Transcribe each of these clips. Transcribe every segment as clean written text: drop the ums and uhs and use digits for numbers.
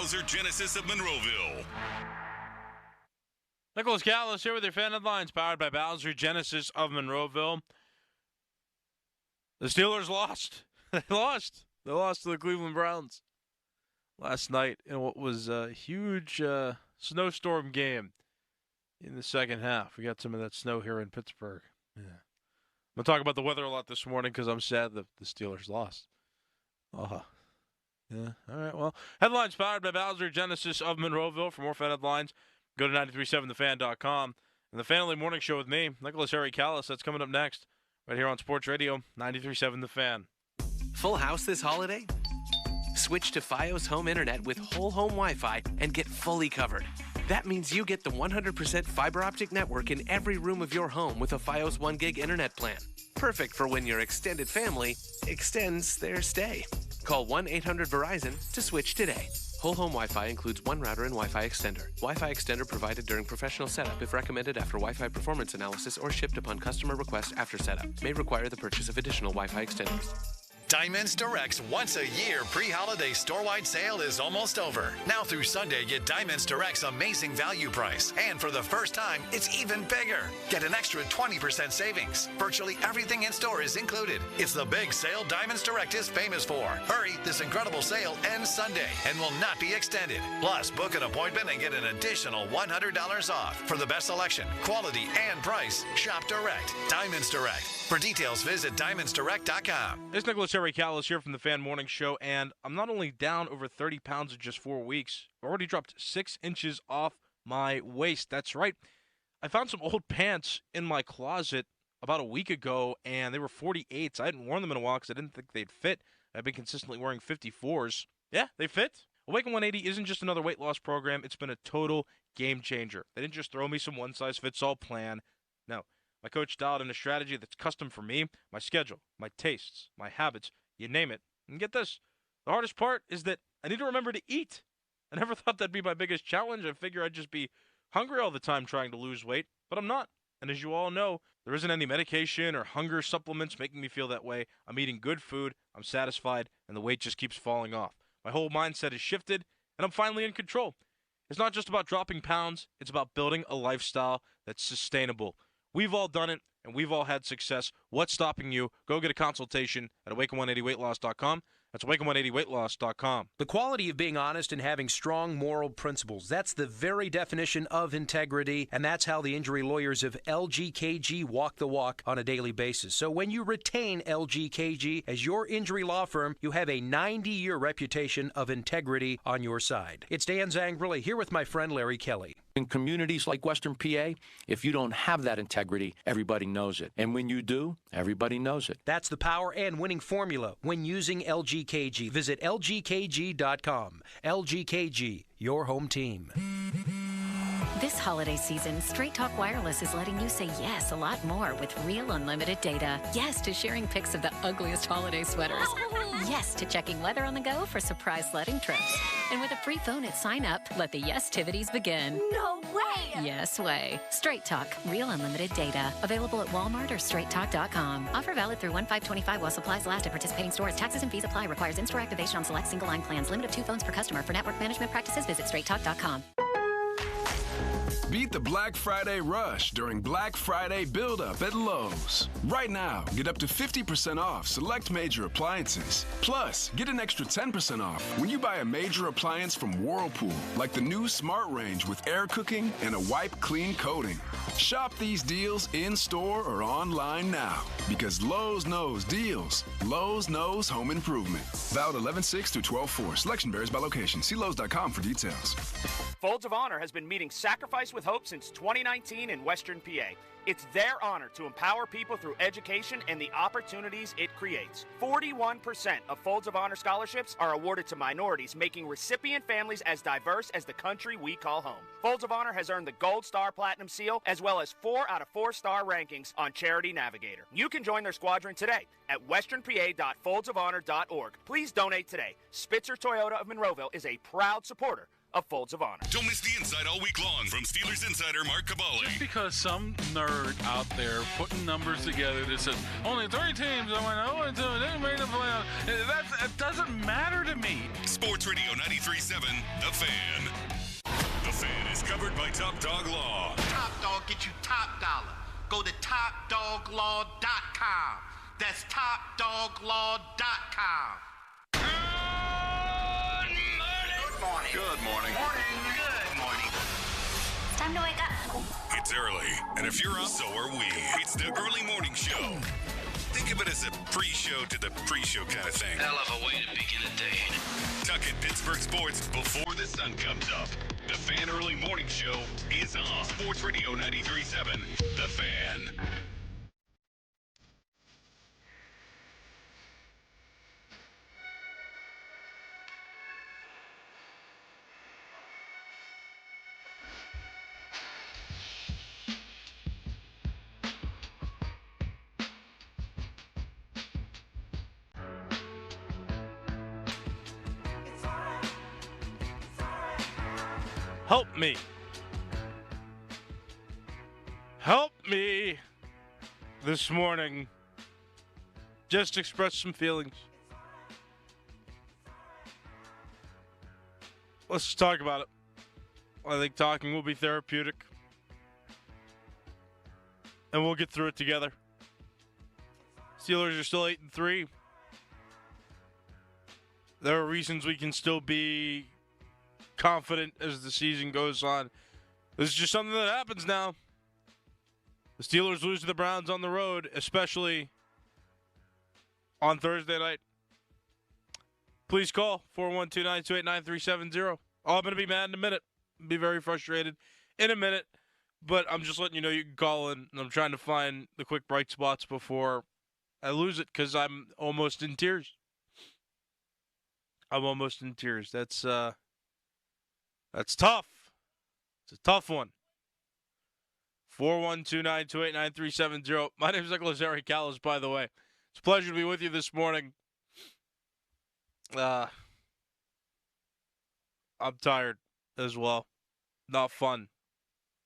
Bowser Genesis of Monroeville. Nicholas Callis here with your fan headlines, powered by Bowser Genesis of Monroeville. The Steelers lost. They lost. They lost to the Cleveland Browns last night in what was a huge snowstorm game in the second half. We got some of that snow here in Pittsburgh. Yeah. I'm going to talk about the weather a lot this morning because I'm sad that the Steelers lost. Yeah. All right. Well, headlines powered by Bowser Genesis of Monroeville. For more fan headlines, go to 937thefan.com. And the Family Morning Show with me, Nicholas Harry Callis. That's coming up next, right here on Sports Radio 93.7 The Fan. Full house this holiday? Switch to Fios Home Internet with whole home Wi-Fi and get fully covered. That means you get the 100% fiber optic network in every room of your home with a Fios 1 gig internet plan. Perfect for when your extended family extends their stay. Call 1-800-VERIZON to switch today. Whole home Wi-Fi includes one router and Wi-Fi extender. Wi-Fi extender provided during professional setup if recommended after Wi-Fi performance analysis or shipped upon customer request after setup. May require the purchase of additional Wi-Fi extenders. Diamonds Direct's once-a-year pre-holiday store-wide sale is almost over. Now through Sunday, get Diamonds Direct's amazing value price. And for the first time, it's even bigger. Get an extra 20% savings. Virtually everything in store is included. It's the big sale Diamonds Direct is famous for. Hurry, this incredible sale ends Sunday and will not be extended. Plus, book an appointment and get an additional $100 off. For the best selection, quality, and price, shop direct. Diamonds Direct. For details, visit diamondsdirect.com. It's Nicholas Harry Callis here from the Fan Morning Show, and I'm not only down over 30 pounds in just 4 weeks, I've already dropped 6 inches off my waist. That's right. I found some old pants in my closet about a week ago, and they were 48s. I hadn't worn them in a while because I didn't think they'd fit. I've been consistently wearing 54s. Yeah, they fit. Awaken 180 isn't just another weight loss program. It's been a total game changer. They didn't just throw me some one-size-fits-all plan. No. My coach dialed in a strategy that's custom for me, my schedule, my tastes, my habits, you name it. And get this, the hardest part is that I need to remember to eat. I never thought that'd be my biggest challenge. I figure I'd just be hungry all the time trying to lose weight, but I'm not. And as you all know, there isn't any medication or hunger supplements making me feel that way. I'm eating good food, I'm satisfied, and the weight just keeps falling off. My whole mindset has shifted, and I'm finally in control. It's not just about dropping pounds, it's about building a lifestyle that's sustainable. We've all done it, and we've all had success. What's stopping you? Go get a consultation at awaken180weightloss.com. That's awaken180weightloss.com. The quality of being honest and having strong moral principles. That's the very definition of integrity, and that's how the injury lawyers of LGKG walk the walk on a daily basis. So when you retain LGKG as your injury law firm, you have a 90-year reputation of integrity on your side. It's Dan Zangrili here with my friend Larry Kelly. In communities like Western PA, if you don't have that integrity, everybody knows it. And when you do, everybody knows it. That's the power and winning formula when using LGKG. Visit LGKG.com. LGKG, your home team. This holiday season, Straight Talk Wireless is letting you say yes a lot more with real unlimited data. Yes to sharing pics of the ugliest holiday sweaters. Yes to checking weather on the go for surprise sledding trips. And with a free phone at sign up, let the yes-tivities begin. No way! Yes way. Straight Talk, real unlimited data. Available at Walmart or straighttalk.com. Offer valid through 1/5/25 while supplies last at participating stores. Taxes and fees apply. Requires in-store activation on select single line plans. Limit of 2 phones per customer. For network management practices, visit straighttalk.com. Beat the Black Friday rush during Black Friday Build-Up at Lowe's. Right now, get up to 50% off select major appliances. Plus, get an extra 10% off when you buy a major appliance from Whirlpool, like the new Smart Range with air cooking and a wipe clean coating. Shop these deals in-store or online now, because Lowe's knows deals. Lowe's knows home improvement. Valid 11/6 through 12/4. Selection varies by location. See Lowe's.com for details. Folds of Honor has been meeting Sacrifice with Hope since 2019 in Western PA. It's their honor to empower people through education and the opportunities it creates. 41% of Folds of Honor scholarships are awarded to minorities, making recipient families as diverse as the country we call home. Folds of Honor has earned the Gold Star Platinum Seal, as well as 4 out of 4-star rankings on Charity Navigator. You can join their squadron today at westernpa.foldsoфhonor.org. Please donate today. Spitzer Toyota of Monroeville is a proud supporter of Folds of Honor. Don't miss the Inside all week long from Steelers insider Mark Cabali. Just because some nerd out there putting numbers together that says only 3 teams that went 0-2 they made the playoffs, that doesn't matter to me. Sports Radio 93.7, The Fan. The Fan is covered by Top Dog Law. Top Dog get you top dollar. Go to TopDogLaw.com. That's TopDogLaw.com. Good morning. Good morning. It's time to wake up. It's early, and if you're up, so are we. It's the early morning show. Think of it as a pre-show to the pre-show kind of thing. Hell of a way to begin a day. Tuck in Pittsburgh sports before the sun comes up. The Fan Early Morning Show is on Sports Radio 93.7, The Fan. Help me. Help me this morning. Just express some feelings. Let's just talk about it. I think talking will be therapeutic. And we'll get through it together. Steelers are still 8-3. There are reasons we can still be confident as the season goes on. This is just something that happens now. The Steelers lose to the Browns on the road, especially on Thursday night. Please call 412-928-9370. Oh, I'm going to be mad in a minute. Be very frustrated in a minute. But I'm just letting you know you can call in. And I'm trying to find the quick bright spots before I lose it because I'm almost in tears. I'm almost in tears. That's tough. It's a tough one. 412-928-9370. My name is Nicholas Eric Callis, by the way. It's a pleasure to be with you this morning. I'm tired as well. Not fun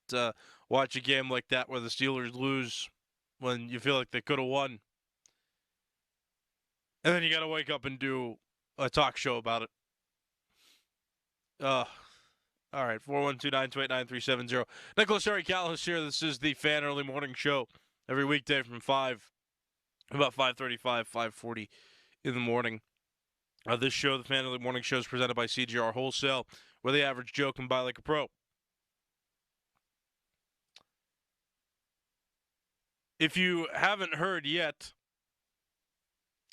to watch a game like that where the Steelers lose when you feel like they could have won. And then you got to wake up and do a talk show about it. All right, 412-928-9370. Nicholas Eric Callis here. This is the Fan Early Morning Show every weekday from 5, about 5:35, 5:40 in the morning. This show, the Fan Early Morning Show, is presented by CGR Wholesale, where the average Joe can buy like a pro. If you haven't heard yet,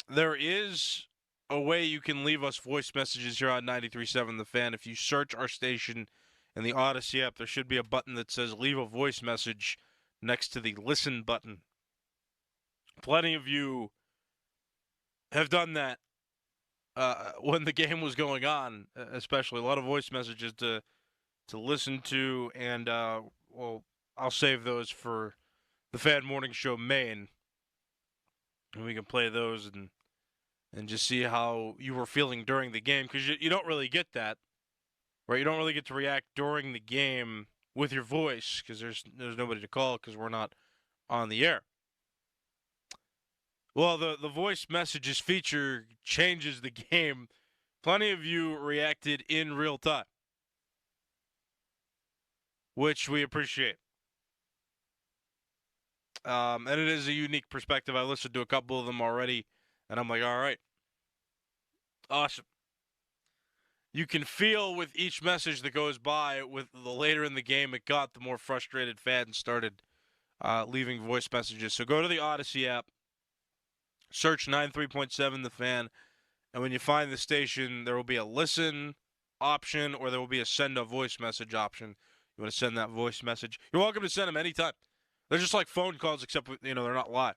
there is a way you can leave us voice messages here on 93.7 The Fan. If you search our station in the Odyssey app, there should be a button that says leave a voice message next to the listen button. Plenty of you have done that when the game was going on, especially. A lot of voice messages to listen to, and well, I'll save those for the Fan Morning Show main, and we can play those and just see how you were feeling during the game, because you don't really get that, right? You don't really get to react during the game with your voice because there's nobody to call because we're not on the air. Well, the voice messages feature changes the game. Plenty of you reacted in real time, which we appreciate. And it is a unique perspective. I listened to a couple of them already, and I'm like, all right, awesome. You can feel with each message that goes by, with the later in the game it got, the more frustrated fans started leaving voice messages. So go to the Odyssey app, search 93.7 The Fan, and when you find the station, there will be a listen option or there will be a send a voice message option. You want to send that voice message, you're welcome to send them anytime. They're just like phone calls, except they're not live.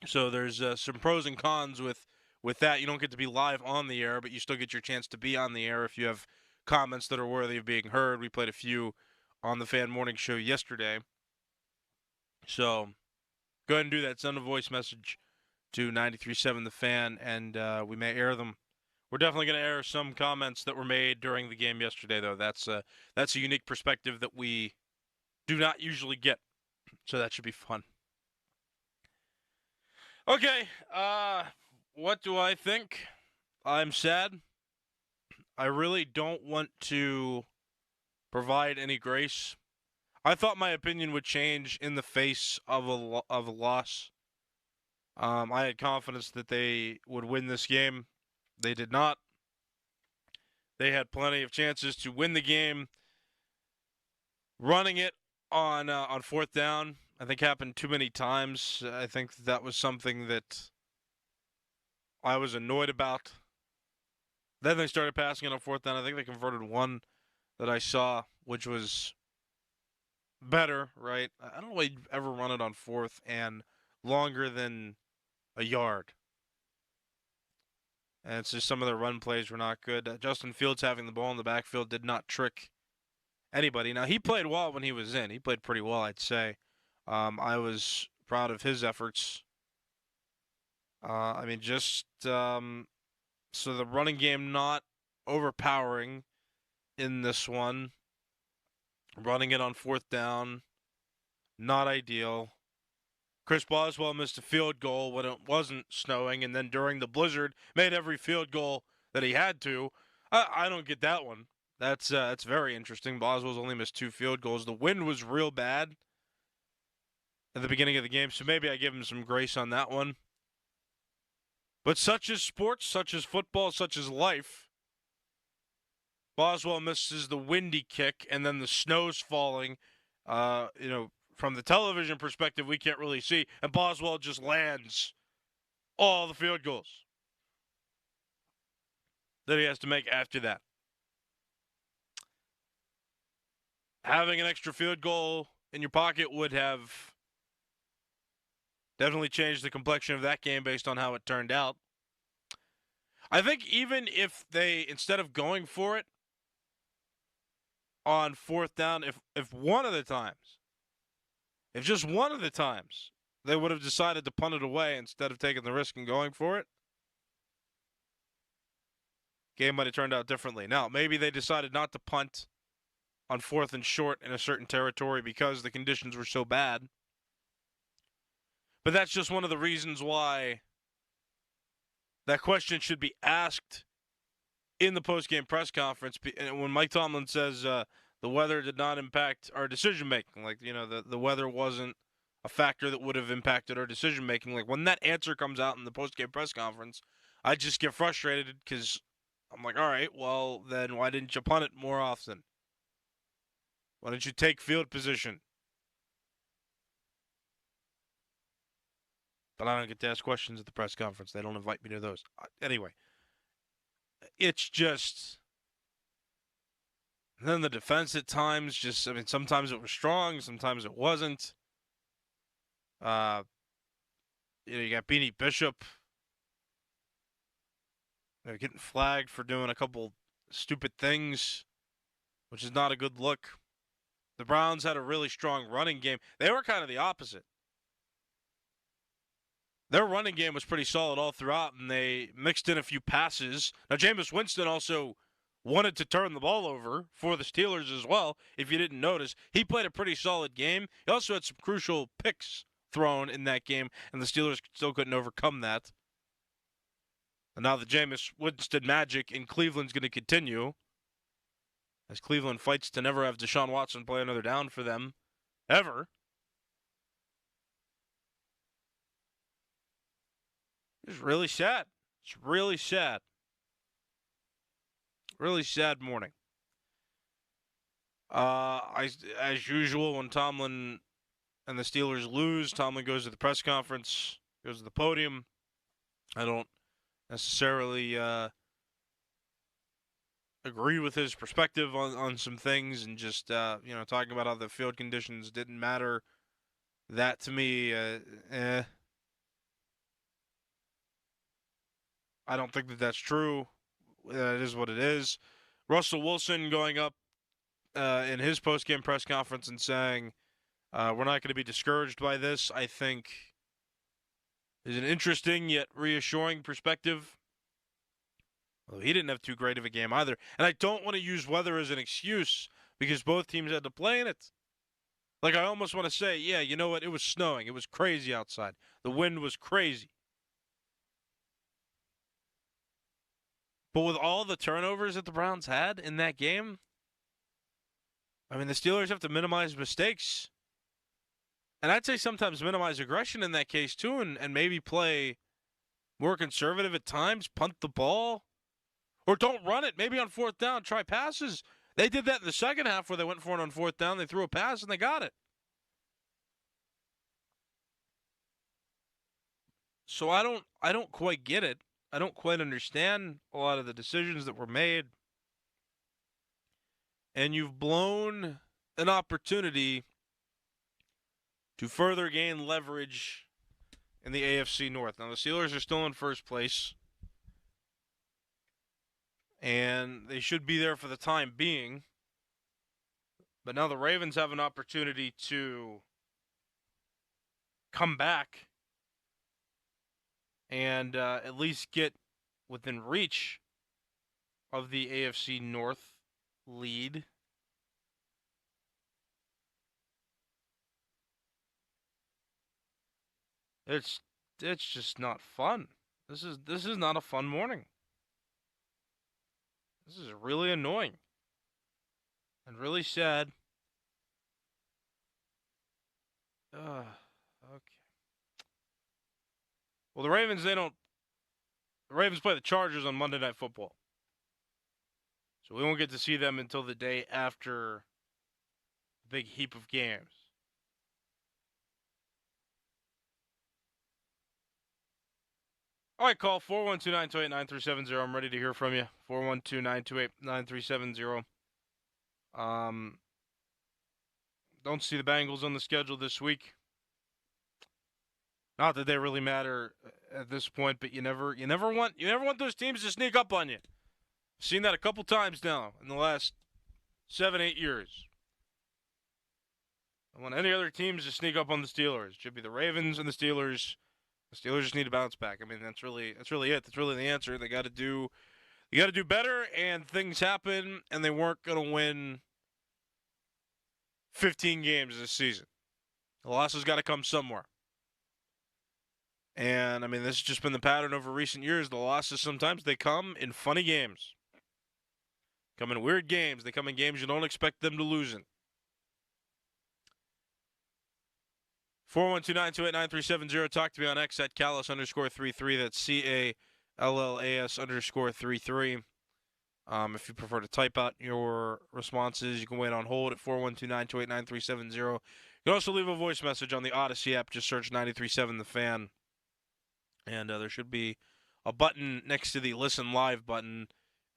So there's some pros and cons with that. You don't get to be live on the air, but you still get your chance to be on the air if you have comments that are worthy of being heard. We played a few on the Fan Morning Show yesterday. So go ahead and do that. Send a voice message to 93.7 The Fan, and we may air them We're definitely going to air some comments that were made during the game yesterday, though. That's a unique perspective that we do not usually get, so that should be fun. Okay, what do I think? I'm sad. I really don't want to provide any grace. I thought my opinion would change in the face of a loss. I had confidence that they would win this game. They did not. They had plenty of chances to win the game. Running it on fourth down, I think, happened too many times. I think that was something that I was annoyed about. Then they started passing it on fourth down. I think they converted one that I saw, which was better, right? I don't know why you'd ever run it on fourth and longer than a yard. And it's just some of their run plays were not good. Justin Fields having the ball in the backfield did not trick anybody. Now, he played well when he was in. He played pretty well, I'd say. I was proud of his efforts. So the running game not overpowering in this one. Running it on fourth down, not ideal. Chris Boswell missed a field goal when it wasn't snowing, and then during the blizzard, made every field goal that he had to. I don't get that one. That's very interesting. Boswell's only missed 2 field goals. The wind was real bad at the beginning of the game, so maybe I give him some grace on that one. But such is sports, such is football, such is life. Boswell misses the windy kick, and then the snow's falling. From the television perspective, we can't really see. And Boswell just lands all the field goals that he has to make after that. Having an extra field goal in your pocket would have definitely changed the complexion of that game based on how it turned out. I think even if they, instead of going for it on fourth down, if just one of the times they would have decided to punt it away instead of taking the risk and going for it, game might have turned out differently. Now, maybe they decided not to punt on fourth and short in a certain territory because the conditions were so bad. But that's just one of the reasons why that question should be asked in the post-game press conference. And when Mike Tomlin says the weather did not impact our decision-making, the weather wasn't a factor that would have impacted our decision-making. Like, when that answer comes out in the post-game press conference, I just get frustrated because I'm like, all right, well, then why didn't you punt it more often? Why didn't you take field position? But I don't get to ask questions at the press conference. They don't invite me to those. Anyway, it's just... And then the defense at times sometimes it was strong, sometimes it wasn't. You got Beanie Bishop getting flagged for doing a couple stupid things, which is not a good look. The Browns had a really strong running game. They were kind of the opposite. Their running game was pretty solid all throughout, and they mixed in a few passes. Now, Jameis Winston also wanted to turn the ball over for the Steelers as well, if you didn't notice. He played a pretty solid game. He also had some crucial picks thrown in that game, and the Steelers still couldn't overcome that. And now the Jameis Winston magic in Cleveland's going to continue as Cleveland fights to never have Deshaun Watson play another down for them, ever. It's really sad. It's really sad. Really sad morning. As usual, when Tomlin and the Steelers lose, Tomlin goes to the press conference, goes to the podium. I don't necessarily agree with his perspective on some things, and just talking about how the field conditions didn't matter. That to me, I don't think that that's true. It is what it is. Russell Wilson going up in his post-game press conference and saying, we're not going to be discouraged by this, I think is an interesting yet reassuring perspective. Well, he didn't have too great of a game either. And I don't want to use weather as an excuse because both teams had to play in it. Like, I almost want to say, yeah, you know what? It was snowing. It was crazy outside. The wind was crazy. But with all the turnovers that the Browns had in that game, I mean, the Steelers have to minimize mistakes. And I'd say sometimes minimize aggression in that case, too, and maybe play more conservative at times, punt the ball, or don't run it. Maybe on fourth down, try passes. They did that in the second half where they went for it on fourth down. They threw a pass, and they got it. So I don't quite get it. I don't quite understand a lot of the decisions that were made. And you've blown an opportunity to further gain leverage in the AFC North. Now, the Steelers are still in first place, and they should be there for the time being. But now the Ravens have an opportunity to come back and at least get within reach of the AFC North lead. It's just not fun. This is not a fun morning. This is really annoying and really sad. Okay. Well, the Ravens play the Chargers on Monday Night Football. So we won't get to see them until the day after the big heap of games. All right, call 412-928-9370. I'm ready to hear from you. 412-928-9370. Don't see the Bengals on the schedule this week. Not that they really matter at this point, but you never want those teams to sneak up on you. I've seen that a couple times now in the last 7-8 years. I want any other teams to sneak up on the Steelers. It should be the Ravens and the Steelers. The Steelers just need to bounce back. I mean, that's really it. That's really the answer. They got to do better, and things happen, and they weren't going to win 15 games this season. The losses got to come somewhere. And, I mean, this has just been the pattern over recent years. The losses, sometimes they come in funny games. Come in weird games. They come in games you don't expect them to lose in. 412-928-9370. Talk to me on X at Callas_33. That's CALLAS_33. If you prefer to type out your responses, you can wait on hold at 412-928-9370. You can also leave a voice message on the Odyssey app. Just search 93.7 The Fan. And there should be a button next to the Listen Live button.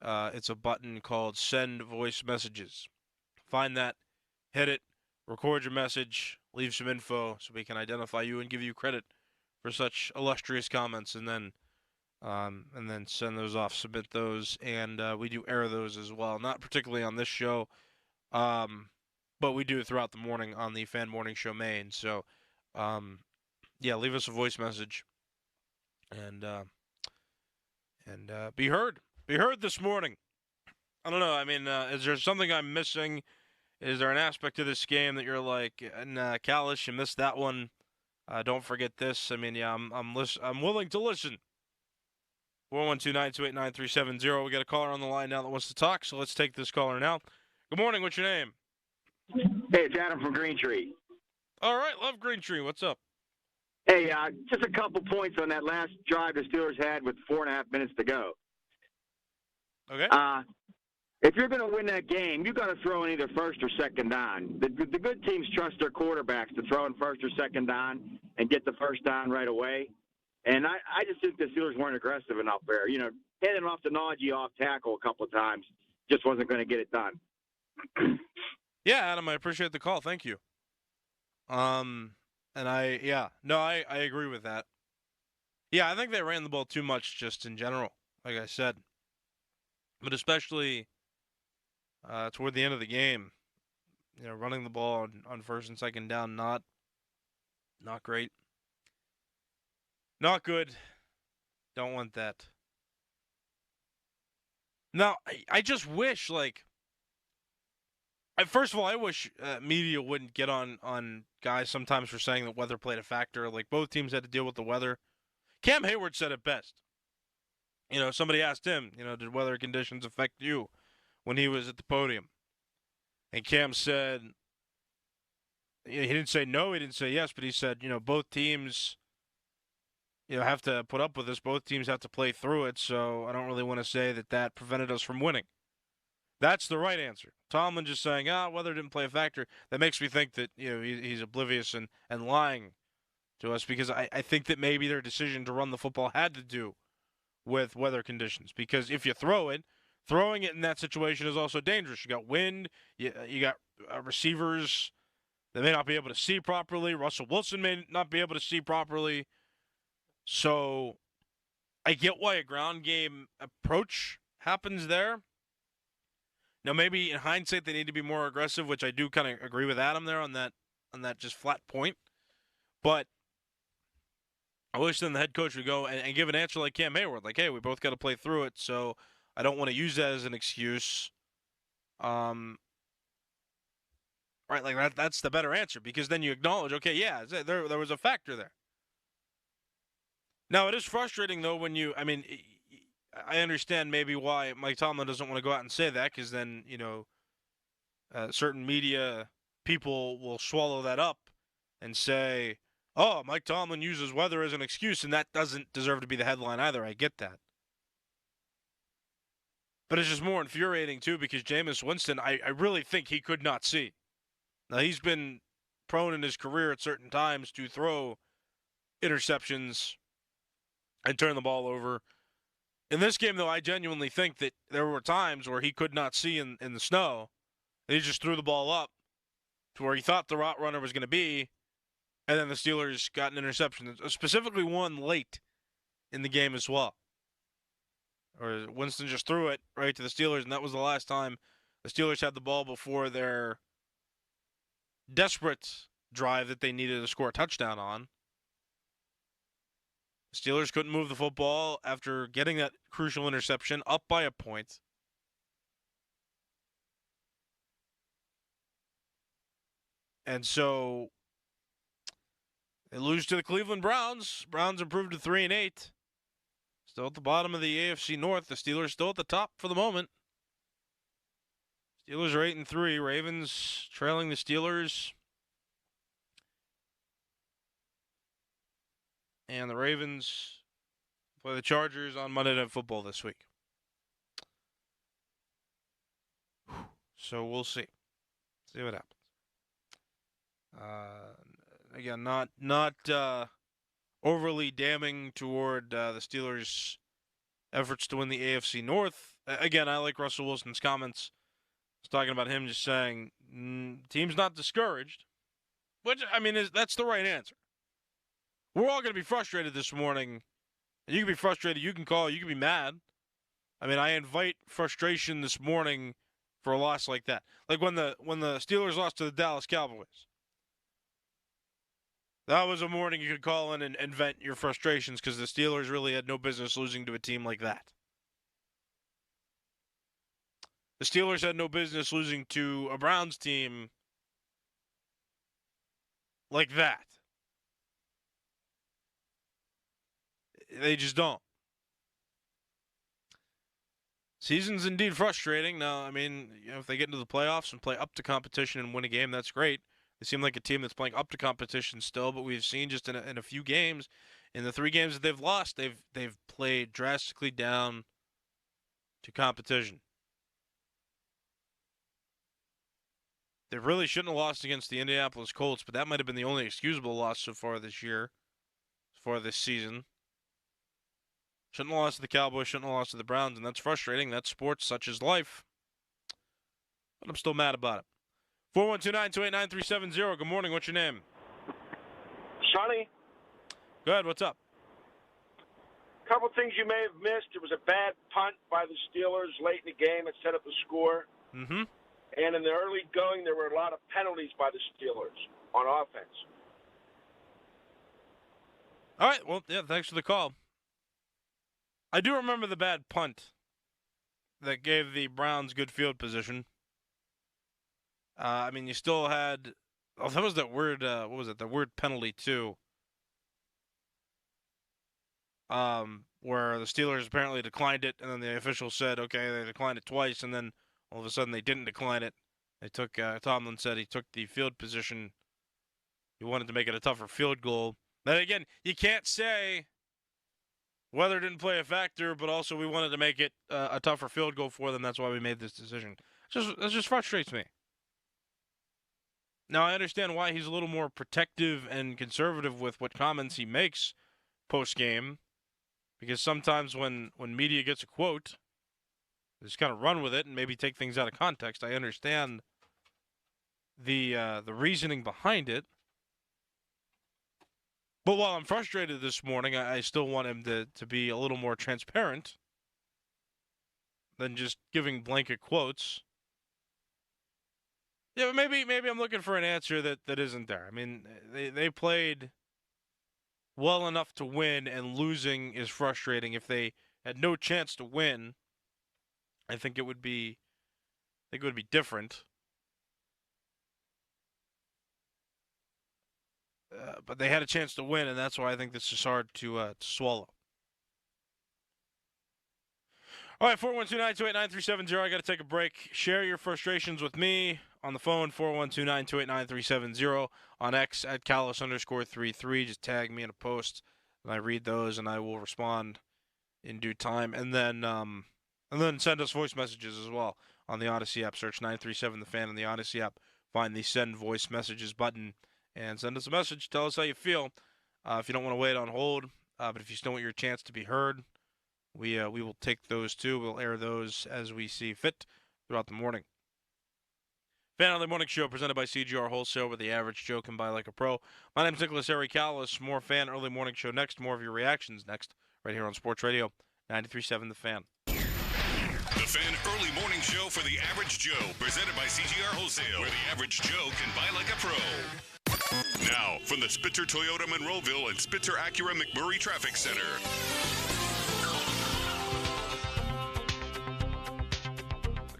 It's a button called Send Voice Messages. Find that, hit it, record your message, leave some info so we can identify you and give you credit for such illustrious comments, and then send those off, submit those, and we do air those as well. Not particularly on this show, but we do it throughout the morning on the Fan Morning Show main. So, leave us a voice message and be heard. Be heard this morning. I don't know. I mean, is there something I'm missing? Is there an aspect to this game that you're like, nah, Callis, you missed that one. Don't forget this. I mean, yeah, I'm willing to listen. 412-928-9370. We got a caller on the line now that wants to talk, so let's take this caller now. Good morning. What's your name? Hey, it's Adam from Green Tree. All right, love Green Tree. What's up? Hey, just a couple points on that last drive the Steelers had with 4.5 minutes to go. Okay. If you're going to win that game, you've got to throw in either first or second down. The good teams trust their quarterbacks to throw in first or second down and get the first down right away. And I just think the Steelers weren't aggressive enough there. You know, handing off to Najee off tackle a couple of times just wasn't going to get it done. Yeah, Adam, I appreciate the call. Thank you. I agree with that. Yeah, I think they ran the ball too much just in general, like I said. But especially toward the end of the game, you know, running the ball on first and second down, not great. Not good. Don't want that. Now, I just wish, first of all, I wish media wouldn't get on guys sometimes for saying that weather played a factor. Like, both teams had to deal with the weather. Cam Hayward said it best. Somebody asked him, did weather conditions affect you when he was at the podium? And Cam said, he didn't say no, he didn't say yes, but he said, both teams, have to put up with this. Both teams have to play through it, so I don't really want to say that prevented us from winning. That's the right answer. Tomlin just saying, weather didn't play a factor. That makes me think that, he's oblivious and lying to us, because I think that maybe their decision to run the football had to do with weather conditions. Because if you throwing it in that situation is also dangerous. You got wind, you got receivers that may not be able to see properly. Russell Wilson may not be able to see properly. So I get why a ground game approach happens there. Now, maybe in hindsight they need to be more aggressive, which I do kind of agree with Adam there on that just flat point. But I wish then the head coach would go and give an answer like Cam Hayward, like, hey, we both got to play through it, so I don't want to use that as an excuse. Right, like that's the better answer, because then you acknowledge, okay, yeah, there was a factor there. Now, it is frustrating, though, when I understand maybe why Mike Tomlin doesn't want to go out and say that, because then, certain media people will swallow that up and say, oh, Mike Tomlin uses weather as an excuse, and that doesn't deserve to be the headline either. I get that. But it's just more infuriating, too, because Jameis Winston, I really think he could not see. Now, he's been prone in his career at certain times to throw interceptions and turn the ball over. In this game, though, I genuinely think that there were times where he could not see in the snow, and he just threw the ball up to where he thought the route runner was going to be, and then the Steelers got an interception, specifically one late in the game as well. Or Winston just threw it right to the Steelers, and that was the last time the Steelers had the ball before their desperate drive that they needed to score a touchdown on. The Steelers couldn't move the football after getting that crucial interception, up by a point. And so they lose to the Cleveland Browns. Browns improved to 3-8. Still at the bottom of the AFC North. The Steelers still at the top for the moment. Steelers are 8-3. Ravens trailing the Steelers. And the Ravens play the Chargers on Monday Night Football this week. So we'll see. See what happens. Again, not overly damning toward the Steelers' efforts to win the AFC North. Again, I like Russell Wilson's comments. I was talking about him just saying, team's not discouraged. Which, that's the right answer. We're all going to be frustrated this morning. You can be frustrated. You can call. You can be mad. I invite frustration this morning for a loss like that. Like when the Steelers lost to the Dallas Cowboys. That was a morning you could call in and vent your frustrations, because the Steelers really had no business losing to a team like that. The Steelers had no business losing to a Browns team like that. They just don't. Season's indeed frustrating. Now, if they get into the playoffs and play up to competition and win a game, that's great. They seem like a team that's playing up to competition still, but we've seen just in a few games, in the 3 games that they've lost, they've played drastically down to competition. They really shouldn't have lost against the Indianapolis Colts, but that might have been the only excusable loss so far this year, so far this season. Shouldn't have lost to the Cowboys, shouldn't have lost to the Browns, and that's frustrating. That's sports, such is life. But I'm still mad about it. 412-928-9370. Good morning. What's your name? Sonny. Go ahead. What's up? Couple things you may have missed. It was a bad punt by the Steelers late in the game. It set up the score. Mm-hmm. And in the early going, there were a lot of penalties by the Steelers on offense. All right. Well, yeah, thanks for the call. I do remember the bad punt that gave the Browns good field position. I mean, you still had. Oh, that was that weird. What was it? The weird penalty too. Where the Steelers apparently declined it, and then the official said, "Okay, they declined it twice," and then all of a sudden they didn't decline it. They took. Tomlin said he took the field position. He wanted to make it a tougher field goal. Then again, you can't say weather didn't play a factor, but also we wanted to make it a tougher field goal for them. That's why we made this decision. That just frustrates me. Now, I understand why he's a little more protective and conservative with what comments he makes post-game, because sometimes when media gets a quote, they just kind of run with it and maybe take things out of context. I understand the reasoning behind it. But while I'm frustrated this morning, I still want him to be a little more transparent than just giving blanket quotes. Yeah, but maybe I'm looking for an answer that isn't there. I mean, they played well enough to win, and losing is frustrating. If they had no chance to win, I think it would be different. But they had a chance to win, and that's why I think this is hard to swallow. All right, 412-928-9370. I got to take a break. Share your frustrations with me on the phone, 412-928-9370. On X, at Callis_33. Just tag me in a post, and I read those, and I will respond in due time. And then send us voice messages as well on the Odyssey app. Search 937 The Fan on the Odyssey app. Find the Send Voice Messages button, and send us a message. Tell us how you feel. If you don't want to wait on hold, but if you still want your chance to be heard, we will take those too. We'll air those as we see fit throughout the morning. Fan Early Morning Show presented by CGR Wholesale, where the average Joe can buy like a pro. My name's Nicholas Callis. More Fan Early Morning Show next. More of your reactions next, right here on Sports Radio 93.7 The Fan. The Fan Early Morning Show for the average Joe, presented by CGR Wholesale, where the average Joe can buy like a pro. Now, from the Spitzer Toyota Monroeville and Spitzer Acura McMurray Traffic Center.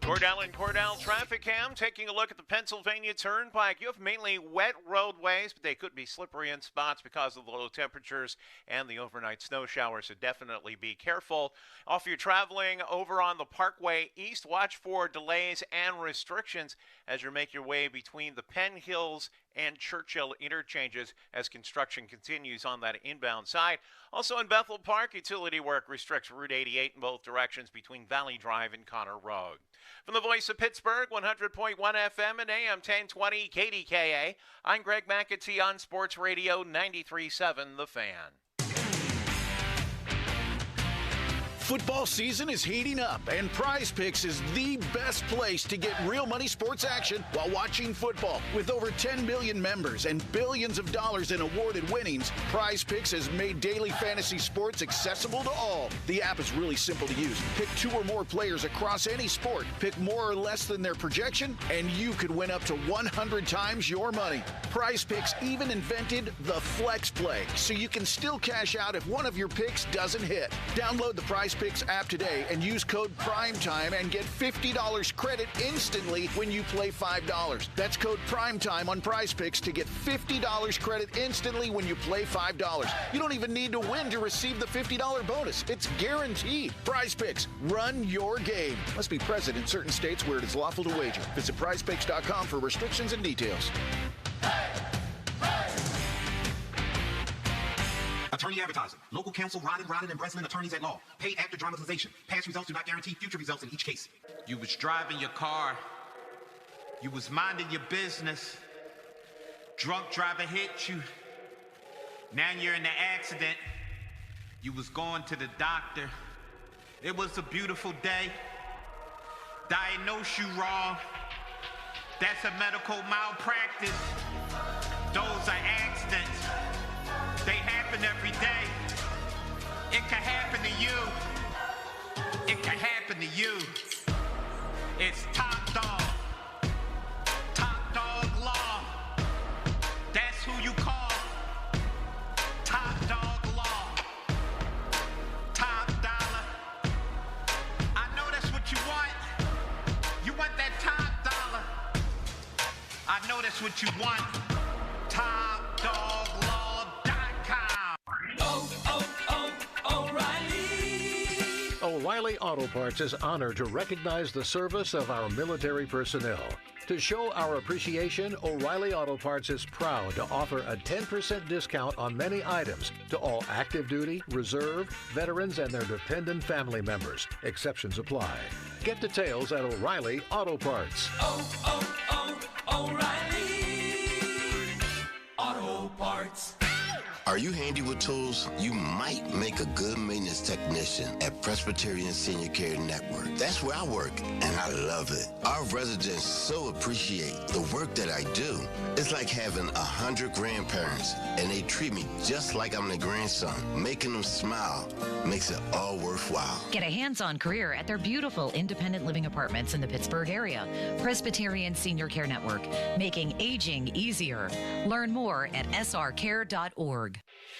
Cordell and Cordell Traffic Cam taking a look at the Pennsylvania Turnpike. You have mainly wet roadways, but they could be slippery in spots because of the low temperatures and the overnight snow showers, so definitely be careful. If you're traveling over on the Parkway East, watch for delays and restrictions as you make your way between the Penn Hills and Churchill interchanges as construction continues on that inbound side. Also in Bethel Park, utility work restricts Route 88 in both directions between Valley Drive and Connor Road. From the voice of Pittsburgh, 100.1 FM and AM 1020 KDKA, I'm Greg McAtee on Sports Radio 93.7 The Fan. Football season is heating up, and Prize Picks is the best place to get real money sports action while watching football. With over 10 million members and billions of dollars in awarded winnings, Prize Picks has made daily fantasy sports accessible to all. The app is really simple to use. Pick 2 or more players across any sport, pick more or less than their projection, and you could win up to 100 times your money. Prize Picks even invented the Flex Play, so you can still cash out if one of your picks doesn't hit. Download the Prize Picks app today and use code PRIMETIME and get $50 credit instantly when you play $5. That's code PRIMETIME on Prize Picks to get $50 credit instantly when you play $5. You don't even need to win to receive the $50 bonus. It's guaranteed. Prize Picks, run your game. Must be present in certain states where it is lawful to wager. Visit prizepicks.com for restrictions and details. Attorney advertising. Local counsel Rodden and Breslin attorneys at law. Paid after dramatization. Past results do not guarantee future results in each case. You was driving your car. You was minding your business. Drunk driver hit you. Now you're in the accident. You was going to the doctor. It was a beautiful day. Diagnose you wrong. That's a medical malpractice. Those are accidents. They happen every day. It can happen to you. It can happen to you. It's Top Dog. Top Dog Law. That's who you call. Top Dog Law. Top dollar. I know that's what you want. what you want. TopDogLaw.com. O'Reilly Auto Parts is honored to recognize the service of our military personnel. To show our appreciation, O'Reilly Auto Parts is proud to offer a 10% discount on many items to all active duty, reserve, veterans, and their dependent family members. Exceptions apply. Get details at O'Reilly Auto Parts. O'Reilly Auto Parts. Are you handy with tools? You might make a good maintenance technician at Presbyterian Senior Care Network. That's where I work, and I love it. Our residents so appreciate the work that I do. It's like having 100 grandparents, and they treat me just like I'm their grandson. Making them smile makes it all worthwhile. Get a hands-on career at their beautiful independent living apartments in the Pittsburgh area. Presbyterian Senior Care Network, making aging easier. Learn more at srcare.org.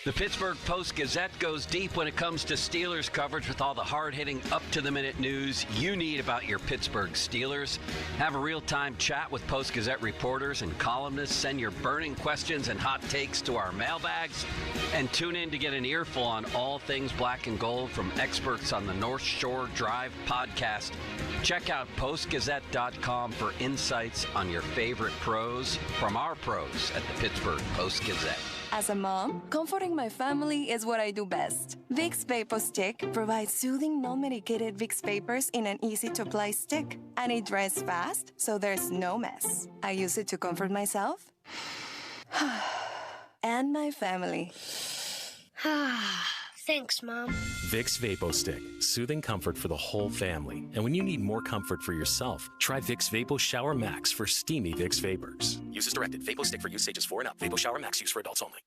The Pittsburgh Post-Gazette goes deep when it comes to Steelers coverage with all the hard-hitting, up-to-the-minute news you need about your Pittsburgh Steelers. Have a real-time chat with Post-Gazette reporters and columnists. Send your burning questions and hot takes to our mailbags. And tune in to get an earful on all things black and gold from experts on the North Shore Drive podcast. Check out postgazette.com for insights on your favorite pros from our pros at the Pittsburgh Post-Gazette. As a mom, comforting my family is what I do best. Vicks VapoStick provides soothing, non-medicated Vicks vapors in an easy-to-apply stick, and it dries fast, so there's no mess. I use it to comfort myself and my family. Thanks, Mom. Vicks VapoStick, soothing comfort for the whole family. And when you need more comfort for yourself, try Vicks Vapo Shower Max for steamy Vicks vapors. Use as directed. VapoStick for use ages 4 and up. Vapo Shower Max use for adults only.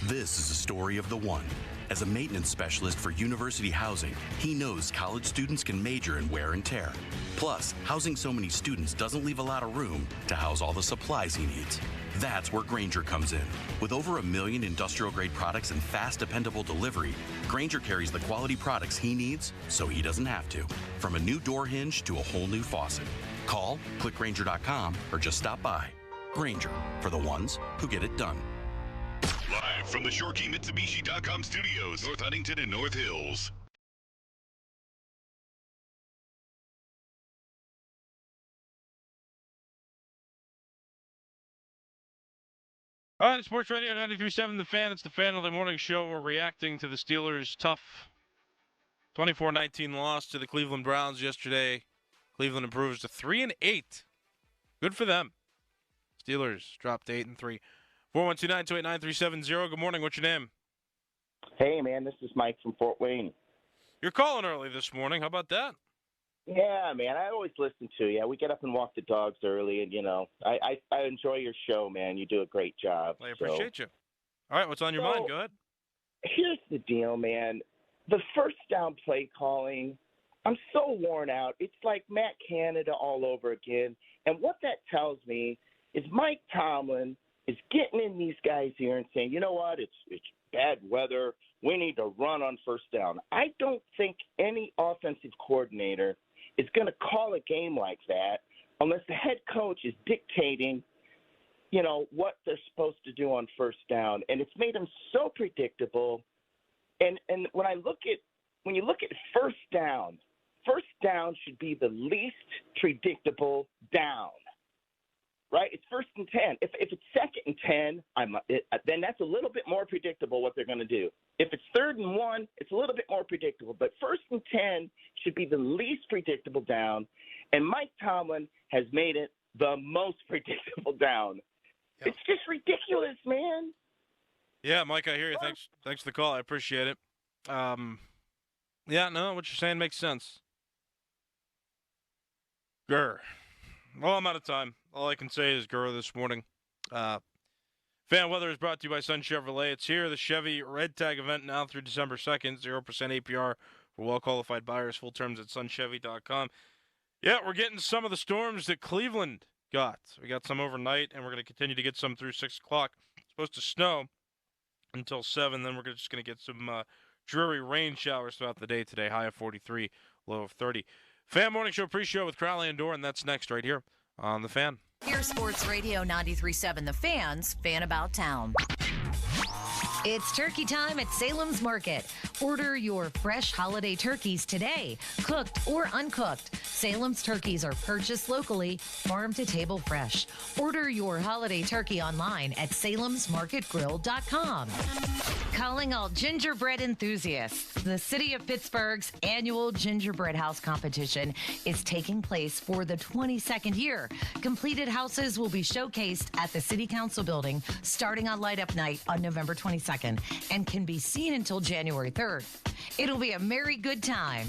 This is the story of the one. As a maintenance specialist for University Housing, he knows college students can major in wear and tear. Plus, housing so many students doesn't leave a lot of room to house all the supplies he needs. That's where Grainger comes in. With over 1 million industrial-grade products and fast, dependable delivery, Grainger carries the quality products he needs so he doesn't have to. From a new door hinge to a whole new faucet. Call, click Grainger.com, or just stop by. Grainger, for the ones who get it done. Live from the ShoreKeyMitsubishi.com studios, North Huntington and North Hills. All right, Sports Radio 93.7 The Fan. It's the Fan of the Morning Show. We're reacting to the Steelers' tough 24-19 loss to the Cleveland Browns yesterday. Cleveland improves to 3-8. Good for them. Steelers dropped to 8-3. 412-928-9370. Good morning. What's your name? Hey, man. This is Mike from Fort Wayne. You're calling early this morning. How about that? Yeah, man. I always listen to you. We get up and walk the dogs early, and, you know, I enjoy your show, man. You do a great job. I appreciate you. All right, what's on your mind? Go ahead. Here's the deal, man. The first down play calling, I'm so worn out. It's like Matt Canada all over again. And what that tells me is Mike Tomlin is getting in these guys here and saying, you know what, it's bad weather. We need to run on first down. I don't think any offensive coordinator is going to call a game like that unless the head coach is dictating, you know, what they're supposed to do on first down. And it's made them so predictable. And when you look at first down should be the least predictable down. Right? It's 1st and 10. If it's 2nd and 10, then that's a little bit more predictable what they're going to do. If it's 3rd and 1, it's a little bit more predictable. But 1st and 10 should be the least predictable down. And Mike Tomlin has made it the most predictable down. Yep. It's just ridiculous, man. Yeah, Mike, I hear you. Thanks for the call. I appreciate it. Yeah, no, what you're saying makes sense. Grr. Well, I'm out of time. All I can say is grr this morning. Fan weather is brought to you by Sun Chevrolet. It's here, the Chevy Red Tag event now through December 2nd. 0% APR for well-qualified buyers. Full terms at sunchevy.com. Yeah, we're getting some of the storms that Cleveland got. We got some overnight, and we're going to continue to get some through 6 o'clock. It's supposed to snow until 7. Then we're just going to get some dreary rain showers throughout the day today. High of 43, low of 30. Fan Morning Show pre-show with Crowley and Dorn. That's next right here on The Fan. Here's Sports Radio 93.7 The Fan's Fan About Town. It's turkey time at Salem's Market. Order your fresh holiday turkeys today, cooked or uncooked. Salem's turkeys are purchased locally, farm to table fresh. Order your holiday turkey online at salemsmarketgrill.com. Calling all gingerbread enthusiasts. The City of Pittsburgh's annual Gingerbread House competition is taking place for the 22nd year. Completed houses will be showcased at the City Council building starting on Light Up Night on November 22nd and can be seen until January 3rd. It'll be a merry good time.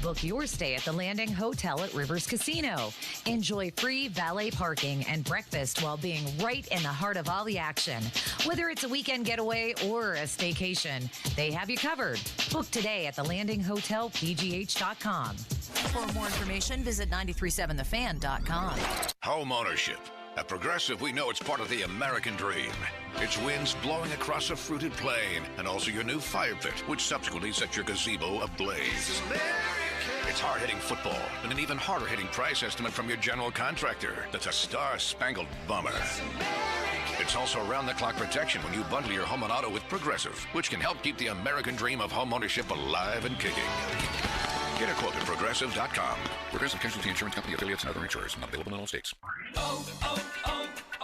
Book your stay at the Landing Hotel at Rivers Casino. Enjoy free valet parking and breakfast while being right in the heart of all the action. Whether it's a weekend getaway or a staycation, they have you covered. Book today at thelandinghotelpgh.com. For more information, visit 937thefan.com. Home ownership. At Progressive, we know it's part of the American dream. It's winds blowing across a fruited plain, and also your new fire pit, which subsequently sets your gazebo ablaze. It's hard-hitting football, and an even harder-hitting price estimate from your general contractor. That's a star-spangled bummer. It's also round-the-clock protection when you bundle your home and auto with Progressive, which can help keep the American dream of home ownership alive and kicking. Get a quote at Progressive.com. Progressive Casualty Insurance Company, affiliates, and other insurers. Not available in all states.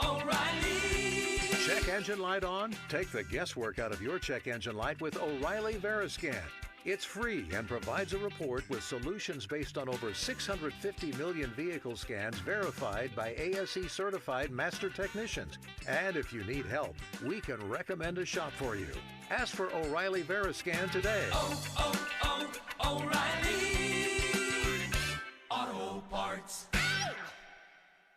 O'Reilly. Check engine light on? Take the guesswork out of your check engine light with O'Reilly Veriscan. It's free and provides a report with solutions based on over 650 million vehicle scans verified by ASE certified master technicians. And if you need help, we can recommend a shop for you. Ask for O'Reilly Veriscan today. O'Reilly Auto Parts.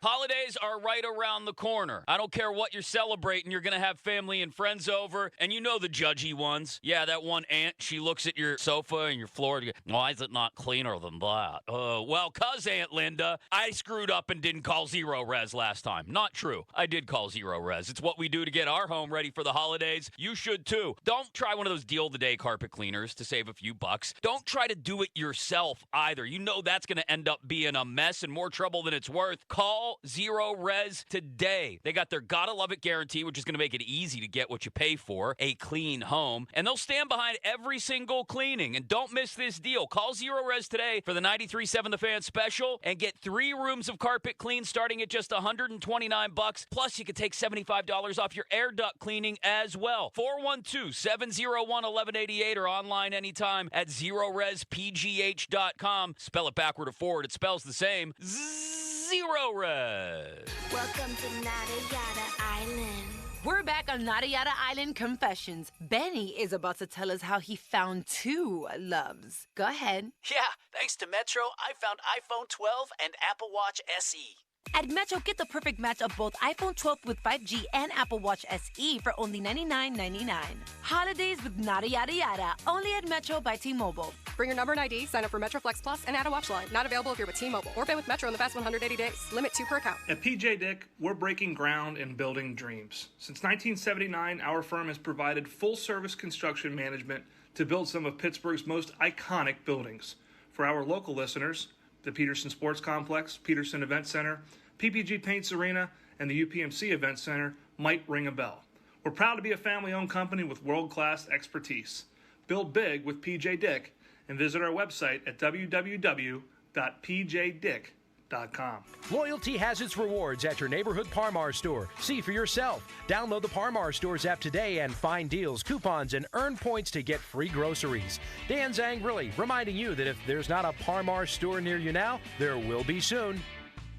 Holidays are right around the corner. I don't care what you're celebrating, you're going to have family and friends over, and you know the judgy ones. Yeah, that one aunt, she looks at your sofa and your floor and goes, why is it not cleaner than that? Well, 'cause Aunt Linda, I screwed up and didn't call Zero Res last time. Not true. I did call Zero Res. It's what we do to get our home ready for the holidays. You should too. Don't try one of those deal of the day carpet cleaners to save a few bucks. Don't try to do it yourself either. You know that's going to end up being a mess and more trouble than it's worth. Call Zero Res today. They got their Gotta Love It guarantee, which is going to make it easy to get what you pay for, a clean home, and they'll stand behind every single cleaning. And don't miss this deal. Call Zero Res today for the 93.7 The Fan special and get 3 rooms of carpet clean starting at just $129. Plus, you can take $75 off your air duct cleaning as well. 412-701-1188 or online anytime at ZeroResPGH.com. Spell it backward or forward. It spells the same. Zero Res. Welcome to Nada Yada Island. We're back on Nada Yada Island Confessions. Benny is about to tell us how he found 2 loves. Go ahead. Yeah, thanks to Metro, I found iPhone 12 and Apple Watch SE. At Metro, get the perfect match of both iPhone 12 with 5G and Apple Watch SE for only $99.99. Holidays with Nada Yada Yada, only at Metro by T-Mobile. Bring your number and ID, sign up for Metro Flex Plus, and add a watch line. Not available if you're with T-Mobile. Or pay with Metro in the past 180 days. Limit 2 per account. At PJ Dick, we're breaking ground and building dreams. Since 1979, our firm has provided full-service construction management to build some of Pittsburgh's most iconic buildings. For our local listeners, the Peterson Sports Complex, Peterson Event Center, PPG Paints Arena, and the UPMC Event Center might ring a bell. We're proud to be a family-owned company with world-class expertise. Build big with PJ Dick and visit our website at www.pjdick.com. Loyalty has its rewards at your neighborhood Par-Mar store. See for yourself. Download the Par-Mar Stores app today and find deals, coupons, and earn points to get free groceries. Dan Zangrilli reminding you that if there's not a Par-Mar store near you now, there will be soon.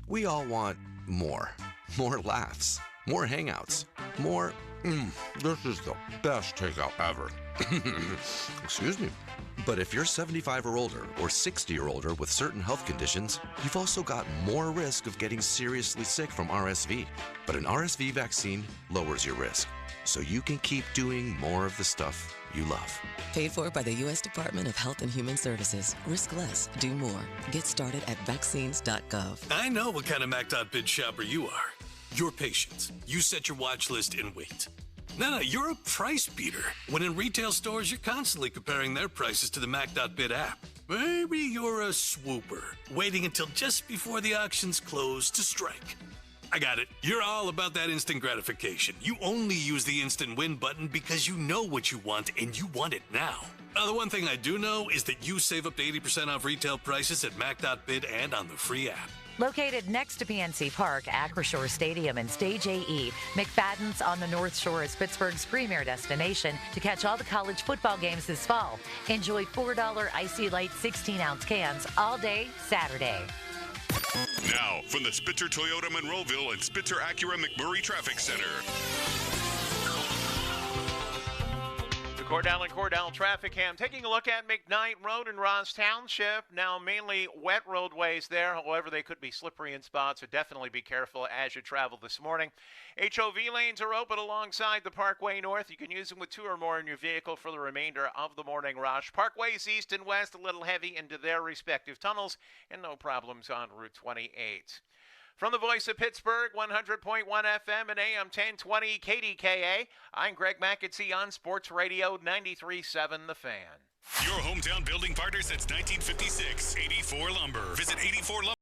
We all want more. More laughs. More hangouts. More, this is the best takeout ever. Excuse me. But if you're 75 or older or 60 or older with certain health conditions, you've also got more risk of getting seriously sick from RSV. But an RSV vaccine lowers your risk, so you can keep doing more of the stuff you love. Paid for by the U.S. Department of Health and Human Services. Risk less, do more. Get started at vaccines.gov. I know what kind of Mac.bid shopper you are. You're patient. You set your watch list and wait. No, you're a price beater. When in retail stores, you're constantly comparing their prices to the Mac.bid app. Maybe you're a swooper, waiting until just before the auctions close to strike. I got it. You're all about that instant gratification. You only use the instant win button because you know what you want and you want it now. The one thing I do know is that you save up to 80% off retail prices at Mac.bid and on the free app. Located next to PNC Park, Acrisure Stadium, and Stage AE, McFadden's on the North Shore is Pittsburgh's premier destination to catch all the college football games this fall. Enjoy $4 Icy Light 16-ounce cans all day Saturday. Now, from the Spitzer Toyota Monroeville and Spitzer Acura McMurray Traffic Center. The Cordell traffic cam. Taking a look at McKnight Road in Ross Township. Now mainly wet roadways there. However, they could be slippery in spots, so definitely be careful as you travel this morning. HOV lanes are open alongside the Parkway North. You can use them with 2 or more in your vehicle for the remainder of the morning rush. Parkways east and west a little heavy into their respective tunnels, and no problems on Route 28. From the voice of Pittsburgh, 100.1 FM and AM 1020 KDKA, I'm Greg McAtee on Sports Radio 93.7 The Fan. Your hometown building partner since 1956, 84 Lumber. Visit 84 Lumber.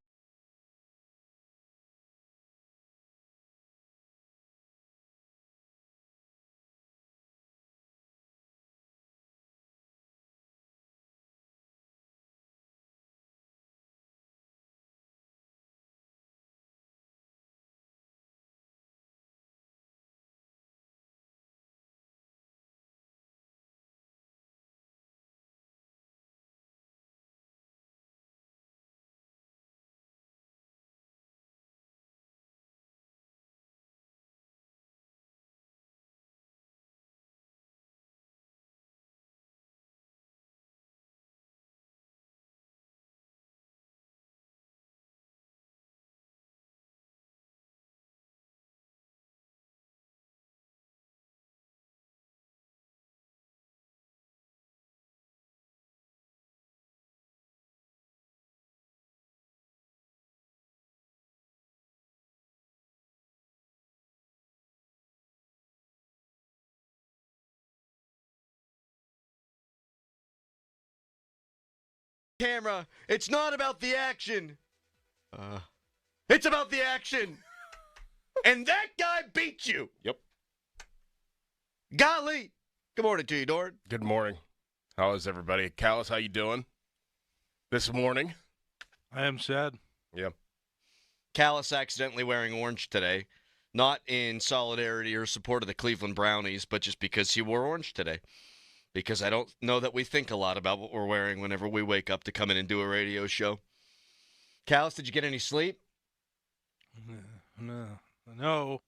Camera, it's not about the action. It's about the action. And that guy beat you. Yep. Golly. Good morning to you, Dort. Good morning. How is everybody? Callis, how you doing this morning? I am sad. Yep. Callis accidentally wearing orange today. Not in solidarity or support of the Cleveland Brownies, but just because he wore orange today. Because I don't know that we think a lot about what we're wearing whenever we wake up to come in and do a radio show. Callis, did you get any sleep? No.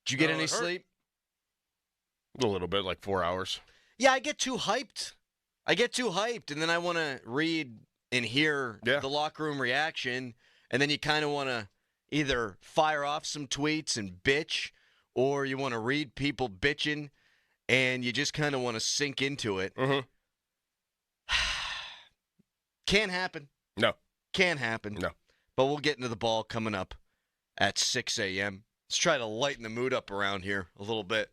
Did you get any sleep? A little bit, like 4 hours. Yeah, I get too hyped. And then I want to read and hear the locker room reaction, and then you kind of want to either fire off some tweets and bitch, or you want to read people bitching, and you just kind of want to sink into it. Mm-hmm. Can't happen. No. Can't happen. No. But we'll get into the ball coming up at 6 a.m. Let's try to lighten the mood up around here a little bit.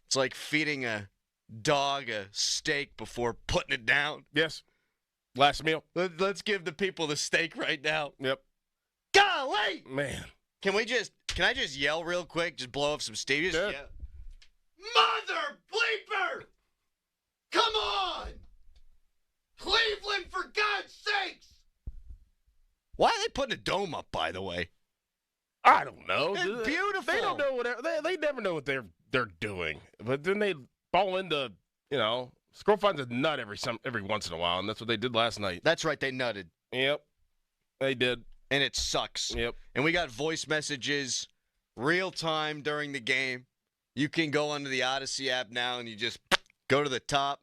It's like feeding a dog a steak before putting it down. Yes. Last meal. Let's give the people the steak right now. Yep. Golly! Man. Can I just yell real quick? Just blow up some steam? Just yell. Mother bleeper! Come on! Cleveland, for God's sakes! Why are they putting a dome up, by the way? I don't know. It's beautiful. They don't know they never know what they're doing. But then they fall into, Squirrel finds a nut every once in a while, and that's what they did last night. That's right, they nutted. Yep. They did. And it sucks. Yep. And we got voice messages real time during the game. You can go onto the Odyssey app now and you just go to the top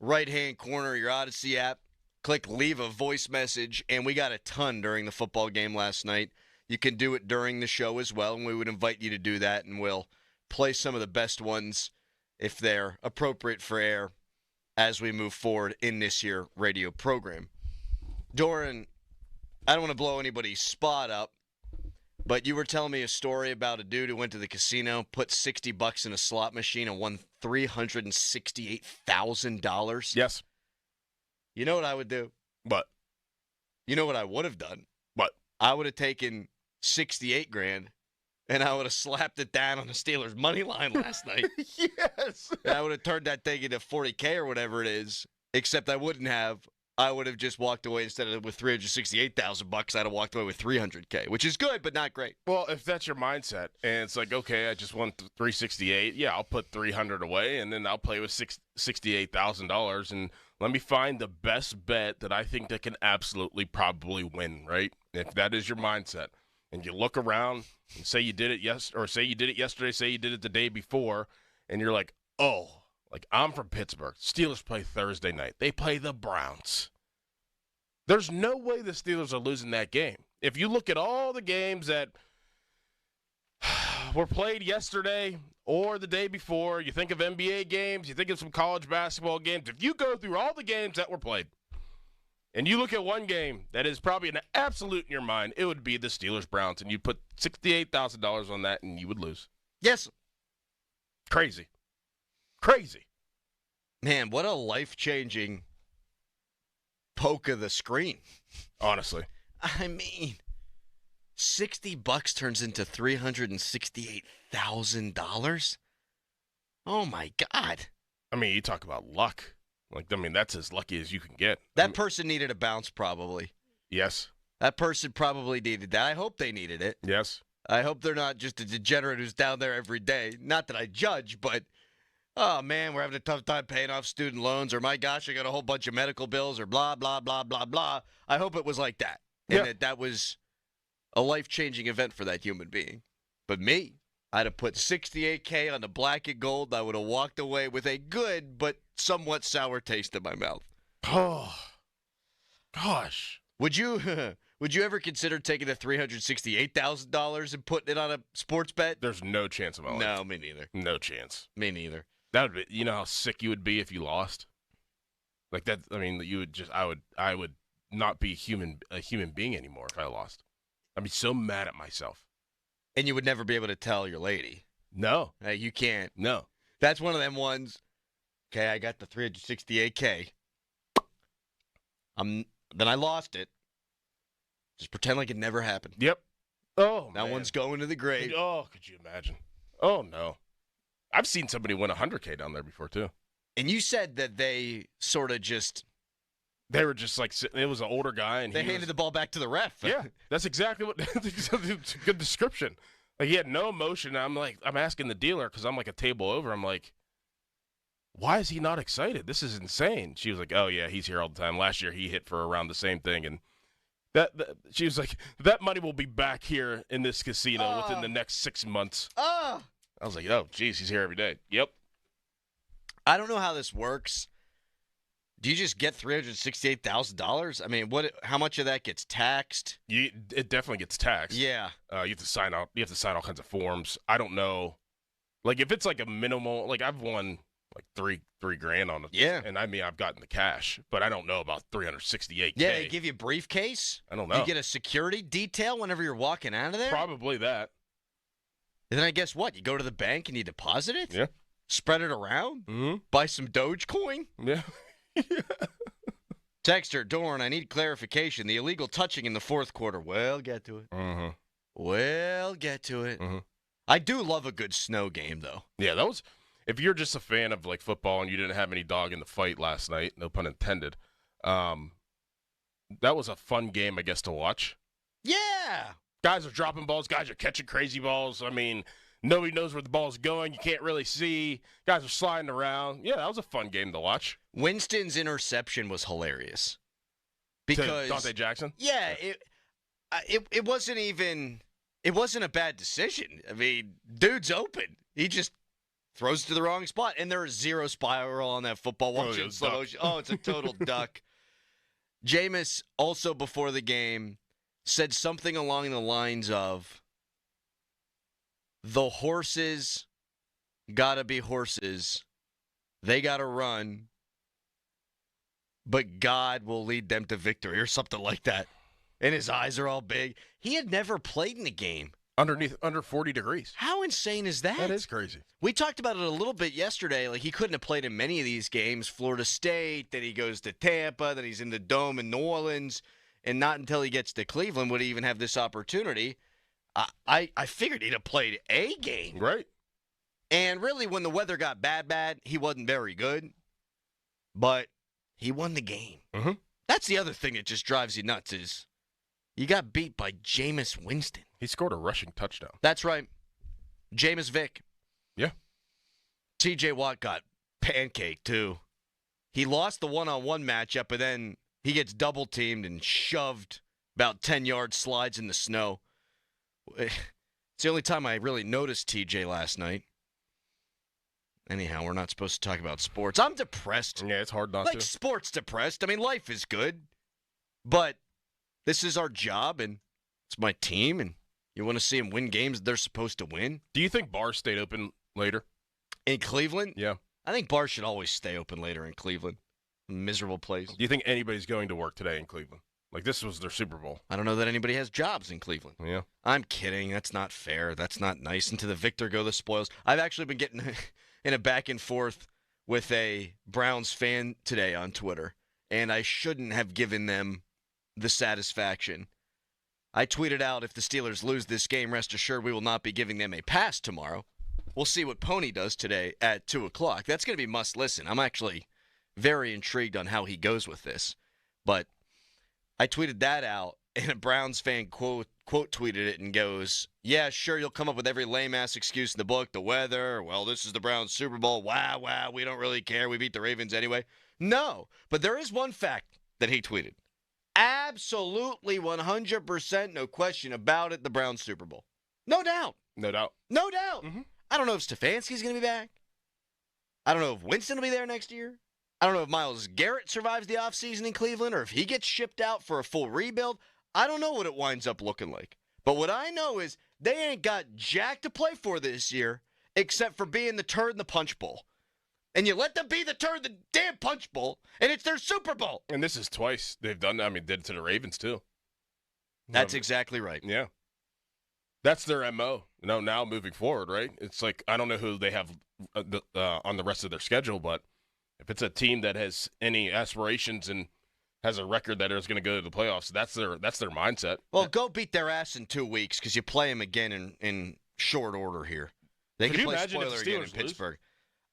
right-hand corner of your Odyssey app, click leave a voice message, and we got a ton during the football game last night. You can do it during the show as well, and we would invite you to do that, and we'll play some of the best ones if they're appropriate for air as we move forward in this here radio program. Doran, I don't want to blow anybody's spot up, but you were telling me a story about a dude who went to the casino, put $60 in a slot machine, and won $368,000. Yes. You know what I would do? What? You know what I would have done? What? I would have taken $68,000 and I would have slapped it down on the Steelers' money line last night. Yes. And I would have turned that thing into $40K or whatever it is. Except I wouldn't have. I would have just walked away instead of with $368,000. I'd have walked away with $300K, which is good but not great. Well, if that's your mindset, and it's like, okay, I just won $368. Yeah, I'll put $300 away, and then I'll play with $68,000, and let me find the best bet that I think that can absolutely probably win. Right? If that is your mindset, and you look around and say you did it say you did it yesterday, say you did it the day before, and you're like, oh. Like, I'm from Pittsburgh. Steelers play Thursday night. They play the Browns. There's no way the Steelers are losing that game. If you look at all the games that were played yesterday or the day before, you think of NBA games, you think of some college basketball games. If you go through all the games that were played and you look at one game that is probably an absolute in your mind, it would be the Steelers-Browns, and you'd put $68,000 on that and you would lose. Yes. Crazy. Man, what a life-changing poke of the screen. Honestly. I mean, $60 turns into $368,000? Oh, my God. I mean, you talk about luck. That's as lucky as you can get. That person needed a bounce, probably. Yes. That person probably needed that. I hope they needed it. Yes. I hope they're not just a degenerate who's down there every day. Not that I judge, but... oh, man, we're having a tough time paying off student loans, or my gosh, I got a whole bunch of medical bills, or blah, blah, blah, blah, blah. I hope it was like that. And that was a life-changing event for that human being. But me, I'd have put $68K on the black and gold. I would have walked away with a good but somewhat sour taste in my mouth. Oh, gosh. Would you ever consider taking the $368,000 and putting it on a sports bet? There's no chance of my life. No, me neither. No chance. Me neither. That would be, you know how sick you would be if you lost? Like that, I mean, you would just, I would not be a human being anymore if I lost. I'd be so mad at myself. And you would never be able to tell your lady. No. Hey, you can't. No. That's one of them ones. Okay, I got the $368K. Then I lost it. Just pretend like it never happened. Yep. Oh, that one's going to the grave. Oh, could you imagine? Oh, no. I've seen somebody win $100K down there before, too. And you said that they sort of just... they were just like, it was an older guy. And they handed the ball back to the ref. Yeah, that's exactly what, it's a good description. Like, he had no emotion. I'm asking the dealer, because I'm like a table over. I'm like, why is he not excited? This is insane. She was like, oh, yeah, he's here all the time. Last year, he hit for around the same thing. And she was like, that money will be back here in this casino within the next 6 months. I was like, oh, geez, he's here every day. Yep. I don't know how this works. Do you just get $368,000? I mean, how much of that gets taxed? It definitely gets taxed. Yeah. You have to sign out. You have to sign all kinds of forms. I don't know. Like, if it's like a minimal, like I've won like $3 grand on it. Yeah. And I mean, I've gotten the cash, but I don't know about $368K. Yeah, they give you a briefcase. I don't know. You get a security detail whenever you're walking out of there. Probably that. And then I guess what? You go to the bank and you deposit it? Yeah. Spread it around? Mm-hmm. Buy some Dogecoin? Yeah. Texter, Dorn, I need clarification. The illegal touching in the fourth quarter. Well, get to it. Mm-hmm. Well, get to it. Mm-hmm. I do love a good snow game, though. Yeah, that was... if you're just a fan of like football and you didn't have any dog in the fight last night, no pun intended, that was a fun game, I guess, to watch. Yeah. Guys are dropping balls. Guys are catching crazy balls. I mean, nobody knows where the ball's going. You can't really see. Guys are sliding around. Yeah, that was a fun game to watch. Winston's interception was hilarious. Because to Dante Jackson? Yeah, it wasn't even... it wasn't a bad decision. I mean, dude's open. He just throws it to the wrong spot. And there is zero spiral on that football. Watching slow motion. Oh, it's a total duck. Jameis, also before the game, said something along the lines of, the horses gotta be horses. They gotta run. But God will lead them to victory, or something like that. And his eyes are all big. He had never played in the game. under 40 degrees. How insane is that? That is crazy. We talked about it a little bit yesterday. Like, he couldn't have played in many of these games. Florida State, then he goes to Tampa, then he's in the Dome in New Orleans, and not until he gets to Cleveland would he even have this opportunity. I figured he'd have played a game. Right. And really, when the weather got bad, he wasn't very good. But he won the game. Mm-hmm. That's the other thing that just drives you nuts is you got beat by Jameis Winston. He scored a rushing touchdown. That's right. Jameis Vick. Yeah. TJ Watt got pancaked, too. He lost the one-on-one matchup, but then he gets double-teamed and shoved about 10-yard slides in the snow. It's the only time I really noticed TJ last night. Anyhow, we're not supposed to talk about sports. I'm depressed. Yeah, it's hard not like to. Sports depressed. I mean, life is good, but this is our job, and it's my team, and you want to see them win games they're supposed to win. Do you think bars stayed open later? In Cleveland? Yeah. I think bars should always stay open later in Cleveland. Miserable place. Do you think anybody's going to work today in Cleveland? Like, this was their Super Bowl. I don't know that anybody has jobs in Cleveland. Yeah. I'm kidding. That's not fair. That's not nice. And to the victor go the spoils. I've actually been getting in a back and forth with a Browns fan today on Twitter, and I shouldn't have given them the satisfaction. I tweeted out, if the Steelers lose this game, rest assured we will not be giving them a pass tomorrow. We'll see what Pony does today at 2 o'clock. That's going to be must listen. I'm actually very intrigued on how he goes with this. But I tweeted that out, and a Browns fan quote tweeted it and goes, yeah, sure, you'll come up with every lame-ass excuse in the book, the weather, well, this is the Browns Super Bowl, wow, we don't really care, we beat the Ravens anyway. No, but there is one fact that he tweeted. Absolutely 100%, no question about it, the Browns Super Bowl. No doubt. No doubt. No doubt. Mm-hmm. I don't know if Stefanski's going to be back. I don't know if Winston will be there next year. I don't know if Myles Garrett survives the offseason in Cleveland or if he gets shipped out for a full rebuild. I don't know what it winds up looking like. But what I know is they ain't got jack to play for this year except for being the turd in the punch bowl. And you let them be the turd in the damn punch bowl, and it's their Super Bowl. And this is twice they've done that. I mean, did it to the Ravens, too. That's exactly right. Yeah. That's their MO. Now moving forward, right? It's like, I don't know who they have on the rest of their schedule, but if it's a team that has any aspirations and has a record that is going to go to the playoffs, that's their mindset. Well, go beat their ass in 2 weeks because you play them again in short order here. They can play spoiler again in Pittsburgh.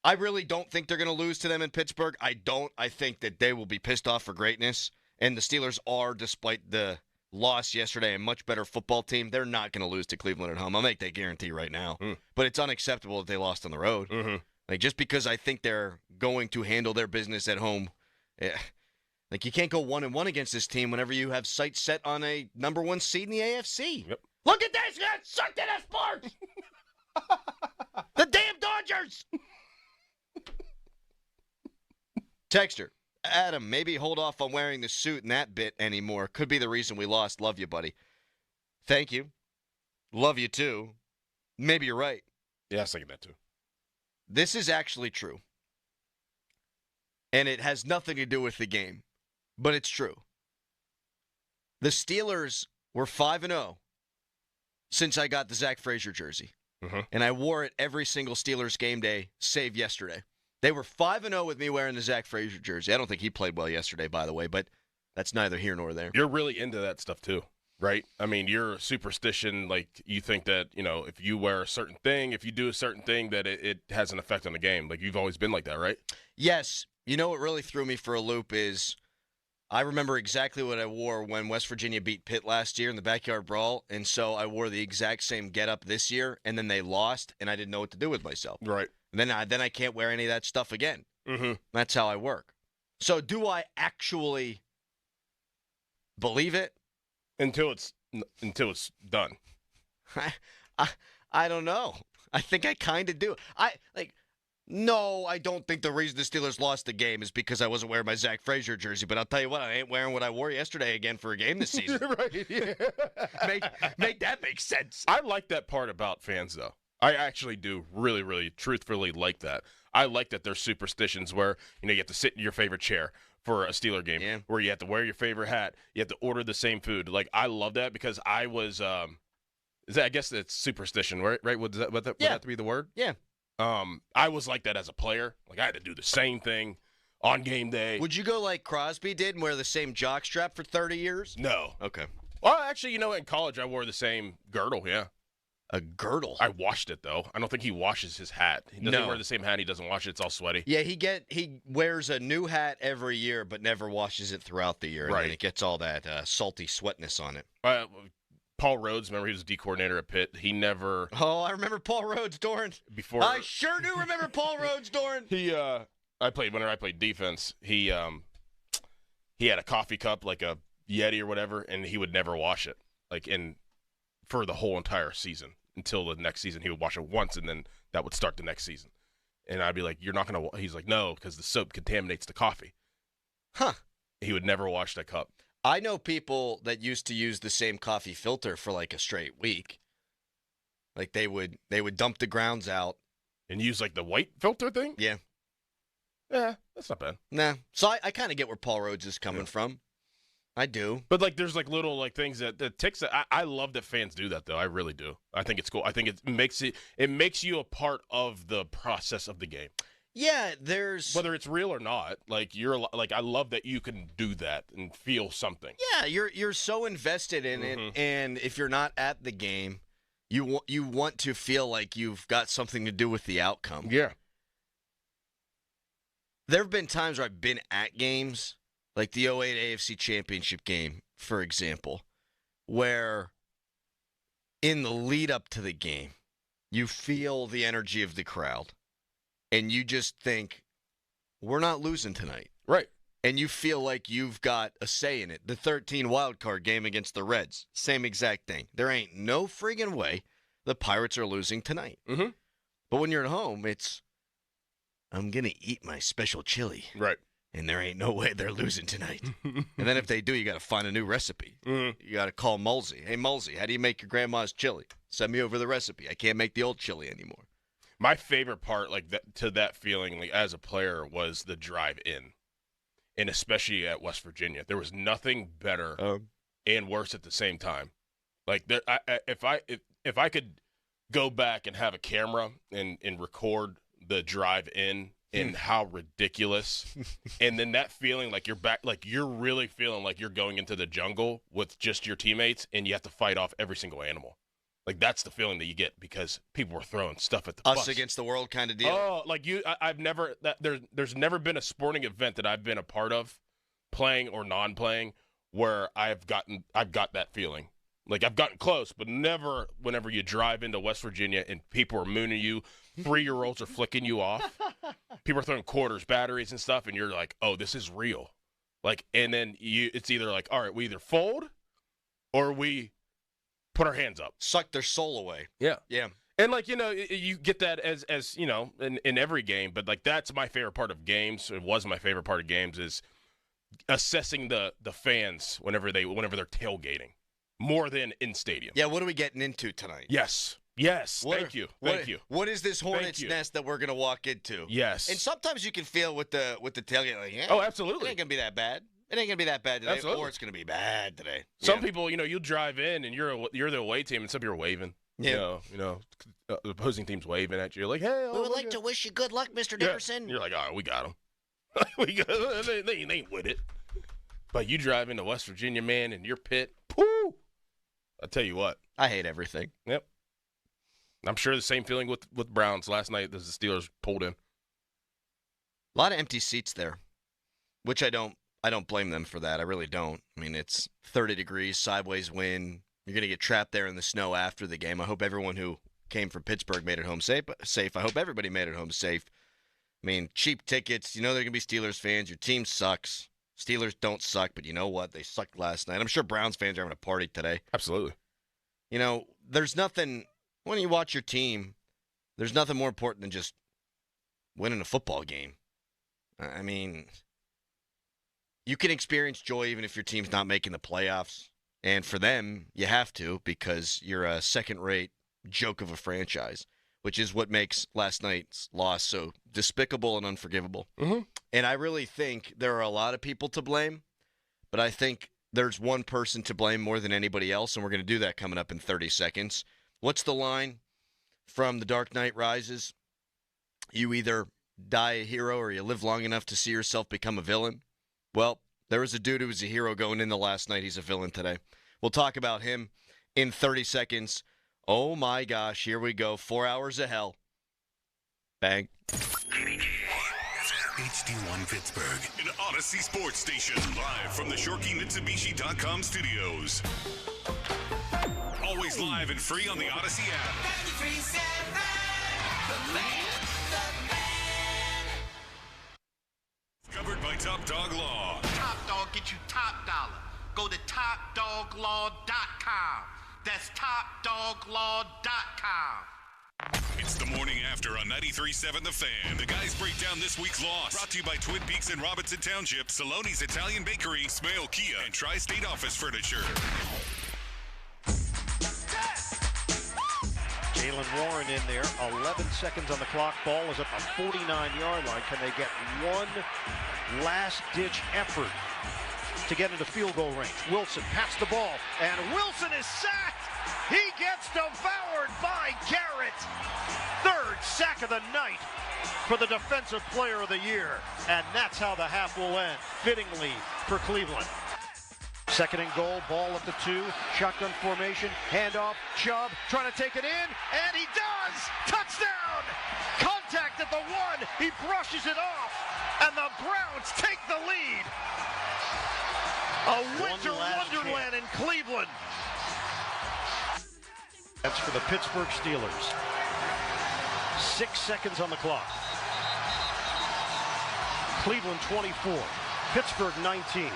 I really don't think they're going to lose to them in Pittsburgh. I don't. I think that they will be pissed off for greatness. And the Steelers are, despite the loss yesterday, a much better football team. They're not going to lose to Cleveland at home. I'll make that guarantee right now. But it's unacceptable that they lost on the road. Mm-hmm. Like, just because I think they're going to handle their business at home, like, you can't go 1-1 against this team whenever you have sights set on a number 1 seed in the AFC. Yep. Look at this! Get sucked into sports! The damn Dodgers! Texter, Adam, maybe hold off on wearing the suit and that bit anymore. Could be the reason we lost. Love you, buddy. Thank you. Love you, too. Maybe you're right. Yeah, I was thinking that, too. This is actually true. And it has nothing to do with the game. But it's true. The Steelers were 5-0 since I got the Zach Frazier jersey. Mm-hmm. And I wore it every single Steelers game day, save yesterday. They were 5-0 with me wearing the Zach Frazier jersey. I don't think he played well yesterday, by the way, but that's neither here nor there. You're really into that stuff, too, right? I mean, you're a superstition. Like, you think that, if you wear a certain thing, if you do a certain thing, that it has an effect on the game. Like, you've always been like that, right? Yes. You know what really threw me for a loop is I remember exactly what I wore when West Virginia beat Pitt last year in the Backyard Brawl, and so I wore the exact same getup this year, and then they lost, and I didn't know what to do with myself. Right. And then I can't wear any of that stuff again. Mm-hmm. That's how I work. So do I actually believe it? Until it's done. I don't know. I think I kind of do. No, I don't think the reason the Steelers lost the game is because I wasn't wearing my Zach Frazier jersey. But I'll tell you what, I ain't wearing what I wore yesterday again for a game this season. Right, yeah. make that make sense. I like that part about fans, though. I actually do really, really, truthfully like that. I like that there's superstitions where, you have to sit in your favorite chair for a Steeler game, where you have to wear your favorite hat, you have to order the same food. Like, I love that because I was Is that? I guess it's superstition, right? Right? Would that have to be the word? Yeah. I was like that as a player. Like I had to do the same thing on game day. Would you go like Crosby did and wear the same jockstrap for 30 years? No. Okay. Well, actually, in college I wore the same girdle. Yeah. A girdle? I washed it though. I don't think he washes his hat. He doesn't wear the same hat. He doesn't wash it. It's all sweaty. Yeah, he wears a new hat every year, but never washes it throughout the year. And Right. then it gets all that salty sweatness on it. Paul Rhodes, remember he was D coordinator at Pitt. He never. Oh, I remember Paul Rhodes, Doran. Before I sure do remember Paul Rhodes, Doran. Whenever I played defense, he had a coffee cup like a Yeti or whatever, and he would never wash it for the whole entire season until the next season. He would wash it once, and then that would start the next season. And I'd be like, "You're not gonna?" He's like, "No, because the soap contaminates the coffee." Huh? He would never wash that cup. I know people that used to use the same coffee filter for like a straight week. Like they would dump the grounds out and use like the white filter thing. Yeah. Yeah, that's not bad. Nah. So I kind of get where Paul Rhodes is coming from. I do. But like there's like little like things that ticks. I love that fans do that though. I really do. I think it's cool. I think it makes you a part of the process of the game. Yeah, there's whether it's real or not. Like I love that you can do that and feel something. Yeah, you're so invested in it, and if you're not at the game, you want to feel like you've got something to do with the outcome. Yeah. There have been times where I've been at games, like the 08 AFC Championship game, for example, where in the lead up to the game, you feel the energy of the crowd. And you just think, we're not losing tonight. Right. And you feel like you've got a say in it. The 13 wild card game against the Reds, same exact thing. There ain't no friggin' way the Pirates are losing tonight. Mm-hmm. But when you're at home, it's, I'm going to eat my special chili. Right. And there ain't no way they're losing tonight. And then if they do, you got to find a new recipe. Mm-hmm. You got to call Mulsey. Hey, Mulsey, how do you make your grandma's chili? Send me over the recipe. I can't make the old chili anymore. My favorite part, to that feeling, like as a player, was the drive in, and especially at West Virginia, there was nothing better and worse at the same time. Like if I could go back and have a camera and record the drive in and how ridiculous, and then that feeling like you're back, like you're really feeling like you're going into the jungle with just your teammates, and you have to fight off every single animal. Like, that's the feeling that you get because people were throwing stuff at the Us bus. against the world kind of deal. Oh, like I've never there's never been a sporting event that I've been a part of, playing or non-playing, where I've got that feeling. Like, I've gotten close, but never whenever you drive into West Virginia and people are mooning you, 3-year-olds are flicking you off, people are throwing quarters, batteries, and stuff, and you're like, oh, this is real. Like, and then it's either like, all right, we either fold or we put our hands up. Suck their soul away. Yeah. Yeah. And, like, you get that as in every game, but, like, that's my favorite part of games. It was my favorite part of games is assessing the fans whenever they're tailgating more than in stadium. Yeah, what are we getting into tonight? Yes. Thank you. What is this hornet's nest that we're going to walk into? Yes. And sometimes you can feel with the tailgate, like, yeah. Oh, absolutely. It ain't going to be that bad. It ain't going to be that bad today, Absolutely. or it's going to be bad today. Some people, you'll drive in and you're the away team, and some people are waving. Yeah. The opposing team's waving at you. Like, hey, we would like to wish you good luck, Mr. Dickerson. You're like, all right, we got them. They ain't with it. But you drive into West Virginia, man, and your pit, poo! I'll tell you what. I hate everything. Yep. I'm sure the same feeling with Browns last night as the Steelers pulled in. A lot of empty seats there, which I don't blame them for that. I really don't. I mean, it's 30 degrees, sideways wind. You're going to get trapped there in the snow after the game. I hope everyone who came from Pittsburgh made it home safe. I hope everybody made it home safe. I mean, cheap tickets. You know they're going to be Steelers fans. Your team sucks. Steelers don't suck, but you know what? They sucked last night. I'm sure Browns fans are having a party today. Absolutely. There's nothing, when you watch your team, there's nothing more important than just winning a football game. I mean, you can experience joy even if your team's not making the playoffs. And for them, you have to because you're a second-rate joke of a franchise, which is what makes last night's loss so despicable and unforgivable. Mm-hmm. And I really think there are a lot of people to blame, but I think there's one person to blame more than anybody else, and we're going to do that coming up in 30 seconds. What's the line from The Dark Knight Rises? You either die a hero or you live long enough to see yourself become a villain. Well, there was a dude who was a hero going into last night. He's a villain today. We'll talk about him in 30 seconds. Oh my gosh, here we go. 4 hours of hell. Bang. HD1 Pittsburgh, an Odyssey Sports Station, live from the ShorkeyMitsubishi.com studios. Always live and free on the Odyssey app. Covered by Top Dog Law. Top Dog get you top dollar. Go to TopDogLaw.com. That's TopDogLaw.com. It's the morning after on 93.7 The Fan. The guys break down this week's loss. Brought to you by Twin Peaks and Robinson Township, Saloni's Italian Bakery, Smale Kia, and Tri-State Office Furniture. Jalen Warren in there, 11 seconds on the clock. Ball is at the 49-yard line. Can they get one last-ditch effort to get into field goal range? Wilson pats the ball, and Wilson is sacked. He gets devoured by Garrett. Third sack of the night for the Defensive Player of the Year. And that's how the half will end, fittingly for Cleveland. Second and goal, ball at the 2, shotgun formation, handoff, Chubb trying to take it in, and he does! Touchdown! Contact at the 1, he brushes it off, and the Browns take the lead. A winter wonderland in Cleveland. That's for the Pittsburgh Steelers. 6 seconds on the clock. Cleveland 24, Pittsburgh 19.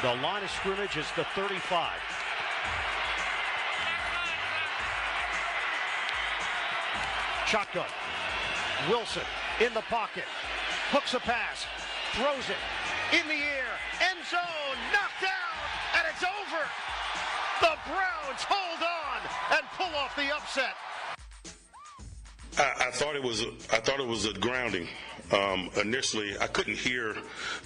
The line of scrimmage is the 35. Shotgun. Wilson in the pocket. Hooks a pass. Throws it. In the air. End zone. Knocked down. And it's over. The Browns hold on and pull off the upset. I thought it was a grounding. Initially, I couldn't hear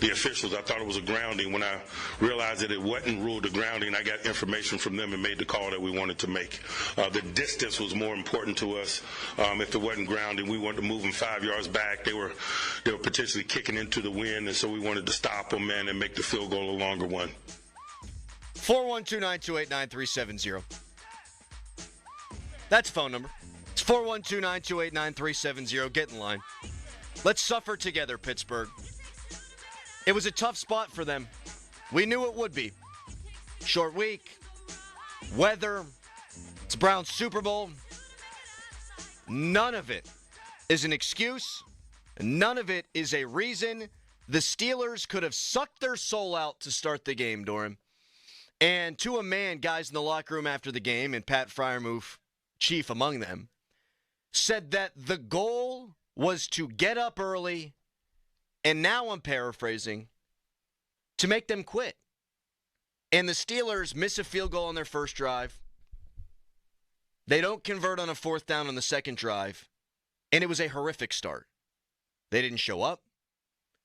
the officials. I thought it was a grounding. When I realized that it wasn't ruled a grounding, I got information from them and made the call that we wanted to make. The distance was more important to us. If it wasn't grounding, we wanted to move them 5 yards back. They were potentially kicking into the wind, and so we wanted to stop them, man, and make the field goal a longer one. 412-928-9370. That's the phone number. It's 412-928-9370. Get in line. Let's suffer together, Pittsburgh. It was a tough spot for them. We knew it would be. Short week, weather, it's Browns Super Bowl. None of it is an excuse. None of it is a reason. The Steelers could have sucked their soul out to start the game, Doran. And to a man, guys in the locker room after the game, and Pat Freiermuth, chief among them, said that the goal was to get up early, and now I'm paraphrasing, to make them quit. And the Steelers miss a field goal on their first drive. They don't convert on a fourth down on the second drive, and it was a horrific start. They didn't show up.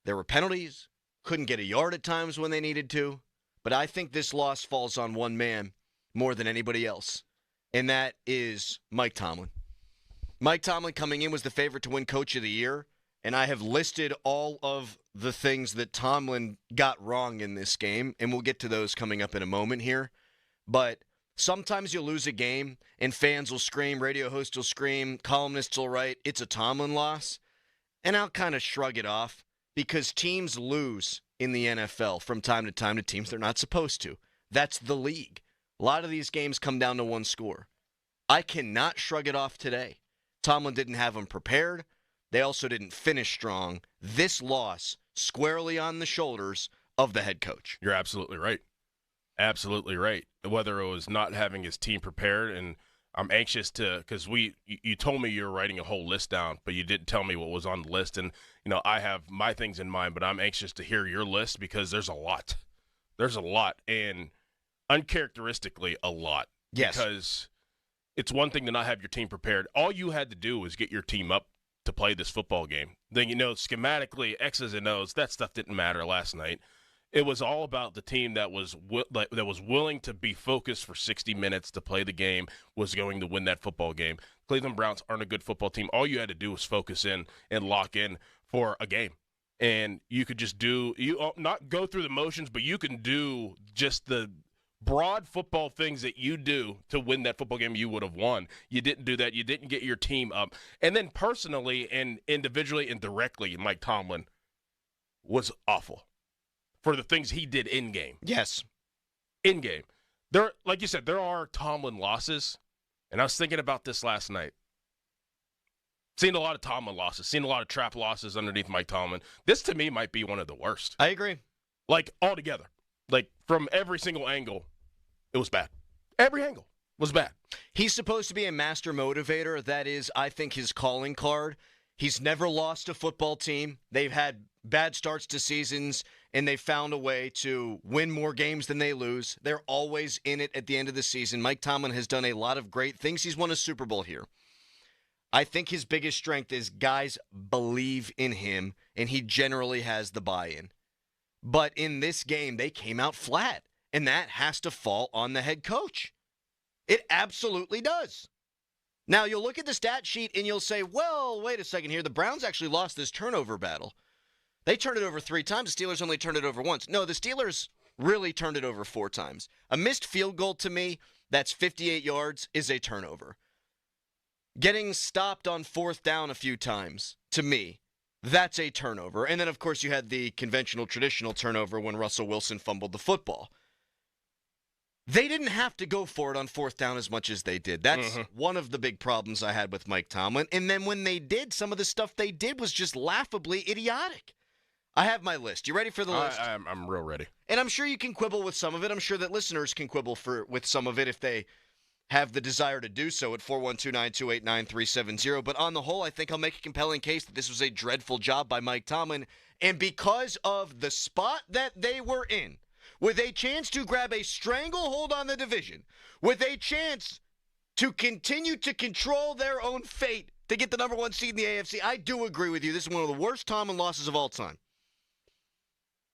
There were penalties, couldn't get a yard at times when they needed to, but I think this loss falls on one man more than anybody else, and that is Mike Tomlin. Mike Tomlin coming in was the favorite to win Coach of the Year, and I have listed all of the things that Tomlin got wrong in this game, and we'll get to those coming up in a moment here. But sometimes you'll lose a game, and fans will scream, radio hosts will scream, columnists will write, it's a Tomlin loss. And I'll kind of shrug it off, because teams lose in the NFL from time to time to teams they're not supposed to. That's the league. A lot of these games come down to one score. I cannot shrug it off today. Tomlin didn't have them prepared. They also didn't finish strong. This loss squarely on the shoulders of the head coach. You're absolutely right. Absolutely right. Whether it was not having his team prepared, and I'm anxious to, because you told me you were writing a whole list down, but you didn't tell me what was on the list. And, I have my things in mind, but I'm anxious to hear your list because there's a lot. There's a lot, and uncharacteristically a lot. Yes. Because it's one thing to not have your team prepared. All you had to do was get your team up to play this football game. Then, schematically, X's and O's, that stuff didn't matter last night. It was all about the team that was willing to be focused for 60 minutes to play the game, was going to win that football game. Cleveland Browns aren't a good football team. All you had to do was focus in and lock in for a game. And you could just not go through the motions, but you can do just the broad football things that you do to win that football game. You would have won. You didn't do that. You didn't get your team up. And then personally and individually and directly, Mike Tomlin was awful for the things he did in game. Yes. In game. There, like you said, there are Tomlin losses. And I was thinking about this last night. Seen a lot of Tomlin losses. Seen a lot of trap losses underneath Mike Tomlin. This, to me, might be one of the worst. I agree. Like, altogether. Like, from every single angle, it was bad. Every angle was bad. He's supposed to be a master motivator. That is, I think, his calling card. He's never lost a football team. They've had bad starts to seasons, and they've found a way to win more games than they lose. They're always in it at the end of the season. Mike Tomlin has done a lot of great things. He's won a Super Bowl here. I think his biggest strength is guys believe in him, and he generally has the buy-in. But in this game, they came out flat, and that has to fall on the head coach. It absolutely does. Now, you'll look at the stat sheet, and you'll say, well, wait a second here. The Browns actually lost this turnover battle. They turned it over 3 times. The Steelers only turned it over once. No, the Steelers really turned it over 4 times. A missed field goal, to me, that's 58 yards, is a turnover. Getting stopped on 4th down a few times, to me, that's a turnover. And then, of course, you had the conventional, traditional turnover when Russell Wilson fumbled the football. They didn't have to go for it on 4th down as much as they did. That's one of the big problems I had with Mike Tomlin. And then when they did, some of the stuff they did was just laughably idiotic. I have my list. You ready for the list? I'm real ready. And I'm sure you can quibble with some of it. I'm sure that listeners can quibble with some of it if they have the desire to do so at 412-928-9370. But on the whole, I think I'll make a compelling case that this was a dreadful job by Mike Tomlin. And because of the spot that they were in, with a chance to grab a stranglehold on the division, with a chance to continue to control their own fate to get the number 1 seed in the AFC, I do agree with you. This is one of the worst Tomlin losses of all time.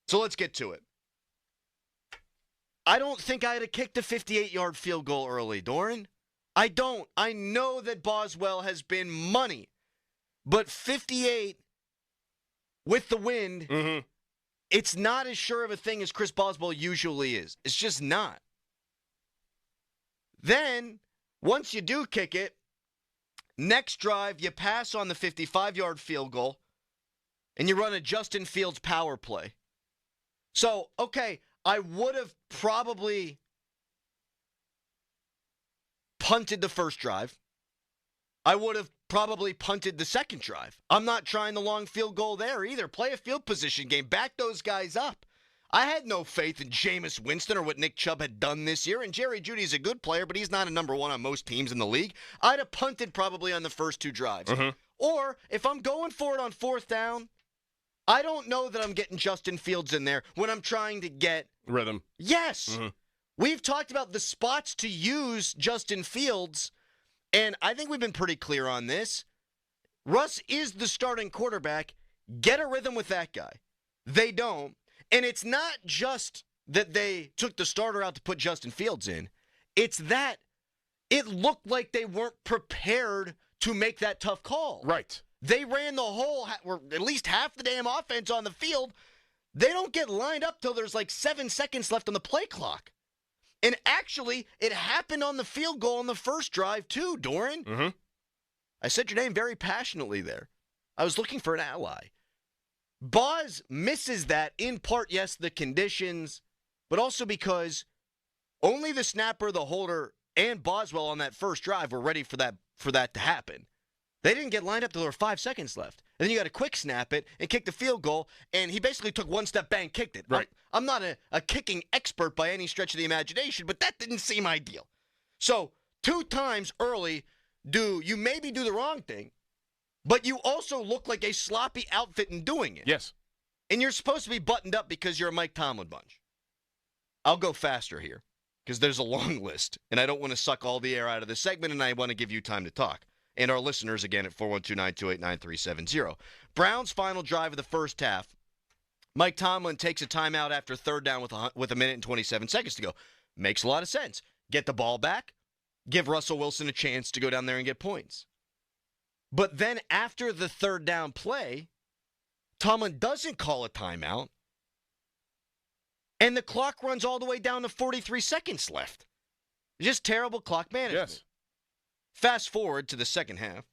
So let's get to it. I don't think I'd have kicked a 58-yard field goal early, Doran. I don't. I know that Boswell has been money. But 58 with the wind, it's not as sure of a thing as Chris Boswell usually is. It's just not. Then, once you do kick it, next drive, you pass on the 55-yard field goal, and you run a Justin Fields power play. So, okay, I would have probably punted the first drive. I would have probably punted the second drive. I'm not trying the long field goal there either. Play a field position game. Back those guys up. I had no faith in Jameis Winston or what Nick Chubb had done this year. And Jerry Jeudy's a good player, but he's not a number 1 on most teams in the league. I'd have punted probably on the first 2 drives. Or if I'm going for it on 4th down, I don't know that I'm getting Justin Fields in there when I'm trying to get rhythm. Yes. We've talked about the spots to use Justin Fields, and I think we've been pretty clear on this. Russ is the starting quarterback. Get a rhythm with that guy. They don't. And it's not just that they took the starter out to put Justin Fields in. It's that it looked like they weren't prepared to make that tough call. Right. They ran the whole, or at least half the damn offense on the field. They don't get lined up till there's like 7 seconds left on the play clock. And actually, it happened on the field goal on the first drive too, Doran. I said your name very passionately there. I was looking for an ally. Boz misses that in part, yes, the conditions, but also because only the snapper, the holder, and Boswell on that first drive were ready for that to happen. They didn't get lined up till there were 5 seconds left. And then you got to quick snap it and kick the field goal, and he basically took 1 step, bang, kicked it. Right. I'm not a kicking expert by any stretch of the imagination, but that didn't seem ideal. So 2 times early, you maybe do the wrong thing, but you also look like a sloppy outfit in doing it. Yes. And you're supposed to be buttoned up because you're a Mike Tomlin bunch. I'll go faster here because there's a long list, and I don't want to suck all the air out of this segment, and I want to give you time to talk. And our listeners, again, at 412-928-9370. Browns' final drive of the first half, Mike Tomlin takes a timeout after third down with a minute and 27 seconds to go. Makes a lot of sense. Get the ball back. Give Russell Wilson a chance to go down there and get points. But then after the third down play, Tomlin doesn't call a timeout, and the clock runs all the way down to 43 seconds left. Just terrible clock management. Yes. Fast forward to the second half.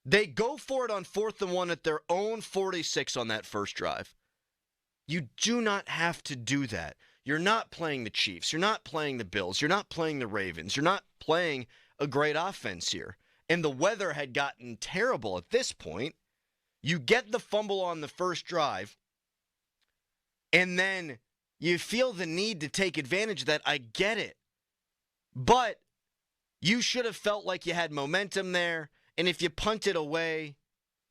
They go for it on 4th and 1 at their own 46 on that first drive. You do not have to do that. You're not playing the Chiefs. You're not playing the Bills. You're not playing the Ravens. You're not playing a great offense here. And the weather had gotten terrible at this point. You get the fumble on the first drive, and then you feel the need to take advantage of that. I get it. But you should have felt like you had momentum there, and if you punt it away,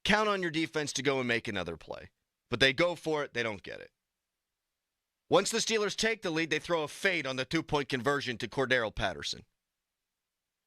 count on your defense to go and make another play. But they go for it. They don't get it. Once the Steelers take the lead, they throw a fade on the 2-point conversion to Cordero Patterson.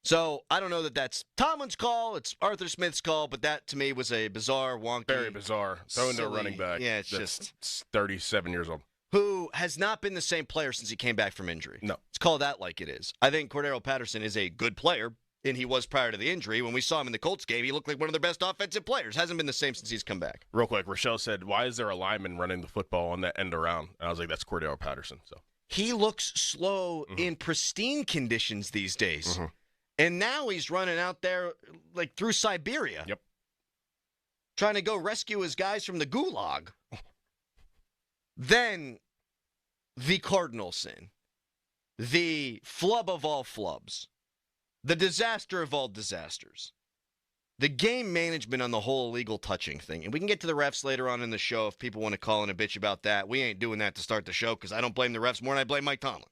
So I don't know that that's Tomlin's call. It's Arthur Smith's call, but that to me was a bizarre, wonky. Very bizarre. Throwing to a running back. Yeah, it's just 37 years old. Who has not been the same player since he came back from injury. No. Let's call that like it is. I think Cordero Patterson is a good player, and he was prior to the injury. When we saw him in the Colts game, he looked like one of their best offensive players. Hasn't been the same since he's come back. Real quick, Rochelle said, why is there a lineman running the football on that end around? And I was like, that's Cordero Patterson. So he looks slow in pristine conditions these days. And now he's running out there like through Siberia. Yep. Trying to go rescue his guys from the gulag. Then the cardinal sin. The flub of all flubs. The disaster of all disasters. The game management on the whole illegal touching thing. And we can get to the refs later on in the show if people want to call in a bitch about that. We ain't doing that to start the show because I don't blame the refs more than I blame Mike Tomlin.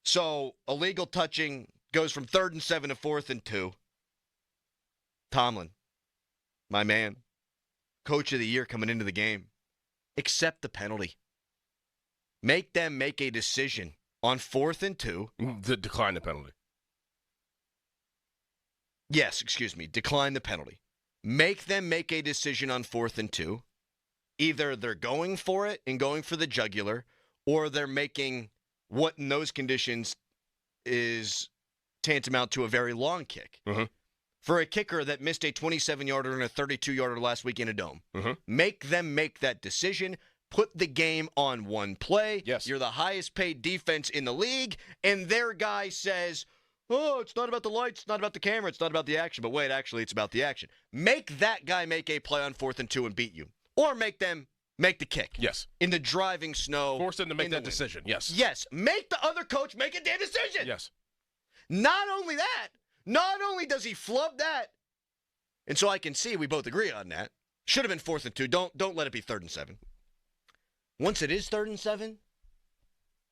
So, illegal touching goes from 3rd and 7 to 4th and 2. Tomlin, my man, coach of the year coming into the game, accept the penalty. Make them make a decision on 4th and 2. To decline the penalty. Yes, excuse me, decline the penalty. Make them make a decision on 4th and 2. Either they're going for it and going for the jugular, or they're making what in those conditions is tantamount to a very long kick. For a kicker that missed a 27-yarder and a 32-yarder last week in a dome. Make them make that decision. Put the game on one play. Yes. You're the highest paid defense in the league, and their guy says, oh, it's not about the lights, it's not about the camera, it's not about the action. But wait, actually, it's about the action. Make that guy make a play on 4th and 2 and beat you. Or make them make the kick. Yes. In the driving snow. Force them to make that decision. Yes. Yes. Make the other coach make a damn decision. Yes. Not only that, not only does he flub that, and so I can see we both agree on that. Should have been 4th and 2. Don't let it be 3rd and 7. Once it is 3rd and 7,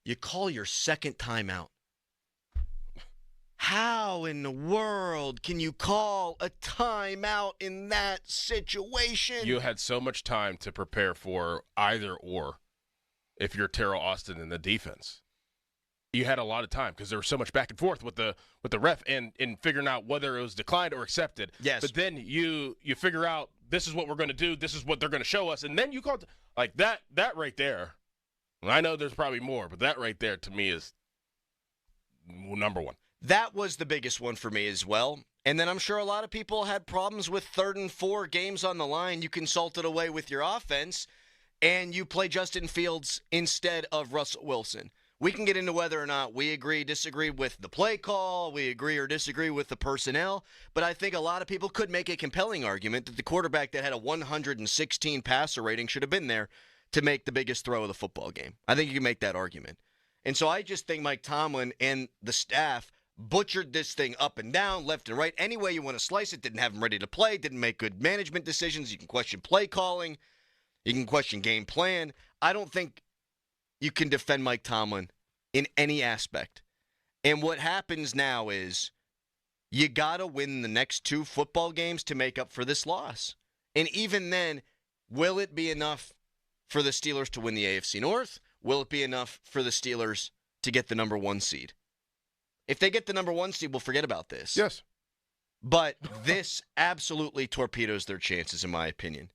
you call your second timeout. How in the world can you call a timeout in that situation? You had so much time to prepare for either or if you're Terrell Austin in the defense. You had a lot of time because there was so much back and forth with the ref and figuring out whether it was declined or accepted. Yes. But then you figure out this is what we're going to do, this is what they're going to show us, and then you call like that right there. I know there's probably more, but that right there to me is number one. That was the biggest one for me as well. And then I'm sure a lot of people had problems with 3rd and 4 games on the line. You consulted away with your offense, and you play Justin Fields instead of Russell Wilson. We can get into whether or not we agree, disagree with the play call, we agree or disagree with the personnel, but I think a lot of people could make a compelling argument that the quarterback that had a 116 passer rating should have been there to make the biggest throw of the football game. I think you can make that argument. And so I just think Mike Tomlin and the staff butchered this thing up and down, left and right. Any way you want to slice it, didn't have him ready to play, didn't make good management decisions. You can question play calling. You can question game plan. I don't think you can defend Mike Tomlin in any aspect. And what happens now is you got to win the next 2 football games to make up for this loss. And even then, will it be enough for the Steelers to win the AFC North? Will it be enough for the Steelers to get the number 1 seed? If they get the number 1 seed, we'll forget about this. Yes. But this absolutely torpedoes their chances, in my opinion.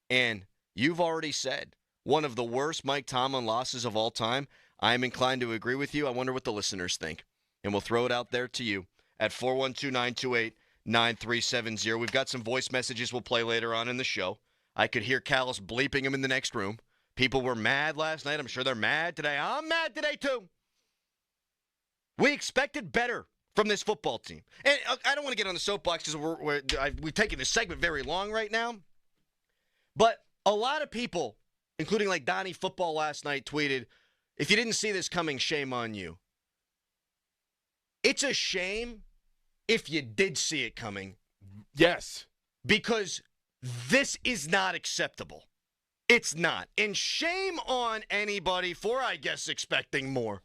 And you've already said one of the worst Mike Tomlin losses of all time. I am inclined to agree with you. I wonder what the listeners think. And we'll throw it out there to you at 412-928-9370. We've got some voice messages we'll play later on in the show. I could hear Callis bleeping them in the next room. People were mad last night. I'm sure they're mad today. I'm mad today, too. We expected better from this football team. And I don't want to get on the soapbox because we've taken this segment very long right now. But a lot of people, including like Donnie Football last night, tweeted, if you didn't see this coming, shame on you. It's a shame if you did see it coming. Yes. Because this is not acceptable. It's not. And shame on anybody for, I guess, expecting more.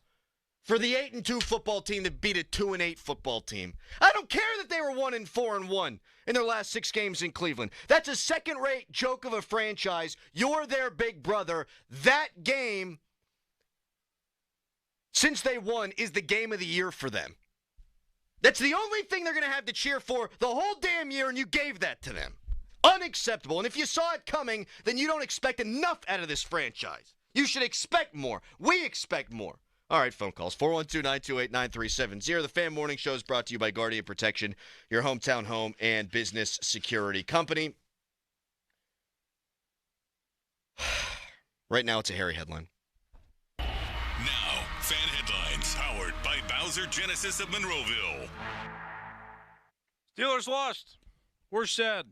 For the 8-2 football team that beat a 2-8 football team. I don't care that they were 1-4-1 in their last 6 games in Cleveland. That's a second-rate joke of a franchise. You're their big brother. That game, since they won, is the game of the year for them. That's the only thing they're going to have to cheer for the whole damn year, and you gave that to them. Unacceptable. And if you saw it coming, then you don't expect enough out of this franchise. You should expect more. We expect more. All right, phone calls. 412-928-9370. The Fan Morning Show is brought to you by Guardian Protection, your hometown home and business security company. Right now, it's a hairy headline. Now, Fan Headlines, powered by Bowser Genesis of Monroeville. Steelers lost. We're sad.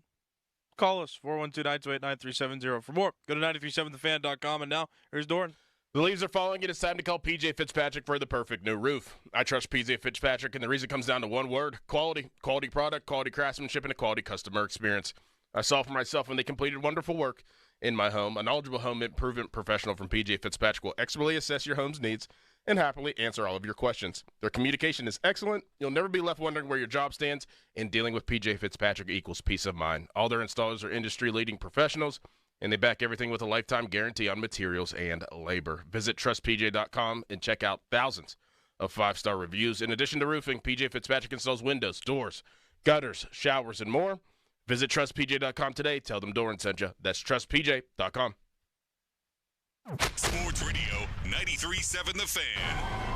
Call us, 412-928-9370 for more. Go to 937thefan.com, and now, here's Doran. The leaves are falling, and it's time to call P.J. Fitzpatrick for the perfect new roof. I trust P.J. Fitzpatrick, and the reason comes down to one word: quality. Quality product, quality craftsmanship, and a quality customer experience. I saw for myself when they completed wonderful work in my home. A knowledgeable home improvement professional from P.J. Fitzpatrick will expertly assess your home's needs and happily answer all of your questions. Their communication is excellent. You'll never be left wondering where your job stands, and dealing with P.J. Fitzpatrick equals peace of mind. All their installers are industry-leading professionals, and they back everything with a lifetime guarantee on materials and labor. Visit trustpj.com and check out thousands of 5-star reviews. In addition to roofing, P.J. Fitzpatrick installs windows, doors, gutters, showers, and more. Visit trustpj.com today. Tell them Doran sent you. That's trustpj.com. Sports Radio 93.7 The Fan.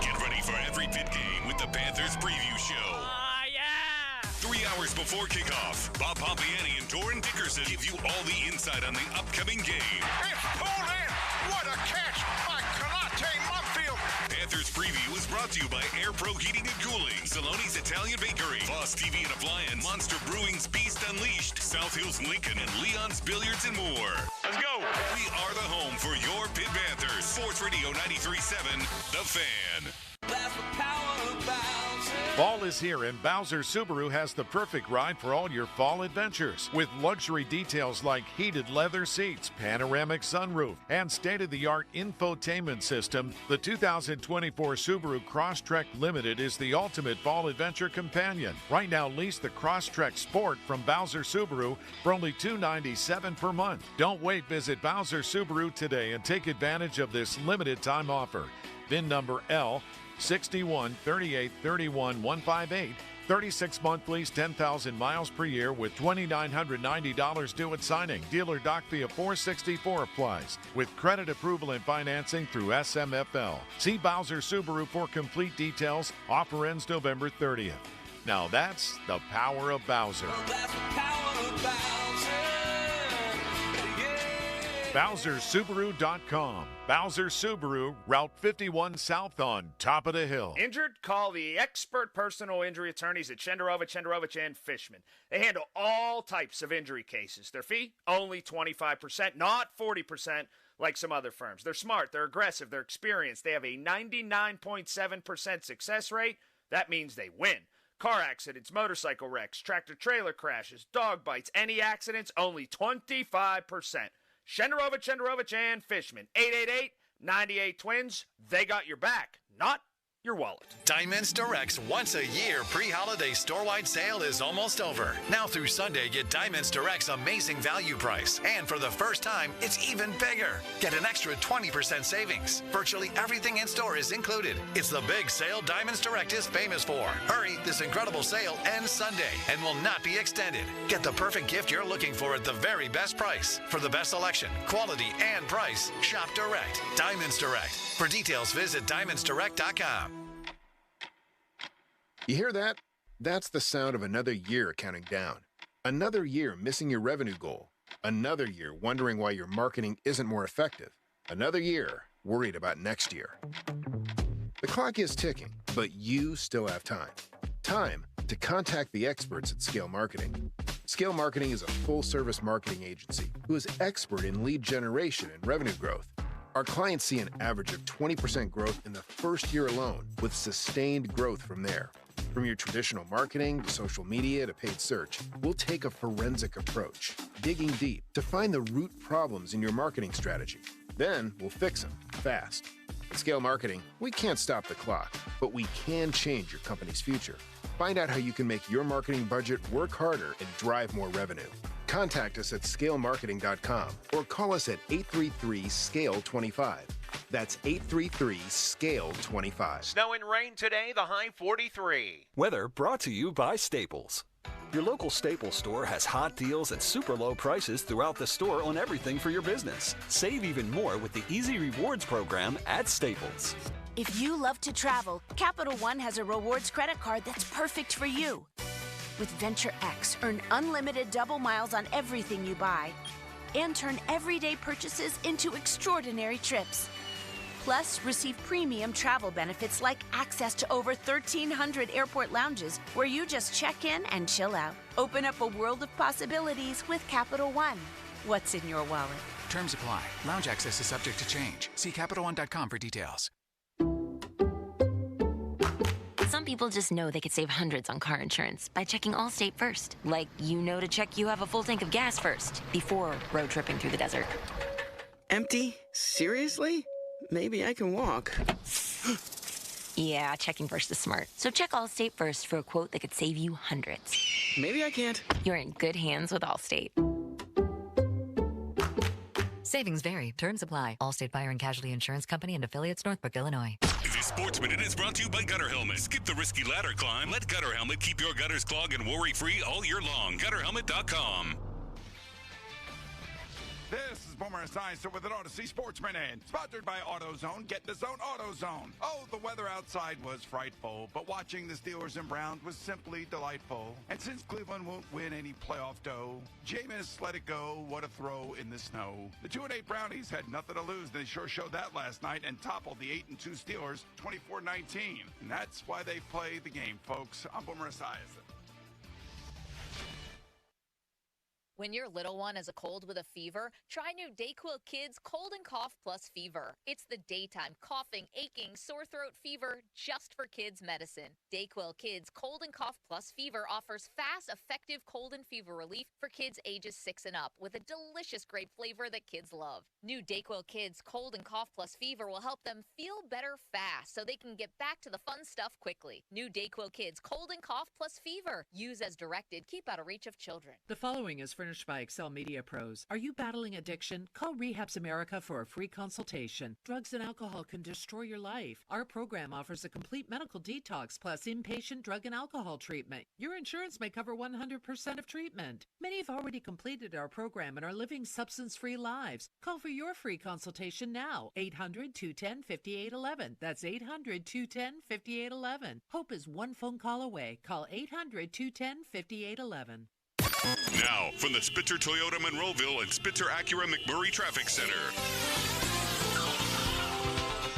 Get ready for every Pit game with the Panthers Preview Show. 3 hours before kickoff, Bob Pompiani and Doran Dickerson give you all the insight on the upcoming game. It's pulled in! What a catch by Kalate Mumfield! Panthers Preview is brought to you by Air Pro Heating and Cooling, Saloni's Italian Bakery, Voss TV and Appliance, Monster Brewing's Beast Unleashed, South Hills Lincoln, and Leon's Billiards and more. Let's go! We are the home for your Pitt Panthers. Sports Radio 93.7 The Fan. Fall is here, and Bowser Subaru has the perfect ride for all your fall adventures. With luxury details like heated leather seats, panoramic sunroof, and state-of-the-art infotainment system, the 2024 Subaru Crosstrek Limited is the ultimate fall adventure companion. Right now, lease the Crosstrek Sport from Bowser Subaru for only $297 per month. Don't wait. Visit Bowser Subaru today and take advantage of this limited time offer. VIN number L 61 38 31 158. 36-month lease, 10,000 miles per year with $2,990 due at signing. Dealer doc fee of $464 applies with credit approval and financing through SMFL. See Bowser Subaru for complete details. Offer ends November 30th. Now that's the power of Bowser. BowserSubaru.com. Bowser Subaru, Route 51 South on top of the hill. Injured? Call the expert personal injury attorneys at Shenderovich, and Fishman. They handle all types of injury cases. Their fee? Only 25%, not 40% like some other firms. They're smart, they're aggressive, they're experienced. They have a 99.7% success rate. That means they win. Car accidents, motorcycle wrecks, tractor-trailer crashes, dog bites, any accidents, only 25%. Shenderovich, and Fishman. 888-98-TWINS. They got your back, not your wallet. Diamonds Direct's once-a-year pre-holiday store-wide sale is almost over. Now through Sunday, get Diamonds Direct's amazing value price. And for the first time, it's even bigger. Get an extra 20% savings. Virtually everything in store is included. It's the big sale Diamonds Direct is famous for. Hurry, this incredible sale ends Sunday and will not be extended. Get the perfect gift you're looking for at the very best price. For the best selection, quality, and price, shop direct. Diamonds Direct. For details, visit diamondsdirect.com. You hear that? That's the sound of another year counting down. Another year missing your revenue goal. Another year wondering why your marketing isn't more effective. Another year worried about next year. The clock is ticking, but you still have time. Time to contact the experts at Scale Marketing. Scale Marketing is a full-service marketing agency who is expert in lead generation and revenue growth. Our clients see an average of 20% growth in the first year alone, with sustained growth from there. From your traditional marketing to social media to paid search, we'll take a forensic approach, digging deep to find the root problems in your marketing strategy. Then we'll fix them fast. At Scale Marketing, we can't stop the clock, but we can change your company's future. Find out how you can make your marketing budget work harder and drive more revenue. Contact us at scalemarketing.com or call us at 833-SCALE-25. That's 833-SCALE-25. Snow and rain today, the high 43. Weather brought to you by Staples. Your local Staples store has hot deals and super low prices throughout the store on everything for your business. Save even more with the Easy Rewards program at Staples. If you love to travel, Capital One has a rewards credit card that's perfect for you. With Venture X, earn unlimited double miles on everything you buy and turn everyday purchases into extraordinary trips. Plus, receive premium travel benefits like access to over 1,300 airport lounges where you just check in and chill out. Open up a world of possibilities with Capital One. What's in your wallet? Terms apply. Lounge access is subject to change. See CapitalOne.com for details. Some people just know they could save hundreds on car insurance by checking Allstate first. Like, you know to check you have a full tank of gas first before road tripping through the desert. Empty? Seriously? Maybe I can walk. Yeah, checking first is smart. So check Allstate first for a quote that could save you hundreds. Maybe I can't. You're in good hands with Allstate. Savings vary. Terms apply. Allstate Fire and Casualty Insurance Company and affiliates, Northbrook, Illinois. This Sports Minute is brought to you by Gutter Helmet. Skip the risky ladder climb. Let Gutter Helmet keep your gutters clogged and worry-free all year long. GutterHelmet.com. This is Boomer Esiason with an Odyssey Sports Minute, sponsored by AutoZone. Get in the zone, AutoZone. Oh, the weather outside was frightful, but watching the Steelers and Browns was simply delightful. And since Cleveland won't win any playoff dough, Jameis let it go. What a throw in the snow. The 2-8 Brownies had nothing to lose. They sure showed that last night and toppled the 8-2 Steelers 24-19. And that's why they play the game, folks. I'm Boomer Esiason. When your little one has a cold with a fever, try new DayQuil Kids Cold and Cough Plus Fever. It's the daytime coughing, aching, sore throat fever just for kids medicine. DayQuil Kids Cold and Cough Plus Fever offers fast, effective cold and fever relief for kids ages 6 and up with a delicious grape flavor that kids love. New DayQuil Kids Cold and Cough Plus Fever will help them feel better fast so they can get back to the fun stuff quickly. New DayQuil Kids Cold and Cough Plus Fever. Use as directed. Keep out of reach of children. The following is furnished by Excel Media Pros. Are you battling addiction? Call Rehabs America for a free consultation. Drugs and alcohol can destroy your life. Our program offers a complete medical detox plus inpatient drug and alcohol treatment. Your insurance may cover 100% of treatment. Many have already completed our program and are living substance-free lives. Call for your free consultation now. 800-210-5811. That's 800-210-5811. Hope is one phone call away. Call 800-210-5811. Now, from the Spitzer Toyota Monroeville and Spitzer Acura McMurray Traffic Center.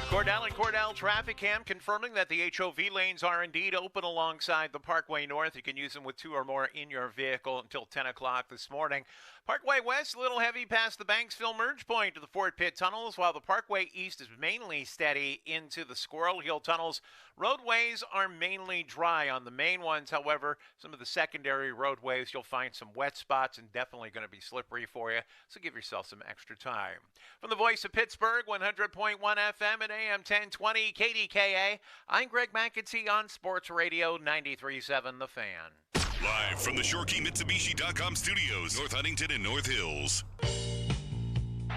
Cordell and Cordell Traffic Cam confirming that the HOV lanes are indeed open alongside the Parkway North. You can use them with 2 or more in your vehicle until 10 o'clock this morning. Parkway West, a little heavy past the Banksville merge point to the Fort Pitt tunnels, while the Parkway East is mainly steady into the Squirrel Hill tunnels. Roadways are mainly dry on the main ones. However, some of the secondary roadways, you'll find some wet spots and definitely going to be slippery for you, so give yourself some extra time. From the voice of Pittsburgh, 100.1 FM and AM 1020 KDKA, I'm Greg McEntee on Sports Radio 93.7 The Fan. Live from the ShoreKeyMitsubishi.com studios, North Huntington and North Hills.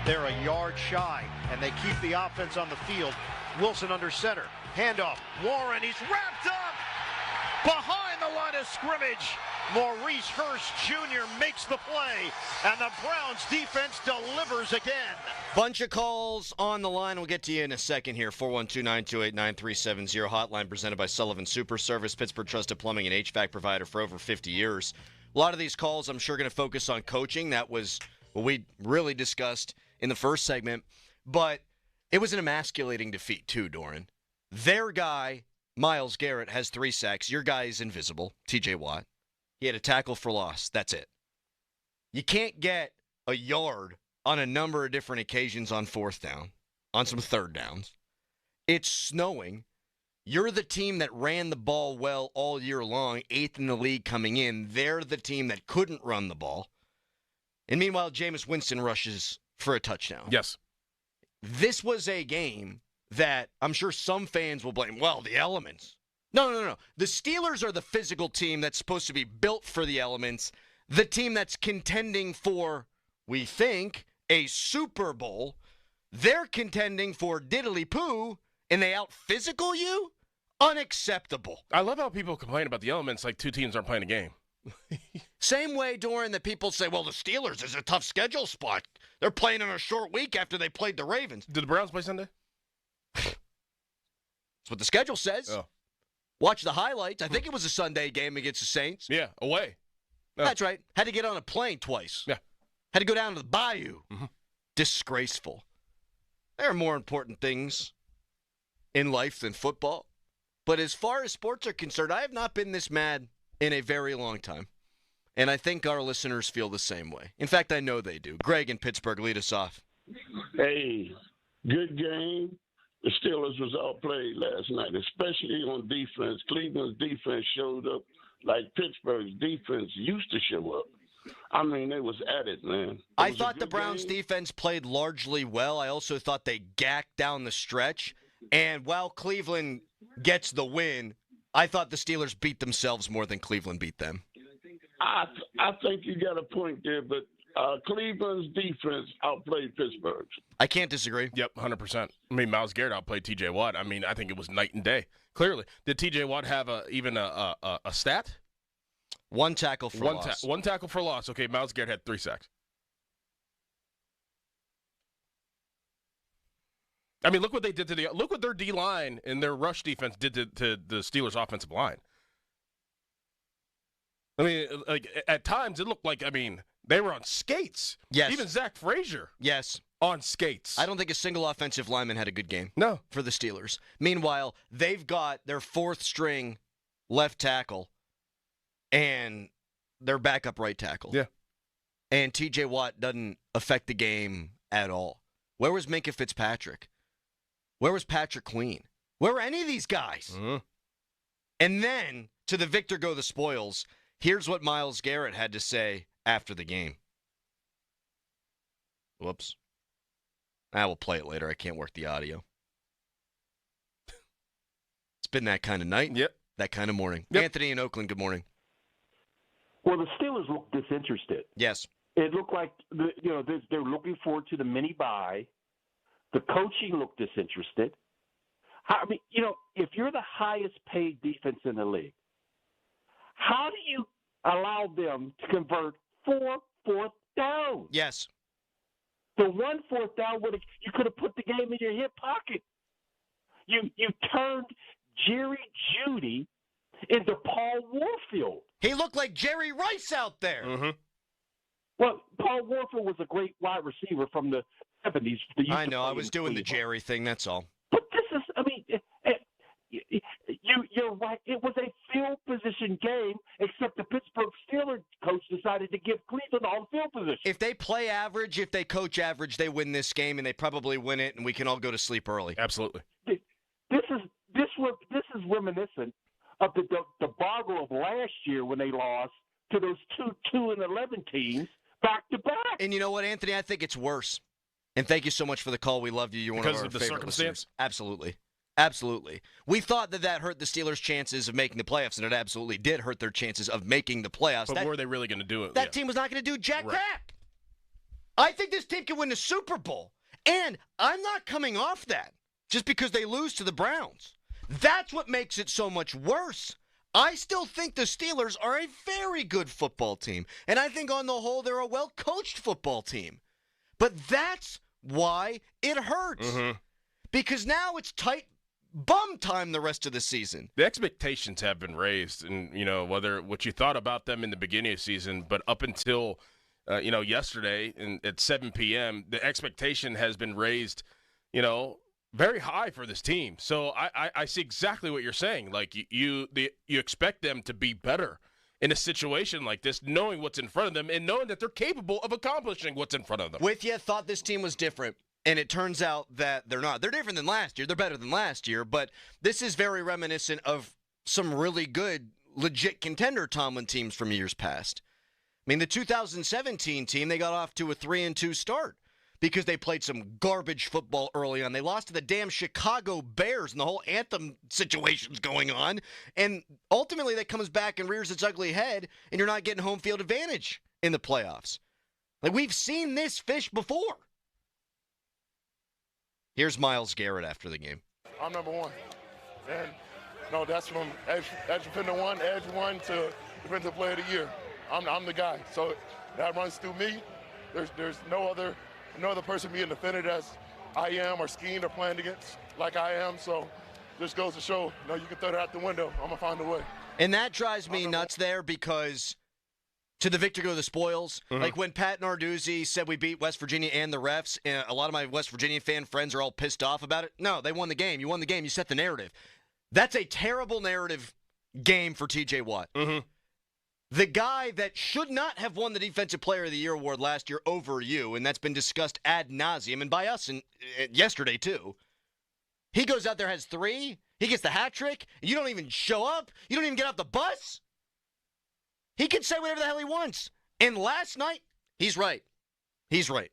They're a yard shy, and they keep the offense on the field. Wilson under center. Handoff. Warren, he's wrapped up behind the line of scrimmage. Maurice Hurst Jr. makes the play, and the Browns defense delivers again. Bunch of calls on the line. We'll get to you in a second here. 412-928-9370 hotline presented by Sullivan Super Service, Pittsburgh Trusted Plumbing and HVAC provider for over 50 years. A lot of these calls, I'm sure, going to focus on coaching. That was what we really discussed in the first segment. But it was an emasculating defeat, too, Doran. Their guy, Myles Garrett, has 3 sacks. Your guy is invisible, TJ Watt. He had a tackle for loss. That's it. You can't get a yard on a number of different occasions on 4th down, on some 3rd downs. It's snowing. You're the team that ran the ball well all year long, 8th in the league coming in. They're the team that couldn't run the ball. And meanwhile, Jameis Winston rushes for a touchdown. Yes. This was a game that I'm sure some fans will blame. Well, the elements. No. The Steelers are the physical team that's supposed to be built for the elements. The team that's contending for, we think, a Super Bowl. They're contending for diddly-poo, and they out-physical you? Unacceptable. I love how people complain about the elements like 2 teams aren't playing a game. Same way, Doran, that people say, well, the Steelers is a tough schedule spot. They're playing on a short week after they played the Ravens. Did the Browns play Sunday? That's what the schedule says. Oh. Watch the highlights. I think it was a Sunday game against the Saints. Yeah, away. No. That's right. Had to get on a plane twice. Yeah. Had to go down to the bayou. Mm-hmm. Disgraceful. There are more important things in life than football. But as far as sports are concerned, I have not been this mad in a very long time. And I think our listeners feel the same way. In fact, I know they do. Greg in Pittsburgh, lead us off. Hey, good game. The Steelers was outplayed last night, especially on defense. Cleveland's defense showed up like Pittsburgh's defense used to show up. I mean, they was at it, man. I thought the Browns' defense played largely well. I also thought they gacked down the stretch. And while Cleveland gets the win, I thought the Steelers beat themselves more than Cleveland beat them. I think you got a point there, but Cleveland's defense outplayed Pittsburgh's. I can't disagree. Yep, 100%. I mean, Myles Garrett outplayed T.J. Watt. I mean, I think it was night and day. Clearly. Did T.J. Watt have even a stat? 1 tackle for loss. 1 tackle for loss. Okay, Myles Garrett had 3 sacks. I mean, look what they did look what their D-line and their rush defense did to the Steelers' offensive line. I mean, like at times it looked like, they were on skates. Yes. Even Zach Frazier. Yes. On skates. I don't think a single offensive lineman had a good game. No. For the Steelers. Meanwhile, they've got their 4th string left tackle and their backup right tackle. Yeah. And T.J. Watt doesn't affect the game at all. Where was Minkah Fitzpatrick? Where was Patrick Queen? Where were any of these guys? Mm-hmm. And then, to the victor go the spoils, here's what Myles Garrett had to say after the game. Whoops. I will play it later. I can't work the audio. It's been that kind of night. Yep. That kind of morning. Yep. Anthony in Oakland, good morning. Well, the Steelers looked disinterested. Yes. It looked like they're looking forward to the mini bye. The coaching looked disinterested. If you're the highest paid defense in the league, how do you allow them to convert 4 fourth downs? Yes. The 1 4th down you could have put the game in your hip pocket. You turned Jerry Jeudy into Paul Warfield. He looked like Jerry Rice out there. Mm-hmm. Well, Paul Warfield was a great wide receiver from the 70s. I know. I was doing the Jerry thing. That's all. But this is, you're right. It was a field position game, except the Pittsburgh Steelers coach decided to give Cleveland all the field position. If they play average, if they coach average, they win this game, and they probably win it, and we can all go to sleep early. Absolutely. This is reminiscent of the debacle of last year when they lost to those 2-11 teams back to back. And you know what, Anthony? I think it's worse. And thank you so much for the call. We love you. You're one of our favorite listeners. Absolutely. Absolutely. We thought that hurt the Steelers' chances of making the playoffs, and it absolutely did hurt their chances of making the playoffs. But were they really going to do it? That team was not going to do jack crap. I think this team can win the Super Bowl. And I'm not coming off that just because they lose to the Browns. That's what makes it so much worse. I still think the Steelers are a very good football team. And I think on the whole, they're a well-coached football team. But that's why it hurts. Mm-hmm. Because now it's tight bum time the rest of the season. The expectations have been raised, and whether what you thought about them in the beginning of the season, but up until yesterday at 7 p.m., the expectation has been raised, very high for this team. So I see exactly what you're saying. Like you expect them to be better in a situation like this, knowing what's in front of them and knowing that they're capable of accomplishing what's in front of them. With you, thought this team was different. And it turns out that they're not. They're different than last year. They're better than last year. But this is very reminiscent of some really good, legit contender Tomlin teams from years past. I mean, the 2017 team, they got off to a 3-2 start because they played some garbage football early on. They lost to the damn Chicago Bears, and the whole anthem situation's going on. And ultimately, that comes back and rears its ugly head, and you're not getting home field advantage in the playoffs. Like, we've seen this fish before. Here's Myles Garrett after the game. I'm number one. And that's from edge defender one, edge one to defensive player of the year. I'm the guy. So that runs through me. There's no other person being defended as I am or schemed or planned against like I am. So this goes to show, you can throw it out the window. I'm going to find a way. And that drives me nuts there because to the victor go the spoils. Mm-hmm. Like when Pat Narduzzi said we beat West Virginia and the refs, and a lot of my West Virginia fan friends are all pissed off about it. No, they won the game. You won the game. You set the narrative. That's a terrible narrative game for TJ Watt. Mm-hmm. The guy that should not have won the Defensive Player of the Year award last year over you, and that's been discussed ad nauseum, and by us yesterday too. He goes out there, has 3. He gets the hat trick. And you don't even show up. You don't even get off the bus. He can say whatever the hell he wants. And last night, he's right. He's right.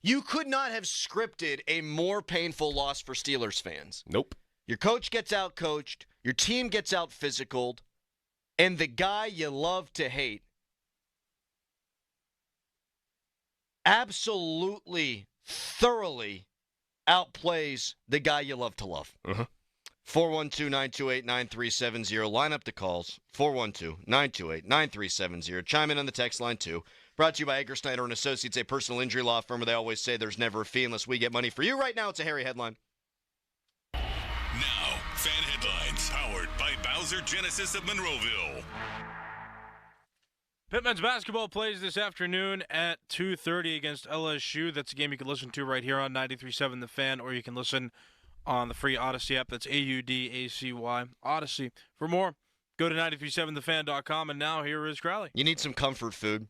You could not have scripted a more painful loss for Steelers fans. Nope. Your coach gets out-coached. Your team gets out-physicaled. And the guy you love to hate absolutely, thoroughly outplays the guy you love to love. Uh-huh. 412-928-9370. Line up the calls. 412-928-9370. Chime in on the text line, too. Brought to you by Edgar Snyder and Associates, a personal injury law firm where they always say there's never a fee unless we get money for you. Right now, it's a hairy headline. Now, fan headlines, powered by Bowser Genesis of Monroeville. Pitt men's basketball plays this afternoon at 2:30 against LSU. That's a game you can listen to right here on 93.7 The Fan, or you can listen on the free Odyssey app. That's AUDACY, Odyssey. For more, go to 937thefan.com, and now here is Crowley. You need some comfort food.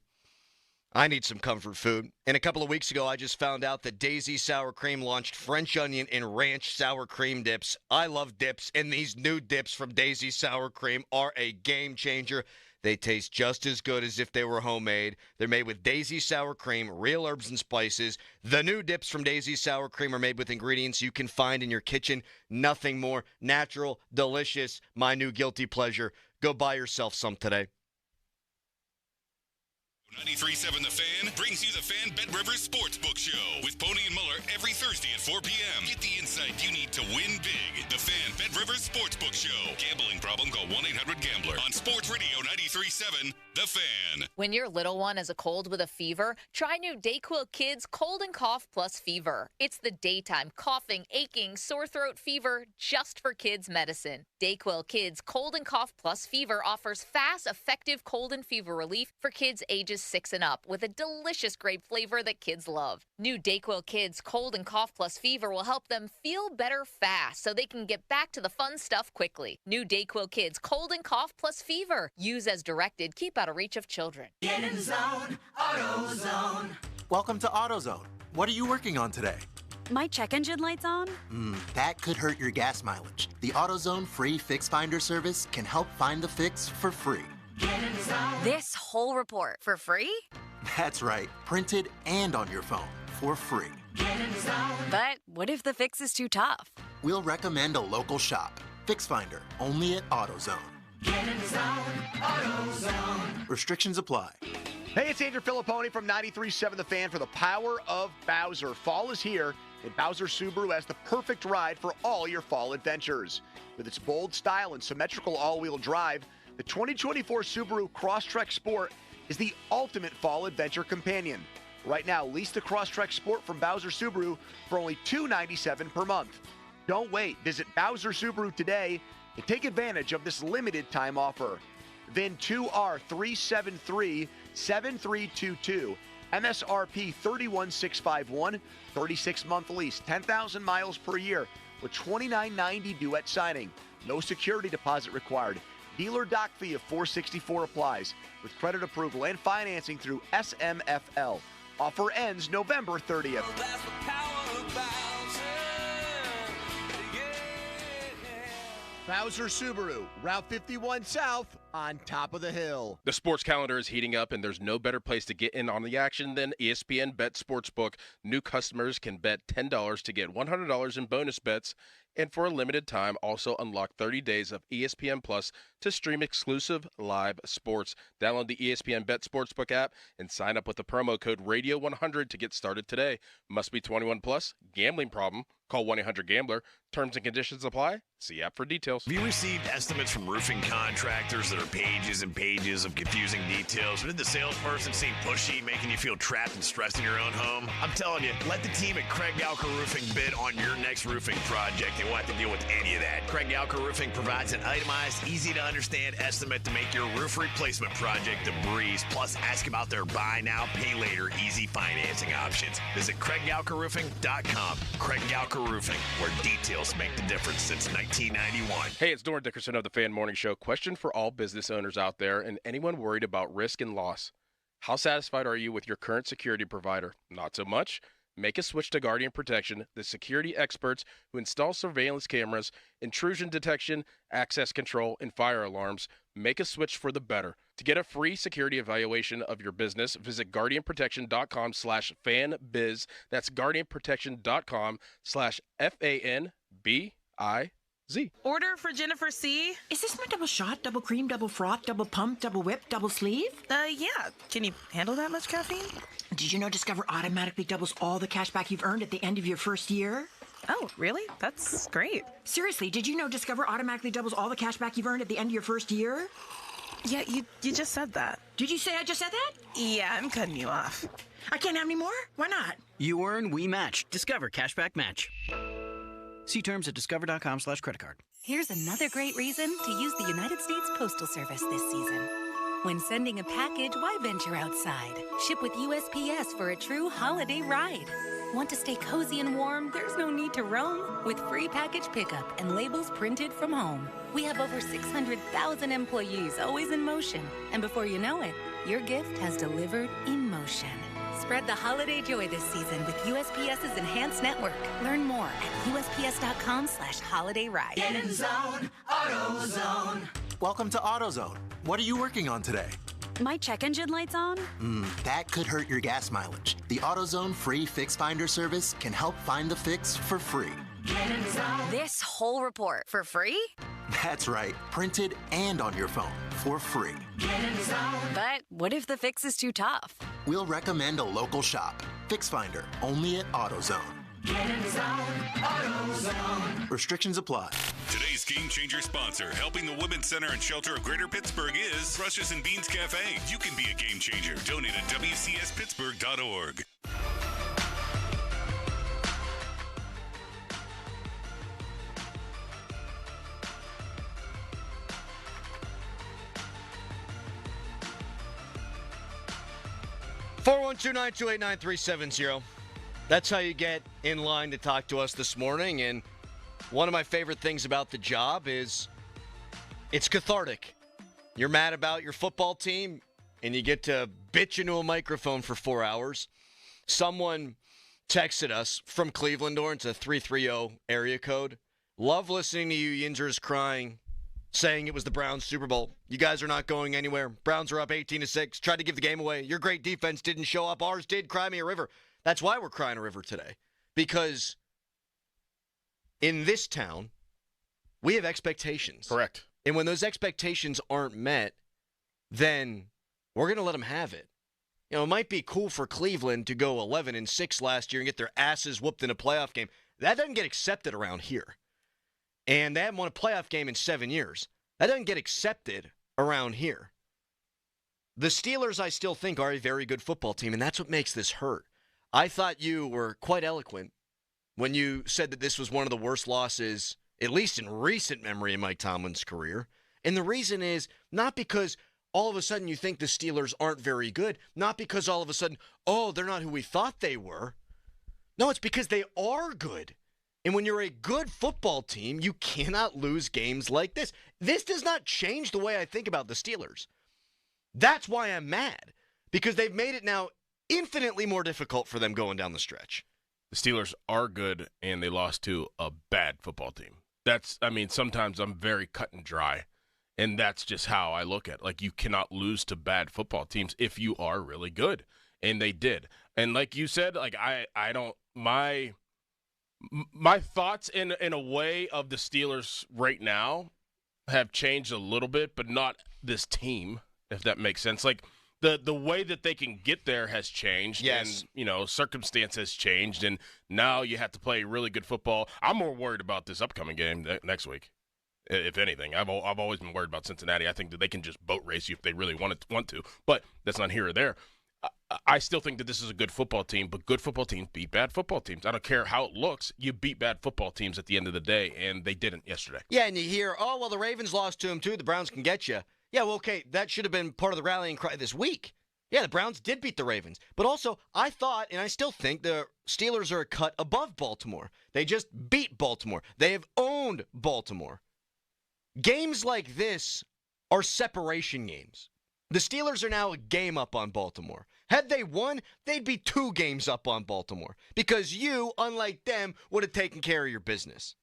I need some comfort food. And a couple of weeks ago, I just found out that Daisy Sour Cream launched French onion and ranch sour cream dips. I love dips, and these new dips from Daisy Sour Cream are a game changer. They taste just as good as if they were homemade. They're made with Daisy Sour Cream, real herbs and spices. The new dips from Daisy Sour Cream are made with ingredients you can find in your kitchen. Nothing more natural, delicious, my new guilty pleasure. Go buy yourself some today. 93.7 The Fan brings you the Fan Bet Rivers Sportsbook Show with Pony and Muller every Thursday at 4 p.m. Get the insight you need to win big. The Fan Bet Rivers Sportsbook Show. Gambling problem? Call 1-800-GAMBLER on Sports Radio 98.7 93.7 The Fan. When your little one has a cold with a fever, try new Dayquil Kids Cold and Cough Plus Fever. It's the daytime coughing, aching, sore throat fever just for kids medicine. Dayquil Kids Cold and Cough Plus Fever offers fast, effective cold and fever relief for kids ages 6 and up with a delicious grape flavor that kids love. New Dayquil Kids Cold and Cough Plus Fever will help them feel better fast so they can get back to the fun stuff quickly. New Dayquil Kids Cold and Cough Plus Fever. Use as directed. Keep out of reach of children. Get in the zone, AutoZone. Welcome to AutoZone. What are you working on today? My check engine light's on? That could hurt your gas mileage. The AutoZone free Fix Finder service can help find the fix for free. Get in the zone. This whole report for free? That's right, printed and on your phone for free. Get in the zone. But what if the fix is too tough? We'll recommend a local shop. Fix Finder, only at AutoZone. Get in the zone, AutoZone. Restrictions apply. Hey, it's Andrew Filipponi from 93.7 The Fan for the Power of Bowser. Fall is here, and Bowser Subaru has the perfect ride for all your fall adventures. With its bold style and symmetrical all-wheel drive, the 2024 Subaru Crosstrek Sport is the ultimate fall adventure companion. Right now, lease the Crosstrek Sport from Bowser Subaru for only $297 per month. Don't wait. Visit Bowser Subaru today and take advantage of this limited time offer. VIN 2R3737322. MSRP 31651. 36-month lease. 10,000 miles per year with $29.90 due at signing. No security deposit required. Dealer doc fee of $464 applies with credit approval and financing through SMFL. Offer ends November 30th. Bowser Subaru, Route 51 South, on top of the hill. The sports calendar is heating up, and there's no better place to get in on the action than ESPN Bet Sportsbook. New customers can bet $10 to get $100 in bonus bets, and for a limited time, also unlock 30 days of ESPN Plus to stream exclusive live sports. Download the ESPN Bet Sportsbook app and sign up with the promo code RADIO100 to get started today. Must be 21 plus. Gambling problem? Call 1-800-GAMBLER. Terms and conditions apply. See app for details. Have you received estimates from roofing contractors that are pages and pages of confusing details? Or did the salesperson seem pushy, making you feel trapped and stressed in your own home? I'm telling you, let the team at Craig Galker Roofing bid on your next roofing project. They won't have to deal with any of that. Craig Galker Roofing provides an itemized, easy-to-understand estimate to make your roof replacement project a breeze. Plus, ask about their buy now, pay later, easy financing options. Visit CraigGalkerRoofing.com. Craig Galker Roofing, where details make the difference since 1991. Hey, it's Doran Dickerson of the Fan Morning Show. Question for all business owners out there and anyone worried about risk and loss. How satisfied are you with your current security provider? Not so much? Make a switch to Guardian Protection, the security experts who install surveillance cameras, intrusion detection, access control, and fire alarms. Make a switch for the better. To get a free security evaluation of your business, visit guardianprotection.com/fanbiz. That's guardianprotection.com/FANBIZ. Order for Jennifer C. Is this my double shot, double cream, double froth, double pump, double whip, double sleeve? Yeah. Can you handle that much caffeine? Did you know Discover automatically doubles all the cash back you've earned at the end of your first year? Oh, really? That's great. Seriously, did you know Discover automatically doubles all the cash back you've earned at the end of your first year? Yeah, you just said that. Did you say I just said that? Yeah, I'm cutting you off. I can't have any more? Why not? You earn, we match. Discover Cashback Match. See terms at discover.com/creditcard. Here's another great reason to use the United States Postal Service this season. When sending a package, why venture outside? Ship with USPS for a true holiday ride. Want to stay cozy and warm? There's no need to roam. With free package pickup and labels printed from home. We have over 600,000 employees always in motion. And before you know it, your gift has delivered emotion. Spread the holiday joy this season with USPS's enhanced network. Learn more at USPS.com/holidayride. Get in the zone, AutoZone. Welcome to AutoZone. What are you working on today? My check engine light's on? That could hurt your gas mileage. The AutoZone free Fix Finder service can help find the fix for free. Get in the zone. This whole report for free? That's right, printed and on your phone for free. Get in the zone. But what if the fix is too tough? We'll recommend a local shop. Fix Finder, only at AutoZone. Get in the zone, AutoZone. Restrictions apply. Today's Game Changer sponsor, helping the Women's Center and Shelter of Greater Pittsburgh, is Brushes and Beans Cafe. You can be a game changer. Donate at WCSPittsburgh.org. $412-928-9370. That's how you get in line to talk to us this morning. And one of my favorite things about the job is it's cathartic. You're mad about your football team, and you get to bitch into a microphone for 4 hours. Someone texted us from Cleveland, or it's a 330 area code. Love listening to you Yinzers crying, saying it was the Browns Super Bowl. You guys are not going anywhere. Browns are up 18-6. Tried to give the game away. Your great defense didn't show up. Ours did. Cry me a river. That's why we're crying a river today. Because in this town, we have expectations. Correct. And when those expectations aren't met, then we're going to let them have it. You know, it might be cool for Cleveland to go 11-6 last year and get their asses whooped in a playoff game. That doesn't get accepted around here. And they haven't won a playoff game in 7 years. That doesn't get accepted around here. The Steelers, I still think, are a very good football team, and that's what makes this hurt. I thought you were quite eloquent when you said that this was one of the worst losses, at least in recent memory, in Mike Tomlin's career. And the reason is not because all of a sudden you think the Steelers aren't very good, not because all of a sudden, oh, they're not who we thought they were. No, it's because they are good. And when you're a good football team, you cannot lose games like this. This does not change the way I think about the Steelers. That's why I'm mad, because they've made it now infinitely more difficult for them going down the stretch. The Steelers are good, and they lost to a bad football team. Sometimes I'm very cut and dry, and that's just how I look at it. Like, you cannot lose to bad football teams if you are really good, and they did. And like you said, like my thoughts in a way of the Steelers right now have changed a little bit, but not this team, if that makes sense. Like, the way that they can get there has changed. Yes. And, circumstance has changed, and now you have to play really good football. I'm more worried about this upcoming game next week, if anything. I've always been worried about Cincinnati. I think that they can just boat race you if they really want to, but that's not here or there. I still think that this is a good football team, but good football teams beat bad football teams. I don't care how it looks. You beat bad football teams at the end of the day, and they didn't yesterday. Yeah, and you hear, oh, well, the Ravens lost to them too. The Browns can get you. Yeah, well, okay, that should have been part of the rallying cry this week. Yeah, the Browns did beat the Ravens. But also, I thought, and I still think, the Steelers are a cut above Baltimore. They just beat Baltimore. They have owned Baltimore. Games like this are separation games. The Steelers are now a game up on Baltimore. Had they won, they'd be 2 games up on Baltimore because you, unlike them, would have taken care of your business.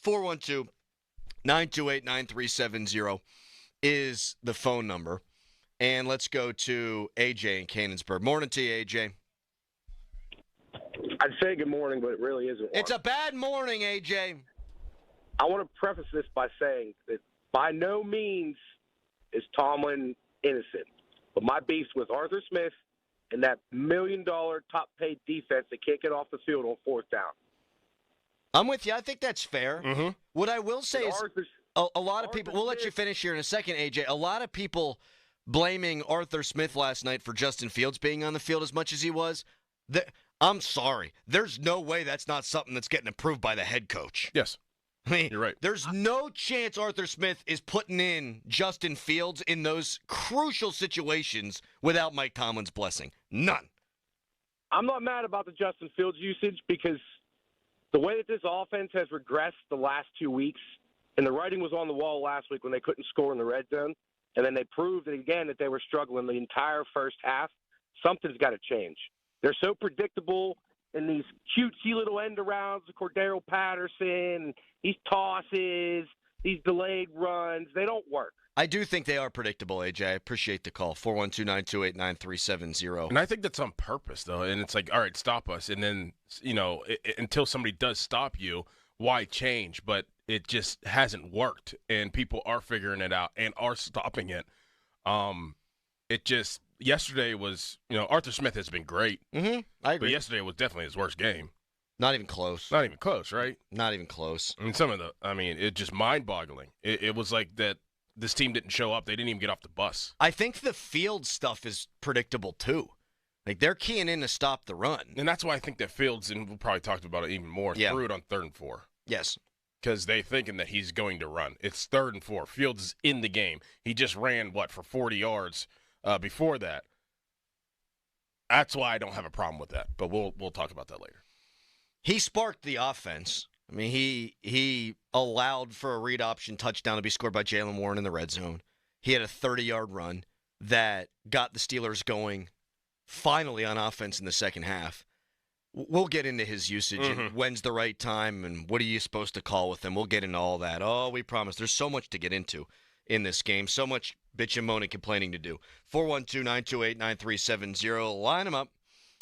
412-928-9370 is the phone number. And let's go to AJ in Canonsburg. Morning to you, AJ. I'd say good morning, but it really isn't one. It's a bad morning, AJ. I want to preface this by saying that by no means is Tomlin innocent. But my beef's with Arthur Smith and that $1 million top-paid defense that can't get off the field on 4th down. I'm with you. I think that's fair. Mm-hmm. What I will say is a lot of people – we'll let you finish here in a second, AJ. A lot of people blaming Arthur Smith last night for Justin Fields being on the field as much as he was. I'm sorry. There's no way that's not something that's getting approved by the head coach. Yes. I mean, you're right. There's no chance Arthur Smith is putting in Justin Fields in those crucial situations without Mike Tomlin's blessing. None. I'm not mad about the Justin Fields usage because the way that this offense has regressed the last 2 weeks, and the writing was on the wall last week when they couldn't score in the red zone, and then they proved again that they were struggling the entire first half, something's got to change. They're so predictable in these cutesy little end-arounds, Cordero Patterson, these tosses, these delayed runs. They don't work. I do think they are predictable, AJ. I appreciate the call. 412-928-9370. And I think that's on purpose, though. And it's like, all right, stop us. And then, until somebody does stop you, why change? But it just hasn't worked. And people are figuring it out and are stopping it. Yesterday was, Arthur Smith has been great. Mm-hmm. I agree. But yesterday was definitely his worst game. Not even close. Not even close, right? Not even close. And it's just mind-boggling. It was like that this team didn't show up. They didn't even get off the bus. I think the field stuff is predictable, too. Like, they're keying in to stop the run. And that's why I think that Fields, and we'll probably talk about it even more, threw it on 3rd and 4. Yes. Because they're thinking that he's going to run. It's 3rd and 4. Fields is in the game. He just ran, for 40 yards before that. That's why I don't have a problem with that. But we'll talk about that later. He sparked the offense. I mean, he allowed for a read option touchdown to be scored by Jaylen Warren in the red zone. He had a 30-yard run that got the Steelers going finally on offense in the second half. We'll get into his usage and when's the right time and what are you supposed to call with him. We'll get into all that. Oh, we promise. There's so much to get into in this game. So much bitch and moan and complaining to do. 412-928-9370. Line them up.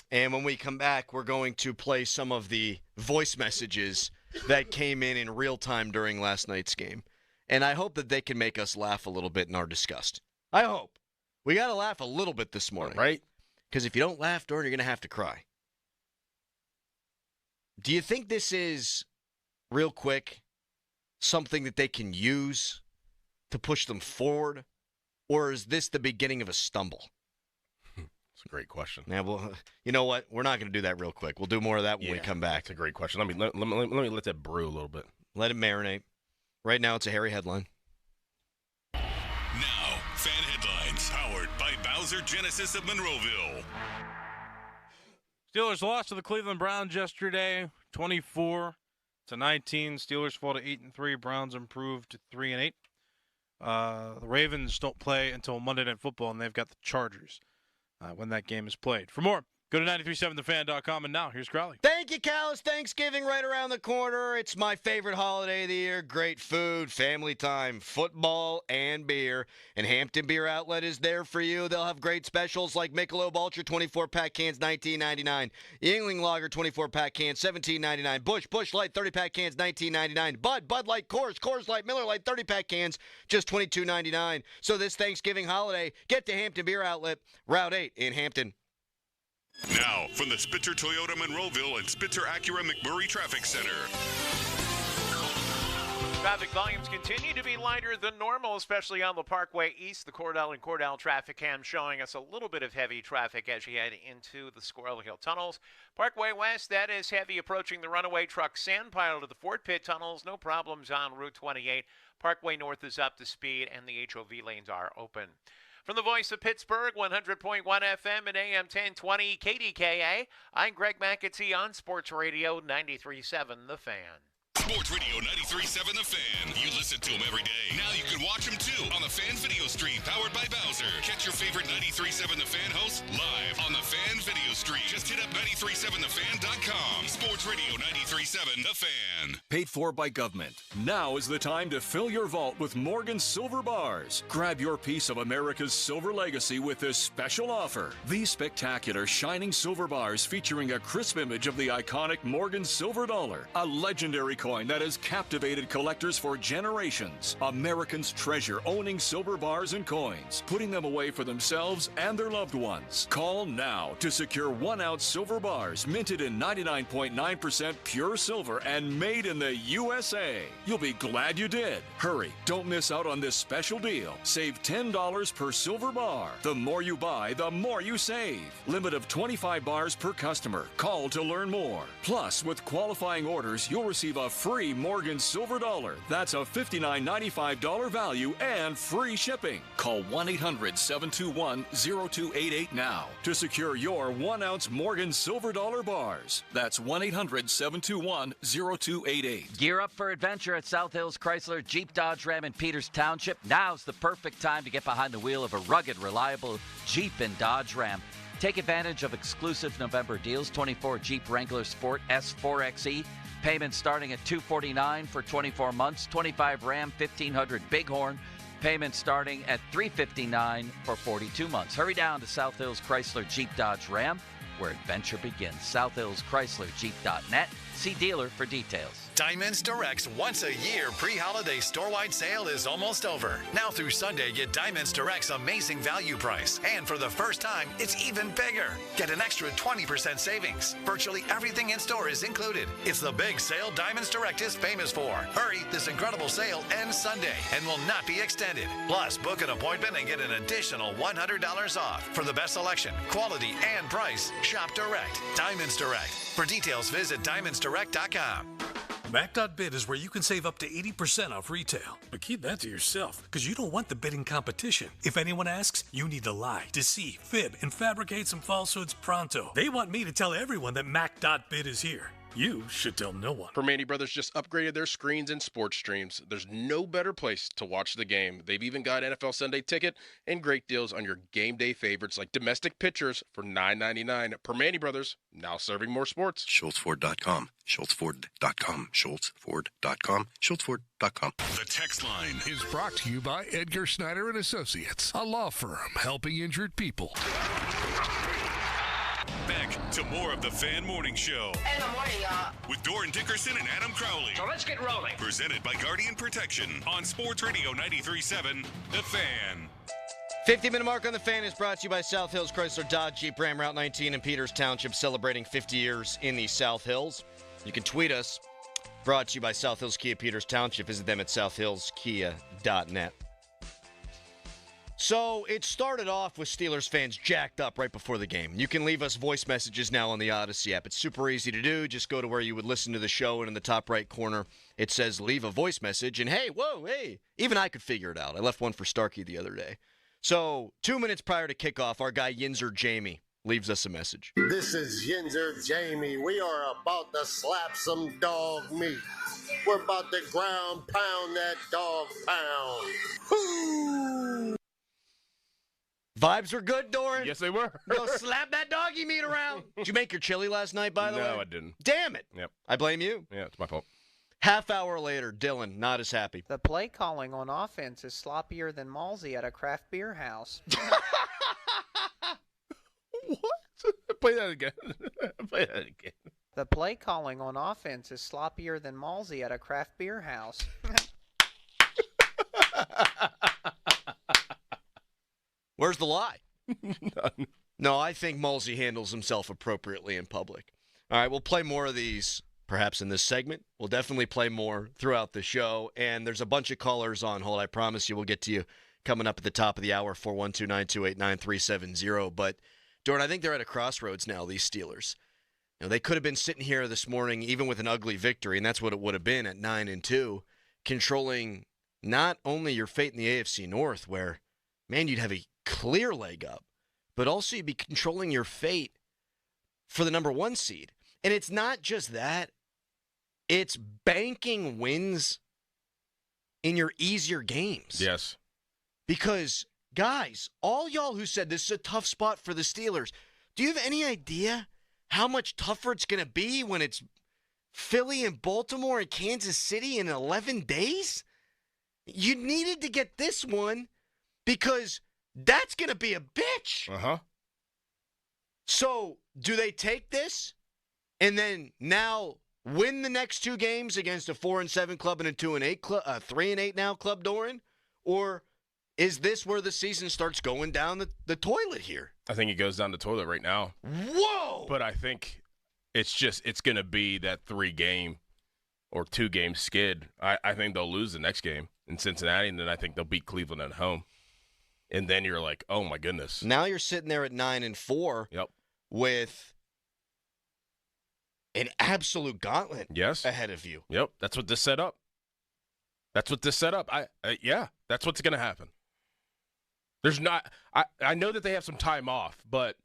And when we come back, we're going to play some of the voice messages that came in real time during last night's game. And I hope that they can make us laugh a little bit in our disgust. I hope. We got to laugh a little bit this morning. Right? Because if you don't laugh, Dorn, you're going to have to cry. Do you think this is, real quick, something that they can use to push them forward? Or is this the beginning of a stumble? It's a great question. Yeah, well, you know what? We're not going to do that real quick. We'll do more of that when we come back. That's a great question. Let me let that brew a little bit. Let it marinate. Right now, it's a hairy headline. Now, fan headlines powered by Bowser Genesis of Monroeville. Steelers lost to the Cleveland Browns yesterday, 24-19. Steelers fall to 8-3. Browns improved to 3-8. The Ravens don't play until Monday Night Football, and they've got the Chargers when that game is played. For more, go to 937thefan.com, and now here's Crowley. Thank you, Callis. Thanksgiving right around the corner. It's my favorite holiday of the year. Great food, family time, football, and beer. And Hampton Beer Outlet is there for you. They'll have great specials like Michelob Ultra 24-pack cans, $19.99. Yuengling Lager 24-pack cans, $17.99. Busch Light 30-pack cans, $19.99. Bud Light, Coors Light, Miller Light 30-pack cans, just $22.99. So this Thanksgiving holiday, get to Hampton Beer Outlet, Route 8 in Hampton. Now, from the Spitzer Toyota Monroeville and Spitzer Acura McMurray Traffic Center. Traffic volumes continue to be lighter than normal, especially on the Parkway East. The Cordell and Cordell traffic cam showing us a little bit of heavy traffic as you head into the Squirrel Hill tunnels. Parkway West, that is heavy approaching the runaway truck sand pile to the Fort Pitt tunnels. No problems on Route 28. Parkway North is up to speed and the HOV lanes are open. From the voice of Pittsburgh, 100.1 FM and AM 1020 KDKA, I'm Greg McAtee on Sports Radio 93.7 The Fan. Sports Radio 93.7 The Fan. You listen to them every day. Now you can watch them too on the Fan Video Stream powered by Bowser. Catch your favorite 93.7 The Fan hosts live on the Fan Video Stream. Just hit up 937thefan.com. Sports Radio 93.7 The Fan. Paid for by government. Now is the time to fill your vault with Morgan Silver Bars. Grab your piece of America's silver legacy with this special offer. These spectacular shining silver bars featuring a crisp image of the iconic Morgan Silver Dollar, a legendary coin that has captivated collectors for generations. Americans treasure owning silver bars and coins, putting them away for themselves and their loved ones. Call now to secure 1-ounce silver bars minted in 99.9% pure silver and made in the USA. You'll be glad you did. Hurry, don't miss out on this special deal. Save $10 per silver bar. The more you buy, the more you save. Limit of 25 bars per customer. Call to learn more. Plus, with qualifying orders, you'll receive a free Morgan Silver Dollar. That's a $59.95 value and free shipping. Call 1-800-721-0288 now to secure your 1-ounce Morgan Silver Dollar bars. That's 1-800-721-0288. Gear up for adventure at South Hills Chrysler Jeep Dodge Ram in Peters Township. Now's the perfect time to get behind the wheel of a rugged, reliable Jeep and Dodge Ram. Take advantage of exclusive November deals. 24 Jeep Wrangler Sport S4XE. Payments starting at $249 for 24 months. 25 Ram 1500 Bighorn. Payments starting at $359 for 42 months. Hurry down to South Hills Chrysler Jeep Dodge Ram, where adventure begins. South Hills Chrysler Jeep.net. See dealer for details. Diamonds Direct's once-a-year pre-holiday store-wide sale is almost over. Now through Sunday, get Diamonds Direct's amazing value price. And for the first time, it's even bigger. Get an extra 20% savings. Virtually everything in store is included. It's the big sale Diamonds Direct is famous for. Hurry, this incredible sale ends Sunday and will not be extended. Plus, book an appointment and get an additional $100 off. For the best selection, quality, and price, shop direct. Diamonds Direct. For details, visit diamondsdirect.com. Mac.bid is where you can save up to 80% off retail. But keep that to yourself, because you don't want the bidding competition. If anyone asks, you need to lie, deceive, fib, and fabricate some falsehoods pronto. They want me to tell everyone that Mac.bid is here. You should tell no one. Permane Brothers just upgraded their screens and sports streams. There's no better place to watch the game. They've even got NFL Sunday Ticket and great deals on your game day favorites like domestic pitchers for $9.99. Permane Brothers, now serving more sports. SchultzFord.com. SchultzFord.com. SchultzFord.com. SchultzFord.com. The text line is brought to you by Edgar Snyder and Associates, a law firm helping injured people. Back to more of the Fan Morning Show. In the morning, y'all. With Doran Dickerson and Adam Crowley. So let's get rolling. Presented by Guardian Protection on Sports Radio 93.7, The Fan. 50-minute mark on The Fan is brought to you by South Hills Chrysler Dodge Jeep Ram Route 19 in Peters Township, celebrating 50 years in the South Hills. You can tweet us. Brought to you by South Hills Kia Peters Township. Visit them at southhillskia.net. So it started off with Steelers fans jacked up right before the game. You can leave us voice messages now on the Odyssey app. It's super easy to do. Just go to where you would listen to the show, and in the top right corner, it says leave a voice message. And hey, even I could figure it out. I left one for Starkey the other day. So 2 minutes prior to kickoff, our guy Yinzer Jamie leaves us a message. This is Yinzer Jamie. We are about to slap some dog meat. We're about to ground pound that dog pound. Woo! Vibes were good, Doran. Yes, they were. Go slap that doggy meat around. Did you make your chili last night, by the way? No, I didn't. Damn it. Yep. I blame you. Yeah, it's my fault. Half hour later, Dylan, not as happy. The play calling on offense is sloppier than Malsey at a craft beer house. What? Play that again. Play that again. The play calling on offense is sloppier than Malsey at a craft beer house. Where's the lie? None. No, I think Malsey handles himself appropriately in public. All right, we'll play more of these, perhaps in this segment. We'll definitely play more throughout the show. And there's a bunch of callers on hold. I promise you we'll get to you coming up at the top of the hour, 412-928-9370. But, Doran, I think they're at a crossroads now, these Steelers. You know, they could have been sitting here this morning, even with an ugly victory, and that's what it would have been at 9-2, controlling not only your fate in the AFC North, where, man, you'd have a clear leg up, but also you'd be controlling your fate for the number 1 seed. And it's not just that. It's banking wins in your easier games. Yes. Because, guys, all y'all who said this is a tough spot for the Steelers, do you have any idea how much tougher it's going to be when it's Philly and Baltimore and Kansas City in 11 days? You needed to get this one because that's going to be a bitch. Uh-huh. So, do they take this and then now win the next 2 games against a 4-7 club and a 2-8 club, 3-8 now club, Doran? Or is this where the season starts going down the toilet here? I think it goes down the toilet right now. Whoa! But I think it's going to be that 3-game or 2-game skid. I think they'll lose the next game in Cincinnati, and then I think they'll beat Cleveland at home. And then you're like, oh, my goodness. Now you're sitting there at 9-4 with an absolute gauntlet ahead of you. Yep, that's what this set up. That's what this set up. Yeah, that's what's going to happen. There's not – I know that they have some time off, but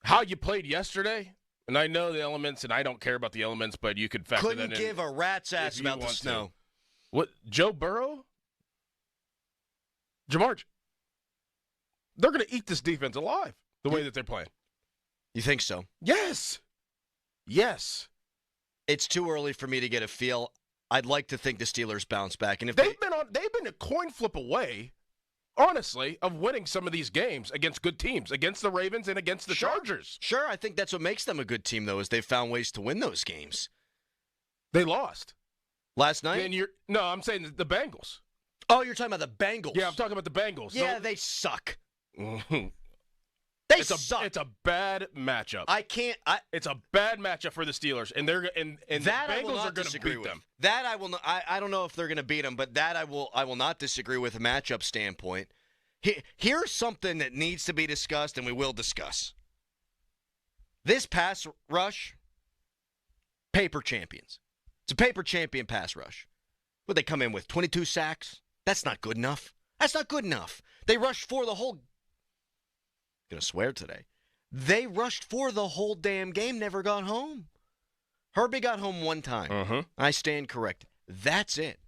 how you played yesterday, and I know the elements, and I don't care about the elements, but you could factor that in. Couldn't give a rat's ass about the snow. What, Joe Burrow? Jamar, they're going to eat this defense alive the way that they're playing. You think so? Yes. Yes. It's too early for me to get a feel. I'd like to think the Steelers bounce back, and if they've been a coin flip away, honestly, of winning some of these games against good teams, against the Ravens and against the Chargers. Sure, I think that's what makes them a good team, though, is they've found ways to win those games. They lost. Last night? No, I'm saying the Bengals. Oh, you're talking about the Bengals. Yeah, I'm talking about the Bengals. Yeah, they suck. They suck. It's a bad matchup. It's a bad matchup for the Steelers, and the Bengals are going to beat them. That I will not. I don't know if they're going to beat them, but that I will not disagree with a matchup standpoint. Here's something that needs to be discussed, and we will discuss. This pass rush, paper champions. It's a paper champion pass rush. Would they come in with 22 sacks? That's not good enough. That's not good enough. They rushed for the whole. I'm gonna swear today. They rushed for the whole damn game. Never got home. Herbie got home one time. I stand corrected. That's it.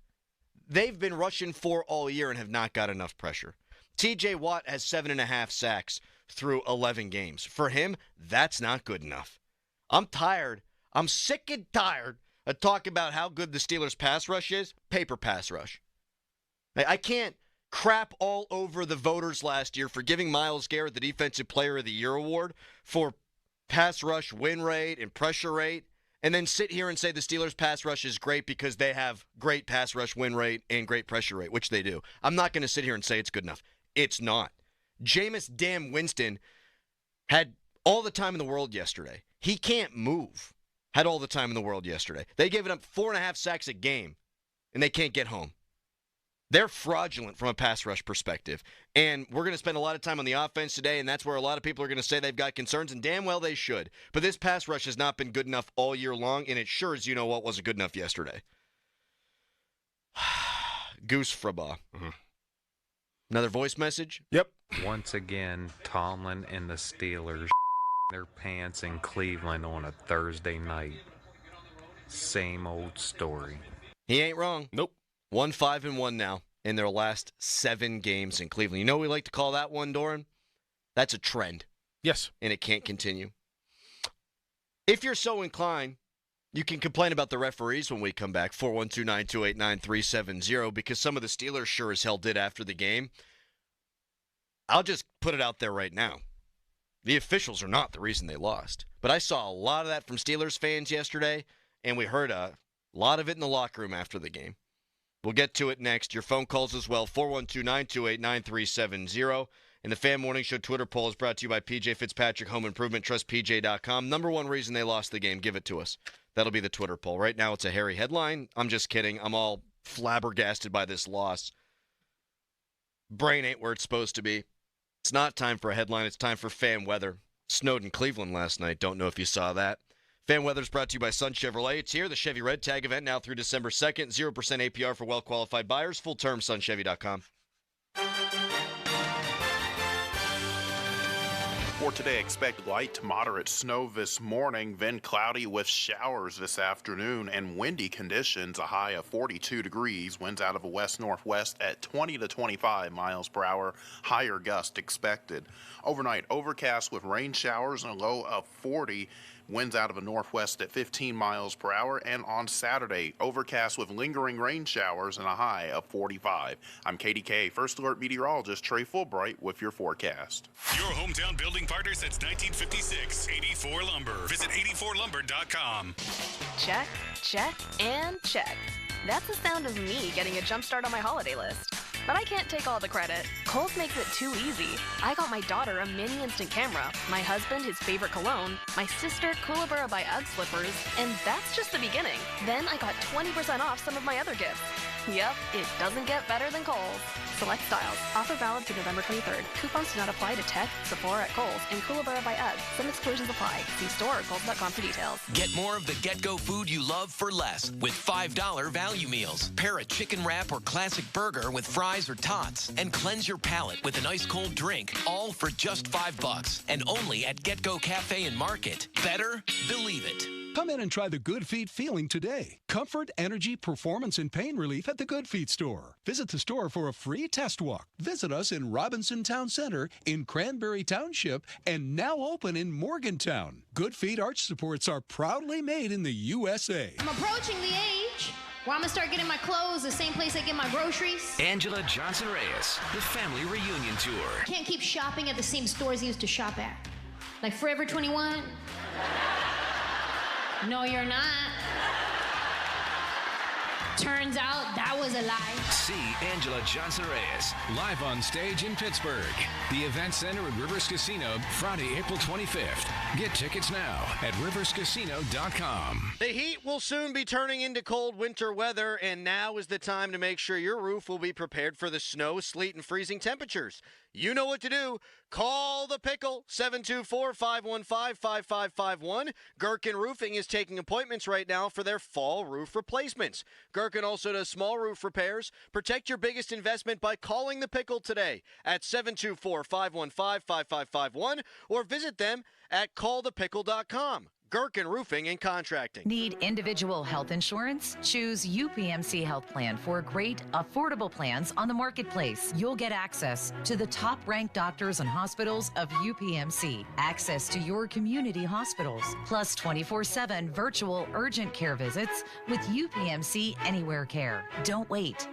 They've been rushing for all year and have not got enough pressure. T.J. Watt has 7.5 sacks through 11 games. For him, that's not good enough. I'm tired. I'm sick and tired of talking about how good the Steelers' pass rush is. Paper pass rush. I can't crap all over the voters last year for giving Myles Garrett the Defensive Player of the Year award for pass rush win rate and pressure rate, and then sit here and say the Steelers' pass rush is great because they have great pass rush win rate and great pressure rate, which they do. I'm not going to sit here and say it's good enough. It's not. Jameis damn Winston had all the time in the world yesterday. He can't move. Had all the time in the world yesterday. They gave it up 4.5 sacks a game, and they can't get home. They're fraudulent from a pass rush perspective. And we're going to spend a lot of time on the offense today, and that's where a lot of people are going to say they've got concerns, and damn well they should. But this pass rush has not been good enough all year long, and it sure as you know what wasn't good enough yesterday. Goose Frabaugh. Another voice message? Yep. Once again, Tomlin and the Steelers their pants in Cleveland on a Thursday night. Same old story. He ain't wrong. Nope. 1-5-1 now in their last 7 games in Cleveland. You know what we like to call that one, Doran? That's a trend. Yes. And it can't continue. If you're so inclined, you can complain about the referees when we come back. 412-928-9370, because some of the Steelers sure as hell did after the game. I'll just put it out there right now. The officials are not the reason they lost. But I saw a lot of that from Steelers fans yesterday, and we heard a lot of it in the locker room after the game. We'll get to it next. Your phone calls as well, 412-928-9370. And the Fan Morning Show Twitter poll is brought to you by PJ Fitzpatrick Home Improvement. TrustPJ.com. Number one reason they lost the game. Give it to us. That'll be the Twitter poll. Right now it's a hairy headline. I'm just kidding. I'm all flabbergasted by this loss. Brain ain't where it's supposed to be. It's not time for a headline. It's time for fan weather. Snowed in Cleveland last night. Don't know if you saw that. Fan weather is brought to you by Sun Chevrolet. It's here, the Chevy Red Tag event now through December 2nd. 0% APR for well-qualified buyers. Full term, sunchevy.com. For today, expect light to moderate snow this morning, then cloudy with showers this afternoon and windy conditions, a high of 42 degrees, winds out of a west-northwest at 20 to 25 miles per hour, higher gust expected. Overnight, overcast with rain showers and a low of 40, winds out of a northwest at 15 miles per hour, and on Saturday, overcast with lingering rain showers and a high of 45. I'm KDK First Alert meteorologist Trey Fulbright with your forecast. Your hometown building partner since 1956, 84 Lumber. Visit 84lumber.com. Check, check, and check. That's the sound of me getting a jump start on my holiday list. But I can't take all the credit. Kohl's makes it too easy. I got my daughter a mini instant camera, my husband his favorite cologne, my sister Kookaburra by UGG slippers, and that's just the beginning. Then I got 20% off some of my other gifts. Yep, it doesn't get better than Kohl's. Select styles. Offer valid through November 23rd. Coupons do not apply to Tech, Sephora at Kohl's, and Kookaburra by UGG. Some exclusions apply. See store or Kohl's.com for details. Get more of the Get-Go food you love for less with $5 value meals. Pair a chicken wrap or classic burger with fries or tots, and cleanse your palate with an ice-cold drink, all for just $5, and only at Get-Go Cafe and Market. Better? Believe it. Come in and try the Good Feet feeling today. Comfort, energy, performance, and pain relief at the Good Feet store. Visit the store for a free test walk. Visit us in Robinson Town Center, in Cranberry Township, and now open in Morgantown. Good Feet arch supports are proudly made in the USA. I'm approaching the age where I'm going to start getting my clothes the same place I get my groceries. Angela Johnson Reyes, the family reunion tour. Can't keep shopping at the same stores I used to shop at. Like Forever 21. No, you're not. Turns out that was a lie. See Angela Johnson Reyes live on stage in Pittsburgh. The Event Center at Rivers Casino, Friday, April 25th. Get tickets now at riverscasino.com. The heat will soon be turning into cold winter weather, and now is the time to make sure your roof will be prepared for the snow, sleet, and freezing temperatures. You know what to do. Call the Pickle, 724-515-5551. Gherkin Roofing is taking appointments right now for their fall roof replacements. Gherkin also does small roof repairs. Protect your biggest investment by calling the Pickle today at 724-515-5551 or visit them at callthepickle.com. Gherkin Roofing and Contracting. Need individual health insurance? Choose UPMC Health Plan for great, affordable plans on the marketplace. You'll get access to the top-ranked doctors and hospitals of UPMC, access to your community hospitals, plus 24/7 virtual urgent care visits with UPMC Anywhere Care. Don't wait.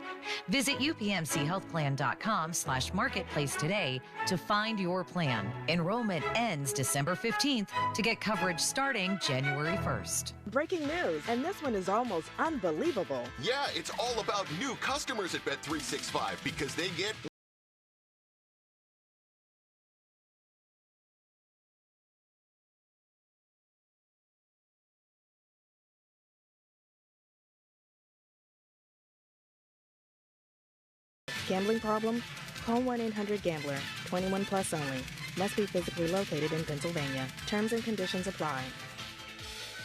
Visit upmchealthplan.com/marketplace today to find your plan. Enrollment ends December 15th to get coverage starting January 1st. Breaking news, and this one is almost unbelievable. Yeah, it's all about new customers at Bet365 because they get Gambling problem? Call 1-800-GAMBLER. 21 plus only. Must be physically located in Pennsylvania. Terms and conditions apply.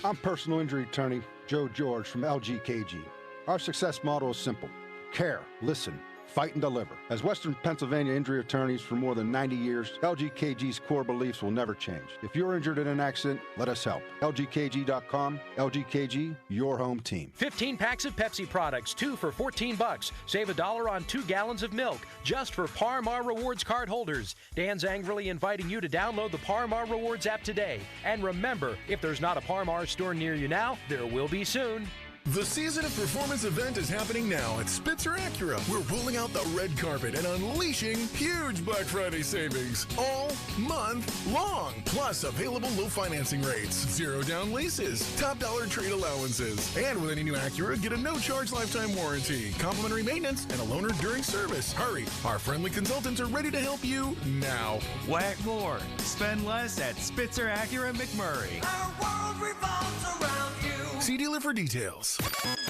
I'm personal injury attorney Joe George from LGKG. Our success model is simple. Care, listen, fight, and deliver. As Western Pennsylvania injury attorneys for more than 90 years, LGKG's core beliefs will never change. If you're injured in an accident, let us help. LGKG.com. LGKG, your home team. 15 packs of Pepsi products, 2 for $14. Save $1 on 2 gallons of milk, just for Par Mar Rewards card holders. Dan's angrily inviting you to download the Par Mar Rewards app today. And remember, if there's not a Par Mar store near you now, there will be soon. The Season of Performance event is happening now at Spitzer Acura. We're rolling out the red carpet and unleashing huge Black Friday savings all month long. Plus, available low financing rates, 0 down leases, top dollar trade allowances. And with any new Acura, get a no-charge lifetime warranty, complimentary maintenance, and a loaner during service. Hurry, our friendly consultants are ready to help you now. Whack more, spend less at Spitzer Acura McMurray. Our world revolves around you. See dealer for details.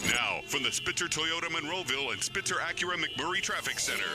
Now, from the Spitzer Toyota Monroeville and Spitzer Acura McMurray Traffic Center.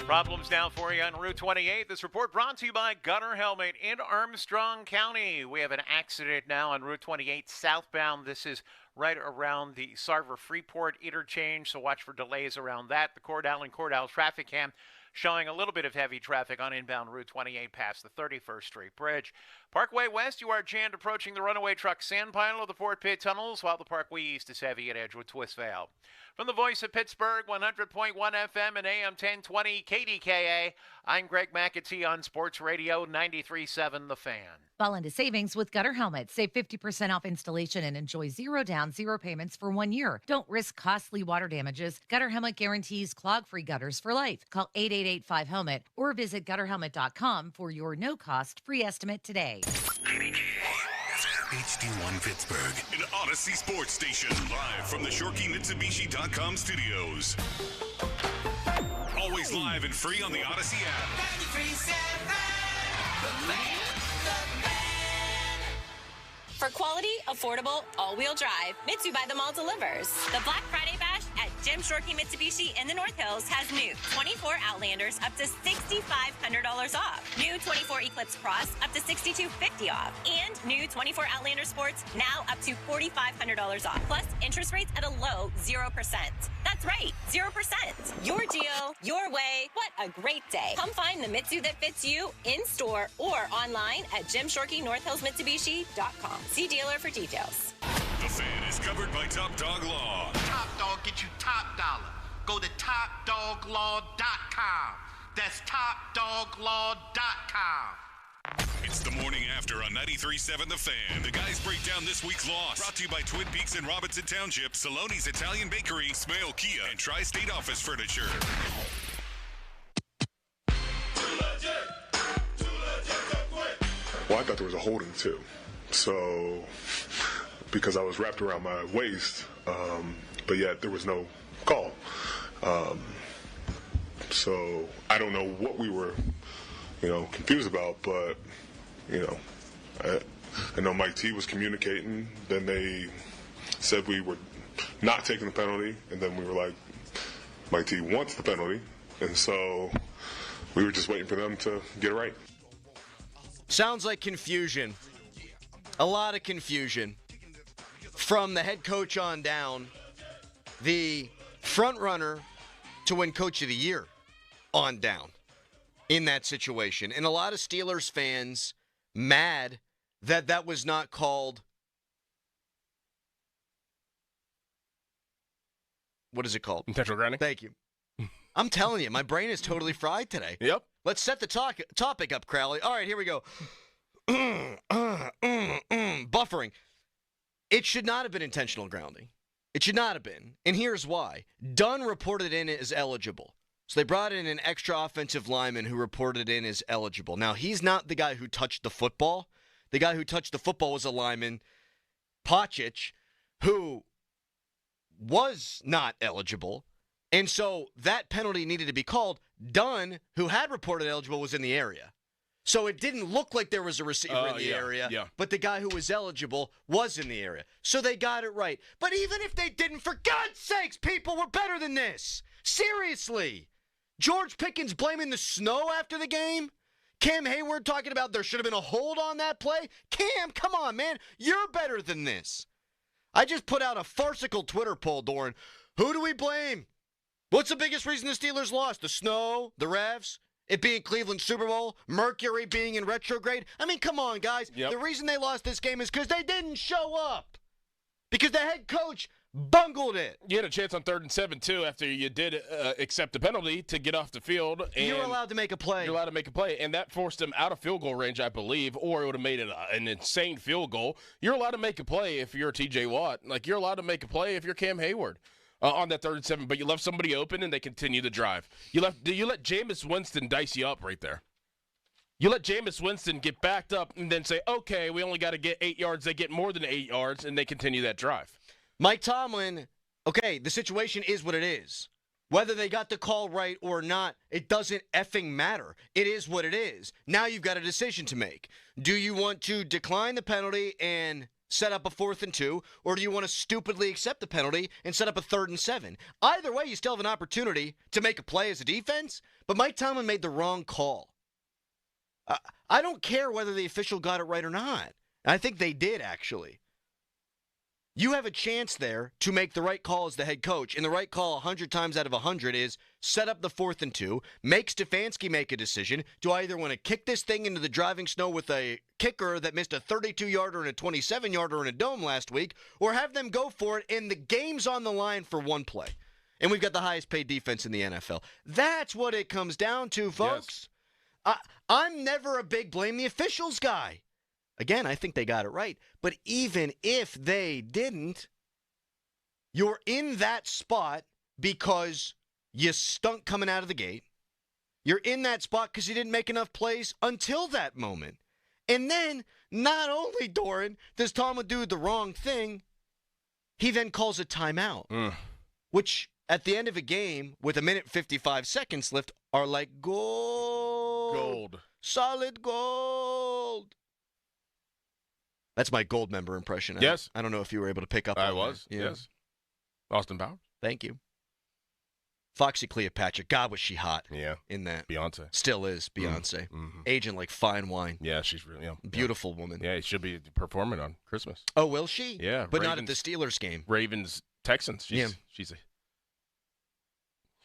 Problems now for you on Route 28. This report brought to you by Gunner Helmet in Armstrong County. We have an accident now on Route 28 southbound. This is right around the Sarver-Freeport interchange, so watch for delays around that. The Cordell traffic cam showing a little bit of heavy traffic on inbound Route 28 past the 31st Street Bridge. Parkway West, you are jammed approaching the runaway truck sand pile of the Fort Pitt tunnels, while the Parkway East is heavy at Edgewood Twistvale. From the voice of Pittsburgh, 100.1 FM and AM 1020 KDKA, I'm Greg McAtee on Sports Radio 93.7 The Fan. Fall into savings with Gutter Helmets. Save 50% off installation and enjoy 0 down, 0 payments for 1 year. Don't risk costly water damages. Gutter Helmet guarantees clog-free gutters for life. Call 888-5HELMET or visit gutterhelmet.com for your no-cost free estimate today. HD1 Pittsburgh, an Odyssey sports station, live from the ShorkeyMitsubishi.com studios. Always live and free on the Odyssey app. 93.7 The Fan. For quality, affordable, all-wheel drive, Mitsu by the Mall delivers. The Black Friday Bash at Jim Shorkey Mitsubishi in the North Hills has new 24 Outlanders up to $6,500 off. New 24 Eclipse Cross up to $6,250 off. And new 24 Outlander Sports now up to $4,500 off. Plus interest rates at a low 0%. That's right, 0%. Your deal, your way. What a great day. Come find the Mitsu that fits you in-store or online at JimShorkey.NorthHillsMitsubishi.com. See dealer for details. The Fan is covered by Top Dog Law. Top Dog get you top dollar. Go to TopDogLaw.com. That's TopDogLaw.com. It's the morning after on 93.7 The Fan. The guys break down this week's loss. Brought to you by Twin Peaks and Robinson Township, Saloni's Italian Bakery, Smale Kia, and Tri-State Office Furniture. Well, I thought there was a holding too. So because I was wrapped around my waist, but yet there was no call. So I don't know what we were, confused about, but, I know Mike T was communicating. Then they said we were not taking the penalty, and then we were like, Mike T wants the penalty, and so we were just waiting for them to get it right. Sounds like confusion. A lot of confusion. From the head coach on down, the front runner to win Coach of the Year on down in that situation. And a lot of Steelers fans mad that was not called. What is it called? Intentional grounding. Thank you. I'm telling you, my brain is totally fried today. Yep. Let's set the topic up, Crowley. All right, here we go. Buffering. It should not have been intentional grounding. It should not have been. And here's why. Dunn reported in as eligible. So they brought in an extra offensive lineman who reported in as eligible. Now, he's not the guy who touched the football. The guy who touched the football was a lineman, Pacic, who was not eligible. And so that penalty needed to be called. Dunn, who had reported eligible, was in the area. So it didn't look like there was a receiver in the area, but the guy who was eligible was in the area. So they got it right. But even if they didn't, for God's sakes, people were better than this. Seriously. George Pickens blaming the snow after the game? Cam Hayward talking about there should have been a hold on that play? Cam, come on, man. You're better than this. I just put out a farcical Twitter poll, Doran. Who do we blame? What's the biggest reason the Steelers lost? The snow? The refs? It being Cleveland Super Bowl? Mercury being in retrograde? I mean, come on, guys. Yep. The reason they lost this game is because they didn't show up. Because the head coach bungled it. You had a chance on 3rd and 7, too, after you did accept the penalty to get off the field. And you're allowed to make a play. You're allowed to make a play, and that forced them out of field goal range, I believe, or it would have made it an insane field goal. You're allowed to make a play if you're T.J. Watt. Like, you're allowed to make a play if you're Cam Hayward. On that 3rd and 7, but you left somebody open and they continue the drive. You let Jameis Winston dice you up right there. You let Jameis Winston get backed up and then say, okay, we only got to get 8 yards. They get more than 8 yards, and they continue that drive. Mike Tomlin, okay, the situation is what it is. Whether they got the call right or not, it doesn't effing matter. It is what it is. Now you've got a decision to make. Do you want to decline the penalty and set up a 4th and 2, or do you want to stupidly accept the penalty and set up a 3rd and 7? Either way, you still have an opportunity to make a play as a defense, but Mike Tomlin made the wrong call. I don't care whether the official got it right or not. I think they did, actually. You have a chance there to make the right call as the head coach, and the right call 100 times out of 100 is set up the 4th and 2, make Stefanski make a decision. Do I either want to kick this thing into the driving snow with a kicker that missed a 32-yarder and a 27-yarder in a dome last week, or have them go for it and the game's on the line for one play? And we've got the highest paid defense in the NFL. That's what it comes down to, folks. Yes. I'm never a big blame the officials guy. Again, I think they got it right. But even if they didn't, you're in that spot because you stunk coming out of the gate. You're in that spot because you didn't make enough plays until that moment. And then, not only, Doran, does Tomlin do the wrong thing, he then calls a timeout. Which, at the end of a game, with 1:55 seconds left, are like gold. Solid gold. That's my Gold member impression. Yes. I don't know if you were able to pick up on I was, that. yes. Austin Powers. Thank you. Foxy Cleopatra. God, was she hot in that. Beyonce. Still is Beyonce. Aging like fine wine. Yeah, she's really beautiful woman. Yeah, she'll be performing on Christmas. Oh, will she? Yeah. But not at the Steelers game. Ravens, Texans. She's a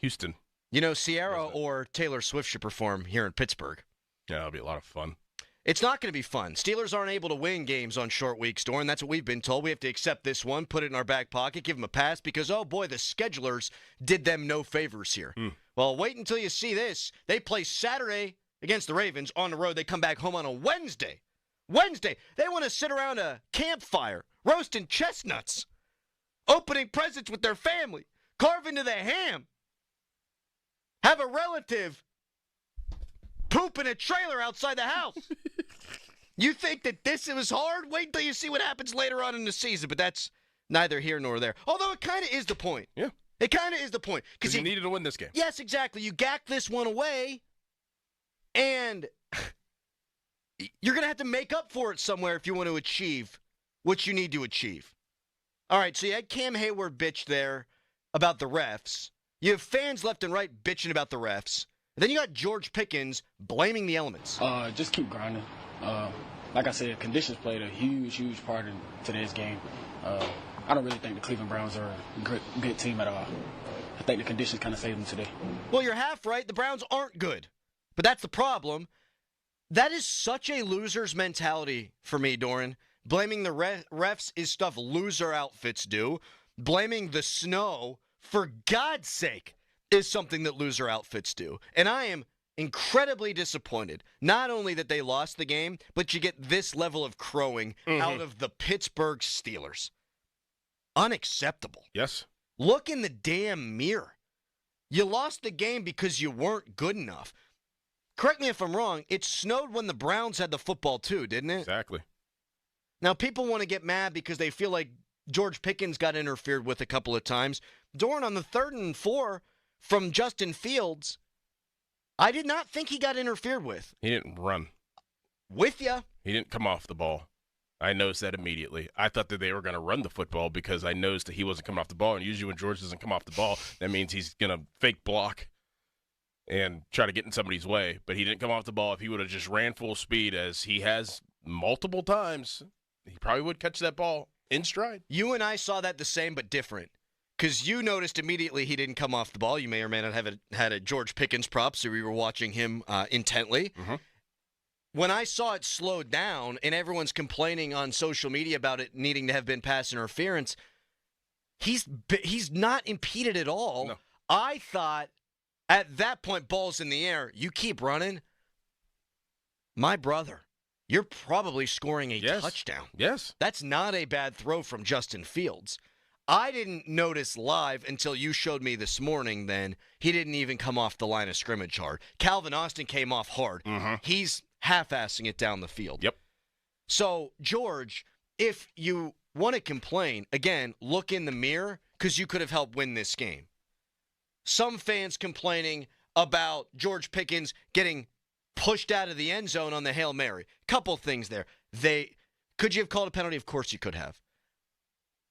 Houston. You know, Ciara or Taylor Swift should perform here in Pittsburgh. Yeah, it'll be a lot of fun. It's not going to be fun. Steelers aren't able to win games on short weeks, Doran. That's what we've been told. We have to accept this one, put it in our back pocket, give them a pass because, oh, boy, the schedulers did them no favors here. Well, wait until you see this. They play Saturday against the Ravens on the road. They come back home on a Wednesday. They want to sit around a campfire, roasting chestnuts, opening presents with their family, carve into the ham, have a relative poop in a trailer outside the house. You think that this was hard? Wait until you see what happens later on in the season, but that's neither here nor there. Although it kind of is the point. Yeah. It kind of is the point. Because you needed to win this game. Yes, exactly. You gack this one away, and you're going to have to make up for it somewhere if you want to achieve what you need to achieve. All right, so you had Cam Hayward bitch there about the refs. You have fans left and right bitching about the refs. And then you got George Pickens blaming the elements. Just keep grinding. Like I said, conditions played a huge, huge part in today's game. I don't really think the Cleveland Browns are a good team at all. I think the conditions kind of saved them today. Well, you're half right. The Browns aren't good. But that's the problem. That is such a loser's mentality for me, Doran. Blaming the refs is stuff loser outfits do. Blaming the snow, for God's sake, is something that loser outfits do. And I am incredibly disappointed. Not only that they lost the game, but you get this level of crowing out of the Pittsburgh Steelers. Unacceptable. Yes. Look in the damn mirror. You lost the game because you weren't good enough. Correct me if I'm wrong, it snowed when the Browns had the football too, didn't it? Exactly. Now, people want to get mad because they feel like George Pickens got interfered with a couple of times. Doran, on the 3rd and 4 from Justin Fields, I did not think he got interfered with. He didn't run. With ya. He didn't come off the ball. I noticed that immediately. I thought that they were going to run the football because I noticed that he wasn't coming off the ball. And usually when George doesn't come off the ball, that means he's going to fake block and try to get in somebody's way. But he didn't come off the ball. If he would have just ran full speed, as he has multiple times, he probably would catch that ball in stride. You and I saw that the same but different. Because you noticed immediately he didn't come off the ball. You may or may not have had a George Pickens prop, so we were watching him intently. When I saw it slowed down and everyone's complaining on social media about it needing to have been pass interference, he's not impeded at all. No. I thought at that point, ball's in the air, you keep running. My brother, you're probably scoring a touchdown. Yes. That's not a bad throw from Justin Fields. I didn't notice live until you showed me this morning then he didn't even come off the line of scrimmage hard. Calvin Austin came off hard. He's half-assing it down the field. Yep. So, George, if you want to complain, again, look in the mirror because you could have helped win this game. Some fans complaining about George Pickens getting pushed out of the end zone on the Hail Mary. Couple things there. Could you have called a penalty? Of course you could have.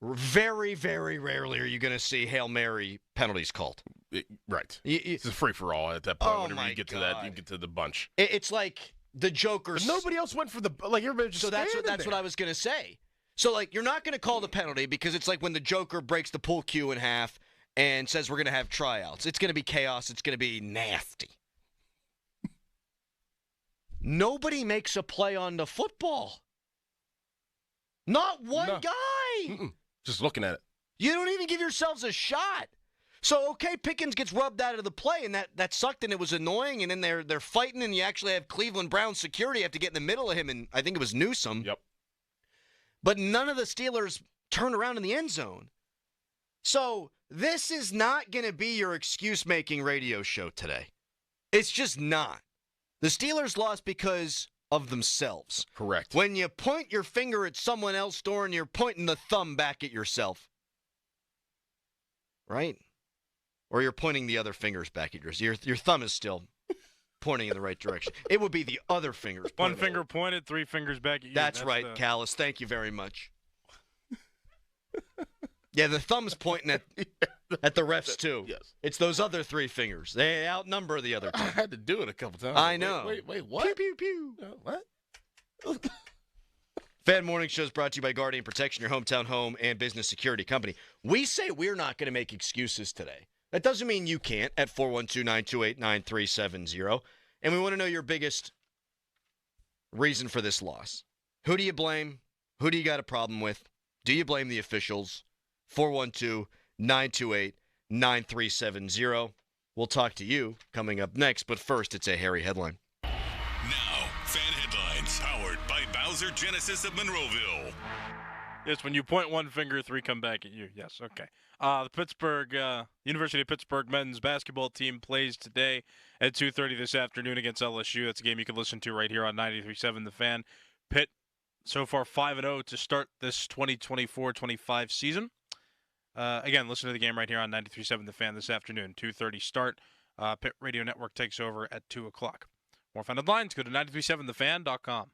Very, very rarely are you going to see Hail Mary penalties called. Right. It's a free-for-all at that point. Oh, Whenever you get to that, you get to the bunch. It's like the Joker's. But nobody else went for the, like, everybody just So that's what I was going to say. So, like, you're not going to call the penalty because it's like when the Joker breaks the pool cue in half and says we're going to have tryouts. It's going to be chaos. It's going to be nasty. Nobody makes a play on the football. Not one guy. Just looking at it. You don't even give yourselves a shot. So, okay, Pickens gets rubbed out of the play, and that sucked, and it was annoying, and then they're fighting, and you actually have Cleveland Browns security have to get in the middle of him, and I think it was Newsome. Yep. But none of the Steelers turned around in the end zone. So, this is not going to be your excuse-making radio show today. It's just not. The Steelers lost because of themselves. Correct. When you point your finger at someone else, Doran, you're pointing the thumb back at yourself. Right? Or you're pointing the other fingers back at yours. Your thumb is still pointing in the right direction. It would be the other fingers. One finger pointed, 3 fingers back at you. That's right, Callis. Thank you very much. Yeah, the thumb's pointing at the refs, too. Yes. It's those other 3 fingers. They outnumber the other 2. I had to do it a couple times. I know. Wait, what? Pew, pew, pew. What? Fan Morning Show is brought to you by Guardian Protection, your hometown home and business security company. We say we're not going to make excuses today. That doesn't mean you can't at 412-928-9370. And we want to know your biggest reason for this loss. Who do you blame? Who do you got a problem with? Do you blame the officials? 412-928-9370. We'll talk to you coming up next, but first it's a hairy headline. Now, Fan Headlines, powered by Bowser Genesis of Monroeville. Yes, when you point one finger, 3 come back at you. Yes, okay. The University of Pittsburgh men's basketball team plays today at 2:30 this afternoon against LSU. That's a game you can listen to right here on 93.7 The Fan. Pitt so far 5-0 to start this 2024-25 season. Again, listen to the game right here on 93.7 The Fan this afternoon. 2:30 start. Pitt Radio Network takes over at 2 o'clock. More fun headlines, go to 937thefan.com.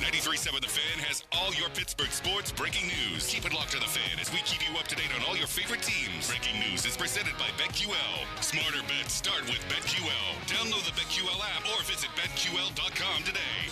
93.7 The Fan has all your Pittsburgh sports breaking news. Keep it locked to The Fan as we keep you up to date on all your favorite teams. Breaking news is presented by BetQL. Smarter bets start with BetQL. Download the BetQL app or visit BetQL.com today.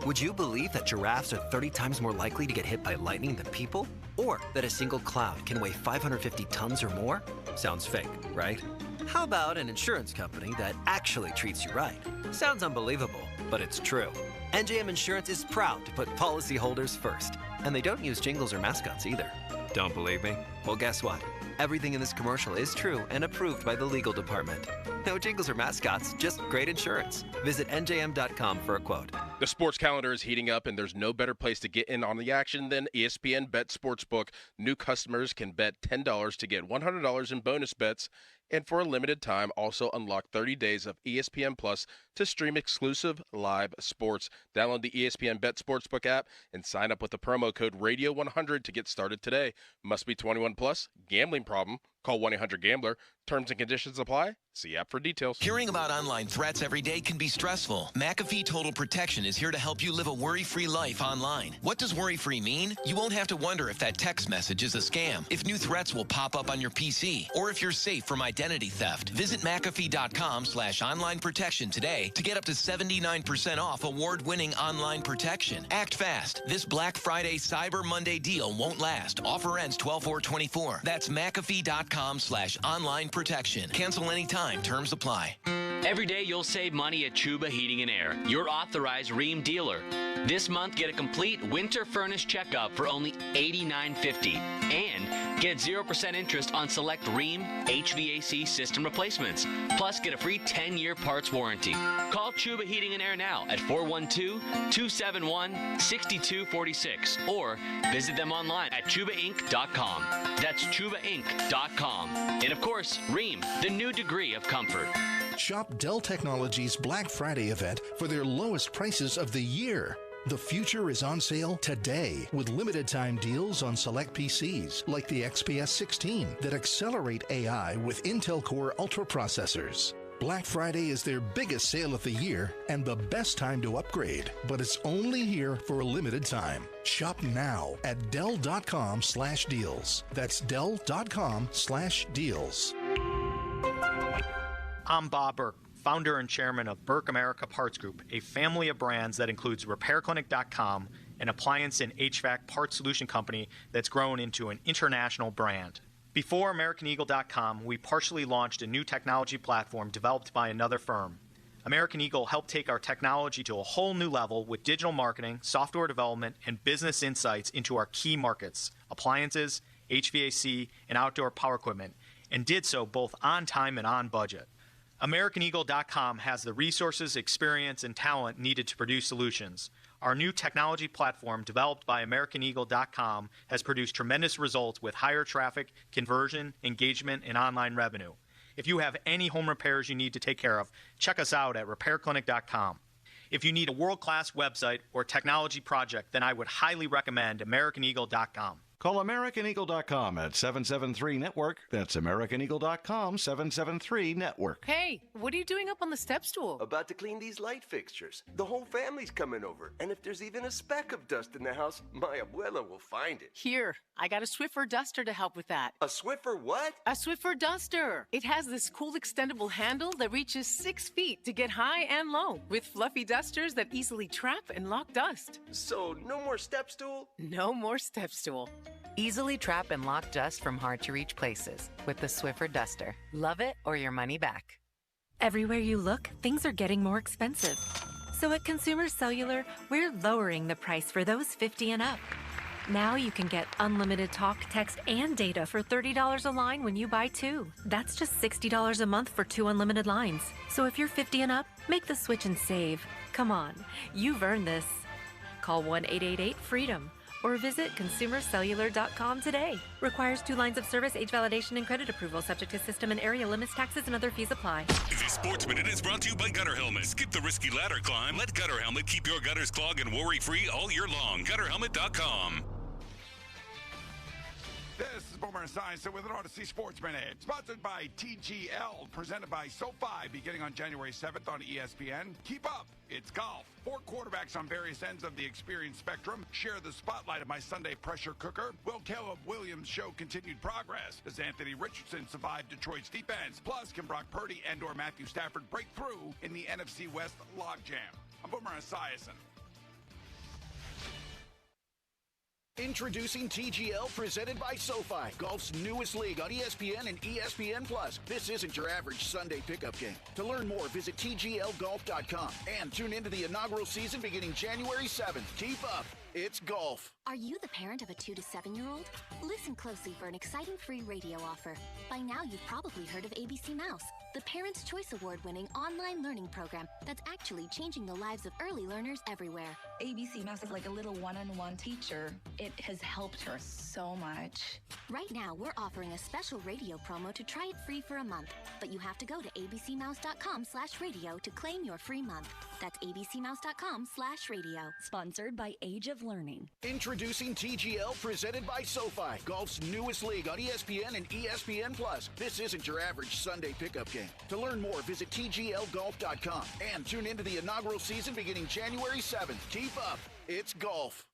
Would you believe that giraffes are 30 times more likely to get hit by lightning than people? Or that a single cloud can weigh 550 tons or more? Sounds fake, right? How about an insurance company that actually treats you right? Sounds unbelievable, but it's true. NJM Insurance is proud to put policyholders first. And they don't use jingles or mascots either. Don't believe me? Well, guess what? Everything in this commercial is true and approved by the legal department. No jingles or mascots, just great insurance. Visit njm.com for a quote. The sports calendar is heating up, and there's no better place to get in on the action than ESPN Bet Sportsbook. New customers can bet $10 to get $100 in bonus bets, and for a limited time, also unlock 30 days of ESPN Plus to stream exclusive live sports. Download the ESPN Bet Sportsbook app and sign up with the promo code RADIO100 to get started today. Must be 21 plus. Gambling problem? Call 1-800-GAMBLER. Terms and conditions apply. See app for details. Hearing about online threats every day can be stressful. McAfee Total Protection is here to help you live a worry-free life online. What does worry-free mean? You won't have to wonder if that text message is a scam, if new threats will pop up on your PC, or if you're safe from identity theft. Visit McAfee.com/online protection today to get up to 79% off award-winning online protection. Act fast. This Black Friday Cyber Monday deal won't last. Offer ends 12/4/24. That's McAfee.com/online protection. Cancel anytime. Terms apply. Every day you'll save money at Chuba Heating and Air, your authorized Rheem dealer. This month, get a complete winter furnace checkup for only $89.50 and get 0% interest on select Rheem HVAC system replacements. Plus, get a free 10-year parts warranty. Call Chuba Heating and Air now at 412-271-6246 or visit them online at ChubaInc.com. That's ChubaInc.com. And of course, Rheem, the new degree of comfort. Shop Dell Technologies Black Friday event for their lowest prices of the year. The future is on sale today with limited time deals on select PCs like the XPS 16 that accelerate AI with Intel Core Ultra processors. Black Friday is their biggest sale of the year and the best time to upgrade, but it's only here for a limited time. Shop now at Dell.com/deals. That's Dell.com/deals. I'm Bob Burke, founder and chairman of Burke America Parts Group, a family of brands that includes RepairClinic.com, an appliance and HVAC parts solution company that's grown into an international brand. Before AmericanEagle.com, we partially launched a new technology platform developed by another firm. American Eagle helped take our technology to a whole new level with digital marketing, software development, and business insights into our key markets, appliances, HVAC, and outdoor power equipment, and did so both on time and on budget. AmericanEagle.com has the resources, experience, and talent needed to produce solutions. Our new technology platform, developed by AmericanEagle.com, has produced tremendous results with higher traffic, conversion, engagement, and online revenue. If you have any home repairs you need to take care of, check us out at RepairClinic.com. If you need a world-class website or technology project, then I would highly recommend AmericanEagle.com. Call AmericanEagle.com at 773-NETWORK. That's AmericanEagle.com, 773-NETWORK. Hey, what are you doing up on the step stool? About to clean these light fixtures. The whole family's coming over. And if there's even a speck of dust in the house, my abuela will find it. Here, I got a Swiffer duster to help with that. A Swiffer what? A Swiffer duster. It has this cool extendable handle that reaches 6 feet to get high and low, with fluffy dusters that easily trap and lock dust. So, no more step stool? No more step stool. Easily trap and lock dust from hard-to-reach places with the Swiffer duster. Love it or your money back. Everywhere you look, things are getting more expensive. So at Consumer Cellular, we're lowering the price for those 50 and up. Now you can get unlimited talk, text, and data for $30 a line when you buy 2. That's just $60 a month for 2 unlimited lines. So if you're 50 and up, make the switch and save. Come on, you've earned this. Call 1-888-FREEDOM or visit consumercellular.com today. Requires 2 lines of service, age validation, and credit approval, subject to system and area limits, taxes, and other fees apply. This Sports Minute is brought to you by Gutter Helmet. Skip the risky ladder climb. Let Gutter Helmet keep your gutters clogged and worry-free all year long. GutterHelmet.com. This is Boomer Esiason with an Odyssey Sports Minute, sponsored by TGL, presented by SoFi, beginning on January 7th on ESPN. Keep up, it's golf. 4 quarterbacks on various ends of the experience spectrum share the spotlight of my Sunday pressure cooker. Will Caleb Williams show continued progress? Does Anthony Richardson survive Detroit's defense? Plus, can Brock Purdy and/or Matthew Stafford break through in the NFC West logjam? I'm Boomer Esiason. Introducing TGL, presented by SoFi, golf's newest league on ESPN and ESPN+. This isn't your average Sunday pickup game. To learn more, visit tglgolf.com and tune into the inaugural season beginning January 7th. Keep up. It's golf. Are you the parent of a 2 to 7-year-old? Listen closely for an exciting free radio offer. By now, you've probably heard of ABC Mouse, the Parents' Choice Award-winning online learning program that's actually changing the lives of early learners everywhere. ABC Mouse is like a little one-on-one teacher. It has helped her so much. Right now, we're offering a special radio promo to try it free for a month, but you have to go to abcmouse.com/radio to claim your free month. That's abcmouse.com/radio. Sponsored by Age of Learning. Introducing TGL, presented by SoFi, golf's newest league on ESPN and ESPN+. This isn't your average Sunday pickup game. To learn more, visit tglgolf.com and tune into the inaugural season beginning January 7th. Keep up. It's golf.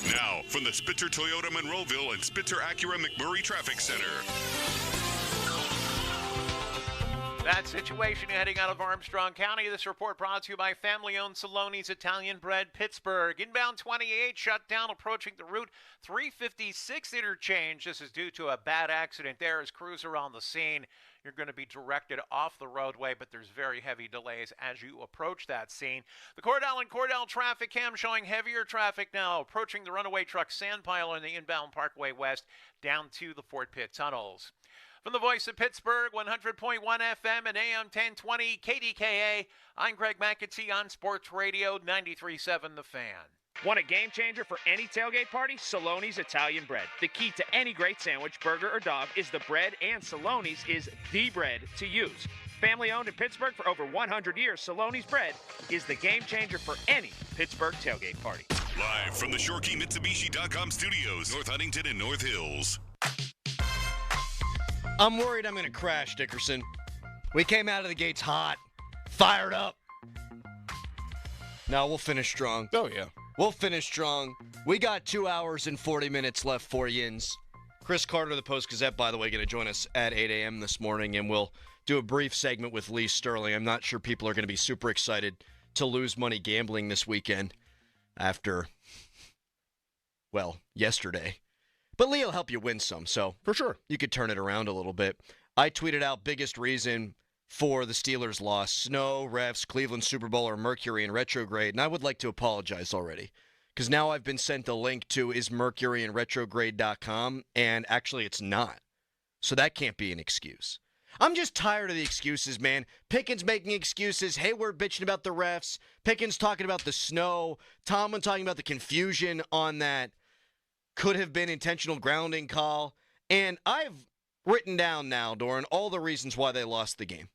Now, from the Spitzer Toyota Monroeville and Spitzer Acura McMurray Traffic Center. That situation heading out of Armstrong County. This report brought to you by family-owned Saloni's Italian Bread, Pittsburgh. Inbound 28 shut down approaching the Route 356 interchange. This is due to a bad accident there as crews are on the scene. You're going to be directed off the roadway, but there's very heavy delays as you approach that scene. The Cordell and Cordell traffic cam showing heavier traffic now approaching the runaway truck sand pile in the inbound Parkway West down to the Fort Pitt tunnels. From the voice of Pittsburgh, 100.1 FM and AM 1020 KDKA, I'm Greg McAtee on Sports Radio 93.7 The Fan. Want a game changer for any tailgate party? Saloni's Italian Bread. The key to any great sandwich, burger, or dog is the bread, and Saloni's is the bread to use. Family owned in Pittsburgh for over 100 years, Saloni's Bread is the game changer for any Pittsburgh tailgate party. Live from the ShoreKeyMitsubishi.com studios, North Huntington and North Hills. I'm worried I'm going to crash, Dickerson. We came out of the gates hot, fired up. No, we'll finish strong. Oh, yeah. We'll finish strong. We got 2 hours and 40 minutes left for yins. Chris Carter of the Post-Gazette, by the way, going to join us at 8 a.m. this morning, and we'll do a brief segment with Lee Sterling. I'm not sure people are going to be super excited to lose money gambling this weekend after, well, yesterday. But Lee will help you win some, so for sure you could turn it around a little bit. I tweeted out biggest reason for the Steelers' loss: snow, refs, Cleveland Super Bowl, or Mercury in retrograde. And I would like to apologize already, because now I've been sent a link to ismercuryinretrograde.com, and actually it's not. So that can't be an excuse. I'm just tired of the excuses, man. Pickens making excuses, Hayward bitching about the refs, Pickens talking about the snow, Tomlin talking about the confusion on that could have been intentional grounding call. And I've written down now, Doran, all the reasons why they lost the game.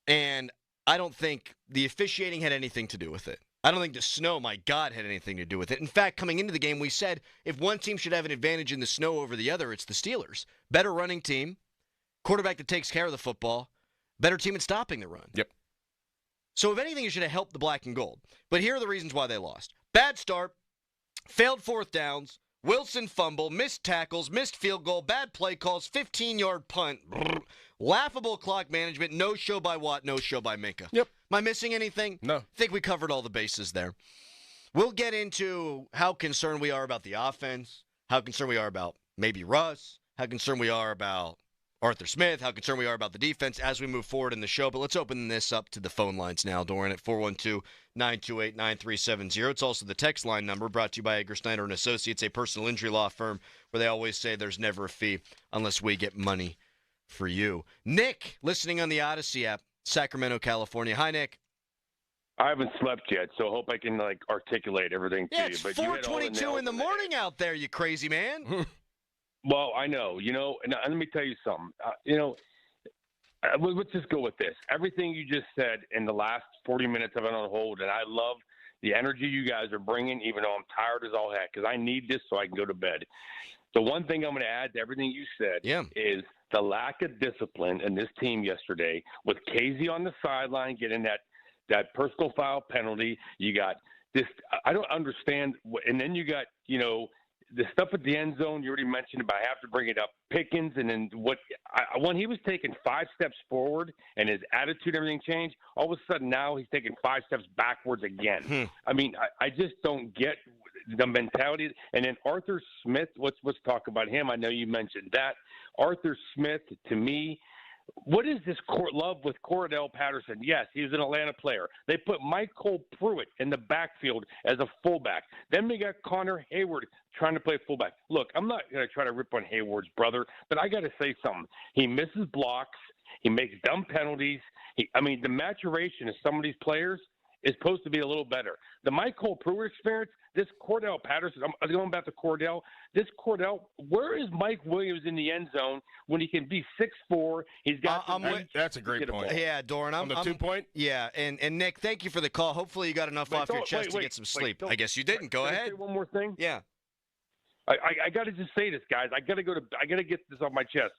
And I don't think the officiating had anything to do with it. I don't think the snow, my God, had anything to do with it. In fact, coming into the game, we said if one team should have an advantage in the snow over the other, it's the Steelers. Better running team, quarterback that takes care of the football, better team at stopping the run. Yep. So if anything, it should have helped the black and gold. But here are the reasons why they lost. Bad start, failed fourth downs, Wilson fumble, missed tackles, missed field goal, bad play calls, 15-yard punt, laughable clock management, no show by Watt, no show by Minka. Yep. Am I missing anything? No. I think we covered all the bases there. We'll get into how concerned we are about the offense, how concerned we are about maybe Russ, how concerned we are about Arthur Smith, how concerned we are about the defense as we move forward in the show. But let's open this up to the phone lines now, Doran, at 412-928-9370. It's also the text line number, brought to you by Edgar Snyder & Associates, a personal injury law firm where they always say there's never a fee unless we get money for you. Nick, listening on the Odyssey app, Sacramento, California. Hi, Nick. I haven't slept yet, so I hope I can articulate everything Yeah, to it's you. But 4:22 in the morning out there, you crazy man. Well, I know, and let me tell you something. Let's just go with this. Everything you just said in the last 40 minutes of it on hold, and I love the energy you guys are bringing, even though I'm tired as all heck, because I need this so I can go to bed. The one thing I'm going to add to everything you said is the lack of discipline in this team yesterday, with Casey on the sideline getting that personal foul penalty. You got this. I don't understand. And then you got, the stuff at the end zone. You already mentioned, but I have to bring it up. Pickens, and then when he was taking 5 steps forward and his attitude, everything changed. All of a sudden now he's taking 5 steps backwards again. I mean, I just don't get the mentality. And then Arthur Smith, let's talk about him. I know you mentioned that. Arthur Smith, to me, what is this love with Cordell Patterson? Yes, he's an Atlanta player. They put Michael Pruitt in the backfield as a fullback. Then we got Connor Hayward trying to play fullback. Look, I'm not going to try to rip on Hayward's brother, but I got to say something. He misses blocks. He makes dumb penalties. The maturation of some of these players is supposed to be a little better. The Michael Pruitt experience, this Cordell Patterson, I'm going back to Cordell. This Cordell, where is Mike Williams in the end zone when he can be 6'4"? He's got. That's a great point. Yeah, Doran. On the 2-point. Yeah, and Nick, thank you for the call. Hopefully, you got enough off your chest to get some sleep. I guess you didn't. Go Can ahead. I say one more thing? Yeah. I got to just say this, guys. I got to get this off my chest.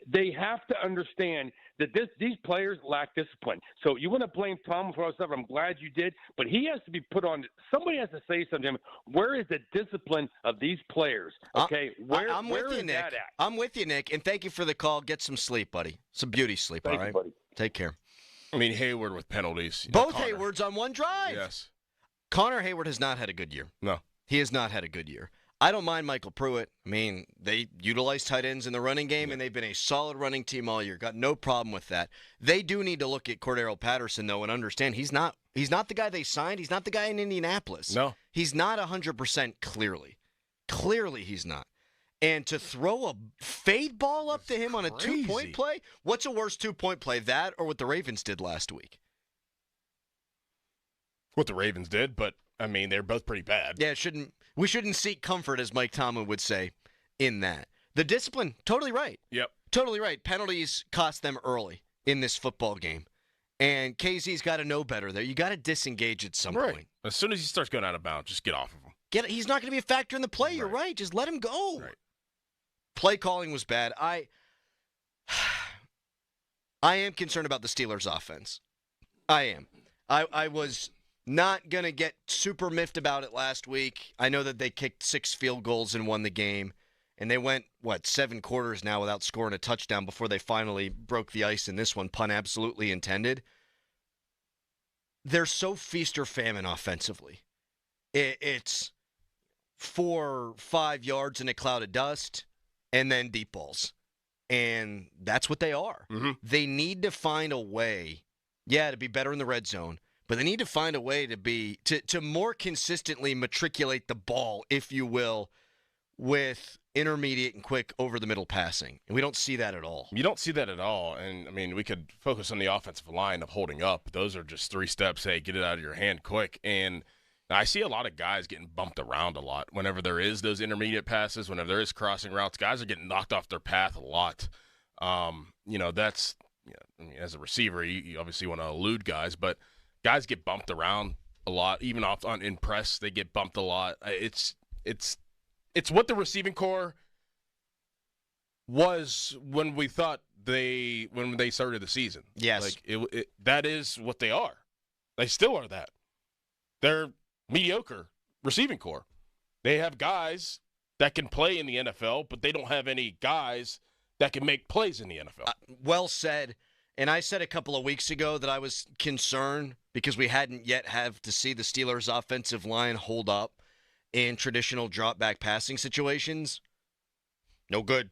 They have to understand that these players lack discipline. So you want to blame Tom for all this stuff. I'm glad you did, but he has to be put on. Somebody has to say something to him. Where is the discipline of these players? Okay, I'm with you, Nick. I'm with you, Nick, and thank you for the call. Get some sleep, buddy. Some beauty sleep. Thank all right, you, buddy. Take care. I mean, Hayward with penalties. Both Haywards on one drive. Yes. Connor Hayward has not had a good year. No. He has not had a good year. I don't mind Michael Pruitt. I mean, they utilize tight ends in the running game, and they've been a solid running team all year. Got no problem with that. They do need to look at Cordero Patterson, though, and understand he's not the guy they signed. He's not the guy in Indianapolis. No. He's not 100% clearly. Clearly he's not. And to throw a fade ball up to him on a 2-point play? What's a worse 2-point play, that or what the Ravens did last week? What the Ravens did, but, I mean, they're both pretty bad. Yeah, we shouldn't seek comfort, as Mike Tomlin would say, in that. The discipline, totally right. Yep. Totally right. Penalties cost them early in this football game. And KZ's got to know better there. You got to disengage at some point. As soon as he starts going out of bounds, just get off of him. He's not going to be a factor in the play. You're right. Just let him go. Right. Play calling was bad. I am concerned about the Steelers' offense. I am. I was not going to get super miffed about it last week. I know that they kicked 6 field goals and won the game. And they went, 7 quarters now without scoring a touchdown before they finally broke the ice in this one, pun absolutely intended. They're so feast or famine offensively. It's 4 or 5 yards in a cloud of dust and then deep balls. And that's what they are. Mm-hmm. They need to find a way, to be better in the red zone. But they need to find a way to more consistently matriculate the ball, if you will, with intermediate and quick over-the-middle passing. And we don't see that at all. You don't see that at all. And, I mean, we could focus on the offensive line of holding up. Those are just 3 steps. Hey, get it out of your hand quick. And I see a lot of guys getting bumped around a lot. Whenever there is those intermediate passes, whenever there is crossing routes, guys are getting knocked off their path a lot. That's, as a receiver, you obviously want to elude guys, but guys get bumped around a lot, even in press. They get bumped a lot. It's what the receiving core was when we thought when they started the season. Yes, that is what they are. They still are that. They're mediocre receiving core. They have guys that can play in the NFL, but they don't have any guys that can make plays in the NFL. Well said. And I said a couple of weeks ago that I was concerned because we hadn't yet have to see the Steelers' offensive line hold up in traditional drop-back passing situations. No good.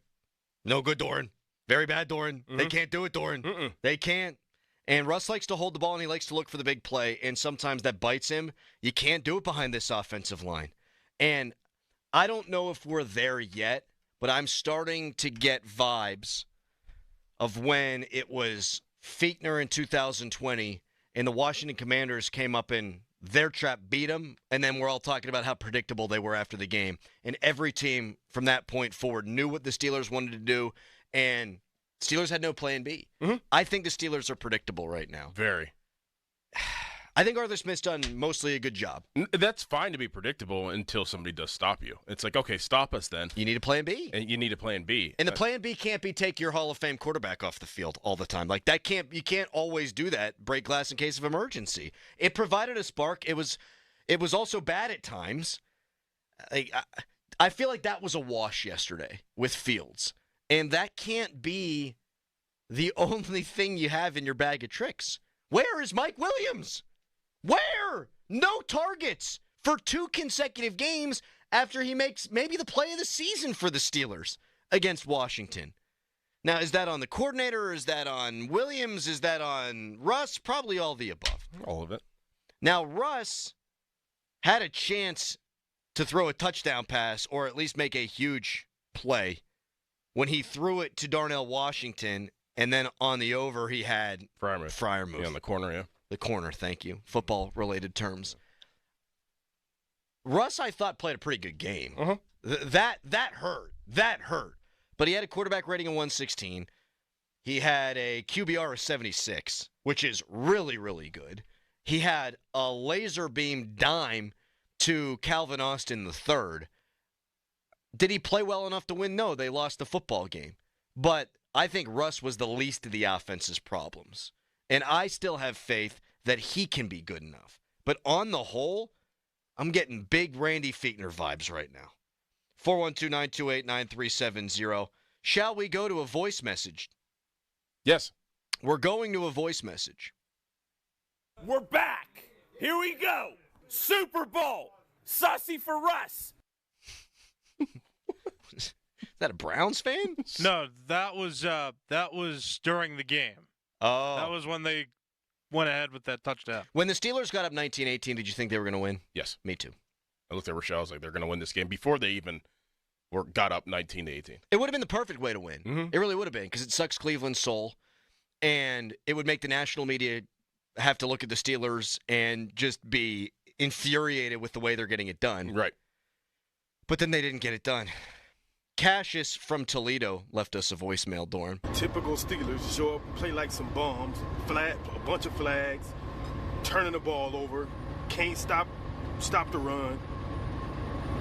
No good, Doran. Very bad, Doran. Mm-hmm. They can't do it, Doran. Mm-mm. They can't. And Russ likes to hold the ball, and he likes to look for the big play, and sometimes that bites him. You can't do it behind this offensive line. And I don't know if we're there yet, but I'm starting to get vibes of when it was Fichtner in 2020 and the Washington Commanders came up in their trap, beat them, and then we're all talking about how predictable they were after the game. And every team from that point forward knew what the Steelers wanted to do, and Steelers had no plan B. Mm-hmm. I think the Steelers are predictable right now. Very. I think Arthur Smith's done mostly a good job. That's fine to be predictable until somebody does stop you. It's like, okay, stop us then. You need a plan B. And you need a plan B. And the plan B can't be take your Hall of Fame quarterback off the field all the time. Like you can't always do that. Break glass in case of emergency. It provided a spark. It was also bad at times. I feel like that was a wash yesterday with Fields. And that can't be the only thing you have in your bag of tricks. Where is Mike Williams? Where? No targets for 2 consecutive games after he makes maybe the play of the season for the Steelers against Washington. Now, is that on the coordinator? Or is that on Williams? Is that on Russ? Probably all the above. All of it. Now, Russ had a chance to throw a touchdown pass or at least make a huge play when he threw it to Darnell Washington, and then on the over he had Freiermuth. Yeah, on the corner, yeah. The corner, thank you. Football-related terms. Russ, I thought, played a pretty good game. Uh-huh. That hurt. That hurt. But he had a quarterback rating of 116. He had a QBR of 76, which is really, really good. He had a laser beam dime to Calvin Austin III. Did he play well enough to win? No, they lost the football game. But I think Russ was the least of the offense's problems. And I still have faith that he can be good enough. But on the whole, I'm getting big Randy Fichtner vibes right now. 412-928-9370. Shall we go to a voice message? Yes. We're going to a voice message. We're back. Here we go. Super Bowl. Sussy for Russ. Is that a Browns fan? No, that was during the game. Oh. That was when they went ahead with that touchdown. When the Steelers got up 19-18, did you think they were going to win? Yes. Me too. I looked at Rochelle, I was like, they're going to win this game before they even got up 19-18. It would have been the perfect way to win. Mm-hmm. It really would have been, because it sucks Cleveland's soul, and it would make the national media have to look at the Steelers and just be infuriated with the way they're getting it done. Right. But then they didn't get it done. Cassius from Toledo left us a voicemail, Dorn. Typical Steelers show up, play like some bums, a bunch of flags, turning the ball over, can't stop the run.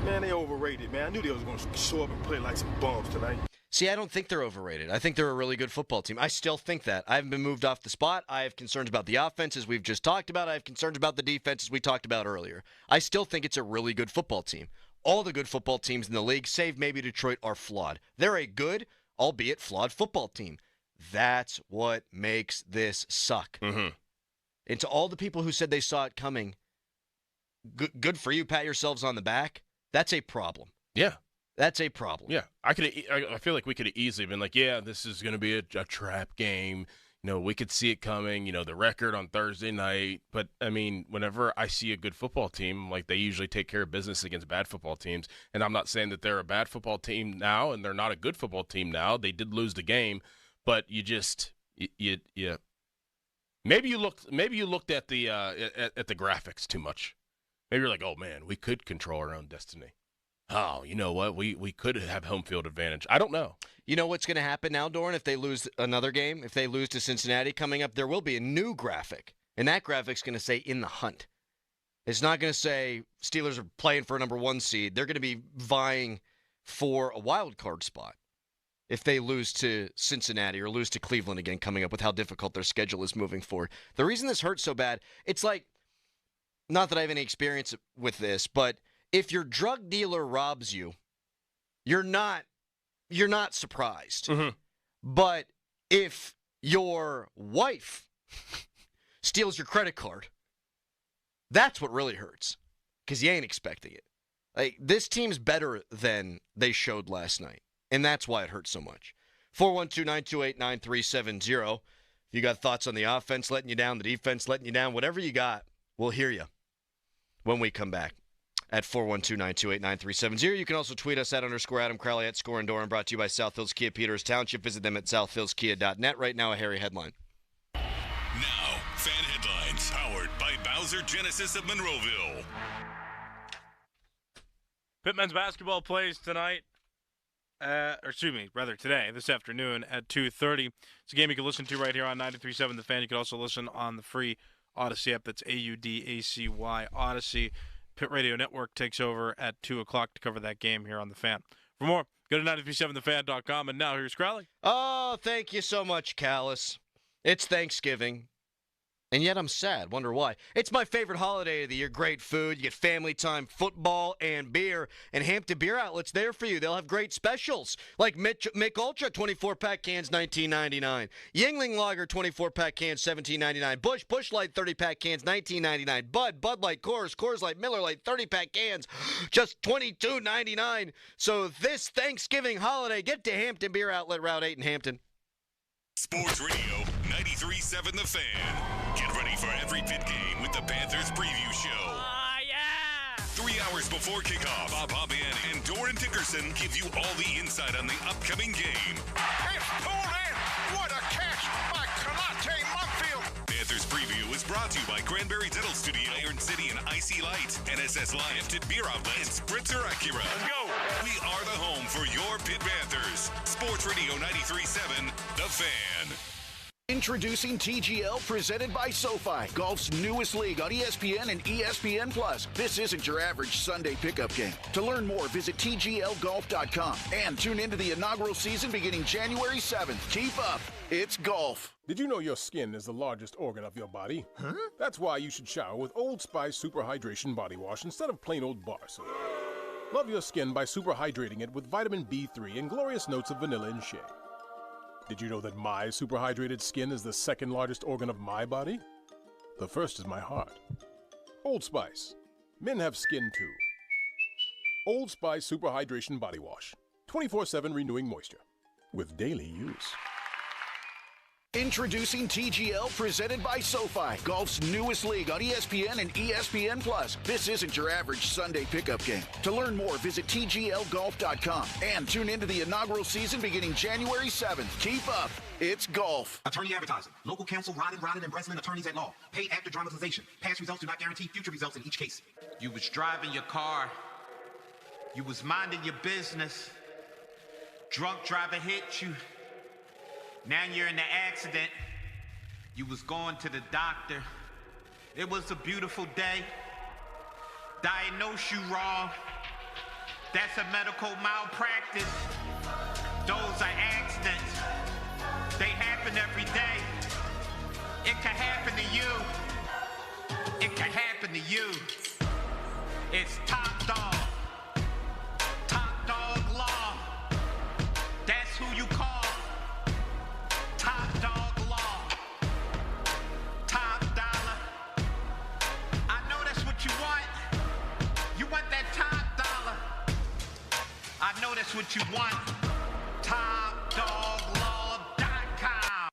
Man, they overrated, man. I knew they was going to show up and play like some bums tonight. See, I don't think they're overrated. I think they're a really good football team. I still think that. I haven't been moved off the spot. I have concerns about the offense, as we've just talked about. I have concerns about the defense, as we talked about earlier. I still think it's a really good football team. All the good football teams in the league, save maybe Detroit, are flawed. They're a good, albeit flawed, football team. That's what makes this suck. Mm-hmm. And to all the people who said they saw it coming, good for you. Pat yourselves on the back. That's a problem. Yeah. That's a problem. Yeah. I feel like we could have easily been like, yeah, this is going to be a trap game. You know, we could see it coming, the record on Thursday night. But, I mean, whenever I see a good football team, like they usually take care of business against bad football teams. And I'm not saying that they're a bad football team now and they're not a good football team now. They did lose the game. But you just maybe you looked at the at the graphics too much. Maybe you're like, oh, man, we could control our own destiny. Oh, you know what? We could have home field advantage. I don't know. You know what's going to happen now, Dorn, if they lose another game? If they lose to Cincinnati coming up, there will be a new graphic. And that graphic's going to say in the hunt. It's not going to say Steelers are playing for a number 1 seed. They're going to be vying for a wild card spot if they lose to Cincinnati or lose to Cleveland again coming up with how difficult their schedule is moving forward. The reason this hurts so bad, it's like, not that I have any experience with this, but if your drug dealer robs you, you're not surprised. Mm-hmm. But if your wife steals your credit card, that's what really hurts, because you ain't expecting it. Like, this team's better than they showed last night, and that's why it hurts so much. 412-928-9370. If you got thoughts on the offense letting you down, the defense letting you down, whatever you got, we'll hear you when we come back at 412-928-9370. You can also tweet us at _Adam Crowley at Score and Doran, brought to you by South Hills Kia Peters Township. Visit them at southhillskia.net. Right now, a hairy headline. Now, fan headlines. Powered by Bowser Genesis of Monroeville. Pitt men's basketball plays tonight. Today, this afternoon at 2:30. It's a game you can listen to right here on 93.7 The Fan. You can also listen on the free Odyssey app. That's AUDACY Odyssey. Pitt Radio Network takes over at 2 o'clock to cover that game here on The Fan. For more, go to 937thefan.com. And now here's Crowley. Oh, thank you so much, Callis. It's Thanksgiving. And yet I'm sad. Wonder why. It's my favorite holiday of the year. Great food. You get family time, football, and beer. And Hampton Beer Outlet's there for you. They'll have great specials like Mick Ultra 24-pack cans, $19.99. Yuengling Lager 24-pack cans, $17.99. Busch Light 30-pack cans, $19.99. Bud Light, Coors Light, Miller Light 30-pack cans, just $22.99. So this Thanksgiving holiday, get to Hampton Beer Outlet, Route 8 in Hampton. Sports Radio 93.7 The Fan. Get ready for every Pitt game with the Panthers Preview Show. 3 hours before kickoff, Bob Hobian and Doran Dickerson give you all the insight on the upcoming game. It's pulled in. What a catch by Kalate Mumfield. Panthers Preview is brought to you by Cranberry Dental Studio, Iron City and Icy Light, NSS Live, Hampton Beer Outlet, and Spritzer Acura. Let's go. We are the home for your Pitt Panthers. Sports Radio 93.7 The Fan. Introducing TGL, presented by SoFi, golf's newest league on ESPN and ESPN+. This isn't your average Sunday pickup game. To learn more, visit tglgolf.com and tune into the inaugural season beginning January 7th. Keep up. It's golf. Did you know your skin is the largest organ of your body? Huh? That's why you should shower with Old Spice Super Hydration Body Wash instead of plain old bar soap. Love your skin by super hydrating it with vitamin B3 and glorious notes of vanilla and shea. Did you know that my super hydrated skin is the second largest organ of my body? The first is my heart. Old Spice. Men have skin too. Old Spice Super Hydration Body Wash. 24/7 renewing moisture. With daily use. Introducing TGL, presented by SoFi, golf's newest league on ESPN and ESPN+. This isn't your average Sunday pickup game. To learn more, visit tglgolf.com and tune into the inaugural season beginning January 7th. Keep up. It's golf. Attorney advertising. Local counsel Rodden and Breslin attorneys at law. Paid after dramatization. Past results do not guarantee future results in each case. You was driving your car. You was minding your business. Drunk driver hit you. Now you're in the accident. You was going to the doctor. It was a beautiful day. Diagnosed you wrong. That's a medical malpractice. Those are accidents. They happen every day. It can happen to you. It can happen to you. It's Top Dog. Top Dog Law. That's who you call. Top Dog Law. Top dollar. I know that's what you want. You want that top dollar. I know that's what you want. TopDogLaw.com.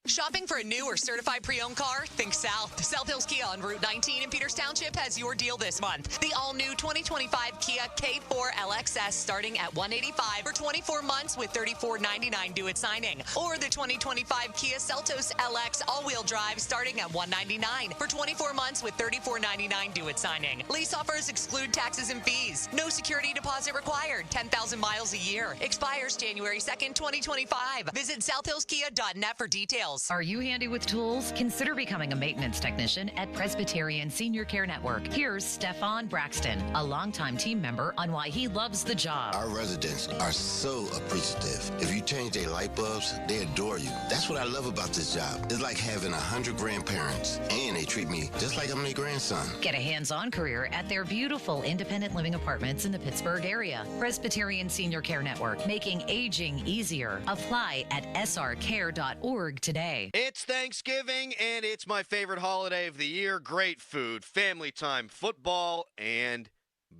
Shopping for a new or certified pre-owned car? Think South. South Hills Kia on Route 19 in Peters Township has your deal this month. The all-new 2025 Kia K4 LXS starting at $185 for 24 months with $34.99 due at signing. Or the 2025 Kia Seltos LX all-wheel drive starting at $199 for 24 months with $34.99 due at signing. Lease offers exclude taxes and fees. No security deposit required. 10,000 miles a year. Expires January 2nd, 2025. Visit southhillskia.net for details. Are you handy with tools? Consider becoming a maintenance technician at Presbyterian Senior Care Network. Here's Stefan Braxton, a longtime team member, on why he loves the job. Our residents are so appreciative. If you change their light bulbs, they adore you. That's what I love about this job. It's like having 100 grandparents, and they treat me just like I'm their grandson. Get a hands-on career at their beautiful independent living apartments in the Pittsburgh area. Presbyterian Senior Care Network, making aging easier. Apply at srcare.org today. It's Thanksgiving, and it's my favorite holiday of the year. Great food, family time, football, and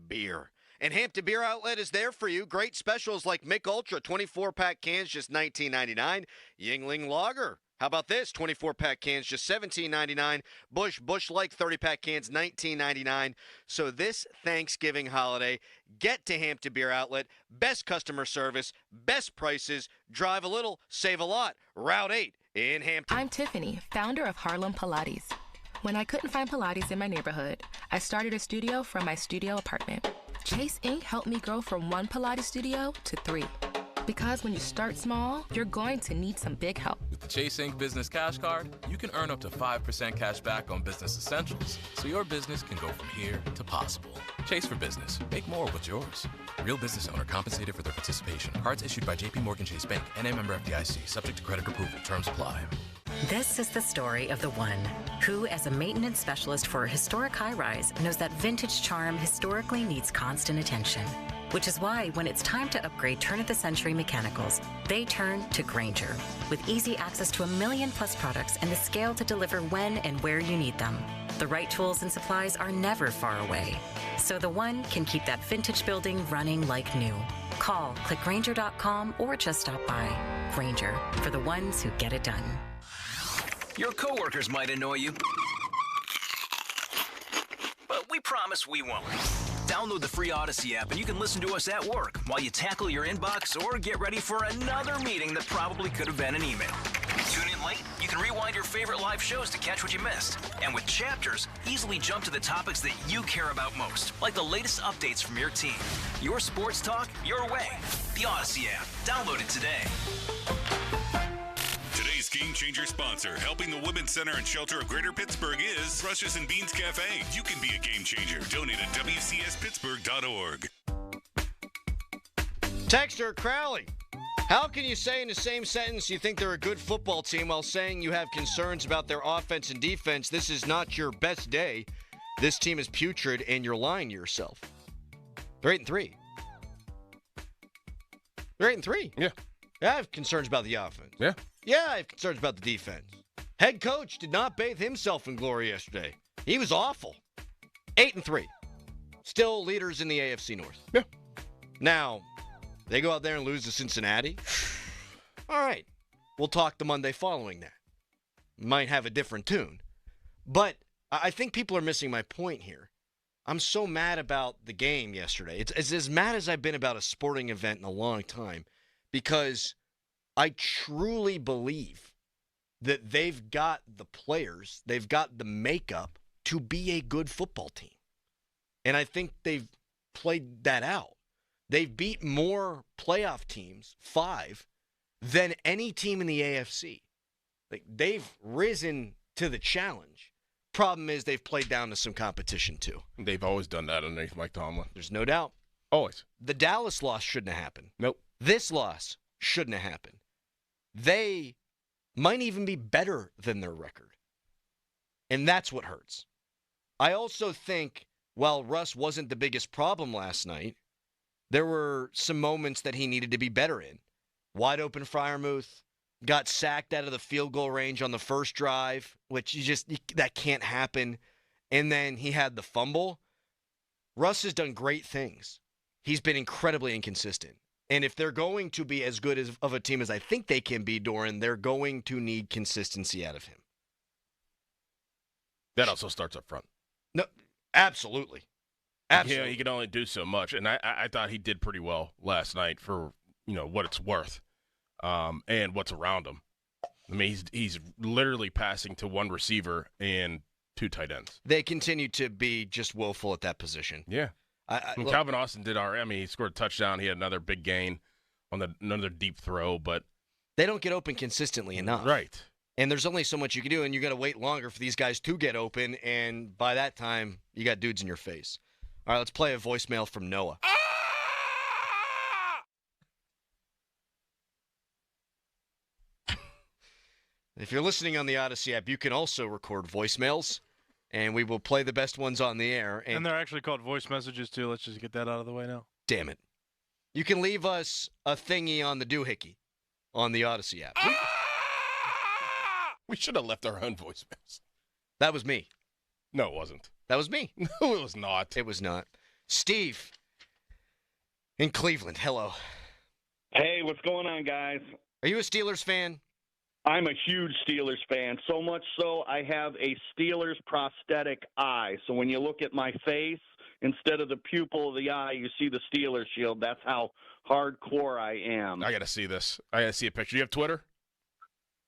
beer. And Hampton Beer Outlet is there for you. Great specials like Mick Ultra, 24-pack cans, just $19.99. Yuengling Lager. How about this? 24-pack cans, just $17.99. Busch Light 30-pack cans, $19.99. So this Thanksgiving holiday, get to Hampton Beer Outlet. Best customer service, best prices. Drive a little, save a lot. Route 8 in Hampton. I'm Tiffany, founder of Harlem Pilates. When I couldn't find Pilates in my neighborhood, I started a studio from my studio apartment. Chase Inc. helped me grow from 1 Pilates studio to 3. Because when you start small, you're going to need some big help. With the Chase Inc. Business Cash Card, you can earn up to 5% cash back on business essentials, so your business can go from here to possible. Chase for Business. Make more of what's yours. Real business owner compensated for their participation. Cards issued by J.P. Morgan Chase Bank, N.A. member FDIC. Subject to credit approval. Terms apply. This is the story of the one who, as a maintenance specialist for a historic high-rise, knows that vintage charm historically needs constant attention. Which is why, when it's time to upgrade turn-of-the-century mechanicals, they turn to Grainger. With easy access to 1 million-plus products and the scale to deliver when and where you need them. The right tools and supplies are never far away. So the one can keep that vintage building running like new. Call, click Grainger.com, or just stop by. Grainger, for the ones who get it done. Your coworkers might annoy you, but we promise we won't. Download the free Odyssey app and you can listen to us at work while you tackle your inbox or get ready for another meeting that probably could have been an email. Tune in late? You can rewind your favorite live shows to catch what you missed. And with Chapters, easily jump to the topics that you care about most, like the latest updates from your team. Your sports talk, your way. The Odyssey app. Download it today. Today's Game Changer sponsor, helping the Women's Center and Shelter of Greater Pittsburgh, is Brushes and Beans Cafe. You can be a game changer. Donate at WCSPittsburgh.org. Texter Crowley, how can you say in the same sentence you think they're a good football team while saying you have concerns about their offense and defense? This is not your best day. This team is putrid, and you're lying to yourself. They're 8-3. They're 8-3. Yeah. Yeah, I have concerns about the offense. Yeah. Yeah, I have concerns about the defense. Head coach did not bathe himself in glory yesterday. He was awful. 8-3. Still leaders in the AFC North. Yeah. Now, they go out there and lose to Cincinnati. All right. We'll talk the Monday following that. Might have a different tune. But I think people are missing my point here. I'm so mad about the game yesterday. It's as mad as I've been about a sporting event in a long time, because I truly believe that they've got the players, they've got the makeup to be a good football team. And I think they've played that out. They've beat more playoff teams, 5, than any team in the AFC. Like, they've risen to the challenge. Problem is they've played down to some competition too. They've always done that underneath Mike Tomlin. There's no doubt. Always. The Dallas loss shouldn't have happened. Nope. This loss shouldn't have happened. They might even be better than their record. And that's what hurts. I also think while Russ wasn't the biggest problem last night, there were some moments that he needed to be better in. Wide open Freiermuth, got sacked out of the field goal range on the first drive, which that can't happen. And then he had the fumble. Russ has done great things. He's been incredibly inconsistent. And if they're going to be as good of a team as I think they can be, Doran, they're going to need consistency out of him. That also starts up front. No, absolutely. Absolutely. Yeah, he can only do so much. And I thought he did pretty well last night for, what it's worth and what's around him. I mean, he's literally passing to one receiver and 2 tight ends. They continue to be just woeful at that position. Yeah. Calvin Austin did he scored a touchdown. He had another big gain on another deep throw, but they don't get open consistently enough. Right. And there's only so much you can do, and you got to wait longer for these guys to get open, and by that time, you got dudes in your face. All right, let's play a voicemail from Noah. If you're listening on the Odyssey app, you can also record voicemails, and we will play the best ones on the air. And they're actually called voice messages, too. Let's just get that out of the way now. Damn it. You can leave us a thingy on the doohickey on the Odyssey app. We should have left our own voicemails. That was me. No, it wasn't. That was me. No, it was not. It was not. Steve in Cleveland, hello. Hey, what's going on, guys? Are you a Steelers fan? I'm a huge Steelers fan, so much so I have a Steelers prosthetic eye. So when you look at my face, instead of the pupil of the eye, you see the Steelers shield. That's how hardcore I am. I got to see this. I got to see a picture. Do you have Twitter?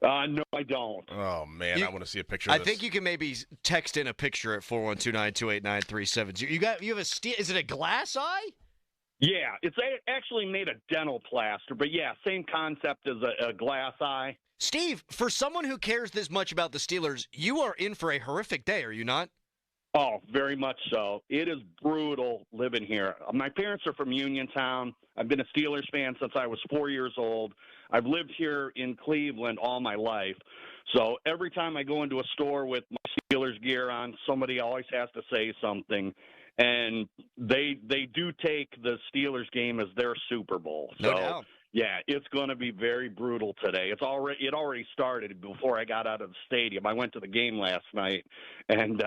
No, I don't. Oh, man, I want to see a picture of I this. think you can maybe text in a picture at 412-928-9370. You have a steel. Is it a glass eye? Yeah, it's actually made of dental plaster, but yeah, same concept as a glass eye. Steve, for someone who cares this much about the Steelers, you are in for a horrific day, are you not? Oh, very much so. It is brutal living here. My parents are from Uniontown. I've been a Steelers fan since I was 4 years old. I've lived here in Cleveland all my life. So every time I go into a store with my Steelers gear on, somebody always has to say something. And they do take the Steelers game as their Super Bowl. No doubt. Yeah, it's going to be very brutal today. It already started before I got out of the stadium. I went to the game last night, and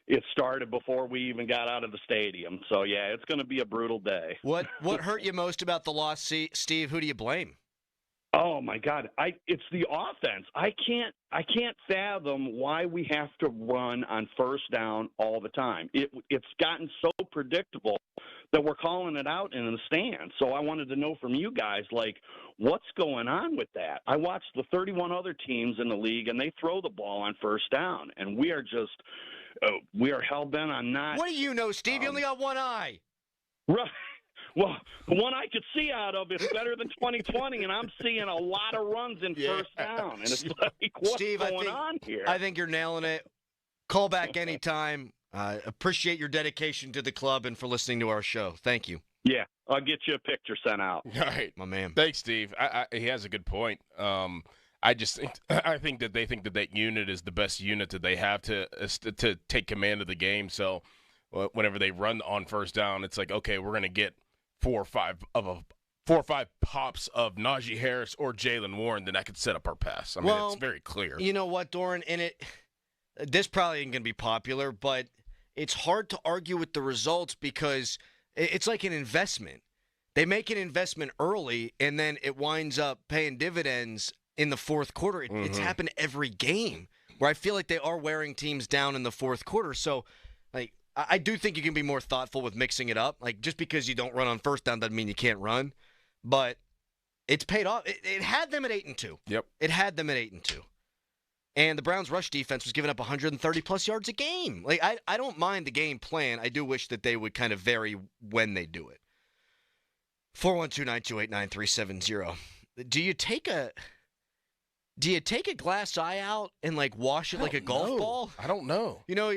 it started before we even got out of the stadium. So, yeah, it's going to be a brutal day. What hurt you most about the loss, Steve? Who do you blame? Oh my God! It's the offense. I can't fathom why we have to run on first down all the time. It's gotten so predictable that we're calling it out in the stands. So I wanted to know from you guys, like, what's going on with that? I watched the 31 other teams in the league, and they throw the ball on first down, and we are just we are hell bent on not. What do you know, Steve? You only got one eye. Right. Well, the one I could see out of is better than 2020, and I'm seeing a lot of runs in first down. And it's like, what's Steve, going on here? I think you're nailing it. Call back anytime. Appreciate your dedication to the club and for listening to our show. Thank you. Yeah, I'll get you a picture sent out. All right, my man. Thanks, Steve. He has a good point. I think that they think that unit is the best unit that they have to take command of the game. So whenever they run on first down, it's like, okay, we're going to get 4 or 5 pops of Najee Harris or Jaylen Warren, then that could set up our pass. I mean, it's very clear. You know what, Doran? And this probably ain't going to be popular, but it's hard to argue with the results because it's like an investment. They make an investment early, and then it winds up paying dividends in the fourth quarter. It's happened every game where I feel like they are wearing teams down in the fourth quarter. So, like, I do think you can be more thoughtful with mixing it up. Like, just because you don't run on first down doesn't mean you can't run. But it's paid off. It had them at 8-2. Yep. It had them at 8-2. And the Browns' rush defense was giving up 130-plus yards a game. Like, I don't mind the game plan. I do wish that they would kind of vary when they do it. 412-928-9370. Do you take a glass eye out and, like, wash it like a golf ball? I don't know. You know,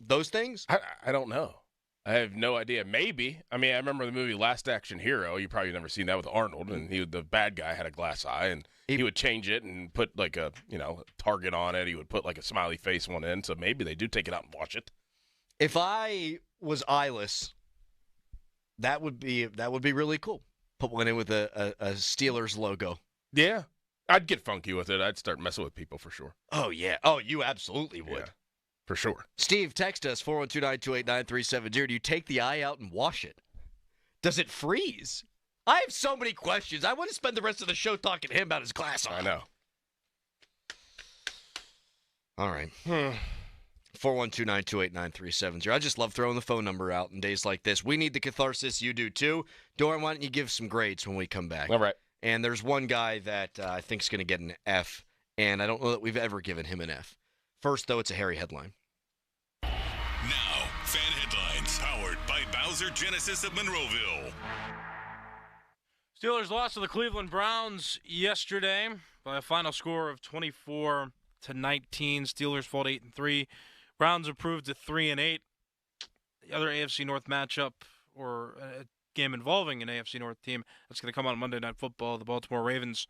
those things? I don't know. I have no idea. Maybe. I mean, I remember the movie Last Action Hero. You probably never seen that with Arnold, and the bad guy had a glass eye, and he would change it and put like a target on it. He would put like a smiley face one in. So maybe they do take it out and wash it. If I was eyeless, that would be really cool. Put one in with a Steelers logo. Yeah. I'd get funky with it. I'd start messing with people for sure. Oh, yeah. Oh, you absolutely would. Yeah, for sure. Steve, text us, 412-928-9370. Do you take the eye out and wash it? Does it freeze? I have so many questions. I want to spend the rest of the show talking to him about his glass eye. I know. All right. 412-928-9370. I just love throwing the phone number out in days like this. We need the catharsis. You do, too. Doran, why don't you give some grades when we come back? All right. And there's one guy that I think is going to get an F, and I don't know that we've ever given him an F. First, though, it's a hairy headline. Now, fan headlines powered by Bowser Genesis of Monroeville. Steelers lost to the Cleveland Browns yesterday by a final score of 24-19. Steelers fall to 8-3. Browns improved to 3-8. The other AFC North matchup, or a game involving an AFC North team that's going to come on Monday Night Football, the Baltimore Ravens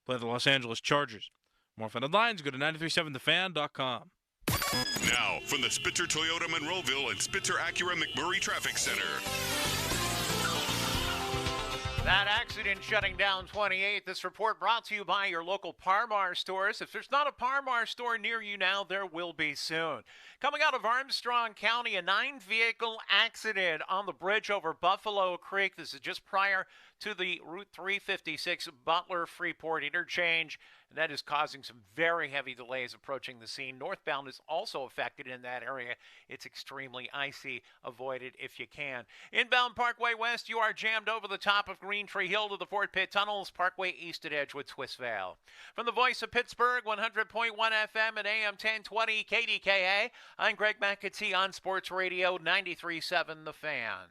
play the Los Angeles Chargers. More fan headlines, go to 937thefan.com. Now, from the Spitzer Toyota Monroeville and Spitzer Acura McMurray Traffic Center. That accident shutting down 28th. This report brought to you by your local Par-Mar stores. If there's not a Par-Mar store near you now, there will be soon. Coming out of Armstrong County, a 9-vehicle accident on the bridge over Buffalo Creek. This is just prior to the Route 356 Butler-Freeport interchange. And that is causing some very heavy delays approaching the scene. Northbound is also affected in that area. It's extremely icy. Avoid it if you can. Inbound Parkway West, you are jammed over the top of Green Tree Hill to the Fort Pitt Tunnels. Parkway East at Edgewood, Swissvale. From the voice of Pittsburgh, 100.1 FM at AM 1020 KDKA, I'm Greg McAtee on Sports Radio 93.7 The Fan.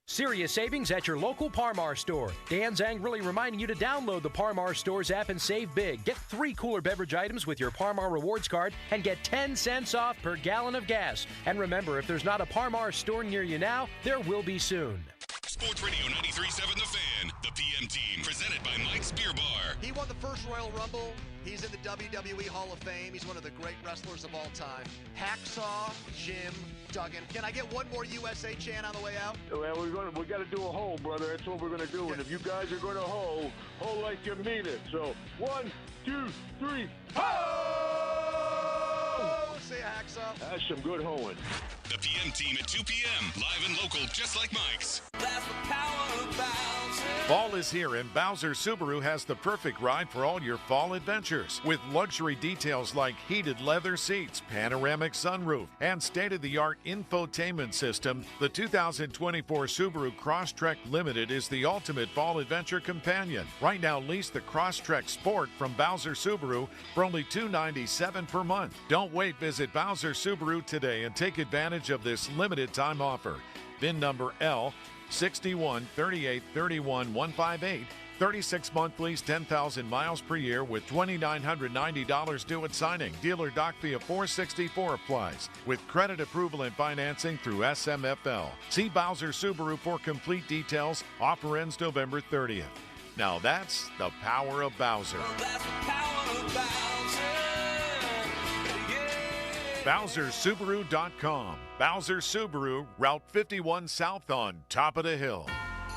Serious savings at your local Par-Mar store. Dan angrily reminding you to download the Par-Mar Stores app and save big. Get 3 cooler beverage items with your Par-Mar Rewards card and get 10 cents off per gallon of gas. And remember, if there's not a Par-Mar store near you now, there will be soon. Sports Radio 93.7 The Fan, the PM team, presented by Mike's Beer Bar. He won the first Royal Rumble. He's in the WWE Hall of Fame. He's one of the great wrestlers of all time. Hacksaw Jim Duggan. Can I get one more USA chant on the way out? Well, we got to do a hole, brother. That's what we're going to do. And if you guys are going to hole like you mean it. So 1, 2, 3, ho! Say hacksaw. That's some good hoeing. The PM team at 2 p.m. Live and local, just like Mike's. That's the power of Bowser. Fall is here, and Bowser Subaru has the perfect ride for all your fall adventures. With luxury details like heated leather seats, panoramic sunroof, and state-of-the-art infotainment system, the 2024 Subaru Crosstrek Limited is the ultimate fall adventure companion. Right now, lease the Crosstrek Sport from Bowser Subaru for only $297 per month. Don't wait. Visit Bowser Subaru today and take advantage of this limited time offer. VIN number L613831-158. 36-month lease, 10,000 miles per year with $2,990 due at signing. Dealer doc fee of $464 applies. With credit approval and financing through SMFL. See Bowser Subaru for complete details. Offer ends November 30th. Now that's the power of Bowser. BowserSubaru.com. Bowser Subaru, Route 51 South on top of the hill.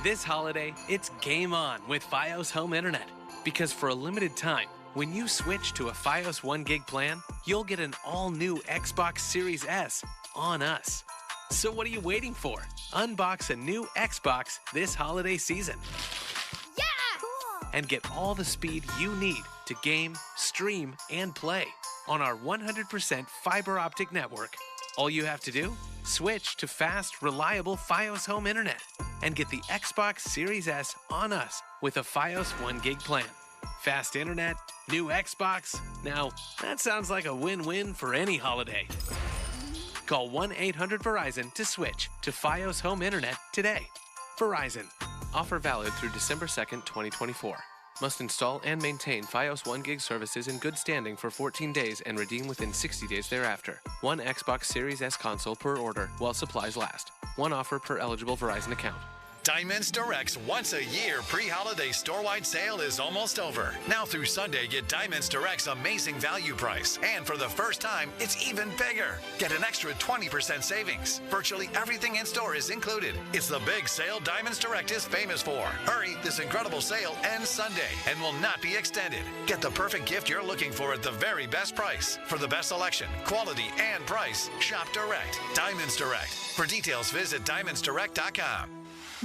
This holiday, it's game on with Fios Home Internet. Because for a limited time, when you switch to a Fios 1 gig plan, you'll get an all-new Xbox Series S on us. So what are you waiting for? Unbox a new Xbox this holiday season. Yeah! Cool. And get all the speed you need to game, stream, and play on our 100% fiber optic network. All you have to do? Switch to fast, reliable Fios Home Internet and get the Xbox Series S on us with a Fios 1 gig plan. Fast internet, new Xbox. Now, that sounds like a win-win for any holiday. Call 1-800-VERIZON to switch to Fios Home Internet today. Verizon. Offer valid through December 2nd, 2024. Must install and maintain Fios 1 gig services in good standing for 14 days and redeem within 60 days thereafter. 1 Xbox Series S console per order while supplies last. 1 offer per eligible Verizon account. Diamonds Direct's once-a-year pre-holiday store-wide sale is almost over. Now through Sunday, get Diamonds Direct's amazing value price. And for the first time, it's even bigger. Get an extra 20% savings. Virtually everything in store is included. It's the big sale Diamonds Direct is famous for. Hurry, this incredible sale ends Sunday and will not be extended. Get the perfect gift you're looking for at the very best price. For the best selection, quality, and price, shop direct. Diamonds Direct. For details, visit diamondsdirect.com.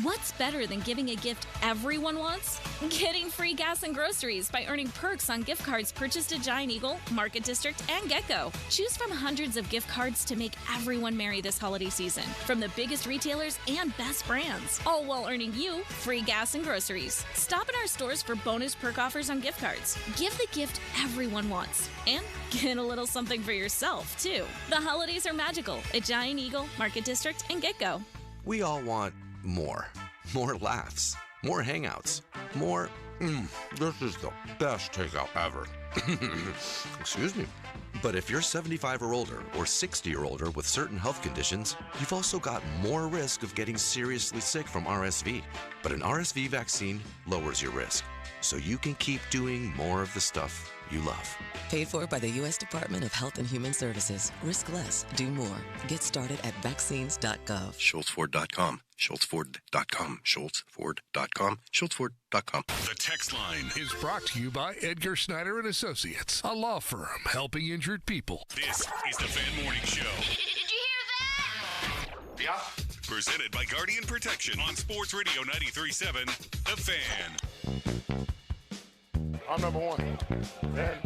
What's better than giving a gift everyone wants? Getting free gas and groceries by earning perks on gift cards purchased at Giant Eagle, Market District, and Get-Go. Choose from hundreds of gift cards to make everyone merry this holiday season, from the biggest retailers and best brands, all while earning you free gas and groceries. Stop in our stores for bonus perk offers on gift cards. Give the gift everyone wants, and get a little something for yourself, too. The holidays are magical at Giant Eagle, Market District, and Get-Go. We all want more laughs, more hangouts, more, this is the best takeout ever. Excuse me. But if you're 75 or older or 60 or older with certain health conditions, you've also got more risk of getting seriously sick from RSV. But an RSV vaccine lowers your risk, so you can keep doing more of the stuff you love. Paid for by the U.S. Department of Health and Human Services. Risk less, do more. Get started at vaccines.gov. SchultzFord.com. SchultzFord.com. SchultzFord.com. SchultzFord.com. The text line is brought to you by Edgar Snyder and Associates, a law firm helping injured people. This is the Fan Morning Show. Did you hear that? Yeah. Presented by Guardian Protection on Sports Radio 93.7, The Fan. I'm number one. And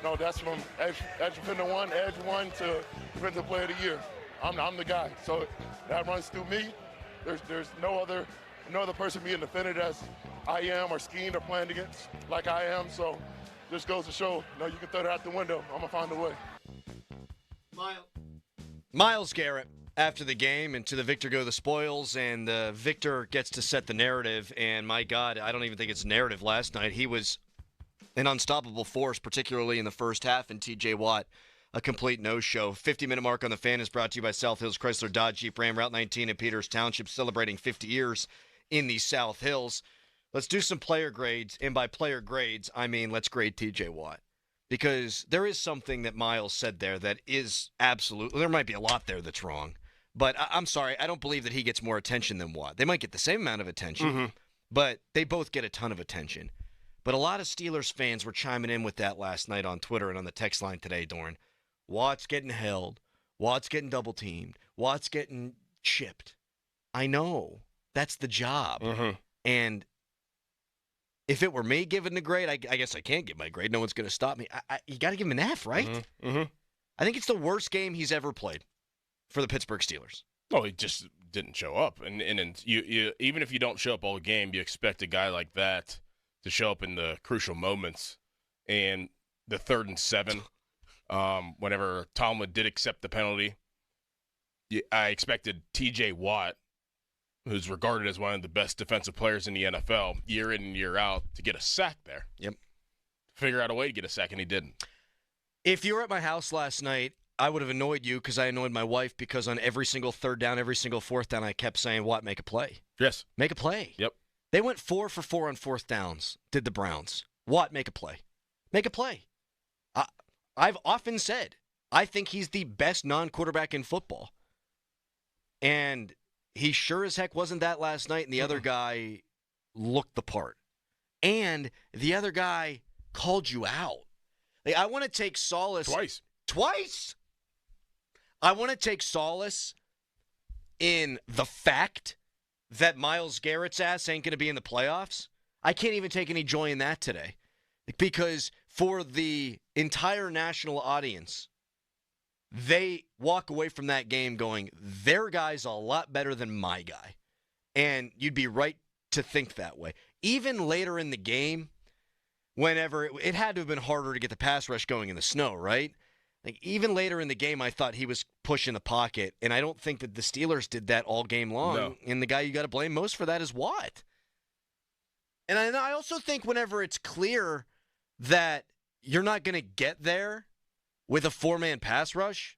no, that's from Edge Defender 1, Edge 1 to Defensive Player of the Year. I'm the guy. So that runs through me. There's no other person being defended as I am or schemed or planned against like I am. So just goes to show, you can throw that out the window. I'm going to find a way. Myles Garrett after the game, and to the victor go the spoils, and the victor gets to set the narrative. And my God, I don't even think it's a narrative last night. He was an unstoppable force, particularly in the first half, and TJ Watt, a complete no-show. 50-minute mark on the Fan is brought to you by South Hills Chrysler Dodge Jeep Ram, Route 19 in Peters Township, celebrating 50 years in the South Hills. Let's do some player grades, and by player grades, I mean let's grade TJ Watt. Because there is something that Myles said there that is absolute. There might be a lot there that's wrong. But I'm sorry, I don't believe that he gets more attention than Watt. They might get the same amount of attention, but they both get a ton of attention. But a lot of Steelers fans were chiming in with that last night on Twitter and on the text line today, Dorn. Watt's getting held. Watt's getting double-teamed. Watt's getting chipped. I know. That's the job. And if it were me giving the grade, I guess I can't give my grade. No one's going to stop me. You got to give him an F, right? I think it's the worst game he's ever played for the Pittsburgh Steelers. Oh, he just didn't show up. And you even if you don't show up all game, you expect a guy like that to show up in the crucial moments. And the 3rd and 7, whenever Tomlin did accept the penalty, I expected TJ Watt, who's regarded as one of the best defensive players in the NFL, year in and year out, to get a sack there. Figure out a way to get a sack, and he didn't. If you were at my house last night, I would have annoyed you because I annoyed my wife because on every single 3rd down, every single 4th down, I kept saying, Watt, make a play. Yes. Make a play. Yep. They went 4 for 4 on 4th downs, did the Browns. Watt, make a play. Make a play. I've often said, I think he's the best non-quarterback in football. And he sure as heck wasn't that last night, and the other guy looked the part. And the other guy called you out. Like, I want to take solace. Twice? I want to take solace in the fact that Myles Garrett's ass ain't going to be in the playoffs. I can't even take any joy in that today. Because for the entire national audience, they walk away from that game going, their guy's a lot better than my guy. And you'd be right to think that way. Even later in the game, whenever it had to have been harder to get the pass rush going in the snow, right? Like, even later in the game, I thought he was pushing the pocket, and I don't think that the Steelers did that all game long. No. And the guy you got to blame most for that is Watt. And I also think whenever it's clear that you're not going to get there with a 4-man pass rush,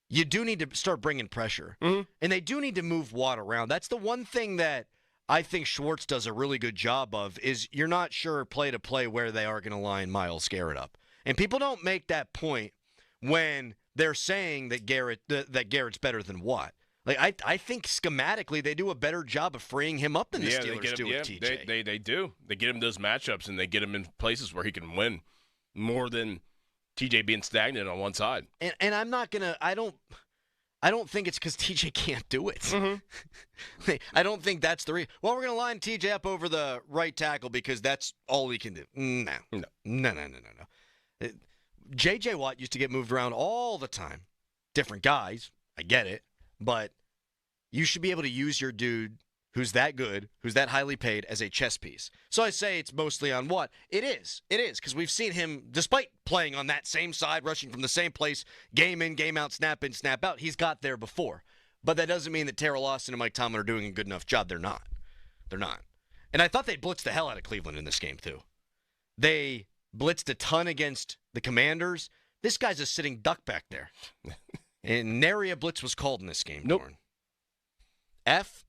you do need to start bringing pressure. And they do need to move Watt around. That's the one thing that I think Schwartz does a really good job of, is you're not sure play to play where they are going to line Myles Garrett up. And people don't make that point when they're saying that Garrett's better than Watt. Like, I think schematically they do a better job of freeing him up than the Steelers do with TJ. They do. They get him those matchups, and they get him in places where he can win more than TJ being stagnant on one side. And I'm not going to – I don't think it's because TJ can't do it. I don't think that's the reason. Well, we're going to line TJ up over the right tackle because that's all we can do. No. J.J. Watt used to get moved around all the time. Different guys. I get it. But you should be able to use your dude who's that good, who's that highly paid, as a chess piece. So I say it's mostly on Watt. It is, because we've seen him, despite playing on that same side, rushing from the same place, game in, game out, snap in, snap out, he's got there before. But that doesn't mean that Terrell Austin and Mike Tomlin are doing a good enough job. They're not. And I thought they blitzed the hell out of Cleveland in this game, too. They blitzed a ton against the Commanders. This guy's a sitting duck back there. And nary a blitz was called in this game. Nope. Dorn. F?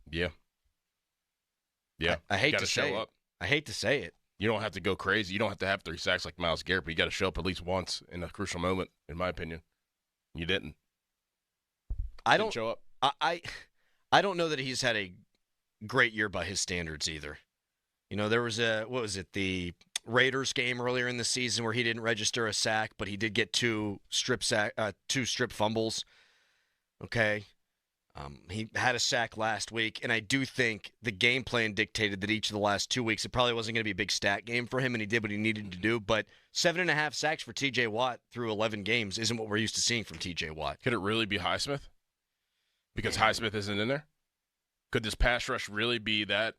Yeah. I hate to say it. I hate to say it. You don't have to go crazy. You don't have to have 3 sacks like Myles Garrett, but you got to show up at least once in a crucial moment, in my opinion. You didn't. Didn't show up. I don't know that he's had a great year by his standards either. You know, there was the Raiders game earlier in the season where he didn't register a sack, but he did get 2 strip fumbles. Okay. He had a sack last week, and I do think the game plan dictated that each of the last 2 weeks, it probably wasn't going to be a big stat game for him, and he did what he needed to do. But 7.5 sacks for T.J. Watt through 11 games isn't what we're used to seeing from T.J. Watt. Could it really be Highsmith? Because Highsmith isn't in there? Could this pass rush really be that,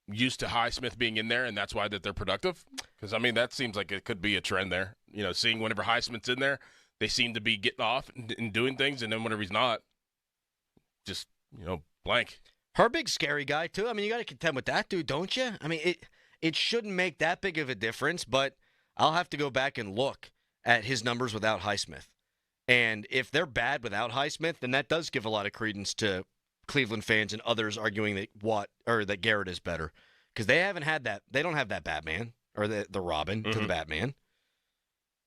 used to Highsmith being in there, and that's why that they're productive? Because, that seems like it could be a trend there. Seeing whenever Highsmith's in there, they seem to be getting off and doing things, and then whenever he's not, just, blank. Herbig's scary guy, too. You got to contend with that dude, don't you? It shouldn't make that big of a difference, but I'll have to go back and look at his numbers without Highsmith. And if they're bad without Highsmith, then that does give a lot of credence to Cleveland fans and others arguing that Garrett is better. Because they haven't had that. They don't have that Batman, or the Robin to the Batman.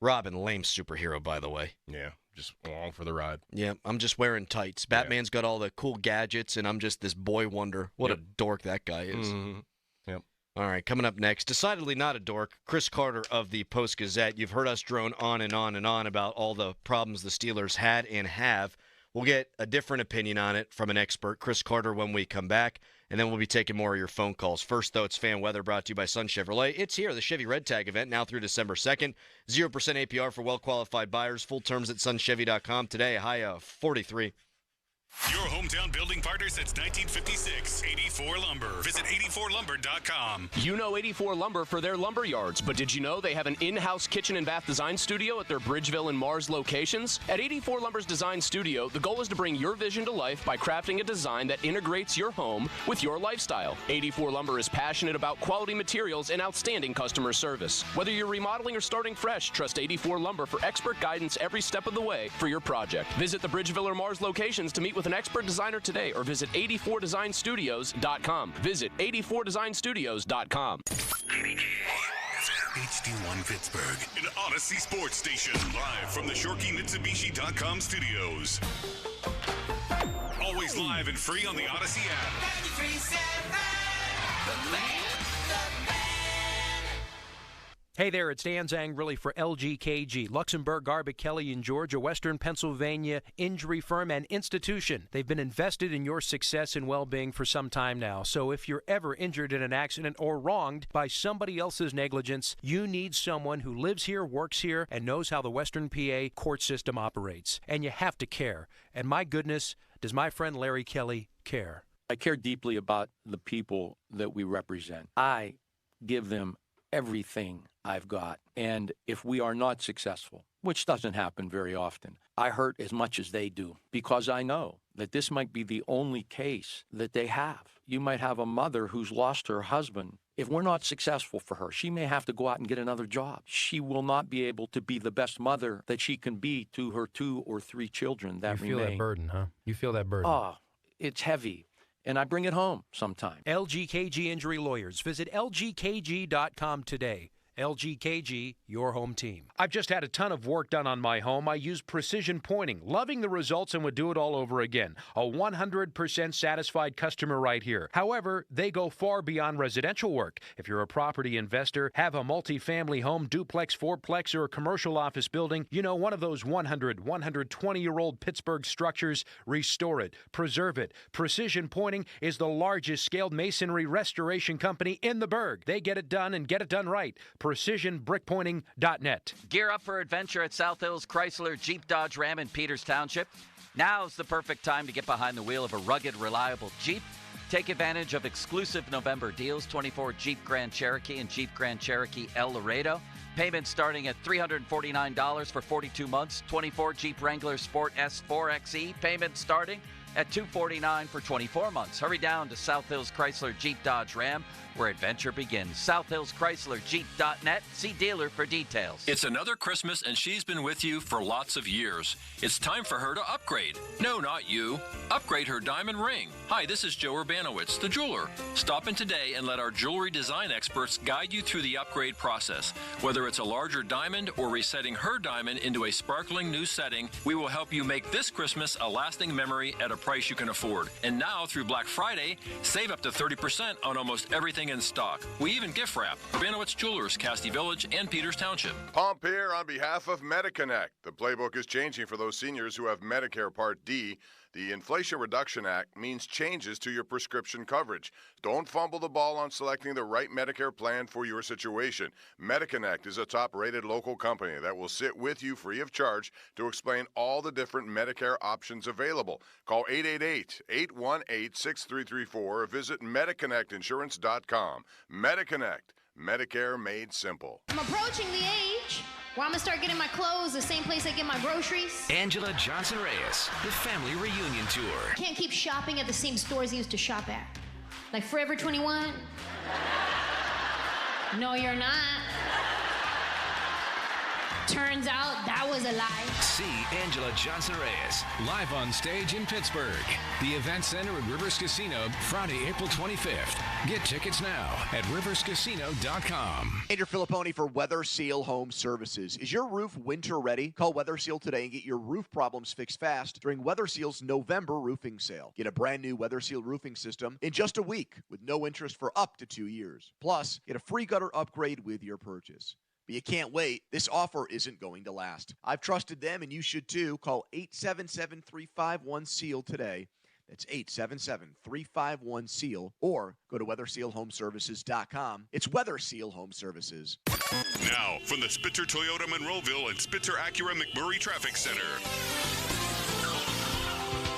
Robin, lame superhero, by the way. Yeah, just along for the ride. Yeah, I'm just wearing tights. Batman's got all the cool gadgets, and I'm just this boy wonder. What a dork that guy is. Mm-hmm. Yep. All right, coming up next, decidedly not a dork, Chris Carter of the Post-Gazette. You've heard us drone on and on and on about all the problems the Steelers had and have. We'll get a different opinion on it from an expert, Chris Carter, when we come back, and then we'll be taking more of your phone calls. First, though, it's fan weather brought to you by Sun Chevrolet. It's here, the Chevy Red Tag event, now through December 2nd. 0% APR for well-qualified buyers. Full terms at sunchevy.com. Today, a high of 43. Your hometown building partner since 1956, 84 Lumber. Visit 84lumber.com. You know 84 Lumber for their lumber yards, but did you know they have an in-house kitchen and bath design studio at their Bridgeville and Mars locations? At 84 Lumber's design studio, the goal is to bring your vision to life by crafting a design that integrates your home with your lifestyle. 84 Lumber is passionate about quality materials and outstanding customer service. Whether you're remodeling or starting fresh, trust 84 Lumber for expert guidance every step of the way for your project. Visit the Bridgeville or Mars locations to meet with an expert designer today, or visit 84designstudios.com. Visit 84designstudios.com. HD1 Pittsburgh, an Odyssey sports station, live from the ShorkeyMitsubishi.com studios. Always live and free on the Odyssey app. Hey there, it's Dan Zangrilli for LGKG, Luxembourg, Garbutt, Kelly in Georgia, Western Pennsylvania injury firm and institution. They've been invested in your success and well-being for some time now. So if you're ever injured in an accident or wronged by somebody else's negligence, you need someone who lives here, works here, and knows how the Western PA court system operates. And you have to care. And my goodness, does my friend Larry Kelly care? I care deeply about the people that we represent. I give them everything I've got. And if we are not successful, which doesn't happen very often, I hurt as much as they do, because I know that this might be the only case that they have. You might have a mother who's lost her husband. If we're not successful for her, she may have to go out and get another job. She will not be able to be the best mother that she can be to her 2 or 3 children that remain. You feel that burden, huh? You feel that burden. Oh, it's heavy. And I bring it home sometimes. LGKG Injury Lawyers. Visit lgkg.com today. LGKG, your home team. I've just had a ton of work done on my home. I use precision pointing. Loving the results and would do it all over again. A 100% satisfied customer right here. However, they go far beyond residential work. If you're a property investor, have a multi-family home, duplex, fourplex, or a commercial office building, one of those 120-year-old Pittsburgh structures, restore it, preserve it. Precision Pointing is the largest scaled masonry restoration company in the Burgh. They get it done and get it done right. PrecisionBrickPointing.net. Gear up for adventure at South Hills Chrysler Jeep Dodge Ram in Peters Township. Now's the perfect time to get behind the wheel of a rugged, reliable Jeep. Take advantage of exclusive November deals, 24 Jeep Grand Cherokee and Jeep Grand Cherokee El Laredo. Payments starting at $349 for 42 months. 24 Jeep Wrangler Sport S4XE. Payments starting at $249 for 24 months. Hurry down to South Hills Chrysler Jeep Dodge Ram, where adventure begins. South Hills Chrysler Jeep.net. See dealer for details. It's another Christmas, and she's been with you for lots of years. It's time for her to upgrade. No, not you. Upgrade her diamond ring. Hi, this is Joe Urbanowitz, the jeweler. Stop in today and let our jewelry design experts guide you through the upgrade process. Whether it's a larger diamond or resetting her diamond into a sparkling new setting, we will help you make this Christmas a lasting memory at a price you can afford. And now, through Black Friday, save up to 30% on almost everything in stock. We even gift wrap. Urbanowitz Jewelers, Castee Village, and Peters Township. Pomp here on behalf of MediConnect. The playbook is changing for those seniors who have Medicare Part D. The Inflation Reduction Act means changes to your prescription coverage. Don't fumble the ball on selecting the right Medicare plan for your situation. MediConnect is a top-rated local company that will sit with you free of charge to explain all the different Medicare options available. Call 888-818-6334 or visit MediConnectInsurance.com. MediConnect, Medicare made simple. I'm approaching the age where I'm going to start getting my clothes the same place I get my groceries. Angela Johnson Reyes, the family reunion tour. Can't keep shopping at the same stores I used to shop at. Like Forever 21. No, you're not. Turns out that was a lie. See Angela Johnson Reyes live on stage in Pittsburgh. The Event Center at Rivers Casino, Friday, April 25th. Get tickets now at riverscasino.com. Andrew Filipponi for Weather Seal Home Services. Is your roof winter ready? Call Weather Seal today and get your roof problems fixed fast during Weather Seal's November roofing sale. Get a brand new Weather Seal roofing system in just a week with no interest for up to 2 years. Plus, get a free gutter upgrade with your purchase. But you can't wait. This offer isn't going to last. I've trusted them, and you should too. Call 877-351-SEAL today. That's 877-351-SEAL. Or go to WeatherSealHomeservices.com. It's Weather Seal Home Services. Now, from the Spitzer Toyota Monroeville and Spitzer Acura McMurray Traffic Center.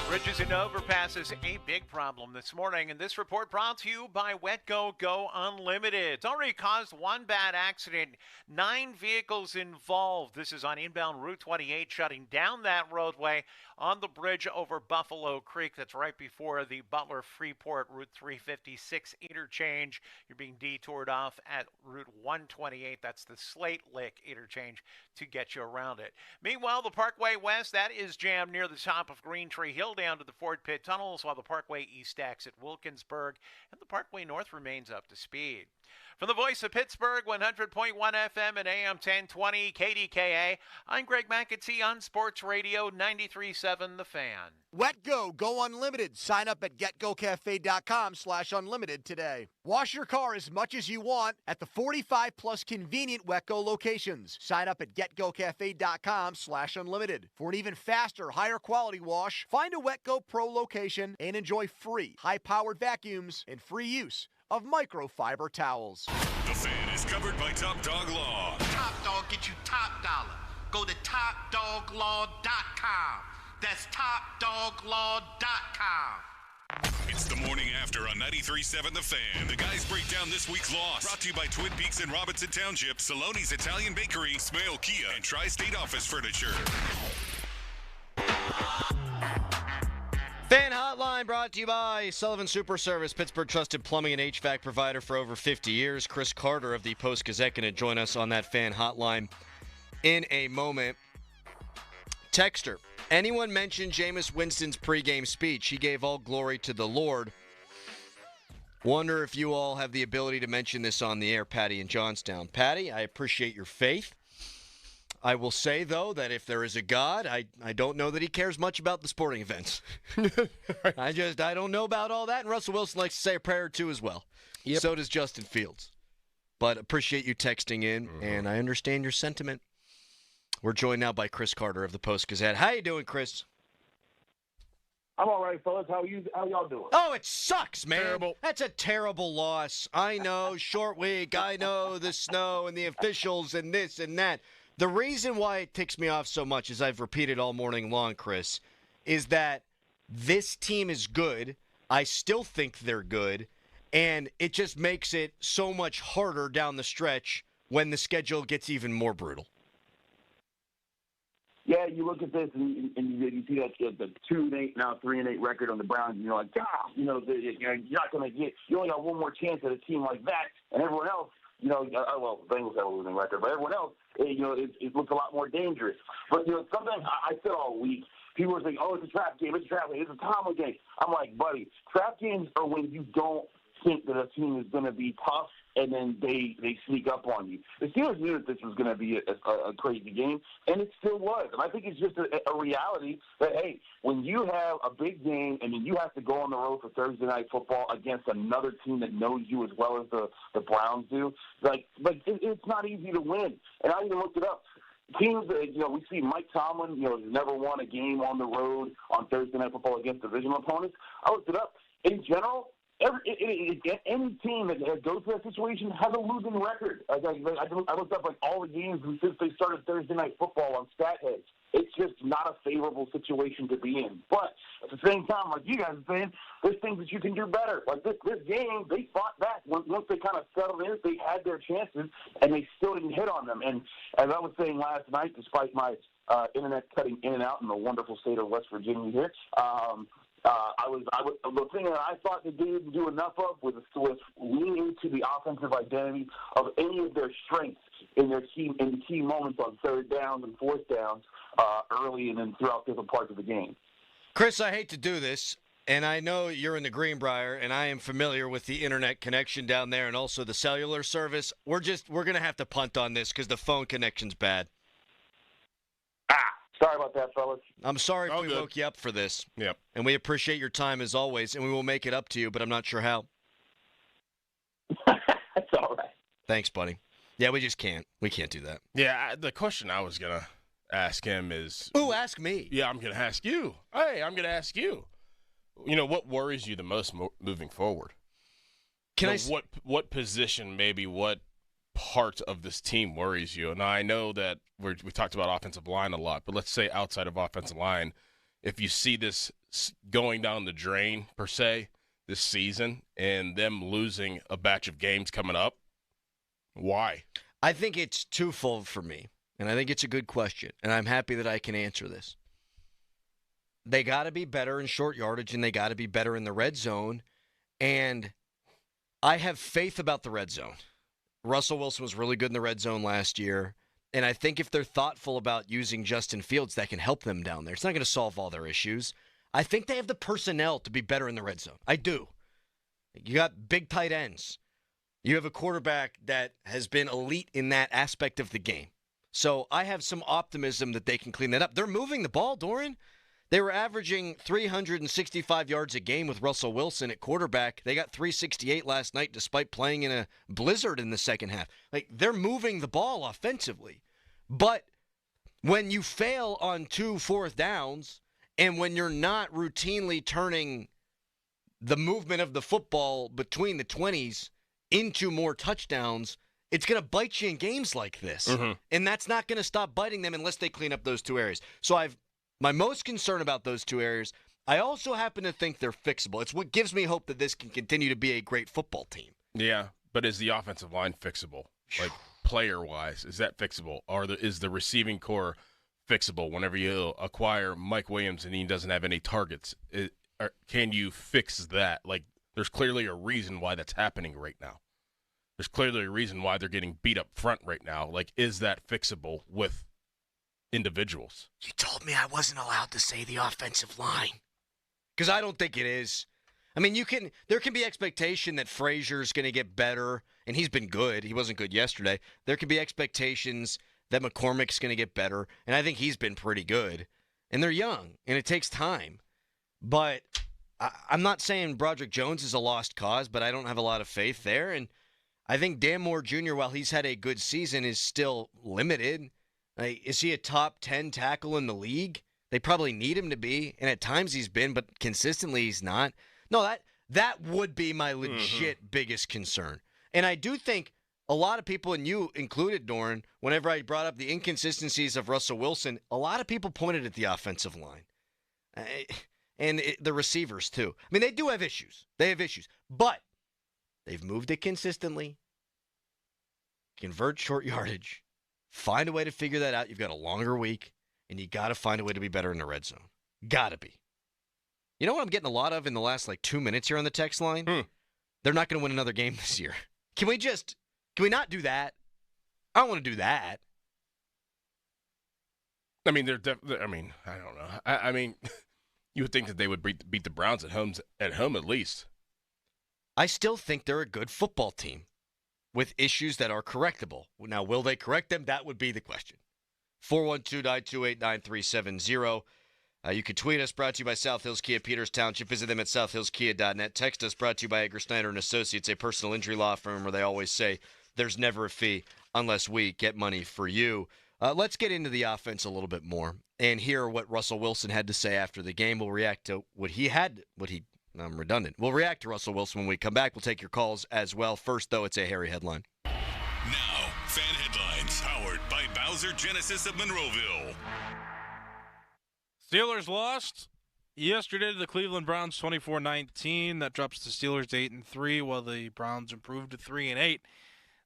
Bridges and overpasses, a big problem this morning, and this report brought to you by Wetco Go Unlimited. It's already caused one bad accident, 9 vehicles involved. This is on inbound Route 28, shutting down that roadway on the bridge over Buffalo Creek. That's right before the Butler-Freeport Route 356 interchange. You're being detoured off at Route 128. That's the Slate Lick interchange to get you around it. Meanwhile, the Parkway West, that is jammed near the top of Green Tree Hill down to the Ford Pitt Tunnels, while the Parkway East stacks at Wilkinsburg, and the Parkway North remains up to speed. From the voice of Pittsburgh, 100.1 FM and AM 1020 KDKA, I'm Greg McAtee on Sports Radio 93.7 The Fan. Wetco Go Unlimited. Sign up at getgocafe.com/unlimited today. Wash your car as much as you want at the 45-plus convenient Wetco locations. Sign up at getgocafe.com/unlimited. For an even faster, higher quality wash, find a Wetco Pro location and enjoy free, high-powered vacuums and free use of microfiber towels. The Fan is covered by Top Dog Law. Top Dog get you top dollar. Go to TopDogLaw.com. That's TopDogLaw.com. It's the morning after on 93.7 The Fan. The guys break down this week's loss. Brought to you by Twin Peaks and Robinson Township, Saloni's Italian Bakery, Smale Kia, and Tri-State Office Furniture. Fan Hotline brought to you by Sullivan Super Service, Pittsburgh trusted plumbing and HVAC provider for over 50 years. Chris Carter of the Post-Gazette going to join us on that Fan Hotline in a moment. Texter, anyone mention Jameis Winston's pregame speech? He gave all glory to the Lord. Wonder if you all have the ability to mention this on the air, Patty in Johnstown. Patty, I appreciate your faith. I will say, though, that if there is a God, I don't know that he cares much about the sporting events. I don't know about all that. And Russell Wilson likes to say a prayer or two as well. Yep. So does Justin Fields. But appreciate you texting in, and I understand your sentiment. We're joined now by Chris Carter of the Post-Gazette. How you doing, Chris? I'm all right, fellas. How y'all doing? Oh, it sucks, man. Terrible. That's a terrible loss. I know, short week. I know the snow and the officials and this and that. The reason why it ticks me off so much, as I've repeated all morning long, Chris, is that this team is good. I still think they're good. And it just makes it so much harder down the stretch when the schedule gets even more brutal. Yeah, you look at this and you see that the 2-8 now 3-8 record on the Browns. And you're like, you're not going to get. You only got one more chance at a team like that, and everyone else. The Bengals have a losing record, but everyone else, it looks a lot more dangerous. But something I said all week. People were saying, "Oh, it's a trap game. It's a trap game. It's a Tomlin game." I'm like, buddy, trap games are when you don't think that a team is going to be tough and then they sneak up on you. The Steelers knew that this was going to be a crazy game, and it still was. And I think it's just a reality that, hey, when you have a big game and then you have to go on the road for Thursday Night Football against another team that knows you as well as the Browns do, it's not easy to win. And I even looked it up. Teams that, we see Mike Tomlin, has never won a game on the road on Thursday Night Football against divisional opponents. I looked it up. In general, any team that goes to that situation has a losing record. I looked up all the games since they started Thursday Night Football on StatHeads. It's just not a favorable situation to be in. But at the same time, like you guys are saying, there's things that you can do better. Like this game, they fought back. Once they kind of settled in, they had their chances, and they still didn't hit on them. And as I was saying last night, despite my internet cutting in and out in the wonderful state of West Virginia here, the thing that I thought they didn't do enough of was leaning into the offensive identity of any of their strengths in the key moments on third downs and fourth downs early and then throughout different parts of the game. Chris, I hate to do this, and I know you're in the Greenbrier, and I am familiar with the internet connection down there and also the cellular service. We're going to have to punt on this because the phone connection's bad. Sorry about that, fellas. I'm sorry if we woke you up for this. Yep. And we appreciate your time as always, and we will make it up to you, but I'm not sure how. That's all right. Thanks, buddy. Yeah, we just can't. We can't do that. Yeah, the question I was going to ask him is... Ooh, ask me. Yeah, I'm going to ask you. Hey, I'm going to ask you. What worries you the most moving forward? What position, maybe, what part of this team worries you? And I know that we talked about offensive line a lot, but let's say outside of offensive line, if you see this going down the drain, per se, this season, and them losing a batch of games coming up, why? I think it's twofold for me, and I think it's a good question, and I'm happy that I can answer this. They got to be better in short yardage, and they got to be better in the red zone, and I have faith about the red zone. Russell Wilson was really good in the red zone last year, and I think if they're thoughtful about using Justin Fields, that can help them down there. It's not going to solve all their issues. I think they have the personnel to be better in the red zone. I do. You got big tight ends. You have a quarterback that has been elite in that aspect of the game. So I have some optimism that they can clean that up. They're moving the ball, Doran. They were averaging 365 yards a game with Russell Wilson at quarterback. They got 368 last night despite playing in a blizzard in the second half. They're moving the ball offensively. But when you fail on 2 fourth downs and when you're not routinely turning the movement of the football between the 20s into more touchdowns, it's going to bite you in games like this. Mm-hmm. And that's not going to stop biting them unless they clean up those two areas. So my most concern about those two areas, I also happen to think they're fixable. It's what gives me hope that this can continue to be a great football team. Yeah, but is the offensive line fixable? Player-wise, is that fixable? Or is the receiving core fixable whenever you acquire Mike Williams and he doesn't have any targets? Can you fix that? There's clearly a reason why that's happening right now. There's clearly a reason why they're getting beat up front right now. Is that fixable with individuals? You told me I wasn't allowed to say the offensive line. Because I don't think it is. I mean, there can be expectation that Frazier's going to get better, and he's been good. He wasn't good yesterday. There can be expectations that McCormick's going to get better, and I think he's been pretty good. And they're young, and it takes time. But I'm not saying Broderick Jones is a lost cause, but I don't have a lot of faith there. And I think Dan Moore Jr., while he's had a good season, is still limited. Is he a top 10 tackle in the league? They probably need him to be, and at times he's been, but consistently he's not. No, that would be my legit biggest concern. And I do think a lot of people, and you included, Doran, whenever I brought up the inconsistencies of Russell Wilson, a lot of people pointed at the offensive line. And the receivers, too. I mean, they do have issues. They have issues. But they've moved it consistently. Convert short yardage. Find a way to figure that out. You've got a longer week, and you got to find a way to be better in the red zone. Got to be. You know what I'm getting a lot of in the last 2 minutes here on the text line? They're not going to win another game this year. Can we not do that? I don't want to do that. I mean, I don't know. I mean, you would think that they would beat the Browns at home at least. I still think they're a good football team. with issues that are correctable. Now, will they correct them? That would be the question. 412-928-9370. You can tweet us, brought to you by South Hills Kia, Peters Township. Visit them at southhillskia.net. Text us, brought to you by Edgar Snyder & Associates, a personal injury law firm where they always say there's never a fee unless we get money for you. Let's get into the offense a little bit more and hear what Russell Wilson had to say after the game. We'll react to I'm redundant. We'll react to Russell Wilson when we come back. We'll take your calls as well. First, though, it's a Harry headline. Now, fan headlines powered by Bowser Genesis of Monroeville. Steelers lost yesterday to the Cleveland Browns 24-19. That drops the Steelers to 8-3, while the Browns improved to 3-8.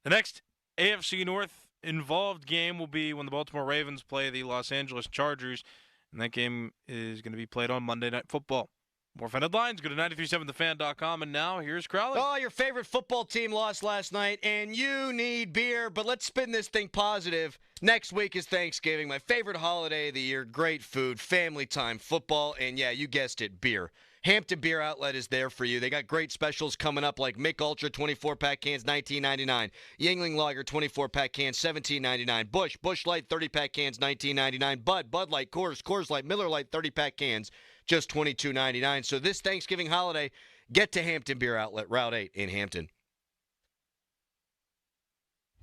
The next AFC North involved game will be when the Baltimore Ravens play the Los Angeles Chargers, and that game is going to be played on Monday Night Football. More fan headlines, go to 937thefan.com, and now here's Crowley. Oh, your favorite football team lost last night, and you need beer, but let's spin this thing positive. Next week is Thanksgiving, my favorite holiday of the year. Great food, family time, football, and yeah, you guessed it, beer. Hampton Beer Outlet is there for you. They got great specials coming up like Mick Ultra 24-pack cans, $19.99. Yuengling Lager 24-pack cans, $17.99. Busch Light 30-pack cans, $19.99. Bud Light, Coors Light, Miller Light 30-pack cans, just $22.99. So this Thanksgiving holiday, get to Hampton Beer Outlet, Route 8 in Hampton.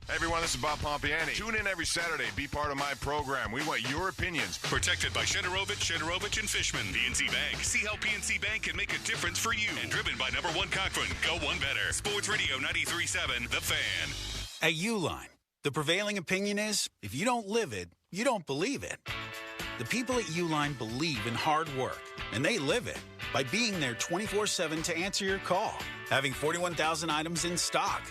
Hey everyone, this is Bob Pompiani. Tune in every Saturday. Be part of my program. We want your opinions. Protected by Shederovich, and Fishman. PNC Bank. See how PNC Bank can make a difference for you. And driven by number one Cochran. Go one better. Sports Radio 93.7, The Fan. At Uline, the prevailing opinion is, if you don't live it, you don't believe it. The people at Uline believe in hard work, and they live it by being there 24/7 to answer your call, having 41,000 items in stock,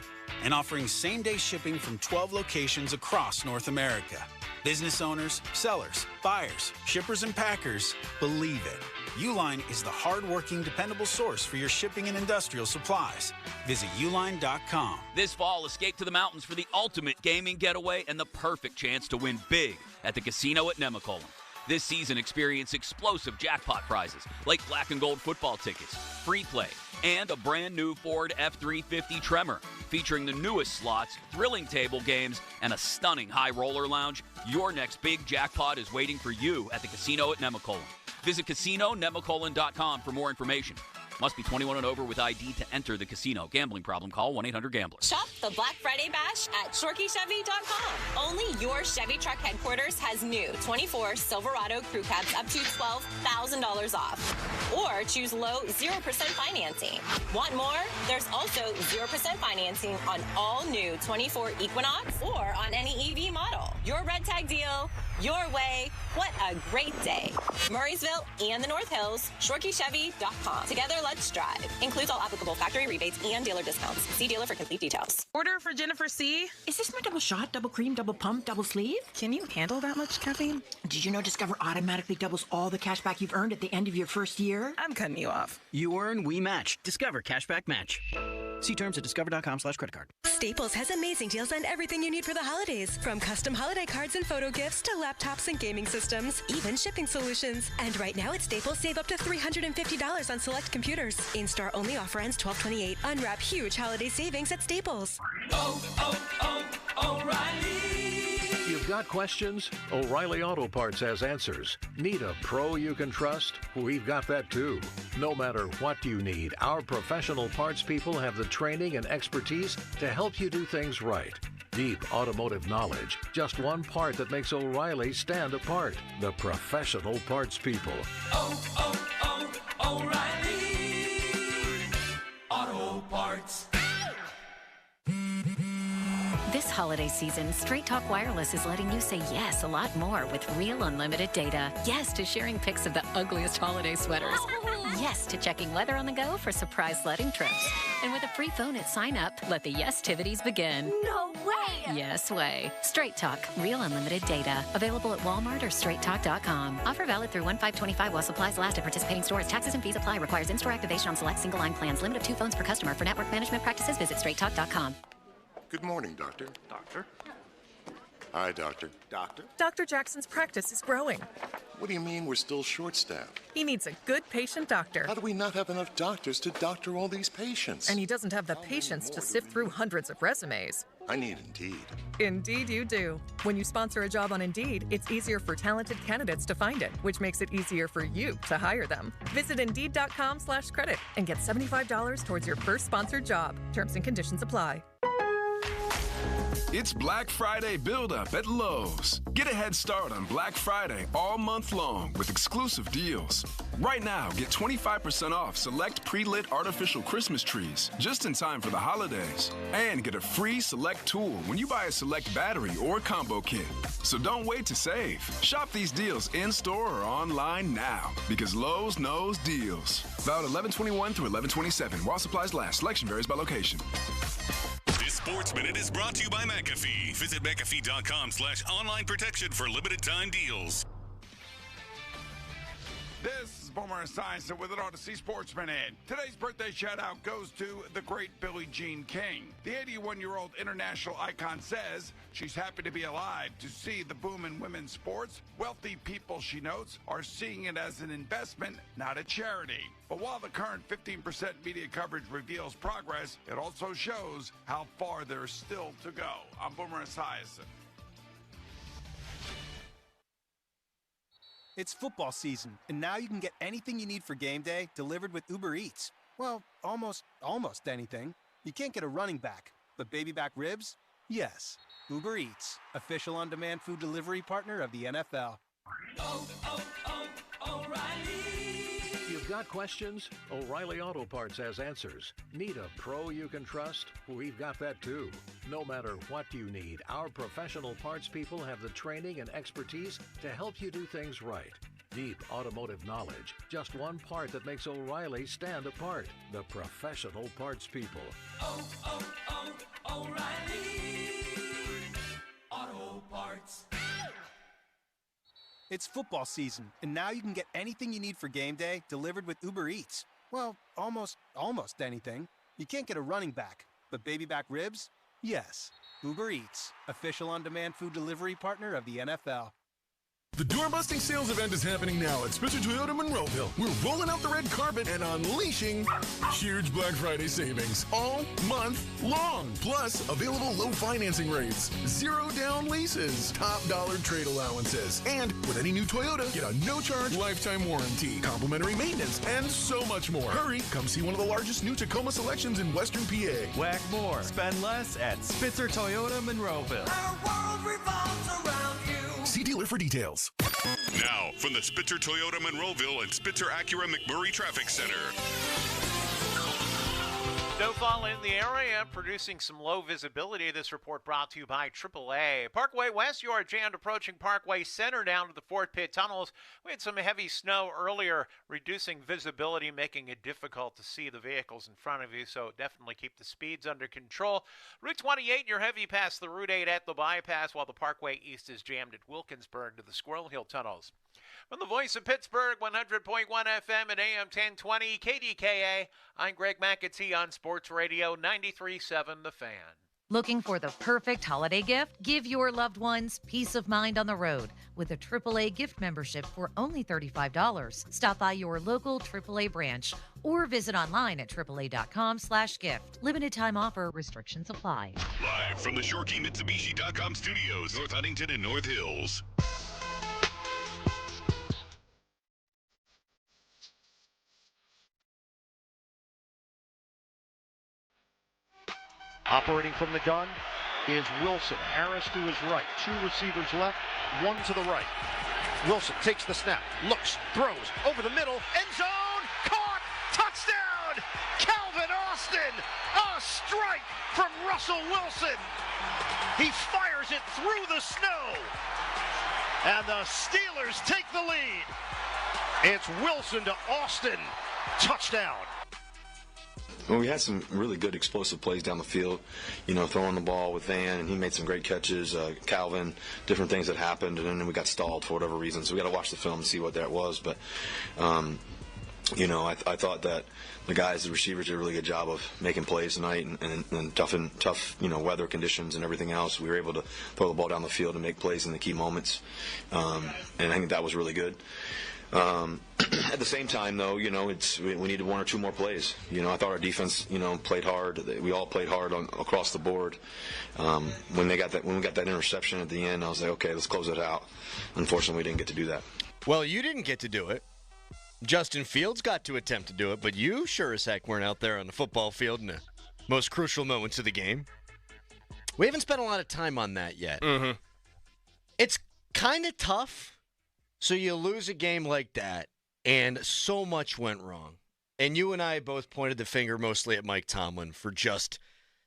and offering same-day shipping from 12 locations across North America. Business owners, sellers, buyers, shippers, and packers believe it. Uline is the hard-working, dependable source for your shipping and industrial supplies. Visit uline.com. This fall, escape to the mountains for the ultimate gaming getaway and the perfect chance to win big at the casino at Nemacolin. This season, experience explosive jackpot prizes like black and gold football tickets, free play, and a brand new Ford F-350 Tremor. Featuring the newest slots, thrilling table games, and a stunning high roller lounge, your next big jackpot is waiting for you at the casino at Nemacolin. Visit CasinoNemacolin.com for more information. Must be 21 and over with ID to enter the casino. Gambling problem? Call 1-800-GAMBLER. Shop the Black Friday Bash at ShorkeyChevy.com. Only your Chevy truck headquarters has new 24 Silverado crew cabs up to $12,000 off. Or choose low 0% financing. Want more? There's also 0% financing on all new 24 Equinox or on any EV model. Your red tag deal, your way. What a great day. Murraysville and the North Hills, ShorkeyChevy.com. Together, let's drive. Includes all applicable factory rebates and dealer discounts. See dealer for complete details. Order for Jennifer C. Is this my double shot, double cream, double pump, double sleeve? Can you handle that much caffeine? Did you know Discover automatically doubles all the cash back you've earned at the end of your first year? I'm cutting you off. You earn, we match. Discover Cashback Match. See terms at discover.com/credit card. Staples has amazing deals on everything you need for the holidays. From custom holiday cards and photo gifts to laptops and gaming systems, even shipping solutions. And right now at Staples, save up to $350 on select computers. In-store only offer ends 12/28. Unwrap huge holiday savings at Staples. O'Reilly! You've got questions? O'Reilly Auto Parts has answers. Need a pro you can trust? We've got that too. No matter what you need, our professional parts people have the training and expertise to help you do things right. Deep automotive knowledge. Just one part that makes O'Reilly stand apart. The professional parts people. O'Reilly Auto Parts. This holiday season, Straight Talk Wireless is letting you say yes a lot more with real unlimited data. Yes to sharing pics of the ugliest holiday sweaters. Yes to checking weather on the go for surprise sledding trips. And with a free phone at sign up, let the yes-tivities begin. No way! Yes way. Straight Talk, real unlimited data. Available at Walmart or straighttalk.com. Offer valid through 1/5/25 while supplies last at participating stores. Taxes and fees apply. Requires in-store activation on select single-line plans. Limit of 2 phones per customer. For network management practices, visit straighttalk.com. Good morning, Doctor. Doctor? Hi, Doctor. Doctor? Dr. Jackson's practice is growing. What do you mean we're still short-staffed? He needs a good patient doctor. How do we not have enough doctors to doctor all these patients? And he doesn't have the patience to sift through hundreds of resumes. I need Indeed. Indeed you do. When you sponsor a job on Indeed, it's easier for talented candidates to find it, which makes it easier for you to hire them. Visit Indeed.com/credit and get $75 towards your first sponsored job. Terms and conditions apply. It's Black Friday build-up at Lowe's. Get a head start on Black Friday all month long with exclusive deals. Right now, get 25% off select pre-lit artificial Christmas trees just in time for the holidays. And get a free select tool when you buy a select battery or combo kit. So don't wait to save. Shop these deals in-store or online now because Lowe's knows deals. Valid 11/21 through 11/27 while supplies last. Selection varies by location. This Sports Minute is brought to you by McAfee. Visit McAfee.com/online protection for limited time deals. This is Boomer Esiason with an Odyssey Sports Minute. Today's birthday shout-out goes to the great Billie Jean King. The 81-year-old international icon says she's happy to be alive to see the boom in women's sports. Wealthy people, she notes, are seeing it as an investment, not a charity. But while the current 15% media coverage reveals progress, it also shows how far there's still to go. I'm Boomer Esiason. It's football season, and now you can get anything you need for game day delivered with Uber Eats. Well, almost anything. You can't get a running back, but baby back ribs? Yes. Uber Eats, official on-demand food delivery partner of the NFL. You've got questions? O'Reilly Auto Parts has answers. Need a pro you can trust? We've got that too. No matter what you need, our professional parts people have the training and expertise to help you do things right. Deep automotive knowledge. Just one part that makes O'Reilly stand apart. The professional parts people. O'Reilly Auto Parts. It's football season, and now you can get anything you need for game day delivered with Uber Eats. Well, almost anything. You can't get a running back, but baby back ribs? Yes. Uber Eats, official on-demand food delivery partner of the NFL. The door-busting sales event is happening now at Spitzer Toyota Monroeville. We're rolling out the red carpet and unleashing huge Black Friday savings all month long. Plus, available low financing rates, 0 down leases, top dollar trade allowances. And with any new Toyota, get a no-charge lifetime warranty, complimentary maintenance, and so much more. Hurry, come see one of the largest new Tacoma selections in Western PA. Whack more, spend less at Spitzer Toyota Monroeville. Our world revolves around you. See dealer for details. Now, from the Spitzer Toyota Monroeville and Spitzer Acura McMurray Traffic Center. Snowfall in the area, producing some low visibility. This report brought to you by AAA. Parkway West, you are jammed approaching Parkway Center down to the Fort Pitt tunnels. We had some heavy snow earlier, reducing visibility, making it difficult to see the vehicles in front of you, so definitely keep the speeds under control. Route 28, you're heavy past the Route 8 at the bypass, while the Parkway East is jammed at Wilkinsburg to the Squirrel Hill tunnels. From the voice of Pittsburgh, 100.1 FM at AM 1020, KDKA, I'm Greg McAtee on Sports Radio 93.7 The Fan. Looking for the perfect holiday gift? Give your loved ones peace of mind on the road with a AAA gift membership for only $35. Stop by your local AAA branch or visit online at AAA.com/gift. Limited time offer, restrictions apply. Live from the ShoreKeyMitsubishi.com studios, North Huntington and North Hills. Operating from the gun is Wilson. Harris to his right. 2 receivers left, 1 to the right. Wilson takes the snap, looks, throws, over the middle, end zone, caught, touchdown! Calvin Austin, a strike from Russell Wilson. He fires it through the snow, and the Steelers take the lead. It's Wilson to Austin, touchdown. Well, we had some really good explosive plays down the field, throwing the ball with Van, and he made some great catches. Calvin, different things that happened, and then we got stalled for whatever reason. So we got to watch the film and see what that was. But I thought that the guys, the receivers, did a really good job of making plays tonight, and tough, weather conditions and everything else. We were able to throw the ball down the field and make plays in the key moments, and I think that was really good. At the same time, though, we needed one or two more plays. I thought our defense, played hard. We all played hard across the board. When we got that interception at the end, I was like, okay, let's close it out. Unfortunately, we didn't get to do that. Well, you didn't get to do it. Justin Fields got to attempt to do it, but you sure as heck weren't out there on the football field in the most crucial moments of the game. We haven't spent a lot of time on that yet. Mm-hmm. It's kind of tough. So you lose a game like that, and so much went wrong. And you and I both pointed the finger mostly at Mike Tomlin for just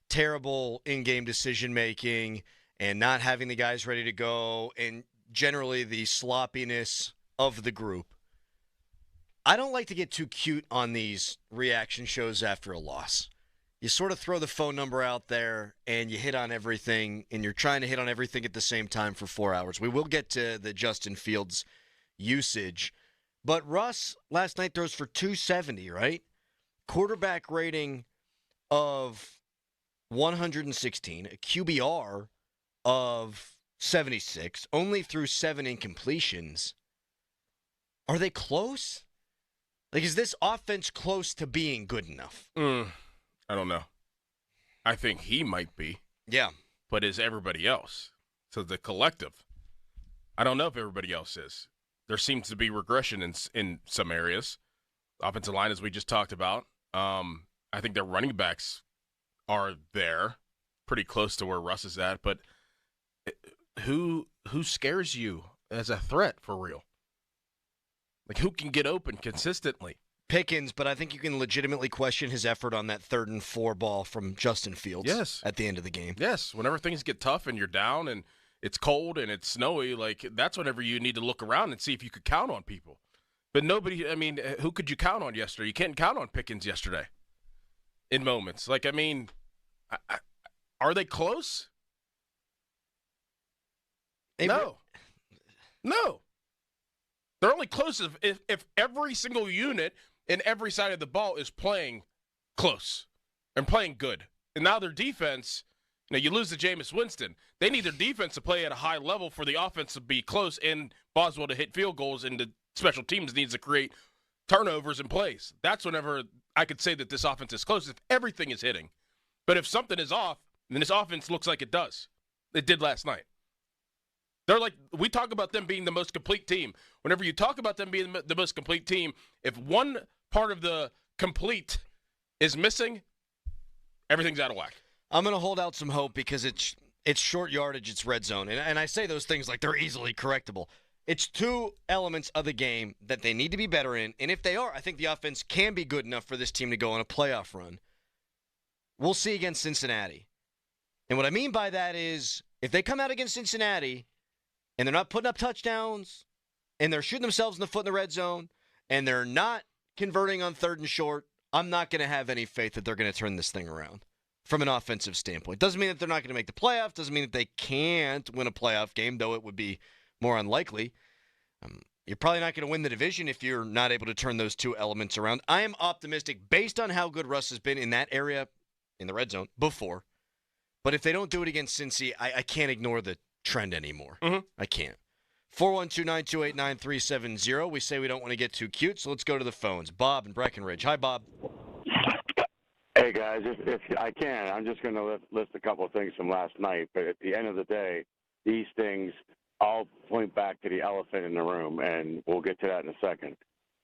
terrible in-game decision-making and not having the guys ready to go, and generally the sloppiness of the group. I don't like to get too cute on these reaction shows after a loss. You sort of throw the phone number out there, and you hit on everything, and you're trying to hit on everything at the same time for 4 hours. We will get to the Justin Fields usage. But Russ last night throws for 270, right? Quarterback rating of 116, a QBR of 76, only threw 7 incompletions. Are they close? Like, is this offense close to being good enough? I don't know. I think he might be. Yeah. But is everybody else? So the collective. I don't know if everybody else is. There seems to be regression in some areas. Offensive line, as we just talked about. I think their running backs are there, pretty close to where Russ is at. But who scares you as a threat for real? Like, who can get open consistently? Pickens, but I think you can legitimately question his effort on that 3rd and 4 ball from Justin Fields. Yes. At the end of the game. Yes, whenever things get tough and you're down and it's cold and it's snowy, like, that's whenever you need to look around and see if you could count on people. But nobody, who could you count on yesterday? You can't count on Pickens yesterday in moments. Like, are they close? No. They're only close if every single unit in every side of the ball is playing close and playing good. And now their defense, you lose to Jameis Winston. They need their defense to play at a high level for the offense to be close and Boswell to hit field goals, and the special teams needs to create turnovers and plays. That's whenever I could say that this offense is close, if everything is hitting. But if something is off, then this offense looks like it does. It did last night. They're like, we talk about them being the most complete team. Whenever you talk about them being the most complete team, if one part of the complete is missing, everything's out of whack. I'm going to hold out some hope because it's short yardage, it's red zone. And I say those things like they're easily correctable. It's 2 elements of the game that they need to be better in. And if they are, I think the offense can be good enough for this team to go on a playoff run. We'll see against Cincinnati. And what I mean by that is if they come out against Cincinnati and they're not putting up touchdowns, and they're shooting themselves in the foot in the red zone, and they're not converting on 3rd and short, I'm not going to have any faith that they're going to turn this thing around from an offensive standpoint. Doesn't mean that they're not going to make the playoff. Doesn't mean that they can't win a playoff game, though it would be more unlikely. You're probably not going to win the division if you're not able to turn those 2 elements around. I am optimistic based on how good Russ has been in that area in the red zone before. But if they don't do it against Cincy, I can't ignore the trend anymore. Mm-hmm. I can't. 412-928-9370. We say we don't want to get too cute, so let's go to the phones. Bob in Breckenridge. Hi, Bob. Hey, guys. If I can, I'm just going to list a couple of things from last night. But at the end of the day, these things all point back to the elephant in the room, and we'll get to that in a second.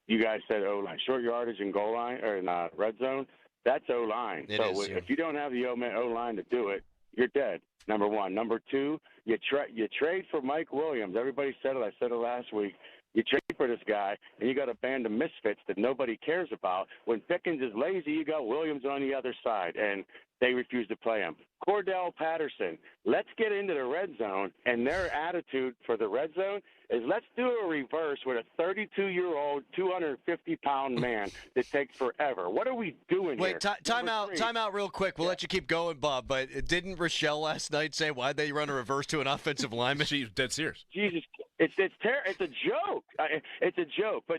You guys said O-line. Short yardage and goal line, or in red zone, that's O-line. If you don't have the O-line to do it, you're dead. Number one. Number two, you trade for Mike Williams. Everybody said it. I said it last week. You trade for this guy, and you got a band of misfits that nobody cares about. When Pickens is lazy, you got Williams on the other side, and they refuse to play him. Cordell Patterson, let's get into the red zone, and their attitude for the red zone is let's do a reverse with a 32-year-old, 250-pound man that takes forever. What are we doing here? Wait, time out real quick. We'll let you keep going, Bob, but didn't Rochelle last night say why'd they run a reverse to an offensive lineman? She's dead serious. Jesus. It's a joke. It's a joke. But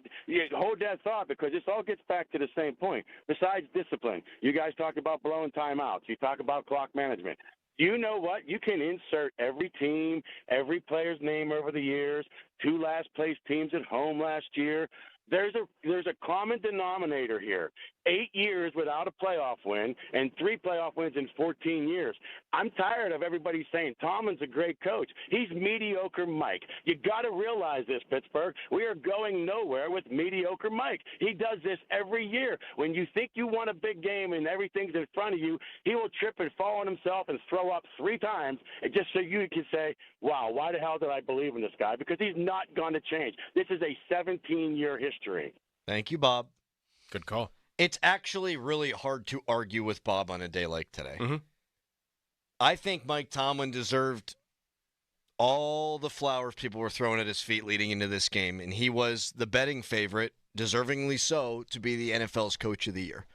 hold that thought, because this all gets back to the same point. Besides discipline, you guys talk about blowing timeouts. You talk about clock management. You know what? You can insert every team, every player's name over the years, 2 last-place teams at home last year. There's a common denominator here. 8 years without a playoff win and 3 playoff wins in 14 years. I'm tired of everybody saying Tomlin's a great coach. He's mediocre Mike. You got to realize this, Pittsburgh. We are going nowhere with mediocre Mike. He does this every year. When you think you won a big game and everything's in front of you, he will trip and fall on himself and throw up 3 times just so you can say, wow, why the hell did I believe in this guy? Because he's not going to change. This is a 17-year history. Thank you, Bob. Good call. It's actually really hard to argue with Bob on a day like today. Mm-hmm. I think Mike Tomlin deserved all the flowers people were throwing at his feet leading into this game, and he was the betting favorite, deservingly so, to be the NFL's Coach of the Year.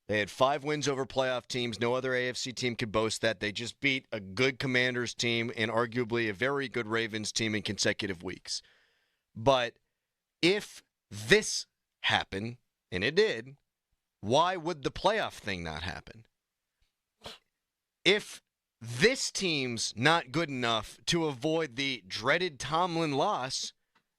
They had 5 wins over playoff teams. No other AFC team could boast that. They just beat a good Commanders team and arguably a very good Ravens team in consecutive weeks. But if this happened, and it did, why would the playoff thing not happen? If this team's not good enough to avoid the dreaded Tomlin loss,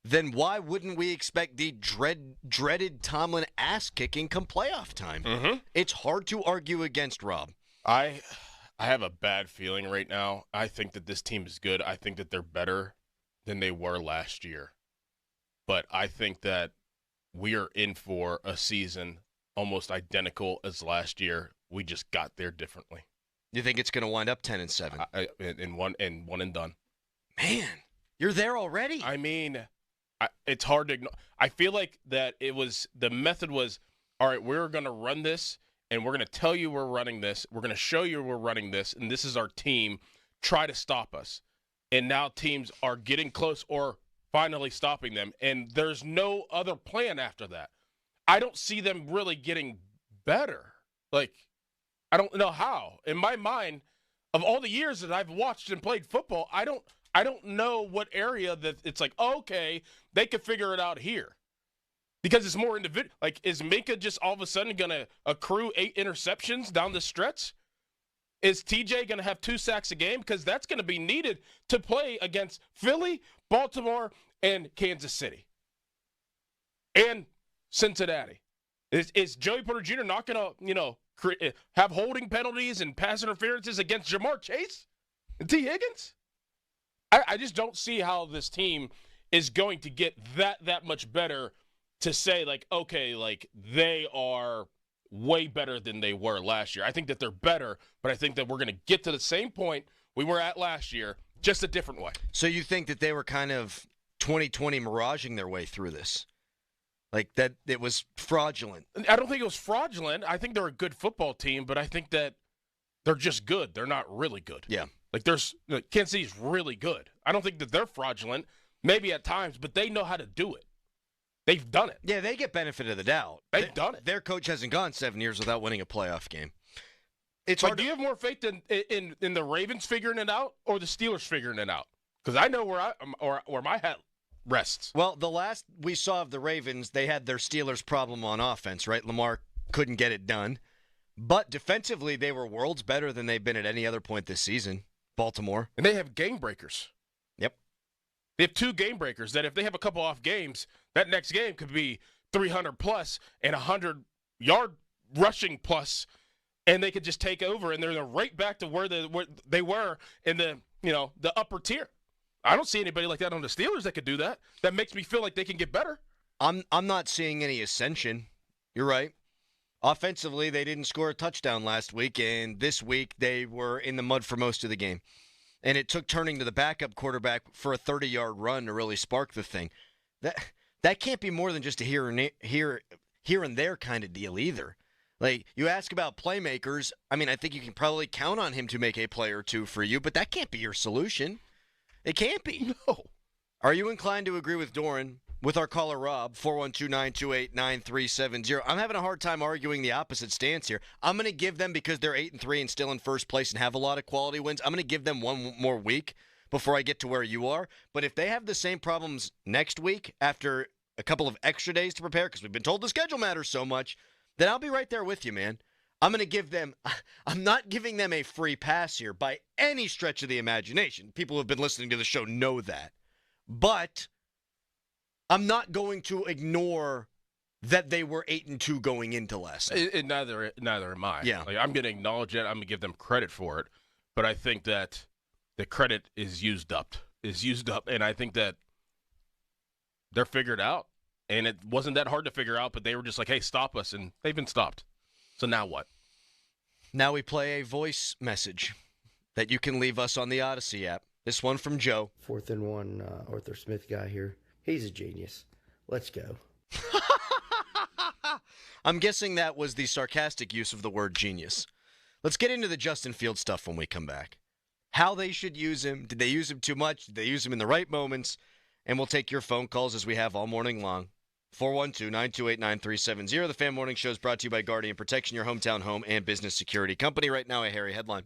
then why wouldn't we expect the dreaded Tomlin ass-kicking come playoff time? Mm-hmm. It's hard to argue against, Rob. I have a bad feeling right now. I think that this team is good. I think that they're better than they were last year. But I think that we are in for a season almost identical as last year. We just got there differently. You think it's going to wind up 10-7? In one and done. Man, you're there already. I mean, it's hard to ignore. I feel like that the method was, all right, we're going to run this, and we're going to tell you we're running this. We're going to show you we're running this, and this is our team. Try to stop us. And now teams are getting close or finally stopping them, and there's no other plan after that. I don't see them really getting better. Like, I don't know how. In my mind, of all the years that I've watched and played football, I don't know what area that it's like, okay, they could figure it out here. Because it's more individual. Like, is Minka just all of a sudden going to accrue 8 interceptions down the stretch? Is TJ going to have 2 sacks a game? Because that's going to be needed to play against Philly, Baltimore, and Kansas City. And Cincinnati. Is Joey Porter Jr. not going to, have holding penalties and pass interferences against Jamar Chase and T. Higgins? I just don't see how this team is going to get that much better to say, like, okay, like, they are way better than they were last year. I think that they're better, but I think that we're going to get to the same point we were at last year, just a different way. So you think that they were kind of 2020 miraging their way through this? Like, that it was fraudulent? I don't think it was fraudulent. I think they're a good football team, but I think that they're just good. They're not really good. Yeah. Like, Kansas City's really good. I don't think that they're fraudulent, maybe at times, but they know how to do it. They've done it. Yeah, they get benefit of the doubt. They've done it. Their coach hasn't gone 7 years without winning a playoff game. It's like, hard. Do you have more faith in the Ravens figuring it out or the Steelers figuring it out? Because I know where my hat rests. Well, the last we saw of the Ravens, they had their Steelers problem on offense, right? Lamar couldn't get it done. But defensively, they were worlds better than they've been at any other point this season. Baltimore. And they have game breakers. Yep. They have 2 game breakers that if they have a couple off games, that next game could be 300 plus and 100-yard rushing plus, and they could just take over, and they're right back to where they were in the upper tier. I don't see anybody like that on the Steelers that could do that. That makes me feel like they can get better. I'm not seeing any ascension. You're right. Offensively, they didn't score a touchdown last week, and this week they were in the mud for most of the game. And it took turning to the backup quarterback for a 30-yard run to really spark the thing. That can't be more than just a here and there kind of deal either. Like, you ask about playmakers, I mean, I think you can probably count on him to make a play or 2 for you, but that can't be your solution. It can't be. No. Are you inclined to agree with Doran, with our caller Rob, 412-928-9370? I'm having a hard time arguing the opposite stance here. I'm going to give them, because they're 8-3 and still in first place and have a lot of quality wins, I'm going to give them one more week. before I get to where you are. But if they have the same problems next week after a couple of extra days to prepare, because we've been told the schedule matters so much, then I'll be right there with you, man. I'm not giving them a free pass here by any stretch of the imagination. People who have been listening to the show know that. But I'm not going to ignore that they were 8-2 going into last night. Neither am I. Yeah. Like, I'm going to acknowledge it. I'm going to give them credit for it. But I think that the credit is used up. And I think that they're figured out. And it wasn't that hard to figure out, but they were just like, hey, stop us. And they've been stopped. So now what? Now we play a voice message that you can leave us on the Odyssey app. This one from Joe. 4th and 1, Arthur Smith guy here. He's a genius. Let's go. I'm guessing that was the sarcastic use of the word genius. Let's get into the Justin Fields stuff when we come back. How they should use him. Did they use him too much? Did they use him in the right moments? And we'll take your phone calls as we have all morning long. 412-928-9370. The Fan Morning Show is brought to you by Guardian Protection, your hometown home and business security company. Right now, a Harry headline.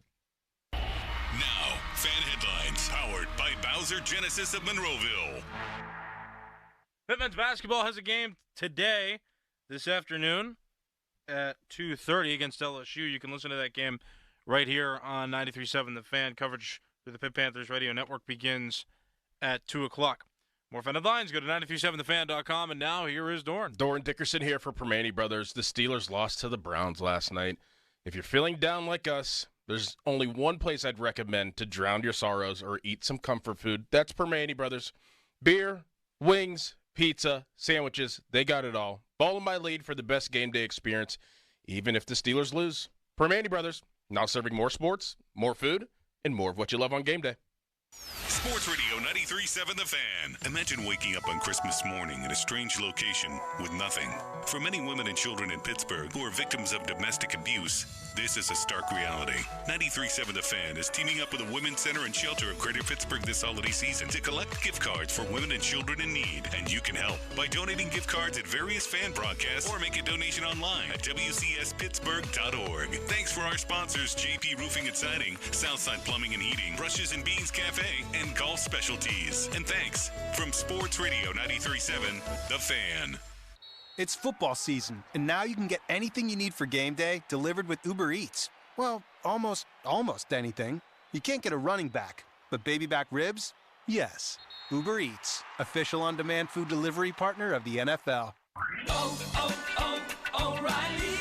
Now, Fan Headlines, powered by Bowser Genesis of Monroeville. Pitt men's basketball has a game today, this afternoon, at 2:30 against LSU. You can listen to that game right here on 93.7 The Fan. Coverage through the Pitt Panthers Radio Network begins at 2 o'clock. More Fan Headlines, go to 937thefan.com, and now here is Dorn. Doran Dickerson here for Permane Brothers. The Steelers lost to the Browns last night. If you're feeling down like us, there's only one place I'd recommend to drown your sorrows or eat some comfort food. That's Permane Brothers. Beer, wings, pizza, sandwiches, they got it all. Ball in my lead for the best game day experience, even if the Steelers lose. Permane Brothers, now serving more sports, more food, and more of what you love on game day. Sports Radio 93.7 The Fan. Imagine waking up on Christmas morning in a strange location with nothing. For many women and children in Pittsburgh who are victims of domestic abuse, this is a stark reality. 93.7 The Fan is teaming up with the Women's Center and Shelter of Greater Pittsburgh this holiday season to collect gift cards for women and children in need. And you can help by donating gift cards at various fan broadcasts or make a donation online at WCSPittsburgh.org. Thanks for our sponsors, JP Roofing and Siding, Southside Plumbing and Heating, Brushes and Beans Cafe, and Golf Specialties. And thanks from Sports Radio 93.7 The Fan. It's football season, and now you can get anything you need for game day delivered with Uber Eats. Well, almost anything. You can't get a running back, but baby back ribs? Yes. Uber Eats, official on-demand food delivery partner of the NFL. O'Reilly.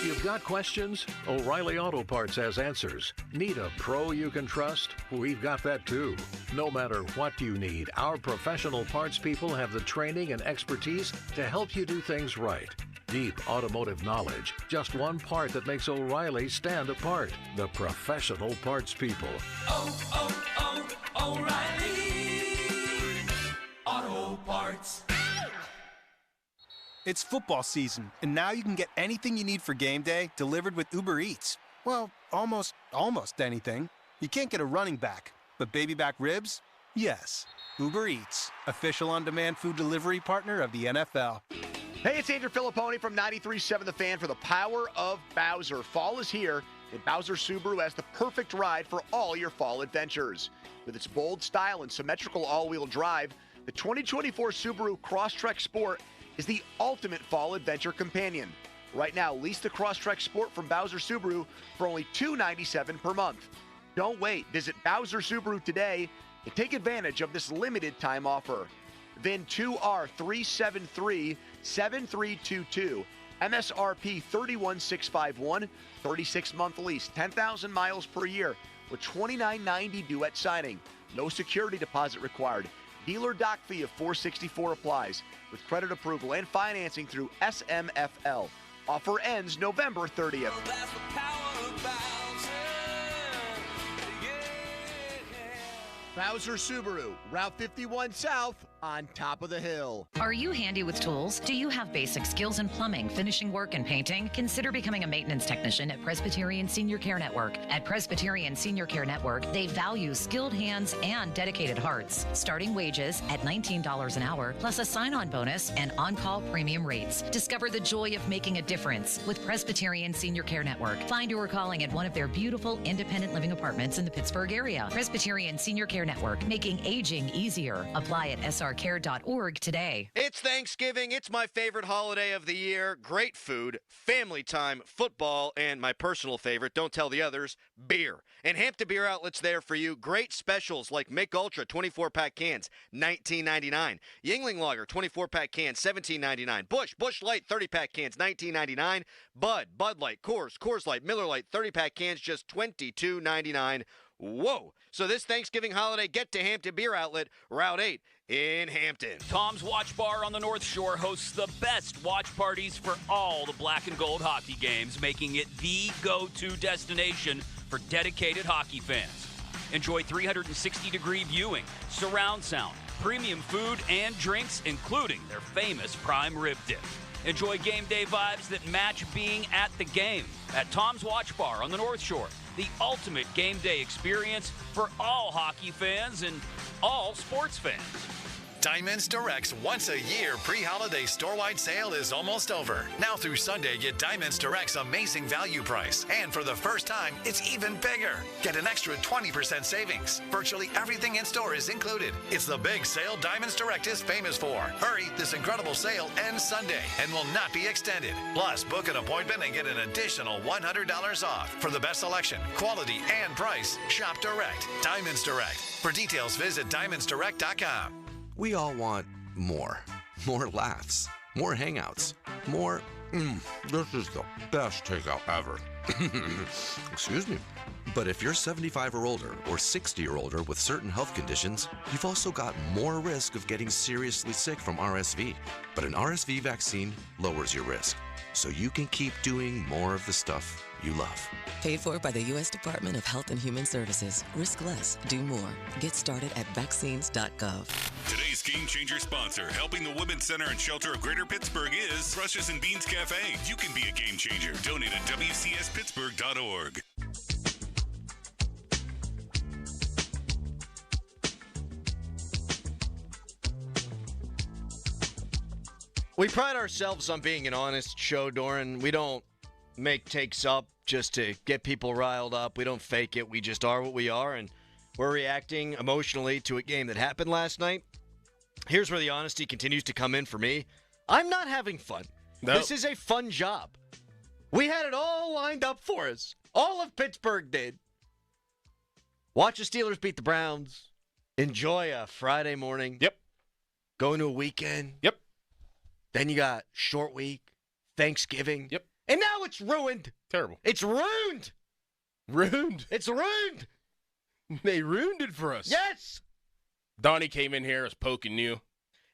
You've got questions? O'Reilly Auto Parts has answers. Need a pro you can trust? We've got that too. No matter what you need, our professional parts people have the training and expertise to help you do things right. Deep automotive knowledge. Just one part that makes O'Reilly stand apart. The professional parts people. O'Reilly Auto Parts. It's football season, and now you can get anything you need for game day delivered with Uber Eats. Well, almost anything. You can't get a running back, but baby back ribs? Yes. Uber Eats, official on-demand food delivery partner of the NFL. Hey, it's Andrew Filipponi from 93.7 The Fan for the power of Bowser. Fall is here, and Bowser Subaru has the perfect ride for all your fall adventures. With its bold style and symmetrical all-wheel drive, the 2024 Subaru Crosstrek Sport is the ultimate fall adventure companion. Right now, lease the Crosstrek Sport from Bowser Subaru for only $297 per month. Don't wait. Visit Bowser Subaru today and take advantage of this limited time offer. VIN 2R3737322. MSRP 31651. 36-month lease. 10,000 miles per year with $29.90 due at signing. No security deposit required. Dealer dock fee of $464 applies with credit approval and financing through SMFL. Offer ends November 30th. Bowser Subaru, Route 51 South, on top of the hill. Are you handy with tools? Do you have basic skills in plumbing, finishing work, and painting? Consider becoming a maintenance technician at Presbyterian Senior Care Network. At Presbyterian Senior Care Network, they value skilled hands and dedicated hearts. Starting wages at $19 an hour, plus a sign-on bonus and on-call premium rates. Discover the joy of making a difference with Presbyterian Senior Care Network. Find or calling at one of their beautiful independent living apartments in the Pittsburgh area. Presbyterian Senior Care Network, making aging easier. Apply at srcare.org today. It's Thanksgiving. It's my favorite holiday of the year. Great food, family time, football, and my personal favorite, don't tell the others, beer. And Hampton Beer Outlet's there for you. Great specials like Mick Ultra 24-pack cans, $19.99. Yingling Lager 24-pack cans, $17.99. Busch Light 30-pack cans, $19.99. Bud Light, Coors Light, Miller Light 30-pack cans, just $22.99. Whoa. So this Thanksgiving holiday, get to Hampton Beer Outlet, Route 8 in Hampton. Tom's Watch Bar on the North Shore hosts the best watch parties for all the black and gold hockey games, making it the go-to destination for dedicated hockey fans. Enjoy 360-degree viewing, surround sound, premium food and drinks, including their famous prime rib dip. Enjoy game day vibes that match being at the game at Tom's Watch Bar on the North Shore. The ultimate game day experience for all hockey fans and all sports fans. Diamonds Direct's once-a-year pre-holiday store-wide sale is almost over. Now through Sunday, get Diamonds Direct's amazing value price. And for the first time, it's even bigger. Get an extra 20% savings. Virtually everything in store is included. It's the big sale Diamonds Direct is famous for. Hurry, this incredible sale ends Sunday and will not be extended. Plus, book an appointment and get an additional $100 off. For the best selection, quality, and price, shop direct. Diamonds Direct. For details, visit diamondsdirect.com. We all want more. More laughs. More hangouts. More, this is the best takeout ever. Excuse me. But if you're 75 or older or 60 or older with certain health conditions, you've also got more risk of getting seriously sick from RSV. But an RSV vaccine lowers your risk, so you can keep doing more of the stuff you love. Paid for by the U.S. Department of Health and Human Services. Risk less. Do more. Get started at vaccines.gov. Today's Game Changer sponsor, helping the Women's Center and Shelter of Greater Pittsburgh, is Brushes and Beans Cafe. You can be a game changer. Donate at WCSPittsburgh.org. We pride ourselves on being an honest show, Doran. We don't make takes up just to get people riled up. We don't fake it. We just are what we are, and we're reacting emotionally to a game that happened last night. Here's where the honesty continues to come in for me. I'm not having fun. Nope. This is a fun job. We had it all lined up for us. All of Pittsburgh did. Watch the Steelers beat the Browns. Enjoy a Friday morning. Yep. Go into a weekend. Yep. Then you got short week, Thanksgiving. Yep. And now it's ruined. Terrible. It's ruined. Ruined? It's ruined. They ruined it for us. Yes. Donnie came in here, was poking you.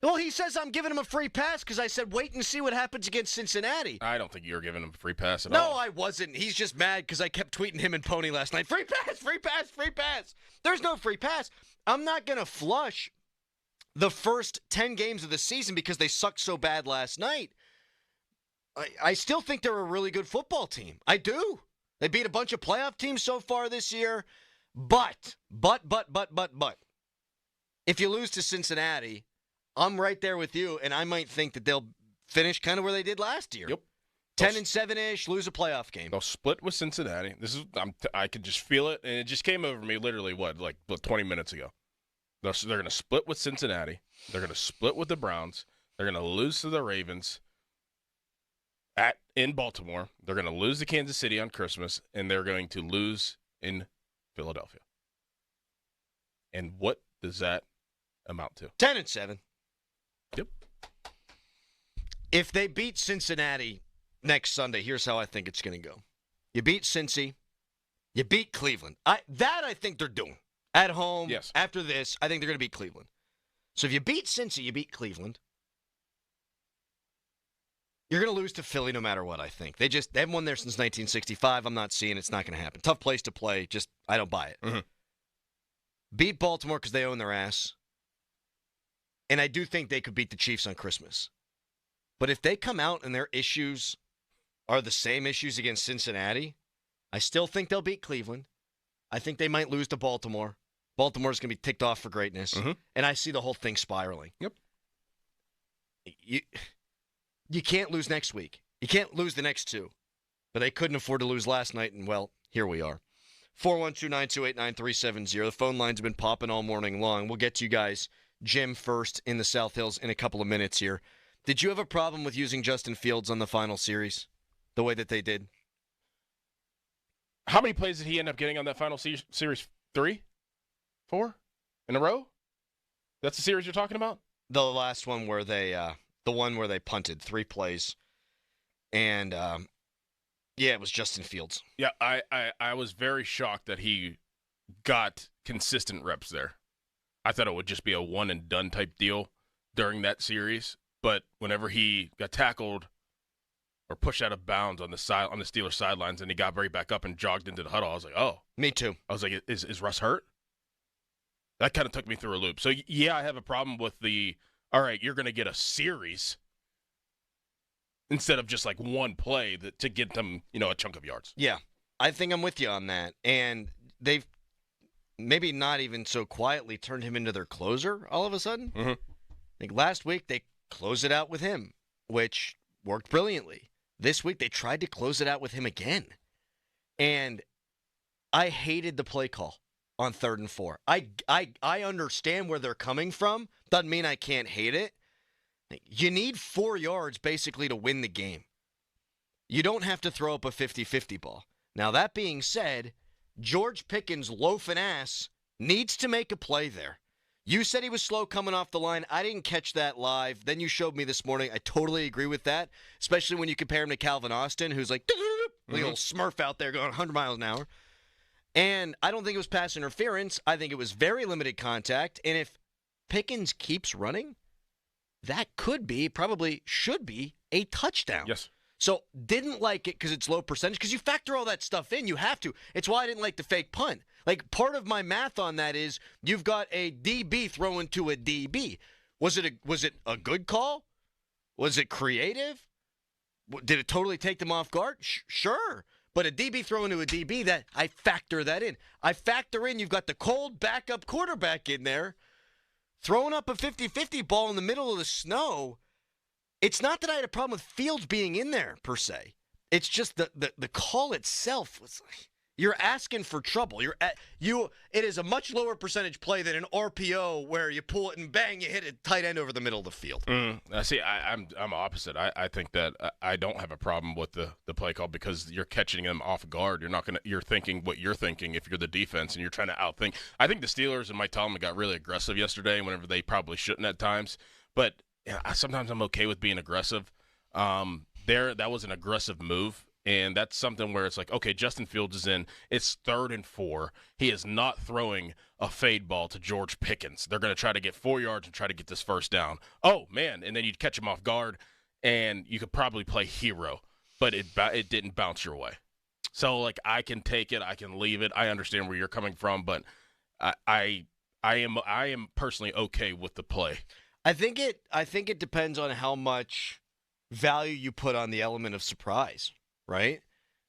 Well, he says I'm giving him a free pass because I said wait and see what happens against Cincinnati. I don't think you were giving him a free pass at No, all. I wasn't. He's just mad because I kept tweeting him and Pony last night. Free pass, free pass, free pass. There's no free pass. I'm not going to flush the first 10 games of the season because they sucked so bad last night. I still think they're a really good football team. I do. They beat a bunch of playoff teams so far this year. But. If you lose to Cincinnati, I'm right there with you, and I might think that they'll finish kind of where they did last year. Yep. 10-7-ish, lose a playoff game. They'll split with Cincinnati. I could just feel it, and it just came over me literally, 20 minutes ago. They're going to split with Cincinnati. They're going to split with the Browns. They're going to lose to the Ravens in Baltimore. They're going to lose to Kansas City on Christmas, and they're going to lose in Philadelphia. And what does that amount to? 10-7. Yep. If they beat Cincinnati next Sunday, here's how I think it's going to go. You beat Cincy. You beat Cleveland. I think they're doing. At home, yes. After this, I think they're going to beat Cleveland. So if you beat Cincy, you beat Cleveland. You're going to lose to Philly no matter what, I think. They haven't won there since 1965. I'm not seeing it's not going to happen. Tough place to play. Just, I don't buy it. Mm-hmm. Beat Baltimore because they own their ass. And I do think they could beat the Chiefs on Christmas. But if they come out and their issues are the same issues against Cincinnati, I still think they'll beat Cleveland. I think they might lose to Baltimore. Baltimore's going to be ticked off for greatness. And I see the whole thing spiraling. Yep. You can't lose next week. You can't lose the next two. But they couldn't afford to lose last night, and, well, here we are. 412-928-9370. The phone lines have been popping all morning long. We'll get to you guys, Jim, first in the South Hills in a couple of minutes here. Did you have a problem with using Justin Fields on the final series the way that they did? How many plays did he end up getting on that final series? 3? 4? In a row? That's the series you're talking about? The last one where they, the one where they punted 3 plays. And, yeah, it was Justin Fields. Yeah, I was very shocked that he got consistent reps there. I thought it would just be a one-and-done type deal during that series. But whenever he got tackled or pushed out of bounds on the Steelers sidelines and he got right back up and jogged into the huddle, I was like, oh. Me too. I was like, is Russ hurt? That kind of took me through a loop. So, yeah, I have a problem with all right, you're going to get a series instead of just like one play to get them, a chunk of yards. Yeah, I think I'm with you on that. And they've maybe not even so quietly turned him into their closer all of a sudden. I think last week they closed it out with him, which worked brilliantly. This week they tried to close it out with him again. And I hated the play call on 3rd and 4. I understand where they're coming from. Doesn't mean I can't hate it. You need 4 yards basically to win the game. You don't have to throw up a 50-50 ball. Now, that being said, George Pickens' loafing ass needs to make a play there. You said he was slow coming off the line. I didn't catch that live. Then you showed me this morning. I totally agree with that, especially when you compare him to Calvin Austin, who's like a little smurf out there going 100 miles an hour. And I don't think it was pass interference. I think it was very limited contact. And if Pickens keeps running, that could be, probably should be, a touchdown. Yes. So didn't like it because it's low percentage, because you factor all that stuff in. You have to. It's why I didn't like the fake punt. Like, part of my math on that is you've got a DB throwing to a DB. Was it a good call? Was it creative? Did it totally take them off guard? Sure. But a DB throwing to a DB, that I factor that in. I factor in you've got the cold backup quarterback in there throwing up a 50-50 ball in the middle of the snow. It's not that I had a problem with Fields being in there, per se. It's just the call itself was like, you're asking for trouble. It is a much lower percentage play than an RPO where you pull it and bang, you hit a tight end over the middle of the field. See, I'm opposite. I think that I don't have a problem with the play call because you're catching them off guard. You're thinking what you're thinking if you're the defense and you're trying to outthink. I think the Steelers and Mike Tomlin got really aggressive yesterday whenever they probably shouldn't at times. But sometimes I'm okay with being aggressive. That was an aggressive move. And that's something where it's like, okay, Justin Fields is in. It's 3rd and 4. He is not throwing a fade ball to George Pickens. They're going to try to get 4 yards and try to get this first down. Oh, man. And then you'd catch him off guard, and you could probably play hero. But it didn't bounce your way. So, like, I can take it. I can leave it. I understand where you're coming from. But I am personally okay with the play. I think it depends on how much value you put on the element of surprise. Right?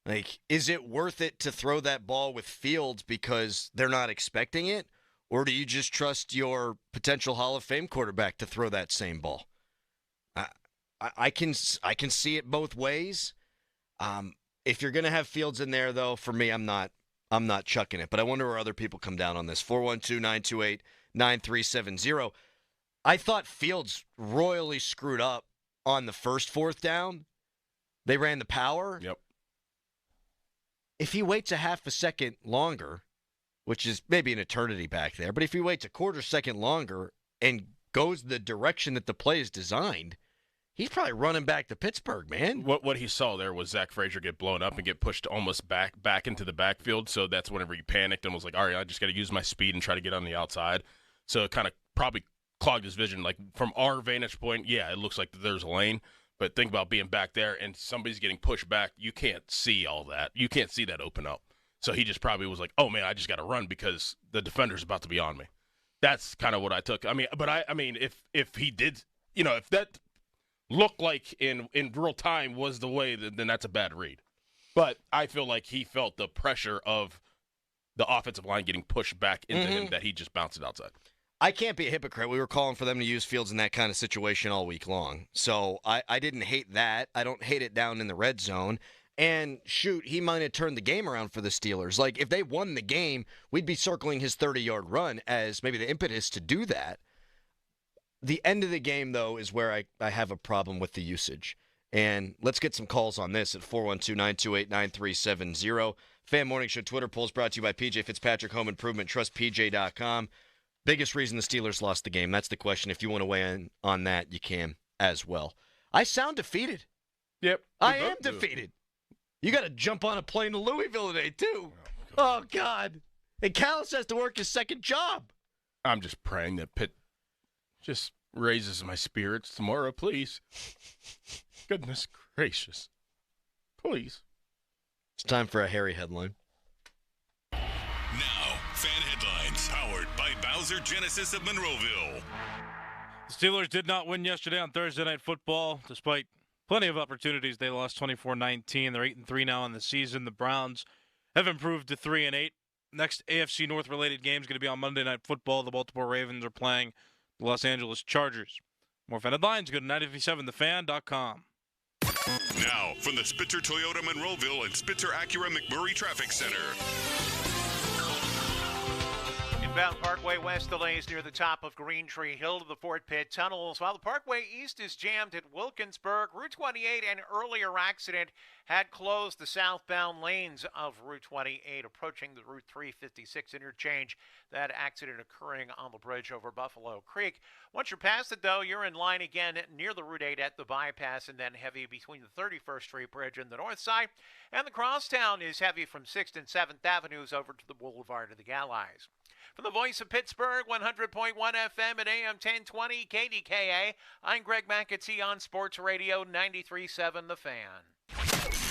Like, is it worth it to throw that ball with Fields because they're not expecting it? Or do you just trust your potential Hall of Fame quarterback to throw that same ball? I can see it both ways. If you're going to have Fields in there, though, for me, I'm not chucking it. But I wonder where other people come down on this. 412-928-9370. I thought Fields royally screwed up on the first 4th down. They ran the power. Yep. If he waits a half a second longer, which is maybe an eternity back there, but if he waits a quarter second longer and goes the direction that the play is designed, he's probably running back to Pittsburgh, man. What he saw there was Zach Frazier get blown up and get pushed almost back into the backfield. So that's whenever he panicked and was like, all right, I just got to use my speed and try to get on the outside. So it kind of probably clogged his vision. Like, from our vantage point, yeah, it looks like there's a lane. But think about being back there and somebody's getting pushed back. You can't see all that. You can't see that open up. So he just probably was like, oh, man, I just got to run because the defender's about to be on me. That's kind of what I took. I mean, if he did, if that looked like in real time was the way, then that's a bad read. But I feel like he felt the pressure of the offensive line getting pushed back into him, that he just bounced it outside. I can't be a hypocrite. We were calling for them to use Fields in that kind of situation all week long. So I didn't hate that. I don't hate it down in the red zone. And shoot, he might have turned the game around for the Steelers. Like, if they won the game, we'd be circling his 30-yard run as maybe the impetus to do that. The end of the game, though, is where I have a problem with the usage. And let's get some calls on this at 412-928-9370. Fan Morning Show Twitter polls brought to you by PJ Fitzpatrick Home Improvement. TrustPJ.com. Biggest reason the Steelers lost the game. That's the question. If you want to weigh in on that, you can as well. I sound defeated. Yep. I am defeated. You got to jump on a plane to Louisville today, too. Oh, God. And Callis has to work his second job. I'm just praying that Pitt just raises my spirits tomorrow, please. Goodness gracious. Please. It's time for a Harry headline. Now, fan headlines powered by Bowser Genesis of Monroeville. The Steelers did not win yesterday on Thursday Night Football, despite plenty of opportunities. They lost 24-19. They're 8-3 now in the season. The Browns have improved to 3-8. Next AFC North related game is going to be on Monday Night Football. The Baltimore Ravens are playing the Los Angeles Chargers. More fan headlines, go to 937thefan.com. Now, from the Spitzer Toyota Monroeville and Spitzer Acura McMurray Traffic Center. Inbound Parkway West delays near the top of Green Tree Hill to the Fort Pitt tunnels, while the Parkway East is jammed at Wilkinsburg. Route 28, an earlier accident had closed the southbound lanes of Route 28, approaching the Route 356 interchange. That accident occurring on the bridge over Buffalo Creek. Once you're past it, though, you're in line again near the Route 8 at the bypass, and then heavy between the 31st Street Bridge and the north side. And the crosstown is heavy from 6th and 7th Avenues over to the Boulevard of the Gallies. From the voice of Pittsburgh, 100.1 FM at AM 1020 KDKA, I'm Greg McAtee on Sports Radio 93.7 The Fan.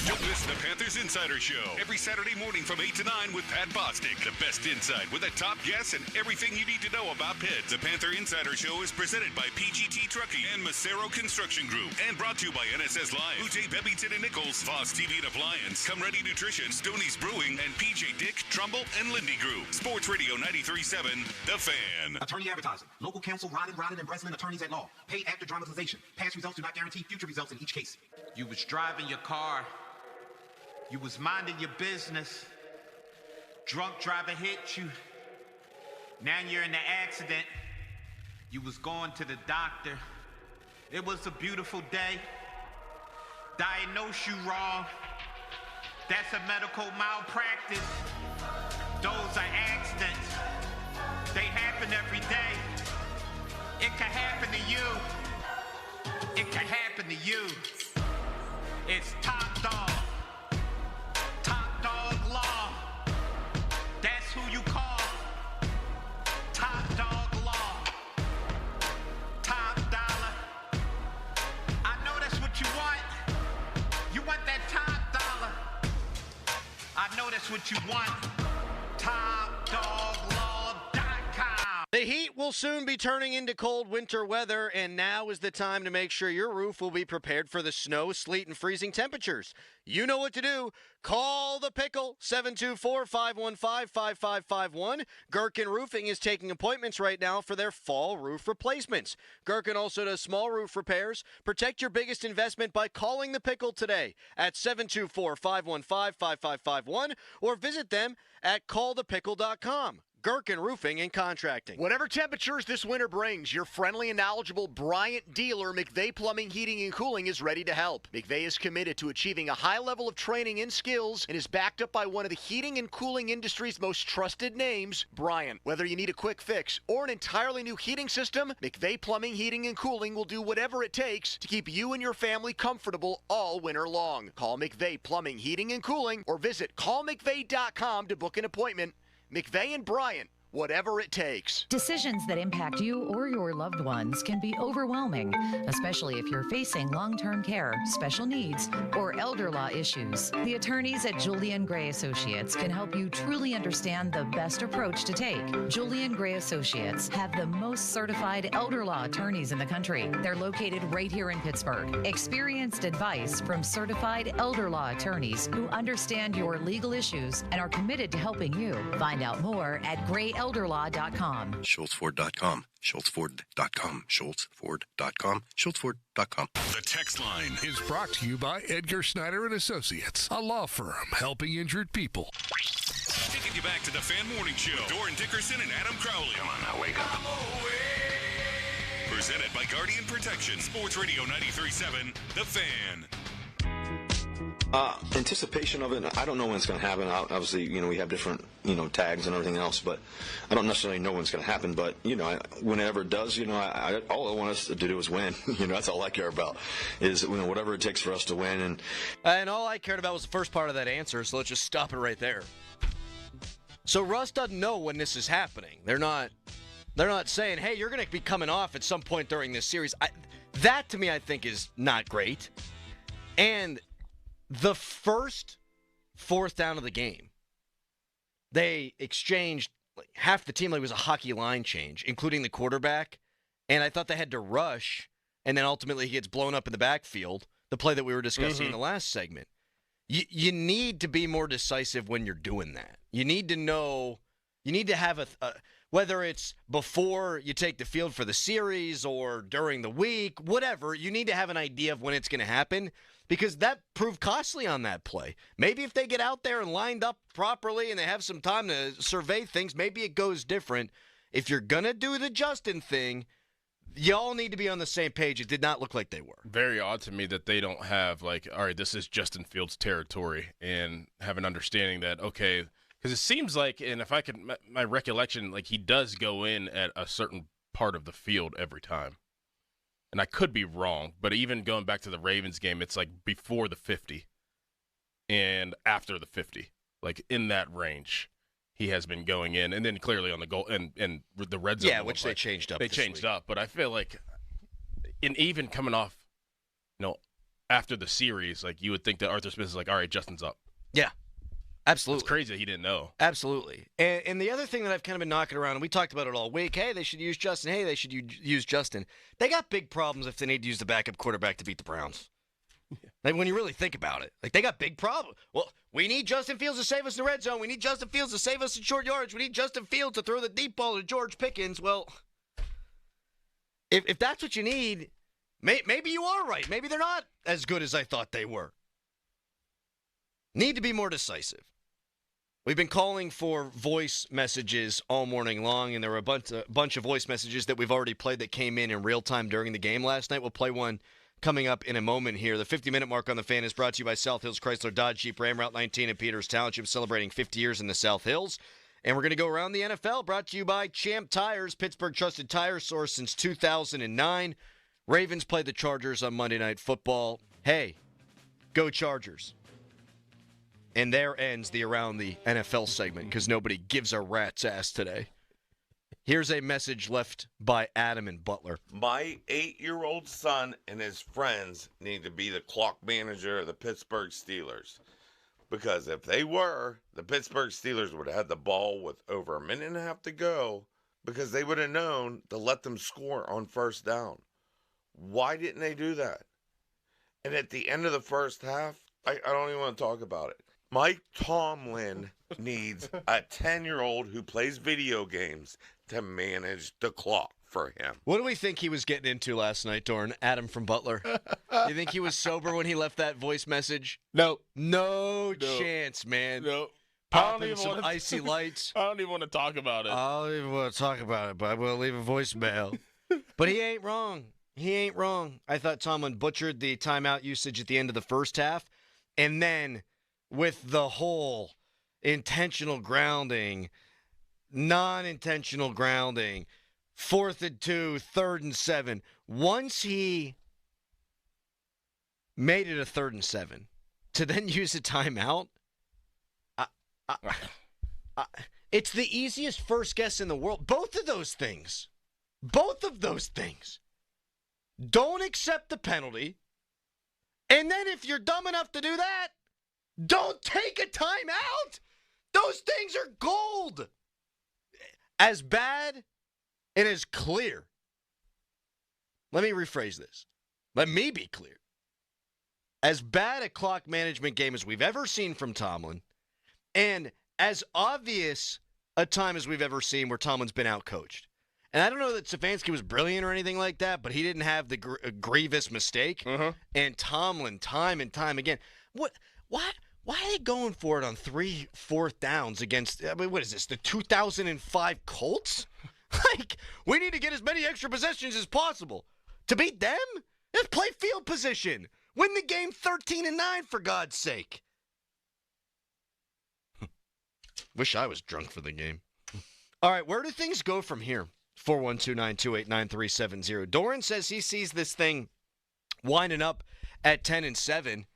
Don't miss the Panthers Insider Show every Saturday morning from 8 to 9 with Pat Bostic. The best insight with the top guests and everything you need to know about Pitt. The Panther Insider Show is presented by PGT Trucking and Macero Construction Group and brought to you by NSS Live, Ute Bebington and Nichols, Voss TV and Appliance, Come Ready Nutrition, Stoney's Brewing, and PJ Dick, Trumbull, and Lindy Group. Sports Radio 93.7 The Fan. Attorney advertising. Local counsel Rodden and Breslin attorneys at law. Paid after dramatization. Past results do not guarantee future results in each case. You was driving your car. You was minding your business. Drunk driver hit you. Now you're in the accident. You was going to the doctor. It was a beautiful day. Diagnosed you wrong. That's a medical malpractice. Those are accidents. They happen every day. It can happen to you. It can happen to you. It's Top Dog. Top Dog Law. That's who you call. Top Dog Law. Top dollar. I know that's what you want. You want that top dollar. I know that's what you want. TopDogLaw.com. The heat will soon be turning into cold winter weather, and now is the time to make sure your roof will be prepared for the snow, sleet, and freezing temperatures. You know what to do. Call the Pickle, 724-515-5551. Gherkin Roofing is taking appointments right now for their fall roof replacements. Gherkin also does small roof repairs. Protect your biggest investment by calling the Pickle today at 724-515-5551 or visit them at callthepickle.com. Gherkin Roofing and Contracting. Whatever temperatures this winter brings, your friendly and knowledgeable Bryant dealer, McVeigh Plumbing, Heating, and Cooling, is ready to help. McVeigh is committed to achieving a high level of training and skills and is backed up by one of the heating and cooling industry's most trusted names, Bryant. Whether you need a quick fix or an entirely new heating system, McVeigh Plumbing, Heating, and Cooling will do whatever it takes to keep you and your family comfortable all winter long. Call McVeigh Plumbing, Heating, and Cooling or visit callmcveigh.com to book an appointment. McVeigh and Bryant, whatever it takes. Decisions that impact you or your loved ones can be overwhelming, especially if you're facing long-term care, special needs, or elder law issues. The attorneys at Julian Gray Associates can help you truly understand the best approach to take. Julian Gray Associates have the most certified elder law attorneys in the country. They're located right here in Pittsburgh. Experienced advice from certified elder law attorneys who understand your legal issues and are committed to helping you. Find out more at grayelderlaw.com. SchultzFord.com. SchultzFord.com. SchultzFord.com. SchultzFord.com. The text line is brought to you by Edgar Snyder and Associates, a law firm helping injured people. taking you back to the Fan Morning Show. Doran Dickerson and Adam Crowley. Come on now, wake up. Presented by Guardian Protection. Sports Radio 93.7, The Fan. Anticipation of it, I don't know when it's going to happen. Obviously, we have different, tags and everything else, but I don't necessarily know when it's going to happen. But, whenever it does, all I want us to do is win. That's all I care about is, whatever it takes for us to win. And all I cared about was the first part of that answer, so let's just stop it right there. So Russ doesn't know when this is happening. They're not saying, hey, you're going to be coming off at some point during this series. That, to me, I think is not great. And the first fourth down of the game, they exchanged half the team like it was a hockey line change, including the quarterback. And I thought they had to rush, and then ultimately he gets blown up in the backfield, the play that we were discussing in the last segment. You need to be more decisive when you're doing that. You need to know, you need to have a whether it's before you take the field for the series or during the week, whatever, you need to have an idea of when it's going to happen. Because that proved costly on that play. Maybe if they get out there and lined up properly and they have some time to survey things, maybe it goes different. If you're going to do the Justin thing, y'all need to be on the same page. It did not look like they were. Very odd to me that they don't have, all right, this is Justin Fields' territory, and have an understanding that, okay, because it seems like, and if I could, my recollection, he does go in at a certain part of the field every time. And I could be wrong, but even going back to the Ravens game, it's before the 50 and after the 50, in that range, he has been going in, and then clearly on the goal and the red zone. Yeah, which they changed up. They changed up, but I feel like, in even coming off, after the series, you would think that Arthur Smith is all right, Justin's up. Yeah. Absolutely. It's crazy that he didn't know. Absolutely. And the other thing that I've kind of been knocking around, and we talked about it all week, hey, they should use Justin. Hey, they should use Justin. They got big problems if they need to use the backup quarterback to beat the Browns. When you really think about it. They got big problems. Well, we need Justin Fields to save us in the red zone. We need Justin Fields to save us in short yards. We need Justin Fields to throw the deep ball to George Pickens. Well, if that's what you need, maybe you are right. Maybe they're not as good as I thought they were. Need to be more decisive. We've been calling for voice messages all morning long, and there were a bunch of voice messages that we've already played that came in real time during the game last night. We'll play one coming up in a moment here. The 50-minute mark on the Fan is brought to you by South Hills Chrysler Dodge Jeep Ram, Route 19 in Peters Township, celebrating 50 years in the South Hills. And we're going to go around the NFL, brought to you by Champ Tires, Pittsburgh Trusted Tire Source since 2009. Ravens play the Chargers on Monday Night Football. Hey, go Chargers. And there ends the Around the NFL segment because nobody gives a rat's ass today. Here's a message left by Adam and Butler. My 8-year-old son and his friends need to be the clock manager of the Pittsburgh Steelers. Because if they were, the Pittsburgh Steelers would have had the ball with over a minute and a half to go because they would have known to let them score on first down. Why didn't they do that? And at the end of the first half, I don't even want to talk about it. Mike Tomlin needs a 10-year-old who plays video games to manage the clock for him. What do we think he was getting into last night, Doran? Adam from Butler. You think he was sober when he left that voice message? No. No chance, man. No. Popping some icy lights. I don't even want to talk about it. I don't even want to talk about it, but I will leave a voicemail. But he ain't wrong. He ain't wrong. I thought Tomlin butchered the timeout usage at the end of the first half, and then with the whole intentional grounding, non-intentional grounding, 4th and 2, 3rd and 7. Once he made it a 3rd and 7, to then use a timeout, It's the easiest first guess in the world. Both of those things. Both of those things. Don't accept the penalty. And then if you're dumb enough to do that, don't take a timeout. Those things are gold. As bad and as clear. Let me rephrase this. Let me be clear. As bad a clock management game as we've ever seen from Tomlin, and as obvious a time as we've ever seen where Tomlin's been outcoached. And I don't know that Stefanski was brilliant or anything like that, but he didn't have the grievous mistake. And Tomlin, time and time again. Why are they going for it on 3 4th downs against, I mean, what is this, the 2005 Colts? Like, we need to get as many extra possessions as possible. To beat them? Let's play field position. Win the game 13-9, for God's sake. Wish I was drunk for the game. All right, where do things go from here? 412-928-9370. Doran says he sees this thing winding up at 10-7,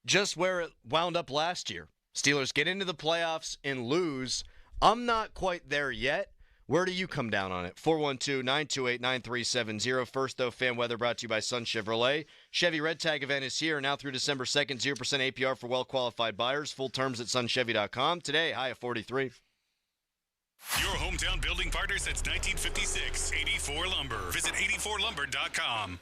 just where it wound up last year. Steelers get into the playoffs and lose. I'm not quite there yet. Where do you come down on it? 412-928-9370. First, though, fan weather brought to you by Sun Chevrolet. Chevy Red Tag event is here now through December 2nd. 0% APR for well-qualified buyers. Full terms at sunchevy.com. Today, high of 43. Your hometown building partner since 1956. 84 Lumber. Visit 84lumber.com.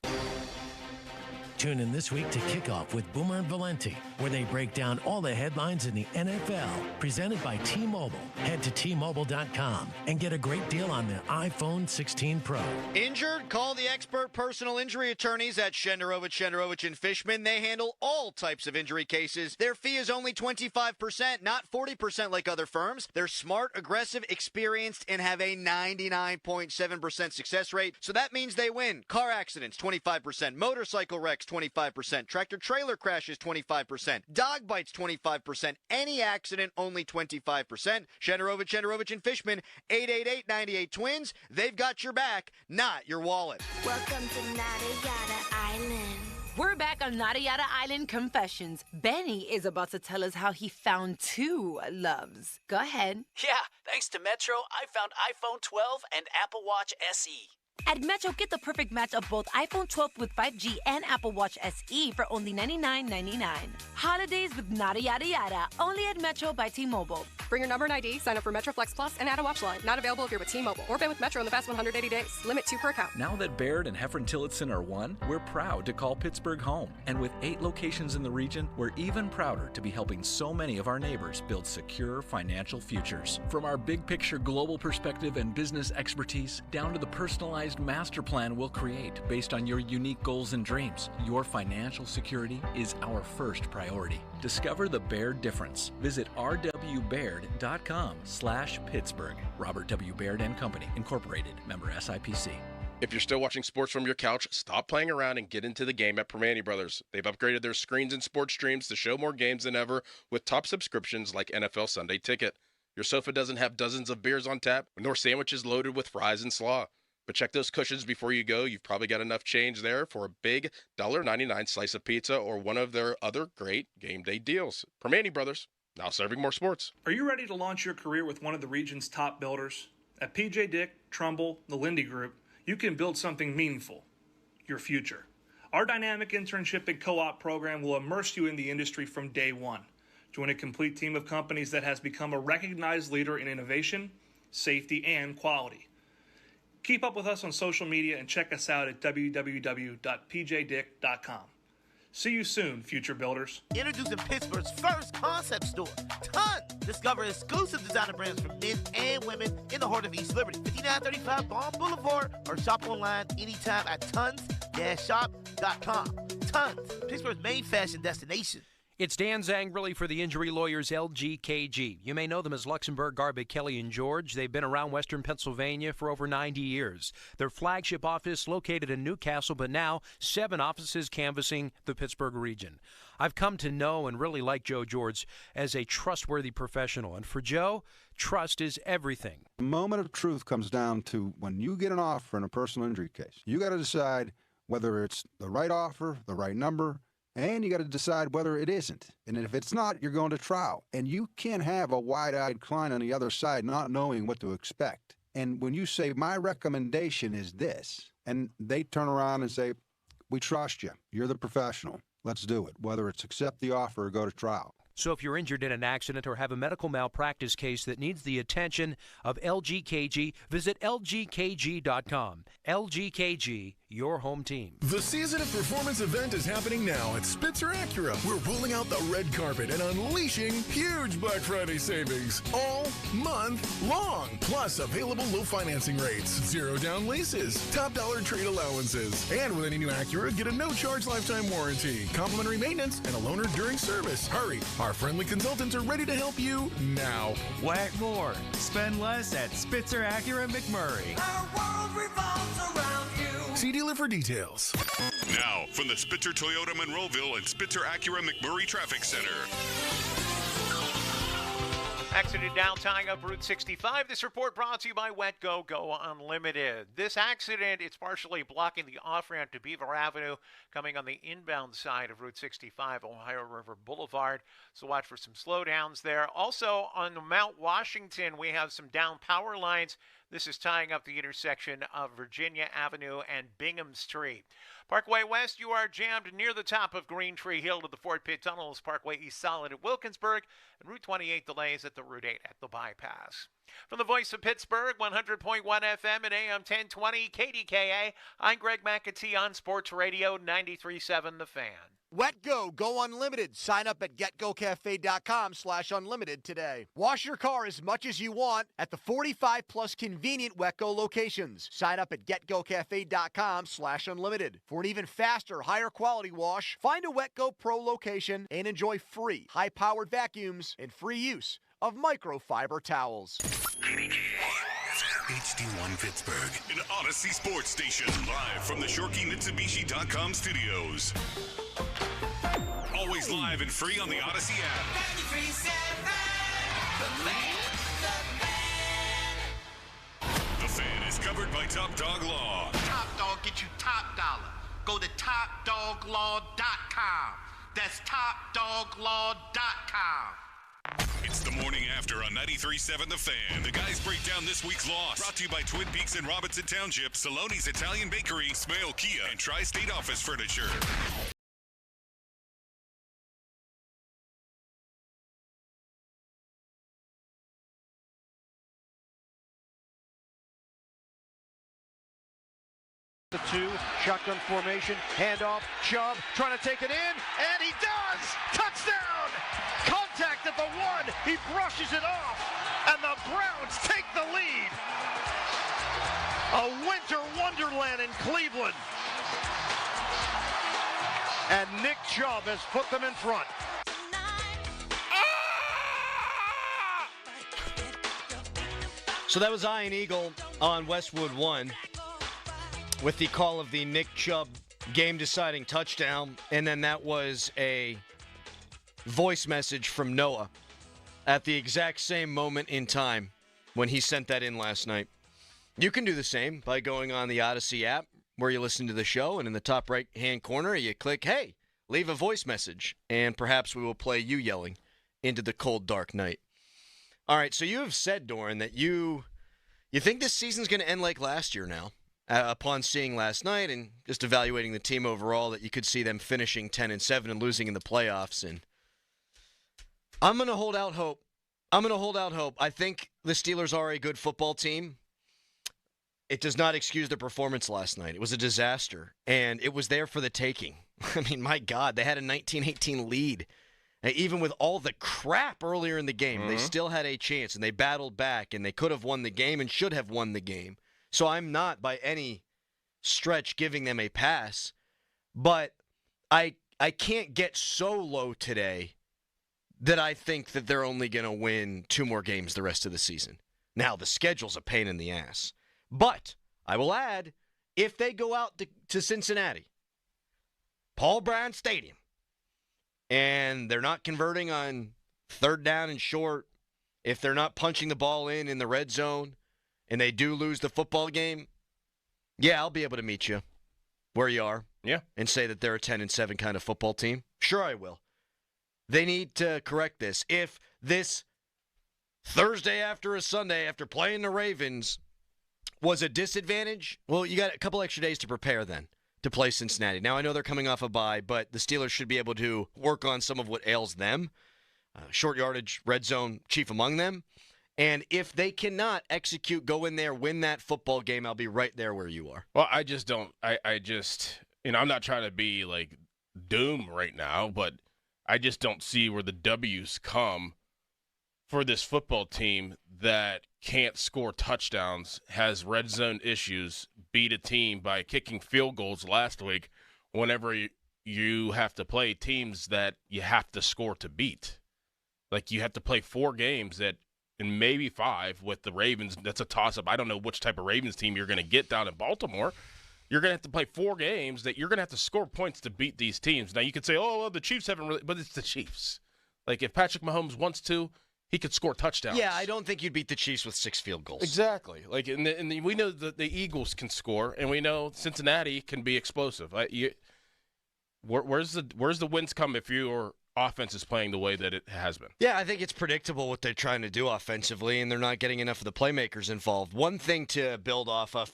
Tune in this week to Kickoff with Boomer and Valenti, where they break down all the headlines in the NFL. Presented by T-Mobile. Head to T-Mobile.com and get a great deal on the iPhone 16 Pro. Injured? Call the expert personal injury attorneys at Shenderovich and Fishman. They handle all types of injury cases. Their fee is only 25%, not 40% like other firms. They're smart, aggressive, experienced, and have a 99.7% success rate. So that means they win. Car accidents, 25%. Motorcycle wrecks, 25%. Tractor-trailer crashes, 25%. Dog bites, 25%. Any accident, only 25%. Shenderovich and Fishman, 888-98-TWINS. They've got your back, not your wallet. Welcome to Nada Yada Island. We're back on Nada Yada Island Confessions. Benny is about to tell us how he found 2 loves. Go ahead. Yeah, thanks to Metro, I found iPhone 12 and Apple Watch SE. At Metro, get the perfect match of both iPhone 12 with 5G and Apple Watch SE for only $99.99. Holidays with Nada Yada Yada, only at Metro by T-Mobile. Bring your number and ID, sign up for Metro Flex Plus, and add a watch line. Not available if you're with T-Mobile or been with Metro in the past 180 days. Limit 2 per account. Now that Baird and Heffron Tillotson are one, we're proud to call Pittsburgh home. And with 8 locations in the region, we're even prouder to be helping so many of our neighbors build secure financial futures. From our big picture global perspective and business expertise, down to the personalized master plan we'll create based on your unique goals and dreams, your financial security is our first priority. Discover the Baird difference. Visit rwbaird.com/Pittsburgh. Robert W. Baird & Company, Incorporated, member SIPC. If you're still watching sports from your couch, stop playing around and get into the game at Permane Brothers. They've upgraded their screens and sports streams to show more games than ever with top subscriptions like NFL Sunday Ticket. Your sofa doesn't have dozens of beers on tap, nor sandwiches loaded with fries and slaw. But check those cushions before you go. You've probably got enough change there for a big $1.99 slice of pizza or one of their other great game day deals. Permane Brothers, now serving more sports. Are you ready to launch your career with one of the region's top builders? At PJ Dick, Trumbull, the Lindy Group, you can build something meaningful, your future. Our dynamic internship and co-op program will immerse you in the industry from day one. Join a complete team of companies that has become a recognized leader in innovation, safety, and quality. Keep up with us on social media and check us out at www.pjdick.com. See you soon, future builders. Introducing Pittsburgh's first concept store, Tons. Discover exclusive designer brands for men and women in the heart of East Liberty. 5935 Baum Boulevard, or shop online anytime at tons-shop.com. Tons, Pittsburgh's main fashion destination. It's Dan Zangrelli for the injury lawyers LGKG. You may know them as Luxembourg, Garbic, Kelly, and George. They've been around Western Pennsylvania for over 90 years. Their flagship office located in Newcastle, but now 7 offices canvassing the Pittsburgh region. I've come to know and really like Joe George as a trustworthy professional. And for Joe, trust is everything. The moment of truth comes down to when you get an offer in a personal injury case. You got to decide whether it's the right offer, the right number, And you got to decide whether it isn't. And if it's not, you're going to trial. And you can't have a wide-eyed client on the other side not knowing what to expect. And when you say, my recommendation is this, and they turn around and say, we trust you. You're the professional. Let's do it, whether it's accept the offer or go to trial. So if you're injured in an accident or have a medical malpractice case that needs the attention of LGKG, visit lgkg.com. LGKG, your home team. The Season of Performance event is happening now at Spitzer Acura. We're rolling out the red carpet and unleashing huge Black Friday savings all month long. Plus, available low financing rates, 0 down leases, top dollar trade allowances. And with any new Acura, get a no-charge lifetime warranty, complimentary maintenance, and a loaner during service. Hurry, our friendly consultants are ready to help you now. Whack more. Spend less at Spitzer Acura McMurray. Our world revolves around you. See dealer for details. Now, from the Spitzer Toyota Monroeville and Spitzer Acura McMurray Traffic Center. Accident now tying up Route 65. This report brought to you by WetGo Go Unlimited. This accident, it's partially blocking the off-ramp to Beaver Avenue coming on the inbound side of Route 65, Ohio River Boulevard. So watch for some slowdowns there. Also on Mount Washington, we have some down power lines. This is tying up the intersection of Virginia Avenue and Bingham Street. Parkway West, you are jammed near the top of Green Tree Hill to the Fort Pitt Tunnels. Parkway East solid at Wilkinsburg. And Route 28 delays at the Route 8 at the bypass. From the voice of Pittsburgh, 100.1 FM and AM 1020 KDKA, I'm Greg McAtee on Sports Radio 93.7 The Fan. WetGo Go Unlimited. Sign up at getgocafe.com/unlimited today. Wash your car as much as you want at the 45-plus convenient WetGo locations. Sign up at getgocafe.com/unlimited. For an even faster, higher quality wash, find a WetGo Pro location and enjoy free, high-powered vacuums and free use of microfiber towels. HD1 Pittsburgh, an Odyssey Sports Station, live from the ShorkeyMitsubishi.com studios. Always live and free on the Odyssey app. 93.7 The Fan is covered by Top Dog Law. Top Dog get you top dollar. Go to TopDogLaw.com. That's TopDogLaw.com. It's the morning after on 93.7 The Fan. The guys break down this week's loss. Brought to you by Twin Peaks and Robinson Township, Saloni's Italian Bakery, Smale Kia, and Tri-State Office Furniture. The 2, shotgun formation, handoff, Chubb trying to take it in, and he does! Touchdown! Contact at the 1, he brushes it off, and the Browns take the lead. A winter wonderland in Cleveland. And Nick Chubb has put them in front. So that was Ian Eagle on Westwood 1 with the call of the Nick Chubb game-deciding touchdown, and then that was a voice message from Noah at the exact same moment in time when he sent that in last night. You can do the same by going on the Odyssey app where you listen to the show, and in the top right-hand corner you click, hey, leave a voice message, and perhaps we will play you yelling into the cold, dark night. All right, so you have said, Doran, that you think this season's going to end like last year now. Upon seeing last night and just evaluating the team overall, that you could see them finishing 10-7 and losing in the playoffs. And I'm going to hold out hope. I think the Steelers are a good football team. It does not excuse their performance last night. It was a disaster, and it was there for the taking. I mean, my God, they had a 19-18 lead. And even with all the crap earlier in the game, they still had a chance, and they battled back, and they could have won the game and should have won the game. So I'm not by any stretch giving them a pass, but I can't get so low today that I think that they're only going to win 2 more games the rest of the season. Now, the schedule's a pain in the ass. But I will add, if they go out to Cincinnati, Paul Brown Stadium, and they're not converting on 3rd down and short, if they're not punching the ball in the red zone, and they do lose the football game, yeah, I'll be able to meet you where you are. and say that they're a 10-7 kind of football team? Sure, I will. They need to correct this. If this Thursday after a Sunday after playing the Ravens was a disadvantage, well, you got a couple extra days to prepare then to play Cincinnati. Now, I know they're coming off a bye, but the Steelers should be able to work on some of what ails them. Short yardage, red zone, chief among them. And if they cannot execute, go in there, win that football game, I'll be right there where you are. Well, I just don't. I just, I'm not trying to be like doom right now, but I just don't see where the W's come for this football team that can't score touchdowns, has red zone issues, beat a team by kicking field goals last week whenever you have to play teams that you have to score to beat. Like, you have to play 4 games and maybe 5 with the Ravens. That's a toss-up. I don't know which type of Ravens team you're going to get down in Baltimore. You're going to have to play 4 games that you're going to have to score points to beat these teams. Now, you could say, oh, well, the Chiefs haven't really – but it's the Chiefs. Like, if Patrick Mahomes wants to, he could score touchdowns. Yeah, I don't think you'd beat the Chiefs with 6 field goals. Exactly. Like, and we know that the Eagles can score, and we know Cincinnati can be explosive. Where's the wins come if your offense is playing the way that it has been? Yeah, I think it's predictable what they're trying to do offensively, and they're not getting enough of the playmakers involved. One thing to build off of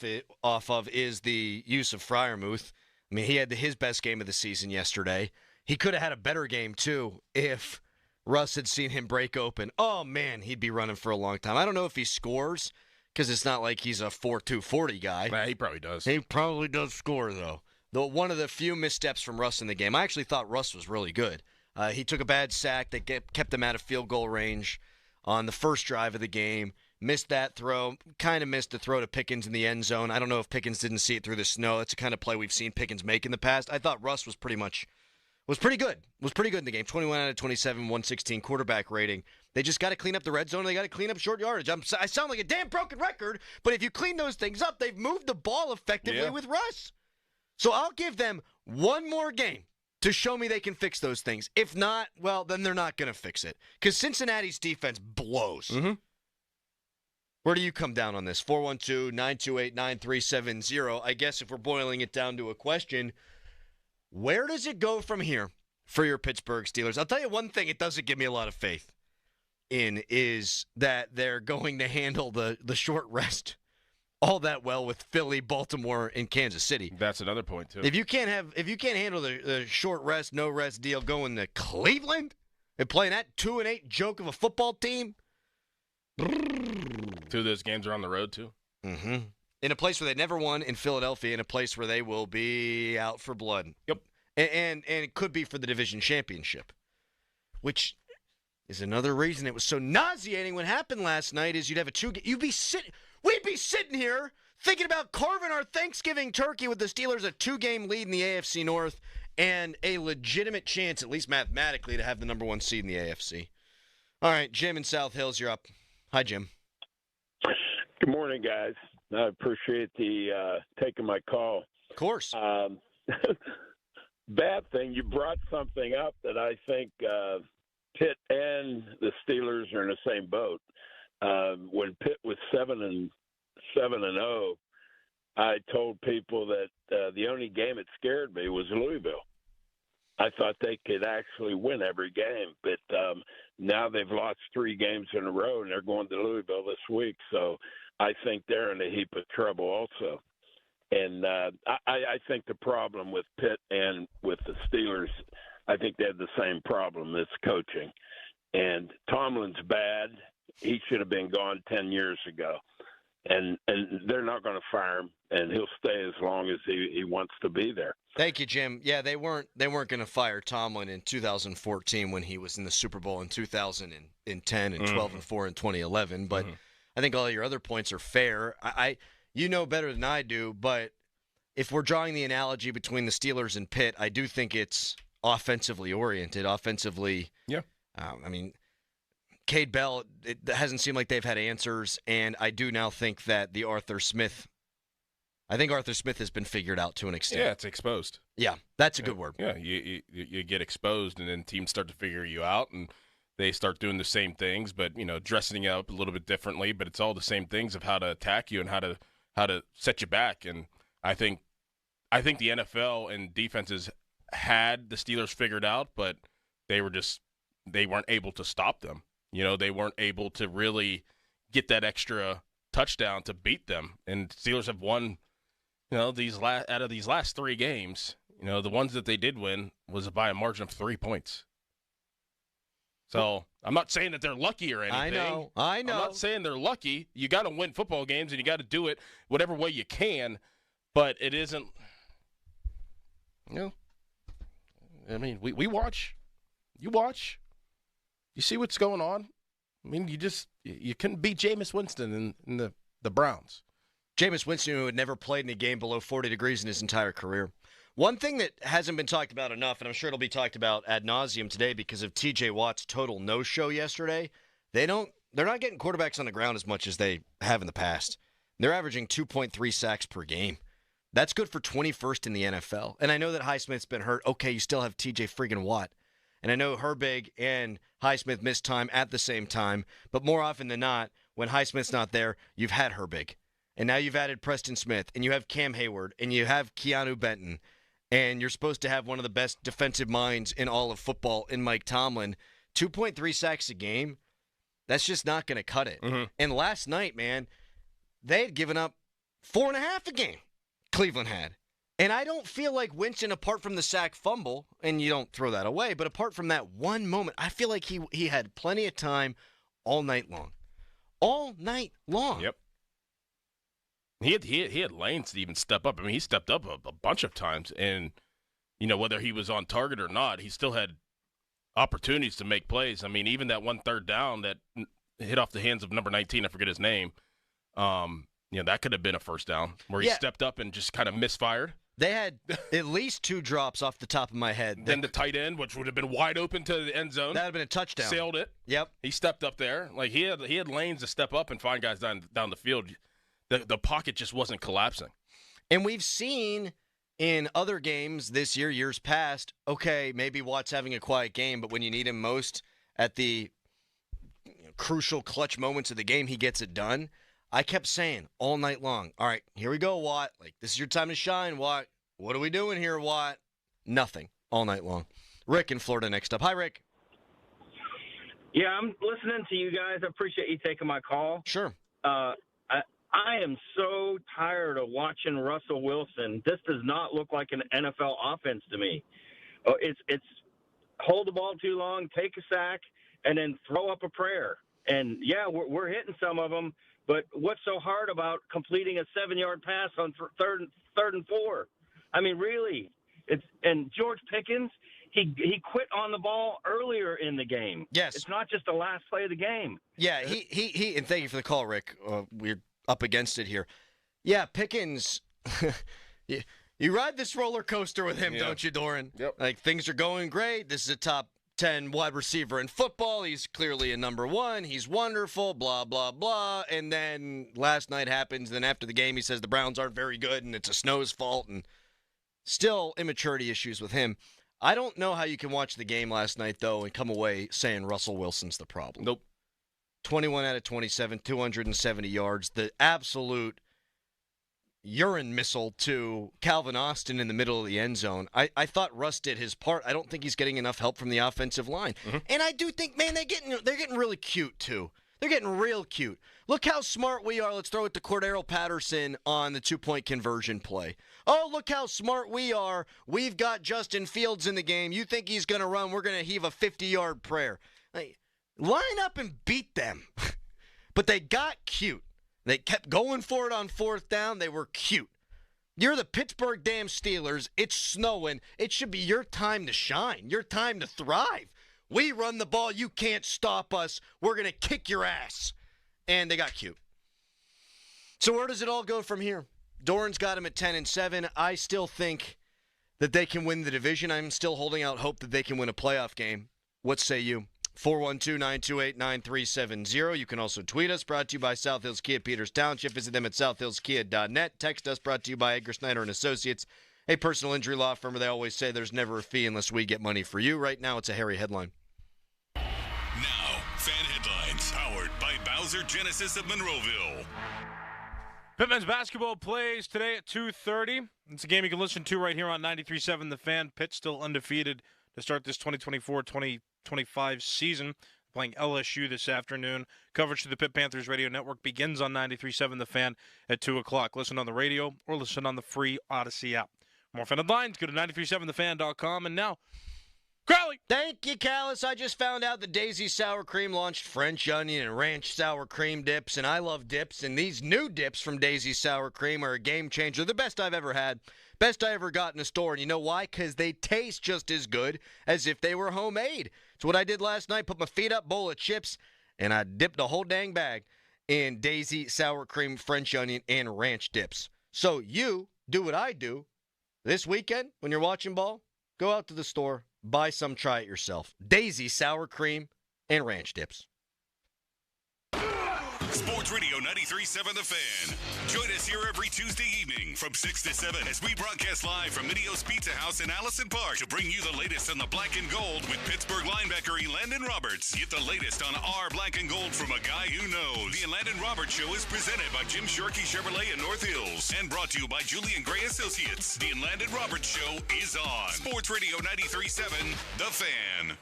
is the use of Freiermuth. I mean, he had his best game of the season yesterday. He could have had a better game, too, if Russ had seen him break open. Oh, man, he'd be running for a long time. I don't know if he scores, because it's not like he's a 4.2 40 guy. Nah, he probably does. He probably does score, though. One of the few missteps from Russ in the game. I actually thought Russ was really good. He took a bad sack that kept him out of field goal range on the first drive of the game. Missed that throw. Kind of missed the throw to Pickens in the end zone. I don't know if Pickens didn't see it through the snow. That's the kind of play we've seen Pickens make in the past. I thought Russ was pretty good. Was pretty good in the game. 21 out of 27, 116 quarterback rating. They just got to clean up the red zone. They got to clean up short yardage. I sound like a damn broken record, but if you clean those things up, they've moved the ball effectively with Russ. So I'll give them one more game to show me they can fix those things. If not, well, then they're not going to fix it. Because Cincinnati's defense blows. Mm-hmm. Where do you come down on this? 412-928-9370. I guess if we're boiling it down to a question, where does it go from here for your Pittsburgh Steelers? I'll tell you one thing it doesn't give me a lot of faith in is that they're going to handle the short rest all that well with Philly, Baltimore, and Kansas City. That's another point, too. If you can't handle the short rest, no rest deal going to Cleveland and playing that 2-8 joke of a football team. 2 of those games are on the road, too. Mm-hmm. In a place where they never won, in Philadelphia, in a place where they will be out for blood. Yep. And it could be for the division championship, which is another reason it was so nauseating what happened last night is we'd be sitting here thinking about carving our Thanksgiving turkey with the Steelers a 2-game lead in the AFC North and a legitimate chance, at least mathematically, to have the number 1 seed in the AFC. All right, Jim in South Hills, you're up. Hi, Jim. Good morning, guys. I appreciate the taking my call. Of course. Bad thing, you brought something up that I think Pitt and the Steelers are in the same boat. When Pitt was 7-0, I told people that the only game that scared me was Louisville. I thought they could actually win every game, but now they've lost 3 games in a row, and they're going to Louisville this week. So I think they're in a heap of trouble also. And I think the problem with Pitt and with the Steelers, I think they have the same problem. It's coaching. And Tomlin's bad. He should have been gone 10 years ago. And they're not going to fire him, and he'll stay as long as he wants to be there. Thank you, Jim. Yeah, they weren't going to fire Tomlin in 2014 when he was in the Super Bowl in 2010 and 12-4 in 2011. But I think all your other points are fair. You know better than I do, but if we're drawing the analogy between the Steelers and Pitt, I do think it's offensively oriented. Offensively, yeah. I mean, Cade Bell, it hasn't seemed like they've had answers, and I do now think that Arthur Smith has been figured out to an extent. Yeah, it's exposed. Yeah, that's a good word. Yeah, you get exposed, and then teams start to figure you out, and they start doing the same things, but dressing you up a little bit differently. But it's all the same things of how to attack you and how to set you back. And I think I think the NFL and defenses had the Steelers figured out, but they weren't able to stop them. They weren't able to really get that extra touchdown to beat them. And Steelers have won, out of these last 3 games, the ones that they did win was by a margin of 3 points. So I'm not saying that they're lucky or anything. I know. I'm not saying they're lucky. You got to win football games, and you got to do it whatever way you can. But it isn't. I mean, we watch. You watch. You see what's going on. I mean, you couldn't beat Jameis Winston in the Browns. Jameis Winston, who had never played in a game below 40 degrees in his entire career. One thing that hasn't been talked about enough, and I'm sure it'll be talked about ad nauseum today because of T.J. Watt's total no-show yesterday, they're not getting quarterbacks on the ground as much as they have in the past. They're averaging 2.3 sacks per game. That's good for 21st in the NFL. And I know that Highsmith's been hurt. Okay, you still have T.J. friggin. Watt. And I know Herbig and Highsmith missed time at the same time, but more often than not, when Highsmith's not there, you've had Herbig. And now you've added Preston Smith, and you have Cam Hayward, and you have Keanu Benton, and you're supposed to have one of the best defensive minds in all of football in Mike Tomlin. 2.3 sacks a game, that's just not going to cut it. Mm-hmm. And last night, man, they had given up 4.5 a game, Cleveland had. And I don't feel like Winston, apart from the sack fumble, and you don't throw that away, but apart from that one moment, I feel like he had plenty of time all night long. All night long. Yep. He had lanes to even step up. I mean, he stepped up a bunch of times, and whether he was on target or not, he still had opportunities to make plays. I mean, even that 1 3rd down that hit off the hands of number 19, I forget his name. That could have been a first down where he stepped up and just kind of misfired. They had at least 2 drops off the top of my head. Then the tight end, which would have been wide open to the end zone. That would have been a touchdown. Sailed it. Yep. He stepped up there. Like he had lanes to step up and find guys down the field. The pocket just wasn't collapsing. And we've seen in other games this year, years past, okay, maybe Watt's having a quiet game, but when you need him most at the crucial clutch moments of the game, he gets it done. I kept saying all night long, all right, here we go, Watt. Like, this is your time to shine, Watt. What are we doing here, Watt? Nothing all night long. Rick in Florida next up. Hi, Rick. Yeah, I'm listening to you guys. I appreciate you taking my call. Sure. I am so tired of watching Russell Wilson. This does not look like an NFL offense to me. It's hold the ball too long, take a sack, and then throw up a prayer. And, yeah, we're hitting some of them, but what's so hard about completing a 7-yard pass on third and 4? I mean, really. And George Pickens, he quit on the ball earlier in the game. Yes. It's not just the last play of the game. Yeah, he and thank you for the call, Rick. We're up against it here. Yeah, Pickens, you ride this roller coaster with him, don't you, Doran? Yep. Like, things are going great. This is a top 10 wide receiver in football. He's clearly a number 1. He's wonderful, blah, blah, blah. And then last night happens. Then after the game, he says the Browns aren't very good and it's a Snow's fault. And still immaturity issues with him. I don't know how you can watch the game last night, though, and come away saying Russell Wilson's the problem. Nope. 21 out of 27, 270 yards. The absolute urine missile to Calvin Austin in the middle of the end zone. I thought Russ did his part. I don't think he's getting enough help from the offensive line. Mm-hmm. And I do think, man, they're getting really cute, too. They're getting real cute. Look how smart we are. Let's throw it to Cordero Patterson on the 2-point conversion play. Oh, look how smart we are. We've got Justin Fields in the game. You think he's going to run. We're going to heave a 50-yard prayer. Like, line up and beat them. But they got cute. They kept going for it on 4th down. They were cute. You're the Pittsburgh damn Steelers. It's snowing. It should be your time to shine, your time to thrive. We run the ball. You can't stop us. We're going to kick your ass. And they got cute. So where does it all go from here? Doran's got him at 10-7. I still think that they can win the division. I'm still holding out hope that they can win a playoff game. What say you? 412-928-9370. You can also tweet us, brought to you by South Hills Kia Peters Township. Visit them at southhillskia.net. Text us, brought to you by Edgar Snyder & Associates, a personal injury law firm where they always say there's never a fee unless we get money for you. Right now, it's a hairy headline. Now, fan headlines powered by Bowser Genesis of Monroeville. Pitt men's basketball plays today at 2:30. It's a game you can listen to right here on 93.7 The Fan. Pitt still undefeated to start this 2024-2025 season. Playing LSU this afternoon. Coverage to the Pitt Panthers radio network begins on 93.7 The Fan at 2 o'clock. Listen on the radio or listen on the free Odyssey app. More Fan Headlines, go to 937thefan.com. And now, Crowley. Thank you, Callis. I just found out that Daisy Sour Cream launched French onion and ranch sour cream dips, and I love dips, and these new dips from Daisy Sour Cream are a game changer. The best I've ever had. Best I ever got in a store, and you know why? Because they taste just as good as if they were homemade. It's what I did last night, put my feet up, bowl of chips, and I dipped the whole dang bag in Daisy Sour Cream, French onion, and ranch dips. So you do what I do this weekend when you're watching ball. Go out to the store, buy some, try it yourself. Daisy Sour Cream and ranch dips. Sports Radio 93.7 The Fan. Join us here every Tuesday evening from 6 to 7 as we broadcast live from Minio's Pizza House in Allison Park to bring you the latest on the black and gold with Pittsburgh linebacker Elandon Roberts. Get the latest on our black and gold from a guy who knows. The Elandon Roberts Show is presented by Jim Shorkey Chevrolet in North Hills and brought to you by Julian Gray Associates. The Elandon Roberts Show is on. Sports Radio 93.7 The Fan.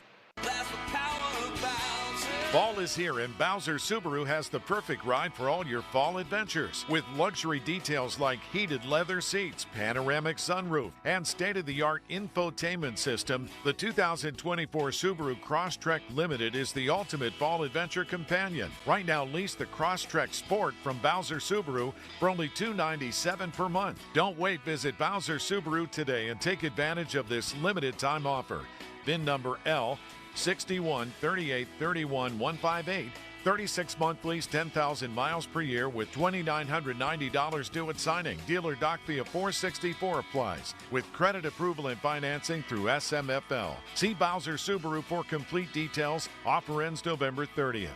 Fall is here, and Bowser Subaru has the perfect ride for all your fall adventures. With luxury details like heated leather seats, panoramic sunroof, and state-of-the-art infotainment system, the 2024 Subaru Crosstrek Limited is the ultimate fall adventure companion. Right now, lease the Crosstrek Sport from Bowser Subaru for only $297 per month. Don't wait. Visit Bowser Subaru today and take advantage of this limited-time offer. VIN number L 61 38 31 158. 36-month lease, 10,000 miles per year with $2,990 due at signing. Dealer doc fee of $464 applies with credit approval and financing through SMFL. See Bowser Subaru for complete details. Offer ends November 30th.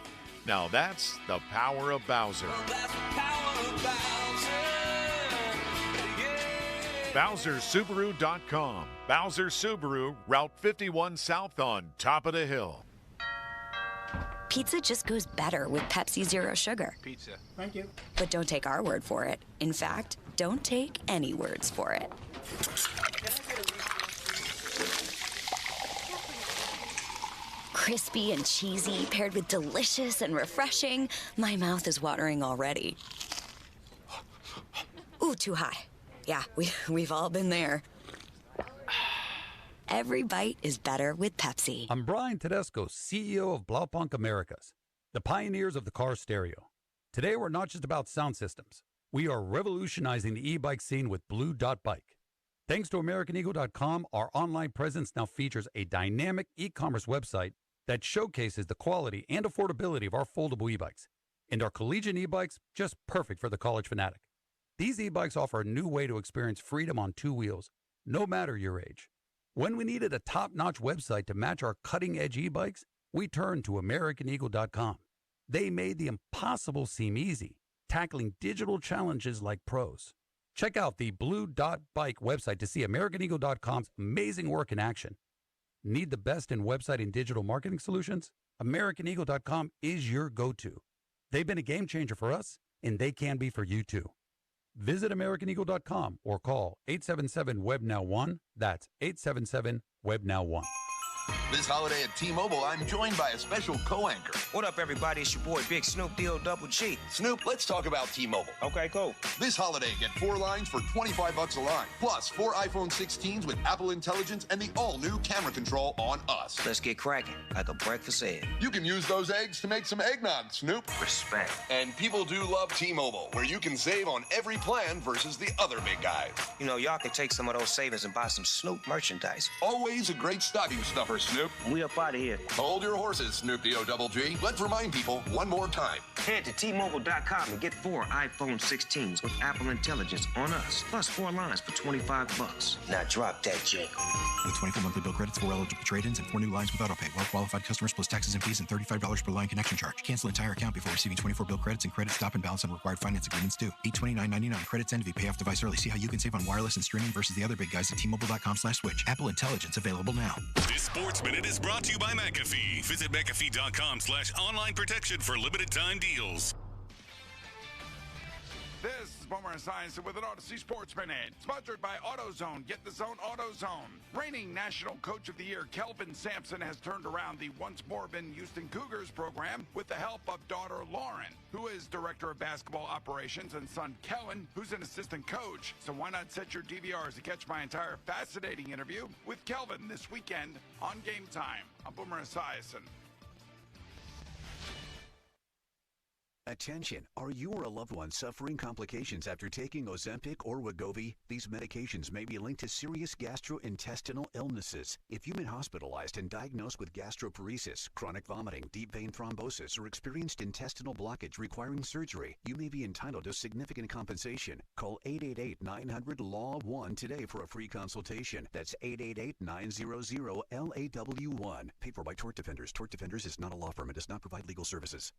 Now that's the power of Bowser. BowserSubaru.com. Bowser Subaru, Route 51 South on top of the hill. Pizza just goes better with Pepsi Zero Sugar. Pizza. Thank you. But don't take our word for it. In fact, don't take any words for it. Crispy and cheesy, paired with delicious and refreshing. My mouth is watering already. Ooh, too high. Yeah, we've all been there. Every bite is better with Pepsi. I'm Brian Tedesco, CEO of Blaupunkt Americas, the pioneers of the car stereo. Today, we're not just about sound systems. We are revolutionizing the e-bike scene with Blue Dot Bike. Thanks to AmericanEagle.com, our online presence now features a dynamic e-commerce website that showcases the quality and affordability of our foldable e-bikes. And our collegiate e-bikes, just perfect for the college fanatic. These e-bikes offer a new way to experience freedom on two wheels, no matter your age. When we needed a top-notch website to match our cutting-edge e-bikes, we turned to AmericanEagle.com. They made the impossible seem easy, tackling digital challenges like pros. Check out the Blue Dot Bike website to see AmericanEagle.com's amazing work in action. Need the best in website and digital marketing solutions? AmericanEagle.com is your go-to. They've been a game changer for us, and they can be for you too. Visit AmericanEagle.com or call 877-WEB-NOW-1. That's 877-WEB-NOW-1. This holiday at T-Mobile, I'm joined by a special co-anchor. What up, everybody? It's your boy, Big Snoop D-O-double-G. Snoop, let's talk about T-Mobile. Okay, cool. This holiday, get 4 lines for $25 a line, plus 4 iPhone 16s with Apple Intelligence and the all-new camera control on us. Let's get cracking, like a breakfast egg. You can use those eggs to make some eggnog, Snoop. Respect. And people do love T-Mobile, where you can save on every plan versus the other big guys. You know, y'all can take some of those savings and buy some Snoop merchandise. Always a great stocking stuffer, Snoop. We up out of here. Hold your horses, Snoop D-O-double-G. Let's remind people one more time. Head to T-Mobile.com and get 4 iPhone 16s with Apple Intelligence on us, plus 4 lines for $25. Now drop that jangle. With 24 monthly bill credits, 4 eligible trade-ins, and 4 new lines with AutoPay. Well-qualified customers plus taxes and fees and $35 per line connection charge. Cancel entire account before receiving 24 bill credits and credit stop and balance on required finance agreements due. $829.99 credits end if you pay off device early. See how you can save on wireless and streaming versus the other big guys at T-Mobile.com/switch. Apple Intelligence available now. This Sports Minute is brought to you by McAfee. Visit McAfee.com/online protection for limited time deals. This Boomer Esiason with an Odyssey Sports Minute. Sponsored by AutoZone. Get the zone, AutoZone. Reigning National Coach of the Year, Kelvin Sampson, has turned around the once Morbin Houston Cougars program with the help of daughter Lauren, who is Director of Basketball Operations, and son Kellen, who's an assistant coach. So why not set your DVRs to catch my entire fascinating interview with Kelvin this weekend on Game Time. I'm Boomer Esiason. Attention, are you or a loved one suffering complications after taking Ozempic or Wegovy? These medications may be linked to serious gastrointestinal illnesses. If you've been hospitalized and diagnosed with gastroparesis, chronic vomiting, deep vein thrombosis, or experienced intestinal blockage requiring surgery, you may be entitled to significant compensation. Call 888-900-LAW-1 today for a free consultation. That's 888-900-LAW1. Paid for by Tort Defenders. Tort Defenders is not a law firm and does not provide legal services.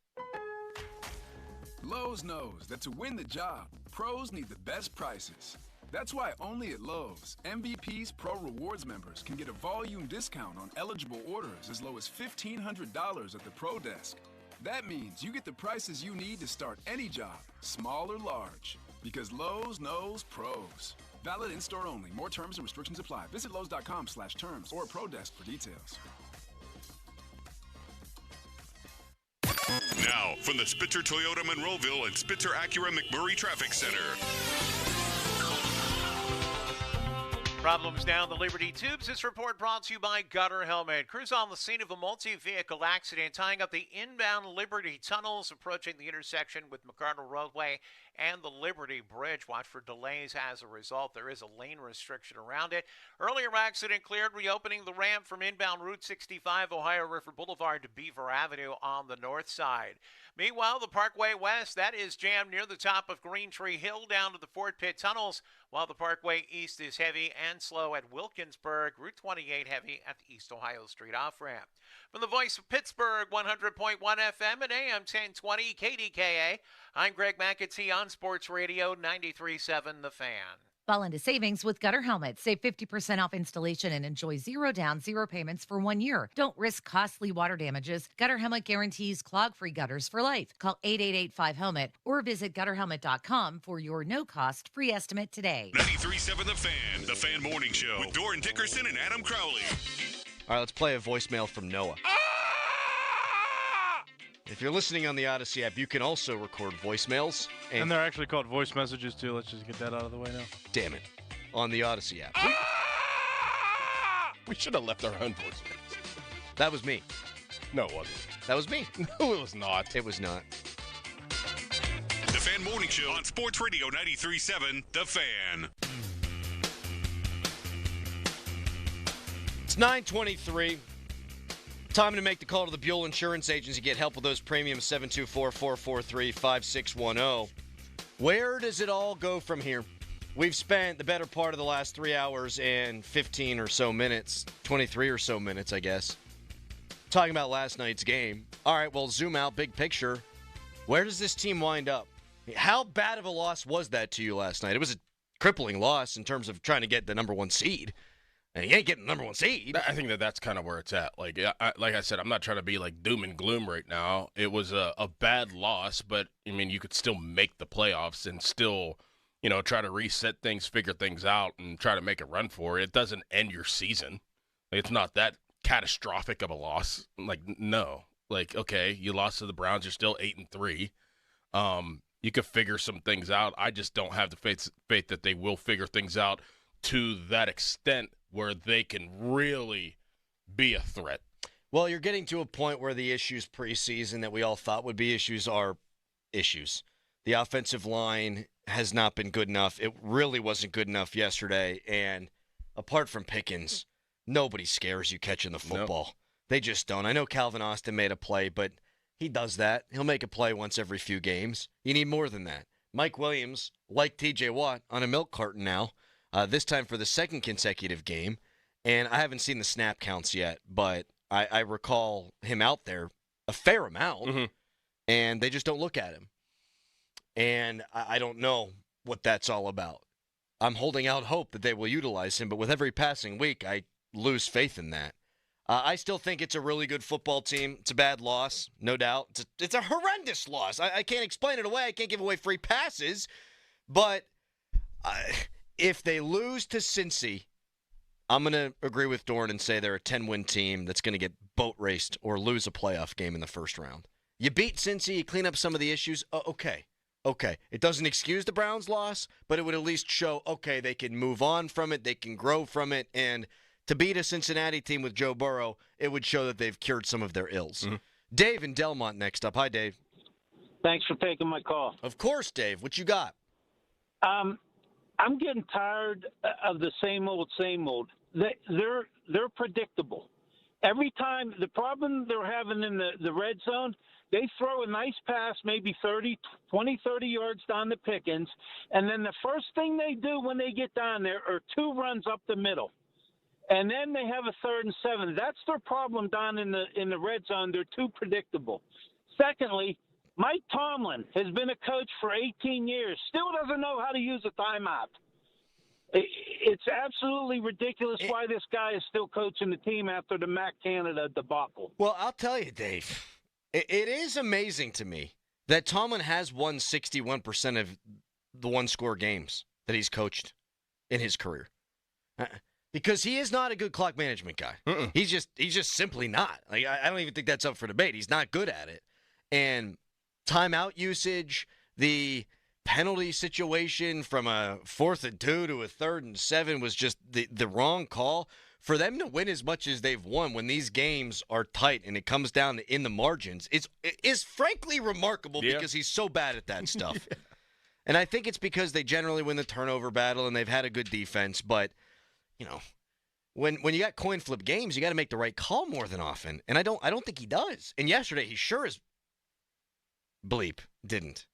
Lowe's knows that to win the job, pros need the best prices. That's why only at Lowe's, MVP's Pro Rewards members can get a volume discount on eligible orders as low as $1,500 at the Pro Desk. That means you get the prices you need to start any job, small or large. Because Lowe's knows pros. Valid in-store only. More terms and restrictions apply. Visit Lowe's.com/terms or Pro Desk for details. Now, from the Spitzer Toyota Monroeville and Spitzer Acura McMurray Traffic Center. Problems down the Liberty Tubes. This report brought to you by Gutter Helmet. Crews on the scene of a multi-vehicle accident tying up the inbound Liberty tunnels approaching the intersection with McArdle Roadway and the Liberty Bridge. Watch for delays as a result. There is a lane restriction around it. Earlier accident cleared, reopening the ramp from inbound Route 65, Ohio River Boulevard to Beaver Avenue on the north side. Meanwhile, the Parkway West, that is jammed near the top of Green Tree Hill down to the Fort Pitt tunnels, while the Parkway East is heavy and slow at Wilkinsburg. Route 28 heavy at the East Ohio Street off-ramp. From the Voice of Pittsburgh, 100.1 FM and AM 1020 KDKA, I'm Greg McAtee on Sports Radio 93.7 The Fan. Fall into savings with Gutter Helmet. Save 50% off installation and enjoy 0 down, 0 payments for 1 year. Don't risk costly water damages. Gutter Helmet guarantees clog-free gutters for life. Call 888-5HELMET or visit gutterhelmet.com for your no-cost free estimate today. 93.7 The Fan Morning Show with Doran Dickerson and Adam Crowley. All right, let's play a voicemail from Noah. If you're listening on the Odyssey app, you can also record voicemails. And they're actually called voice messages, too. Let's just get that out of the way now. Damn it. On the Odyssey app. We should have left our own voicemails. That was me. No, it wasn't. That was me. No, it was not. It was not. The Fan Morning Show on Sports Radio 93.7 The Fan. It's 9:23. Time to make the call to the Buell Insurance Agency. Get help with those premiums, 724-443-5610. Where does it all go from here? We've spent the better part of the last 3 hours and 15 or so minutes, 23 or so minutes, I guess, talking about last night's game. All right, well, zoom out, big picture. Where does this team wind up? How bad of a loss was that to you last night? It was a crippling loss in terms of trying to get the number 1 seed. And he ain't getting the number 1 seed. I think that's kind of where it's at. Like I said, I'm not trying to be like doom and gloom right now. It was a bad loss, but, I mean, you could still make the playoffs and still, try to reset things, figure things out, and try to make a run for it. It doesn't end your season. Like, it's not that catastrophic of a loss. Like, no. Like, okay, you lost to the Browns. You're still 8-3. You could figure some things out. I just don't have the faith that they will figure things out to that extent where they can really be a threat. Well, you're getting to a point where the issues preseason that we all thought would be issues are issues. The offensive line has not been good enough. It really wasn't good enough yesterday. And apart from Pickens, nobody scares you catching the football. Nope. They just don't. I know Calvin Austin made a play, but he does that. He'll make a play once every few games. You need more than that. Mike Williams, like TJ Watt, on a milk carton now. This time for the second consecutive game. And I haven't seen the snap counts yet, but I recall him out there a fair amount, and they just don't look at him. And I don't know what that's all about. I'm holding out hope that they will utilize him, but with every passing week, I lose faith in that. I still think it's a really good football team. It's a bad loss, no doubt. It's a horrendous loss. I can't explain it away. I can't give away free passes. But if they lose to Cincy, I'm going to agree with Dorn and say they're a 10-win team that's going to get boat raced or lose a playoff game in the first round. You beat Cincy, you clean up some of the issues, okay. It doesn't excuse the Browns' loss, but it would at least show, okay, they can move on from it, they can grow from it, and to beat a Cincinnati team with Joe Burrow, it would show that they've cured some of their ills. Mm-hmm. Dave in Delmont next up. Hi, Dave. Thanks for taking my call. Of course, Dave. What you got? I'm getting tired of the same old. They're predictable. Every time, the problem they're having in the red zone, they throw a nice pass, maybe 20, 30 yards down to Pickens, and then the first thing they do when they get down there are 2 runs up the middle. And then they have a 3rd and 7. That's their problem down in the red zone. They're too predictable. Secondly, Mike Tomlin has been a coach for 18 years, still doesn't know how to use a timeout. It's absolutely ridiculous why this guy is still coaching the team after the Mac Canada debacle. Well, I'll tell you, Dave, it is amazing to me that Tomlin has won 61% of the one-score games that he's coached in his career. Because he is not a good clock management guy. He's just simply not. Like I don't even think that's up for debate. He's not good at it. And timeout usage, the penalty situation from a 4th and 2 to a 3rd and 7 was just the wrong call. For them to win as much as they've won when these games are tight and it comes down to in the margins, it is frankly remarkable because he's so bad at that stuff. And I think it's because they generally win the turnover battle and they've had a good defense, but you know, when you got coin flip games, you got to make the right call more than often, and I don't think he does. And yesterday, he sure as bleep didn't.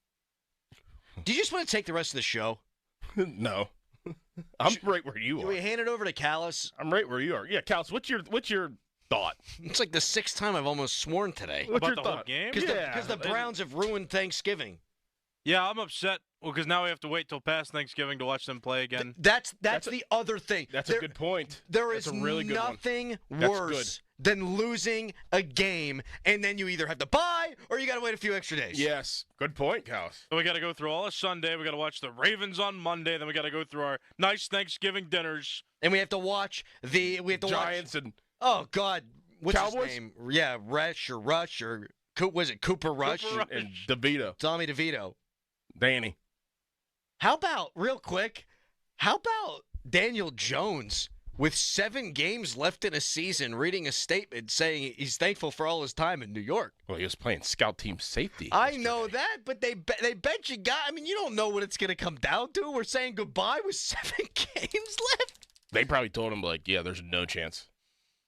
Do you just want to take the rest of the show? No, I'm right where you are. Do we hand it over to Callis? I'm right where you are. Yeah, Callis, what's your thought? It's like the 6th time I've almost sworn today. What's About your the thought? whole game? Because the Browns have ruined Thanksgiving. Yeah, I'm upset. Well, because now we have to wait till past Thanksgiving to watch them play again. That's the other thing. That's a good point. There That's is a really good nothing one. worse than losing a game, and then you either have to bye or you got to wait a few extra days. Yes, good point, Callis. So we got to go through all of Sunday. We got to watch the Ravens on Monday. Then we got to go through our nice Thanksgiving dinners. And we have to watch Giants and oh God, what's Cowboys? his name? Yeah, Rush or was it Cooper Rush and DeVito, Tommy DeVito, Danny. How about Daniel Jones with 7 games left in a season reading a statement saying he's thankful for all his time in New York? Well, he was playing scout team safety. I know that, but they bet you got. I mean, you don't know what it's going to come down to. We're saying goodbye with 7 games left. They probably told him, like, yeah, there's no chance.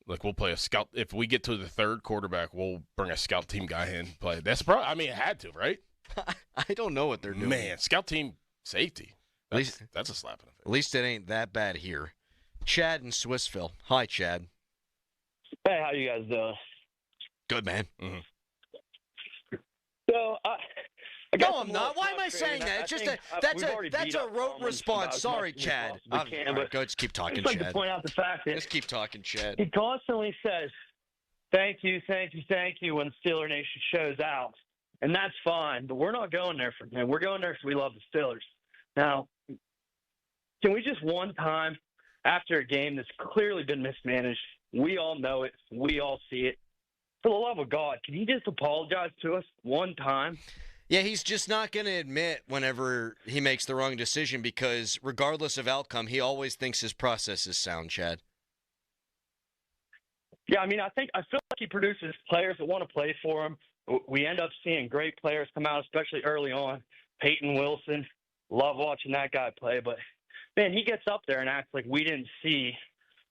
Like, we'll play a scout. If we get to the 3rd quarterback, we'll bring a scout team guy in and play. That's probably, I mean, it had to, right? I don't know what they're doing. Man, scout team safety. That's a slap in the face. At least it ain't that bad here. Chad in Swissville. Hi, Chad. Hey, how you guys doing? Good, man. Mm-hmm. So, no, I'm not. Why am I saying that? It's just that's a rote response. Sorry, Chad. All right, go. Just keep talking, I'd Chad. like to point out the fact that Just keep talking, Chad. he constantly says, "Thank you, thank you, thank you" when Steeler Nation shows out, and that's fine. But we're not going there for him. We're going there because we love the Steelers. Now, can we just one time, after a game that's clearly been mismanaged, we all know it, we all see it, for the love of God, can he just apologize to us one time? Yeah, he's just not going to admit whenever he makes the wrong decision because regardless of outcome, he always thinks his process is sound, Chad. Yeah, I mean, I feel like he produces players that want to play for him. We end up seeing great players come out, especially early on. Peyton Wilson, love watching that guy play, but man, he gets up there and acts like we didn't see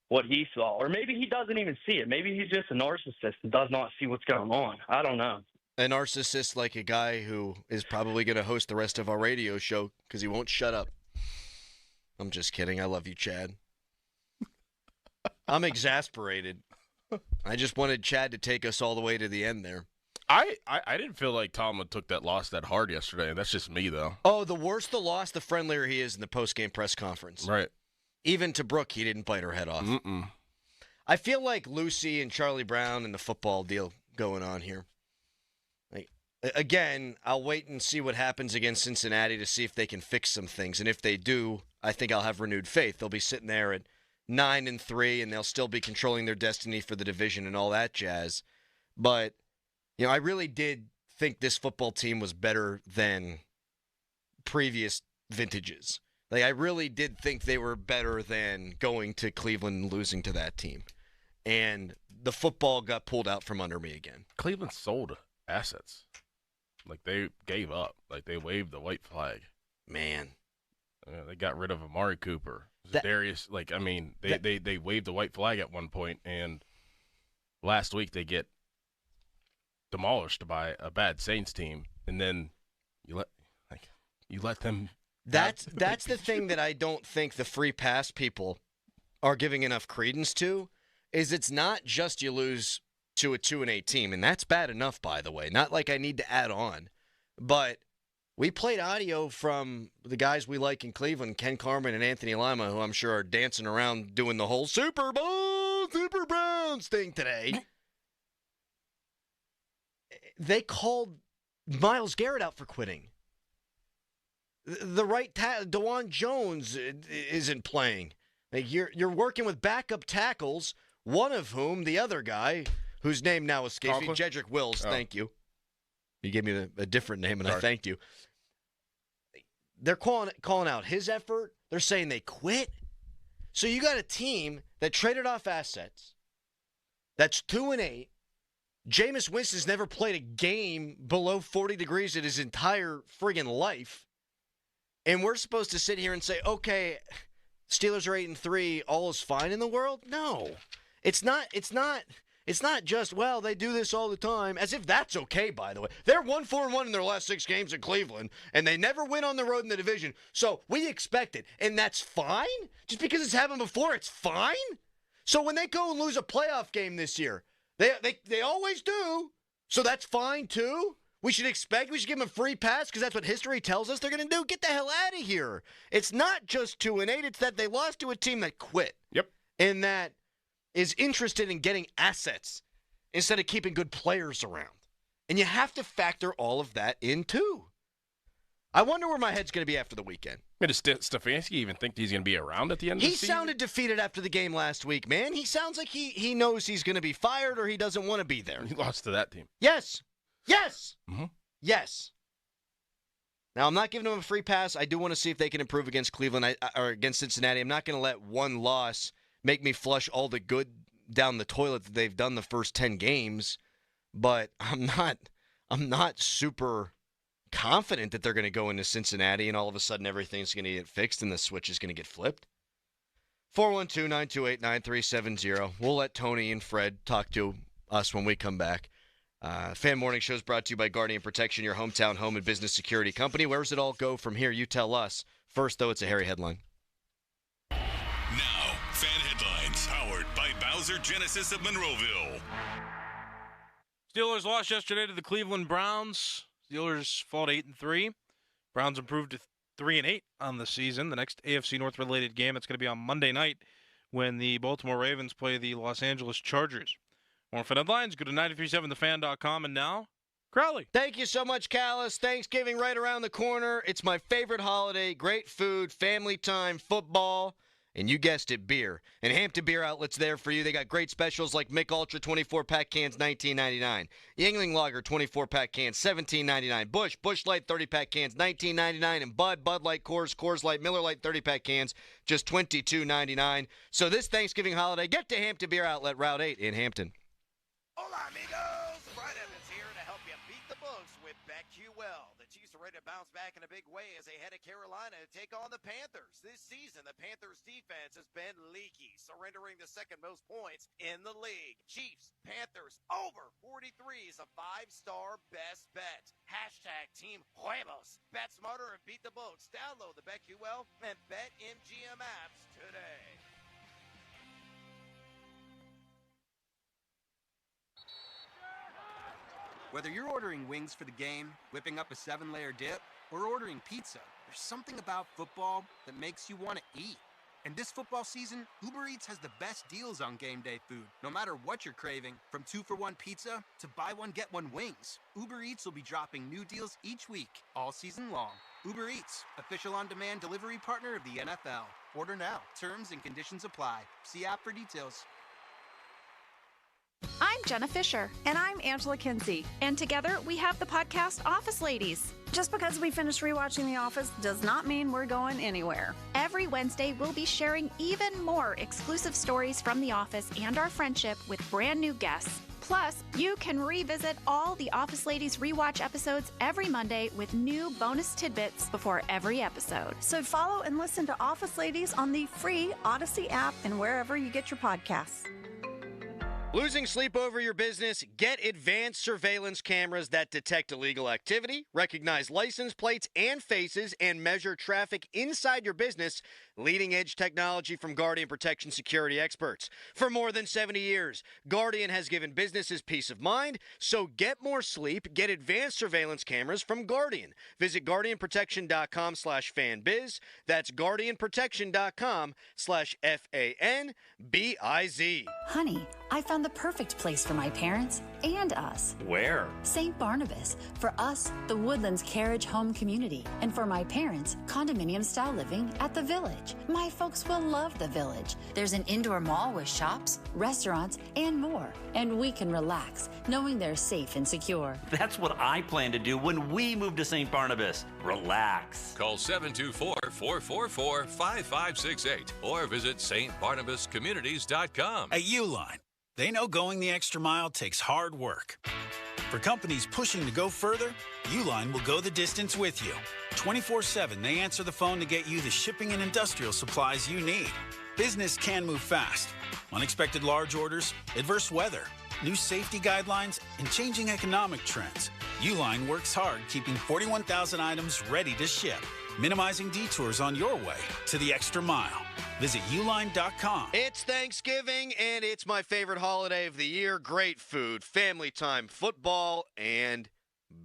what he saw. Or maybe he doesn't even see it. Maybe he's just a narcissist and does not see what's going on. I don't know. A narcissist like a guy who is probably going to host the rest of our radio show because he won't shut up. I'm just kidding. I love you, Chad. I'm exasperated. I just wanted Chad to take us all the way to the end there. I didn't feel like Tomlin took that loss that hard yesterday. That's just me, though. Oh, the worse the loss, the friendlier he is in the post-game press conference. Right. Even to Brooke, he didn't bite her head off. Mm-mm. I feel like Lucy and Charlie Brown and the football deal going on here. Like Again, I'll wait and see what happens against Cincinnati to see if they can fix some things. And if they do, I think I'll have renewed faith. They'll be sitting there at 9-3, and they'll still be controlling their destiny for the division and all that jazz. But, I really did think this football team was better than previous vintages. Like, I really did think they were better than going to Cleveland and losing to that team. And the football got pulled out from under me again. Cleveland sold assets. Like, they gave up. Like, they waved the white flag. Man. They got rid of Amari Cooper. Darius, they waved the white flag at one point, and last week they get demolished by a bad Saints team, and then you let them. That's the thing that I don't think the free pass people are giving enough credence to, is it's not just you lose to a 2-8 team, and that's bad enough, by the way. Not like I need to add on, but we played audio from the guys we like in Cleveland, Ken Carman and Anthony Lima, who I'm sure are dancing around doing the whole Super Bowl, Super Browns thing today. They called Myles Garrett out for quitting. The right DeJuan Jones isn't playing. Like, you're working with backup tackles, one of whom, the other guy, whose name now escapes me, Jedrick Wills. Oh. Thank you. You gave me a different name, and I thanked you. They're calling out his effort. They're saying they quit. So you got a team that traded off assets. That's 2-8. Jameis Winston's never played a game below 40 degrees in his entire friggin' life. And we're supposed to sit here and say, okay, Steelers are 8-3, all is fine in the world? No. It's not just, well, they do this all the time, as if that's okay, by the way. They're 1-4-1 in their last 6 games in Cleveland, and they never win on the road in the division. So we expect it, and that's fine? Just because it's happened before, it's fine? So when they go and lose a playoff game this year, they always do, so that's fine too? We should give them a free pass because that's what history tells us they're going to do? Get the hell out of here. It's not just 2-8, it's that they lost to a team that quit. Yep. And that is interested in getting assets instead of keeping good players around. And you have to factor all of that in, too. I wonder where my head's going to be after the weekend. Does Stefanski even think he's going to be around at the end of the season? He sounded defeated after the game last week, man. He sounds like he knows he's going to be fired or he doesn't want to be there. He lost to that team. Yes. Yes. Mm-hmm. Yes. Now, I'm not giving them a free pass. I do want to see if they can improve against Cleveland or against Cincinnati. I'm not going to let one loss make me flush all the good down the toilet that they've done the first 10 games, but I'm not super confident that they're going to go into Cincinnati and all of a sudden everything's going to get fixed and the switch is going to get flipped. 412-928-9370. We'll let Tony and Fred talk to us when we come back. Fan Morning Show is brought to you by Guardian Protection, your hometown home and business security company. Where does it all go from here? You tell us. First, though, it's a hairy headline. Now, Fan Headlines, powered by Bowser Genesis of Monroeville. Steelers lost yesterday to the Cleveland Browns. Steelers fall to 8-3. Browns improved to 3-8 on the season. The next AFC North related game, it's going to be on Monday night when the Baltimore Ravens play the Los Angeles Chargers. More Fan Headlines, go to 937thefan.com, and now, Crowley. Thank you so much, Callis. Thanksgiving right around the corner. It's my favorite holiday. Great food, family time, football, and you guessed it, beer. And Hampton Beer Outlet's there for you. They got great specials like Mick Ultra 24-pack cans, $19.99. Yuengling Lager 24-pack cans, $17.99. Busch Light 30-pack cans, $19.99. And Bud Light, Coors Light, Miller Light 30-pack cans, just $22.99. So this Thanksgiving holiday, get to Hampton Beer Outlet, Route 8 in Hampton. Hola, amigos. Brad Evans here to help you beat the books with BetQL. The Chiefs are ready to bounce back in a big way as they head to Carolina to take on the Panthers. This season, the Panthers' defense has been leaky, surrendering the second most points in the league. Chiefs, Panthers, over 43 is a 5-star best bet. Hashtag Team Huevos. Bet smarter and beat the books. Download the BetQL and BetMGM apps today. Whether you're ordering wings for the game, whipping up a 7-layer dip, or ordering pizza, there's something about football that makes you want to eat. And this football season, Uber Eats has the best deals on game day food. No matter what you're craving, from 2-for-1 pizza to buy one, get one wings, Uber Eats will be dropping new deals each week, all season long. Uber Eats, official on-demand delivery partner of the NFL. Order now. Terms and conditions apply. See app for details. I'm Jenna Fisher. And I'm Angela Kinsey. And together we have the podcast Office Ladies. Just because we finished rewatching The Office does not mean we're going anywhere. Every Wednesday, we'll be sharing even more exclusive stories from The Office and our friendship with brand new guests. Plus, you can revisit all the Office Ladies rewatch episodes every Monday with new bonus tidbits before every episode. So follow and listen to Office Ladies on the free Odyssey app and wherever you get your podcasts. Losing sleep over your business? Get advanced surveillance cameras that detect illegal activity, recognize license plates and faces, and measure traffic inside your business. Leading-edge technology from Guardian Protection Security experts. For more than 70 years, Guardian has given businesses peace of mind, so get more sleep. Get advanced surveillance cameras from Guardian. Visit guardianprotection.com/fanbiz. That's guardianprotection.com/FANBIZ. Honey, I found the perfect place for my parents and us. Where? St. Barnabas. For us, the Woodlands Carriage Home Community. And for my parents, condominium-style living at the Village. My folks will love the Village. There's an indoor mall with shops, restaurants, and more. And we can relax, knowing they're safe and secure. That's what I plan to do when we move to St. Barnabas. Relax. Call 724-444-5568 or visit stbarnabascommunities.com. At Uline, they know going the extra mile takes hard work. For companies pushing to go further, Uline will go the distance with you. 24/7, they answer the phone to get you the shipping and industrial supplies you need. Business can move fast. Unexpected large orders, adverse weather, new safety guidelines, and changing economic trends. Uline works hard keeping 41,000 items ready to ship, minimizing detours on your way to the extra mile. Visit uline.com. It's Thanksgiving, and it's my favorite holiday of the year. Great food, family time, football, and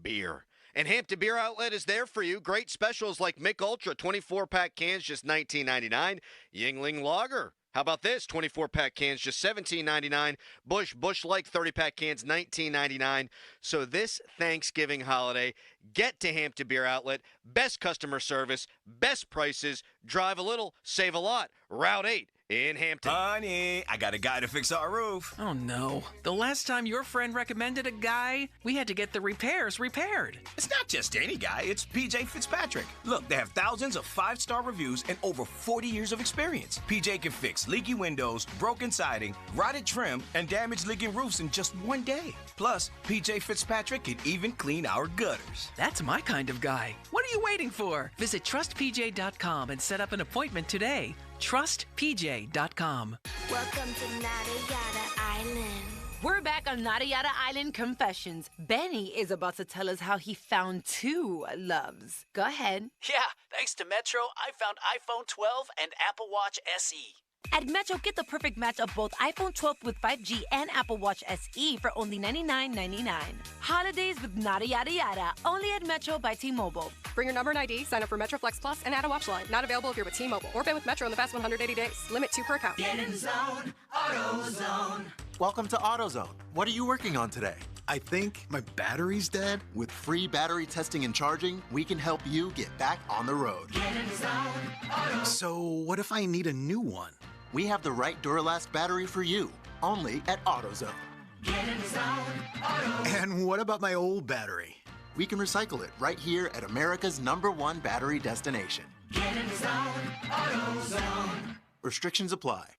beer. And Hampton Beer Outlet is there for you. Great specials like Mick Ultra, 24-pack cans, just $19.99. Yingling Lager. How about this? 24-pack cans, just $17.99. Busch Light 30-pack cans, $19.99. So this Thanksgiving holiday, get to Hampton Beer Outlet. Best customer service, best prices. Drive a little, save a lot. Route 8 in Hampton. Honey, I got a guy to fix our roof. Oh, no. The last time your friend recommended a guy, we had to get the repairs repaired. It's not just any guy. It's PJ Fitzpatrick. Look, they have thousands of 5-star reviews and over 40 years of experience. PJ can fix leaky windows, broken siding, rotted trim, and damaged leaking roofs in just one day. Plus, PJ Fitzpatrick can even clean our gutters. That's my kind of guy. What are you waiting for? Visit trustpj.com and set up an appointment today. TrustPJ.com. Welcome to Nada Yada Island. We're back on Nada Yada Island Confessions. Benny is about to tell us how he found 2 loves. Go ahead. Yeah, thanks to Metro, I found iPhone 12 and Apple Watch SE. At Metro, get the perfect match of both iPhone 12 with 5G and Apple Watch SE for only $99.99. Holidays with Nada Yada Yada, only at Metro by T-Mobile. Bring your number and ID, sign up for Metro Flex Plus, and add a watch line. Not available if you're with T-Mobile or pay with Metro in the past 180 days. Limit 2 per account. Get in the zone, AutoZone. Welcome to AutoZone. What are you working on today? I think my battery's dead. With free battery testing and charging, we can help you get back on the road. Get in the zone, AutoZone. So what if I need a new one? We have the right Duralast battery for you, only at AutoZone. Get in the zone, AutoZone. And what about my old battery? We can recycle it right here at America's #1 battery destination. Get in the zone, AutoZone. Restrictions apply.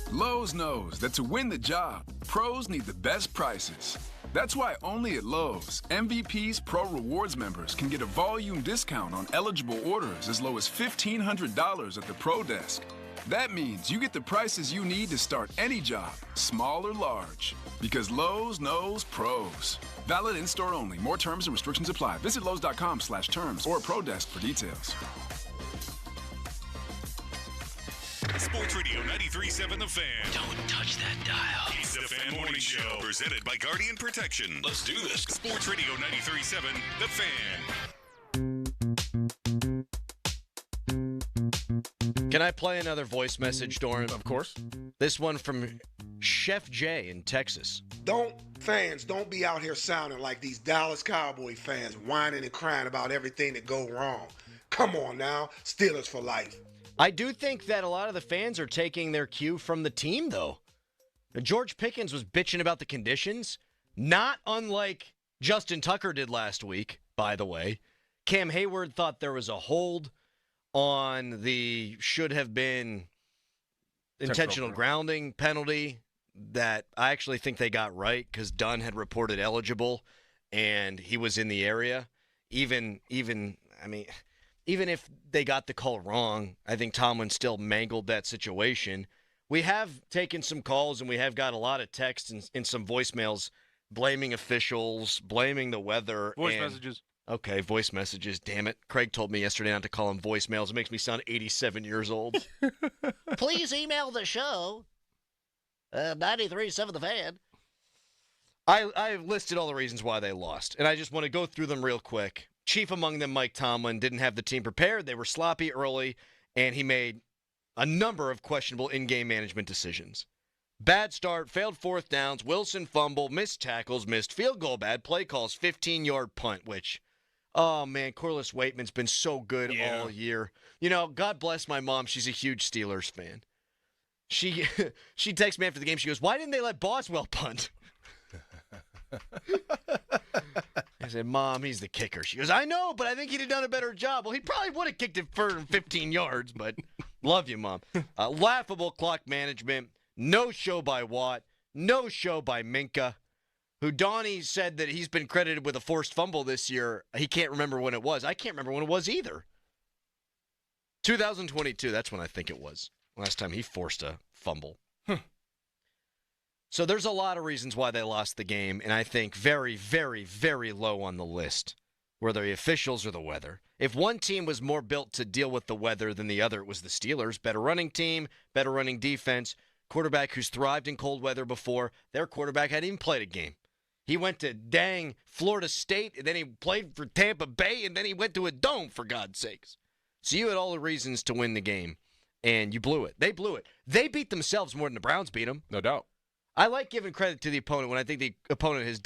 Lowe's knows that to win the job, pros need the best prices. That's why only at Lowe's, MVP's Pro Rewards members can get a volume discount on eligible orders as low as $1,500 at the Pro Desk. That means you get the prices you need to start any job, small or large. Because Lowe's knows pros. Valid in-store only. More terms and restrictions apply. Visit Lowe's.com/terms or Pro Desk for details. Sports Radio 93.7 The Fan. Don't touch that dial. It's the Fan Morning Show, presented by Guardian Protection. Let's do this. Sports Radio 93.7 The Fan. Can I play another voice message, Doran? Of course. This one from Chef Jay in Texas. Fans, don't be out here sounding like these Dallas Cowboy fans whining and crying about everything that go wrong. Come on now, Steelers for life. I do think that a lot of the fans are taking their cue from the team, though. George Pickens was bitching about the conditions, not unlike Justin Tucker did last week, by the way. Cam Hayward thought there was a hold on the should have been intentional grounding penalty that I actually think they got right because Dunn had reported eligible and he was in the area. Even if they got the call wrong, I think Tomlin still mangled that situation. We have taken some calls and we have got a lot of texts and some voicemails blaming officials, blaming the weather. Voice messages. Okay, voice messages. Damn it. Craig told me yesterday not to call them voicemails. It makes me sound 87 years old. Please email the show. 93.7 The Fan. I listed all the reasons why they lost, and I just want to go through them real quick. Chief among them, Mike Tomlin, didn't have the team prepared. They were sloppy early, and he made a number of questionable in-game management decisions. Bad start, failed fourth downs, Wilson fumble, missed tackles, missed field goal, bad play calls, 15-yard punt, which, oh, man, Corliss Waitman's been so good all year. You know, God bless my mom. She's a huge Steelers fan. She texts me after the game. She goes, why didn't they let Boswell punt? I said, Mom, he's the kicker. She goes, I know, but I think he'd have done a better job. Well, he probably would have kicked it for 15 yards, but love you, Mom. Laughable clock management. No show by Watt. No show by Minka, who Donnie said that he's been credited with a forced fumble this year. He can't remember when it was. I can't remember when it was either. 2022, that's when I think it was. Last time he forced a fumble. So there's a lot of reasons why they lost the game, and I think very, very, very low on the list were the officials or the weather. If one team was more built to deal with the weather than the other, it was the Steelers. Better running team, better running defense, quarterback who's thrived in cold weather before. Their quarterback hadn't even played a game. He went to dang Florida State, and then he played for Tampa Bay, and then he went to a dome, for God's sakes. So you had all the reasons to win the game, and you blew it. They blew it. They beat themselves more than the Browns beat them. No doubt. I like giving credit to the opponent when I think the opponent has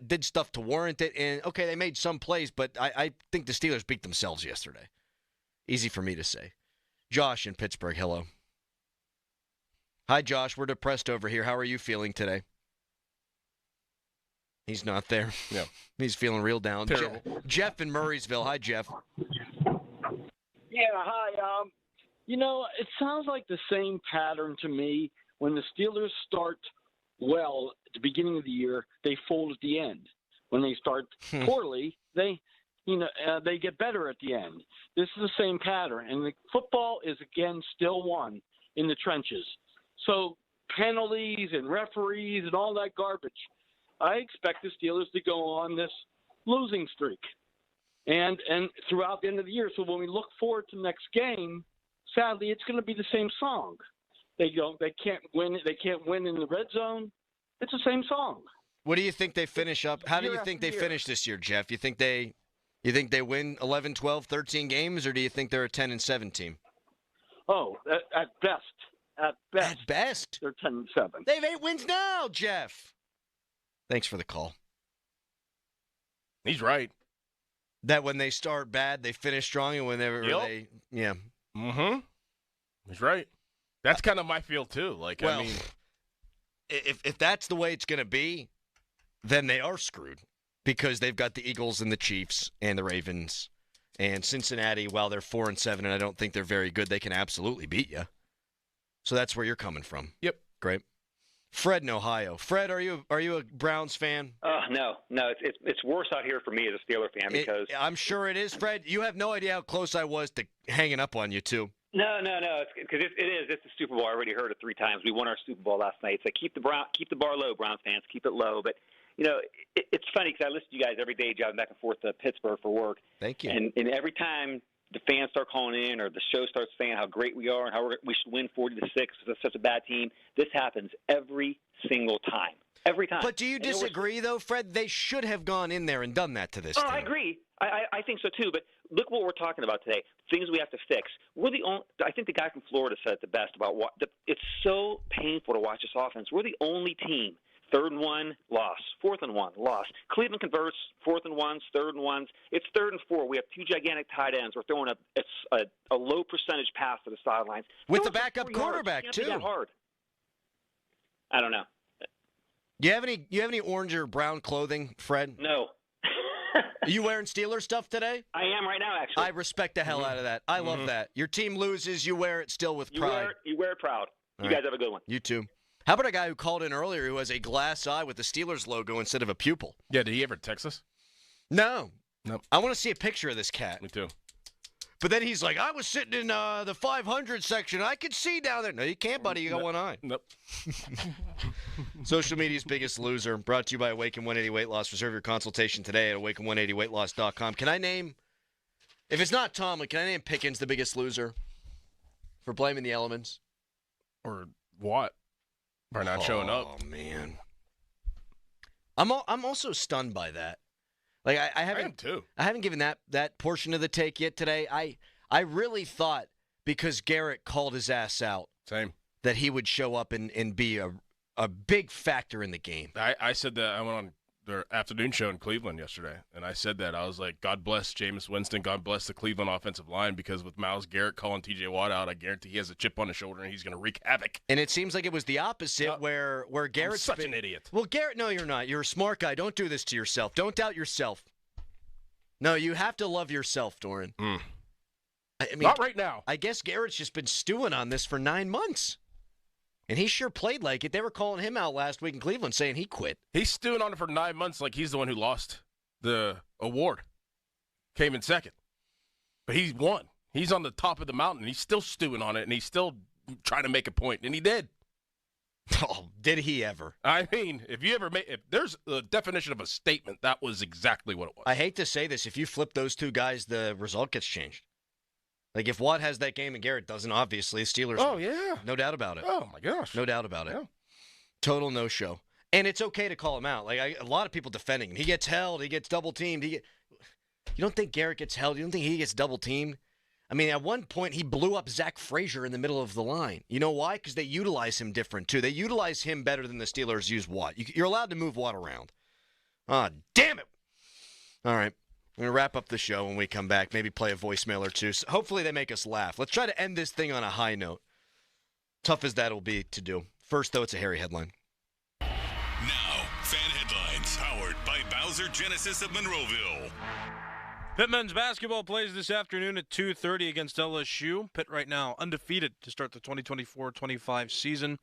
did stuff to warrant it. And, okay, they made some plays, but I think the Steelers beat themselves yesterday. Easy for me to say. Josh in Pittsburgh, hello. Hi, Josh. We're depressed over here. How are you feeling today? He's not there. No. He's feeling real down. Terrible. Jeff in Murraysville. Hi, Jeff. Yeah, hi. It sounds like the same pattern to me. When the Steelers start well at the beginning of the year, they fold at the end. When they start poorly, they get better at the end. This is the same pattern, and the football is again still won in the trenches. So penalties and referees and all that garbage. I expect the Steelers to go on this losing streak, and throughout the end of the year. So when we look forward to the next game, sadly, it's going to be the same song. They can't win. They can't win in the red zone. It's the same song. What do you think they finish up? How do you think they finish this year, Jeff? You think they win 11, 12, 13 games, or do you think they're a 10-7 team? Oh, at best. At best. They're 10-7. They have 8 wins now, Jeff. Thanks for the call. He's right. That when they start bad, they finish strong, and whenever they, yeah. Mm-hmm. He's right. That's kind of my feel too. If that's the way it's going to be, then they are screwed because they've got the Eagles and the Chiefs and the Ravens and Cincinnati. While they're 4-7, and I don't think they're very good, they can absolutely beat you. So that's where you're coming from. Yep. Great. Fred in Ohio. Fred, are you a Browns fan? No. It's worse out here for me as a Steeler fan because I'm sure it is, Fred. You have no idea how close I was to hanging up on you too. No. Because it is. It's the Super Bowl. I already heard it 3 times. We won our Super Bowl last night. So keep the bar low, Browns fans. Keep it low. But it's funny because I listen to you guys every day driving back and forth to Pittsburgh for work. Thank you. And every time the fans start calling in, or the show starts saying how great we are and how we should win 40-6. It's such a bad team. This happens every single time. Every time. But do you disagree, though, Fred? They should have gone in there and done that to this team. I agree. I think so, too. But look what we're talking about today. Things we have to fix. We're the only. I think the guy from Florida said it the best about what it's so painful to watch this offense. We're the only team. 3rd and 1, loss. 4th and 1, loss. Cleveland converts 4th and 1s, 3rd and 1s. It's 3rd and 4. We have 2 gigantic tight ends. We're throwing a low percentage pass to the sidelines. With the backup quarterback, yards. too. It can't be that hard. I don't know. You have any orange or brown clothing, Fred? No. Are you wearing Steelers stuff today? I am right now, actually. I respect the hell out of that. I love that. Your team loses, you wear it still with pride. You wear it proud. All you right. guys have a good one. You too. How about a guy who called in earlier who has a glass eye with the Steelers logo instead of a pupil? Yeah, did he ever text us? No. Nope. I want to see a picture of this cat. Me too. But then he's like, I was sitting in the 500 section. I could see down there. No, you can't, buddy. You got one eye. Nope. Social media's biggest loser. Brought to you by Awaken 180 Weight Loss. Reserve your consultation today at awaken180weightloss.com. Can I name, if it's not Tomlin, can I name Pickens the biggest loser for blaming the elements? Or what? For not showing up. Oh, man. I'm also stunned by that. Like I haven't. I am too. I haven't given that portion of the take yet today. I really thought because Garrett called his ass out, same, that he would show up and be a big factor in the game. I said that. I went on their afternoon show in Cleveland yesterday, and I said that. I was like, God bless Jameis Winston. God bless the Cleveland offensive line, because with Myles Garrett calling T.J. Watt out, I guarantee he has a chip on his shoulder, and he's going to wreak havoc. And it seems like it was the opposite, where Garrett's I'm such an idiot. Well, Garrett, no, you're not. You're a smart guy. Don't do this to yourself. Don't doubt yourself. No, you have to love yourself, Doran. I mean, not right now. I guess Garrett's just been stewing on this for 9 months. And he sure played like it. They were calling him out last week in Cleveland saying he quit. He's stewing on it for 9 months like he's the one who lost the award. Came in second. But he won. He's on the top of the mountain. He's still stewing on it, and he's still trying to make a point, and he did. Oh, did he ever? I mean, if there's a definition of a statement, that was exactly what it was. I hate to say this. If you flip those two guys, the result gets changed. Like, if Watt has that game and Garrett doesn't, obviously, Steelers. Oh, yeah. No doubt about it. Oh, my gosh. No doubt about it. Yeah. Total no-show. And it's okay to call him out. Like, a lot of people defending him. He gets held. He gets double-teamed. You don't think Garrett gets held? You don't think he gets double-teamed? I mean, at one point, he blew up Zach Frazier in the middle of the line. You know why? Because they utilize him different, too. They utilize him better than the Steelers use Watt. You're allowed to move Watt around. Ah, damn it. All right. We're going to wrap up the show when we come back. Maybe play a voicemail or two. So hopefully they make us laugh. Let's try to end this thing on a high note. Tough as that'll be to do. First, though, it's a hairy headline. Now, fan headlines powered by Bowser Genesis of Monroeville. Pitt men's basketball plays this afternoon at 2:30 against LSU. Pitt right now undefeated to start the 2024-25 season.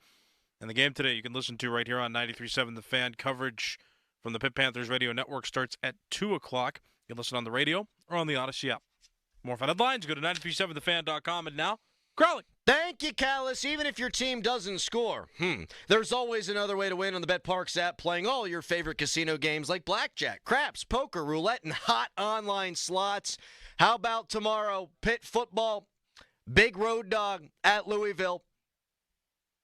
And the game today you can listen to right here on 93.7 The Fan. Coverage from the Pitt Panthers Radio Network starts at 2 o'clock. You can listen on the radio or on the Odyssey app. More fan headlines, go to 937thefan.com. And now, Crowley. Thank you, Callis. Even if your team doesn't score, there's always another way to win on the BetParx app, playing all your favorite casino games like blackjack, craps, poker, roulette, and hot online slots. How about tomorrow? Pitt football, big road dog at Louisville.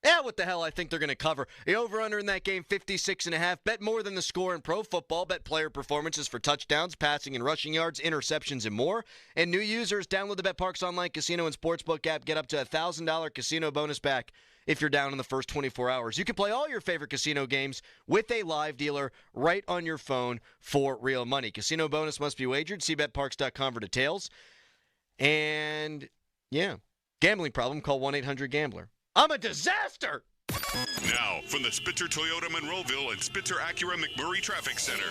Yeah, what the hell? I think they're going to cover. The over-under in that game, 56.5. Bet more than the score in pro football. Bet player performances for touchdowns, passing and rushing yards, interceptions, and more. And new users, download the BetParx online casino and sportsbook app. Get up to $1,000 casino bonus back if you're down in the first 24 hours. You can play all your favorite casino games with a live dealer right on your phone for real money. Casino bonus must be wagered. See BetParx.com for details. And, yeah, gambling problem, call 1-800-GAMBLER. I'm a disaster! Now, from the Spitzer Toyota Monroeville and Spitzer Acura McMurray Traffic Center.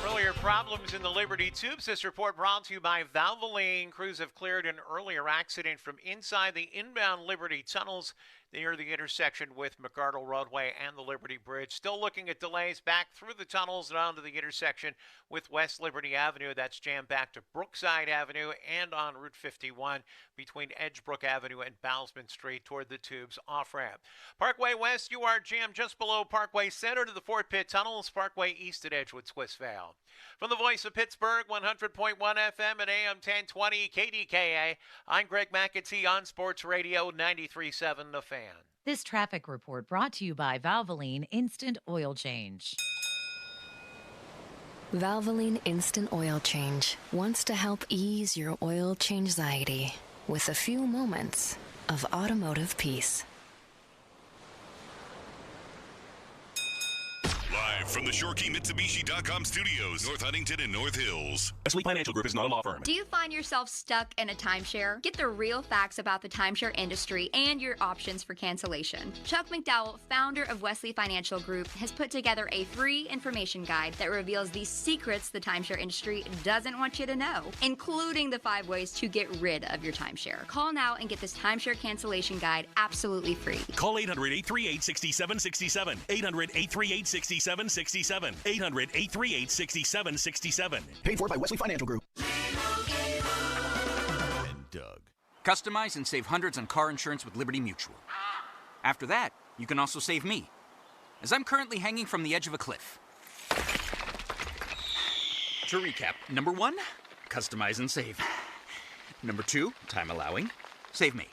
Earlier problems in the Liberty Tubes. This report brought to you by Valvoline. Crews have cleared an earlier accident from inside the inbound Liberty tunnels. near the intersection with McArdle Roadway and the Liberty Bridge. Still looking at delays back through the tunnels and onto the intersection with West Liberty Avenue. That's jammed back to Brookside Avenue and on Route 51 between Edgebrook Avenue and Bousman Street toward the Tubes off-ramp. Parkway West, you are jammed just below Parkway Center to the Fort Pitt Tunnels. Parkway East at Edgewood Swiss Vale. From the voice of Pittsburgh, 100.1 FM and AM 1020 KDKA, I'm Greg McAtee on Sports Radio 93.7 The Fan. This traffic report brought to you by Valvoline Instant Oil Change. Valvoline Instant Oil Change wants to help ease your oil change anxiety with a few moments of automotive peace. Live from the ShoreKeyMitsubishi.com studios, North Huntington and North Hills. Wesley Financial Group is not a law firm. Do you find yourself stuck in a timeshare? Get the real facts about the timeshare industry and your options for cancellation. Chuck McDowell, founder of Wesley Financial Group, has put together a free information guide that reveals the secrets the timeshare industry doesn't want you to know, including the 5 ways to get rid of your timeshare. Call now and get this timeshare cancellation guide absolutely free. Call 800-838-6767. 800-838-6767. 800-838-6767. Paid for by Wesley Financial Group. And Doug. Customize and save hundreds on car insurance with Liberty Mutual. After that, you can also save me, as I'm currently hanging from the edge of a cliff. To recap, number 1, customize and save. Number 2, time allowing, save me.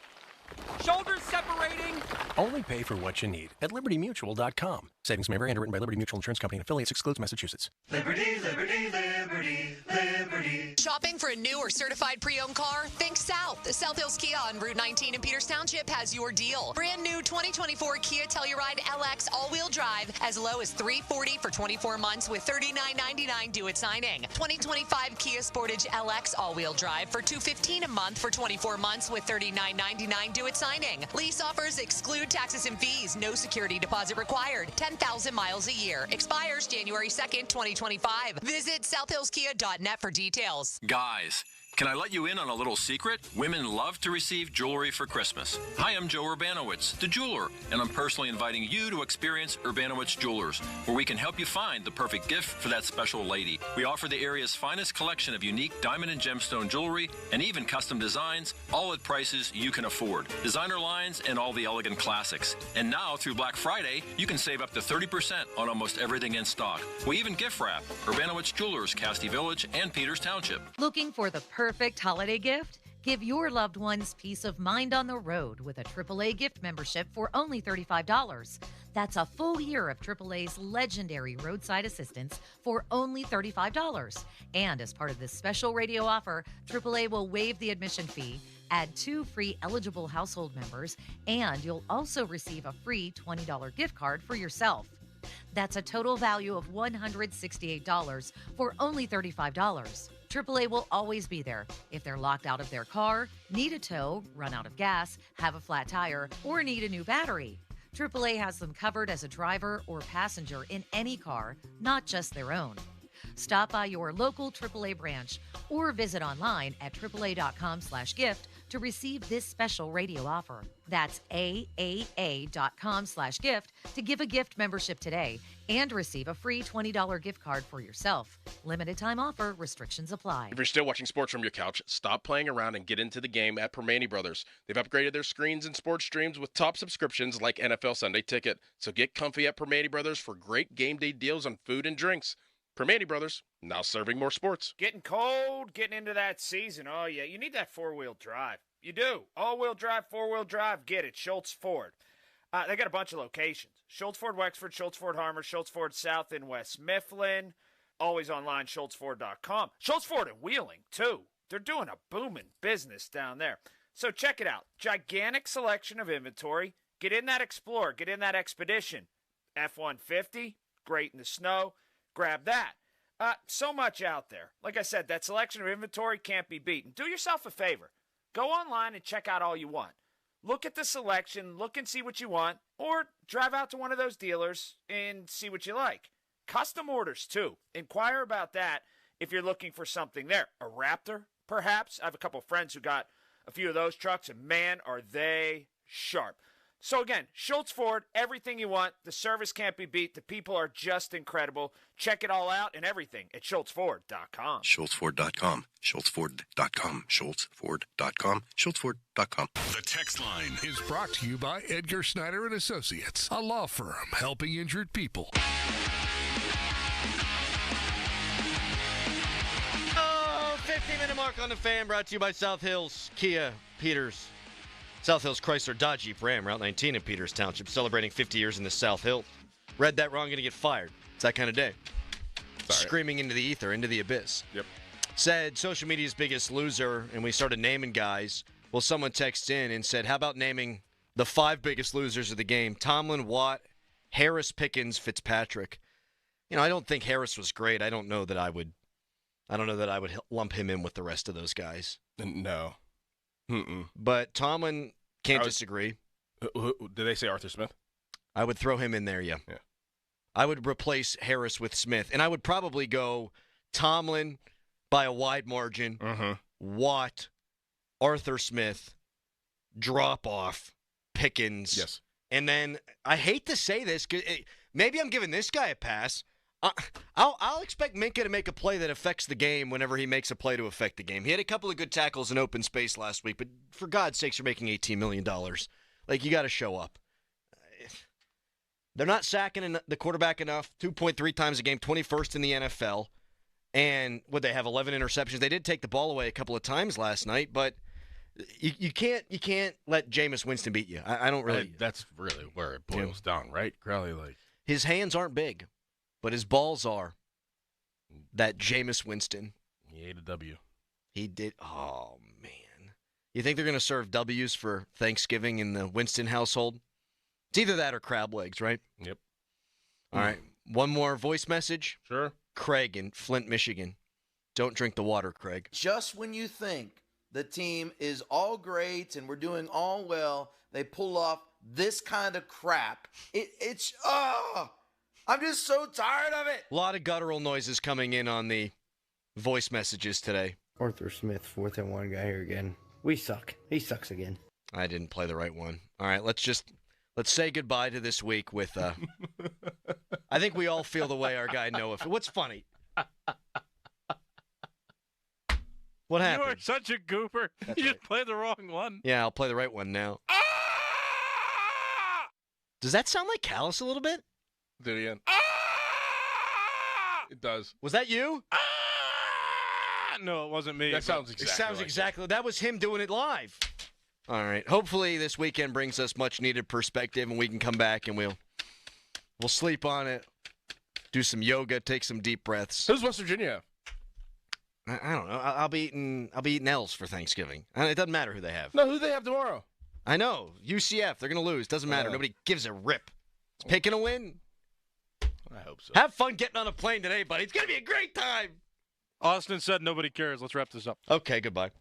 Shoulders separating! Only pay for what you need at LibertyMutual.com. Savings may vary. Underwritten by Liberty Mutual Insurance Company and affiliates. Excludes Massachusetts. Liberty, liberty, liberty, liberty. Shopping for a new or certified pre-owned car? Think South. The South Hills Kia on Route 19 in Peters Township has your deal. Brand new 2024 Kia Telluride LX all-wheel drive as low as $340 for 24 months with $39.99 due at signing. 2025 Kia Sportage LX all-wheel drive for $215 a month for 24 months with $39.99 due at signing. Lease offers exclude taxes and fees. No security deposit required. 10,000 miles a year. Expires January 2nd, 2025. Visit southhillskia.net for details. Guys, can I let you in on a little secret? Women love to receive jewelry for Christmas. Hi, I'm Joe Urbanowitz, the jeweler, and I'm personally inviting you to experience Urbanowitz Jewelers, where we can help you find the perfect gift for that special lady. We offer the area's finest collection of unique diamond and gemstone jewelry and even custom designs, all at prices you can afford. Designer lines and all the elegant classics. And now, through Black Friday, you can save up to 30% on almost everything in stock. We even gift wrap. Urbanowitz Jewelers, Castee Village, and Peters Township. Looking for the perfect holiday gift? Give your loved ones peace of mind on the road with a AAA gift membership for only $35. That's a full year of AAA's legendary roadside assistance for only $35. And as part of this special radio offer, AAA will waive the admission fee, add 2 free eligible household members, and you'll also receive a free $20 gift card for yourself. That's a total value of $168 for only $35. AAA will always be there if they're locked out of their car, need a tow, run out of gas, have a flat tire, or need a new battery. AAA has them covered as a driver or passenger in any car, not just their own. Stop by your local AAA branch or visit online at AAA.com/gift to receive this special radio offer. That's AAA.com/gift to give a gift membership today and receive a free $20 gift card for yourself. Limited time offer. Restrictions apply. If you're still watching sports from your couch, stop playing around and get into the game at Permane Brothers. They've upgraded their screens and sports streams with top subscriptions like NFL Sunday Ticket. So get comfy at Permane Brothers for great game day deals on food and drinks. Permane Brothers, now serving more sports. Getting cold, getting into that season. Oh, yeah, you need that four-wheel drive. You do. All-wheel drive, four-wheel drive, get it. Schultz Ford. They got a bunch of locations. Schultz Ford Wexford, Schultz Ford Harmer, Schultz Ford South in West Mifflin. Always online, schultzford.com. Schultz Ford in Wheeling, too. They're doing a booming business down there. So check it out. Gigantic selection of inventory. Get in that Explorer. Get in that Expedition. F-150, great in the snow. Grab that. So much out there. Like I said, that selection of inventory can't be beaten. Do yourself a favor. Go online and check out all you want. Look at the selection, look and see what you want, or drive out to one of those dealers and see what you like. Custom orders, too. Inquire about that if you're looking for something there. A Raptor, perhaps. I have a couple friends who got a few of those trucks, and man, are they sharp. So again, Schultz Ford, everything you want. The service can't be beat. The people are just incredible. Check it all out and everything at SchultzFord.com. SchultzFord.com. SchultzFord.com. SchultzFord.com. SchultzFord.com. The text line is brought to you by Edgar Snyder and Associates, a law firm helping injured people. 50-minute mark on the Fan, brought to you by South Hills Kia Peters. South Hills Chrysler Dodge Jeep Ram, Route 19 in Peters Township, celebrating 50 years in the South Hills. Read that wrong, going to get fired. It's that kind of day. Sorry. Screaming into the ether, into the abyss. Yep. Said social media's biggest loser, and we started naming guys. Well, someone texted in and said, how about naming the 5 biggest losers of the game? Tomlin, Watt, Harris, Pickens, Fitzpatrick. I don't think Harris was great. I don't know that I would lump him in with the rest of those guys. No. But Tomlin can't disagree. Did they say Arthur Smith? I would throw him in there, yeah. I would replace Harris with Smith, and I would probably go Tomlin by a wide margin, Watt, Arthur Smith, drop off, Pickens. Yes. And then, I hate to say this, 'cause maybe I'm giving this guy a pass. I'll expect Minkah to make a play that affects the game whenever he makes a play to affect the game. He had a couple of good tackles in open space last week, but for God's sakes, you're making $18 million. Like, you got to show up. They're not sacking the quarterback enough, 2.3 times a game, 21st in the NFL. And would they have 11 interceptions? They did take the ball away a couple of times last night, but you can't let Jameis Winston beat you. I don't really. That's really where it boils down, right? Crowley, his hands aren't big. But his balls are. That Jameis Winston. He ate a W. He did. Oh, man. You think they're going to serve W's for Thanksgiving in the Winston household? It's either that or crab legs, right? Yep. All right. One more voice message. Sure. Craig in Flint, Michigan. Don't drink the water, Craig. Just when you think the team is all great and we're doing all well, they pull off this kind of crap. I'm just so tired of it. A lot of guttural noises coming in on the voice messages today. Arthur Smith, 4th and 1 guy here again. We suck. He sucks again. I didn't play the right one. All right, let's say goodbye to this week with I think we all feel the way our guy Noah. What's funny? What happened? You are such a goofer. That's You right. just played the wrong one. Yeah, I'll play the right one now. Does that sound like Callus a little bit? Do it again. It does. Was that you? No, it wasn't me. That sounds It sounds exactly. That was him doing it live. All right. Hopefully this weekend brings us much needed perspective, and we can come back and we'll sleep on it, do some yoga, take some deep breaths. Who's West Virginia? I don't know. I'll be eating L's for Thanksgiving. It doesn't matter who they have. No, who they have tomorrow? I know. UCF. They're gonna lose. Doesn't matter. Nobody gives a rip. It's picking a win. I hope so. Have fun getting on a plane today, buddy. It's gonna be a great time. Austin said nobody cares. Let's wrap this up. Okay, goodbye.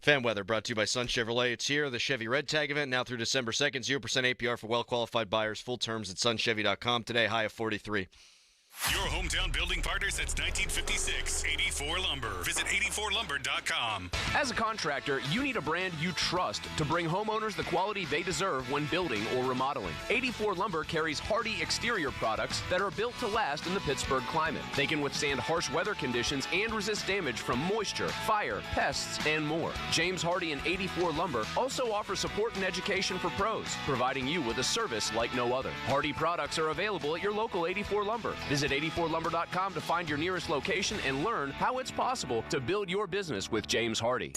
Fan weather brought to you by Sun Chevrolet. It's here, the Chevy Red Tag event now through December 2nd. 0% APR for well-qualified buyers. Full terms at sunchevy.com. Today, high of 43. Your hometown building partner since 1956. 84 Lumber. Visit 84lumber.com. As a contractor, you need a brand you trust to bring homeowners the quality they deserve when building or remodeling. 84 Lumber carries hardy exterior products that are built to last in the Pittsburgh climate. They can withstand harsh weather conditions and resist damage from moisture, fire, pests, and more. James Hardy and 84 Lumber also offer support and education for pros, providing you with a service like no other. Hardy products are available at your local 84 Lumber. Visit 84lumber.com to find your nearest location and learn how it's possible to build your business with James Hardy.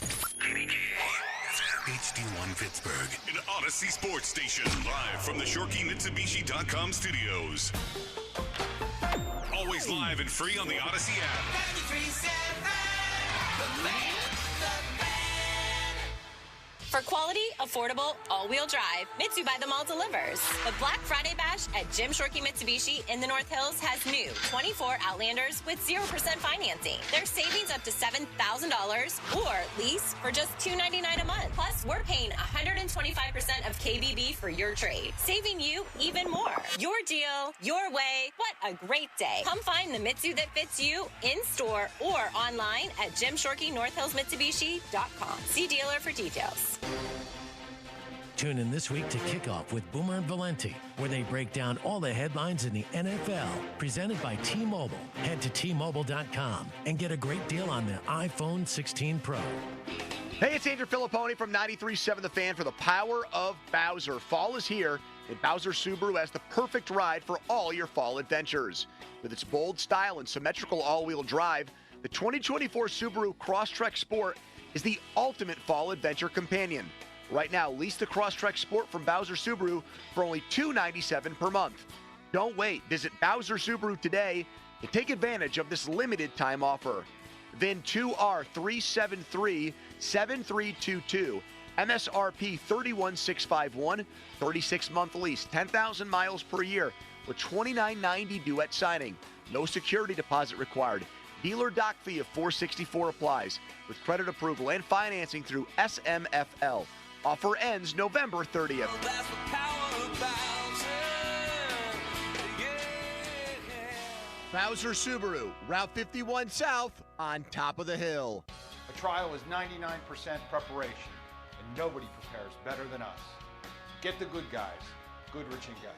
HD1 Pittsburgh, an Odyssey Sports Station, live from the ShorkeyMitsubishi.com studios. Always live and free on the Odyssey app. For quality, affordable, all-wheel drive, Mitsu by the Mall delivers. The Black Friday Bash at Jim Shorkey Mitsubishi in the North Hills has new 24 Outlanders with 0% financing. There's savings up to $7,000 or lease for just $299 a month. Plus, we're paying 125% of KBB for your trade, saving you even more. Your deal, your way. What a great day. Come find the Mitsu that fits you in-store or online at JimShorkeyNorthHillsMitsubishi.com. See dealer for details. Tune in this week to Kickoff with Boomer and Valenti, where they break down all the headlines in the NFL. Presented by T-Mobile. Head to T-Mobile.com and get a great deal on the iPhone 16 Pro. Hey, it's Andrew Filipponi from 93.7 The Fan for the Power of Bowser. Fall is here, and Bowser Subaru has the perfect ride for all your fall adventures. With its bold style and symmetrical all-wheel drive, the 2024 Subaru Crosstrek Sport is the ultimate fall adventure companion. Right now, lease the Crosstrek Sport from Bowser Subaru for only $297 per month. Don't wait. Visit Bowser Subaru today to take advantage of this limited time offer. VIN 2R3737322. MSRP 31651. 36-month lease. 10,000 miles per year with $29.90 due at signing. No security deposit required. Dealer doc fee of $464 applies with credit approval and financing through SMFL. Offer ends November 30th. Bowser Subaru, Route 51 South, on top of the hill. A trial is 99% preparation, and nobody prepares better than us. Get the good guys, Goodrich and Geist.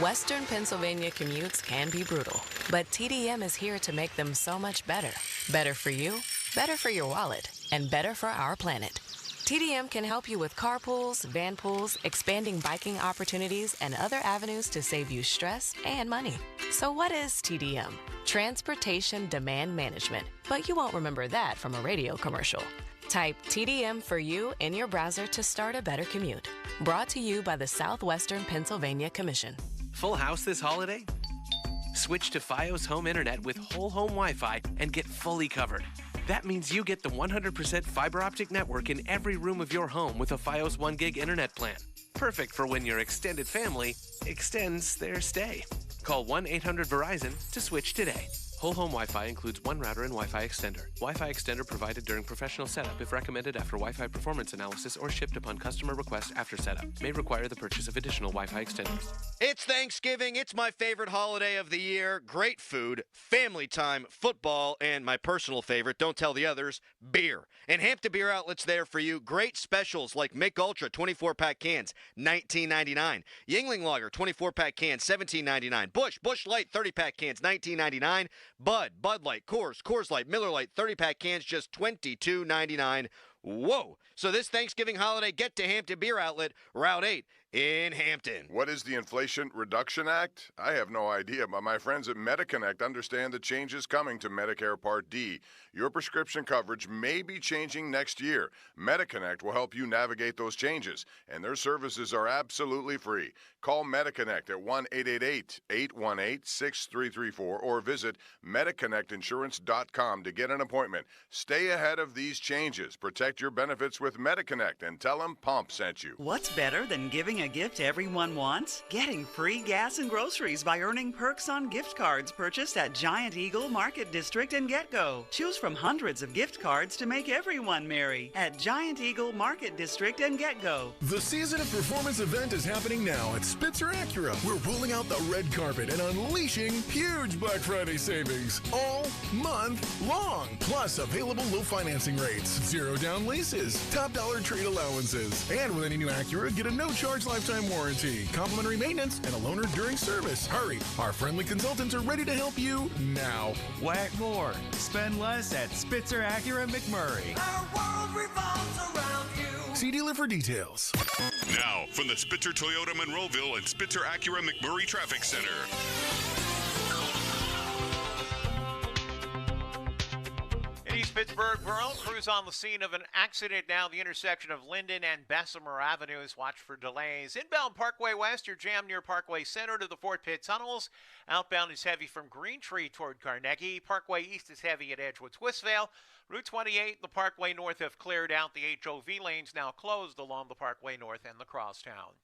Western Pennsylvania commutes can be brutal, but TDM is here to make them so much better. Better for you, better for your wallet, and better for our planet. TDM can help you with carpools, van pools, expanding biking opportunities, and other avenues to save you stress and money. So what is TDM? Transportation Demand Management, but you won't remember that from a radio commercial. Type TDM for you in your browser to start a better commute. Brought to you by the Southwestern Pennsylvania Commission. Full house this holiday? Switch to Fios Home Internet with whole home Wi-Fi and get fully covered. That means you get the 100% fiber optic network in every room of your home with a Fios 1 gig internet plan. Perfect for when your extended family extends their stay. Call 1-800-VERIZON to switch today. Whole home Wi-Fi includes one router and Wi-Fi extender. Wi-Fi extender provided during professional setup if recommended after Wi-Fi performance analysis or shipped upon customer request after setup. May require the purchase of additional Wi-Fi extenders. It's Thanksgiving. It's my favorite holiday of the year. Great food, family time, football, and my personal favorite, don't tell the others, beer. And Hampton Beer Outlet's there for you. Great specials like Mick Ultra 24-pack cans, $19.99. Yuengling Lager 24-pack cans, $17.99. Busch Light 30-pack cans, $19.99. Bud Light, Coors Light, Miller Light 30-pack cans, just $22.99. Whoa. So this Thanksgiving holiday, get to Hampton Beer Outlet, Route 8 in Hampton. What is the Inflation Reduction Act? I have no idea, but my friends at MediConnect understand the changes coming to Medicare Part D. Your prescription coverage may be changing next year. MediConnect will help you navigate those changes, and their services are absolutely free. Call MediConnect at 1-888-818-6334 or visit MediConnectInsurance.com to get an appointment. Stay ahead of these changes. Protect your benefits with MediConnect and tell them Pomp sent you. What's better than giving a gift everyone wants? Getting free gas and groceries by earning perks on gift cards purchased at Giant Eagle, Market District, and GetGo. Choose from hundreds of gift cards to make everyone merry at Giant Eagle, Market District, and GetGo. The Season of Performance event is happening now at Spitzer Acura. We're rolling out the red carpet and unleashing huge Black Friday savings all month long. Plus, available low financing rates, 0 down leases, top dollar trade allowances. And with any new Acura, get a no-charge lifetime warranty, complimentary maintenance, and a loaner during service. Hurry, our friendly consultants are ready to help you now. Whack more, spend less at Spitzer Acura McMurray. Our world revolves around you. See dealer for details. Now, from the Spitzer Toyota Monroeville and Spitzer Acura McMurray Traffic Center. In East Pittsburgh, Burrell, crews on the scene of an accident now, the intersection of Linden and Bessemer Avenues. Watch for delays. Inbound Parkway West, you're jammed near Parkway Center to the Fort Pitt Tunnels. Outbound is heavy from Green Tree toward Carnegie. Parkway East is heavy at Edgewood Twistvale. Route 28, the Parkway North have cleared out. The HOV lanes now closed along the Parkway North and the Crosstown.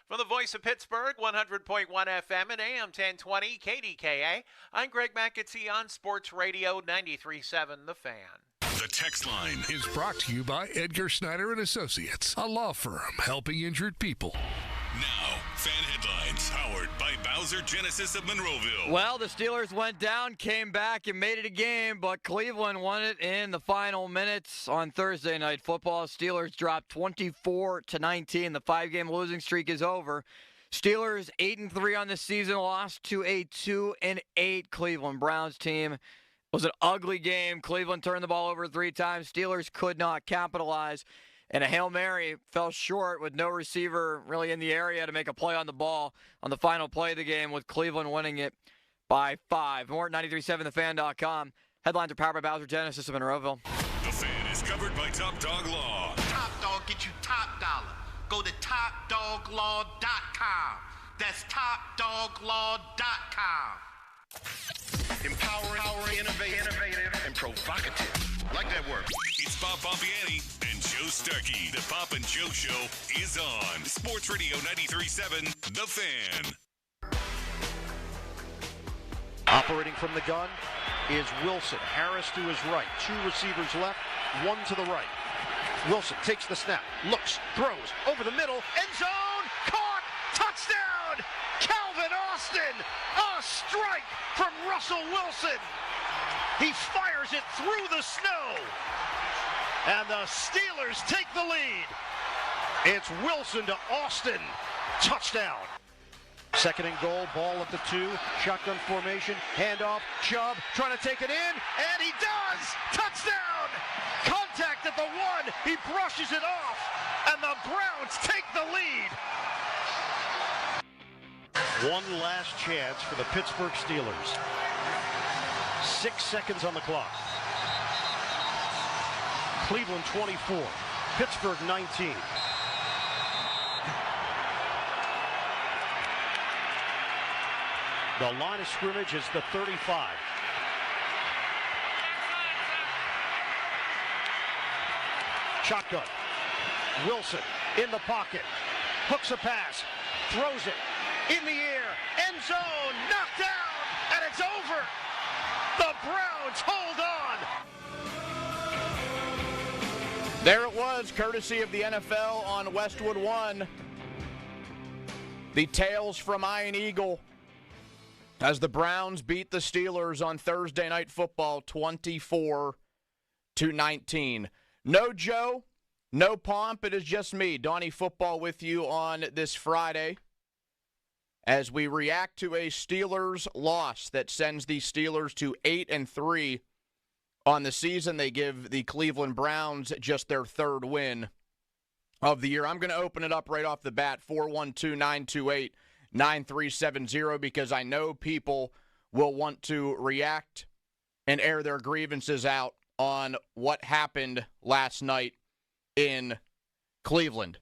From the Voice of Pittsburgh, 100.1 FM and AM 1020 KDKA, I'm Greg McAtee on Sports Radio 93.7 The Fan. The text line is brought to you by Edgar Snyder and Associates, a law firm helping injured people. Now, fan headlines powered by Bowser Genesis of Monroeville. Well, the Steelers went down, came back, and made it a game, but Cleveland won it in the final minutes on Thursday Night Football. Steelers dropped 24-19. The 5-game losing streak is over. Steelers 8-3 on the season, lost to a 2-8 Cleveland Browns team. It was an ugly game. Cleveland turned the ball over 3 times. Steelers could not capitalize. And a Hail Mary fell short with no receiver really in the area to make a play on the ball on the final play of the game, with Cleveland winning it by 5. More at 937thefan.com. Headlines are powered by Bowser Genesis of Monroeville. The Fan is covered by Top Dog Law. Top Dog get you top dollar. Go to TopDogLaw.com. That's TopDogLaw.com. Empowering, innovative, and provocative. Like that word. It's Bob Pompiani and Joe Starkey. The Pop and Joe Show is on Sports Radio 93.7, The Fan. Operating from the gun is Wilson. Harris to his right. 2 receivers left, 1 to the right. Wilson takes the snap, looks, throws, over the middle, end zone, caught, touchdown! Calvin Austin! A strike from Russell Wilson! He fires it through the snow, and the Steelers take the lead. It's Wilson to Austin, touchdown. Second and goal, ball at the 2, shotgun formation, handoff, Chubb trying to take it in, and he does! Touchdown! Contact at the 1, he brushes it off, and the Browns take the lead. One last chance for the Pittsburgh Steelers. 6 seconds on the clock. Cleveland 24, Pittsburgh 19. The line of scrimmage is the 35. Shotgun. Wilson in the pocket. Hooks a pass. Throws it. In the air. End zone. Knocked down. And it's over. The Browns hold on. There it was, courtesy of the NFL on Westwood One. The Tales from Iron Eagle as the Browns beat the Steelers on Thursday Night Football 24-19. No Joe, no Pomp. It is just me, Donnie Football, with you on this Friday as we react to a Steelers loss that sends the Steelers to 8-3 on the season. They give the Cleveland Browns just their 3rd win of the year. I'm going to open it up right off the bat, 412-928-9370, because I know people will want to react and air their grievances out on what happened last night in Cleveland.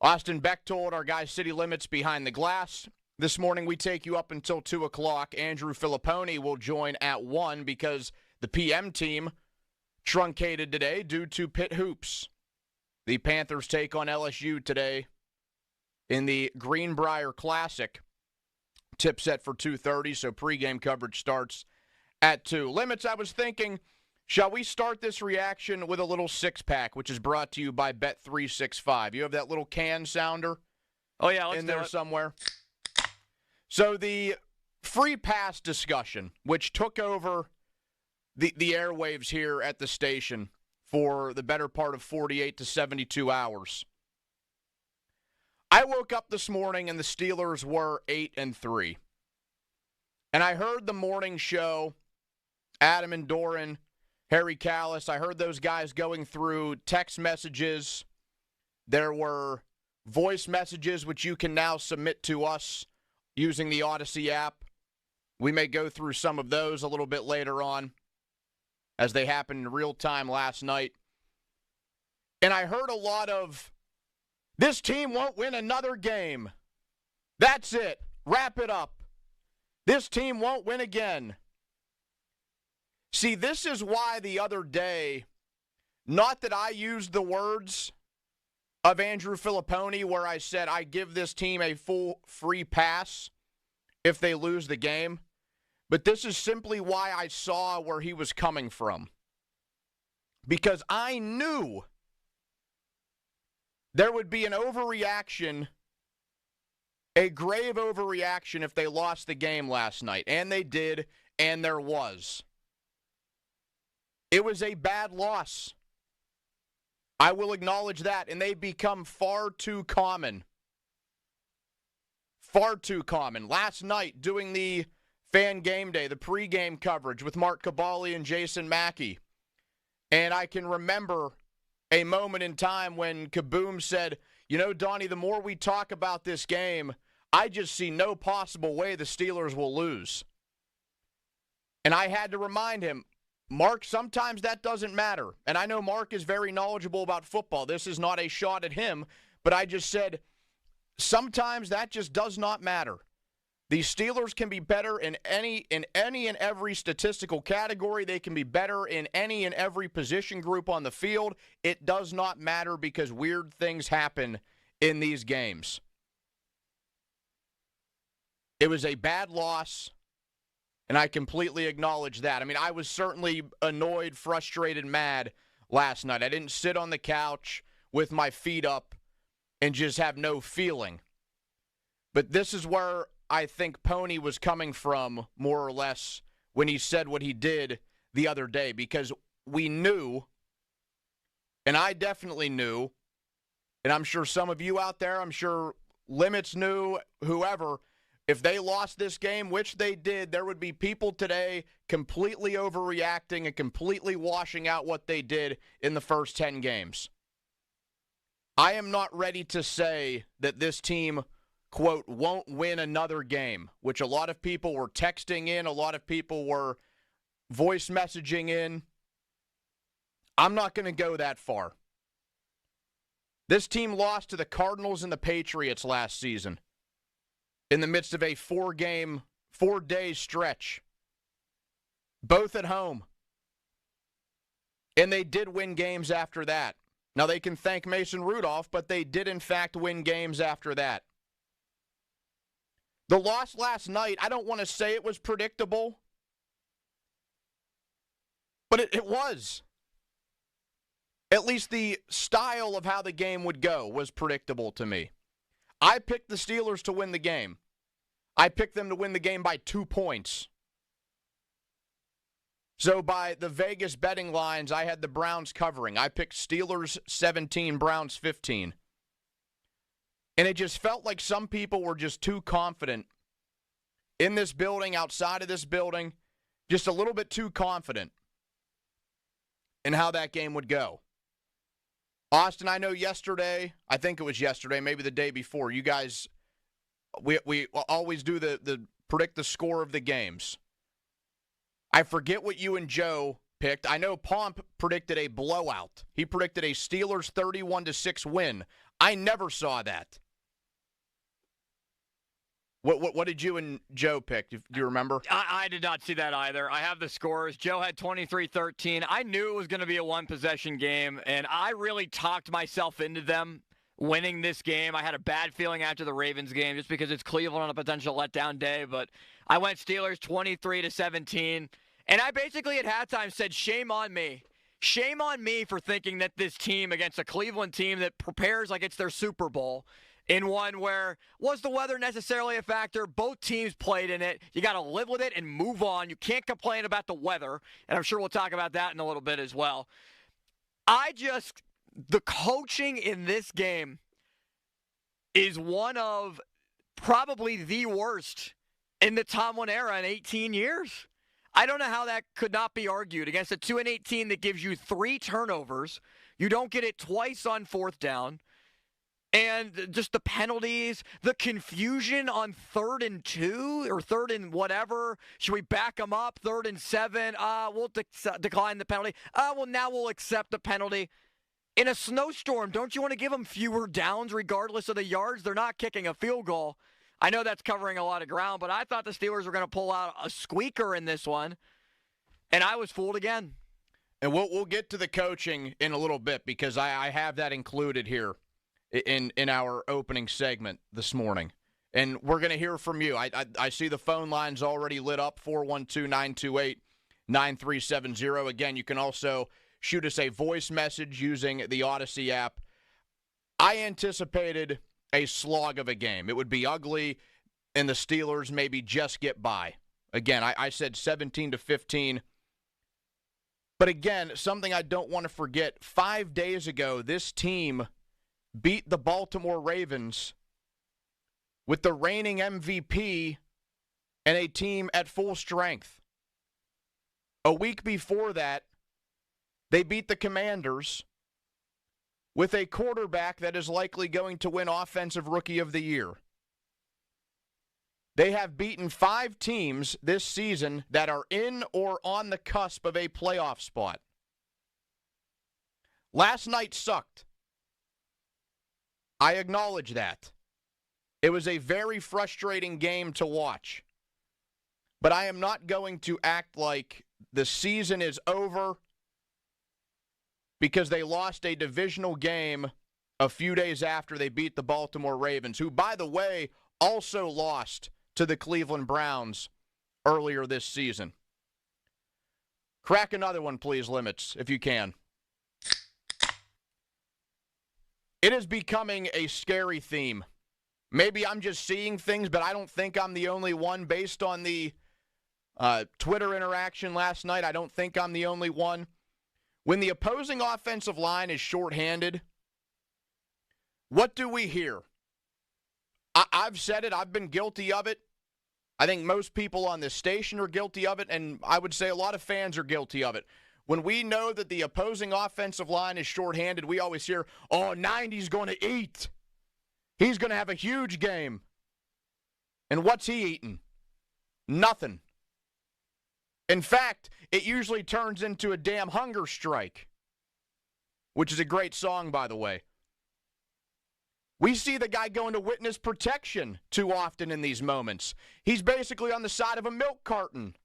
Austin Bechtold, our guy City Limits Behind the Glass. This morning we take you up until 2 o'clock. Andrew Filipponi will join at 1 because the PM team truncated today due to Pitt Hoops. The Panthers take on LSU today in the Greenbrier Classic. Tip set for 2:30, so pregame coverage starts at 2. Limits, I was thinking, shall we start this reaction with a little 6-pack, which is brought to you by Bet365. You have that little can sounder? Oh, yeah, let's in do there it. somewhere. So the free pass discussion, which took over the airwaves here at the station for the better part of 48 to 72 hours. I woke up this morning and the Steelers were 8-3. And I heard the morning show, Adam and Doran, Harry Callis, I heard those guys going through text messages. There were voice messages which you can now submit to us using the Odyssey app. We may go through some of those a little bit later on as they happened in real time last night. And I heard a lot of, this team won't win another game. That's it. Wrap it up. This team won't win again. See, this is why the other day, not that I used the words of Andrew Filipponi where I said I give this team a full free pass if they lose the game, but this is simply why I saw where he was coming from. Because I knew there would be an overreaction a grave overreaction if they lost the game last night. And they did, and there was. It was a bad loss. I will acknowledge that, and they've become far too common. Far too common. Last night, doing the fan game day, the pregame coverage with Mark Cabali and Jason Mackey, and I can remember a moment in time when Kaboom said, you know, Donnie, the more we talk about this game, I just see no possible way the Steelers will lose. And I had to remind him, Mark, sometimes that doesn't matter. And I know Mark is very knowledgeable about football. This is not a shot at him, but I just said, sometimes that just does not matter. The Steelers can be better in any and every statistical category. They can be better in any and every position group on the field. It does not matter because weird things happen in these games. It was a bad loss, and I completely acknowledge that. I mean, I was certainly annoyed, frustrated, mad last night. I didn't sit on the couch with my feet up and just have no feeling. But this is where I think Pony was coming from, more or less, when he said what he did the other day, because we knew, and I definitely knew, and I'm sure some of you out there, I'm sure Limits knew, whoever, if they lost this game, which they did, there would be people today completely overreacting and completely washing out what they did in the first 10 games. I am not ready to say that this team, quote, won't win another game, which a lot of people were texting in, a lot of people were voice messaging in. I'm not going to go that far. This team lost to the Cardinals and the Patriots last season in the midst of a 4-day stretch, both at home. And they did win games after that. Now, they can thank Mason Rudolph, but they did, in fact, win games after that. The loss last night, I don't want to say it was predictable, but it was. At least the style of how the game would go was predictable to me. I picked the Steelers to win the game. I picked them to win the game by 2 points. So by the Vegas betting lines, I had the Browns covering. I picked Steelers 17, Browns 15. And it just felt like some people were just too confident in this building, outside of this building, just a little bit too confident in how that game would go. Austin, I know yesterday, I think it was yesterday, maybe the day before, you guys, we always do the predict the score of the games. I forget what you and Joe picked. I know Pomp predicted a blowout. He predicted a Steelers 31-6 win. I never saw that. What did you and Joe pick? Do you remember? I did not see that either. I have the scores. Joe had 23-13. I knew it was going to be a one-possession game, and I really talked myself into them winning this game. I had a bad feeling after the Ravens game just because it's Cleveland on a potential letdown day, but I went Steelers 23-17, and I basically at halftime said, shame on me. Shame on me for thinking that this team against a Cleveland team that prepares like it's their Super Bowl in one where, was the weather necessarily a factor? Both teams played in it. You got to live with it and move on. You can't complain about the weather, and I'm sure we'll talk about that in a little bit as well. The coaching in this game is one of probably the worst in the Tomlin era in 18 years. I don't know how that could not be argued against a 2-8 team that gives you 3 turnovers. You don't get it twice on 4th down. And just the penalties, the confusion on 3rd and 2 or 3rd and whatever. Should we back them up? 3rd and 7. We'll decline the penalty. Well, now we'll accept the penalty. In a snowstorm, don't you want to give them fewer downs regardless of the yards? They're not kicking a field goal. I know that's covering a lot of ground, but I thought the Steelers were going to pull out a squeaker in this one, and I was fooled again. And we'll get to the coaching in a little bit because I have that included here in our opening segment this morning. And we're going to hear from you. I see the phone lines already lit up, 412-928-9370. Again, you can also shoot us a voice message using the Odyssey app. I anticipated a slog of a game. It would be ugly, and the Steelers maybe just get by. Again, I said 17-15. But again, something I don't want to forget, 5 days ago, this team beat the Baltimore Ravens with the reigning MVP and a team at full strength. A week before that, they beat the Commanders with a quarterback that is likely going to win Offensive Rookie of the Year. They have beaten 5 teams this season that are in or on the cusp of a playoff spot. Last night sucked. I acknowledge that. It was a very frustrating game to watch. But I am not going to act like the season is over because they lost a divisional game a few days after they beat the Baltimore Ravens, who, by the way, also lost to the Cleveland Browns earlier this season. Crack another one, please, Limits, if you can. It is becoming a scary theme. Maybe I'm just seeing things, but I don't think I'm the only one. Based on the Twitter interaction last night, I don't think I'm the only one. When the opposing offensive line is shorthanded, what do we hear? I've said it. I've been guilty of it. I think most people on this station are guilty of it, and I would say a lot of fans are guilty of it. When we know that the opposing offensive line is shorthanded, we always hear, oh, 90's going to eat. He's going to have a huge game. And what's he eating? Nothing. In fact, it usually turns into a damn hunger strike, which is a great song, by the way. We see the guy go into witness protection too often in these moments. He's basically on the side of a milk carton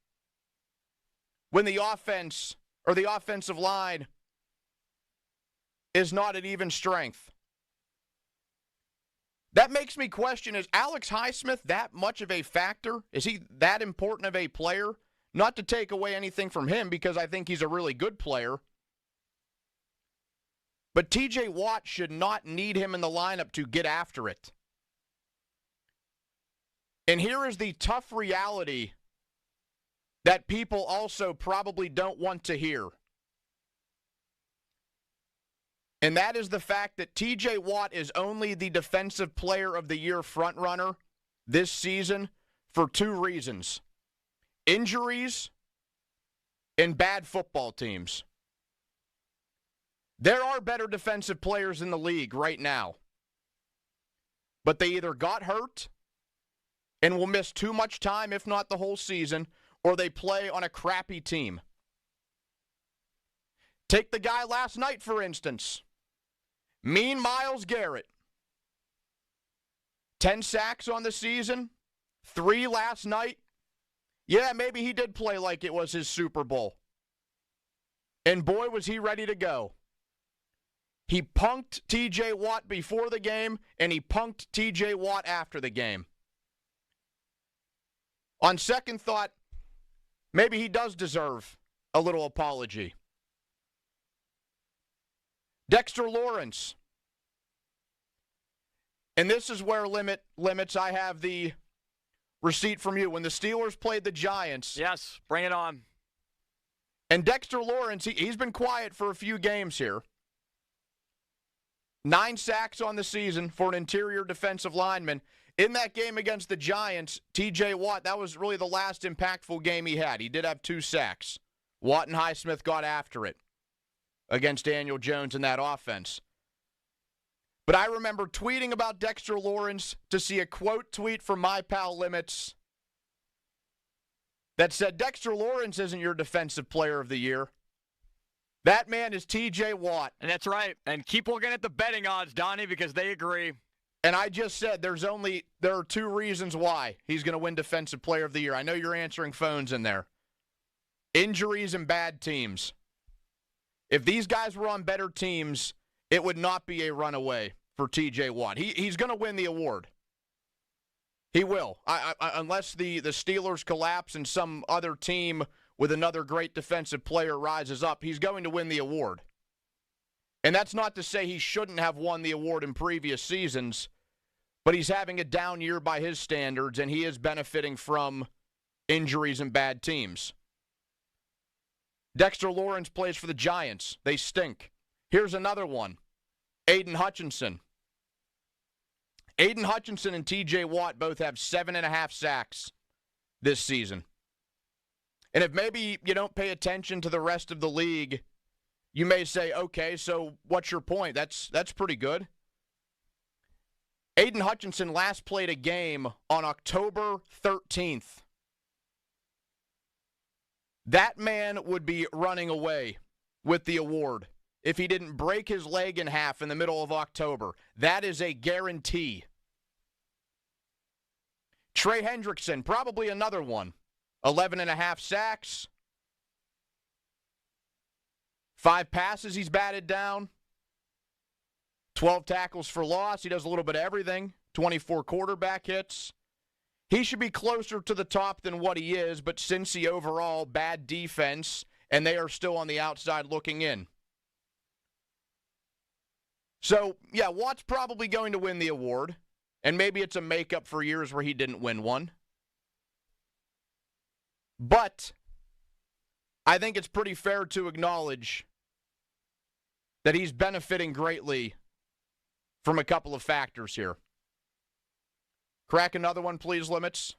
when the offense or the offensive line is not at even strength. That makes me question, is Alex Highsmith that much of a factor? Is he that important of a player? Not to take away anything from him, because I think he's a really good player. But T.J. Watt should not need him in the lineup to get after it. And here is the tough reality that people also probably don't want to hear. And that is the fact that T.J. Watt is only the Defensive Player of the Year frontrunner this season for 2 reasons: injuries and bad football teams. There are better defensive players in the league right now, but they either got hurt and will miss too much time, if not the whole season, or they play on a crappy team. Take the guy last night, for instance. Mean Myles Garrett. 10 sacks on the season, 3 last night. Yeah, maybe he did play like it was his Super Bowl. And boy, was he ready to go. He punked T.J. Watt before the game, and he punked T.J. Watt after the game. On second thought, maybe he does deserve a little apology. Dexter Lawrence. And this is where limits. I have the receipt from you. When the Steelers played the Giants. Yes, bring it on. And Dexter Lawrence, he's been quiet for a few games here. 9 sacks on the season for an interior defensive lineman. In that game against the Giants, T.J. Watt, that was really the last impactful game he had. He did have 2 sacks. Watt and Highsmith got after it against Daniel Jones in that offense. But I remember tweeting about Dexter Lawrence to see a quote tweet from my pal Limits that said, Dexter Lawrence isn't your Defensive Player of the Year. That man is T.J. Watt. And that's right. And keep looking at the betting odds, Donnie, because they agree. And I just said there are 2 reasons why he's going to win Defensive Player of the Year. I know you're answering phones in there. Injuries and bad teams. If these guys were on better teams, it would not be a runaway for T.J. Watt. He's going to win the award. He will. Unless the Steelers collapse and some other team with another great defensive player rises up, he's going to win the award. And that's not to say he shouldn't have won the award in previous seasons, But he's having a down year by his standards, and he is benefiting from injuries and bad teams. Dexter Lawrence plays for the Giants. They stink. Here's another one. Aiden Hutchinson. Aiden Hutchinson and T.J. Watt both have 7.5 sacks this season. And if maybe you don't pay attention to the rest of the league, you may say, okay, so what's your point? That's pretty good. Aiden Hutchinson last played a game on October 13th. That man would be running away with the award if he didn't break his leg in half in the middle of October. That is a guarantee. Trey Hendrickson, probably another one. 11.5 sacks. 5 passes he's batted down. 12 tackles for loss. He does a little bit of everything. 24 quarterback hits. He should be closer to the top than what he is, but Cincy overall, bad defense, and they are still on the outside looking in. So, yeah, Watt's probably going to win the award, and maybe it's a makeup for years where he didn't win one. But I think it's pretty fair to acknowledge that he's benefiting greatly from a couple of factors here. Crack another one, please, Limits.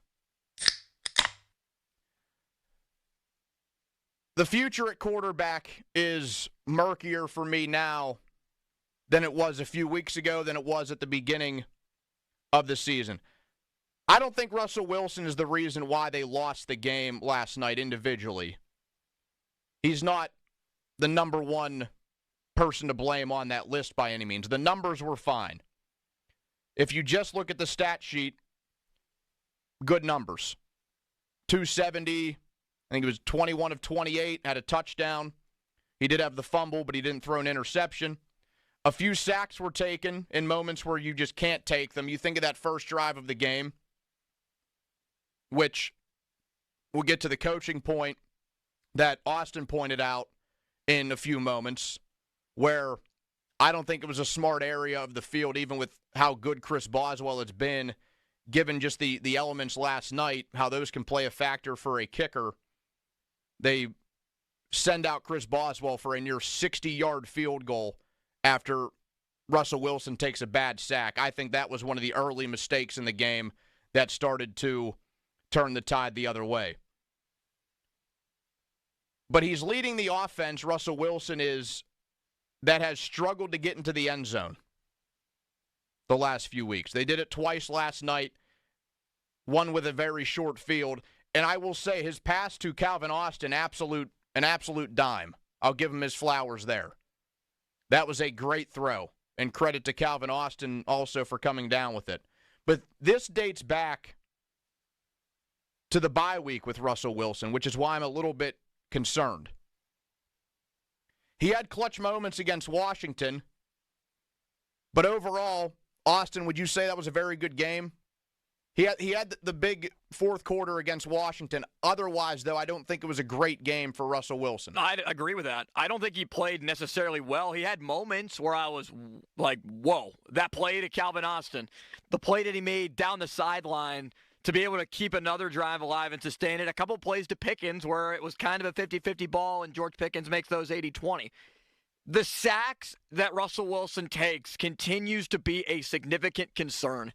The future at quarterback is murkier for me now than it was a few weeks ago, than it was at the beginning of the season. I don't think Russell Wilson is the reason why they lost the game last night individually. He's not the number one person to blame on that list by any means. The numbers were fine. If you just look at the stat sheet, good numbers. 270, I think it was 21 of 28, had a touchdown. He did have the fumble, but he didn't throw an interception. A few sacks were taken in moments where you just can't take them. You think of that first drive of the game, which we'll get to the coaching point that Austin pointed out in a few moments, where I don't think it was a smart area of the field, even with how good Chris Boswell has been, given just the elements last night, how those can play a factor for a kicker. They send out Chris Boswell for a near 60-yard field goal after Russell Wilson takes a bad sack. I think that was one of the early mistakes in the game that started to turn the tide the other way. But he's leading the offense, Russell Wilson is, that has struggled to get into the end zone the last few weeks. They did it twice last night, one with a very short field. And I will say his pass to Calvin Austin, an absolute dime. I'll give him his flowers there. That was a great throw, and credit to Calvin Austin also for coming down with it. But this dates back to the bye week with Russell Wilson, which is why I'm a little bit concerned. He had clutch moments against Washington, but overall, Austin, would you say that was a very good game? He had the big fourth quarter against Washington. Otherwise, though, I don't think it was a great game for Russell Wilson. I agree with that. I don't think he played necessarily well. He had moments where I was like, whoa, that play to Calvin Austin, the play that he made down the sideline to be able to keep another drive alive and sustain it. A couple plays to Pickens where it was kind of a 50-50 ball, and George Pickens makes those 80-20. The sacks that Russell Wilson takes continues to be a significant concern.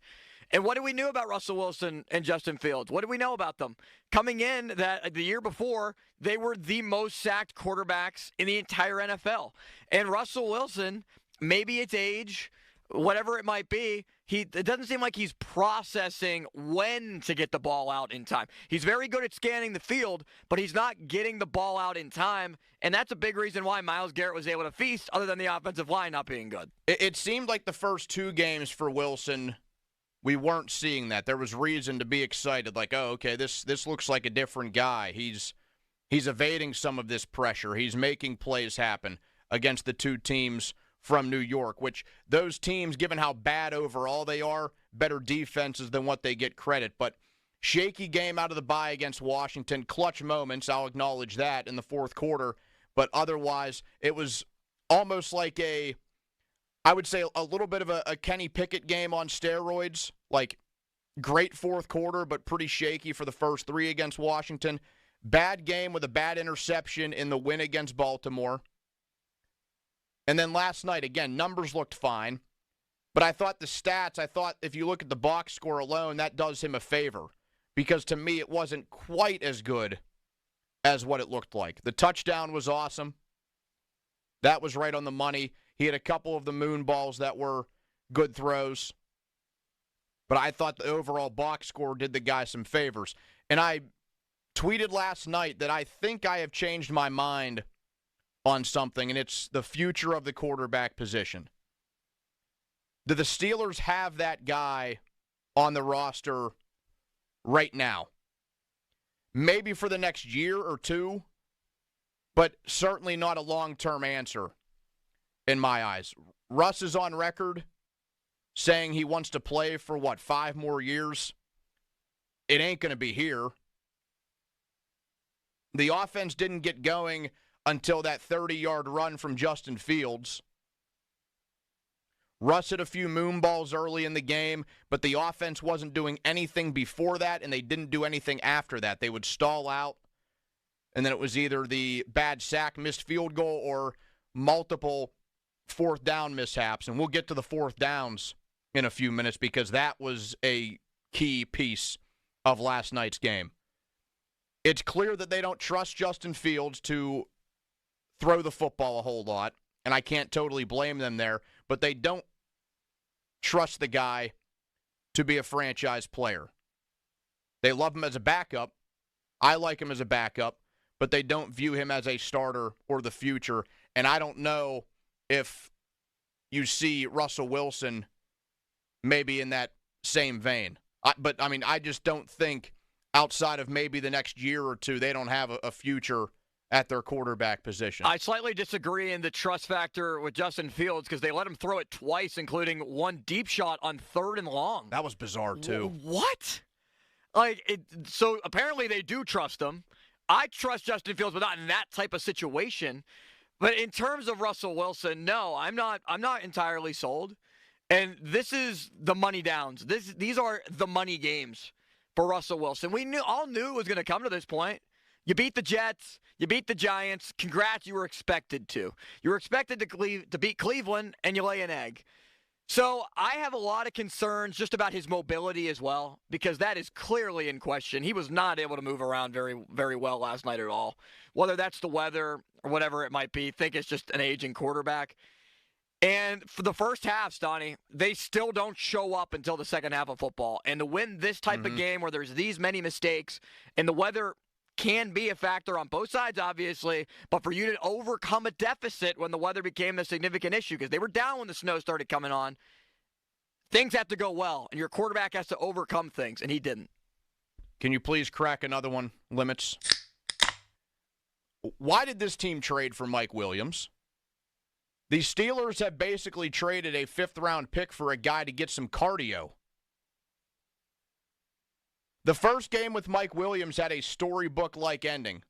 And what do we know about Russell Wilson and Justin Fields? What do we know about them? Coming in that the year before, they were the most sacked quarterbacks in the entire NFL. And Russell Wilson, maybe it's age, whatever it might be, it doesn't seem like he's processing when to get the ball out in time. He's very good at scanning the field, but he's not getting the ball out in time, and that's a big reason why Myles Garrett was able to feast, other than the offensive line not being good. It seemed like the first two games for Wilson, we weren't seeing that. There was reason to be excited, like, oh, okay, this looks like a different guy. He's evading some of this pressure. He's making plays happen against the two teams from New York, which those teams, given how bad overall they are, better defenses than what they get credit. But shaky game out of the bye against Washington, clutch moments, I'll acknowledge that, in the fourth quarter. But otherwise, it was almost like a I would say a little bit of a Kenny Pickett game on steroids. Like, great fourth quarter, but pretty shaky for the first three against Washington. Bad game with a bad interception in the win against Baltimore. And then last night, again, numbers looked fine. But I thought the stats, if you look at the box score alone, that does him a favor. Because to me, it wasn't quite as good as what it looked like. The touchdown was awesome. That was right on the money. He had a couple of the moon balls that were good throws. But I thought the overall box score did the guy some favors. And I tweeted last night that I think I have changed my mind on something, and it's the future of the quarterback position. Do the Steelers have that guy on the roster right now? Maybe for the next year or two, but certainly not a long-term answer in my eyes. Russ is on record saying he wants to play for, 5 more years? It ain't going to be here. The offense didn't get going until that 30-yard run from Justin Fields. Russ hit a few moon balls early in the game, but the offense wasn't doing anything before that, and they didn't do anything after that. They would stall out, and then it was either the bad sack, missed field goal, or multiple fourth down mishaps. And we'll get to the fourth downs in a few minutes because that was a key piece of last night's game. It's clear that they don't trust Justin Fields to throw the football a whole lot, and I can't totally blame them there, but they don't trust the guy to be a franchise player. They love him as a backup. I like him as a backup, but they don't view him as a starter or the future, and I don't know if you see Russell Wilson maybe in that same vein. I just don't think outside of maybe the next year or two, they don't have a future at their quarterback position. I slightly disagree in the trust factor with Justin Fields because they let him throw it twice, including one deep shot on 3rd and long. That was bizarre, too. What? So apparently they do trust him. I trust Justin Fields, but not in that type of situation. But in terms of Russell Wilson, no, I'm not entirely sold. And this is the money downs. These are the money games for Russell Wilson. We all knew it was going to come to this point. You beat the Jets. You beat the Giants. Congrats, you were expected to. You were expected to beat Cleveland, and you lay an egg. So I have a lot of concerns just about his mobility as well, because that is clearly in question. He was not able to move around very, very well last night at all. Whether that's the weather or whatever it might be, I think it's just an aging quarterback. And for the first half, Stoney, they still don't show up until the second half of football. And to win this type of game where there's these many mistakes, and the weather can be a factor on both sides, obviously, but for you to overcome a deficit when the weather became a significant issue, because they were down when the snow started coming on, things have to go well, and your quarterback has to overcome things, and he didn't. Can you please crack another one, Limits? Why did this team trade for Mike Williams? The Steelers have basically traded a 5th-round pick for a guy to get some cardio. The first game with Mike Williams had a storybook-like ending.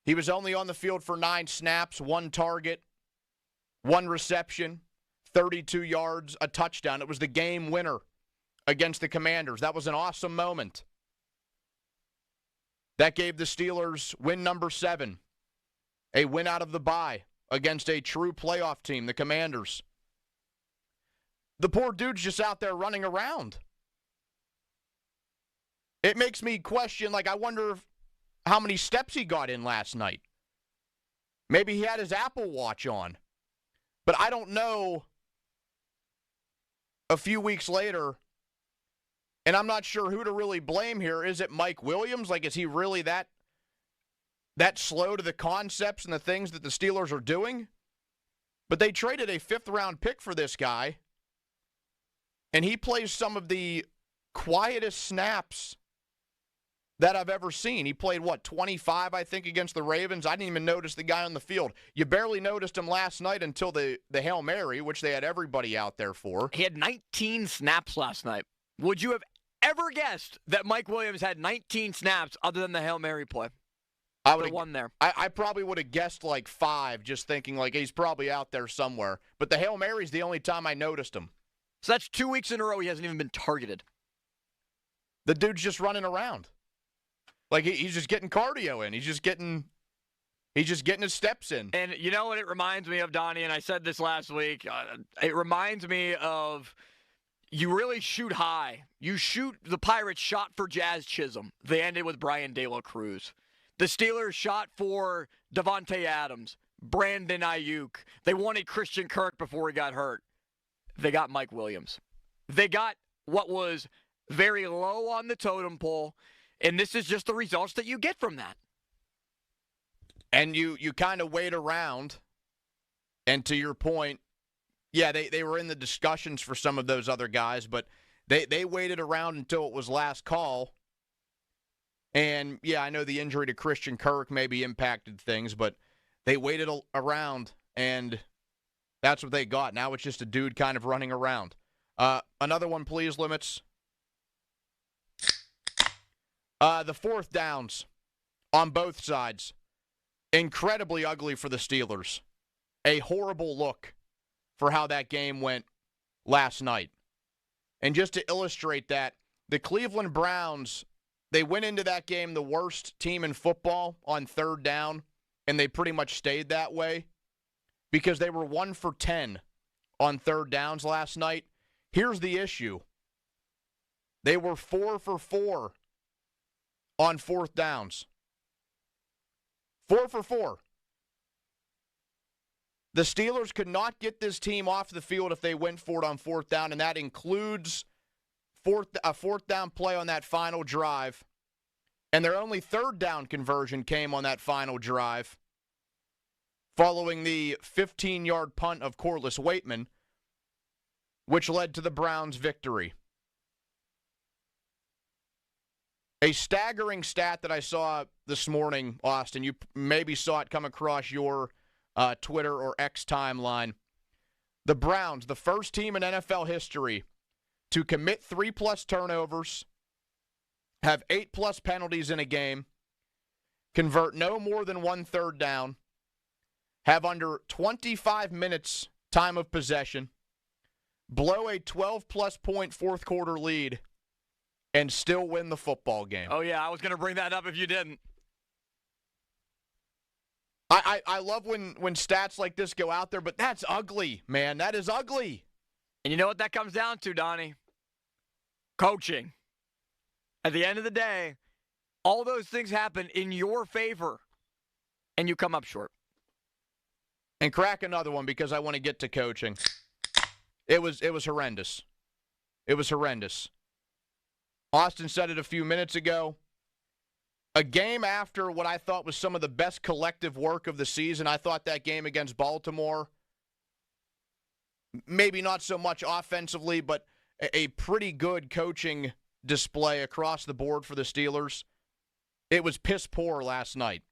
He was only on the field for 9 snaps, 1 target, 1 reception, 32 yards, a touchdown. It was the game winner against the Commanders. That was an awesome moment. That gave the Steelers win number 7, a win out of the bye against a true playoff team, the Commanders. The poor dude's just out there running around. It makes me question, I wonder how many steps he got in last night. Maybe he had his Apple Watch on. But I don't know a few weeks later, and I'm not sure who to really blame here. Is it Mike Williams? Is he really that slow to the concepts and the things that the Steelers are doing? But they traded a 5th-round pick for this guy, and he plays some of the quietest snaps that I've ever seen. He played, 25, I think, against the Ravens. I didn't even notice the guy on the field. You barely noticed him last night until the Hail Mary, which they had everybody out there for. He had 19 snaps last night. Would you have ever guessed that Mike Williams had 19 snaps other than the Hail Mary play? I would one there. I probably would have guessed like 5, just thinking like he's probably out there somewhere. But the Hail Mary's the only time I noticed him. So that's 2 weeks in a row he hasn't even been targeted. The dude's just running around. Like he's just getting cardio in. He's just getting his steps in. And you know what it reminds me of, Donnie, and I said this last week, it reminds me of you really shoot high. The Pirates shot for Jazz Chisholm. They ended with Brian De La Cruz. The Steelers shot for Devontae Adams, Brandon Ayuk. They wanted Christian Kirk before he got hurt. They got Mike Williams. They got what was very low on the totem pole, and this is just the results that you get from that. And you kind of wait around, and to your point, yeah, they were in the discussions for some of those other guys, but they waited around until it was last call. And, yeah, I know the injury to Christian Kirk maybe impacted things, but they waited around, and that's what they got. Now it's just a dude kind of running around. Another one, please, Limits. The 4th downs on both sides. Incredibly ugly for the Steelers. A horrible look for how that game went last night. And just to illustrate that, the Cleveland Browns, they went into that game the worst team in football on 3rd down, and they pretty much stayed that way because they were 1 for 10 on 3rd downs last night. Here's the issue. They were 4 for 4 on 4th downs. 4 for 4. The Steelers could not get this team off the field if they went for it on 4th down, and that includes a 4th down play on that final drive. And their only 3rd down conversion came on that final drive, following the 15-yard punt of Corliss Waitman, which led to the Browns' victory. A staggering stat that I saw this morning, Austin, you maybe saw it come across your Twitter or X timeline. The Browns, the first team in NFL history to commit 3+ turnovers, have 8+ penalties in a game, convert no more than 1 3rd down, have under 25 minutes time of possession, blow a 12+ point 4th quarter lead, and still win the football game. Oh, yeah, I was going to bring that up if you didn't. I love when stats like this go out there, but that's ugly, man. That is ugly. And you know what that comes down to, Donnie? Coaching. At the end of the day, all those things happen in your favor, and you come up short. And crack another one because I want to get to coaching. It was horrendous. It was horrendous. Austin said it a few minutes ago. A game after what I thought was some of the best collective work of the season. I thought that game against Baltimore, maybe not so much offensively, but a pretty good coaching display across the board for the Steelers. It was piss poor last night.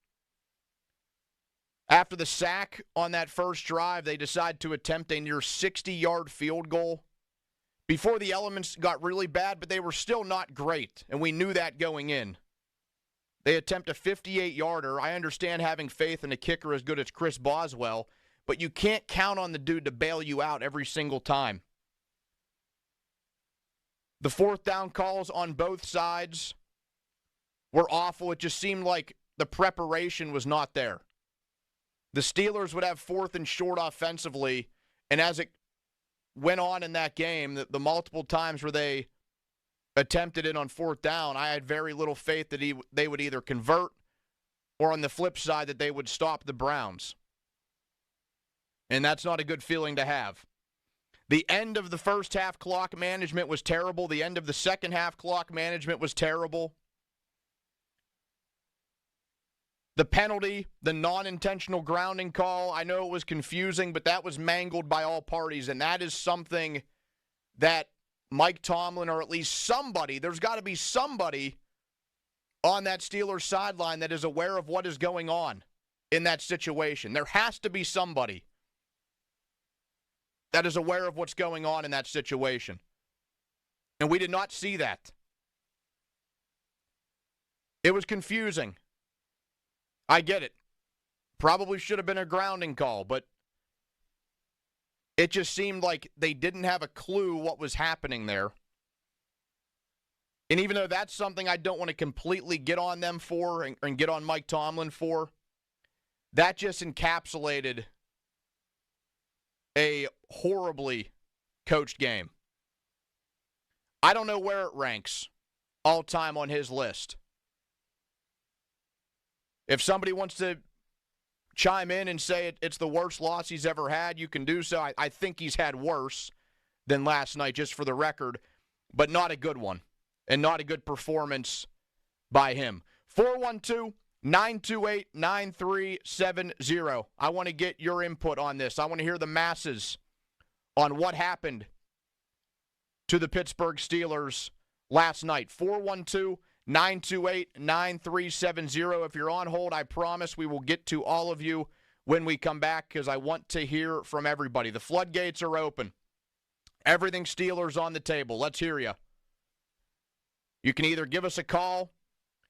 After the sack on that first drive, they decided to attempt a near 60-yard field goal. Before the elements got really bad, but they were still not great, and we knew that going in. They attempt a 58-yarder. I understand having faith in a kicker as good as Chris Boswell, but you can't count on the dude to bail you out every single time. The 4th down calls on both sides were awful. It just seemed like the preparation was not there. The Steelers would have 4th and short offensively, and as it went on in that game, the multiple times where they attempted it on 4th down, I had very little faith that they would either convert or on the flip side that they would stop the Browns. And that's not a good feeling to have. The end of the first half clock management was terrible. The end of the second half clock management was terrible. The penalty, the non-intentional grounding call, I know it was confusing, but that was mangled by all parties, and that is something that Mike Tomlin, or at least somebody, there's got to be somebody on that Steelers sideline that is aware of what is going on in that situation. There has to be somebody that is aware of what's going on in that situation. And we did not see that. It was confusing. I get it. Probably should have been a grounding call, but it just seemed like they didn't have a clue what was happening there. And even though that's something I don't want to completely get on them for and get on Mike Tomlin for, that just encapsulated a horribly coached game. I don't know where it ranks all time on his list. If somebody wants to chime in and say it's the worst loss he's ever had, you can do so. I think he's had worse than last night, just for the record, but not a good one and not a good performance by him. 412-928-9370. I want to get your input on this. I want to hear the masses on what happened to the Pittsburgh Steelers last night. 412-928-9370. If you're on hold, I promise we will get to all of you when we come back because I want to hear from everybody. The floodgates are open. Everything Steelers on the table. Let's hear you. You can either give us a call,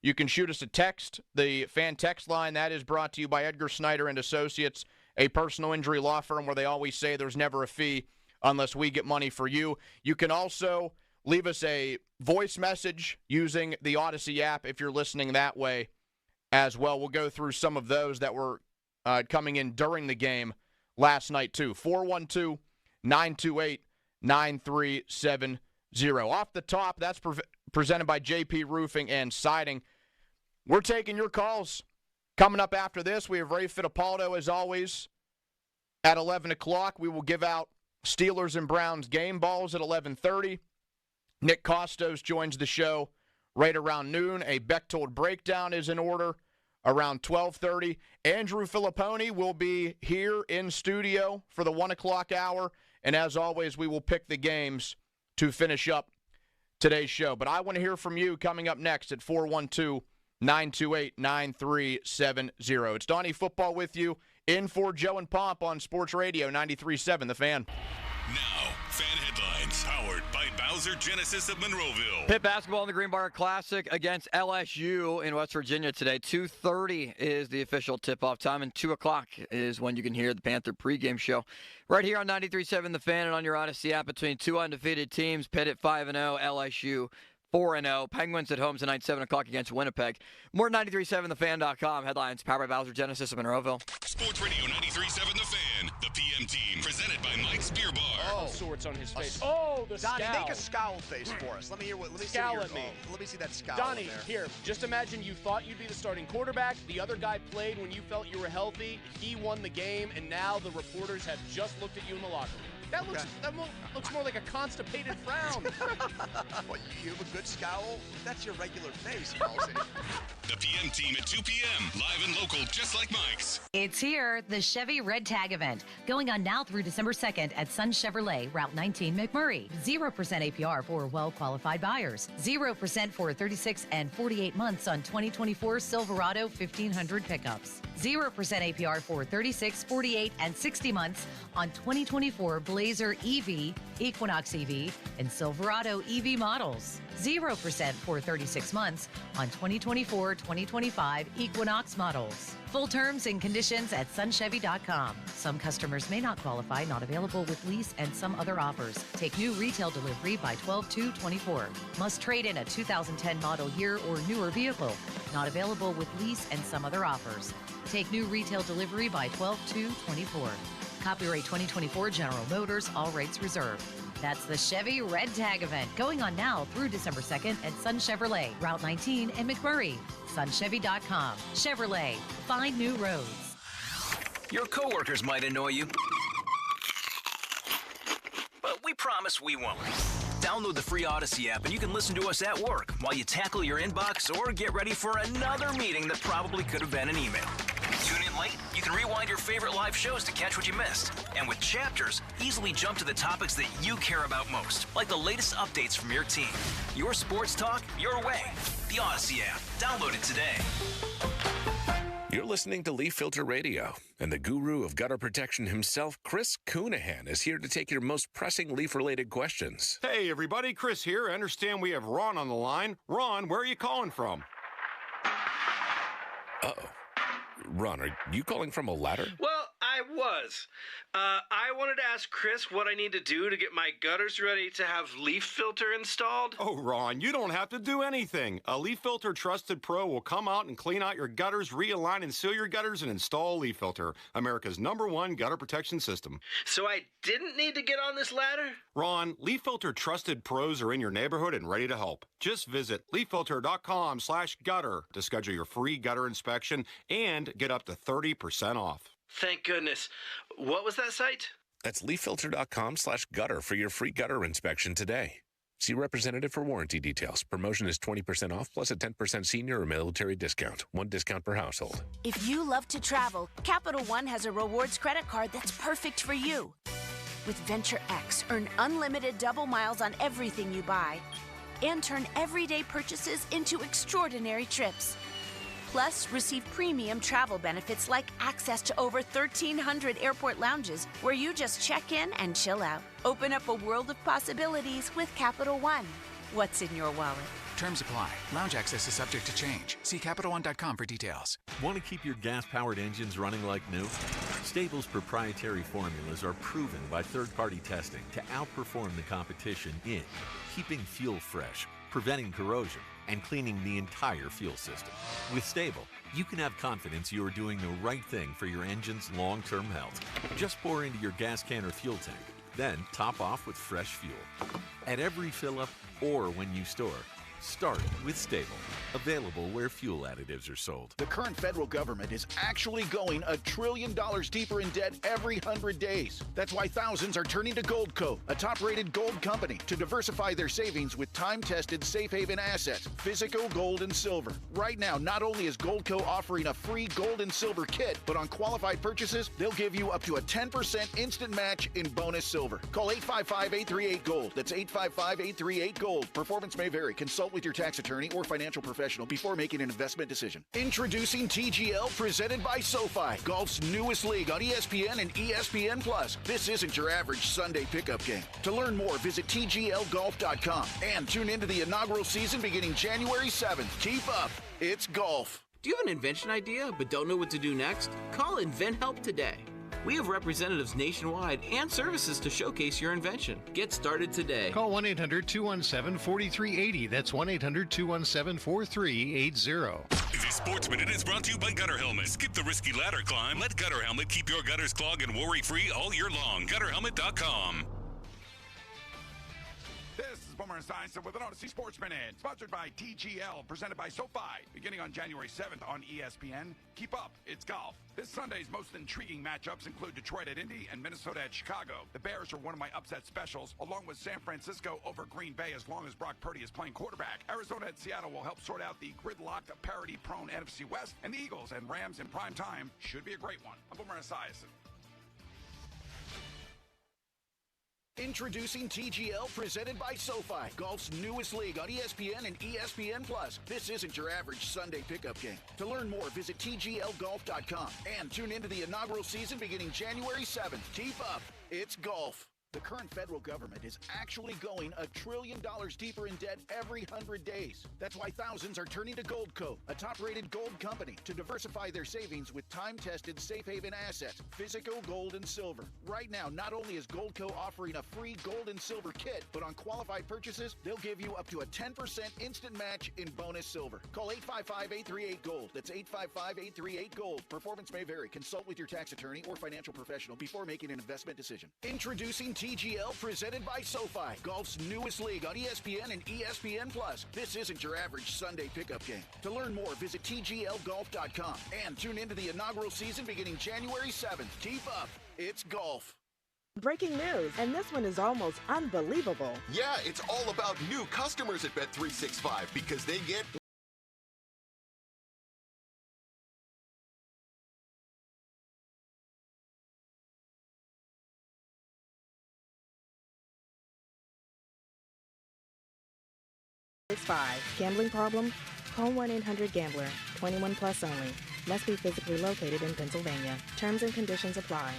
you can shoot us a text. The fan text line, that is brought to you by Edgar Snyder and Associates, a personal injury law firm where they always say there's never a fee unless we get money for you. You can also leave us a voice message using the Odyssey app if you're listening that way as well. We'll go through some of those that were coming in during the game last night too. 412-928-9370. Off the top, that's presented by JP Roofing and Siding. We're taking your calls. Coming up after this, we have Ray Fittipaldo, as always, at 11 o'clock. We will give out Steelers and Browns game balls at 11:30. Nick Costos joins the show right around noon. A Bechtold breakdown is in order around 12:30. Andrew Filipponi will be here in studio for the 1 o'clock hour. And as always, we will pick the games to finish up today's show. But I want to hear from you coming up next at 412-928-9370. It's Donnie Football with you in for Joe and Pomp on Sports Radio 93.7 The Fan. Now, fan headlines powered by Bowser Genesis of Monroeville. Pitt basketball in the Green Bar Classic against LSU in West Virginia today. 2:30 is the official tip-off time, and 2 o'clock is when you can hear the Panther pregame show. Right here on 93.7 The Fan and on your Odyssey app between two undefeated teams, Pitt at 5-0, LSU 4-0. Penguins at home tonight, 7 o'clock against Winnipeg. More 93.7thefan.com. Headlines powered by Bowser Genesis of Monroeville. Sports Radio 93.7 The Fan. The PM team presented by Mike's Beer Bar. Oh, swords on his face. Oh, the Donnie, scowl. make a scowl face for us. Let me hear what. Let me Scowl see at me. Let me see that scowl. Donnie, there. here. Just imagine you thought you'd be the starting quarterback. The other guy played when you felt you were healthy. He won the game, and now the reporters have just looked at you in the locker room. That looks more like a constipated frown. What, you have a good scowl? That's your regular face, Halsey. The PM team at 2 p.m. Live and local, just like Mike's. It's here, the Chevy Red Tag event, going on now through December 2nd at Sun Chevrolet, Route 19, McMurray. 0% APR for well-qualified buyers. 0% for 36 and 48 months on 2024 Silverado 1500 pickups. 0% APR for 36, 48, and 60 months on 2024 Blazer EV, Equinox EV, and Silverado EV models. 0% for 36 months on 2024, 2025 Equinox models. Full terms and conditions at sunchevy.com. Some customers may not qualify, not available with lease and some other offers. Take new retail delivery by 12/2/24. Must trade in a 2010 model year or newer vehicle. Not available with lease and some other offers. Take new retail delivery by 12/2/24. Copyright 2024 General Motors, all rates reserved. That's the Chevy Red Tag event going on now through December 2nd at Sun Chevrolet, Route 19 in McMurray. Sunchevy.com. Chevrolet. Find new roads. Your coworkers might annoy you, but we promise we won't. Download the free Odyssey app and you can listen to us at work while you tackle your inbox or get ready for another meeting that probably could have been an email. Tune in late? You can rewind your favorite live shows to catch what you missed. And with Chapters, easily jump to the topics that you care about most, like the latest updates from your team. Your sports talk, your way. The Odyssey app. Download it today. You're listening to Leaf Filter Radio, and the guru of gutter protection himself, Chris Coonahan, is here to take your most pressing leaf-related questions. Hey, everybody. Chris here. I understand we have Ron on the line. Ron, where are you calling from? Uh-oh. Ron, are you calling from a ladder? Well, I was. I wanted to ask Chris what I need to do to get my gutters ready to have leaf filter installed. Oh, Ron, you don't have to do anything. A Leaf Filter Trusted Pro will come out and clean out your gutters, realign and seal your gutters, and install Leaf Filter, America's #1 gutter protection system. So I didn't need to get on this ladder? Ron, Leaf Filter Trusted Pros are in your neighborhood and ready to help. Just visit leaffilter.com/gutter to schedule your free gutter inspection and get up to 30% off. Thank goodness. What was that site? That's leaffilter.com/gutter for your free gutter inspection today. See representative for warranty details. Promotion is 20% off plus a 10% senior or military discount. One discount per household. If you love to travel, Capital One has a rewards credit card that's perfect for you. With Venture X, earn unlimited double miles on everything you buy and turn everyday purchases into extraordinary trips. Plus, receive premium travel benefits like access to over 1,300 airport lounges where you just check in and chill out. Open up a world of possibilities with Capital One. What's in your wallet? Terms apply. Lounge access is subject to change. See CapitalOne.com for details. Want to keep your gas-powered engines running like new? Stable's proprietary formulas are proven by third-party testing to outperform the competition in keeping fuel fresh, preventing corrosion, and cleaning the entire fuel system. With Stable, you can have confidence you are doing the right thing for your engine's long-term health. Just pour into your gas can or fuel tank, then top off with fresh fuel. At every fill-up or when you store, start with Stable. Available where fuel additives are sold. The current federal government is actually going $1 trillion deeper in debt every 100 days. That's why thousands are turning to Goldco, a top-rated gold company, to diversify their savings with time-tested safe haven assets, physical gold and silver. Right now, not only is Goldco offering a free gold and silver kit, but on qualified purchases, they'll give you up to a 10% instant match in bonus silver. Call 855-838-GOLD. That's 855-838-GOLD. Performance may vary. Consult with your tax attorney or financial professional before making an investment decision. Introducing TGL, presented by SoFi, golf's newest league on ESPN and ESPN Plus. This isn't your average Sunday pickup game. To learn more, visit tglgolf.com and tune into the inaugural season beginning January 7th. Keep up. It's golf. Do you have an invention idea but don't know what to do next? Call InventHelp today. We have representatives nationwide and services to showcase your invention. Get started today. Call 1-800-217-4380. That's 1-800-217-4380. This Sports Minute is brought to you by Gutter Helmet. Skip the risky ladder climb. Let Gutter Helmet keep your gutters clogged and worry-free all year long. GutterHelmet.com. This is Boomer Esiason with an Odyssey Sports Minute, sponsored by TGL, presented by SoFi. Beginning on January 7th on ESPN, keep up, it's golf. This Sunday's most intriguing matchups include Detroit at Indy and Minnesota at Chicago. The Bears are one of my upset specials, along with San Francisco over Green Bay as long as Brock Purdy is playing quarterback. Arizona at Seattle will help sort out the gridlocked, parity-prone NFC West, and the Eagles and Rams in prime time should be a great one. I'm Boomer Esiason. Introducing TGL, presented by SoFi, golf's newest league on ESPN and ESPN Plus. This isn't your average Sunday pickup game. To learn more, visit tglgolf.com and tune into the inaugural season beginning January 7th. Keep up. It's golf. The current federal government is actually going $1 trillion deeper in debt every 100 days. That's why thousands are turning to Goldco, a top-rated gold company, to diversify their savings with time-tested safe haven assets, physical gold and silver. Right now, not only is Goldco offering a free gold and silver kit, but on qualified purchases, they'll give you up to a 10% instant match in bonus silver. Call 855-838-GOLD. That's 855-838-GOLD. Performance may vary. Consult with your tax attorney or financial professional before making an investment decision. Introducing TGL, presented by SoFi, golf's newest league on ESPN and ESPN Plus. This isn't your average Sunday pickup game. To learn more, visit tglgolf.com and tune into the inaugural season beginning January 7th. Keep up. It's golf. Breaking news, and this one is almost unbelievable. Yeah, it's all about new customers at Bet365 because they get Gambling problem? Call 1-800-GAMBLER. 21 plus only. Must be physically located in Pennsylvania. Terms and conditions apply.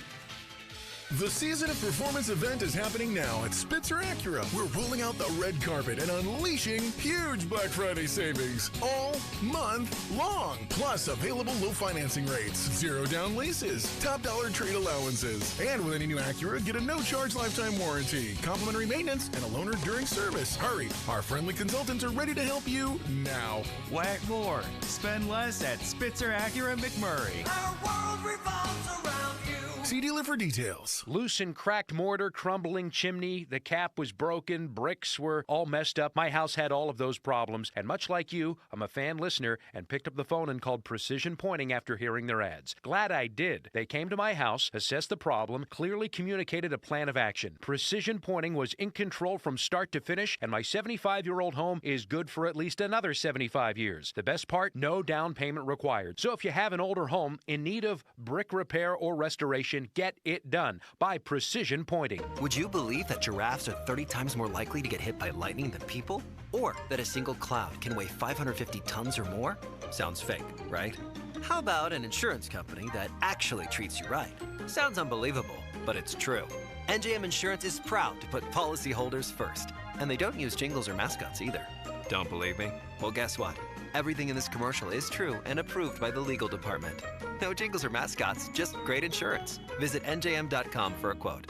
The season of performance event is happening now at Spitzer Acura. We're rolling out the red carpet and unleashing huge Black Friday savings all month long. Plus, available low financing rates, 0 down leases, top dollar trade allowances. And with any new Acura, get a no-charge lifetime warranty, complimentary maintenance, and a loaner during service. Hurry, our friendly consultants are ready to help you now. Whack more. Spend less at Spitzer Acura McMurray. Our world revolves around you. See dealer for details. Loose and cracked mortar, crumbling chimney, the cap was broken, bricks were all messed up. My house had all of those problems, and much like you, I'm a fan listener and picked up the phone and called Precision Pointing after hearing their ads. Glad I did. They came to my house, assessed the problem, clearly communicated a plan of action. Precision Pointing was in control from start to finish, and my 75-year-old home is good for at least another 75 years. The best part, no down payment required. So if you have an older home in need of brick repair or restoration, get it done by Precision Pointing. Would you believe that giraffes are 30 times more likely to get hit by lightning than people? Or that a single cloud can weigh 550 tons or more? Sounds fake, right? How about an insurance company that actually treats you right? Sounds unbelievable, but it's true. NJM Insurance is proud to put policyholders first. And they don't use jingles or mascots either. Don't believe me? Well, guess what? Everything in this commercial is true and approved by the legal department. No jingles or mascots, just great insurance. Visit njm.com for a quote.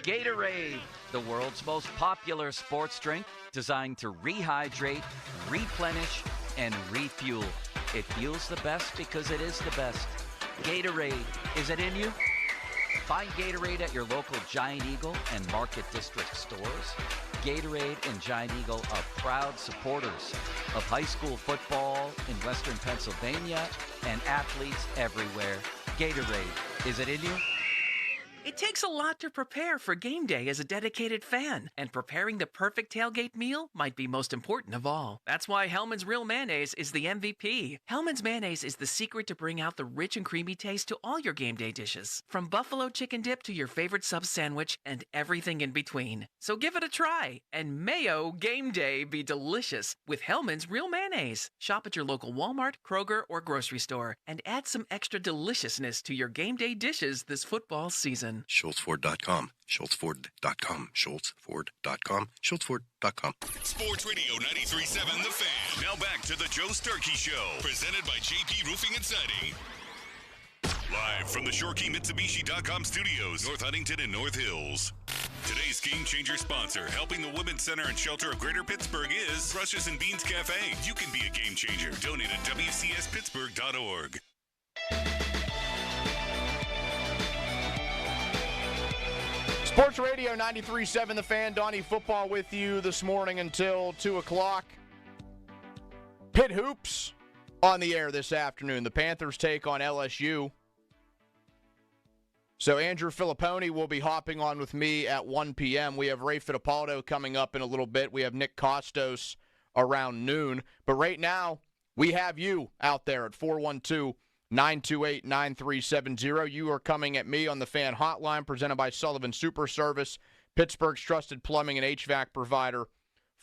Gatorade, the world's most popular sports drink, designed to rehydrate, replenish, and refuel. It feels the best because it is the best. Gatorade, is it in you? Find Gatorade at your local Giant Eagle and Market District stores. Gatorade and Giant Eagle are proud supporters of high school football in Western Pennsylvania and athletes everywhere. Gatorade, is it in you? It takes a lot to prepare for game day as a dedicated fan, and preparing the perfect tailgate meal might be most important of all. That's why Hellmann's Real Mayonnaise is the MVP. Hellmann's Mayonnaise is the secret to bring out the rich and creamy taste to all your game day dishes, from buffalo chicken dip to your favorite sub sandwich and everything in between. So give it a try, and mayo game day be delicious with Hellmann's Real Mayonnaise. Shop at your local Walmart, Kroger, or grocery store, and add some extra deliciousness to your game day dishes this football season. SchultzFord.com. SchultzFord.com. SchultzFord.com. SchultzFord.com. Sports Radio 93.7 The Fan. Now back to the Joe Sturkey Show, presented by JP Roofing and Siding. Live from the ShoreKeyMitsubishi.com studios, North Huntington and North Hills. Today's Game Changer sponsor, helping the Women's Center and Shelter of Greater Pittsburgh, is Brushes and Beans Cafe. You can be a game changer. Donate at WCSPittsburgh.org. Sports Radio 93.7 The Fan. Donnie Football with you this morning until 2 o'clock. Pitt Hoops on the air this afternoon. The Panthers take on LSU. So Andrew Filipponi will be hopping on with me at 1 p.m. We have Ray Fittipaldo coming up in a little bit. We have Nick Costos around noon. But right now, we have you out there at 412-928-9370. You are coming at me on the Fan Hotline, presented by Sullivan Super Service, Pittsburgh's trusted plumbing and HVAC provider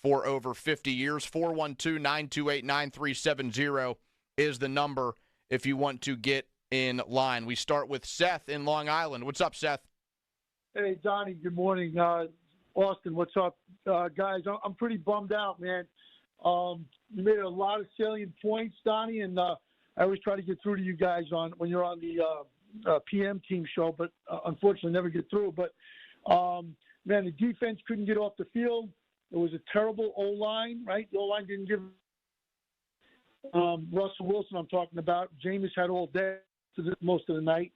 for over 50 years. 412-928-9370 is the number if you want to get in line. We start with Seth in Long Island. What's up, Seth? Hey, Donnie. Good morning. Austin, what's up? Guys, I'm pretty bummed out, man. You made a lot of salient points, Donnie, and I always try to get through to you guys when you're on the PM team show, but unfortunately never get through. But, man, the defense couldn't get off the field. It was a terrible O-line, right? The O-line didn't give Russell Wilson I'm talking about. Jameis had all day most of the night.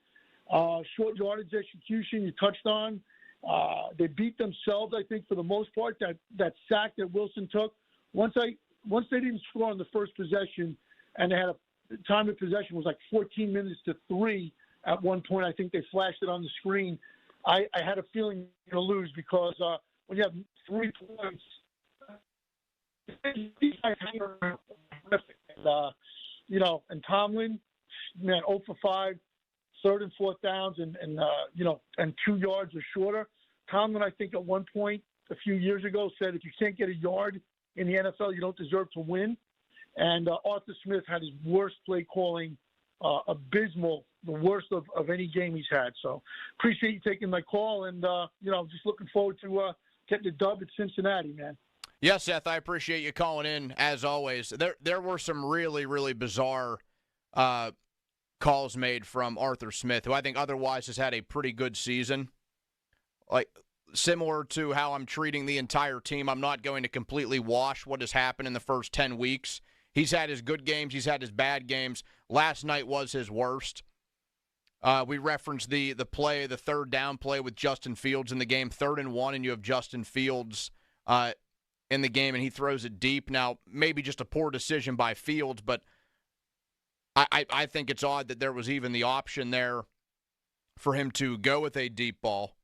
Short yardage execution you touched on. They beat themselves, I think, for the most part. That sack that Wilson took. Once they didn't score on the first possession, and they had time of possession was like 14 minutes to 3 at one point. I think they flashed it on the screen. I had a feeling you're going to lose because when you have 3 points, and Tomlin, man, 0 for 5, 3rd and 4th downs, and 2 yards or shorter. Tomlin, I think, at one point a few years ago said, if you can't get a yard in the NFL, you don't deserve to win. And Arthur Smith had his worst play calling, abysmal the worst of any game he's had. So appreciate you taking my call, and just looking forward to getting the dub at Cincinnati, man. Yes, Seth, I appreciate you calling in, as always. There were some really, really bizarre calls made from Arthur Smith, who I think otherwise has had a pretty good season. Like, similar to how I'm treating the entire team, I'm not going to completely wash what has happened in the first 10 weeks. He's had his good games. He's had his bad games. Last night was his worst. We referenced the play, the third down play with Justin Fields in the game, 3rd and 1, and you have Justin Fields in the game, and he throws it deep. Now, maybe just a poor decision by Fields, but I think it's odd that there was even the option there for him to go with a deep ball.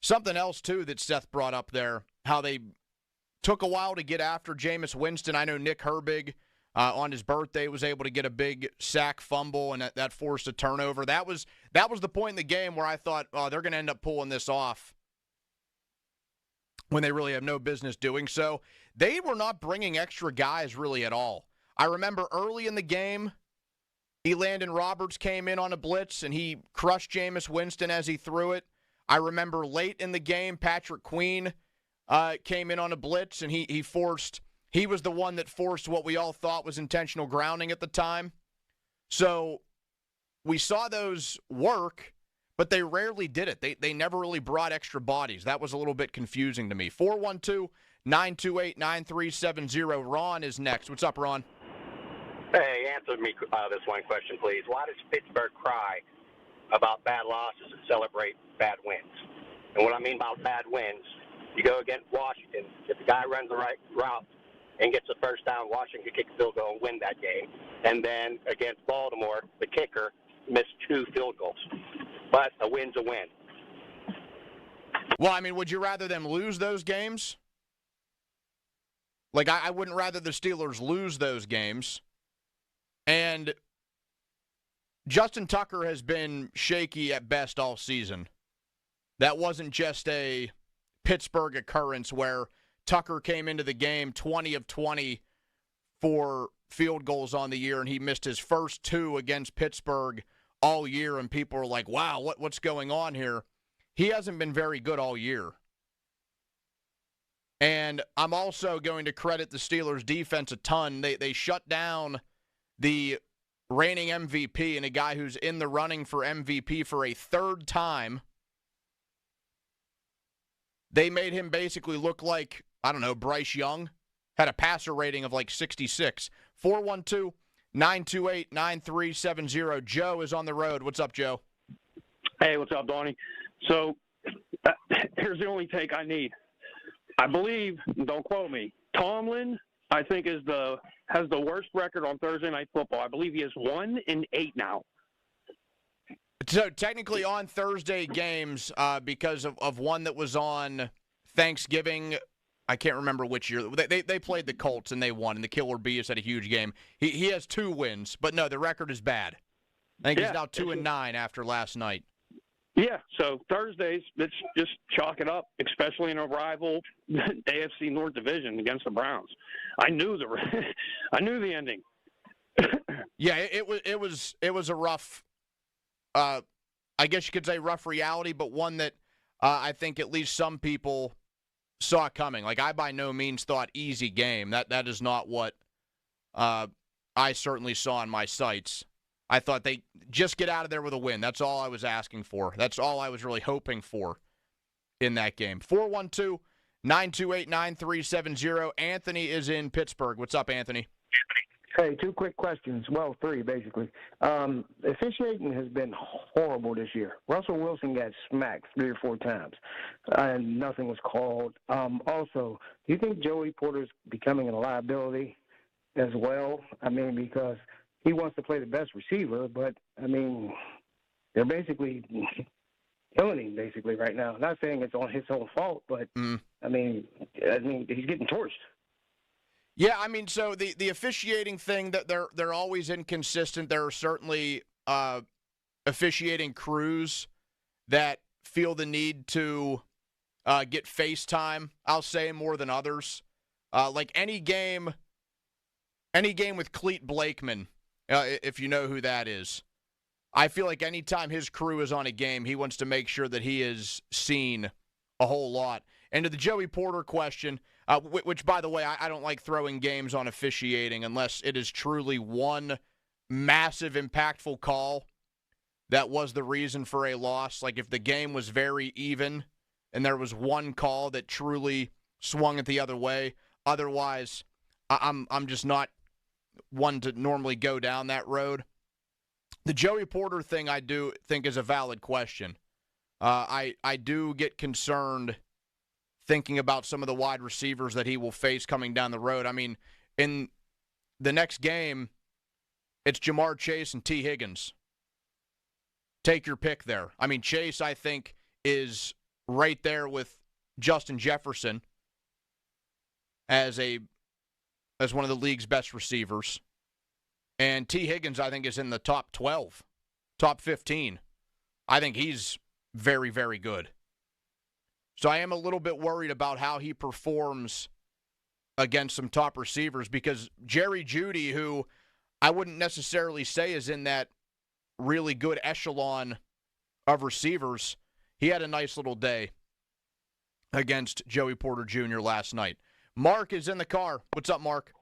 Something else, too, that Seth brought up there, how they took a while to get after Jameis Winston. I know Nick Herbig, on his birthday, was able to get a big sack fumble, and that forced a turnover. That was the point in the game where I thought, oh, they're going to end up pulling this off when they really have no business doing so. They were not bringing extra guys really at all. I remember early in the game, Elandon Roberts came in on a blitz, and he crushed Jameis Winston as he threw it. I remember late in the game, Patrick Queen came in on a blitz, and he was the one that forced what we all thought was intentional grounding at the time. So we saw those work, but they rarely did it. They never really brought extra bodies. That was a little bit confusing to me. 412-928-9370. Ron is next. What's up, Ron? Hey, answer me this one question, please. Why does Pittsburgh cry about bad losses and celebrate bad wins? And what I mean by bad wins, you go against Washington. If the guy runs the right route and gets a first down, Washington can kick a field goal and win that game. And then against Baltimore, the kicker missed 2 field goals. But a win's a win. Well, I mean, would you rather them lose those games? Like, I wouldn't rather the Steelers lose those games. And Justin Tucker has been shaky at best all season. That wasn't just a Pittsburgh occurrence where Tucker came into the game 20 of 20 for field goals on the year, and he missed his first 2 against Pittsburgh all year, and people are like, wow, what's going on here? He hasn't been very good all year. And I'm also going to credit the Steelers' defense a ton. They shut down the reigning MVP and a guy who's in the running for MVP for a 3rd time. They made him basically look like, I don't know, Bryce Young. Had a passer rating of like 66. 412-928-9370. Joe is on the road. What's up, Joe? Hey, what's up, Donnie? So here's the only take I need. I believe, don't quote me, Tomlin, I think, has the worst record on Thursday Night Football. I believe he is 1-8 now. So technically on Thursday games, because of one that was on Thanksgiving, I can't remember which year. They played the Colts and they won, and the Killer Bees had a huge game. He has 2 wins, but no, the record is bad. I think he's now 2-9 after last night. Yeah, so Thursdays, let's just chalk it up, especially in a rival AFC North division against the Browns. I knew the ending. Yeah, it was a rough, I guess you could say rough reality, but one that I think at least some people saw coming. Like, I by no means thought easy game. That is not what I certainly saw in my sights. I thought they just get out of there with a win. That's all I was asking for. That's all I was really hoping for in that game. 412-928-9370. Anthony is in Pittsburgh. What's up, Anthony? Hey, 2 quick questions. Well, 3, basically. Officiating has been horrible this year. Russell Wilson got smacked 3 or 4 times, and nothing was called. Also, do you think Joey Porter's becoming a liability as well? I mean, because he wants to play the best receiver, but, I mean, they're basically killing him basically right now. Not saying it's on his own fault, but, I mean, he's getting torched. Yeah, I mean, so the officiating thing, that they're always inconsistent. There are certainly officiating crews that feel the need to get FaceTime, I'll say, more than others. Like any game with Clete Blakeman, if you know who that is. I feel like anytime his crew is on a game, he wants to make sure that he is seen a whole lot. And to the Joey Porter question, which, by the way, I don't like throwing games on officiating unless it is truly one massive, impactful call that was the reason for a loss. Like if the game was very even and there was one call that truly swung it the other way. Otherwise, I'm just not one to normally go down that road. The Joey Porter thing I do think is a valid question. I do get concerned thinking about some of the wide receivers that he will face coming down the road. I mean, in the next game, it's Jamar Chase and T. Higgins. Take your pick there. I mean, Chase, I think, is right there with Justin Jefferson as one of the league's best receivers. And T. Higgins, I think, is in the top 12, top 15. I think he's very, very good. So I am a little bit worried about how he performs against some top receivers because Jerry Jeudy, who I wouldn't necessarily say is in that really good echelon of receivers, he had a nice little day against Joey Porter Jr. last night. Mark is in the car. What's up, Mark?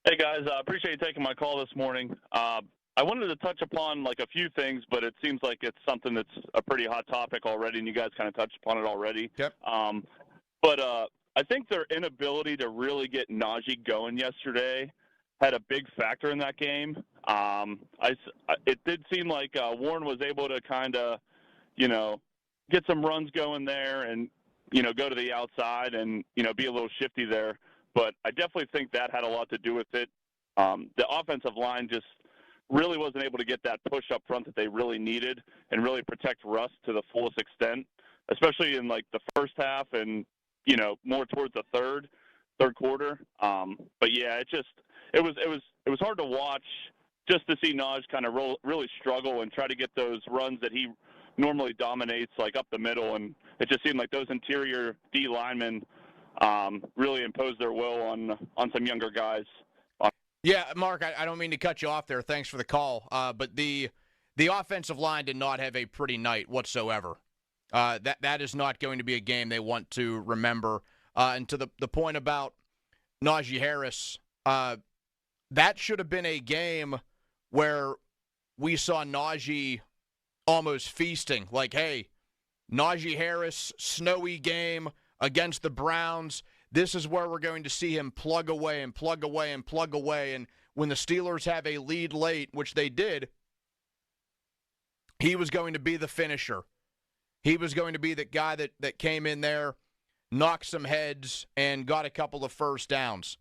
Hey, guys. I appreciate you taking my call this morning. I wanted to touch upon a few things, but it seems like it's something that's a pretty hot topic already, and you guys kind of touched upon it already. Yep. But I think their inability to really get Najee going yesterday had a big factor in that game. It did seem like Warren was able to kind of, get some runs going there and, go to the outside and, be a little shifty there. But I definitely think that had a lot to do with it. The offensive line just really wasn't able to get that push up front that they really needed and really protect Russ to the fullest extent, especially in the first half and, more towards the third quarter. But yeah, it was hard to watch just to see Naj kind of really struggle and try to get those runs that he normally dominates up the middle. And it just seemed like those interior D linemen really imposed their will on some younger guys. Yeah, Mark, I don't mean to cut you off there. Thanks for the call. But the offensive line did not have a pretty night whatsoever. That is not going to be a game they want to remember. And to the point about Najee Harris, that should have been a game where we saw Najee almost feasting. Like, hey, Najee Harris, snowy game against the Browns. This is where we're going to see him plug away and plug away and plug away. And when the Steelers have a lead late, which they did, he was going to be the finisher. He was going to be the guy that came in there, knocked some heads, and got a couple of first downs.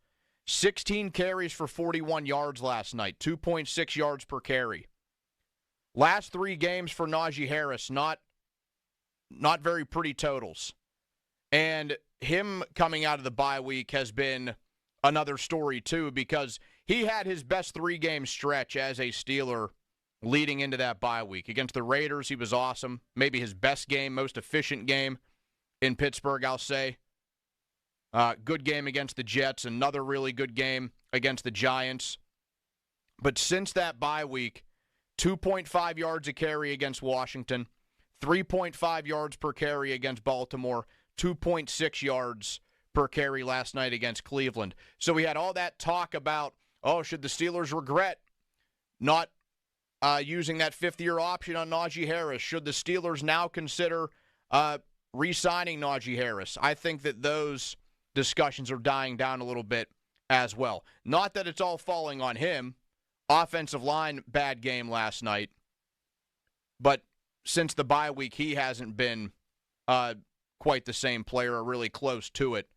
16 carries for 41 yards last night, 2.6 yards per carry. Last 3 games for Najee Harris, not very pretty totals. And him coming out of the bye week has been another story, too, because he had his best 3-game stretch as a Steeler leading into that bye week. Against the Raiders, he was awesome. Maybe his best game, most efficient game in Pittsburgh, I'll say. Good game against the Jets, another really good game against the Giants. But since that bye week, 2.5 yards a carry against Washington, 3.5 yards per carry against Baltimore, 2.6 yards per carry last night against Cleveland. So we had all that talk about, should the Steelers regret not using that 5th-year option on Najee Harris? Should the Steelers now consider re-signing Najee Harris? I think that those discussions are dying down a little bit as well. Not that it's all falling on him. Offensive line, bad game last night. But since the bye week, he hasn't been quite the same player or really close to it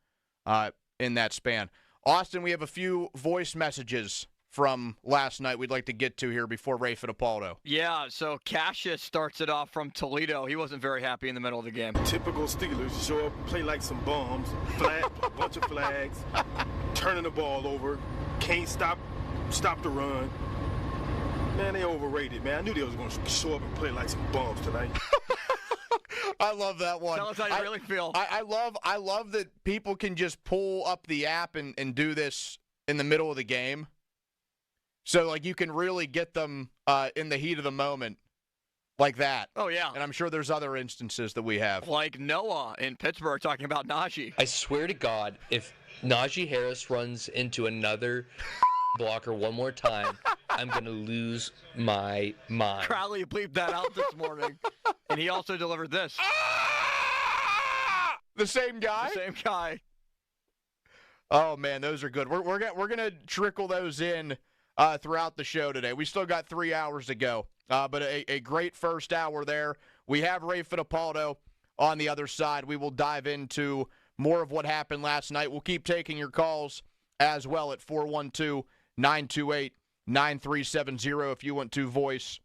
in that span. Austin, we have a few voice messages from last night we'd like to get to here before Ray Fittipaldo. Yeah, so Cassius starts it off from Toledo. He wasn't very happy in the middle of the game. Typical Steelers show up, play like some bums, a bunch of flags, turning the ball over, can't stop the run. Man, they overrated, man. I knew they was going to show up and play like some bums tonight. I love that one. Tell us how you really feel. I love that people can just pull up the app and do this in the middle of the game. So, you can really get them in the heat of the moment like that. Oh, yeah. And I'm sure there's other instances that we have. Like Noah in Pittsburgh talking about Najee. I swear to God, if Najee Harris runs into another blocker one more time, I'm going to lose my mind. Crowley bleeped that out this morning. And he also delivered this. The same guy? The same guy. Oh, man, those are good. We're gonna trickle those in throughout the show today. We still got 3 hours to go, but a great first hour there. We have Ray Fittipaldo on the other side. We will dive into more of what happened last night. We'll keep taking your calls as well at 412-928-9370 if you want to voice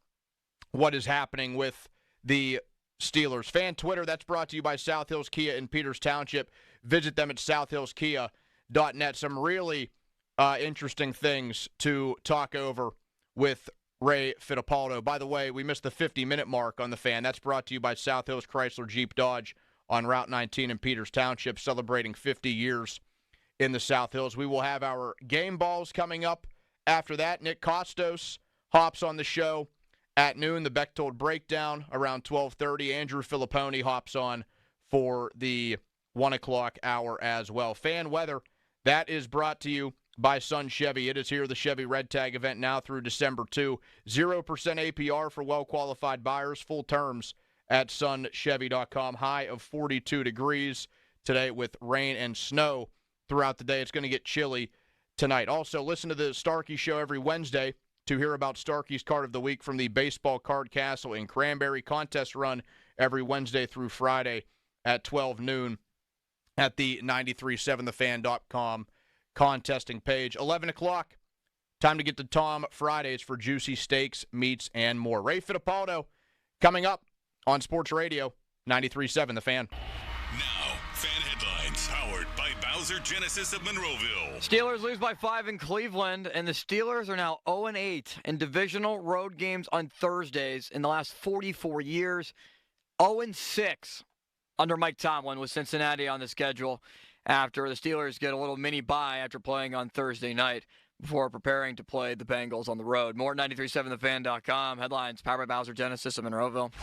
what is happening with the Steelers. Fan Twitter, that's brought to you by South Hills Kia in Peters Township. Visit them at southhillskia.net. Some really interesting things to talk over with Ray Fittipaldo. By the way, we missed the 50-minute mark on the Fan. That's brought to you by South Hills Chrysler Jeep Dodge on Route 19 in Peters Township, celebrating 50 years in the South Hills. We will have our game balls coming up after that. Nick Kostos hops on the show at noon. The Bechtold Breakdown around 12:30. Andrew Filipponi hops on for the 1 o'clock hour as well. Fan weather, that is brought to you by Sun Chevy. It is here, the Chevy Red Tag event now through December 2. 0% APR for well-qualified buyers. Full terms at sunchevy.com. High of 42 degrees today with rain and snow throughout the day. It's going to get chilly tonight. Also, listen to the Starkey Show every Wednesday to hear about Starkey's Card of the Week from the Baseball Card Castle in Cranberry. Contest run every Wednesday through Friday at 12 noon at the 937thefan.com contesting page. 11 o'clock, time to get to Tom Fridays for juicy steaks, meats, and more. Ray Fittipaldo coming up on Sports Radio 93.7 The Fan. Now, fan headlines powered by Bowser Genesis of Monroeville. Steelers lose by 5 in Cleveland, and the Steelers are now 0-8 in divisional road games on Thursdays in the last 44 years. 0-6 under Mike Tomlin with Cincinnati on the schedule after the Steelers get a little mini bye after playing on Thursday night before preparing to play the Bengals on the road. More at 937thefan.com. Headlines powered by Bowser Genesis of Monroeville.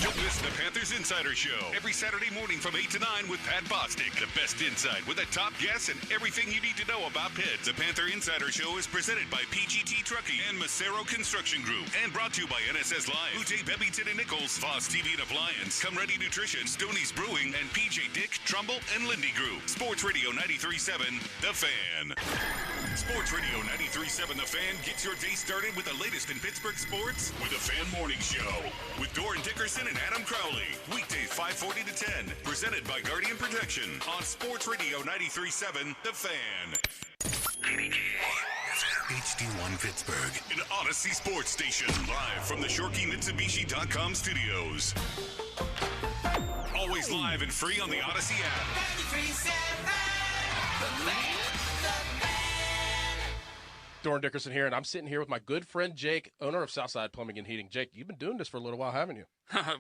Don't miss the Panthers Insider Show every Saturday morning from 8 to 9 with Pat Bostic. The best insight with the top guests and everything you need to know about Pids. The Panther Insider Show is presented by PGT Trucking and Macero Construction Group and brought to you by NSS Live, Ute Bebington and Nichols, Voss TV and Appliance, Come Ready Nutrition, Stoney's Brewing, and PJ Dick, Trumbull, and Lindy Group. Sports Radio 93.7 The Fan. Sports Radio 93.7 The Fan gets your day started with the latest in Pittsburgh sports with the Fan Morning Show with Doran Dickerson and Adam Crowley. Weekdays 5:40 to 10. Presented by Guardian Protection on Sports Radio 93.7 The Fan. HD1 Pittsburgh, an Odyssey Sports Station, live from the ShorkeyMitsubishi.com studios. Always live and free on the Odyssey app. 93.7 The Fan. Doran Dickerson here, and I'm sitting here with my good friend Jake, owner of Southside Plumbing and Heating. Jake, you've been doing this for a little while, haven't you?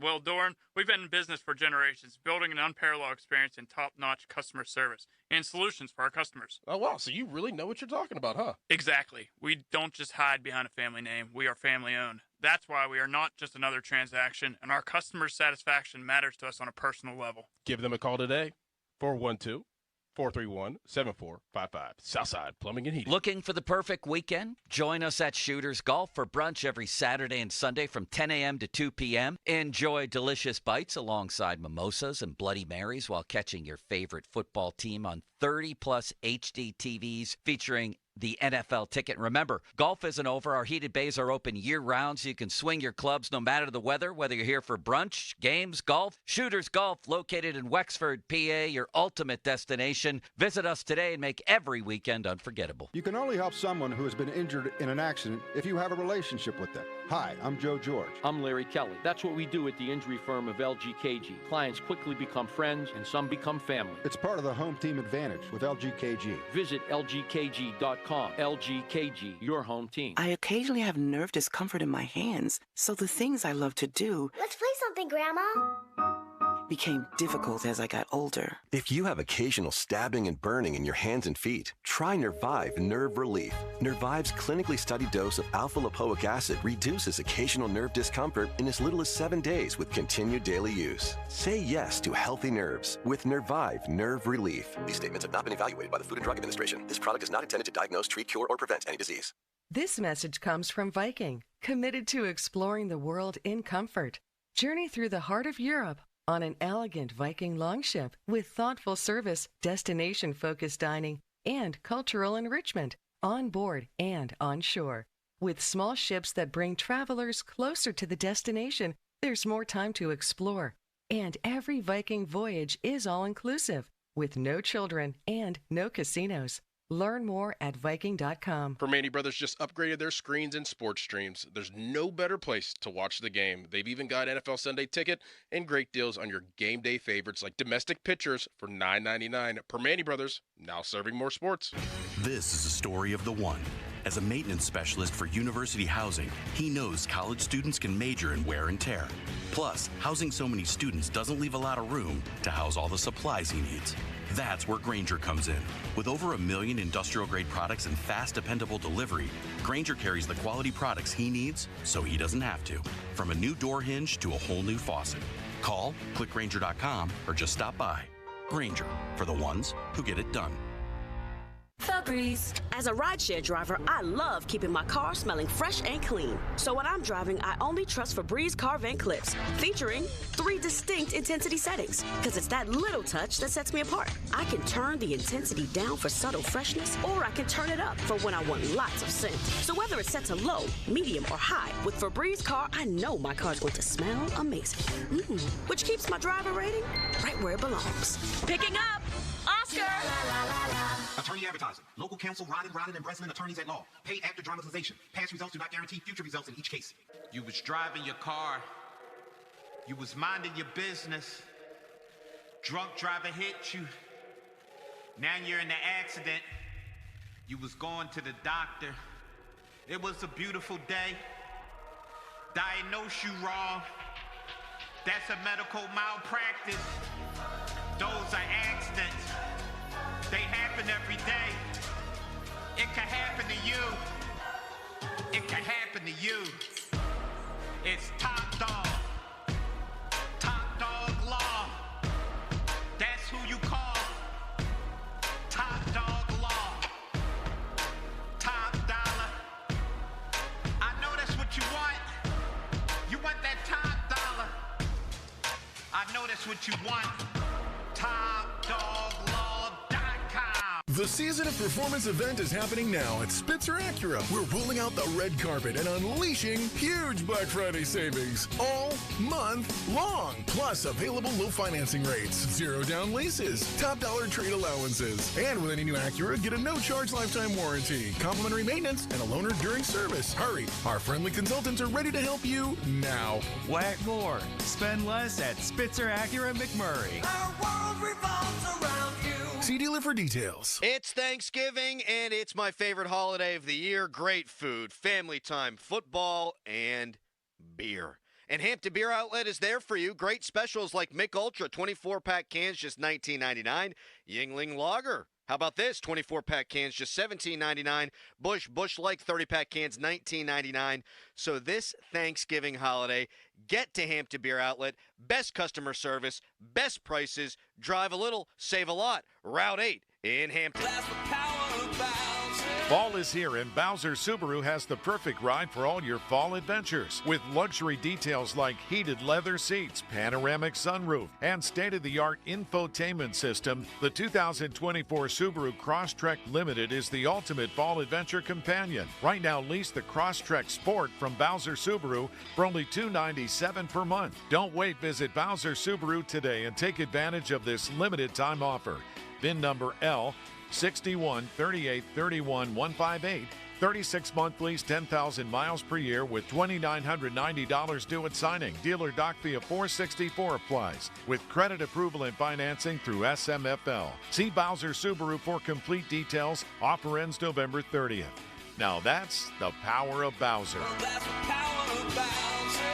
Well, Doran, we've been in business for generations, building an unparalleled experience in top-notch customer service and solutions for our customers. Oh, wow. So you really know what you're talking about, huh? Exactly. We don't just hide behind a family name. We are family-owned. That's why we are not just another transaction, and our customer satisfaction matters to us on a personal level. Give them a call today, 412-431-7455. Southside Plumbing and Heating. Looking for the perfect weekend? Join us at Shooters Golf for brunch every Saturday and Sunday from 10 a.m. to 2 p.m. Enjoy delicious bites alongside mimosas and Bloody Marys while catching your favorite football team on 30-plus HD TVs featuring the NFL ticket. Remember, golf isn't over. Our heated bays are open year-round, so you can swing your clubs no matter the weather, whether you're here for brunch, games, golf. Shooters Golf, located in Wexford, PA, your ultimate destination. Visit us today and make every weekend unforgettable. You can only help someone who has been injured in an accident if you have a relationship with them. Hi, I'm Joe George. I'm Larry Kelly. That's what we do at the injury firm of LGKG. Clients quickly become friends, and some become family. It's part of the home team advantage with LGKG. Visit lgkg.com. LGKG, your home team. I occasionally have nerve discomfort in my hands, so the things I love to do... Let's play something, Grandma. became difficult as I got older. If you have occasional stabbing and burning in your hands and feet, try Nervive Nerve Relief. Nervive's clinically studied dose of alpha-lipoic acid reduces occasional nerve discomfort in as little as 7 days with continued daily use. Say yes to healthy nerves with Nervive Nerve Relief. These statements have not been evaluated by the Food and Drug Administration. This product is not intended to diagnose, treat, cure, or prevent any disease. This message comes from Viking, committed to exploring the world in comfort. Journey through the heart of Europe on an elegant Viking longship with thoughtful service, destination-focused dining, and cultural enrichment on board and on shore. With small ships that bring travelers closer to the destination, there's more time to explore. And every Viking voyage is all-inclusive, with no children and no casinos. Learn more at Viking.com. Permane Brothers just upgraded their screens and sports streams. There's no better place to watch the game. They've even got NFL Sunday Ticket and great deals on your game day favorites like domestic pitchers for $9.99. Permane Brothers, now serving more sports. This is a story of the one. As a maintenance specialist for University Housing, he knows college students can major in wear and tear. Plus, housing so many students doesn't leave a lot of room to house all the supplies he needs. That's where Grainger comes in. With over 1 million industrial-grade products and fast, dependable delivery, Grainger carries the quality products he needs so he doesn't have to. From a new door hinge to a whole new faucet. Call, click Grainger.com, or just stop by. Grainger, for the ones who get it done. Febreze. As a rideshare driver, I love keeping my car smelling fresh and clean. So when I'm driving, I only trust Febreze car vent clips, featuring 3 distinct intensity settings, because it's that little touch that sets me apart. I can turn the intensity down for subtle freshness, or I can turn it up for when I want lots of scent. So whether it's set to low, medium, or high, with Febreze car, I know my car's going to smell amazing. Which keeps my driver rating right where it belongs. Picking up Oscar! Attorney advertising. Local counsel Rodden and Breslin, attorneys at law. Paid after dramatization. Past results do not guarantee future results in each case. You was driving your car. You was minding your business. Drunk driver hit you. Now you're in an accident. You was going to the doctor. It was a beautiful day. Diagnosed you wrong. That's a medical malpractice. Those are accidents. They happen every day. It can happen to you. It can happen to you. It's Top Dog. Top Dog Law. That's who you call. Top Dog Law. Top dollar. I know that's what you want. You want that top dollar. I know that's what you want. TopDogLaw.com. The season of performance event is happening now at Spitzer Acura. We're rolling out the red carpet and unleashing huge Black Friday savings all month long. Plus available low financing rates, 0 down leases, top dollar trade allowances. And with any new Acura, get a no-charge lifetime warranty, complimentary maintenance, and a loaner during service. Hurry, our friendly consultants are ready to help you now. Whack more. Spend less at Spitzer Acura McMurray. Our world revolves around you. See dealer for details. It's Thanksgiving, and it's my favorite holiday of the year. Great food, family time, football, and beer. And Hampton Beer Outlet is there for you. Great specials like Mick Ultra, 24-pack cans, just $19.99. Yingling Lager. How about this? 24-pack cans, just $17.99. Busch Light, 30-pack cans, $19.99. So this Thanksgiving holiday, get to Hampton Beer Outlet. Best customer service, best prices. Drive a little, save a lot. Route 8 in Hampton. Fall is here, and Bowser Subaru has the perfect ride for all your fall adventures. With luxury details like heated leather seats, panoramic sunroof, and state-of-the-art infotainment system, the 2024 Subaru Crosstrek Limited is the ultimate fall adventure companion. Right now, lease the Crosstrek Sport from Bowser Subaru for only $297 per month. Don't wait. Visit Bowser Subaru today and take advantage of this limited time offer. VIN number L 61 38 31 158. 36-month lease, 10,000 miles per year with $2,990 due at signing. Dealer doc fee of $464 applies with credit approval and financing through SMFL. See Bowser Subaru for complete details. Offer ends November 30th. Now that's the power of Bowser. Well, that's the power of Bowser.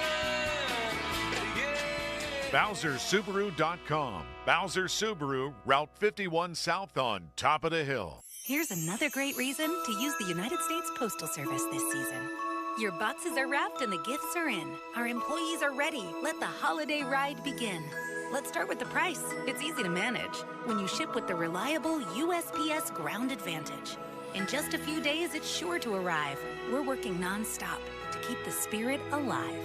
Yeah. BowserSubaru.com. Bowser Subaru, Route 51 South on top of the hill. Here's another great reason to use the United States Postal Service this season. Your boxes are wrapped and the gifts are in. Our employees are ready. Let the holiday ride begin. Let's start with the price. It's easy to manage when you ship with the reliable USPS Ground Advantage. In just a few days, it's sure to arrive. We're working nonstop to keep the spirit alive.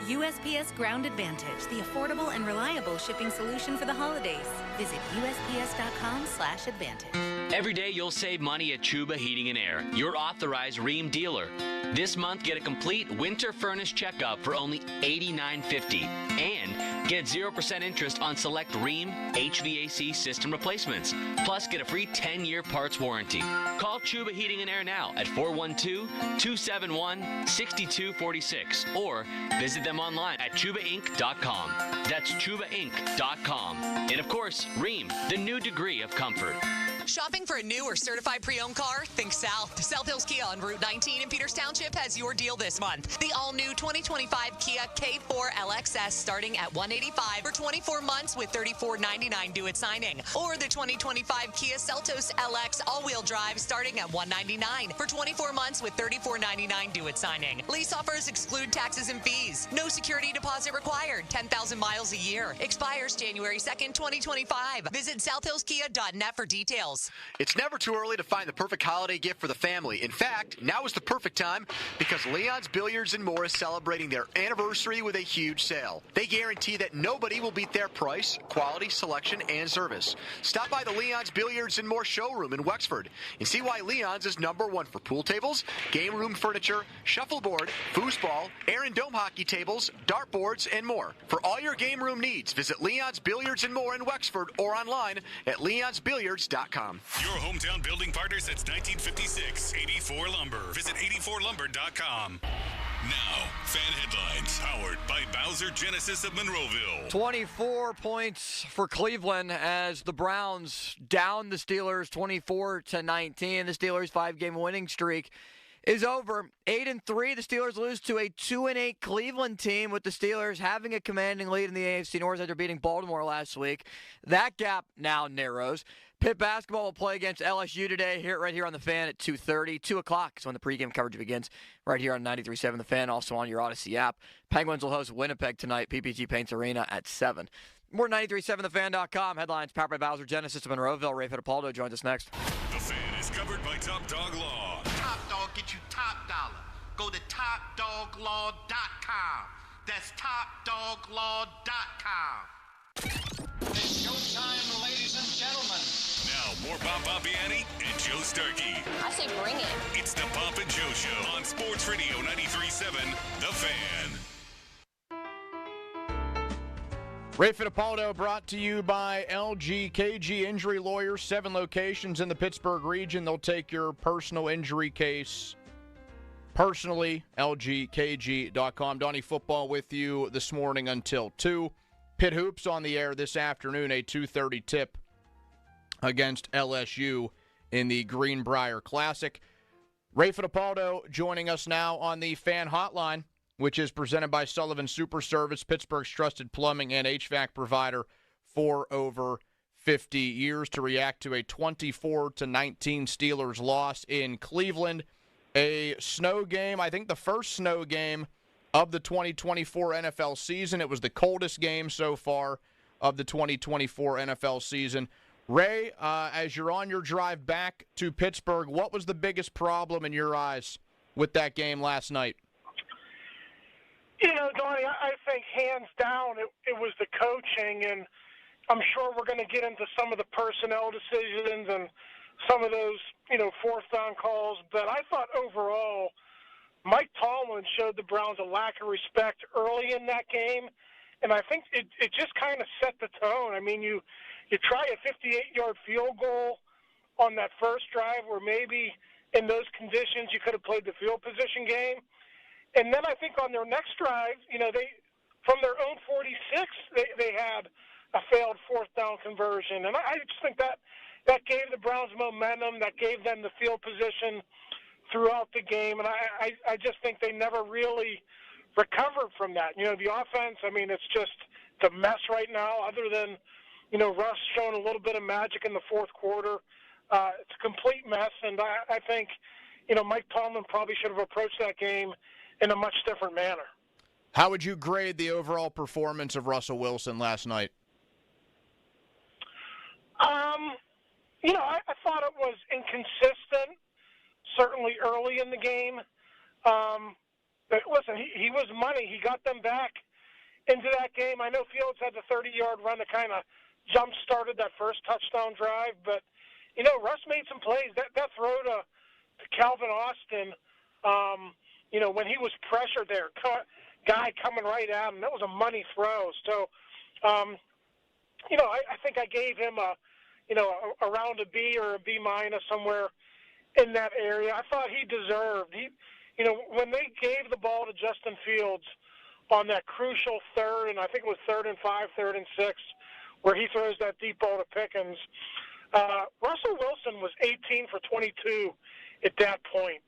USPS Ground Advantage, the affordable and reliable shipping solution for the holidays. Visit USPS.com/advantage. Every day you'll save money at Chuba Heating and Air, your authorized Rheem dealer. This month, get a complete winter furnace checkup for only $89.50 and get 0% interest on select Rheem HVAC system replacements. Plus, get a free 10-year parts warranty. Call Chuba Heating and Air now at 412-271-6246 or visit them online at ChubaInc.com. That's ChubaInc.com. And of course, Rheem, the new degree of comfort. Shopping for a new or certified pre-owned car? Think South. South Hills Kia on Route 19 in Peters Township has your deal this month. The all-new 2025 Kia K4 LXS starting at $185 for 24 months with $34.99 due at signing. Or the 2025 Kia Seltos LX all-wheel drive starting at $199 for 24 months with $34.99 due at signing. Lease offers exclude taxes and fees. No security deposit required. 10,000 miles a year. Expires January 2nd, 2025. Visit southhillskia.net for details. It's never too early to find the perfect holiday gift for the family. In fact, now is the perfect time because Leon's Billiards & More is celebrating their anniversary with a huge sale. They guarantee that nobody will beat their price, quality, selection, and service. Stop by the Leon's Billiards & More showroom in Wexford and see why Leon's is #1 for pool tables, game room furniture, shuffleboard, foosball, air and dome hockey tables, dartboards, and more. For all your game room needs, visit Leon's Billiards & More in Wexford or online at leonsbilliards.com. Your hometown building partner since 1956, 84 Lumber. Visit 84lumber.com. Now, fan headlines powered by Bowser Genesis of Monroeville. 24 points for Cleveland as the Browns down the Steelers 24-19. The Steelers' 5-game winning streak is over. 8-3. The Steelers lose to a 2-8 Cleveland team, with the Steelers having a commanding lead in the AFC North after beating Baltimore last week. That gap now narrows. Pitt basketball will play against LSU today, right here on The Fan at 2:30. 2 o'clock is when the pregame coverage begins, right here on 93.7 The Fan, also on your Odyssey app. Penguins will host Winnipeg tonight, PPG Paints Arena at 7. More 93.7thefan.com. Headlines powered by Bowser Genesis of Monroeville. Ray Fittipaldo joins us next. The Fan is covered by Top Dog Law. Top Dog get you top dollar. Go to TopDogLaw.com. That's TopDogLaw.com. It's showtime, ladies and gentlemen. Now, more Bob Bobbiani and Joe Starkey. I say bring it. It's the Bob and Joe Show on Sports Radio 93.7 The Fan. Ray Fittipaldo brought to you by LGKG Injury Lawyers. 7 locations in the Pittsburgh region. They'll take your personal injury case personally. LGKG.com. Donnie Football with you this morning until 2. Pitt Hoops on the air this afternoon, a 2:30 tip against LSU in the Greenbrier Classic. Ray Fittipaldo joining us now on the Fan Hotline, which is presented by Sullivan Super Service, Pittsburgh's trusted plumbing and HVAC provider for over 50 years, to react to a 24-19 Steelers loss in Cleveland. A snow game, I think the first snow game of the 2024 NFL season. It was the coldest game so far of the 2024 NFL season. Ray, as you're on your drive back to Pittsburgh, what was the biggest problem in your eyes with that game last night? You know, Donnie, I think hands down it was the coaching, and I'm sure we're going to get into some of the personnel decisions and some of those, fourth down calls. But I thought overall Mike Tomlin showed the Browns a lack of respect early in that game, and I think it just kind of set the tone. I mean, you try a 58-yard field goal on that first drive where maybe in those conditions you could have played the field position game. And then I think on their next drive, they from their own 46, they had a failed fourth down conversion. And I just think that gave the Browns momentum, that gave them the field position throughout the game. And I just think they never really recovered from that. The offense, I mean, it's just a mess right now, other than, Russ showing a little bit of magic in the fourth quarter. It's a complete mess, and I think, Mike Tomlin probably should have approached that game in a much different manner. How would you grade the overall performance of Russell Wilson last night? I thought it was inconsistent, certainly early in the game. But listen, he was money. He got them back into that game. I know Fields had the 30-yard run that kind of jump-started that first touchdown drive, but, Russ made some plays. That throw to Calvin Austin, when he was pressured there, guy coming right at him, that was a money throw. So, I think I gave him around a B or a B minus, somewhere in that area. I thought he deserved. When they gave the ball to Justin Fields on that crucial third, and I think it was 3rd and 5, 3rd and 6, where he throws that deep ball to Pickens, Russell Wilson was 18 for 22 at that point.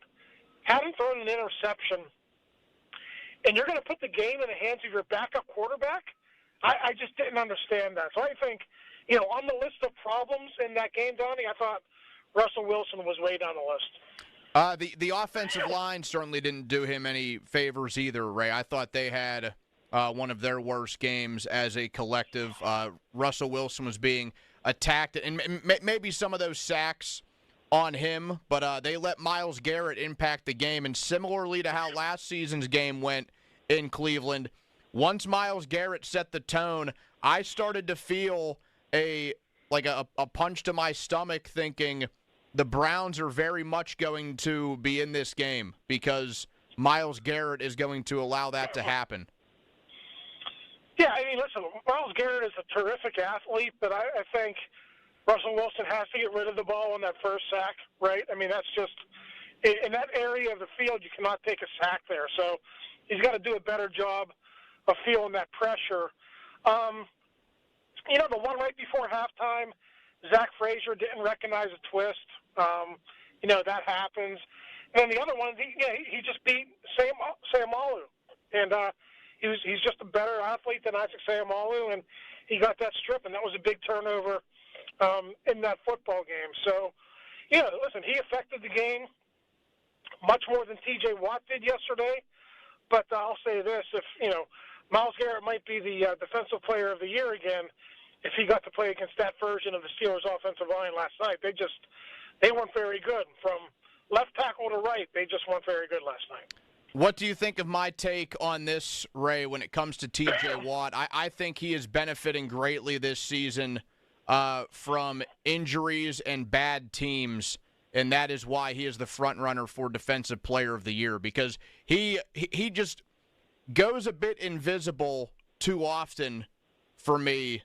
Hadn't thrown an interception. And you're going to put the game in the hands of your backup quarterback? I just didn't understand that. So I think, on the list of problems in that game, Donnie, I thought Russell Wilson was way down the list. The offensive line certainly didn't do him any favors either, Ray. I thought they had one of their worst games as a collective. Russell Wilson was being attacked, and maybe some of those sacks on him, but they let Myles Garrett impact the game. And similarly to how last season's game went in Cleveland, once Myles Garrett set the tone, I started to feel a punch to my stomach, thinking the Browns are very much going to be in this game because Myles Garrett is going to allow that to happen. Yeah, listen, Myles Garrett is a terrific athlete, but I think Russell Wilson has to get rid of the ball on that first sack, right? That's just – in that area of the field, you cannot take a sack there. So he's got to do a better job of feeling that pressure. The one right before halftime, Zach Frazier didn't recognize a twist. That happens. And then the other one, he just beat Sayamalu. And he's just a better athlete than Isaac Sayamalu, and he got that strip, and that was a big turnover in that football game. So, listen, he affected the game much more than T.J. Watt did yesterday. But I'll say this, if, Myles Garrett might be the defensive player of the year again if he got to play against that version of the Steelers' offensive line last night. They weren't very good. From left tackle to right, they just weren't very good last night. What do you think of my take on this, Ray, when it comes to T.J. Watt? I think he is benefiting greatly this season from injuries and bad teams, and that is why he is the front runner for Defensive Player of the Year, because he just goes a bit invisible too often for me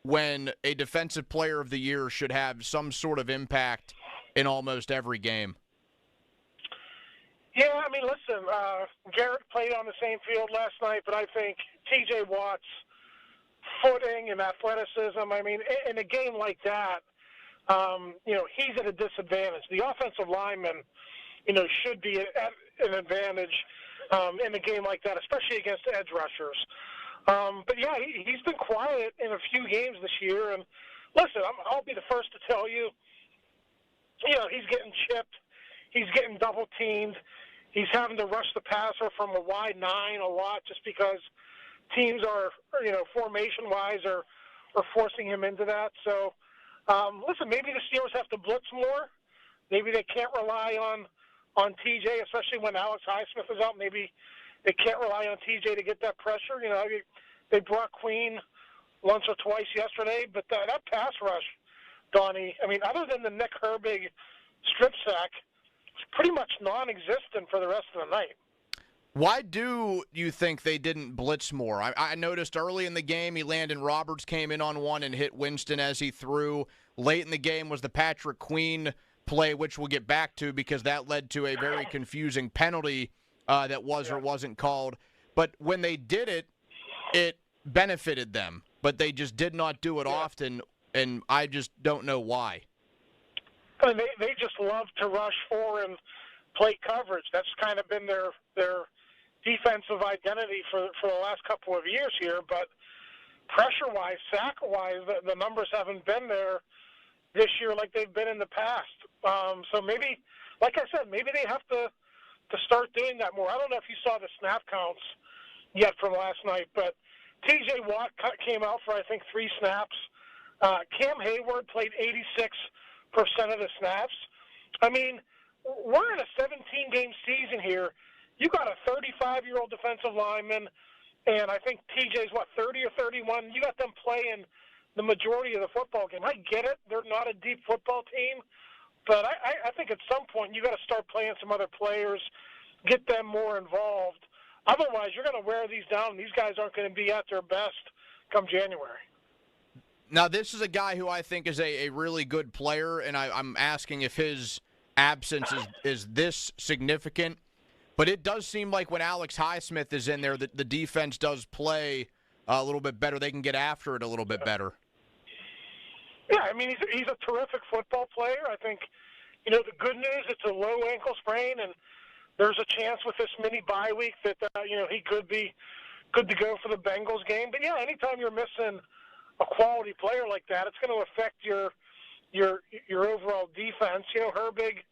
when a Defensive Player of the Year should have some sort of impact in almost every game. Yeah, listen, Garrett played on the same field last night, but I think T.J. Watt's footing and athleticism, in a game like that, he's at a disadvantage. The offensive lineman, should be at an advantage in a game like that, especially against edge rushers. But, yeah, he's been quiet in a few games this year. And, listen, I'll be the first to tell you, he's getting chipped. He's getting double-teamed. He's having to rush the passer from a wide 9 a lot just because teams are, formation-wise are forcing him into that. So, listen, maybe the Steelers have to blitz more. Maybe they can't rely on TJ, especially when Alex Highsmith is out. Maybe they can't rely on TJ to get that pressure. They brought Queen once or twice yesterday, but that pass rush, Donnie, other than the Nick Herbig strip sack, it's pretty much non-existent for the rest of the night. Why do you think they didn't blitz more? I noticed early in the game, Elandon Roberts came in on one and hit Winston as he threw. Late in the game was the Patrick Queen play, which we'll get back to because that led to a very confusing penalty that was or wasn't called. But when they did it, it benefited them. But they just did not do it often, and I just don't know why. They just love to rush for and play coverage. That's kind of been their defensive identity for the last couple of years here. But pressure-wise, sack-wise, the numbers haven't been there this year like they've been in the past. So maybe, like I said, maybe they have to start doing that more. I don't know if you saw the snap counts yet from last night, but T.J. Watt came out for, I think, 3 snaps. Cam Hayward played 86% of the snaps. I mean, we're in a 17-game season here. You got a 35-year-old defensive lineman, and I think TJ's, 30 or 31. You got them playing the majority of the football game. I get it. They're not a deep football team. But I think at some point you got to start playing some other players, get them more involved. Otherwise, you're going to wear these down. These guys aren't going to be at their best come January. Now, this is a guy who I think is a really good player, and I'm asking if his absence is this significant. But it does seem like when Alex Highsmith is in there, the defense does play a little bit better. They can get after it a little bit better. Yeah, I mean, he's a terrific football player. I think, the good news, it's a low ankle sprain, and there's a chance with this mini bye week that, he could be good to go for the Bengals game. But, yeah, anytime you're missing a quality player like that, it's going to affect your overall defense. Herbig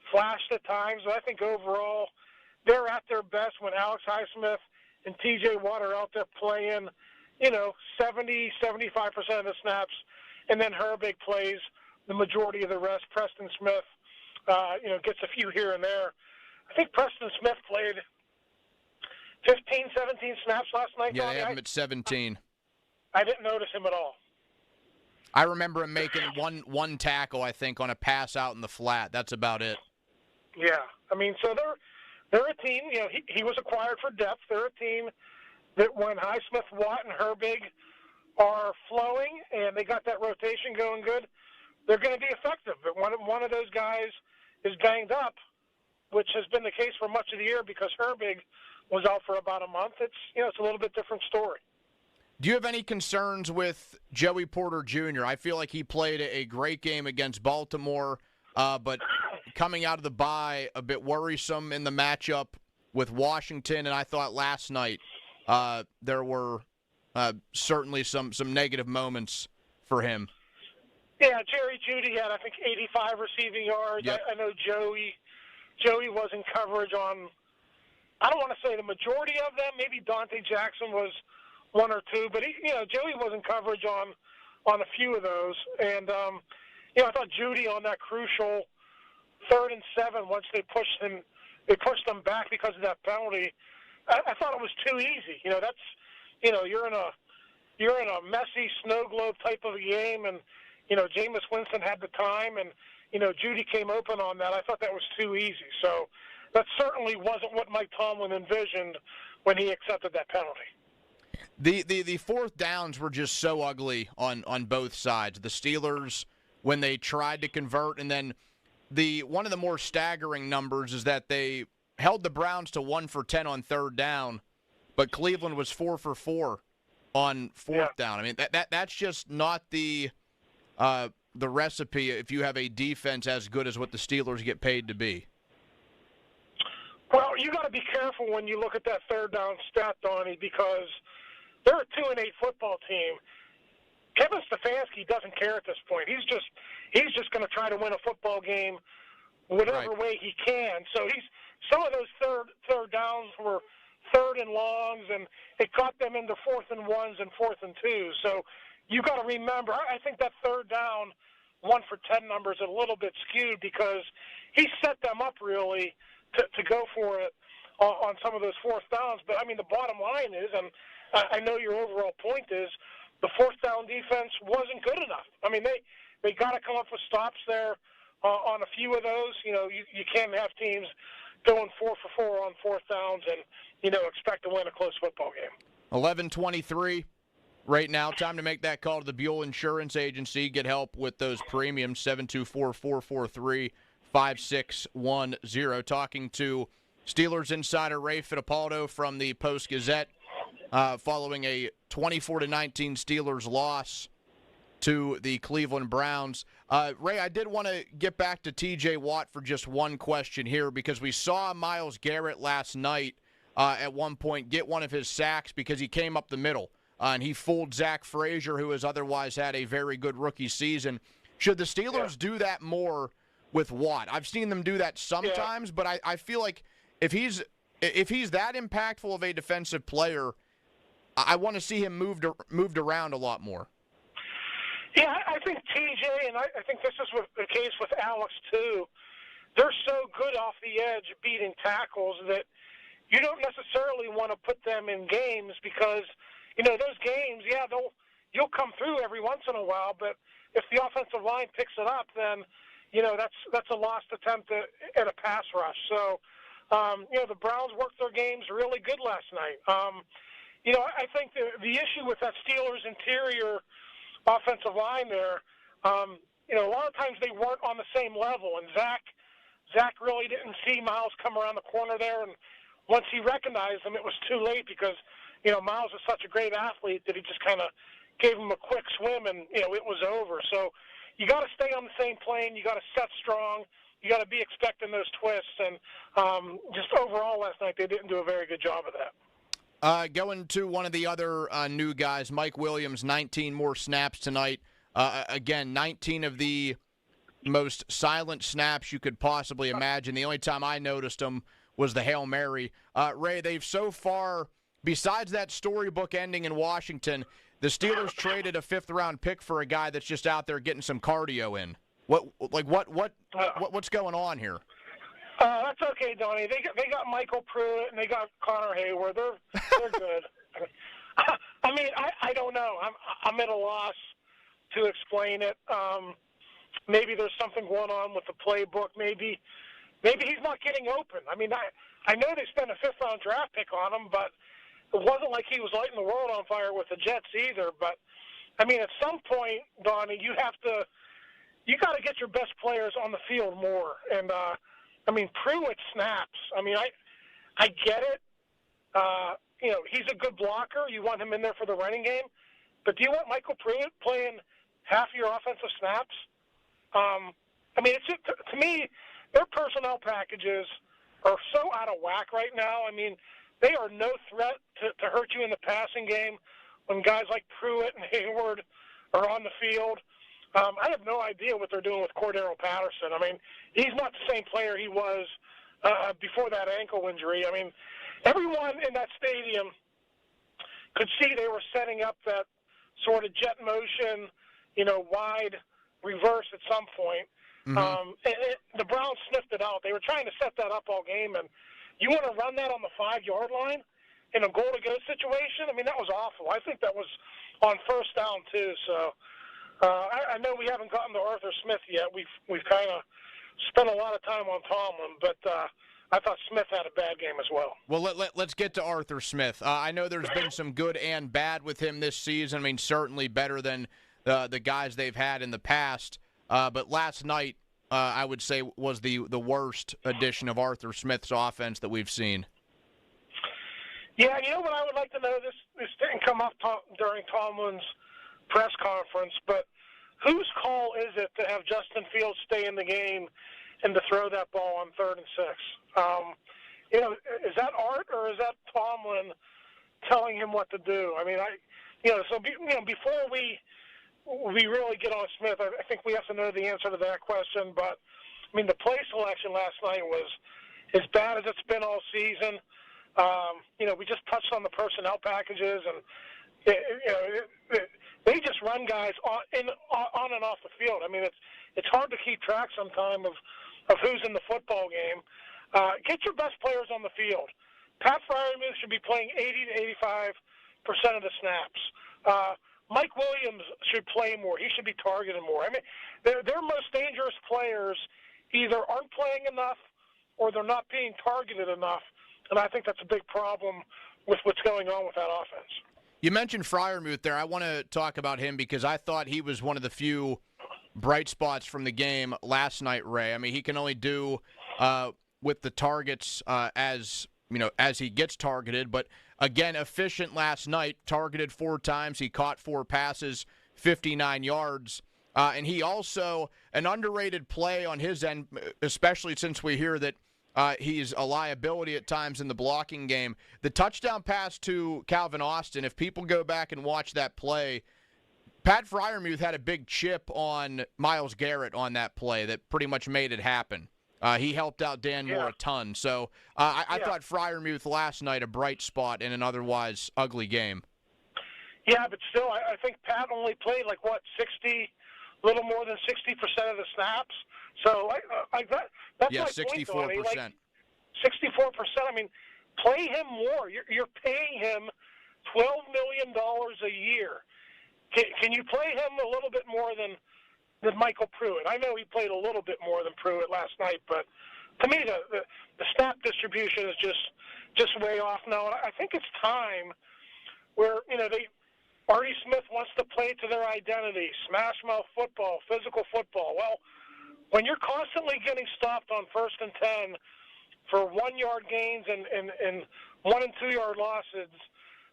flashed at times, but I think overall they're at their best when Alex Highsmith and T.J. Watt are out there playing, 70, 75% of the snaps, and then Herbig plays the majority of the rest. Preston Smith, gets a few here and there. I think Preston Smith played 15, 17 snaps last night. Yeah, they have him at 17. I didn't notice him at all. I remember him making one tackle, I think, on a pass out in the flat. That's about it. Yeah. I mean, so they're a team, he was acquired for depth. They're a team that when Highsmith, Watt, and Herbig are flowing and they got that rotation going good, they're going to be effective. But one of those guys is banged up, which has been the case for much of the year because Herbig was out for about a month. It's a little bit different story. Do you have any concerns with Joey Porter Jr.? I feel like he played a great game against Baltimore, but coming out of the bye, a bit worrisome in the matchup with Washington. And I thought last night there were certainly some negative moments for him. Yeah, Jerry Jeudy had, I think, 85 receiving yards. Yep. I know Joey was in coverage on, I don't want to say the majority of them. Maybe Dante Jackson was one or two, but Joey was in coverage on a few of those. And I thought Jeudy on that crucial 3rd and 7, once they pushed them back because of that penalty. I thought it was too easy. You're in a messy snow globe type of a game, and Jameis Winston had the time, and Jeudy came open on that. I thought that was too easy. So that certainly wasn't what Mike Tomlin envisioned when he accepted that penalty. The fourth downs were just so ugly on both sides. The Steelers, when they tried to convert, and then one of the more staggering numbers is that they held the Browns to 1 for 10 on 3rd down, but Cleveland was 4 for 4 on 4th down. I mean, that's just not the recipe if you have a defense as good as what the Steelers get paid to be. Well, you got to be careful when you look at that 3rd down stat, Donnie, because they're a 2-8 football team. Kevin Stefanski doesn't care at this point. He's just going to try to win a football game whatever way he can. So some of those third downs were 3rd and longs, and it got them into 4th and 1s and 4th and 2s. So you got to remember, I think that 3rd down 1 for 10 number is a little bit skewed because he set them up really to go for it on some of those 4th downs. But I mean, the bottom line is, and I know your overall point is, the 4th down defense wasn't good enough. I mean, they got to come up with stops there on a few of those. You can't have teams going 4 for 4 on 4th downs and expect to win a close football game. 11:23 right now. Time to make that call to the Buell Insurance Agency. Get help with those premiums. 724-443-5610. Talking to Steelers insider Ray Fittipaldo from the Post-Gazette following a 24-19 Steelers loss to the Cleveland Browns. Ray, I did want to get back to T.J. Watt for just one question here because we saw Myles Garrett last night at one point get one of his sacks because he came up the middle. and he fooled Zach Frazier, who has otherwise had a very good rookie season. Should the Steelers do that more with Watt? I've seen them do that sometimes, but I feel like if he's that impactful of a defensive player, I want to see him moved around a lot more. Yeah, I think TJ, and I think this is the case with Alex too, they're so good off the edge beating tackles that you don't necessarily want to put them in games because, those games, you'll come through every once in a while, but if the offensive line picks it up, then, that's a lost attempt at a pass rush. So, the Browns worked their games really good last night. I think the issue with that Steelers interior offensive line there, a lot of times they weren't on the same level, and Zach really didn't see Miles come around the corner there, and once he recognized him, it was too late because, Miles is such a great athlete that he just kind of gave him a quick swim, and, it was over. So you got to stay on the same plane. You got to set strong. You got to be expecting those twists, and just overall last night they didn't do a very good job of that. Going to one of the other new guys, Mike Williams, 19 more snaps tonight. Again, 19 of the most silent snaps you could possibly imagine. The only time I noticed him was the Hail Mary. Ray, they've so far, besides that storybook ending in Washington, the Steelers traded a fifth-round pick for a guy that's just out there getting some cardio in. What's going on here? That's okay, Donnie. They got Michael Pruitt and they got Connor Hayward. They're good. I mean, I don't know. I'm at a loss to explain it. Maybe there's something going on with the playbook. Maybe he's not getting open. I mean, I know they spent a fifth-round draft pick on him, but it wasn't like he was lighting the world on fire with the Jets either. But I mean, at some point, Donnie, you got to get your best players on the field more. And I mean, Pruitt snaps. I mean, I get it. He's a good blocker. You want him in there for the running game. But do you want Michael Pruitt playing half your offensive snaps? I mean, it's just, to me, their personnel packages are so out of whack right now. I mean, they are no threat to hurt you in the passing game when guys like Pruitt and Hayward are on the field. I have no idea what they're doing with Cordero Patterson. I mean, he's not the same player he was before that ankle injury. I mean, everyone in that stadium could see they were setting up that sort of jet motion, wide reverse at some point. Mm-hmm. The Browns sniffed it out. They were trying to set that up all game, and you want to run that on the 5-yard line in a goal-to-go situation? I mean, that was awful. I think that was on first down, too. So I know we haven't gotten to Arthur Smith yet. We've kind of spent a lot of time on Tomlin, but I thought Smith had a bad game as well. Well, let's get to Arthur Smith. I know there's been some good and bad with him this season. I mean, certainly better than the guys they've had in the past. But last night, I would say, was the worst edition of Arthur Smith's offense that we've seen. Yeah, you know what I would like to know? This didn't come up during Tomlin's press conference, but whose call is it to have Justin Fields stay in the game and to throw that ball on 3rd and 6? Is that Art or is that Tomlin telling him what to do? I mean, before we really get on Smith, I think we have to know the answer to that question. But I mean, the play selection last night was as bad as it's been all season. We just touched on the personnel packages, and they just run guys on and off the field. I mean, it's hard to keep track sometimes of who's in the football game. Get your best players on the field. Pat Freiermuth should be playing 80 to 85% of the snaps. Mike Williams should play more. He should be targeted more. I mean, their most dangerous players either aren't playing enough or they're not being targeted enough, and I think that's a big problem with what's going on with that offense. You mentioned Freiermuth there. I want to talk about him because I thought he was one of the few bright spots from the game last night, Ray. I mean, he can only do with the targets as he gets targeted, but again, efficient last night, targeted 4 times. He caught 4 passes, 59 yards. And he also, an underrated play on his end, especially since we hear that He's a liability at times in the blocking game. The touchdown pass to Calvin Austin, if people go back and watch that play, Pat Freiermuth had a big chip on Myles Garrett on that play that pretty much made it happen. He helped out Dan Moore a ton. So I thought Freiermuth last night a bright spot in an otherwise ugly game. Yeah, but still, I think Pat only played a little more than 60% of the snaps. So that's my 64%. point, Donnie. 64%. I mean, play him more. You're paying him $12 million a year. Can you play him a little bit more than Michael Pruitt? I know he played a little bit more than Pruitt last night, but to me, the snap distribution is just way off now. And I think it's time where Artie Smith wants to play to their identity, smash mouth football, physical football. Well, when you're constantly getting stopped on 1st and 10 for 1-yard gains and 1 and 2 yard losses,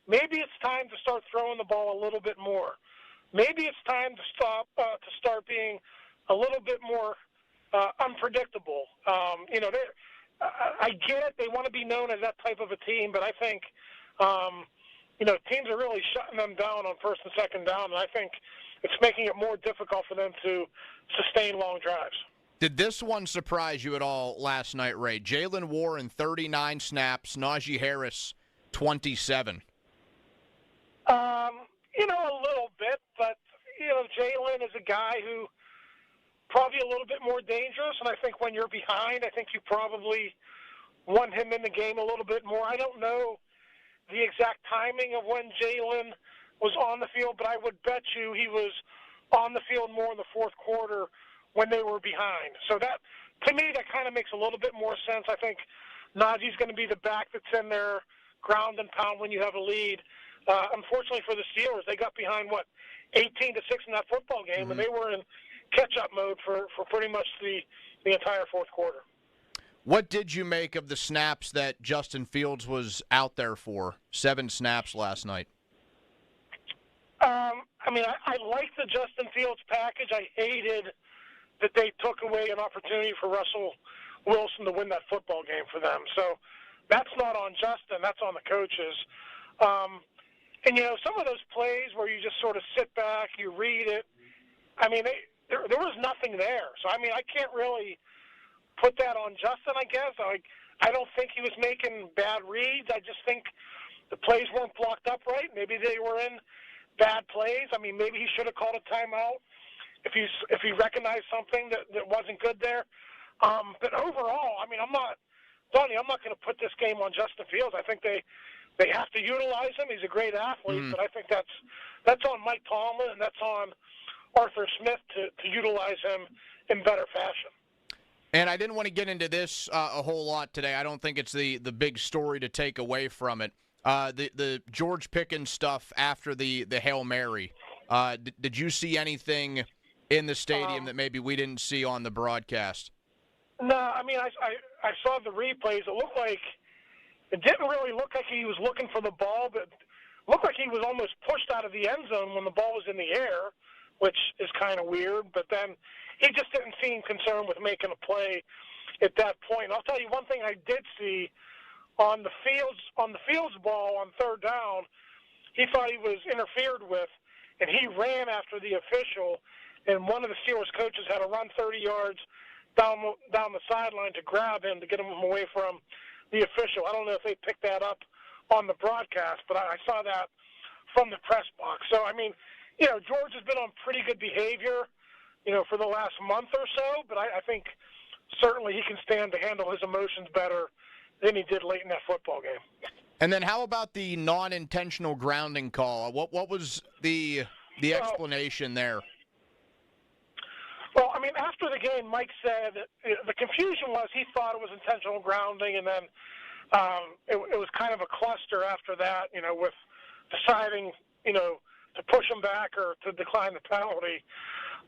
maybe it's time to start throwing the ball a little bit more. Maybe it's time to start being a little bit more unpredictable. I get it; they want to be known as that type of a team, but I think teams are really shutting them down on 1st and 2nd down, and I think it's making it more difficult for them to sustain long drives. Did this one surprise you at all last night, Ray? Jaylen Warren, 39 snaps, Najee Harris, 27. A little bit, but, Jaylen is a guy who probably a little bit more dangerous, and I think when you're behind, I think you probably want him in the game a little bit more. I don't know the exact timing of when Jaylen was on the field, but I would bet you he was on the field more in the 4th quarter when they were behind. So that, to me, that kind of makes a little bit more sense. I think Najee's going to be the back that's in there, ground and pound when you have a lead. Unfortunately for the Steelers, they got behind, 18-6 in that football game, and they were in catch-up mode for pretty much the entire 4th quarter. What did you make of the snaps that Justin Fields was out there for? 7 snaps last night. I liked the Justin Fields package. I hated that they took away an opportunity for Russell Wilson to win that football game for them. So that's not on Justin. That's on the coaches. Some of those plays where you just sort of sit back, you read it, there was nothing there. So, I can't really put that on Justin, I guess. I don't think he was making bad reads. I just think the plays weren't blocked up right. Maybe they were in bad plays. Maybe he should have called a timeout if he recognized something that wasn't good there. But overall, I'm not going to put this game on Justin Fields. I think they have to utilize him. He's a great athlete, but I think that's on Mike Tomlin and that's on Arthur Smith to utilize him in better fashion. And I didn't want to get into this a whole lot today. I don't think it's the big story to take away from it. The George Pickens stuff after the Hail Mary. Did you see anything in the stadium that maybe we didn't see on the broadcast? No, I saw the replays. It didn't really look like he was looking for the ball, but it looked like he was almost pushed out of the end zone when the ball was in the air, which is kind of weird. But then he just didn't seem concerned with making a play at that point. I'll tell you one thing I did see on the Fields ball on 3rd down. He thought he was interfered with, and he ran after the official. And one of the Steelers coaches had to run 30 yards down the sideline to grab him to get him away from the official. I don't know if they picked that up on the broadcast, but I saw that from the press box. So, George has been on pretty good behavior, for the last month or so, but I think certainly he can stand to handle his emotions better than he did late in that football game. And then how about the non-intentional grounding call? What was the explanation there? Well, after the game, Mike said the confusion was he thought it was intentional grounding, and then it was kind of a cluster after that, with deciding, to push him back or to decline the penalty.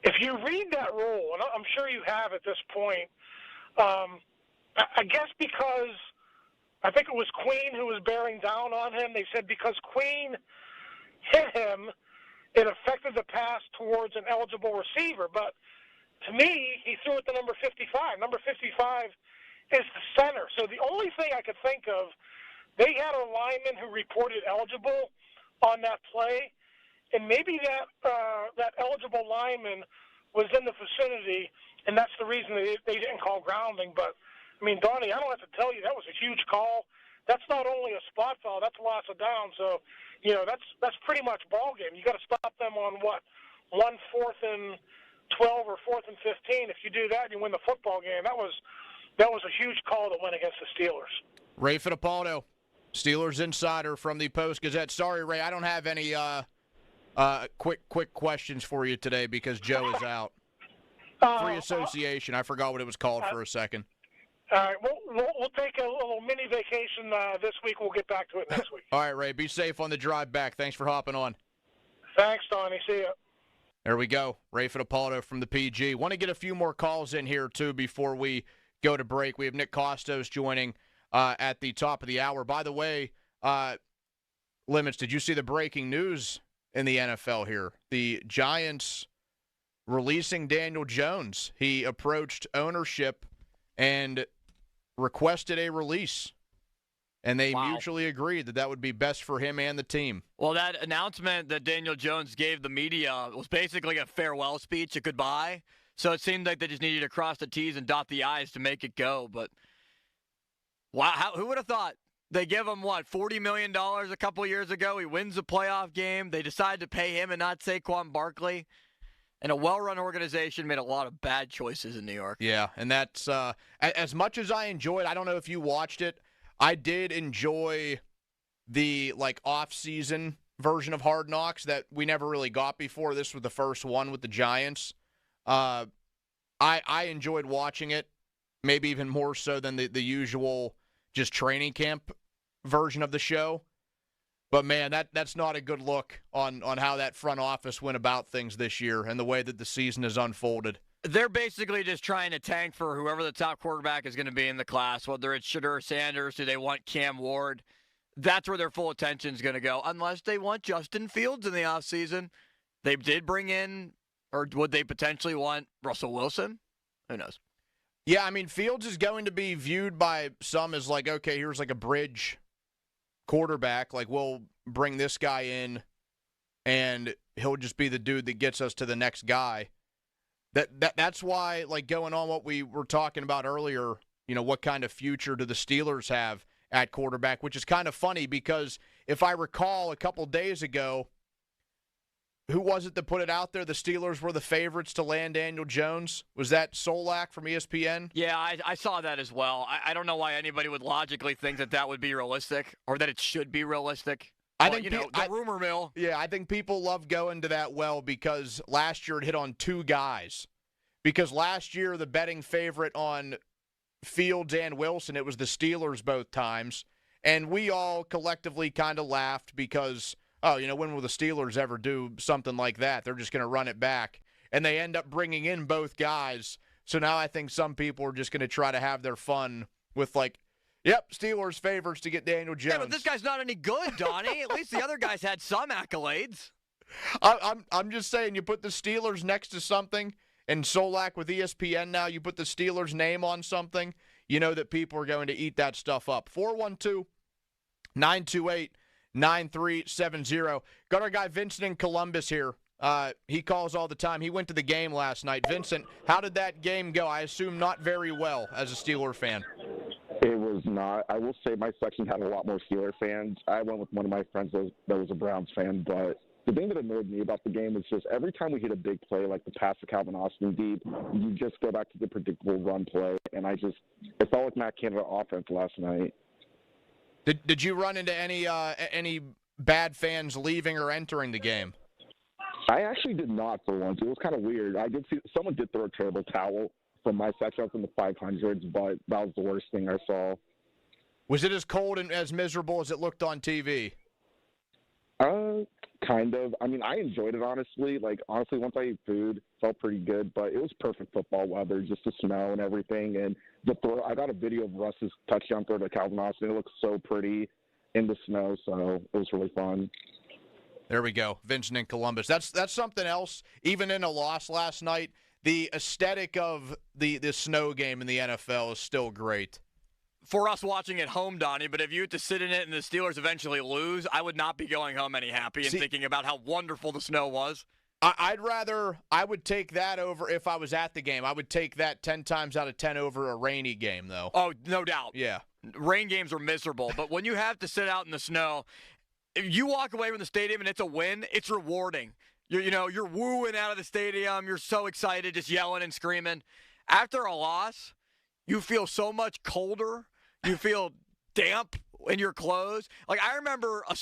If you read that rule, and I'm sure you have at this point, I guess because I think it was Queen who was bearing down on him, they said because Queen hit him, it affected the pass towards an eligible receiver. But to me, he threw it to number 55. Number 55 is the center. So the only thing I could think of, they had a lineman who reported eligible on that play, and maybe that eligible lineman was in the vicinity, and that's the reason they didn't call grounding. But, I mean, Donnie, I don't have to tell you, that was a huge call. That's not only a spot foul, that's a loss of down. So, that's pretty much ball game. You got to stop them on what, 4th and 12 or 4th and 15. If you do that, you win the football game. That was a huge call that went against the Steelers. Ray Fittipaldo, Steelers insider from the Post-Gazette. Sorry, Ray, I don't have any quick questions for you today because Joe is out. Free association. I forgot what it was called for a second. All right, we'll take a little mini vacation this week. We'll get back to it next week. All right, Ray, be safe on the drive back. Thanks for hopping on. Thanks, Donnie. See ya. There we go. Ray Fittipaldo from the PG. Want to get a few more calls in here, too, before we go to break. We have Nick Costos joining at the top of the hour. By the way, Limits, did you see the breaking news in the NFL here? The Giants releasing Daniel Jones. He approached ownership and requested a release, and they mutually agreed that would be best for him and the team. Well, that announcement that Daniel Jones gave the media was basically a farewell speech, a goodbye. So it seemed like they just needed to cross the T's and dot the I's to make it go. But, wow, who would have thought? They give him, $40 million a couple of years ago. He wins a playoff game. They decide to pay him and not Saquon Barkley. And a well-run organization made a lot of bad choices in New York. Yeah, and that's as much as I enjoyed. I don't know if you watched it. I did enjoy the off-season version of Hard Knocks that we never really got before. This was the first one with the Giants. I enjoyed watching it, maybe even more so than the usual just training camp version of the show. But, man, that's not a good look on how that front office went about things this year and the way that the season has unfolded. They're basically just trying to tank for whoever the top quarterback is going to be in the class, whether it's Shedeur Sanders, do they want Cam Ward. That's where their full attention is going to go, unless they want Justin Fields in the offseason. They did bring in, or would they potentially want Russell Wilson? Who knows? Yeah, I mean, Fields is going to be viewed by some as okay, here's a bridge quarterback, we'll bring this guy in and he'll just be the dude that gets us to the next guy. That's why, going on what we were talking about earlier, what kind of future do the Steelers have at quarterback, which is kind of funny because if I recall a couple days ago, who was it that put it out there? The Steelers were the favorites to land Daniel Jones. Was that Solak from ESPN? Yeah, I saw that as well. I don't know why anybody would logically think that would be realistic or that it should be realistic. I think the rumor mill. Yeah, I think people love going to that well because last year it hit on two guys. Because last year the betting favorite on Fields and Wilson, it was the Steelers both times. And we all collectively kind of laughed because – when will the Steelers ever do something like that? They're just going to run it back. And they end up bringing in both guys. So now I think some people are just going to try to have their fun with Steelers favorites to get Daniel Jones. Yeah, but this guy's not any good, Donnie. At least the other guys had some accolades. I'm just saying, you put the Steelers next to something, and Solak with ESPN now, you put the Steelers' name on something, you know that people are going to eat that stuff up. 412-928-9370. Got our guy Vincent in Columbus here. He calls all the time. He went to the game last night. Vincent, how did that game go? I assume not very well as a Steeler fan. It was not. I will say my section had a lot more Steeler fans. I went with one of my friends that was a Browns fan, but the thing that annoyed me about the game was just every time we hit a big play like the pass to Calvin Austin deep, you just go back to the predictable run play, and it felt like Matt Canada offense last night. Did you run into any bad fans leaving or entering the game? I actually did not for once. It was kind of weird. I did see someone did throw a terrible towel from my section. I was in the 500s, but that was the worst thing I saw. Was it as cold and as miserable as it looked on TV? Kind of. I mean, I enjoyed it, honestly. Honestly, once I ate food, it felt pretty good, but it was perfect football weather, just the snow and everything. And the throw, I got a video of Russ's touchdown throw to Calvin Austin. It looks so pretty in the snow, so it was really fun. There we go. Vincent in Columbus. That's something else. Even in a loss last night, the aesthetic of the snow game in the NFL is still great. For us watching at home, Donnie, but if you had to sit in it and the Steelers eventually lose, I would not be going home any happy and thinking about how wonderful the snow was. I would take that over if I was at the game. I would take that 10 times out of 10 over a rainy game, though. Oh, no doubt. Yeah. Rain games are miserable, but when you have to sit out in the snow, if you walk away from the stadium and it's a win, it's rewarding. You're wooing out of the stadium. You're so excited, just yelling and screaming. After a loss, you feel so much colder. You feel damp in your clothes. Like, I remember a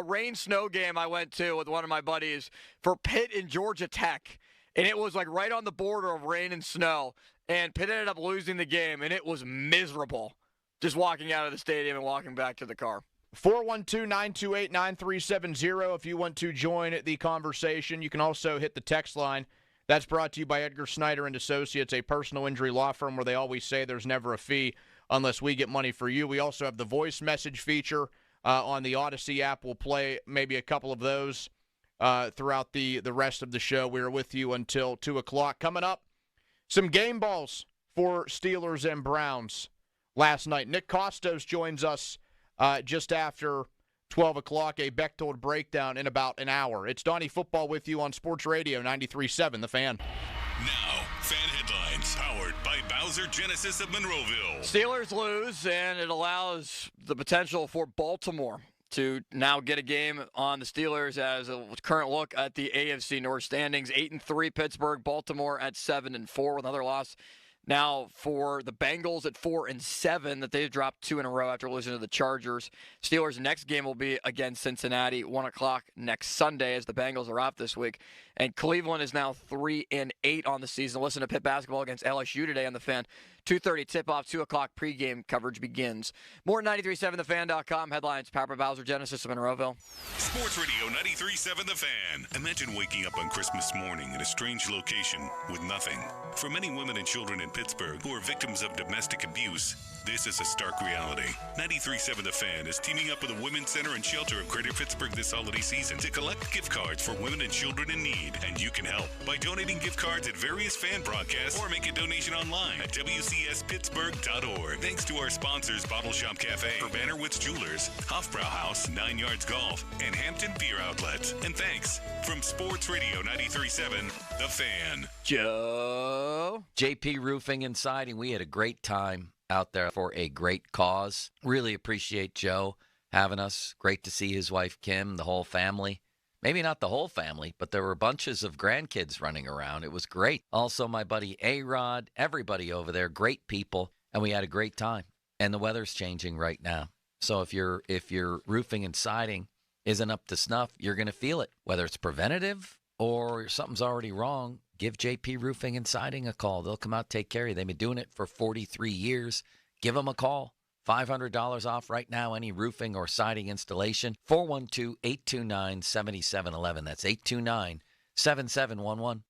rain snow game I went to with one of my buddies for Pitt and Georgia Tech, and it was like right on the border of rain and snow, and Pitt ended up losing the game, and it was miserable just walking out of the stadium and walking back to the car. 412-928-9370 if you want to join the conversation. You can also hit the text line. That's brought to you by Edgar Snyder and Associates, a personal injury law firm where they always say there's never a fee unless we get money for you. We also have the voice message feature on the Odyssey app. We'll play maybe a couple of those throughout the rest of the show. We're with you until 2 o'clock. Coming up, some game balls for Steelers and Browns last night. Nick Kostos joins us just after 12 o'clock, a Bechtold breakdown in about an hour. It's Donnie Football with you on Sports Radio 93.7, The Fan. Now, fan headlines powered by Bowser Genesis of Monroeville. Steelers lose, and it allows the potential for Baltimore to now get a game on the Steelers as a current look at the AFC North standings. 8-3 Pittsburgh, Baltimore at 7-4 with another loss now for the Bengals at 4-7 that they've dropped 2 in a row after losing to the Chargers. Steelers' next game will be against Cincinnati, 1 o'clock next Sunday as the Bengals are off this week. And Cleveland is now 3-8 on the season. Listen to Pitt basketball against LSU today on The Fan. 2:30 tip-off, 2 o'clock pregame coverage begins. More at 937thefan.com. Headlines, powered by Bowser Genesis of Monroeville. Sports Radio 93.7 The Fan. Imagine waking up on Christmas morning in a strange location with nothing. For many women and children in Pittsburgh who are victims of domestic abuse, this is a stark reality. 93.7 The Fan is teaming up with the Women's Center and Shelter of Greater Pittsburgh this holiday season to collect gift cards for women and children in need. And you can help by donating gift cards at various fan broadcasts or make a donation online at WCSPittsburgh.org. Thanks to our sponsors, Bottle Shop Cafe, Bannerwitz Jewelers, Hofbrauhaus, 9 Yards Golf, and Hampton Beer Outlets. And thanks from Sports Radio 93.7 The Fan. Joe. JP Roofing and Siding, we had a great time out there for a great cause. Really appreciate Joe having us. Great to see his wife, Kim, the whole family. Maybe not the whole family, but there were bunches of grandkids running around. It was great. Also, my buddy A-Rod, everybody over there, great people, and we had a great time. And the weather's changing right now. So if your roofing and siding isn't up to snuff, you're going to feel it. Whether it's preventative or something's already wrong, give JP Roofing and Siding a call. They'll come out, take care of you. They've been doing it for 43 years. Give them a call. $500 off right now, any roofing or siding installation. 412-829-7711. That's 829-7711.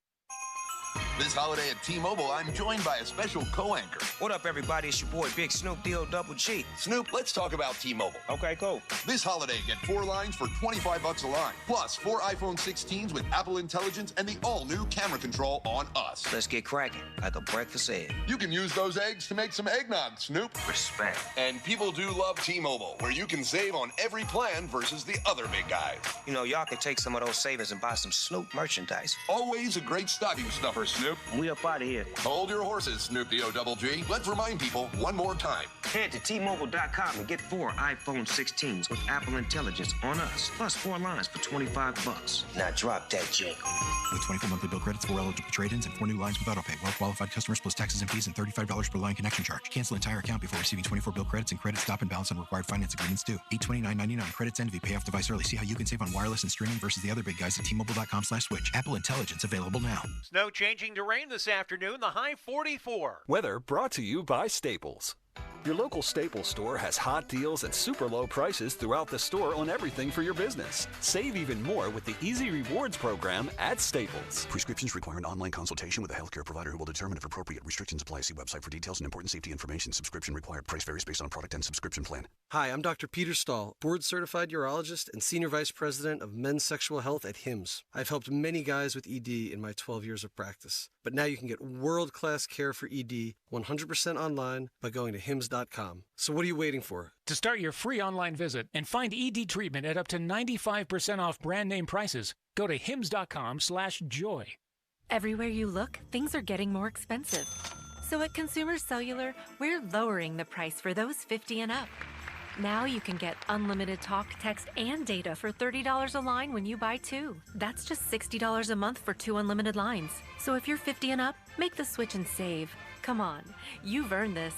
This holiday at T-Mobile, I'm joined by a special co-anchor. What up, everybody? It's your boy, Big Snoop D-O-Double G. Snoop, let's talk about T-Mobile. Okay, cool. This holiday, get 4 lines for $25 a line. Plus, 4 iPhone 16s with Apple Intelligence and the all-new camera control on us. Let's get cracking, like a breakfast egg. You can use those eggs to make some eggnog, Snoop. Respect. And people do love T-Mobile, where you can save on every plan versus the other big guys. You know, y'all can take some of those savings and buy some Snoop merchandise. Always a great stocking stuffer, Snoop. We up out of here. Hold your horses, Snoop D-O-double-G. Let's remind people one more time. Head to T-Mobile.com and get 4 iPhone 16s with Apple Intelligence on us, plus 4 lines for $25. Now drop that jangle. With 24 monthly bill credits, 4 eligible trade-ins, and 4 new lines with AutoPay. Well-qualified customers plus taxes and fees and $35 per line connection charge. Cancel entire account before receiving 24 bill credits and credit stop and balance on required finance agreements due. $829.99 credits end if you pay off device early. See how you can save on wireless and streaming versus the other big guys at T-Mobile.com/switch. Apple Intelligence available now. Snow changing to rain this afternoon, the high 44. Weather brought to you by Staples. Your local Staples store has hot deals and super low prices throughout the store on everything for your business. Save even more with the Easy Rewards program at Staples. Prescriptions require an online consultation with a healthcare provider who will determine if appropriate. Restrictions apply. See website for details and important safety information. Subscription required. Price varies based on product and subscription plan. Hi, I'm Dr. Peter Stahl, board-certified urologist and Senior Vice President of Men's Sexual Health at HIMSS. I've helped many guys with ED in my 12 years of practice. But now you can get world-class care for ED 100% online by going to hims.com. So what are you waiting for? To start your free online visit and find ED treatment at up to 95% off brand name prices, go to hims.com/joy. Everywhere you look, things are getting more expensive. So at Consumer Cellular, we're lowering the price for those 50 and up. Now you can get unlimited talk, text, and data for $30 a line when you buy 2. That's just $60 a month for 2 unlimited lines. So if you're 50 and up, make the switch and save. Come on, you've earned this.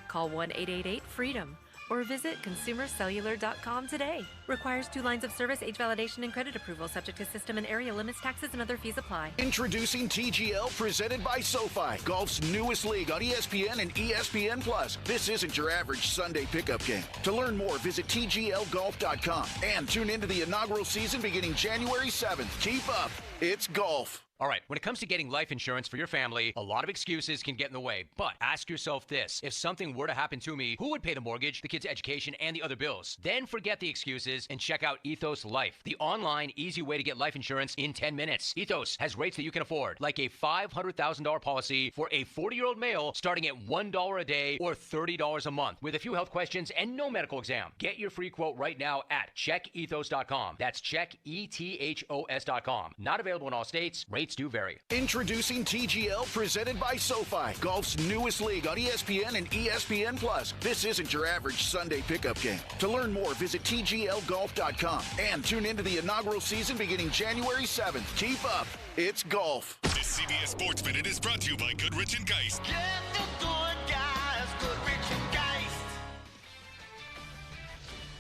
Call 1-888-FREEDOM or visit consumercellular.com today. Requires 2 lines of service, age validation, and credit approval, subject to system and area limits, taxes, and other fees apply. Introducing TGL, presented by SoFi, golf's newest league on ESPN and ESPN+. This isn't your average Sunday pickup game. To learn more, visit tglgolf.com and tune into the inaugural season beginning January 7th. Keep up. It's golf. All right, when it comes to getting life insurance for your family, a lot of excuses can get in the way. But ask yourself this: if something were to happen to me, who would pay the mortgage, the kids' education, and the other bills? Then forget the excuses and check out Ethos Life, the online, easy way to get life insurance in 10 minutes. Ethos has rates that you can afford, like a $500,000 policy for a 40-year-old male starting at $1 a day or $30 a month, with a few health questions and no medical exam. Get your free quote right now at checkethos.com. That's checkethos.com. Not available in all states. Rates do vary. Introducing TGL, presented by SoFi, golf's newest league on ESPN and ESPN+. This isn't your average Sunday pickup game. To learn more, visit tglgolf.com and tune into the inaugural season beginning January 7th. Keep up. It's golf. This CBS Sports Minute is brought to you by Goodrich & Geist.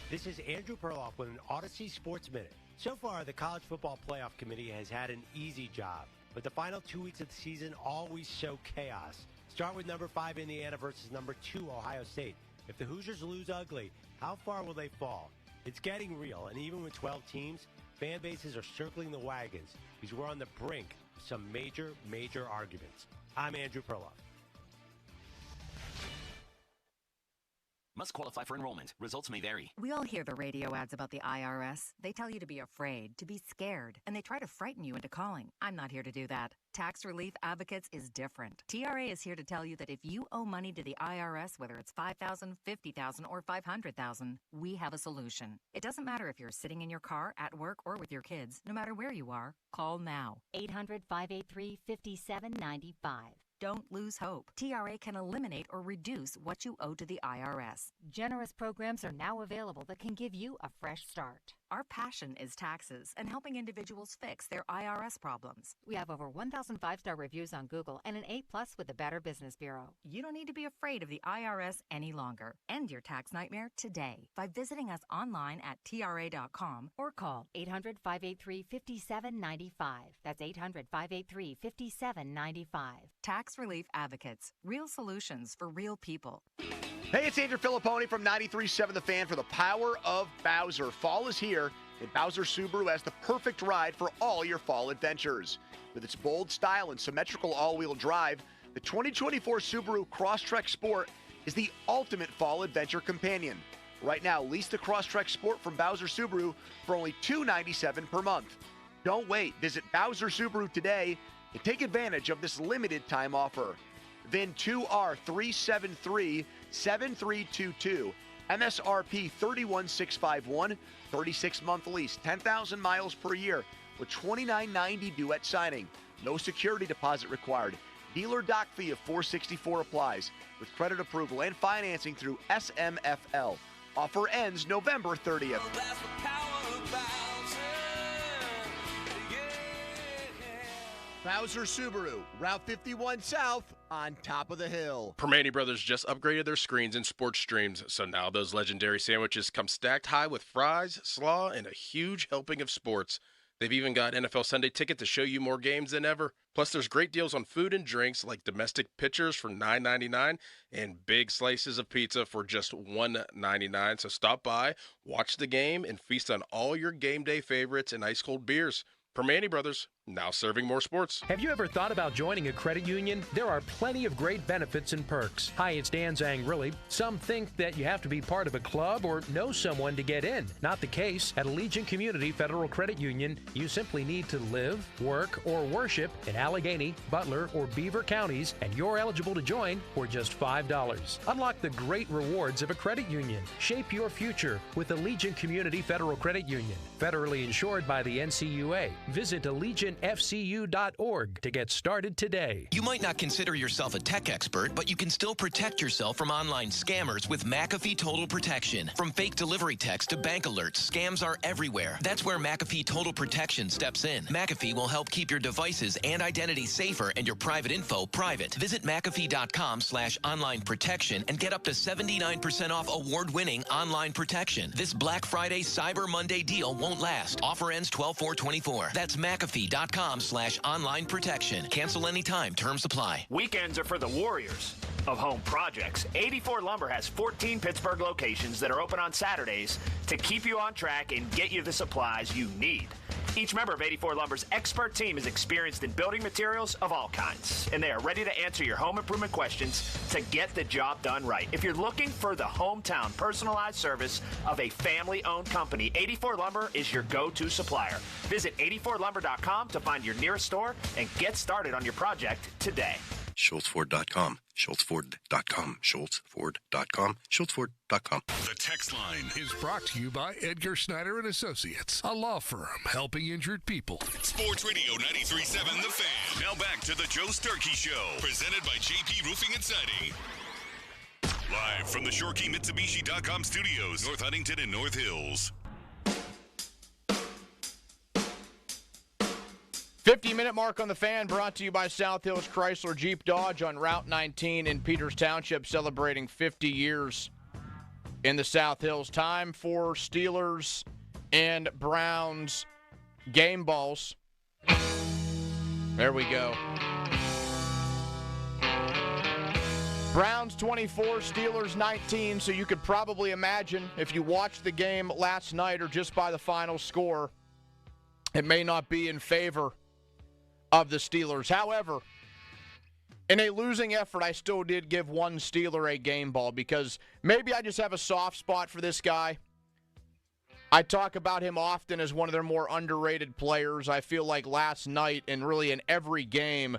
This is Andrew Perloff with an Odyssey Sports Minute. So far, the College Football Playoff Committee has had an easy job, but the final 2 weeks of the season always show chaos. Start with number 5 Indiana versus number 2 Ohio State. If the Hoosiers lose ugly, how far will they fall? It's getting real, and even with 12 teams, fan bases are circling the wagons because we're on the brink of some major arguments. I'm Andrew Perloff. Must qualify for enrollment. Results may vary. We all hear the radio ads about the IRS. They tell you to be afraid, to be scared, and they try to frighten you into calling. I'm not here to do that. Tax Relief Advocates is different. TRA is here to tell you that if you owe money to the IRS, whether it's $5,000, $50,000, or $500,000, we have a solution. It doesn't matter if you're sitting in your car, at work, or with your kids. No matter where you are, call now. 800-583-5795. Don't lose hope. TRA can eliminate or reduce what you owe to the IRS. Generous programs are now available that can give you a fresh start. Our passion is taxes and helping individuals fix their IRS problems. We have over 1,000 5-star reviews on Google and an A+ with the Better Business Bureau. You don't need to be afraid of the IRS any longer. End your tax nightmare today by visiting us online at TRA.com or call 800-583-5795. That's 800-583-5795. Tax Relief Advocates. Real solutions for real people. Hey, it's Andrew Filipponi from 93.7 The Fan for the Power of Bowser. Fall is here, and Bowser Subaru has the perfect ride for all your fall adventures. With its bold style and symmetrical all-wheel drive, the 2024 Subaru Crosstrek Sport is the ultimate fall adventure companion. Right now, lease the Crosstrek Sport from Bowser Subaru for only $297 per month. Don't wait. Visit Bowser Subaru today and take advantage of this limited time offer. VIN 2R3737322. MSRP 31651. 36-month lease. 10,000 miles per year with $29.90 due at signing. No security deposit required. Dealer doc fee of $464 applies with credit approval and financing through SMFL. Offer ends November 30th. Bowser Subaru, Route 51 South, on top of the hill. Permane Brothers just upgraded their screens and sports streams, so now those legendary sandwiches come stacked high with fries, slaw, and a huge helping of sports. They've even got NFL Sunday Ticket to show you more games than ever. Plus, there's great deals on food and drinks like domestic pitchers for $9.99 and big slices of pizza for just $1.99. So stop by, watch the game, and feast on all your game day favorites and ice-cold beers. Permane Brothers, now serving more sports. Have you ever thought about joining a credit union? There are plenty of great benefits and perks. Hi, it's Dan Zangrilli. Some think that you have to be part of a club or know someone to get in. Not the case. At Allegiant Community Federal Credit Union, you simply need to live, work, or worship in Allegheny, Butler, or Beaver counties, and you're eligible to join for just $5. Unlock the great rewards of a credit union. Shape your future with Allegiant Community Federal Credit Union. Federally insured by the NCUA. Visit AllegiantFCU.org to get started today. You might not consider yourself a tech expert, but you can still protect yourself from online scammers with McAfee Total Protection. From fake delivery text to bank alerts, scams are everywhere. That's where McAfee Total Protection steps in. McAfee will help keep your devices and identity safer and your private info private. Visit McAfee.com/online protection and get up to 79% off award-winning online protection. This Black Friday Cyber Monday deal won't last. Offer ends 12/4/24. That's McAfee.com/online protection. Cancel anytime. Terms apply. Weekends are for the warriors of home projects. 84 Lumber has 14 Pittsburgh locations that are open on Saturdays to keep you on track and get you the supplies you need. Each member of 84 Lumber's expert team is experienced in building materials of all kinds, and they are ready to answer your home improvement questions to get the job done right. If you're looking for the hometown personalized service of a family-owned company, 84 Lumber is your go-to supplier. Visit 84lumber.com to find your nearest store and get started on your project today. SchultzFord.com, SchultzFord.com, SchultzFord.com, SchultzFord.com. The text line is brought to you by Edgar Snyder and Associates, a law firm helping injured people. Sports Radio 93.7 The Fan. Now back to the Joe Starkey Show, presented by JP Roofing and Siding. Live from the ShoreKeyMitsubishi.com studios, North Huntington and North Hills. 50-minute mark on the Fan, brought to you by South Hills Chrysler Jeep Dodge on Route 19 in Peters Township, celebrating 50 years in the South Hills. Time for Steelers and Browns game balls. There we go. Browns 24, Steelers 19, so you could probably imagine if you watched the game last night or just by the final score, it may not be in favor of the Steelers. However, in a losing effort, I still did give one Steeler a game ball because maybe I just have a soft spot for this guy. I talk about him often as one of their more underrated players. I feel like last night and really in every game,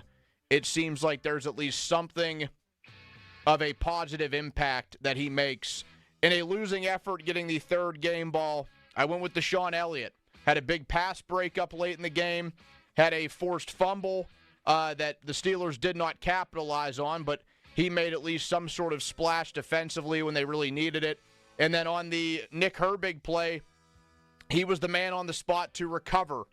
it seems like there's at least something of a positive impact that he makes. In a losing effort, getting the third game ball, I went with Deshaun Elliott. Had a big pass breakup late in the game. Had a forced fumble that the Steelers did not capitalize on, but he made at least some sort of splash defensively when they really needed it. And then on the Nick Herbig play, he was the man on the spot to recover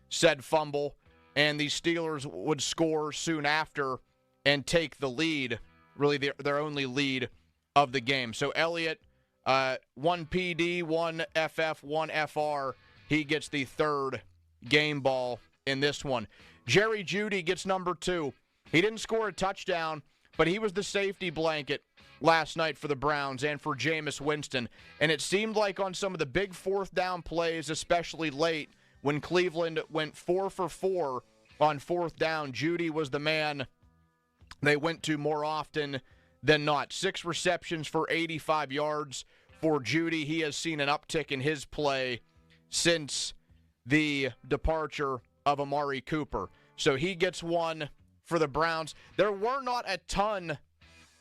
said fumble, and the Steelers would score soon after and take the lead, really their only lead of the game. So Elliott, 1 PD, 1 FF, 1 FR, he gets the third game ball in this one. Jerry Jeudy gets number 2. He didn't score a touchdown, but he was the safety blanket last night for the Browns and for Jameis Winston. And it seemed like on some of the big fourth down plays, especially late, when Cleveland went 4 for 4 on fourth down, Jeudy was the man they went to more often than not. 6 receptions for 85 yards for Jeudy. He has seen an uptick in his play since the departure of Amari Cooper. So he gets one for the Browns. There were not a ton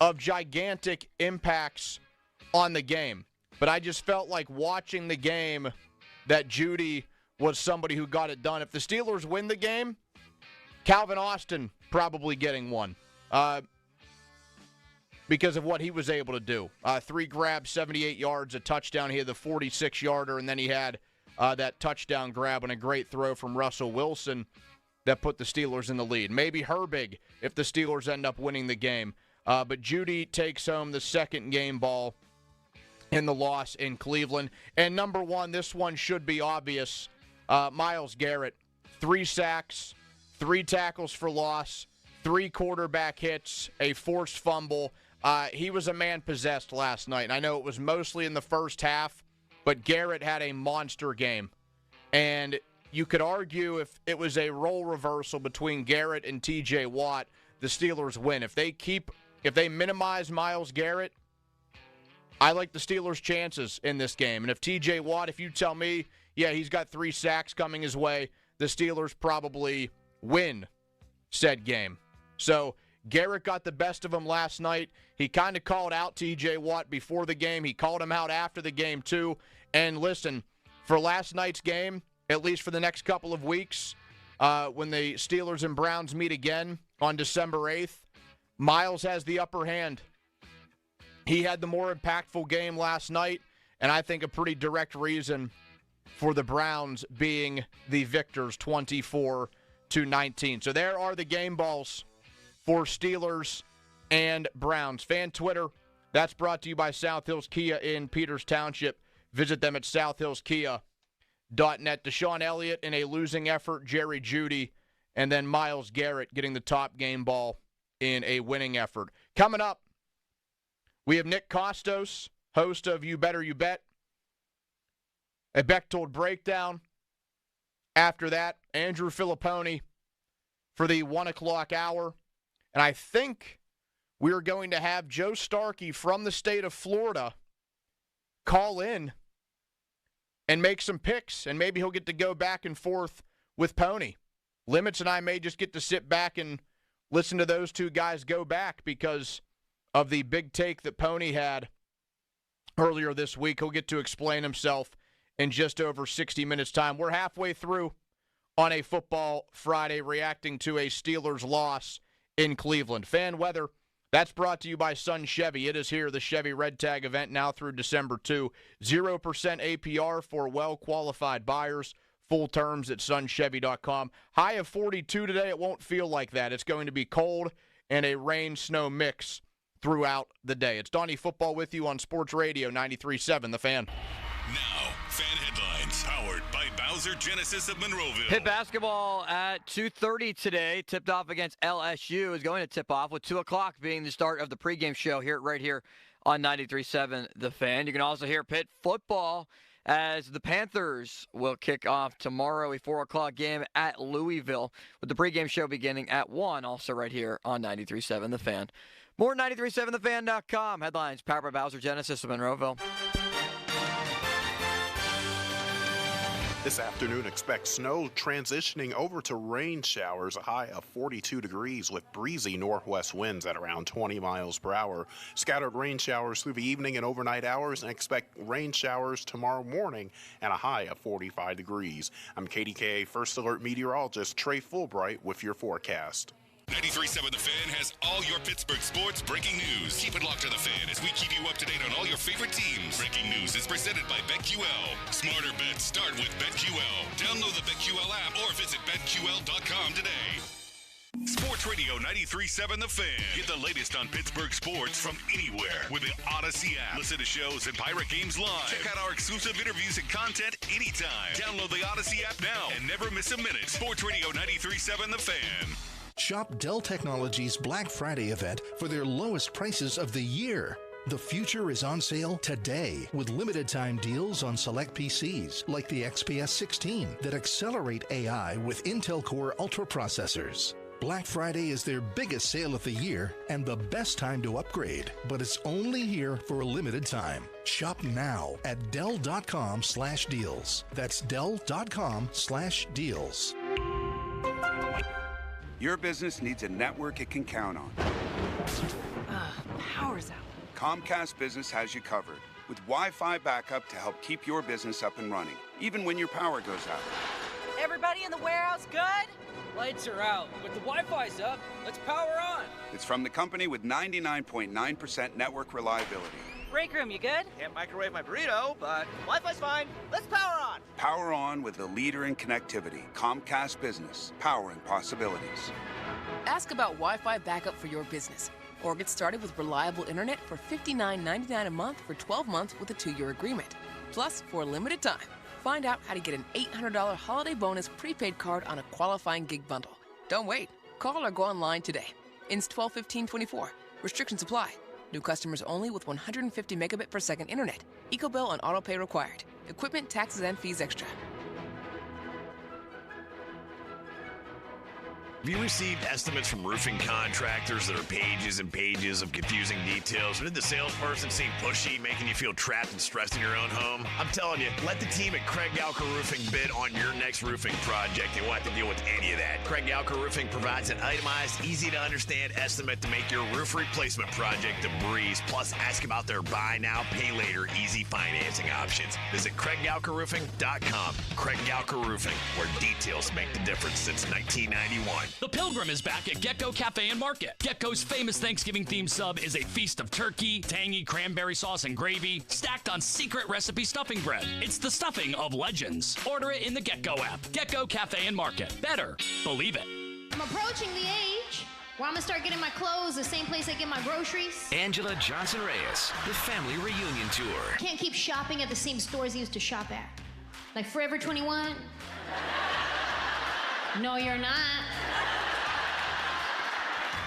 of gigantic impacts on the game, but I just felt like watching the game that Jeudy was somebody who got it done. If the Steelers win the game, Calvin Austin probably getting one because of what he was able to do. 3 grabs, 78 yards, a touchdown. He had the 46-yarder, and then he had that touchdown grab and a great throw from Russell Wilson that put the Steelers in the lead. Maybe Herbig if the Steelers end up winning the game. But Jeudy takes home the second game ball in the loss in Cleveland. And number 1, this one should be obvious. Myles Garrett, 3 sacks, 3 tackles for loss, 3 quarterback hits, a forced fumble. He was a man possessed last night. And I know it was mostly in the first half, but Garrett had a monster game. And you could argue if it was a role reversal between Garrett and TJ Watt, the Steelers win. If they minimize Myles Garrett, I like the Steelers' chances in this game. And if TJ Watt, if you tell me, yeah, he's got 3 sacks coming his way, the Steelers probably win said game. So Garrett got the best of him last night. He kind of called out TJ Watt before the game. He called him out after the game, too. And listen, for last night's game, at least for the next couple of weeks, when the Steelers and Browns meet again on December 8th, Myles has the upper hand. He had the more impactful game last night, and I think a pretty direct reason for the Browns being the victors 24-19. So there are the game balls for Steelers and Browns. Fan Twitter, that's brought to you by South Hills Kia in Peters Township. Visit them at southhillskia.net. Deshaun Elliott in a losing effort, Jerry Jeudy, and then Myles Garrett getting the top game ball in a winning effort. Coming up, we have Nick Kostos, host of You Better You Bet, a Bechtold breakdown. After that, Andrew Filipponi for the 1 o'clock hour. And I think we're going to have Joe Starkey from the state of Florida call in and make some picks, and maybe he'll get to go back and forth with Pony. Limits and I may just get to sit back and listen to those two guys go back because of the big take that Pony had earlier this week. He'll get to explain himself in just over 60 minutes' time. We're halfway through on a Football Friday, reacting to a Steelers loss in Cleveland. Fan weather, that's brought to you by Sun Chevy. It is here, the Chevy Red Tag event now through December 2. 0% APR for well-qualified buyers. Full terms at sunchevy.com. High of 42 today. It won't feel like that. It's going to be cold and a rain-snow mix throughout the day. It's Donnie Football with you on Sports Radio 93.7 The Fan. Now, fan headlines powered by Bowser Genesis of Monroeville. Pitt basketball at 2:30 today, tipped off against LSU, is going to tip off with 2 o'clock being the start of the pregame show here right here on 93.7 The Fan. You can also hear Pitt football as the Panthers will kick off tomorrow, a 4 o'clock game at Louisville, with the pregame show beginning at 1, also right here on 93.7 The Fan. More 93.7thefan.com. Headlines powered by Bowser Genesis of Monroeville. This afternoon, expect snow transitioning over to rain showers, a high of 42 degrees with breezy northwest winds at around 20 miles per hour. Scattered rain showers through the evening and overnight hours, and expect rain showers tomorrow morning and a high of 45 degrees. I'm KDKA First Alert meteorologist Trey Fulbright with your forecast. 93.7 The Fan has all your Pittsburgh sports breaking news. Keep it locked to The Fan as we keep you up to date on all your favorite teams. Breaking news is presented by BetQL. Smarter bets start with BetQL. Download the BetQL app or visit BetQL.com today. Sports Radio 93.7 The Fan. Get the latest on Pittsburgh sports from anywhere with the Odyssey app. Listen to shows and Pirate Games live. Check out our exclusive interviews and content anytime. Download the Odyssey app now and never miss a minute. Sports Radio 93.7 The Fan. Shop Dell Technologies Black Friday event for their lowest prices of the year. The future is on sale today with limited time deals on select PCs like the XPS 16 that accelerate AI with Intel Core Ultra processors. Black Friday is their biggest sale of the year and the best time to upgrade, but it's only here for a limited time. Shop now at Dell.com/deals. That's Dell.com/deals. Your business needs a network it can count on. Power's out. Comcast Business has you covered with Wi-Fi backup to help keep your business up and running, even when your power goes out. Everybody in the warehouse good? Lights are out, but the Wi-Fi's up. Let's power on. It's from the company with 99.9% network reliability. Break room, you good? Can't microwave my burrito, but Wi-Fi's fine. Let's power on. Power on with the leader in connectivity, Comcast Business, powering possibilities. Ask about Wi-Fi backup for your business, or get started with reliable internet for $59.99 a month for 12 months with a 2-year agreement. Plus, for a limited time, Find out how to get an $800 holiday bonus prepaid card on a qualifying gig bundle. Don't wait. Call or go online today. Ends 12/15/24. Restrictions apply. New customers only with 150 megabit per second internet. EcoBill and autopay required. Equipment, taxes, and fees extra. Have you received estimates from roofing contractors that are pages and pages of confusing details? Or did the salesperson seem pushy, making you feel trapped and stressed in your own home? I'm telling you, let the team at Craig Galka Roofing bid on your next roofing project. You won't have to deal with any of that. Craig Galka Roofing provides an itemized, easy-to-understand estimate to make your roof replacement project a breeze. Plus, ask about their buy now, pay later, easy financing options. Visit CraigGalkaRoofing.com. Craig Galka Roofing, where details make the difference since 1991. The Pilgrim is back at Gecko Cafe and Market. Gecko's famous Thanksgiving-themed sub is a feast of turkey, tangy cranberry sauce and gravy, stacked on secret recipe stuffing bread. It's the stuffing of legends. Order it in the Gecko app. Gecko Cafe and Market. Better believe it. I'm approaching the age where I'm going to start getting my clothes the same place I get my groceries. Angela Johnson Reyes, the family reunion tour. Can't keep shopping at the same stores I used to shop at. Like Forever 21. No, you're not.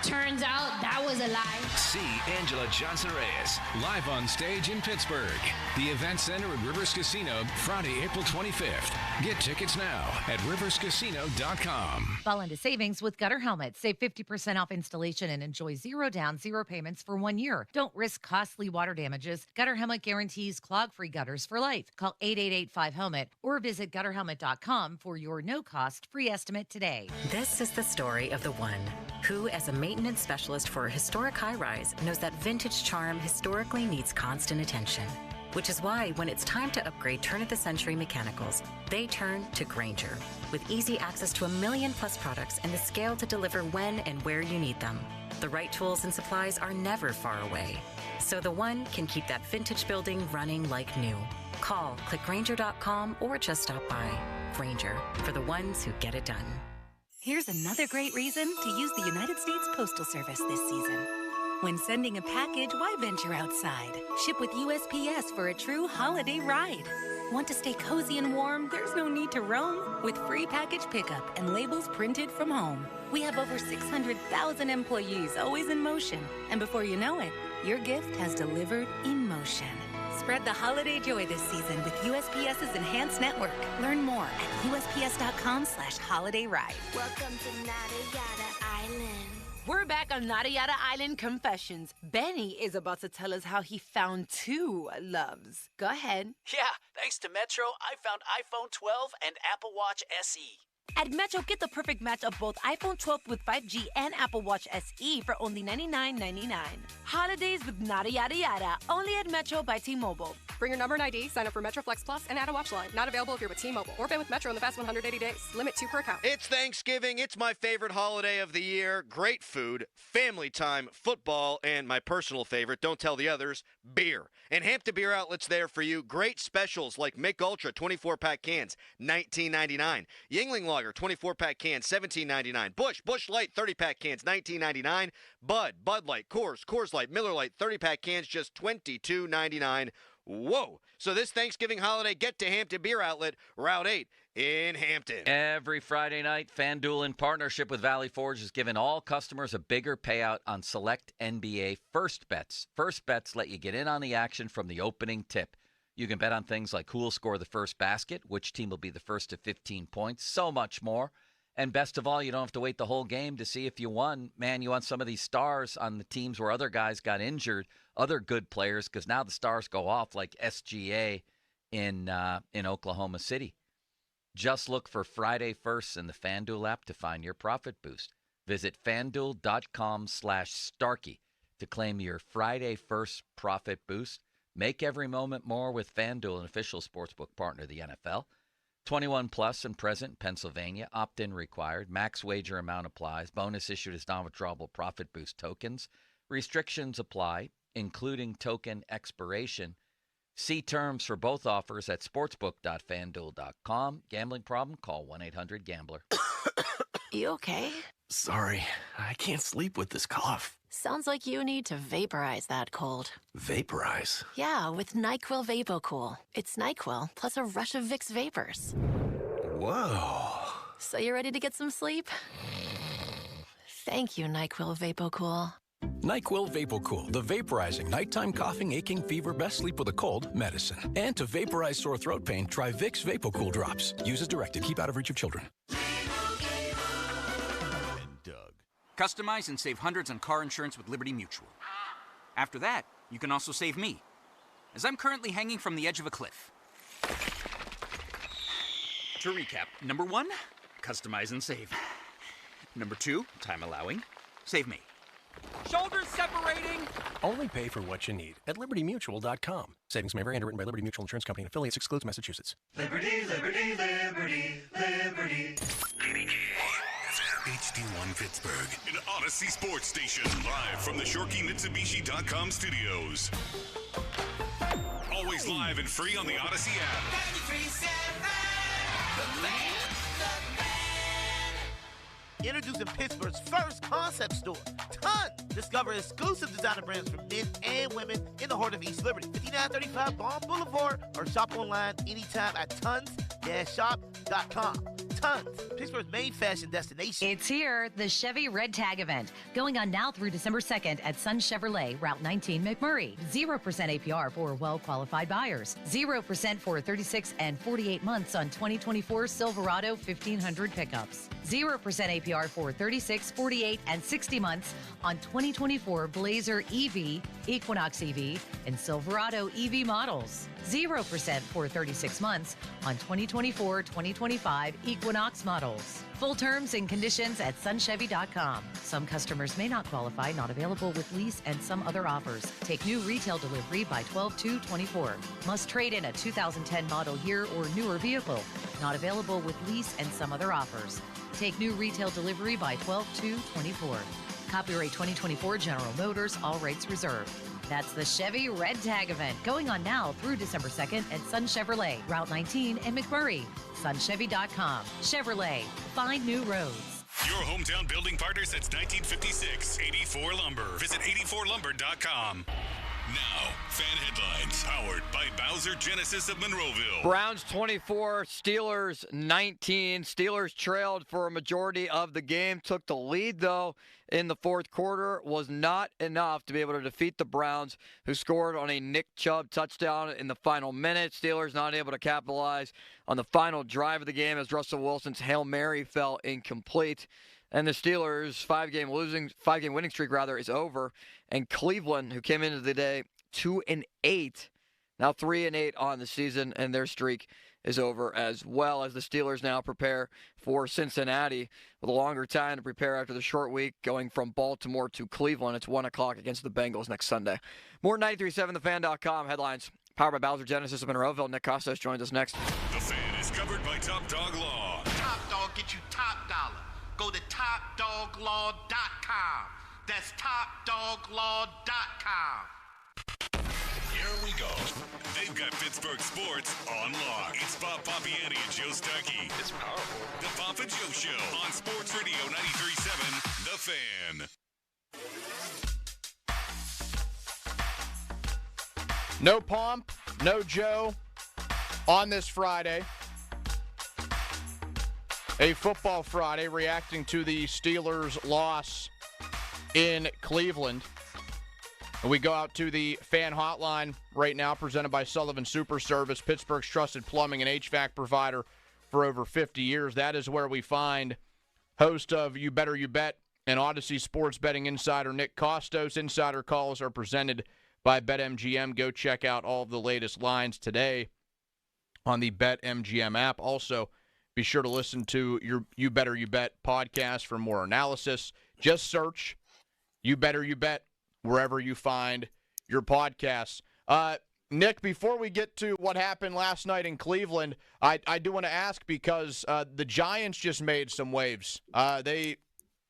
Turns out that was a lie. See Angela Johnson Reyes live on stage in Pittsburgh. The Event Center at Rivers Casino, Friday, April 25th. Get tickets now at riverscasino.com. Fall into savings with Gutter Helmets. Save 50% off installation and enjoy 0 down, 0 payments for 1 year. Don't risk costly water damages. Gutter Helmet guarantees clog-free gutters for life. Call 888-5HELMET or visit gutterhelmet.com for your no-cost free estimate today. This is the story of the one who, as a maintenance specialist for a historic high-rise, knows that vintage charm historically needs constant attention. Which is why when it's time to upgrade turn-of-the-century mechanicals, they turn to Grainger. With easy access to 1 million+ products and the scale to deliver when and where you need them. The right tools and supplies are never far away. So the one can keep that vintage building running like new. Call, click Grainger.com, or just stop by. Grainger, for the ones who get it done. Here's another great reason to use the United States Postal Service this season. When sending a package, why venture outside? Ship with USPS for a true holiday ride. Want to stay cozy and warm? There's no need to roam. With free package pickup and labels printed from home. We have over 600,000 employees always in motion. And before you know it, your gift has delivered in motion. Spread the holiday joy this season with USPS's Enhanced Network. Learn more at USPS.com/holidayride. Welcome to Nada Yada Island. We're back on Nada Yada Island Confessions. Benny is about to tell us how he found 2 loves. Go ahead. Yeah, thanks to Metro, I found iPhone 12 and Apple Watch SE. At Metro, get the perfect match of both iPhone 12 with 5G and Apple Watch SE for only $99.99. Holidays with Nada Yada Yada, only at Metro by T-Mobile. Bring your number and ID, sign up for Metro Flex Plus, and add a watch line. Not available if you're with T-Mobile or been with Metro in the past 180 days. Limit 2 per account. It's Thanksgiving. It's my favorite holiday of the year. Great food, family time, football, and my personal favorite, don't tell the others, beer. And Hampton Beer Outlet's there for you. Great specials like Mick Ultra 24-pack cans, $19.99. Yuengling Lager 24-pack cans, $17.99. Busch Light 30-pack cans, $19.99. Bud Light, Coors Light, Miller Light 30-pack cans, just $22.99. Whoa. So this Thanksgiving holiday, get to Hampton Beer Outlet, Route 8 in Hampton. Every Friday night, FanDuel in partnership with Valley Forge is giving all customers a bigger payout on select NBA first bets. First bets let you get in on the action from the opening tip. You can bet on things like who will score the first basket, which team will be the first to 15 points, so much more. And best of all, you don't have to wait the whole game to see if you won. Man, you want some of these stars on the teams where other guys got injured, other good players, because now the stars go off like SGA in Oklahoma City. Just look for Friday First in the FanDuel app to find your profit boost. Visit FanDuel.com/Starkey to claim your Friday First profit boost. Make every moment more with FanDuel, an official sportsbook partner of the NFL. 21 plus and present in Pennsylvania. Opt-in required. Max wager amount applies. Bonus issued as non-withdrawable profit boost tokens. Restrictions apply, including token expiration. See terms for both offers at sportsbook.fanduel.com. Gambling problem? Call 1-800-GAMBLER. You okay? Sorry, I can't sleep with this cough. Sounds like you need to vaporize that cold. Vaporize? Yeah, with NyQuil VapoCool. It's NyQuil plus a rush of Vicks vapors. Whoa. So you ready to get some sleep? Thank you, NyQuil VapoCool. NyQuil VapoCool, the vaporizing nighttime coughing, aching, fever, best sleep with a cold medicine. And to vaporize sore throat pain, try Vicks VapoCool drops. Use as directed. Keep out of reach of children. Customize and save hundreds on car insurance with Liberty Mutual. After that, you can also save me, as I'm currently hanging from the edge of a cliff. To recap, number 1, customize and save. Number 2, time allowing, save me. Shoulders separating! Only pay for what you need at LibertyMutual.com. Savings may vary. Underwritten by Liberty Mutual Insurance Company and affiliates. Excludes Massachusetts. Liberty, liberty, liberty, liberty. HD1 Pittsburgh, an Odyssey Sports Station, live from the ShorkeyMitsubishi.com studios. Always live and free on the Odyssey app. 93.7, The Fan. Introducing Pittsburgh's first concept store, Tons. Discover exclusive designer brands for men and women in the heart of East Liberty. 5935 Bond Boulevard, or shop online anytime at tons-shop.com. Tons, Pittsburgh's main fashion destination. It's here, the Chevy Red Tag event, going on now through December 2nd at Sun Chevrolet, Route 19, McMurray. 0% APR for well-qualified buyers. 0% for 36 and 48 months on 2024 Silverado 1500 pickups. 0% APR for 36, 48, and 60 months on 2024 Blazer EV, Equinox EV, and Silverado EV models. 0% for 36 months on 2024, 2025 Equinox models. Full terms and conditions at sunchevy.com. Some customers may not qualify, not available with lease and some other offers. Take new retail delivery by 12/2/24. Must trade in a 2010 model year or newer vehicle. Not available with lease and some other offers. Take new retail delivery by 12/2/24. Copyright 2024 General Motors, all rates reserved. That's the Chevy Red Tag event going on now through December 2nd at Sun Chevrolet, Route 19 in McMurray. Sunchevy.com. Chevrolet. Find new roads. Your hometown building partner since 1956. 84 Lumber. Visit 84lumber.com. Now, fan headlines powered by Bowser Genesis of Monroeville. Browns 24, Steelers 19. Steelers trailed for a majority of the game, took the lead, though, in the fourth quarter. Was not enough to be able to defeat the Browns, who scored on a Nick Chubb touchdown in the final minute. Steelers not able to capitalize on the final drive of the game as Russell Wilson's Hail Mary fell incomplete. And the Steelers' five-game winning streak is over. And Cleveland, who came into the day 2-8, now 3-8 on the season, and their streak is over as well, as the Steelers now prepare for Cincinnati with a longer time to prepare after the short week, going from Baltimore to Cleveland. It's 1 o'clock against the Bengals next Sunday. More 93.7thefan.com headlines. Powered by Bowser Genesis of Monroeville. Nick Costos joins us next. The Fan is covered by Top Dog Law. Top Dog get you top dollar. Go to TopDogLaw.com. That's TopDogLaw.com. Here we go. They've got Pittsburgh sports on lock. It's Bob Papiani and Joe Starkey. It's powerful. The Pop and Joe Show on Sports Radio 93.7 The Fan. No Pomp, no Joe on this Friday. A football Friday, reacting to the Steelers' loss in Cleveland. And we go out to the fan hotline right now, presented by Sullivan Super Service, Pittsburgh's trusted plumbing and HVAC provider for over 50 years. That is where we find host of You Better You Bet and Odyssey Sports Betting Insider Nick Costos. Insider calls are presented by BetMGM. Go check out all of the latest lines today on the BetMGM app. Also, be sure to listen to your You Better You Bet podcast for more analysis. Just search You Better You Bet wherever you find your podcasts. Nick, before we get to what happened last night in Cleveland, I do want to ask, because the Giants just made some waves. They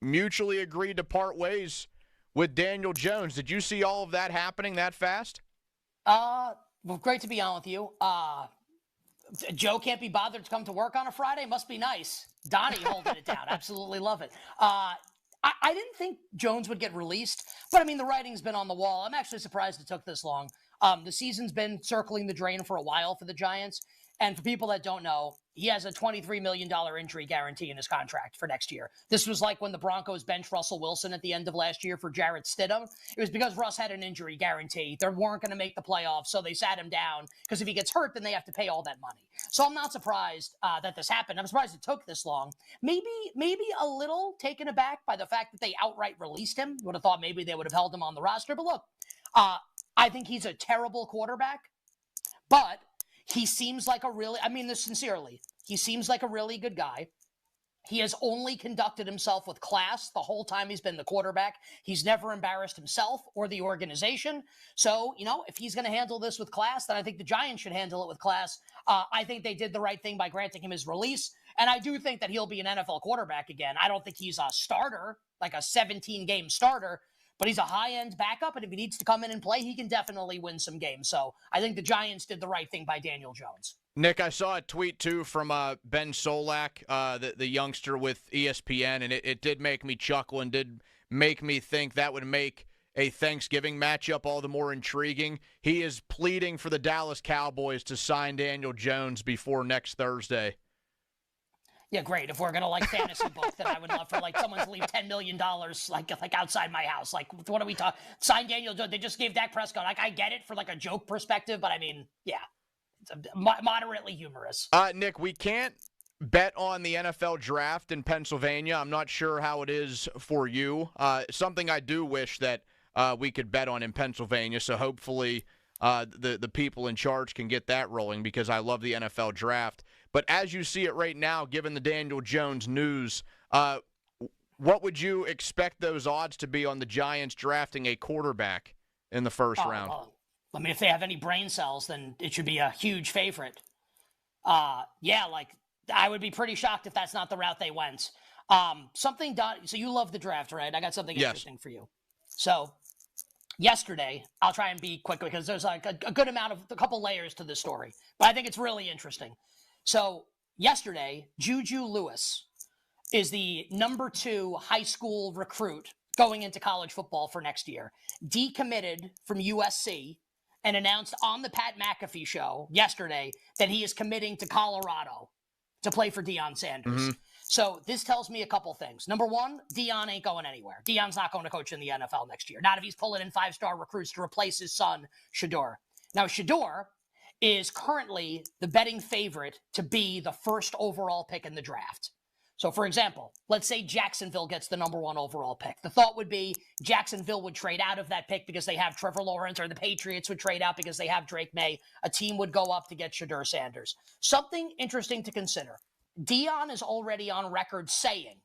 mutually agreed to part ways with Daniel Jones. Did you see all of that happening that fast? Well, great to be on with you. Joe can't be bothered to come to work on a Friday. Must be nice. Donnie holding it down. Absolutely love it. I didn't think Jones would get released, but I mean, the writing's been on the wall. I'm actually surprised it took this long. The season's been circling the drain for a while for the Giants. And for people that don't know, he has a $23 million injury guarantee in his contract for next year. This was like when the Broncos benched Russell Wilson at the end of last year for Jarrett Stidham. It was because Russ had an injury guarantee. They weren't going to make the playoffs, so they sat him down because if he gets hurt, then they have to pay all that money. So I'm not surprised that this happened. I'm surprised it took this long. Maybe a little taken aback by the fact that they outright released him. Would have thought maybe they would have held him on the roster. But look, I think he's a terrible quarterback, but he seems like I mean this sincerely, he seems like a really good guy. He has only conducted himself with class the whole time he's been the quarterback. He's never embarrassed himself or the organization. So, if he's going to handle this with class, then I think the Giants should handle it with class. I think they did the right thing by granting him his release. And I do think that he'll be an NFL quarterback again. I don't think he's a starter, like a 17-game starter, but he's a high-end backup, and if he needs to come in and play, he can definitely win some games. So I think the Giants did the right thing by Daniel Jones. Nick, I saw a tweet, too, from Ben Solak, the youngster with ESPN, and it did make me chuckle and did make me think that would make a Thanksgiving matchup all the more intriguing. He is pleading for the Dallas Cowboys to sign Daniel Jones before next Thursday. Yeah, great. If we're going to fantasy book, then I would love for someone to leave $10 million like outside my house. What are we talking? Sign Daniel Jones. They just gave Dak Prescott. I get it for a joke perspective, but I mean, yeah, it's moderately humorous. Nick, we can't bet on the NFL draft in Pennsylvania. I'm not sure how it is for you. Something I do wish that we could bet on in Pennsylvania. So hopefully the people in charge can get that rolling because I love the NFL draft. But as you see it right now, given the Daniel Jones news, what would you expect those odds to be on the Giants drafting a quarterback in the first round? Well, I mean, if they have any brain cells, then it should be a huge favorite. I would be pretty shocked if that's not the route they went. So you love the draft, right? I got something interesting for you. So yesterday, I'll try and be quick because there's a good amount of a couple layers to this story, but I think it's really interesting. So yesterday, Juju Lewis is the number 2 high school recruit going into college football for next year. Decommitted from USC and announced on the Pat McAfee show yesterday that he is committing to Colorado to play for Deion Sanders. Mm-hmm. So this tells me a couple things. Number one, Deion ain't going anywhere. Deion's not going to coach in the NFL next year. Not if he's pulling in 5-star recruits to replace his son, Shedeur. Now, Shedeur is currently the betting favorite to be the first overall pick in the draft. So, for example, let's say Jacksonville gets the number 1 overall pick. The thought would be Jacksonville would trade out of that pick because they have Trevor Lawrence, or the Patriots would trade out because they have Drake May. A team would go up to get Shedeur Sanders. Something interesting to consider. Deion is already on record saying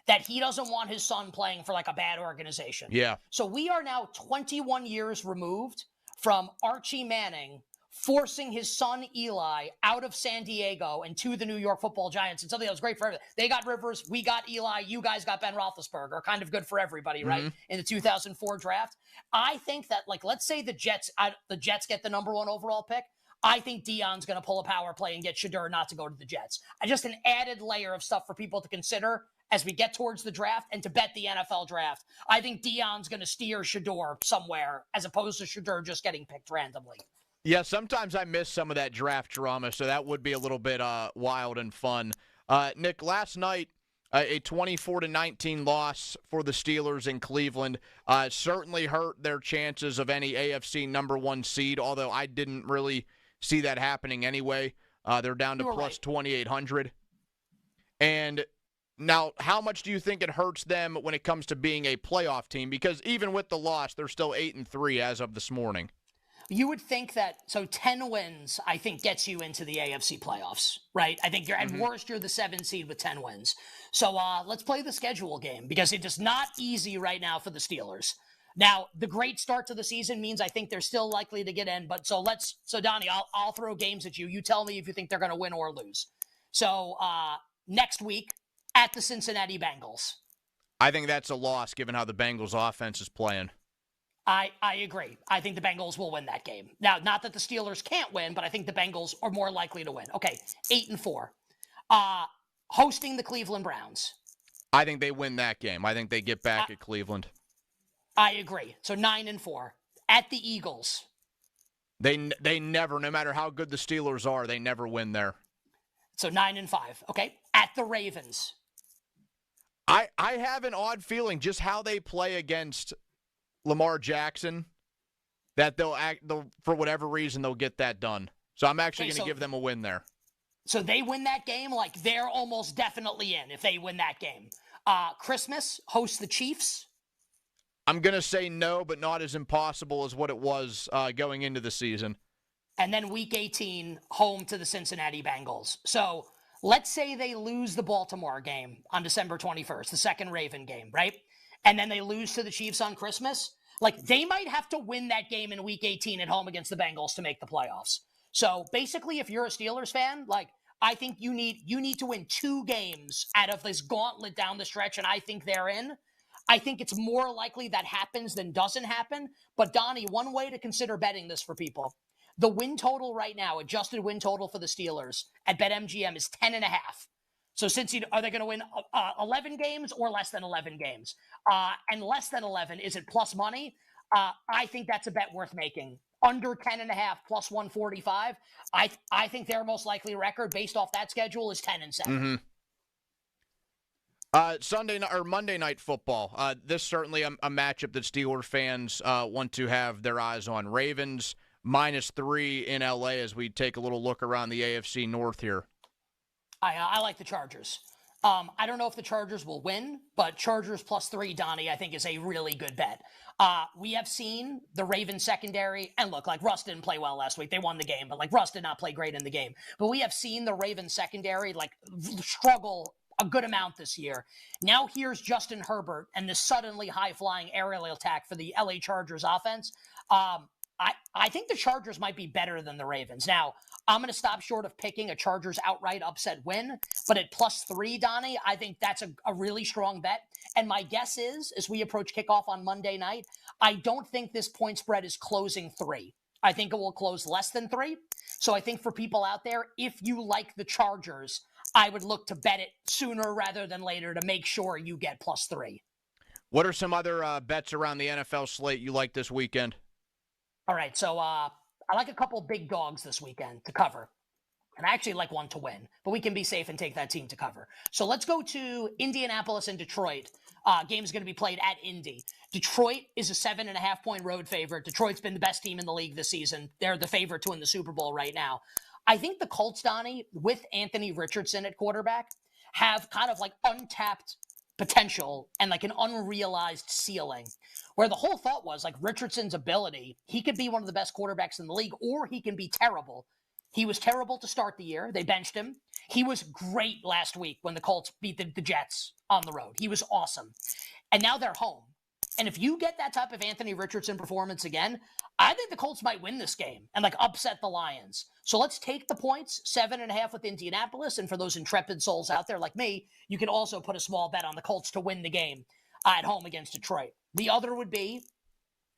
that he doesn't want his son playing for a bad organization. Yeah. So we are now 21 years removed from Archie Manning forcing his son Eli out of San Diego and to the New York Football Giants. And something that was great for everyone. They got Rivers, we got Eli, you guys got Ben Roethlisberger. Kind of good for everybody, right? In the 2004 draft. I think that, let's say the Jets get the number 1 overall pick. I think Deion's going to pull a power play and get Shedeur not to go to the Jets. Just an added layer of stuff for people to consider as we get towards the draft and to bet the NFL draft. I think Deion's going to steer Shedeur somewhere as opposed to Shedeur just getting picked randomly. Yeah, sometimes I miss some of that draft drama, so that would be a little bit wild and fun. Nick, last night, a 24-19 loss for the Steelers in Cleveland certainly hurt their chances of any AFC number 1 seed, although I didn't really see that happening anyway. They're down to plus 2,800. And now, how much do you think it hurts them when it comes to being a playoff team? Because even with the loss, they're still 8-3 as of this morning. You would think that, 10 wins, I think, gets you into the AFC playoffs, right? I think you're, at worst, you're the 7 seed with 10 wins. So let's play the schedule game because it is not easy right now for the Steelers. Now, the great start to the season means I think they're still likely to get in. But so Donnie, I'll throw games at you. You tell me if you think they're going to win or lose. So next week at the Cincinnati Bengals. I think that's a loss given how the Bengals offense is playing. I agree. I think the Bengals will win that game. Now, not that the Steelers can't win, but I think the Bengals are more likely to win. Okay, 8-4. Hosting the Cleveland Browns. I think they win that game. I think they get back at Cleveland. I agree. So 9-4. At the Eagles. They never, no matter how good the Steelers are, they never win there. So 9-5. Okay. At the Ravens. I have an odd feeling just how they play against Lamar Jackson that they'll for whatever reason they'll get that done. So I'm actually going to give them a win there. So they win that game, like they're almost definitely in if they win that game. Christmas, host the Chiefs. I'm going to say no, but not as impossible as what it was going into the season. And then week 18, home to the Cincinnati Bengals. So let's say they lose the Baltimore game on December 21st, the second Raven game, right? And then they lose to the Chiefs on Christmas. Like, they might have to win that game in week 18 at home against the Bengals to make the playoffs. So basically, if you're a Steelers fan, like, I think you need to win 2 games out of this gauntlet down the stretch, and I think they're in. I think it's more likely that happens than doesn't happen. But, Donnie, one way to consider betting this for people, the win total right now, adjusted win total for the Steelers at BetMGM is 10.5. So are they going to win 11 games or less than 11 games? And less than 11, is it plus money? I think that's a bet worth making. Under 10.5 plus 145. I think their most likely record based off that schedule is 10-7. Mm-hmm. Monday Night Football. This certainly a matchup that Steelers fans want to have their eyes on. Ravens -3 in LA as we take a little look around the AFC North here. I like the Chargers. I don't know if the Chargers will win, but Chargers +3, Donnie, I think is a really good bet. We have seen the Ravens secondary, and look, like Russ didn't play well last week. They won the game, but like Russ did not play great in the game. But we have seen the Ravens secondary like struggle a good amount this year. Now here's Justin Herbert and this suddenly high-flying aerial attack for the LA Chargers offense. I think the Chargers might be better than the Ravens. Now, I'm going to stop short of picking a Chargers outright upset win, but at +3, Donnie, I think that's a really strong bet. And my guess is, as we approach kickoff on Monday night, I don't think this point spread is closing 3. I think it will close less than 3. So I think for people out there, if you like the Chargers, I would look to bet it sooner rather than later to make sure you get +3. What are some other bets around the NFL slate you like this weekend? All right, so I like a couple big dogs this weekend to cover. And I actually like one to win, but we can be safe and take that team to cover. So let's go to Indianapolis and Detroit. Game's going to be played at Indy. Detroit is a 7.5-point road favorite. Detroit's been the best team in the league this season. They're the favorite to win the Super Bowl right now. I think the Colts, Donnie, with Anthony Richardson at quarterback, have kind of like untapped potential and like an unrealized ceiling, where the whole thought was like Richardson's ability, he could be one of the best quarterbacks in the league, or he can be terrible. He was terrible to start the year. They benched him. He was great last week when the Colts beat the Jets on the road. He was awesome. And now they're home. And if you get that type of Anthony Richardson performance again, I think the Colts might win this game and like upset the Lions. So let's take the points, 7.5 with Indianapolis. And for those intrepid souls out there like me, you can also put a small bet on the Colts to win the game at home against Detroit. The other would be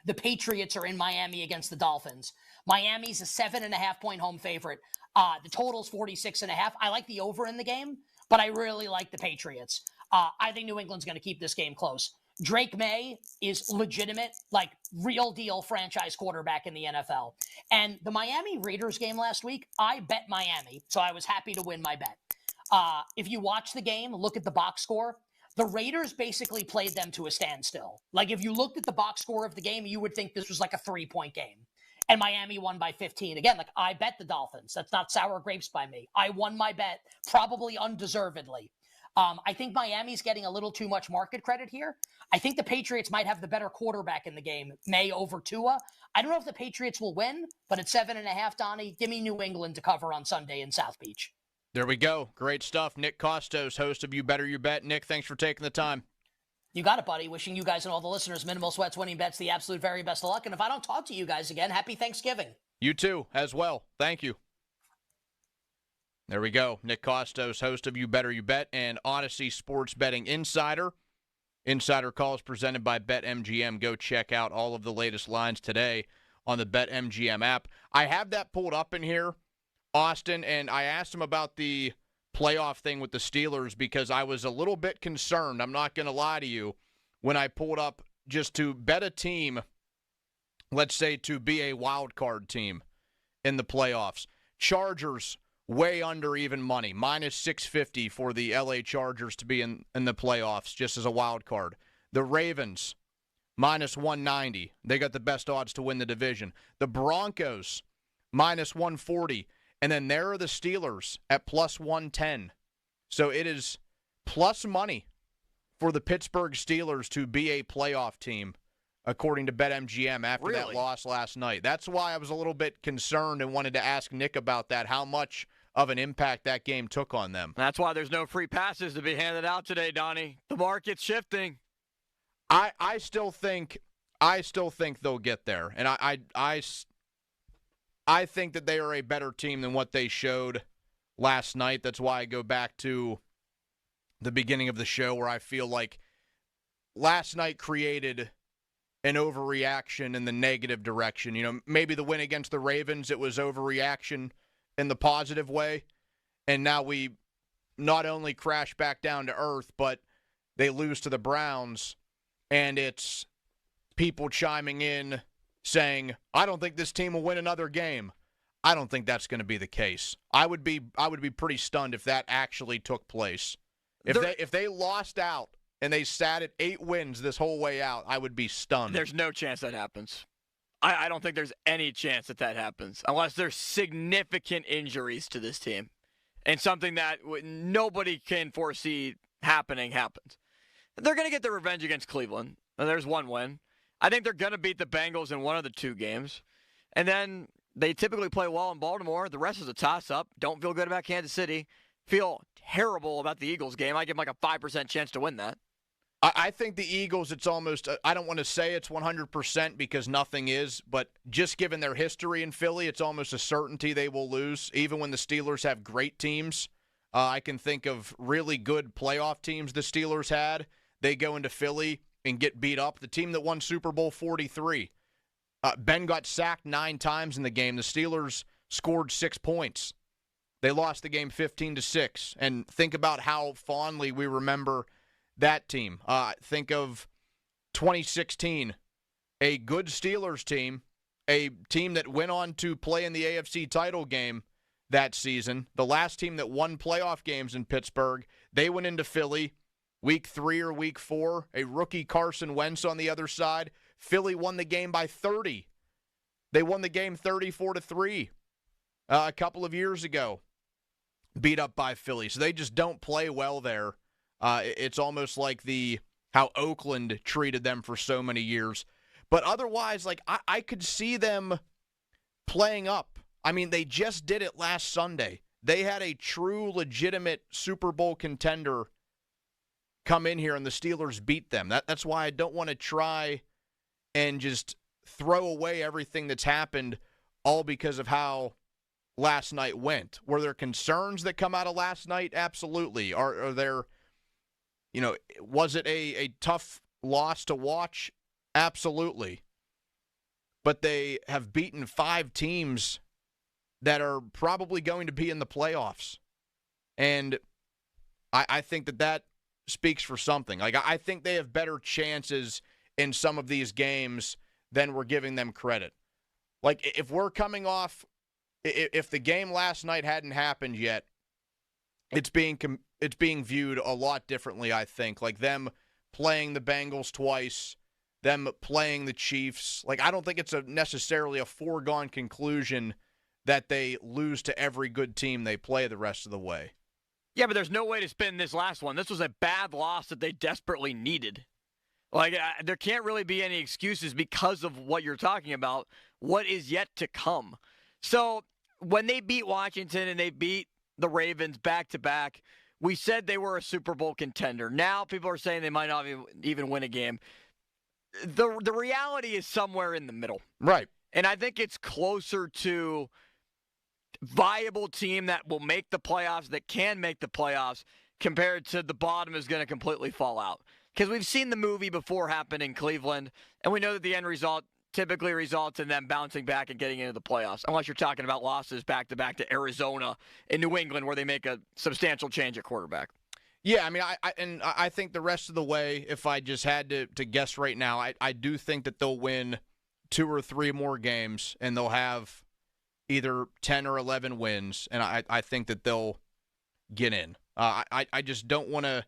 the Patriots are in Miami against the Dolphins. Miami's a 7.5-point home favorite. The total's 46.5. I like the over in the game, but I really like the Patriots. I think New England's going to keep this game close. Drake May is legitimate, like real deal franchise quarterback in the NFL. And the Miami Raiders game last week, I bet Miami, so I was happy to win my bet. If you watch the game, look at the box score. The Raiders basically played them to a standstill. Like if you looked at the box score of the game, you would think this was like a 3-point game. And Miami won by 15. Again, like I bet the Dolphins. That's not sour grapes by me. I won my bet, probably undeservedly. I think Miami's getting a little too much market credit here. I think the Patriots might have the better quarterback in the game, May over Tua. I don't know if the Patriots will win, but at 7.5, Donnie, give me New England to cover on Sunday in South Beach. There we go. Great stuff. Nick Kostos, host of You Better You Bet. Nick, thanks for taking the time. You got it, buddy. Wishing you guys and all the listeners minimal sweats, winning bets, the absolute very best of luck. And if I don't talk to you guys again, happy Thanksgiving. You too, as well. Thank you. There we go. Nick Kostos, host of You Better You Bet and Odyssey Sports Betting Insider. Insider calls presented by BetMGM. Go check out all of the latest lines today on the BetMGM app. I have that pulled up in here, Austin, and I asked him about the playoff thing with the Steelers because I was a little bit concerned, I'm not going to lie to you, when I pulled up just to bet a team, let's say to be a wild card team in the playoffs. Chargers way under even money, minus 650 for the LA Chargers to be in the playoffs just as a wild card. The Ravens, minus 190. They got the best odds to win the division. The Broncos, minus 140. And then there are the Steelers at plus 110. So it is plus money for the Pittsburgh Steelers to be a playoff team, according to BetMGM after that loss last night. That's why I was a little bit concerned and wanted to ask Nick about that, how much of an impact that game took on them. That's why there's no free passes to be handed out today, Donnie. The market's shifting. I still think they'll get there, and I think that they are a better team than what they showed last night. That's why I go back to the beginning of the show where I feel like last night created an overreaction in the negative direction. You know, maybe the win against the Ravens, it was overreaction in the positive way, and now we not only crash back down to earth, but they lose to the Browns, and it's people chiming in saying, I don't think this team will win another game. I don't think that's going to be the case. I would be pretty stunned if that actually took place. If they lost out and they sat at 8 wins this whole way out, I would be stunned. There's no chance that happens. I don't think there's any chance that happens unless there's significant injuries to this team. And something that nobody can foresee happening happens. They're going to get their revenge against Cleveland. There's one win. I think they're going to beat the Bengals in one of the 2 games. And then they typically play well in Baltimore. The rest is a toss-up. Don't feel good about Kansas City. Feel terrible about the Eagles game. I give them like a 5% chance to win that. I think the Eagles, it's almost, I don't want to say it's 100% because nothing is, but just given their history in Philly, it's almost a certainty they will lose, even when the Steelers have great teams. I can think of really good playoff teams the Steelers had. They go into Philly and get beat up. The team that won Super Bowl 43. Ben got sacked 9 times in the game. The Steelers scored 6 points. They lost the game 15-6. And think about how fondly we remember that team. Think of 2016, a good Steelers team, a team that went on to play in the AFC title game that season. The last team that won playoff games in Pittsburgh, they went into Philly week 3 or week 4, a rookie Carson Wentz on the other side. Philly won the game by 30. They won the game 34-3 a couple of years ago, beat up by Philly. So they just don't play well there. It's almost like how Oakland treated them for so many years. But otherwise, like I could see them playing up. I mean, they just did it last Sunday. They had a true, legitimate Super Bowl contender come in here, and the Steelers beat them. That's why I don't want to try and just throw away everything that's happened all because of how last night went. Were there concerns that come out of last night? Absolutely. Are there, was it a tough loss to watch? Absolutely. But they have beaten 5 teams that are probably going to be in the playoffs. And I think that speaks for something. Like, I think they have better chances in some of these games than we're giving them credit. Like, if we're coming off, if the game last night hadn't happened yet, it's being viewed a lot differently, I think. Like, them playing the Bengals twice, them playing the Chiefs. Like, I don't think it's necessarily a foregone conclusion that they lose to every good team they play the rest of the way. Yeah, but there's no way to spin this last one. This was a bad loss that they desperately needed. Like, there can't really be any excuses because of what you're talking about, what is yet to come. So when they beat Washington and they beat the Ravens back-to-back, we said they were a Super Bowl contender. Now people are saying they might not even win a game. The reality is somewhere in the middle. Right. And I think it's closer to viable team that will make the playoffs, that can make the playoffs, compared to the bottom is going to completely fall out. Because we've seen the movie before happen in Cleveland, and we know that the end result typically results in them bouncing back and getting into the playoffs, unless you're talking about losses back-to-back to Arizona and New England where they make a substantial change at quarterback. Yeah, I mean, I think the rest of the way, if I just had to guess right now, I do think that they'll win 2 or 3 more games, and they'll have either 10 or 11 wins, and I think that they'll get in. I just don't want to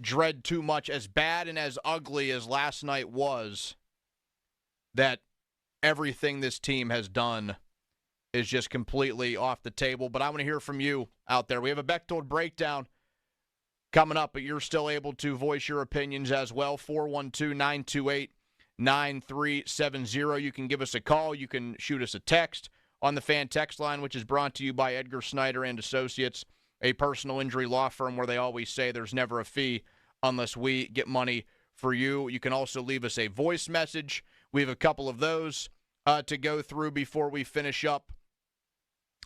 dread too much, as bad and as ugly as last night was, that everything this team has done is just completely off the table. But I want to hear from you out there. We have a Bechtold breakdown coming up, but you're still able to voice your opinions as well. 412-928-9370. You can give us a call. You can shoot us a text on the fan text line, which is brought to you by Edgar Snyder and Associates, a personal injury law firm where they always say there's never a fee unless we get money for you. You can also leave us a voice message. We have a couple of those to go through before we finish up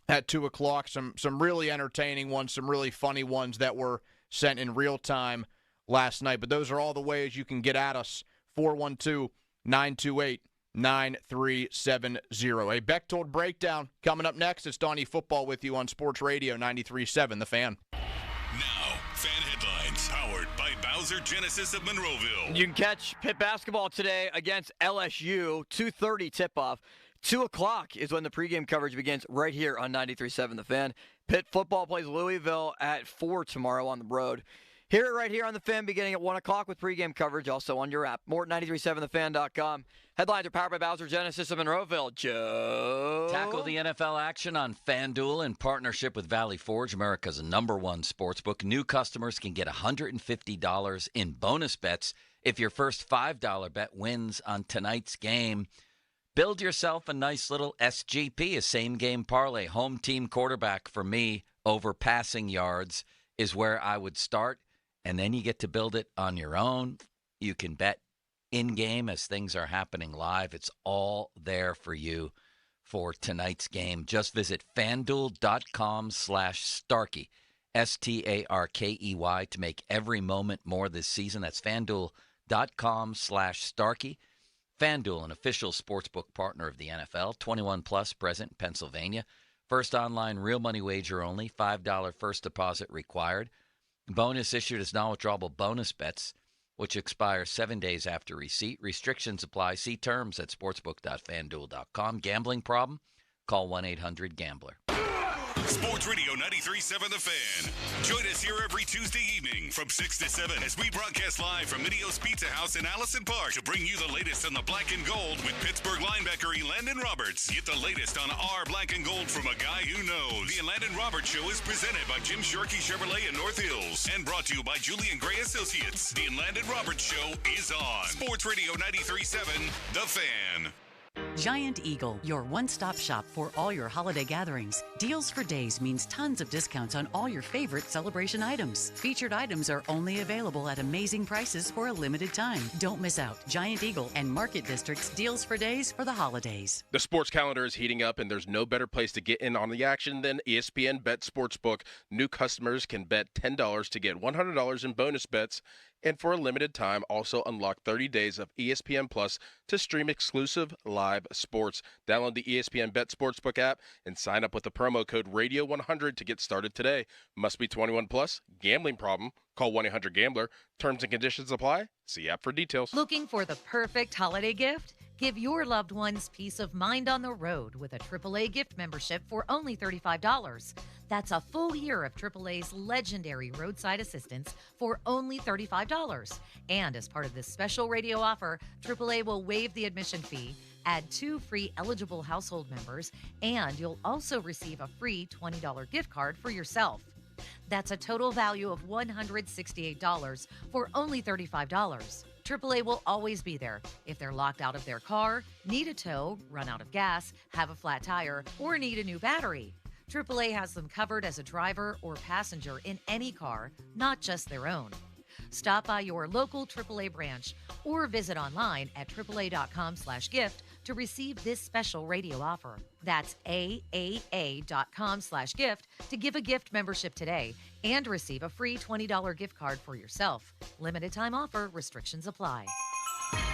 at 2 o'clock. Some really entertaining ones, some really funny ones that were sent in real time last night. But those are all the ways you can get at us. 412-928-9370. A Bechtold breakdown coming up next. It's Donnie Football with you on Sports Radio 93.7 The Fan. Now, fan headlines powered by Bowser Genesis of Monroeville. You can catch Pitt basketball today against LSU, 2:30 tip-off. 2 o'clock is when the pregame coverage begins right here on 93.7 The Fan. Pitt football plays Louisville at 4 tomorrow on the road. Hear it right here on The Fan beginning at 1 o'clock with pregame coverage, also on your app. More at 937thefan.com. Headlines are powered by Bowser Genesis of Monroeville. Joe. Tackle the NFL action on FanDuel in partnership with Valley Forge, America's #1 sportsbook. New customers can get $150 in bonus bets if your first $5 bet wins on tonight's game. Build yourself a nice little SGP, a same-game parlay. Home team quarterback for me over passing yards is where I would start, and then you get to build it on your own. You can bet in-game as things are happening live. It's all there for you for tonight's game. Just visit FanDuel.com/Starkey, STARKEY, to make every moment more this season. That's FanDuel.com/Starkey. FanDuel, an official sportsbook partner of the NFL, 21 plus, present in Pennsylvania. First online real money wager only, $5 first deposit required. Bonus issued as non-withdrawable bonus bets, which expire 7 days after receipt. Restrictions apply. See terms at sportsbook.fanduel.com. Gambling problem? Call 1-800-GAMBLER. Sports Radio 93.7 The Fan. Join us here every Tuesday evening from 6 to 7 as we broadcast live from Midio's Pizza House in Allison Park to bring you the latest on the black and gold with Pittsburgh linebacker Elandon Roberts. Get the latest on our black and gold from a guy who knows. The Elandon Roberts Show is presented by Jim Sharkey Chevrolet in North Hills and brought to you by Julian Gray Associates. The Elandon Roberts Show is on Sports Radio 93.7 The Fan. Giant Eagle, your one-stop shop for all your holiday gatherings. Deals for Days means tons of discounts on all your favorite celebration items. Featured items are only available at amazing prices for a limited time. Don't miss out. Giant Eagle and Market District's Deals for Days for the holidays. The sports calendar is heating up, and there's no better place to get in on the action than ESPN Bet Sportsbook. New customers can bet $10 to get $100 in bonus bets, and for a limited time, also unlock 30 days of ESPN Plus to stream exclusive live sports. Download the ESPN Bet Sportsbook app and sign up with the promo code RADIO100 to get started today. Must be 21 plus. Gambling problem? Call 1-800-GAMBLER. Terms and conditions apply. See app for details. Looking for the perfect holiday gift? Give your loved ones peace of mind on the road with a AAA gift membership for only $35. That's a full year of AAA's legendary roadside assistance for only $35. And as part of this special radio offer, AAA will waive the admission fee, add 2 free eligible household members, and you'll also receive a free $20 gift card for yourself. That's a total value of $168 for only $35. AAA will always be there if they're locked out of their car, need a tow, run out of gas, have a flat tire, or need a new battery. AAA has them covered as a driver or passenger in any car, not just their own. Stop by your local AAA branch or visit online at AAA.com/gift to receive this special radio offer. That's AAA.com/gift to give a gift membership today and receive a free $20 gift card for yourself. Limited time offer, restrictions apply.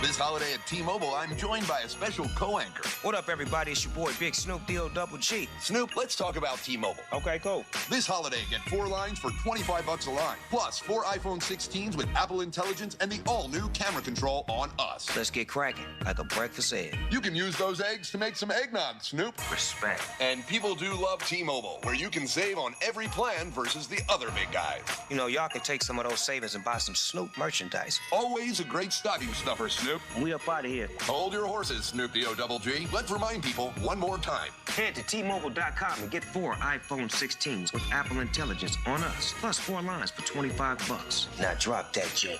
This holiday at T-Mobile, I'm joined by a special co-anchor. What up, everybody? It's your boy, Big Snoop D-O-Double G. Snoop, let's talk about T-Mobile. Okay, cool. This holiday, get 4 lines for $25 a line, plus 4 iPhone 16s with Apple Intelligence and the all-new camera control on us. Let's get cracking, like a breakfast egg. You can use those eggs to make some eggnog, Snoop. Respect. And people do love T-Mobile, where you can save on every plan versus the other big guys. You know, y'all can take some of those savings and buy some Snoop merchandise. Always a great stocking stuffer, Snoop. We up out of here. Hold your horses, Snoop D-O-double-G. Let's remind people one more time. Head to T-Mobile.com and get 4 iPhone 16s with Apple Intelligence on us, plus 4 lines for $25. Now drop that jingle.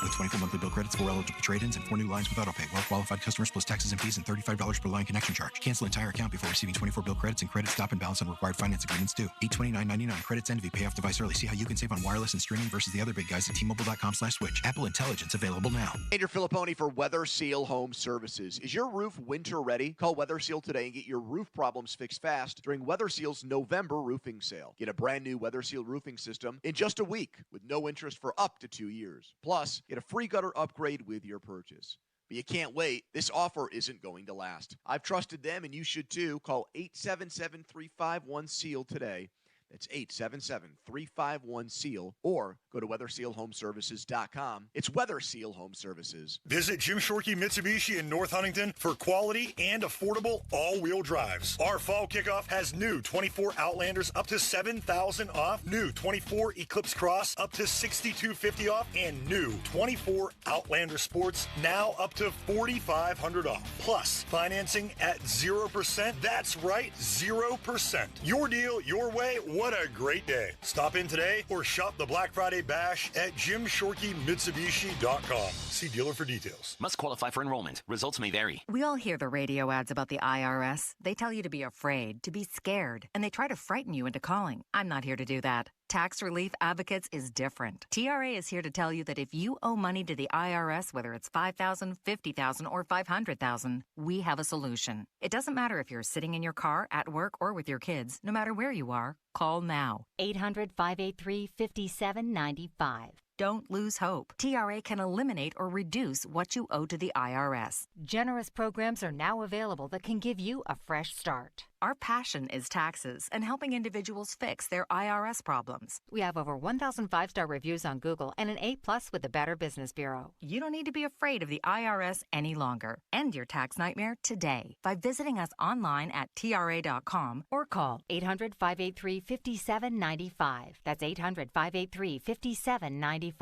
With 24 monthly bill credits, 4 eligible trade-ins, and 4 new lines with AutoPay. Well-qualified customers plus taxes and fees and $35 per line connection charge. Cancel entire account before receiving 24 bill credits and credit stop and balance on required finance agreements due. $829.99 credits end if you pay off device early. See how you can save on wireless and streaming versus the other big guys at T-Mobile.com/switch. Apple Intelligence available now. Andrew Filipponi for Weather Seal Home Services. Is your roof winter ready? Call Weather Seal today and get your roof problems fixed fast during Weather Seal's November roofing sale. Get a brand new Weather Seal roofing system in just a week with no interest for up to 2 years. Plus, get a free gutter upgrade with your purchase. But you can't wait. This offer isn't going to last. I've trusted them and you should too. Call 877-351-SEAL today. That's 877-351-SEAL, or go to WeatherSealHomeservices.com. It's Weather Seal Home Services. Visit Jim Shorkey Mitsubishi in North Huntington for quality and affordable all-wheel drives. Our fall kickoff has new 24 Outlanders up to $7,000 off, new 24 Eclipse Cross up to $6,250 off, and new 24 Outlander Sports now up to $4,500 off. Plus, financing at 0%. That's right, 0%. Your deal, your way. What a great day. Stop in today or shop the Black Friday Bash at JimShorkeyMitsubishi.com. See dealer for details. Must qualify for enrollment. Results may vary. We all hear the radio ads about the IRS. They tell you to be afraid, to be scared, and they try to frighten you into calling. I'm not here to do that. Tax Relief Advocates is different. TRA is here to tell you that if you owe money to the IRS, whether it's $5,000, $50,000, or $500,000, we have a solution. It doesn't matter if you're sitting in your car, at work, or with your kids. No matter where you are, call now. 800-583-5795. Don't lose hope. TRA can eliminate or reduce what you owe to the IRS. Generous programs are now available that can give you a fresh start. Our passion is taxes and helping individuals fix their IRS problems. We have over 1,000 5-star reviews on Google and an A+ with the Better Business Bureau. You don't need to be afraid of the IRS any longer. End your tax nightmare today by visiting us online at TRA.com or call 800-583-5795. That's 800-583-5795.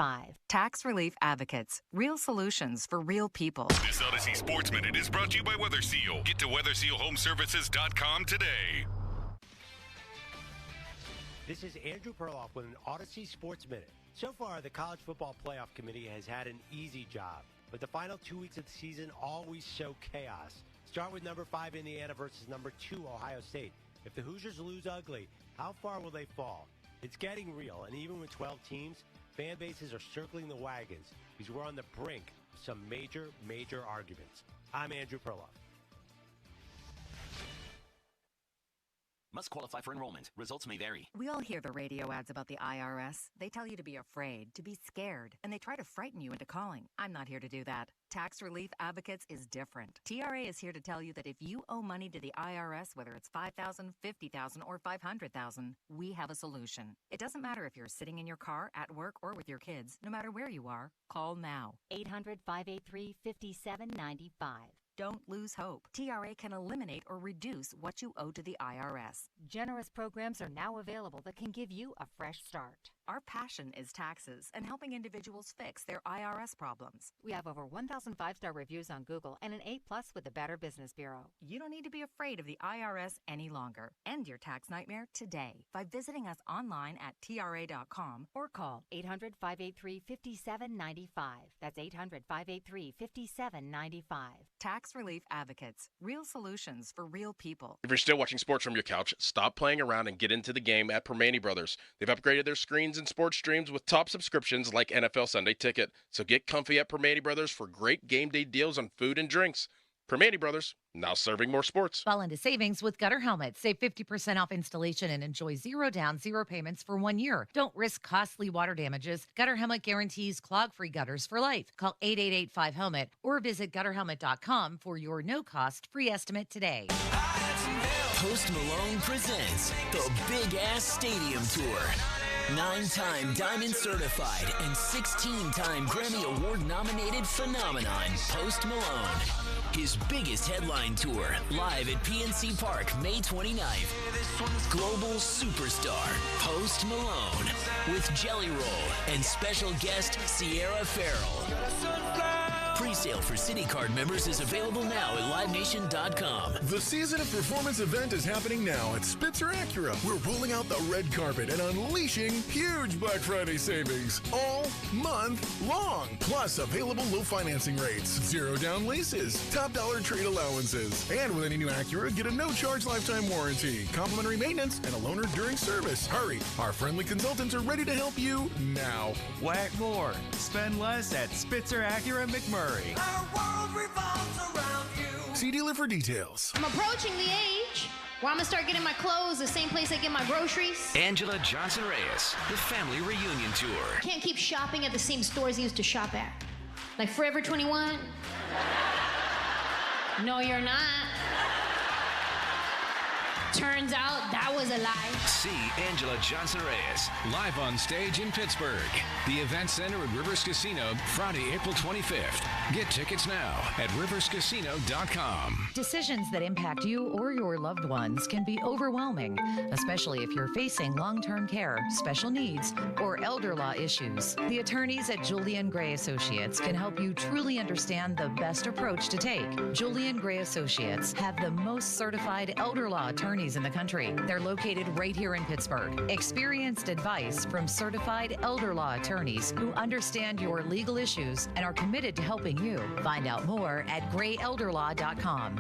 Tax Relief Advocates. Real solutions for real people. This Odyssey Sports Minute is brought to you by Weather Seal. Get to WeatherSealHomeservices.com today. This is Andrew Perloff with an Odyssey Sports Minute. So far, the College Football Playoff Committee has had an easy job, but the final 2 weeks of the season always show chaos. Start with number 5 Indiana versus number 2 Ohio State. If the Hoosiers lose ugly, how far will they fall? It's getting real, and even with 12 teams, fan bases are circling the wagons because we're on the brink of some major arguments. I'm Andrew Perloff. Must qualify for enrollment. Results may vary. We all hear the radio ads about the IRS. They tell you to be afraid, to be scared, and they try to frighten you into calling. I'm not here to do that. Tax Relief Advocates is different. TRA is here to tell you that if you owe money to the IRS, whether it's $5,000, $50,000, or $500,000, we have a solution. It doesn't matter if you're sitting in your car, at work, or with your kids. No matter where you are, call now. 800-583-5795. Don't lose hope. TRA can eliminate or reduce what you owe to the IRS. Generous programs are now available that can give you a fresh start. Our passion is taxes and helping individuals fix their IRS problems. We have over 1,000 5-star reviews on Google and an A+ with the Better Business Bureau. You don't need to be afraid of the IRS any longer. End your tax nightmare today by visiting us online at TRA.com or call 800-583-5795. That's 800-583-5795. Tax Relief Advocates. Real solutions for real people. If you're still watching sports from your couch, stop playing around and get into the game at Permane Brothers. They've upgraded their screens and sports streams with top subscriptions like NFL Sunday Ticket. So get comfy at Permane Brothers for great game day deals on food and drinks. Primanti Brothers, now serving more sports. Fall into savings with Gutter helmets. Save 50% off installation and enjoy 0 down, 0 payments for 1 year. Don't risk costly water damages. Gutter helmet guarantees clog-free gutters for life. Call 888-5HELMET or visit gutterhelmet.com for your no-cost free estimate today. Post Malone presents the Big Ass Stadium Tour. 9-time Diamond certified and 16-time Grammy Award nominated phenomenon, Post Malone. His biggest headline tour, live at PNC Park, May 29th. Global superstar, Post Malone, with Jelly Roll and special guest Sierra Farrell. Pre-sale for City Card members is available now at LiveNation.com. The Season of Performance event is happening now at Spitzer Acura. We're rolling out the red carpet and unleashing huge Black Friday savings all month long. Plus, available low financing rates, 0 down leases, top dollar trade allowances. And with any new Acura, get a no-charge lifetime warranty, complimentary maintenance, and a loaner during service. Hurry, our friendly consultants are ready to help you now. Whack more. Spend less at Spitzer Acura McMurray. Our world revolves around you. See dealer for details. I'm approaching the age where I'm gonna start getting my clothes the same place I get my groceries. Angela Johnson Reyes, the family reunion tour. Can't keep shopping at the same stores I used to shop at. Like Forever 21. No, you're not. Turns out that was a lie. See Angela Johnson Reyes live on stage in Pittsburgh. The Event Center at Rivers Casino, Friday, April 25th. Get tickets now at riverscasino.com. Decisions that impact you or your loved ones can be overwhelming, especially if you're facing long-term care, special needs, or elder law issues. The attorneys at Julian Gray Associates can help you truly understand the best approach to take. Julian Gray Associates have the most certified elder law attorneys in the country. They're located right here in Pittsburgh. Experienced advice from certified elder law attorneys who understand your legal issues and are committed to helping you. Find out more at grayelderlaw.com.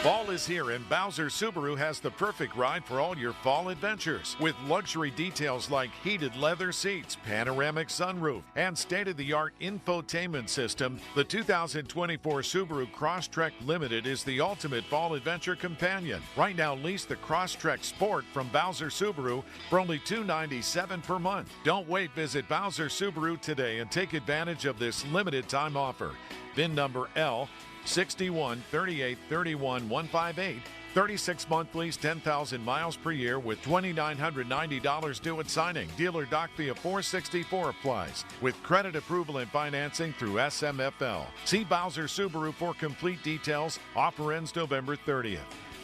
Fall is here, and Bowser Subaru has the perfect ride for all your fall adventures. With luxury details like heated leather seats, panoramic sunroof, and state-of-the-art infotainment system, the 2024 Subaru Crosstrek Limited is the ultimate fall adventure companion. Right now, lease the Crosstrek Sport from Bowser Subaru for only $297 per month. Don't wait. Visit Bowser Subaru today and take advantage of this limited time offer. VIN number L 61 38 31 158. 36-month lease, 10,000 miles per year with $2,990 due at signing. Dealer doc fee of $464 applies with credit approval and financing through SMFL. See Bowser Subaru for complete details. Offer ends November 30th.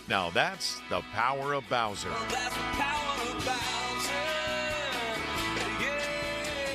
Now that's the power of Bowser.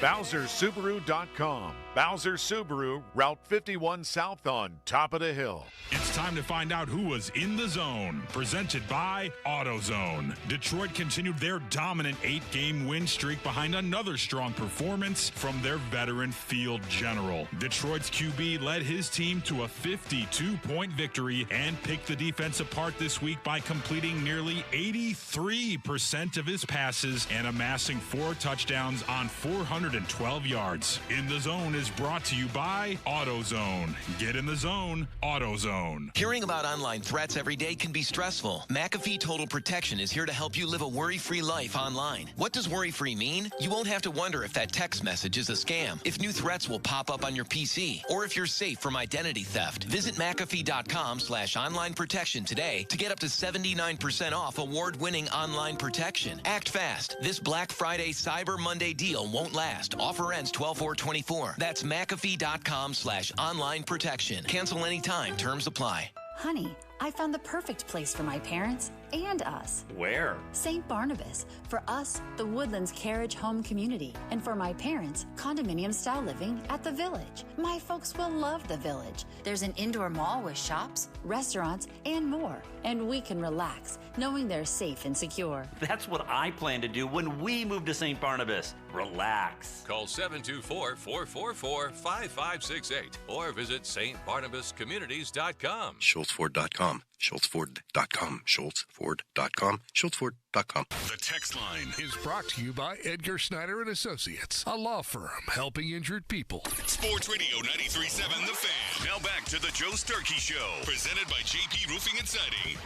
BowserSubaru.com. Bowser Subaru, Route 51 South on top of the hill. It's time to find out who was in the zone. Presented by AutoZone. Detroit continued their dominant 8-game win streak behind another strong performance from their veteran field general. Detroit's QB led his team to a 52-point victory and picked the defense apart this week by completing nearly 83% of his passes and amassing 4 touchdowns on 412 yards. In the Zone is brought to you by AutoZone. Get in the zone, AutoZone. Hearing about online threats every day can be stressful. McAfee Total Protection is here to help you live a worry-free life online. What does worry-free mean? You won't have to wonder if that text message is a scam, if new threats will pop up on your PC, or if you're safe from identity theft. Visit McAfee.com/online protection today to get up to 79% off award-winning online protection. Act fast. This Black Friday Cyber Monday deal won't last. Offer ends 12/4/24. That's McAfee.com/online protection. Cancel anytime. Terms apply. Honey, I found the perfect place for my parents and us. Where? St. Barnabas. For us, the Woodlands Carriage Home Community. And for my parents, condominium-style living at the Village. My folks will love the Village. There's an indoor mall with shops, restaurants, and more. And we can relax, knowing they're safe and secure. That's what I plan to do when we move to St. Barnabas. Relax. Call 724-444-5568 or visit stbarnabascommunities.com. SchultzFord.com. SchultzFord.com. SchultzFord.com. SchultzFord.com. The text line is brought to you by Edgar Snyder and Associates, a law firm helping injured people. Sports Radio 93.7 The Fan. Now back to the Joe Starkey Show, presented by JP Roofing and Siding.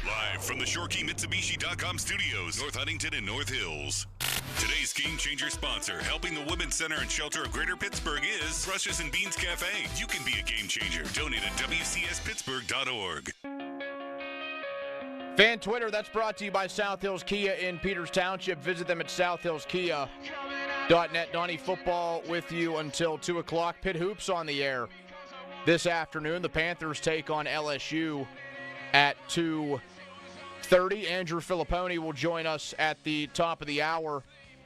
Live from the ShoreKeyMitsubishi.com studios, North Huntington and North Hills. Today's Game Changer sponsor, helping the Women's Center and Shelter of Greater Pittsburgh, is Brushes and Beans Cafe. You can be a game changer. Donate at WCSPittsburgh.org. Fan Twitter, that's brought to you by South Hills Kia in Peters Township. Visit them at southhillskia.net. Donnie, football with you until 2 o'clock. Pitt Hoops on the air this afternoon. The Panthers take on LSU at 2:30. Andrew Filipponi will join us at the top of the hour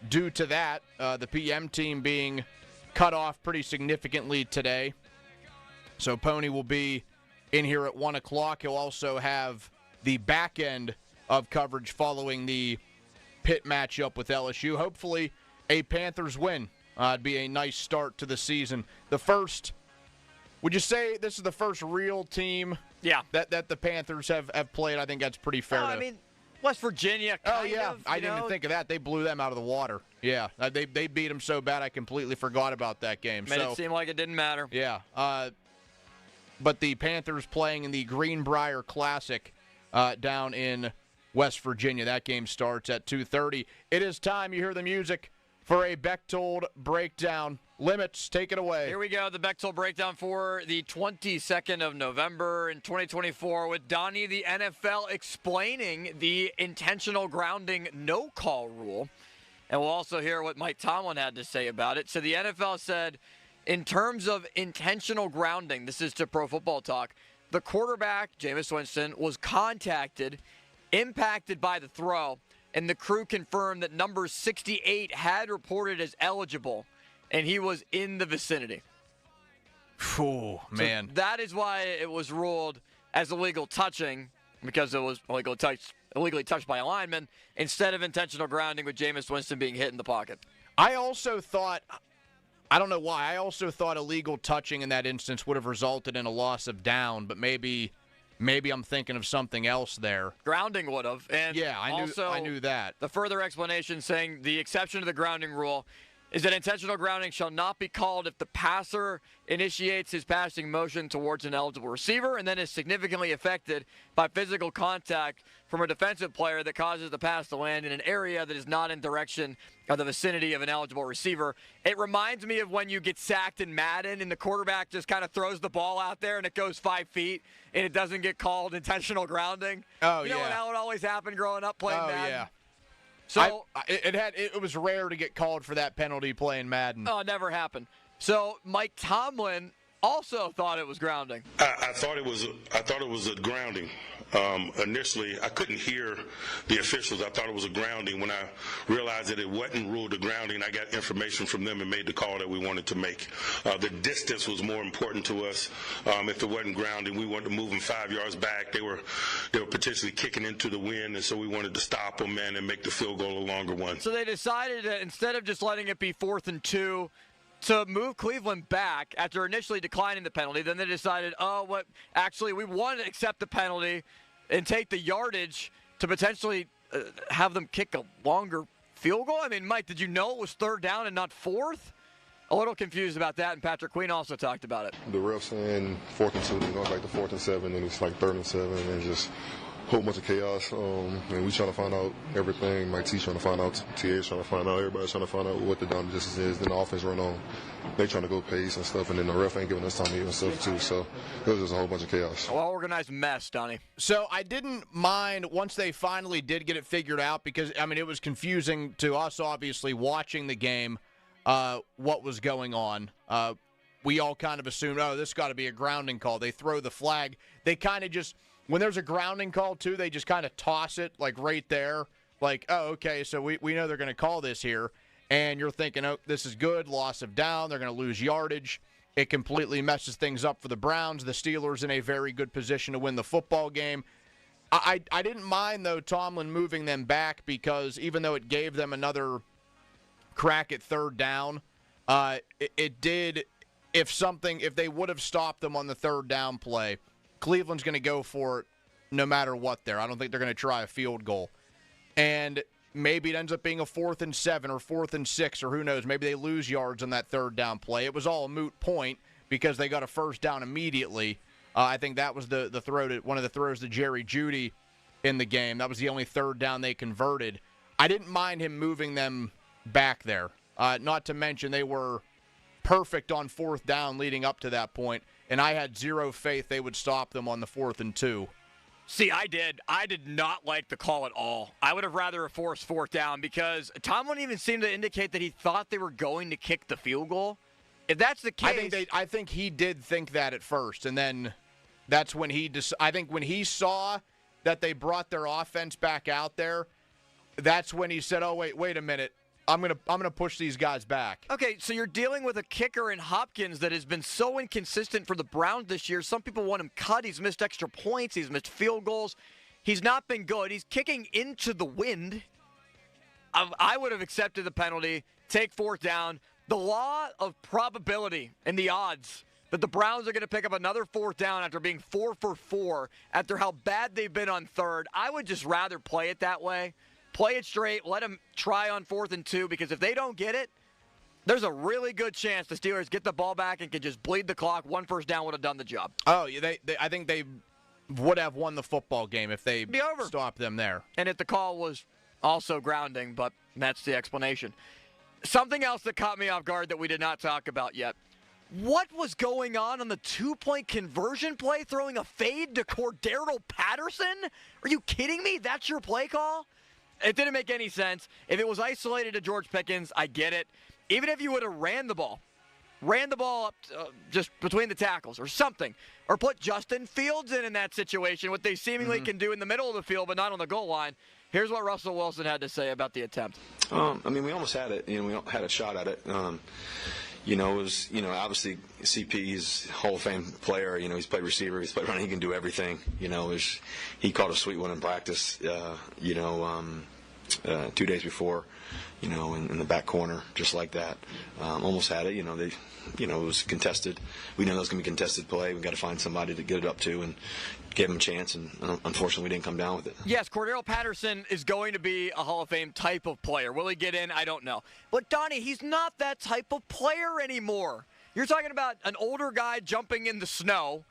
due to that, the PM team being cut off pretty significantly today. So Pony will be in here at 1 o'clock. He'll also have the back end of coverage following the Pitt matchup with LSU. Hopefully a Panthers win. It'd be a nice start to the season. The first, would you say this is the first real team that the Panthers have played? I think that's pretty fair. I mean, West Virginia, kind of, I didn't even think of that. They blew them out of the water. Yeah, they beat them so bad I completely forgot about that game. Made it seem like it didn't matter. Yeah, but the Panthers playing in the Greenbrier Classic down in West Virginia. That game starts at 2:30. It is time, you hear the music, for a Bechtold breakdown. Limits, take it away. Here we go, the Bechtold breakdown for the 22nd of November in 2024 with Donnie, the NFL, explaining the intentional grounding no-call rule. And we'll also hear what Mike Tomlin had to say about it. So the NFL said, in terms of intentional grounding, this is to Pro Football Talk, the quarterback, Jameis Winston, was contacted, impacted by the throw, and the crew confirmed that number 68 had reported as eligible, and he was in the vicinity. Oh, man. So that is why it was ruled as illegal touching, because it was illegally touched by a lineman, instead of intentional grounding with Jameis Winston being hit in the pocket. I also thought, I don't know why, I also thought illegal touching in that instance would have resulted in a loss of down, but maybe I'm thinking of something else there. Grounding would have. And yeah, I knew that. The further explanation saying the exception to the grounding rule is that intentional grounding shall not be called if the passer initiates his passing motion towards an eligible receiver and then is significantly affected by physical contact from a defensive player that causes the pass to land in an area that is not in direction of the vicinity of an eligible receiver. It reminds me of when you get sacked in Madden and the quarterback just kind of throws the ball out there and it goes 5 feet and it doesn't get called intentional grounding. Oh, you know how it always happened growing up playing Madden? Yeah. So it was rare to get called for that penalty playing Madden. Oh, it never happened. So Mike Tomlin also thought it was grounding. I thought it was a grounding. Initially, I couldn't hear the officials. I thought it was a grounding. When I realized that it wasn't ruled a grounding, I got information from them and made the call that we wanted to make. The distance was more important to us. If it wasn't grounding, we wanted to move them 5 yards back. They were potentially kicking into the wind, and so we wanted to stop them and make the field goal a longer one. So they decided that instead of just letting it be 4th and 2, to move Cleveland back after initially declining the penalty. Then they decided, actually, we want to accept the penalty and take the yardage to potentially have them kick a longer field goal. I mean, Mike, did you know it was 3rd down and not 4th? A little confused about that, and Patrick Queen also talked about it. The refs saying 4th and 2, then going back to 4th and 7, and it's like 3rd and 7, and just whole bunch of chaos, and we trying to find out everything. My team's trying to find out, TA's trying to find out, everybody's trying to find out what the down distance is. Then the offense run on, they trying to go pace and stuff, and then the ref ain't giving us time to even stuff too. So it was just a whole bunch of chaos. A well-organized mess, Donnie. So I didn't mind once they finally did get it figured out, because I mean it was confusing to us, obviously, watching the game, what was going on. We all kind of assumed, this got to be a grounding call. They throw the flag. They kind of just, when there's a grounding call, too, they just kind of toss it, like, right there. Like, okay, so we know they're going to call this here. And you're thinking, this is good, loss of down, they're going to lose yardage. It completely messes things up for the Browns. The Steelers in a very good position to win the football game. I didn't mind, though, Tomlin moving them back, because even though it gave them another crack at 3rd down, it did, if they would have stopped them on the 3rd down play, Cleveland's going to go for it no matter what there. I don't think they're going to try a field goal. And maybe it ends up being a 4th and 7 or 4th and 6 or who knows. Maybe they lose yards on that third down play. It was all a moot point because they got a first down immediately. I think that was the throw to one of the throws to Jerry Jeudy in the game. That was the only third down they converted. I didn't mind him moving them back there. Not to mention they were perfect on 4th down leading up to that point, and I had zero faith they would stop them on the 4th and 2. See, I did. I did not like the call at all. I would have rather forced 4th down because Tomlin even seemed to indicate that he thought they were going to kick the field goal. If that's the case, I think he did think that at first, and then that's when I think when he saw that they brought their offense back out there, that's when he said, "Oh wait a minute, I'm gonna push these guys back." Okay, so you're dealing with a kicker in Hopkins that has been so inconsistent for the Browns this year. Some people want him cut. He's missed extra points. He's missed field goals. He's not been good. He's kicking into the wind. I would have accepted the penalty, take 4th down. The law of probability and the odds that the Browns are going to pick up another 4th down after being 4 for 4, after how bad they've been on 3rd, I would just rather play it that way. Play it straight. Let them try on 4th and 2, because if they don't get it, there's a really good chance the Steelers get the ball back and can just bleed the clock. 1 first down would have done the job. Oh, I think they would have won the football game if they stopped them there. And if the call was also grounding, but that's the explanation. Something else that caught me off guard that we did not talk about yet. What was going on the 2-point conversion play, throwing a fade to Cordero Patterson? Are you kidding me? That's your play call? It didn't make any sense. If it was isolated to George Pickens, I get it. Even if you would have ran the ball up just between the tackles or something, or put Justin Fields in that situation, what they seemingly can do in the middle of the field but not on the goal line. Here's what Russell Wilson had to say about the attempt. I mean, we almost had it. We had a shot at it. It was, obviously CP is a Hall of Fame player. He's played receiver, he's played running, he can do everything. He caught a sweet one in practice, 2 days before, in the back corner, just like that. Almost had it. It was contested. We know it was going to be a contested play. We've got to find somebody to get it up to and give him a chance, and unfortunately we didn't come down with it. Yes, Cordero Patterson is going to be a Hall of Fame type of player. Will he get in? I don't know. But, Donnie, he's not that type of player anymore. You're talking about an older guy jumping in the snow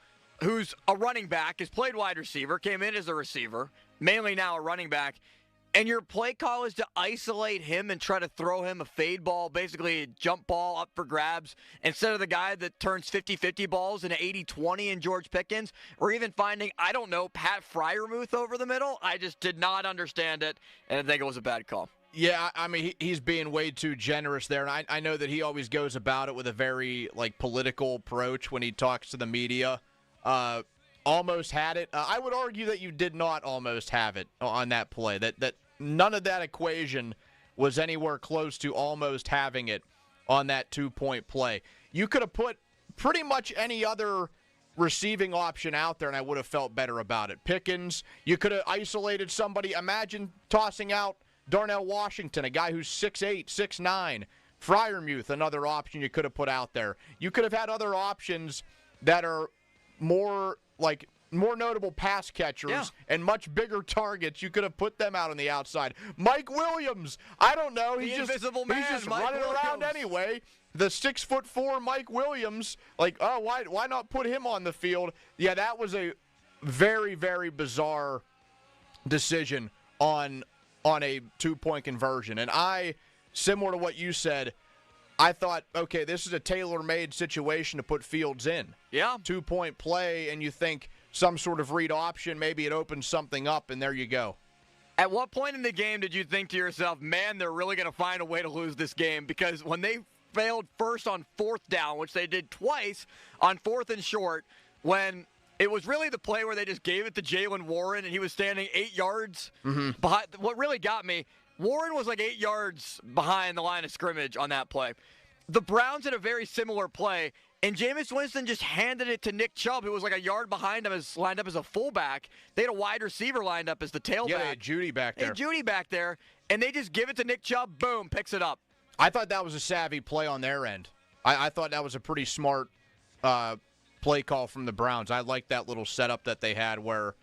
who's a running back, has played wide receiver, came in as a receiver, mainly now a running back, and your play call is to isolate him and try to throw him a fade ball, basically a jump ball up for grabs, instead of the guy that turns 50-50 balls into 80-20 in George Pickens, or even finding, I don't know, Pat Freiermuth over the middle. I just did not understand it, and I think it was a bad call. Yeah, I mean, he's being way too generous there, and I know that he always goes about it with a very, political approach when he talks to the media. Almost had it. I would argue that you did not almost have it on that play. That none of that equation was anywhere close to almost having it on that 2-point play. You could have put pretty much any other receiving option out there, and I would have felt better about it. Pickens, you could have isolated somebody. Imagine tossing out Darnell Washington, a guy who's 6'8", 6'9". Freiermuth, another option you could have put out there. You could have had other options that are more notable pass catchers and much bigger targets. You could have put them out on the outside. Mike Williams, I don't know. He's just running around anyway. The 6'4" Mike Williams, why not put him on the field? Yeah, that was a very, very bizarre decision on a 2-point conversion. And similar to what you said, I thought, okay, this is a tailor-made situation to put Fields in. Yeah. 2-point play, and you think some sort of read option, maybe it opens something up, and there you go. At what point in the game did you think to yourself, man, they're really going to find a way to lose this game? Because when they failed first on 4th down, which they did twice on 4th and short, when it was really the play where they just gave it to Jaylen Warren, and he was standing 8 yards behind. What really got me, Warren was 8 yards behind the line of scrimmage on that play. The Browns had a very similar play, and Jameis Winston just handed it to Nick Chubb, who was a yard behind him, lined up as a fullback. They had a wide receiver lined up as the tailback. Yeah, they had Jeudy back there. And they just give it to Nick Chubb, boom, picks it up. I thought that was a savvy play on their end. I thought that was a pretty smart play call from the Browns. I like that little setup that they had where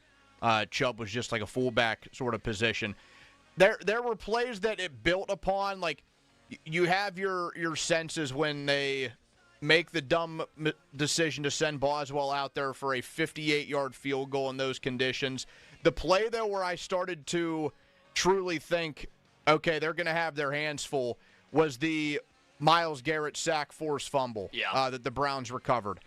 Chubb was just like a fullback sort of position. There were plays that it built upon. Like, you have your senses when they make the dumb decision to send Boswell out there for a 58-yard field goal in those conditions. The play, though, where I started to truly think, okay, they're going to have their hands full, was the Myles Garrett sack force fumble that the Browns recovered.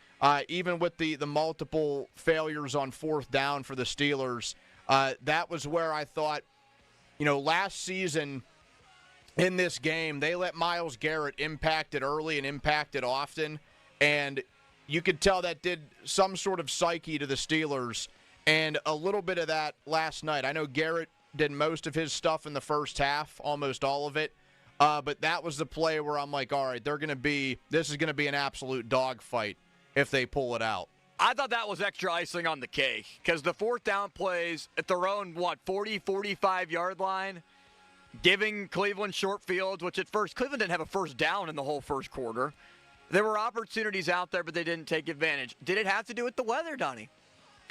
Even with the multiple failures on fourth down for the Steelers, that was where I thought, last season in this game, they let Myles Garrett impact it early and impact it often, and you could tell that did some sort of psyche to the Steelers, and a little bit of that last night. I know Garrett did most of his stuff in the first half, almost all of it, but that was the play where I'm like, all right, this is going to be an absolute dogfight if they pull it out. I thought that was extra icing on the cake because the fourth down plays at their own, 40, 45-yard line, giving Cleveland short fields, which at first Cleveland didn't have a first down in the whole first quarter. There were opportunities out there, but they didn't take advantage. Did it have to do with the weather, Donnie?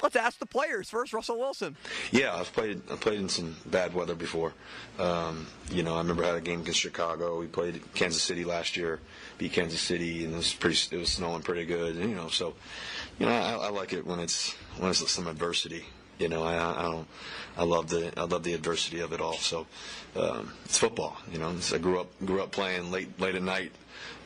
Let's ask the players first. Russell Wilson. Yeah, I've played in some bad weather before. I remember I had a game against Chicago. We played Kansas City last year, beat Kansas City, and it was snowing pretty good. And, I like it when it's some adversity. I love the adversity of it all. So it's football. I grew up playing late at night.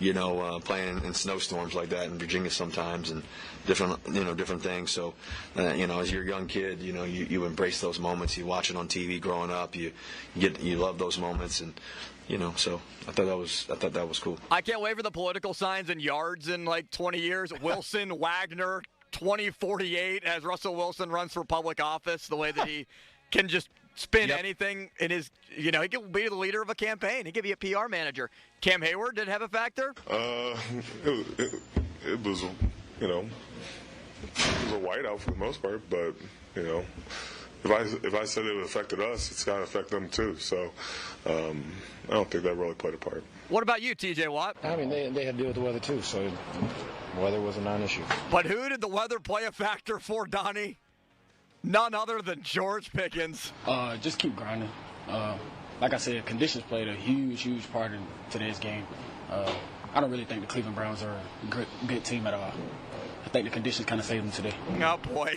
Playing in snowstorms like that in Virginia sometimes, and different things. So, as you're a young kid, you embrace those moments. You watch it on TV growing up. You love those moments, and so I thought that was cool. I can't wait for the political signs and yards in like 20 years. Wilson, Wagner, 2048 as Russell Wilson runs for public office. The way that he can just spin anything in his, he could be the leader of a campaign. He could be a PR manager. Cam Hayward did it have a factor? It was, it was a whiteout for the most part, but, if I said it affected us, it's got to affect them too. So I don't think that really played a part. What about you, TJ Watt? I mean, they had to deal with the weather too, so weather was a non-issue. But who did the weather play a factor for, Donnie? None other than George Pickens. Just keep grinding. Like I said, conditions played a huge part in today's game. I don't really think the Cleveland Browns are a good team at all. I think the conditions kind of saved them today. Oh, boy.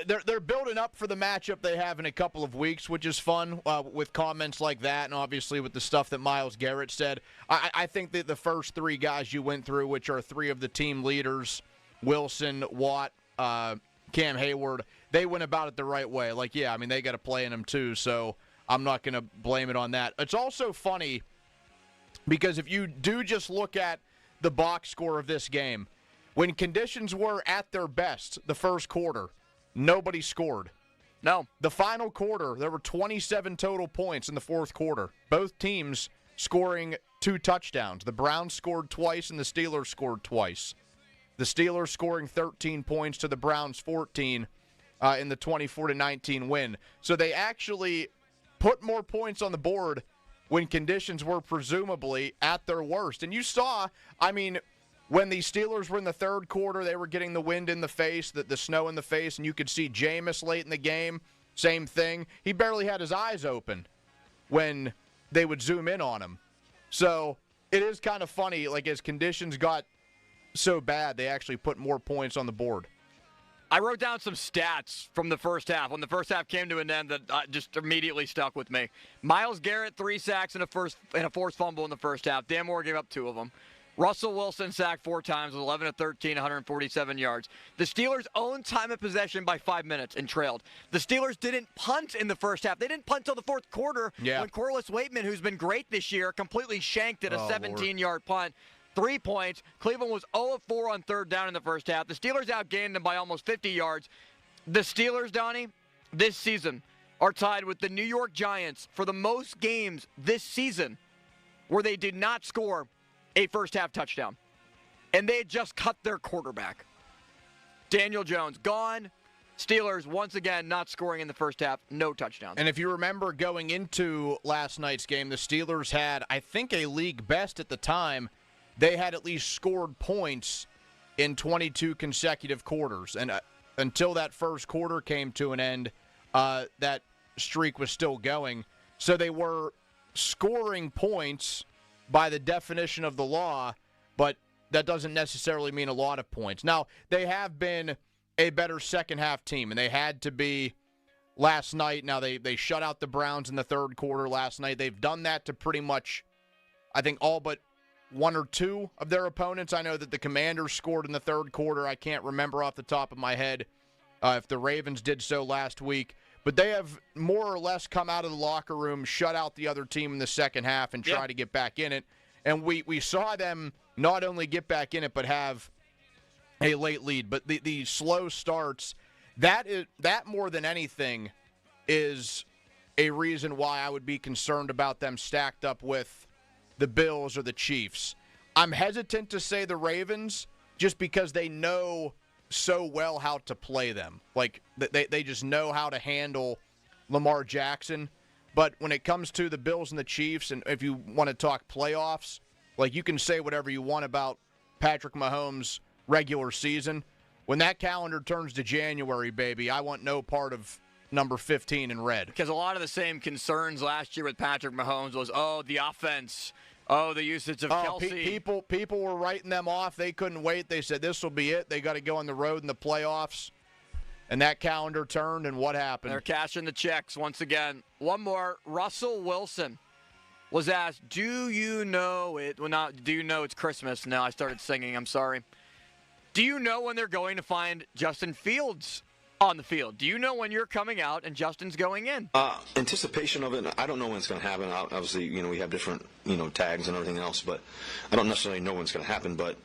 They're building up for the matchup they have in a couple of weeks, which is fun with comments like that, and obviously with the stuff that Myles Garrett said. I think that the first three guys you went through, which are three of the team leaders, Wilson, Watt, Cam Hayward, they went about it the right way. They got to play in them too, so I'm not going to blame it on that. It's also funny because if you do just look at the box score of this game, when conditions were at their best the first quarter, nobody scored. No. The final quarter, there were 27 total points in the fourth quarter. Both teams scoring 2 touchdowns. The Browns scored twice and the Steelers scored twice. The Steelers scoring 13 points to the Browns 14 in the 24-19 win. So they actually put more points on the board when conditions were presumably at their worst. And you saw, when the Steelers were in the third quarter, they were getting the wind in the face, the snow in the face, and you could see Jameis late in the game. Same thing. He barely had his eyes open when they would zoom in on him. So it is kind of funny, as conditions got so bad, they actually put more points on the board. I wrote down some stats from the first half. When the first half came to an end, that just immediately stuck with me. Myles Garrett, 3 sacks and a forced fumble in the first half. Dan Moore gave up 2 of them. Russell Wilson sacked 4 times with 11 of 13, 147 yards. The Steelers owned time of possession by 5 minutes and trailed. The Steelers didn't punt in the first half. They didn't punt until the fourth quarter when Corliss Waitman, who's been great this year, completely shanked at a 17-yard punt. 3 points. Cleveland was 0 of 4 on third down in the first half. The Steelers outgained them by almost 50 yards. The Steelers, Donnie, this season are tied with the New York Giants for the most games this season where they did not score a first-half touchdown. And they had just cut their quarterback. Daniel Jones gone. Steelers, once again, not scoring in the first half. No touchdowns. And if you remember going into last night's game, the Steelers had, I think, a league best at the time. They had at least scored points in 22 consecutive quarters. And until that first quarter came to an end, that streak was still going. So they were scoring points by the definition of the law, but that doesn't necessarily mean a lot of points. Now, they have been a better second-half team, and they had to be last night. Now, they shut out the Browns in the third quarter last night. They've done that to pretty much, I think, all but one or two of their opponents. I know that the Commanders scored in the third quarter. I can't remember off the top of my head if the Ravens did so last week. But they have more or less come out of the locker room, shut out the other team in the second half, and try to get back in it. And we saw them not only get back in it, but have a late lead. But the slow starts, that more than anything is a reason why I would be concerned about them stacked up with the Bills or the Chiefs. I'm hesitant to say the Ravens just because they know so well how to play them. Like, they just know how to handle Lamar Jackson. But when it comes to the Bills and the Chiefs, and if you want to talk playoffs, like, you can say whatever you want about Patrick Mahomes' regular season. When that calendar turns to January, baby, I want no part of number 15 in red. Because a lot of the same concerns last year with Patrick Mahomes was, the offense, the usage of Kelsey. People were writing them off. They couldn't wait. They said this will be it. They got to go on the road in the playoffs. And that calendar turned, and what happened? They're cashing the checks once again. One more. Russell Wilson was asked, do you know it? Well, not do you know it's Christmas? Now I started singing. I'm sorry. Do you know when they're going to find Justin Fields on the field? Do you know when you're coming out and Justin's going in? Anticipation of it, I don't know when it's going to happen. Obviously, we have different, tags and everything else, but I don't necessarily know when it's going to happen. But,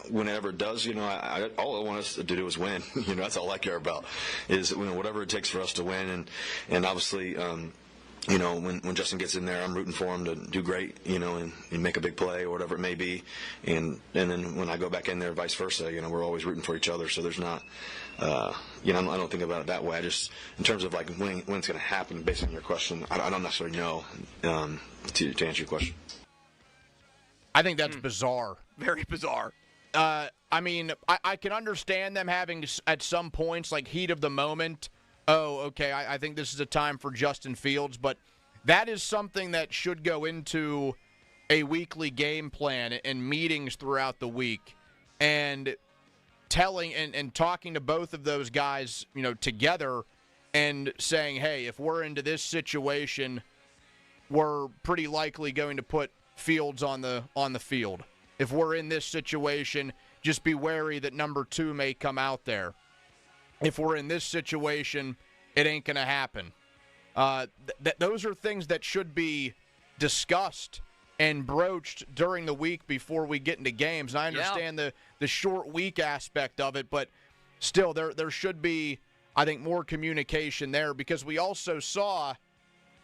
whenever it does, all I want us to do is win. That's all I care about is, whatever it takes for us to win. And obviously, when Justin gets in there, I'm rooting for him to do great, and make a big play or whatever it may be. And then when I go back in there, vice versa, we're always rooting for each other. So there's not, I don't think about it that way. I just, in terms of like when it's going to happen, based on your question, I don't necessarily know to answer your question. I think that's bizarre. Very bizarre. I can understand them having at some points like heat of the moment. Oh, okay, I think this is a time for Justin Fields, but that is something that should go into a weekly game plan and meetings throughout the week, and telling and talking to both of those guys, together and saying, hey, if we're into this situation, we're pretty likely going to put Fields on the field. If we're in this situation, just be wary that number 2 may come out there. If we're in this situation, it ain't going to happen. Those are things that should be discussed and broached during the week before we get into games. And I understand the short week aspect of it, but still there should be, I think, more communication there, because we also saw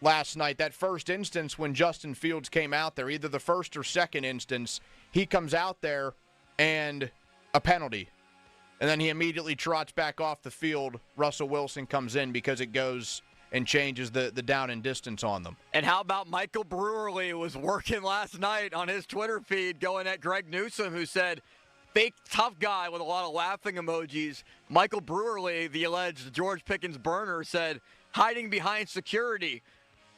last night that first instance when Justin Fields came out there, either the first or second instance, he comes out there and a penalty. And then he immediately trots back off the field. Russell Wilson comes in because it goes and changes the down and distance on them. And how about Michael Brewerly was working last night on his Twitter feed going at Greg Newsome, who said, fake tough guy with a lot of laughing emojis. Michael Brewerly, the alleged George Pickens burner, said, hiding behind security.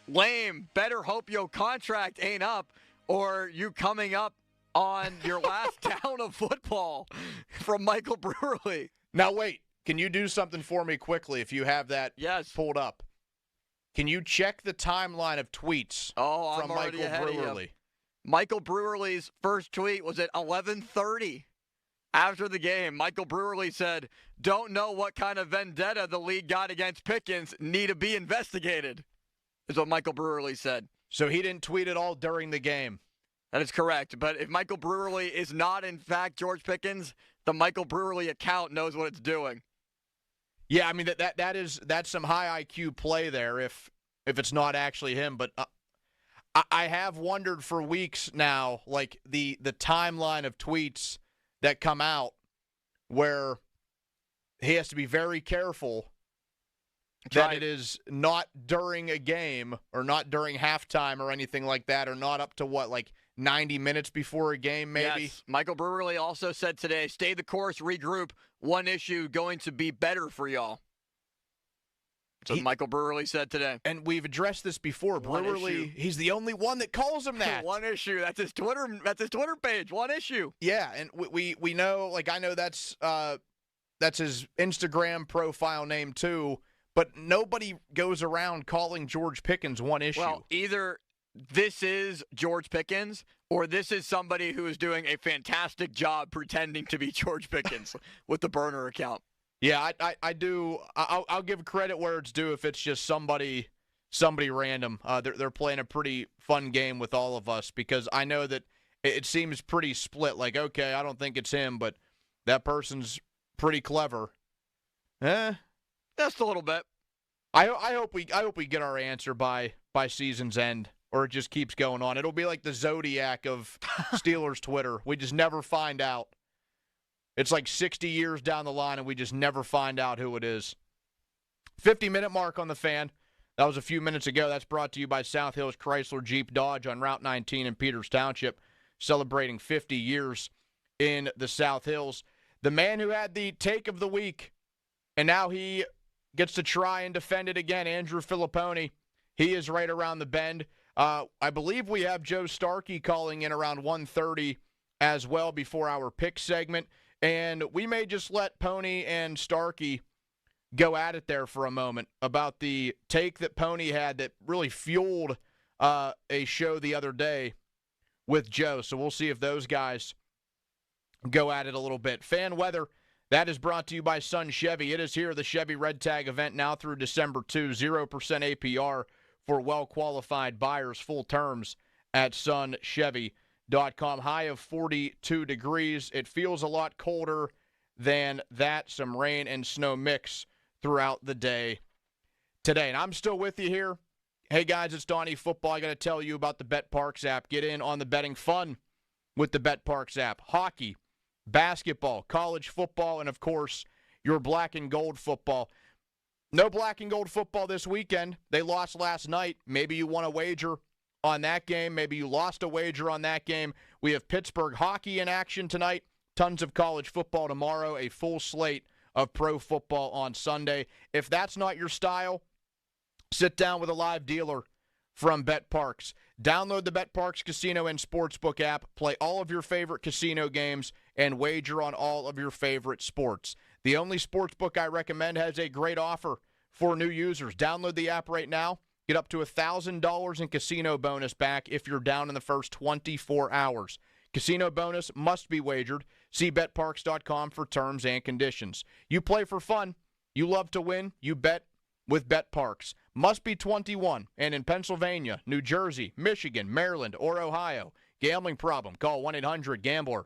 Lame. Better hope your contract ain't up or you coming up on your last down of football, from Michael Brewerly. Now, wait. Can you do something for me quickly if you have that pulled up? Can you check the timeline of tweets from Michael Brewerly? Michael Brewerly's first tweet was at 11:30 after the game. Michael Brewerly said, don't know what kind of vendetta the league got against Pickens. Need to be investigated, is what Michael Brewerly said. So he didn't tweet at all during the game. That is correct. But if Michael Brewerly is not, in fact, George Pickens, the Michael Brewerly account knows what it's doing. Yeah, I mean, that's some high IQ play there if it's not actually him. But I have wondered for weeks now, like the timeline of tweets that come out where he has to be very careful that it is not during a game or not during halftime or anything like that, or not up to 90 minutes before a game, maybe. Yes. Michael Brewerly also said today, stay the course, regroup. One issue going to be better for y'all. So Michael Brewerly said today. And we've addressed this before. Brewerly, he's the only one that calls him that. One issue. That's his Twitter page. One issue. Yeah, and we know, like, I know that's his Instagram profile name too, but nobody goes around calling George Pickens one issue. Well, either this is George Pickens or this is somebody who is doing a fantastic job pretending to be George Pickens with the burner account. Yeah, I do. I'll give credit where it's due if it's just somebody random. They're playing a pretty fun game with all of us because I know that it seems pretty split. Like, okay, I don't think it's him, but that person's pretty clever. Just a little bit. I hope we get our answer by season's end, or it just keeps going on. It'll be like the Zodiac of Steelers Twitter. We just never find out. It's like 60 years down the line, and we just never find out who it is. 50-minute mark on the Fan. That was a few minutes ago. That's brought to you by South Hills Chrysler Jeep Dodge on Route 19 in Peters Township, celebrating 50 years in the South Hills. The man who had the take of the week, and now he gets to try and defend it again, Andrew Filipponi. He is right around the bend. I believe we have Joe Starkey calling in around 1:30 as well before our pick segment. And we may just let Pony and Starkey go at it there for a moment about the take that Pony had that really fueled a show the other day with Joe. So we'll see if those guys go at it a little bit. Fan weather, that is brought to you by Sun Chevy. It is here, the Chevy Red Tag event now through December 2. 0% APR for well-qualified buyers. Full terms at sunchevy.com. High of 42 degrees. It feels a lot colder than that. Some rain and snow mix throughout the day today. And I'm still with you here. Hey, guys, it's Donnie Football. I got to tell you about the BetParx app. Get in on the betting fun with the BetParx app. Hockey, basketball, college football, and, of course, your black and gold football. No black and gold football this weekend. They lost last night. Maybe you want to wager on that game. Maybe you lost a wager on that game. We have Pittsburgh hockey in action tonight. Tons of college football tomorrow. A full slate of pro football on Sunday. If that's not your style, sit down with a live dealer from BetParx. Download the BetParx Casino and Sportsbook app. Play all of your favorite casino games and wager on all of your favorite sports. The only sportsbook I recommend has a great offer for new users. Download the app right now. Get up to $1,000 in casino bonus back if you're down in the first 24 hours. Casino bonus must be wagered. See BetParx.com for terms and conditions. You play for fun. You love to win. You bet with BetParx. Must be 21 and in Pennsylvania, New Jersey, Michigan, Maryland, or Ohio. Gambling problem? Call 1-800-GAMBLER.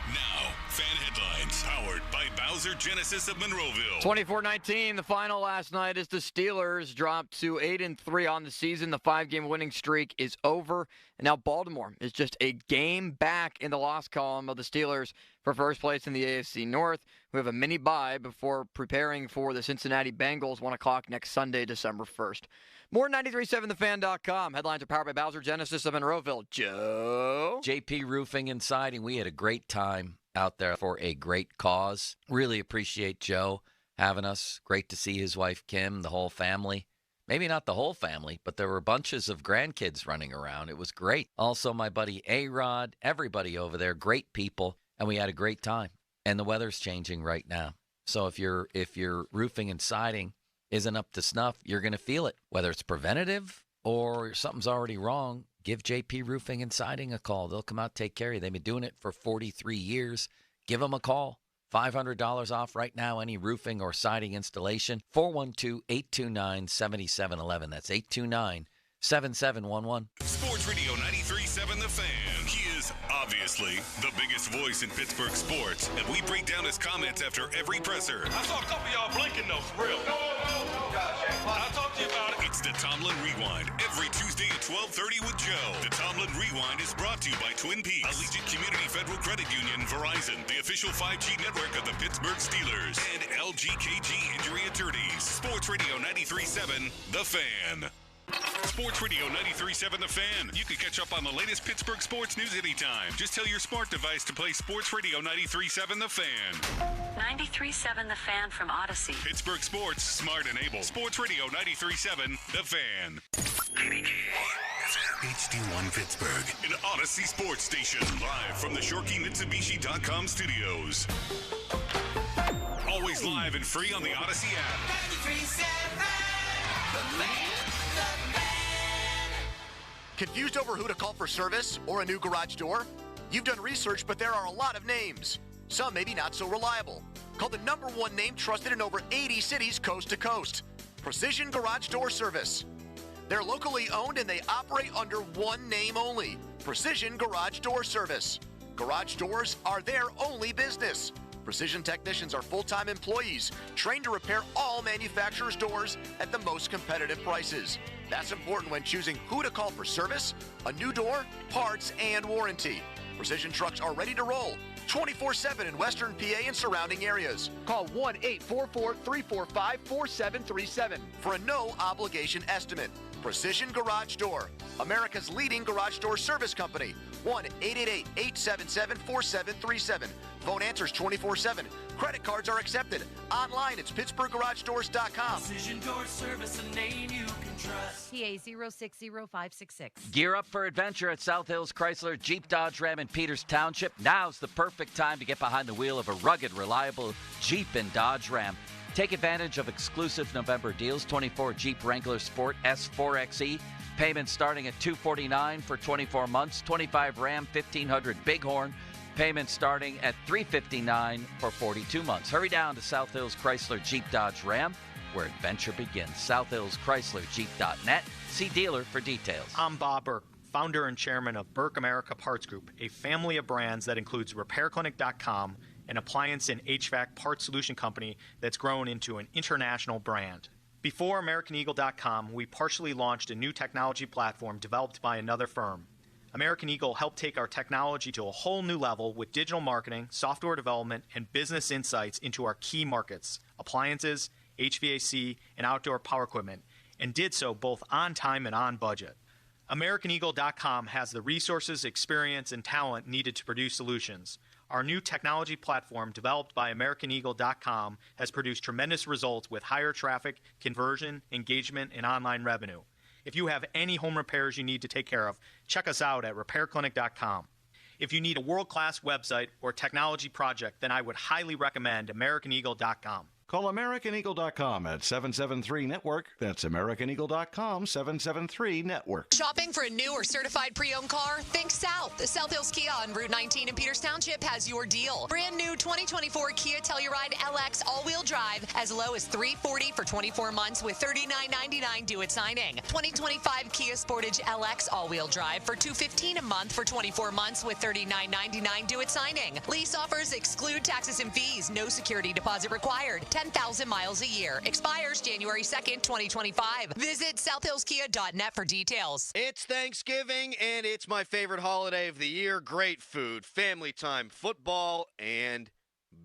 Now, fan headlines powered by Bowser Genesis of Monroeville. 24-19, the final last night as the Steelers dropped to 8-3 on the season. The 5-game winning streak is over. And now Baltimore is just a game back in the loss column of the Steelers for first place in the AFC North. We have a mini bye before preparing for the Cincinnati Bengals, 1 o'clock next Sunday, December 1st. More 93.7thefan.com. Headlines are powered by Bowser Genesis of Monroeville. Joe? JP Roofing and Siding. We had a great time out there for a great cause. Really appreciate Joe having us. Great to see his wife, Kim, the whole family. Maybe not the whole family, but there were bunches of grandkids running around. It was great. Also, my buddy A-Rod, everybody over there, great people, and we had a great time. And the weather's changing right now. So if your roofing and siding isn't up to snuff, you're going to feel it. Whether it's preventative or something's already wrong, give JP Roofing and Siding a call. They'll come out, take care of you. They've been doing it for 43 years. Give them a call. $500 off right now, any roofing or siding installation. 412-829-7711. That's 829-7711. Sports Radio 93.7 The Fan. He is obviously the biggest voice in Pittsburgh sports, and we break down his comments after every presser. I saw a couple of y'all blinking though, for real. No. I'll talk to you about it. It's the Tomlin Rewind, every Tuesday at 12:30 with Joe. The Tomlin Rewind is brought to you by Twin Peaks, Allegiant Community Federal Credit Union, Verizon, the official 5G network of the Pittsburgh Steelers, and LGKG Injury Attorneys. Sports Radio 93.7 The Fan. Sports Radio 93.7 The Fan. You can catch up on the latest Pittsburgh sports news anytime. Just tell your smart device to play Sports Radio 93.7 The Fan. 93.7 The Fan from Odyssey. Pittsburgh sports, smart and able. Sports Radio 93.7 The Fan. HD1 Pittsburgh, an Odyssey sports station, live from the ShorkeyMitsubishi.com studios. Always live and free on the Odyssey app. 93.7 The Fan. Confused over who to call for service or a new garage door? You've done research, but there are a lot of names. Some maybe not so reliable. Call the #1 name trusted in over 80 cities coast to coast. Precision Garage Door Service. They're locally owned and they operate under one name only. Precision Garage Door Service. Garage doors are their only business. Precision technicians are full-time employees trained to repair all manufacturers' doors at the most competitive prices. That's important when choosing who to call for service, a new door, parts, and warranty. Precision trucks are ready to roll 24/7 in Western PA and surrounding areas. Call 1-844-345-4737 for a no-obligation estimate. Precision Garage Door, America's leading garage door service company. 1-888-877-4737. Phone answers 24/7. Credit cards are accepted. Online, it's PittsburghGarageDoors.com. Precision Door Service, a name you can trust. TA 060566. Gear up for adventure at South Hills Chrysler Jeep Dodge Ram in Peters Township. Now's the perfect time to get behind the wheel of a rugged, reliable Jeep and Dodge Ram. Take advantage of exclusive November deals. 24 Jeep Wrangler Sport S4XE. Payments starting at $249 for 24 months. 25 Ram 1500 Bighorn. Payments starting at $359 for 42 months. Hurry down to South Hills Chrysler Jeep Dodge Ram, where adventure begins. South Hills Chrysler Jeep.net. See dealer for details. I'm Bob Burke, founder and chairman of Burke America Parts Group, a family of brands that includes RepairClinic.com, an appliance and HVAC parts solution company that's grown into an international brand. Before AmericanEagle.com, we partially launched a new technology platform developed by another firm. American Eagle helped take our technology to a whole new level with digital marketing, software development, and business insights into our key markets, appliances, HVAC, and outdoor power equipment, and did so both on time and on budget. AmericanEagle.com has the resources, experience, and talent needed to produce solutions. Our new technology platform, developed by AmericanEagle.com, has produced tremendous results with higher traffic, conversion, engagement, and online revenue. If you have any home repairs you need to take care of, check us out at RepairClinic.com. If you need a world-class website or technology project, then I would highly recommend AmericanEagle.com. Call AmericanEagle.com at 773-NETWORK. That's AmericanEagle.com, 773-NETWORK. Shopping for a new or certified pre-owned car? Think South. The South Hills Kia on Route 19 in Peters Township has your deal. Brand new 2024 Kia Telluride LX all-wheel drive as low as $340 for 24 months with $39.99 due at signing. 2025 Kia Sportage LX all-wheel drive for $215 a month for 24 months with $39.99 due at signing. Lease offers exclude taxes and fees. No security deposit required. 10,000 miles a year. Expires January 2nd, 2025. Visit SouthHillsKia.net for details. It's Thanksgiving, and it's my favorite holiday of the year. Great food, family time, football, and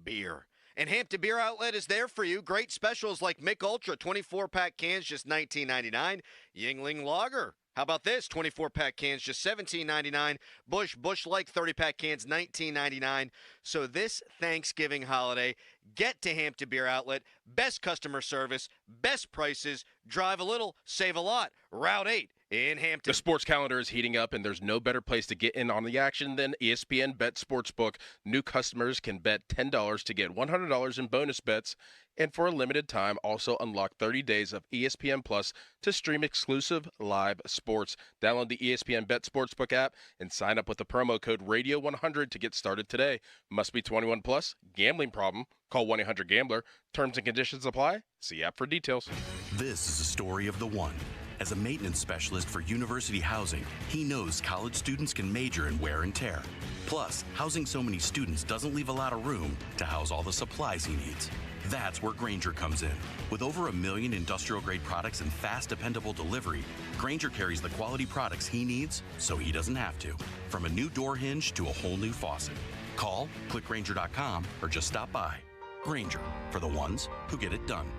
beer. And Hampton Beer Outlet is there for you. Great specials like Mick Ultra, 24-pack cans, just $19.99. Yingling Lager. How about this? 24-pack cans, just $17.99. Busch Light 30-pack cans, $19.99. So this Thanksgiving holiday, get to Hampton Beer Outlet. Best customer service, best prices. Drive a little, save a lot. Route 8 in Hampton. The sports calendar is heating up, and there's no better place to get in on the action than ESPN Bet Sportsbook. New customers can bet $10 to get $100 in bonus bets. And for a limited time, also unlock 30 days of ESPN Plus to stream exclusive live sports. Download the ESPN Bet Sportsbook app and sign up with the promo code Radio100 to get started today. Must be 21 plus. Gambling problem? Call 1-800-GAMBLER. Terms and conditions apply. See app for details. This is a story of the one. As a maintenance specialist for University Housing, he knows college students can major in wear and tear. Plus, housing so many students doesn't leave a lot of room to house all the supplies he needs. That's where Grainger comes in. With over 1 million industrial-grade products and fast, dependable delivery, Grainger carries the quality products he needs so he doesn't have to. From a new door hinge to a whole new faucet. Call, click Grainger.com, or just stop by. Grainger, for the ones who get it done.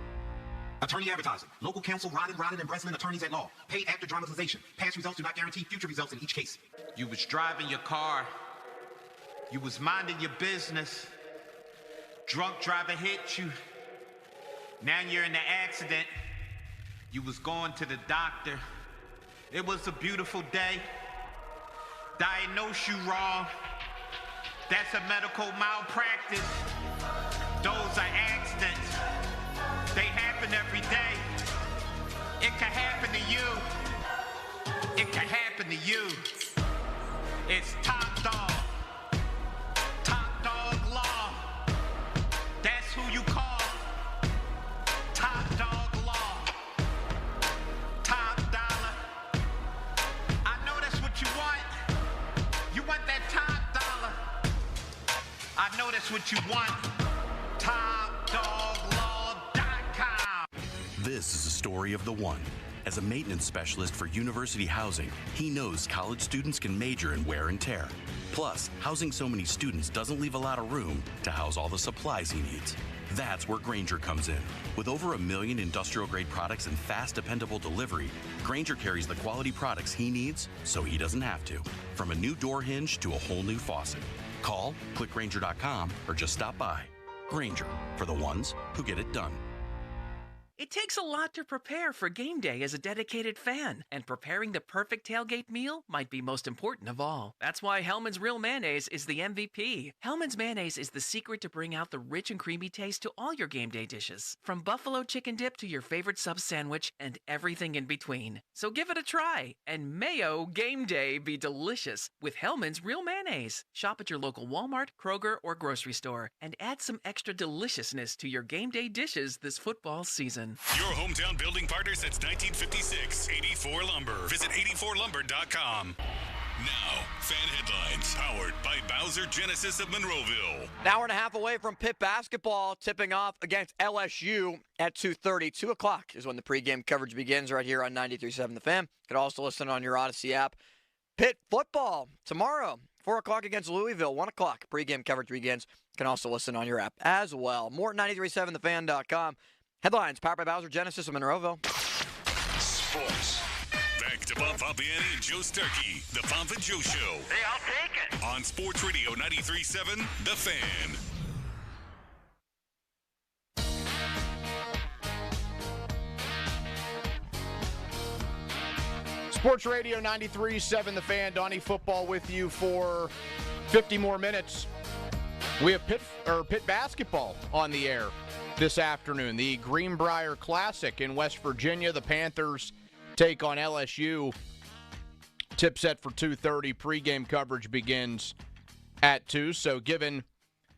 Attorney advertising. Local counsel Rodden and Breslin attorneys at law. Paid after dramatization. Past results do not guarantee future results in each case. You was driving your car. You was minding your business. Drunk driver hit you. Now you're in an accident. You was going to the doctor. It was a beautiful day. Diagnosed you wrong. That's a medical malpractice. Those are accidents. They happen every day. It can happen to you. It can happen to you. It's Top Dog. Top Dog Law. That's who you call. Top Dog Law. Top dollar. I know that's what you want. You want that top dollar. I know that's what you want. TopDogLaw.com. This is the story of the one. As a maintenance specialist for University Housing, he knows college students can major in wear and tear. Plus, housing so many students doesn't leave a lot of room to house all the supplies he needs. That's where Grainger comes in. With over 1 million industrial-grade products and fast, dependable delivery, Grainger carries the quality products he needs so he doesn't have to. From a new door hinge to a whole new faucet. Call, click Grainger.com, or just stop by. Grainger, for the ones who get it done. It takes a lot to prepare for game day as a dedicated fan, and preparing the perfect tailgate meal might be most important of all. That's why Hellman's Real Mayonnaise is the MVP. Hellman's Mayonnaise is the secret to bring out the rich and creamy taste to all your game day dishes, from buffalo chicken dip to your favorite sub sandwich and everything in between. So give it a try, and mayo game day be delicious with Hellman's Real Mayonnaise. Shop at your local Walmart, Kroger, or grocery store, and add some extra deliciousness to your game day dishes this football season. Your hometown building partner since 1956, 84 Lumber. Visit 84lumber.com. Now, fan headlines powered by Bowser Genesis of Monroeville. An hour and a half away from Pitt basketball tipping off against LSU at 2:30. 2 o'clock is when the pregame coverage begins right here on 93.7 The Fan. You can also listen on your Odyssey app. Pitt football tomorrow, 4 o'clock against Louisville. 1 o'clock pregame coverage begins. You can also listen on your app as well. More at 93.7thefan.com. Headlines powered by Bowser Genesis of Monroeville. Sports. Back to Bob Pompiani and Joe Starkey. The Pomp and Joe Show. Hey, I'll take it. On Sports Radio 93.7 The Fan. Sports Radio 93.7 The Fan. Donnie Football with you for 50 more minutes. We have Pitt basketball on the air this afternoon. The Greenbrier Classic in West Virginia. The Panthers take on LSU. Tip set for 2:30. Pregame coverage begins at 2. So given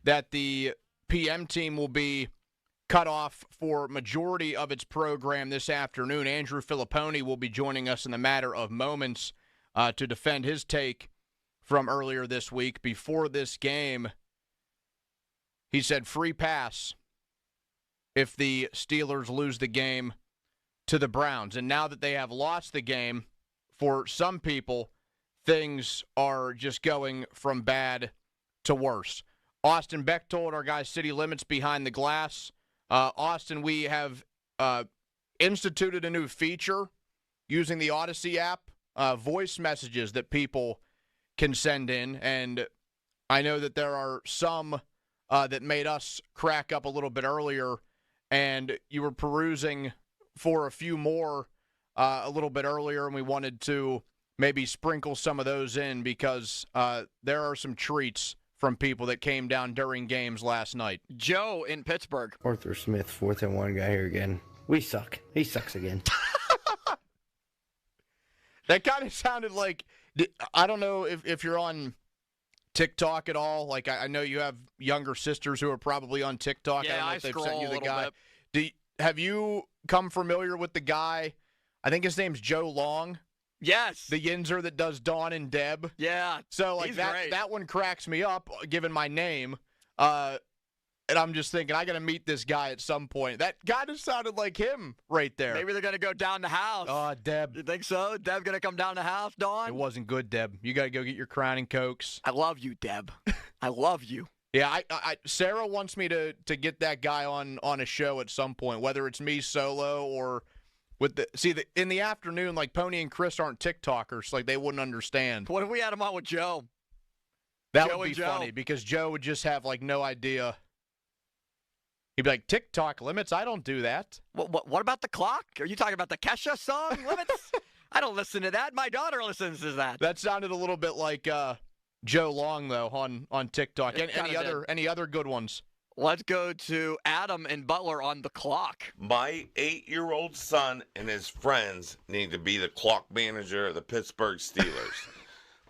that the PM team will be cut off for majority of its program this afternoon, Andrew Filipponi will be joining us in a matter of moments to defend his take from earlier this week. Before this game, he said free pass if the Steelers lose the game to the Browns. And now that they have lost the game, for some people, things are just going from bad to worse. Austin Bechtold, our guy City Limits Behind the Glass. Austin, we have instituted a new feature using the Odyssey app, voice messages that people can send in. And I know that there are some that made us crack up a little bit earlier, and you were perusing for a few more a little bit earlier, and we wanted to maybe sprinkle some of those in because there are some treats from people that came down during games last night. Joe in Pittsburgh. Arthur Smith, 4th and 1 guy here again. We suck. He sucks again. That kind of sounded like, I don't know if you're on TikTok at all. Like, I know you have younger sisters who are probably on TikTok. Yeah, I don't know I if they've scroll sent you a the little guy. bit. Have you come familiar with the guy? I think his name's Joe Long. Yes. The Yinzer that does Dawn and Deb. Yeah. So, like, he's great. that one cracks me up, given my name. And I'm just thinking, I got to meet this guy at some point. That guy just sounded like him right there. Maybe they're going to go down the house. Oh, Deb. You think so? Deb going to come down the house, Dawn? It wasn't good, Deb. You got to go get your Crown and Cokes. I love you, Deb. I love you. Yeah, Sarah wants me to get that guy on a show at some point, whether it's me solo or with in the afternoon, like Pony and Chris aren't TikTokers, like they wouldn't understand. What if we had him on with Joe? That Joe would be and Joe. funny because Joe would just have like no idea. He'd be like, TikTok limits? I don't do that. What about the clock? Are you talking about the Kesha song, Limits? I don't listen to that. My daughter listens to that. That sounded a little bit like Joe Long, though, on TikTok. It Any other good ones? Let's go to Adam and Butler on the clock. My 8-year-old son and his friends need to be the clock manager of the Pittsburgh Steelers.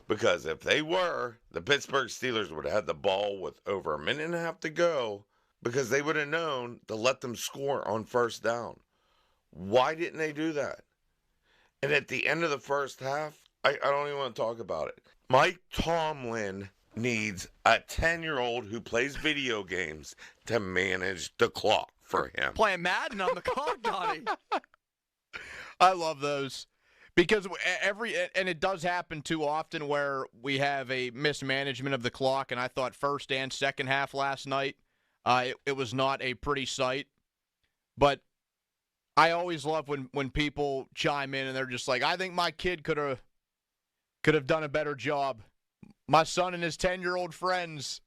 Because if they were, the Pittsburgh Steelers would have had the ball with over a minute and a half to go because they would have known to let them score on first down. Why didn't they do that? And at the end of the first half, I don't even want to talk about it. Mike Tomlin needs a 10-year-old who plays video games to manage the clock for him. Playing Madden on the clock, Donnie. I love those. Because and it does happen too often where we have a mismanagement of the clock, and I thought first and second half last night, it was not a pretty sight. But I always love when people chime in and they're just like, I think my kid could have done a better job. My son and his 10-year-old friends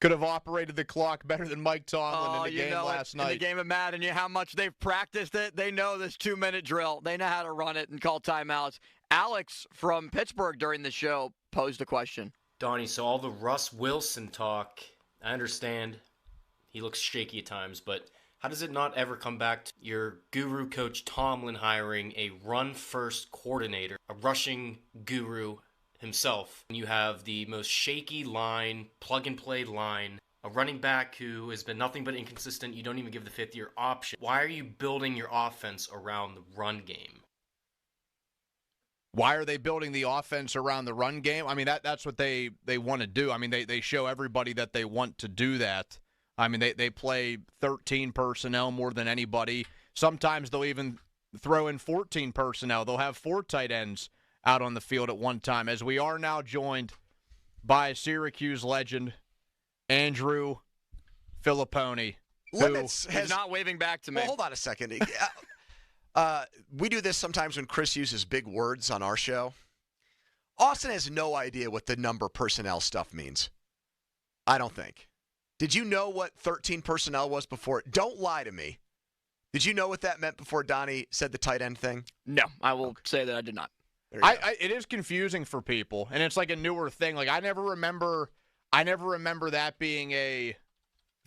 could have operated the clock better than Mike Tomlin in the game last night. In the game of Madden, how much they've practiced it. They know this 2-minute drill. They know how to run it and call timeouts. Alex from Pittsburgh during the show posed a question. Donnie, so all the Russ Wilson talk, I understand he looks shaky at times, but how does it not ever come back to your guru coach Tomlin hiring a run-first coordinator, a rushing guru himself? You have the most shaky line, plug-and-play line, a running back who has been nothing but inconsistent. You don't even give the fifth-year option. Why are you building your offense around the run game? Why are they building the offense around the run game? I mean, that's what they want to do. I mean, they show everybody that they want to do that. I mean, they play 13 personnel more than anybody. Sometimes they'll even throw in 14 personnel. They'll have 4 tight ends out on the field at one time, as we are now joined by Syracuse legend Andrew Filipponi. Limits He's not waving back to me. Well, hold on a second. We do this sometimes when Chris uses big words on our show. Austin has no idea what the number personnel stuff means. I don't think. Did you know what 13 personnel was before? Don't lie to me. Did you know what that meant before Donnie said the tight end thing? No, I will say that I did not. It is confusing for people, and it's like a newer thing. Like I never remember that being a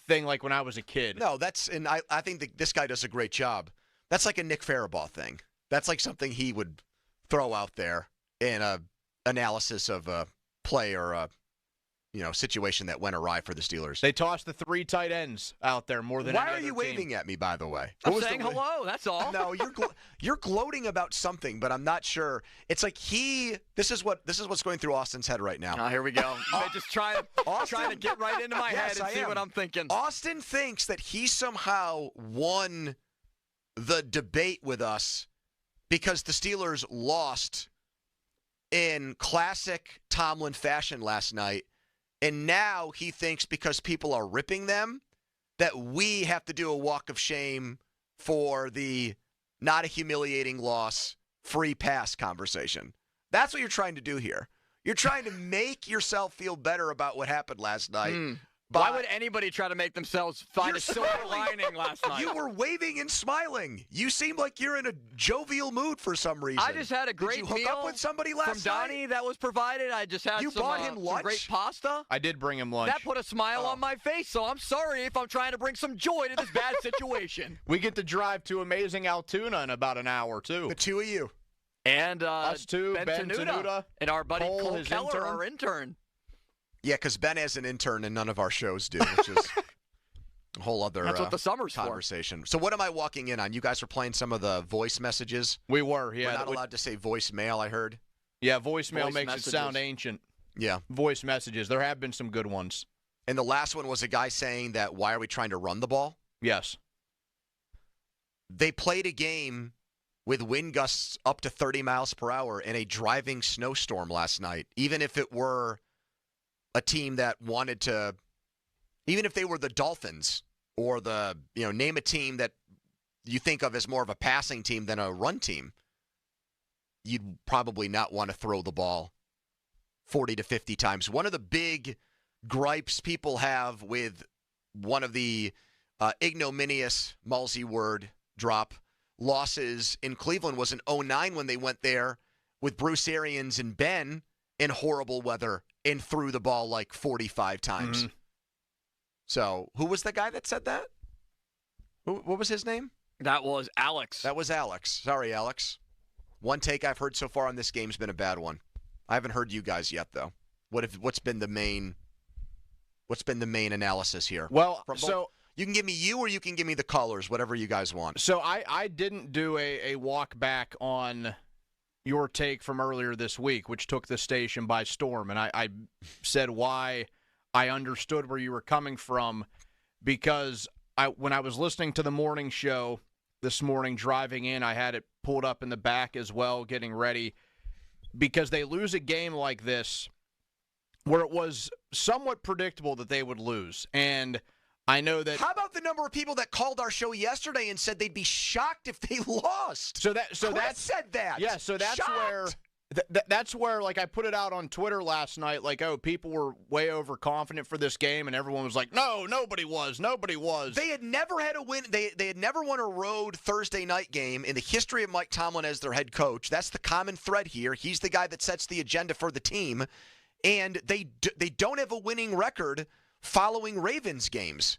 thing like when I was a kid. No, I think this guy does a great job. That's like a Nick Farabaugh thing. That's like something he would throw out there in a analysis of a play or a situation that went awry for the Steelers. They tossed the 3 tight ends out there more than any other Why are you waving at me, by the way? I'm saying hello, that's all. No, you're gloating about something, but I'm not sure. It's like this is what's going through Austin's head right now. Oh, here we go. Just trying to get right into my head and see what I'm thinking. Austin thinks that he somehow won the debate with us because the Steelers lost in classic Tomlin fashion last night. And now he thinks because people are ripping them that we have to do a walk of shame for the not a humiliating loss, free pass conversation. That's what you're trying to do here. You're trying to make yourself feel better about what happened last night. Why would anybody try to make themselves find a silver lining last night? You were waving and smiling. You seem like you're in a jovial mood for some reason. I just had a great Did you hook up with somebody last from Donnie night? that was provided. I just had bought him lunch? some great pasta. I did bring him lunch. That put a smile on my face, so I'm sorry if I'm trying to bring some joy to this bad situation. We get to drive to amazing Altoona in about an hour, too. The two of you. And us two, Ben Tenuta, and our buddy Cole, Cole Keller, our intern. Yeah, because Ben has an intern and none of our shows do, which is a whole other That's what the summer's conversation. So what am I walking in on? You guys were playing some of the voice messages? We were, yeah. We're not allowed to say voicemail, I heard. Yeah, voicemail makes it sound ancient. Yeah. Voice messages. There have been some good ones. And the last one was a guy saying that, why are we trying to run the ball? Yes. They played a game with wind gusts up to 30 miles per hour in a driving snowstorm last night, even if it were a team that wanted to, even if they were the Dolphins or name a team that you think of as more of a passing team than a run team, you'd probably not want to throw the ball 40 to 50 times. One of the big gripes people have with one of the ignominious, Mulsey word drop, losses in Cleveland was in 2009 when they went there with Bruce Arians and Ben in horrible weather and threw the ball like 45 times. Mm-hmm. So who was the guy that said that? What was his name? That was Alex. That was Alex. Sorry, Alex. One take I've heard so far on this game's been a bad one. I haven't heard you guys yet, though. What's been the main analysis here? Well, so you can give me you or you can give me the colors, whatever you guys want. So I didn't do a walk back on your take from earlier this week, which took the station by storm, and I said why I understood where you were coming from, because when I was listening to the morning show this morning driving in, I had it pulled up in the back as well, getting ready, because they lose a game like this where it was somewhat predictable that they would lose. And I know that. How about the number of people that called our show yesterday and said they'd be shocked if they lost? Chris said that. Yeah, so that's shocked. where that's where, like, I put it out on Twitter last night, like, oh, people were way overconfident for this game, and everyone was like, no, nobody was. They had never had a win. They had never won a road Thursday night game in the history of Mike Tomlin as their head coach. That's the common thread here. He's the guy that sets the agenda for the team, and they don't have a winning record following Ravens games.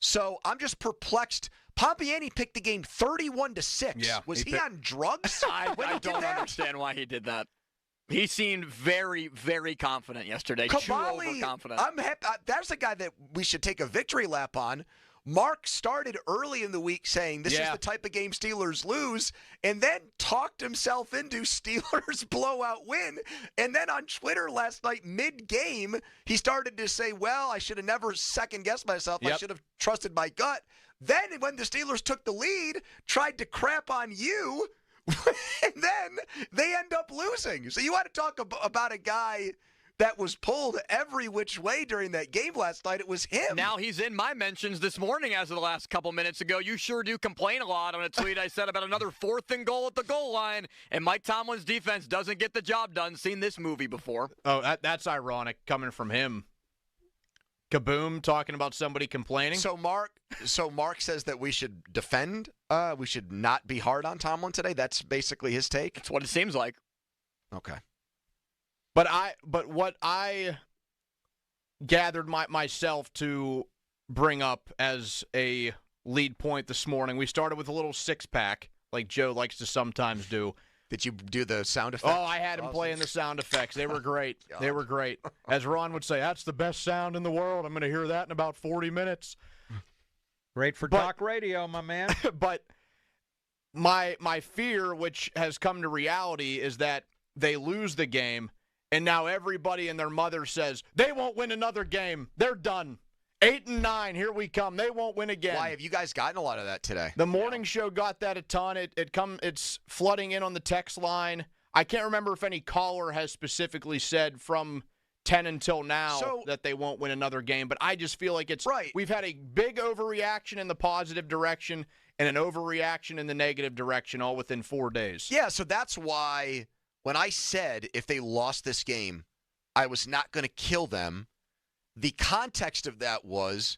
So I'm just perplexed. Pompiani picked the game 31-6. Yeah, was he on drugs? I don't understand why he did that. He seemed very, very confident yesterday. Too overconfident. I'm happy. That's a guy that we should take a victory lap on. Mark started early in the week saying this is the type of game Steelers lose, and then talked himself into Steelers blowout win. And then on Twitter last night, mid-game, he started to say, well, I should have never second-guessed myself. I should have trusted my gut. Then when the Steelers took the lead, tried to crap on you, and then they end up losing. So you want to talk about a guy that was pulled every which way during that game last night. It was him. Now he's in my mentions this morning as of the last couple minutes ago. You sure do complain a lot on a tweet I said about another 4th and goal at the goal line, and Mike Tomlin's defense doesn't get the job done. Seen this movie before. Oh, that's ironic coming from him. Kaboom, talking about somebody complaining. So Mark says that we should defend. We should not be hard on Tomlin today. That's basically his take. That's what it seems like. Okay. But what I gathered myself to bring up as a lead point this morning, we started with a little 6-pack, like Joe likes to sometimes do. Did you do the sound effects? Oh, I had him playing the sound effects. They were great. They were great. As Ron would say, that's the best sound in the world. I'm going to hear that in about 40 minutes. Great for talk radio, my man. But my fear, which has come to reality, is that they lose the game, and now everybody and their mother says, they won't win another game. They're done. 8-9, here we come. They won't win again. Why have you guys gotten a lot of that today? The morning show got that a ton. It's flooding in on the text line. I can't remember if any caller has specifically said from 10 until now that they won't win another game, but I just feel like it's right. We've had a big overreaction in the positive direction and an overreaction in the negative direction all within 4 days. Yeah, so that's why when I said if they lost this game, I was not going to kill them. The context of that was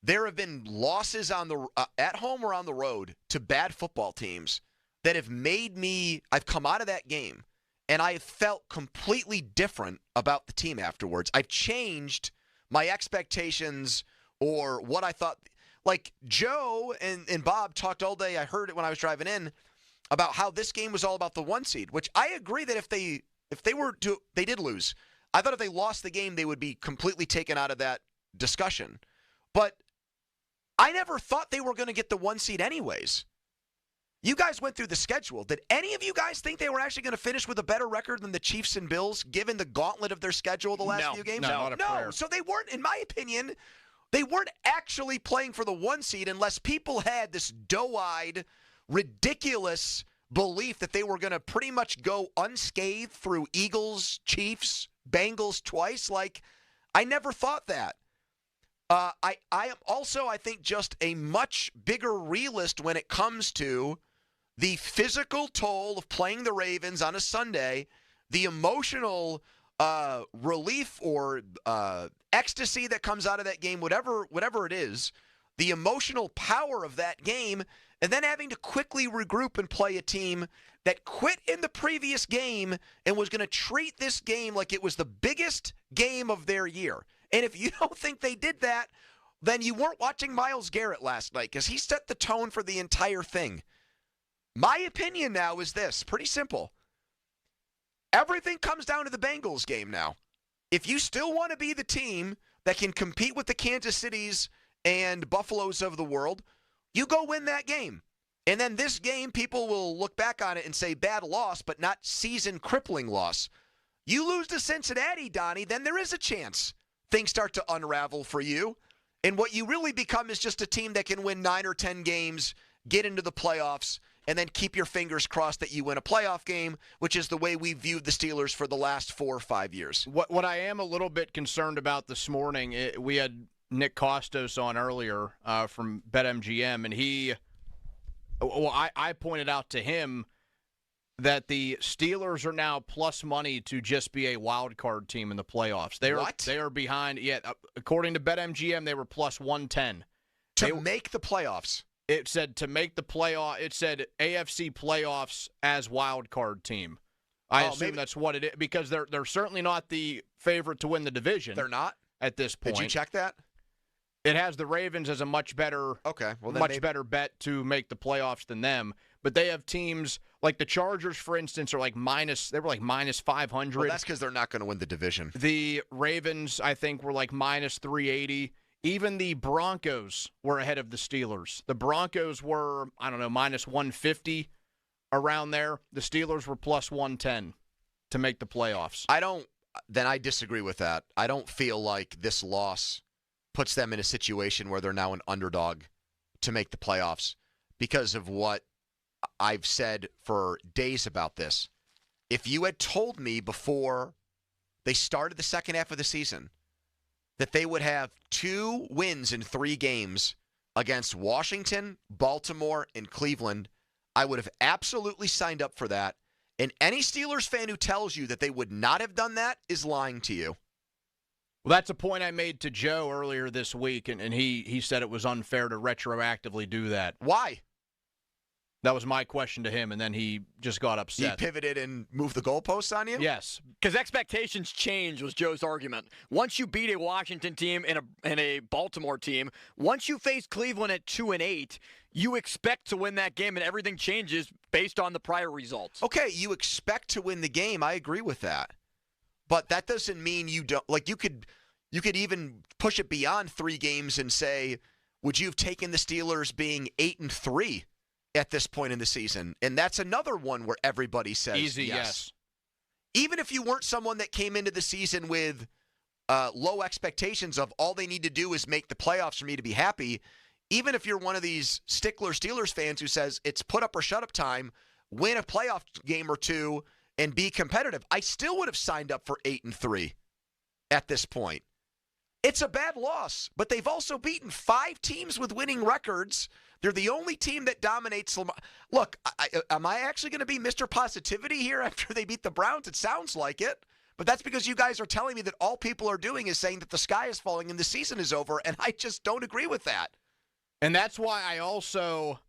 there have been losses on the at home or on the road to bad football teams that have made me – I've come out of that game, and I have felt completely different about the team afterwards. I've changed my expectations or what I thought – like Joe and Bob talked all day. I heard it when I was driving in about how this game was all about the 1 seed, which I agree that if they were to – they did lose – I thought if they lost the game, they would be completely taken out of that discussion. But I never thought they were going to get the 1 seed anyways. You guys went through the schedule. Did any of you guys think they were actually going to finish with a better record than the Chiefs and Bills, given the gauntlet of their schedule the last few games? No. So they weren't, in my opinion, they weren't actually playing for the 1 seed unless people had this doe-eyed, ridiculous belief that they were going to pretty much go unscathed through Eagles, Chiefs, Bengals twice. Like, I never thought that. I am also, I think, just a much bigger realist when it comes to the physical toll of playing the Ravens on a Sunday, the emotional relief or ecstasy that comes out of that game, whatever it is, the emotional power of that game, and then having to quickly regroup and play a team that quit in the previous game and was going to treat this game like it was the biggest game of their year. And if you don't think they did that, then you weren't watching Myles Garrett last night, because he set the tone for the entire thing. My opinion now is this, pretty simple. Everything comes down to the Bengals game now. If you still want to be the team that can compete with the Kansas Cities and Buffaloes of the world, you go win that game. And then this game, people will look back on it and say bad loss, but not season-crippling loss. You lose to Cincinnati, Donnie, then there is a chance things start to unravel for you. And what you really become is just a team that can win 9 or 10 games, get into the playoffs, and then keep your fingers crossed that you win a playoff game, which is the way we viewed the Steelers for the last 4 or 5 years. What I am a little bit concerned about this morning, we had Nick Costos on earlier from BetMGM, and I pointed out to him that the Steelers are now plus money to just be a wild card team in the playoffs. They are behind. Yeah, according to BetMGM, they were plus 110 to make the playoffs. It said to make the playoff. It said AFC playoffs as wild card team. I assume that's what it is, because they're certainly not the favorite to win the division. They're not at this point. Did you check that? It has the Ravens as a much better, better bet to make the playoffs than them. But they have teams like the Chargers, for instance, are like they were like minus 500. Well, that's because they're not going to win the division. The Ravens, I think, were like minus 380. Even the Broncos were ahead of the Steelers. The Broncos were, I don't know, minus 150 around there. The Steelers were plus 110 to make the playoffs. I disagree with that. I don't feel like this loss puts them in a situation where they're now an underdog to make the playoffs because of what I've said for days about this. If you had told me before they started the second half of the season that they would have 2 wins in 3 games against Washington, Baltimore, and Cleveland, I would have absolutely signed up for that. And any Steelers fan who tells you that they would not have done that is lying to you. Well, that's a point I made to Joe earlier this week, and he said it was unfair to retroactively do that. Why? That was my question to him, and then he just got upset. He pivoted and moved the goalposts on you? Yes. Because expectations change was Joe's argument. Once you beat a Washington team and a Baltimore team, once you face Cleveland at 2-8, you expect to win that game, and everything changes based on the prior results. Okay, you expect to win the game. I agree with that. But that doesn't mean you don't. Like, you could even push it beyond 3 games and say, would you have taken the Steelers being 8-3 at this point in the season? And that's another one where everybody says easy yes. Even if you weren't someone that came into the season with low expectations of all they need to do is make the playoffs for me to be happy, even if you're one of these stickler Steelers fans who says it's put up or shut up time, win a playoff game or 2, and be competitive, I still would have signed up for 8-3 at this point. It's a bad loss, but they've also beaten 5 teams with winning records. They're the only team that dominates Lamar. Look, am I actually going to be Mr. Positivity here after they beat the Browns? It sounds like it. But that's because you guys are telling me that all people are doing is saying that the sky is falling and the season is over, and I just don't agree with that. And that's why I also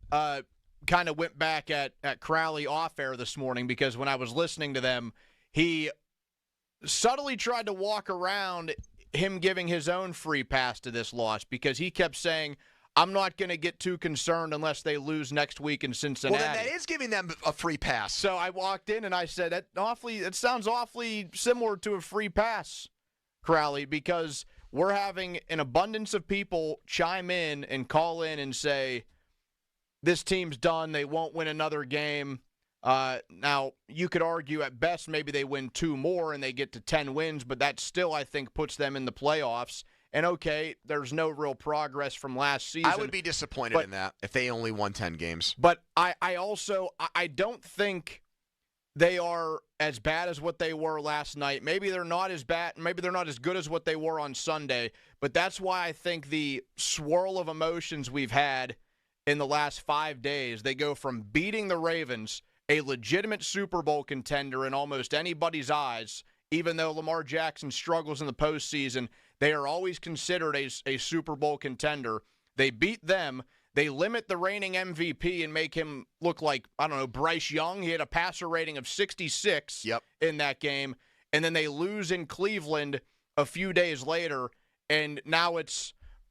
kind of went back at Crowley off air this morning, because when I was listening to them, he subtly tried to walk around him giving his own free pass to this loss, because he kept saying, I'm not going to get too concerned unless they lose next week in Cincinnati. Well, then that is giving them a free pass. So I walked in and I said, that sounds awfully similar to a free pass, Crowley, because we're having an abundance of people chime in and call in and say, this team's done, they won't win another game. Now, you could argue at best maybe they win 2 more and they get to 10 wins, but that still, I think, puts them in the playoffs. And, okay, there's no real progress from last season. I would be disappointed in that if they only won 10 games. But I don't think they are as bad as what they were last night. Maybe they're not as bad. Maybe they're not as good as what they were on Sunday. But that's why I think the swirl of emotions we've had in the last 5 days, they go from beating the Ravens, a legitimate Super Bowl contender in almost anybody's eyes, even though Lamar Jackson struggles in the postseason, they are always considered a Super Bowl contender. They beat them. They limit the reigning MVP and make him look like, I don't know, Bryce Young. He had a passer rating of 66 in that game. And then they lose in Cleveland a few days later, and now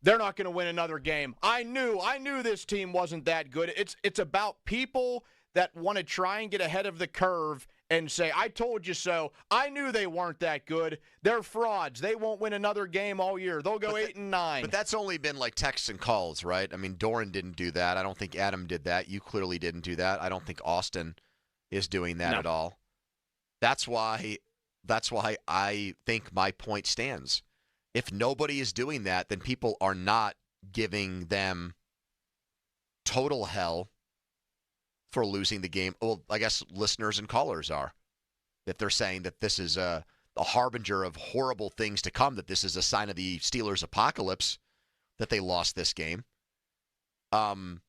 they're not going to win another game. I knew this team wasn't that good. It's about people that want to try and get ahead of the curve and say, I told you so. I knew they weren't that good. They're frauds. They won't win another game all year. They'll go 8-9. But that's only been like texts and calls, right? I mean, Doran didn't do that. I don't think Adam did that. You clearly didn't do that. I don't think Austin is doing that at all. That's why I think my point stands. If nobody is doing that, then people are not giving them total hell for losing the game. Well, I guess listeners and callers are. That they're saying that this is a harbinger of horrible things to come, that this is a sign of the Steelers' apocalypse, that they lost this game. Austin,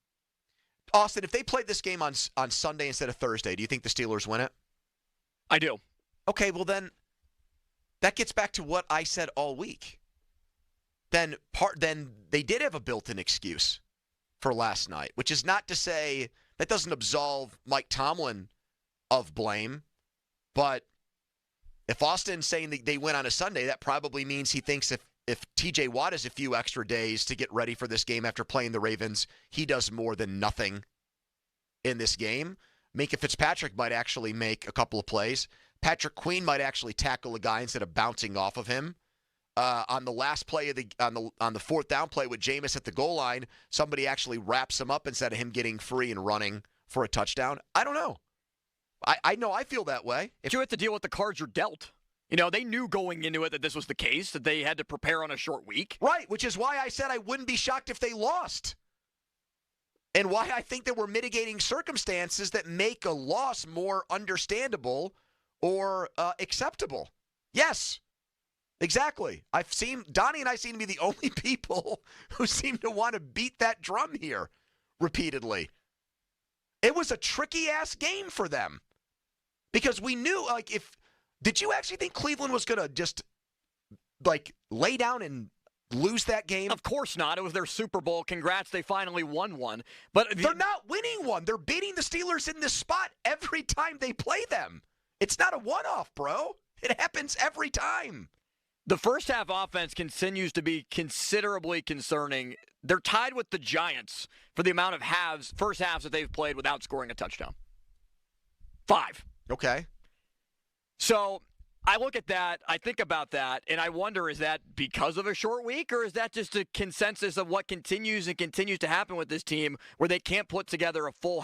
if they played this game on Sunday instead of Thursday, do you think the Steelers win it? I do. Okay, well then, that gets back to what I said all week. Then they did have a built-in excuse for last night, which is not to say that doesn't absolve Mike Tomlin of blame. But if Austin's saying that they win on a Sunday, that probably means he thinks if TJ Watt has a few extra days to get ready for this game after playing the Ravens, he does more than nothing in this game. Minka Fitzpatrick might actually make a couple of plays. Patrick Queen might actually tackle a guy instead of bouncing off of him. On the last play of on the fourth down play with Jameis at the goal line, somebody actually wraps him up instead of him getting free and running for a touchdown. I don't know. I know I feel that way. But you have to deal with the cards you're dealt. You know, they knew going into it that this was the case, that they had to prepare on a short week. Right, which is why I said I wouldn't be shocked if they lost. And why I think there were mitigating circumstances that make a loss more understandable or acceptable. Yes. Exactly. Donnie and I seem to be the only people who seem to want to beat that drum here repeatedly. It was a tricky-ass game for them because we knew, did you actually think Cleveland was going to just, lay down and lose that game? Of course not. It was their Super Bowl. Congrats, they finally won one. But they're not winning one. They're beating the Steelers in this spot every time they play them. It's not a one-off, bro. It happens every time. The first half offense continues to be considerably concerning. They're tied with the Giants for the amount of first halves that they've played without scoring a touchdown. 5. Okay. So I look at that, I think about that, and I wonder, is that because of a short week, or is that just a consensus of what continues to happen with this team where they can't put together a full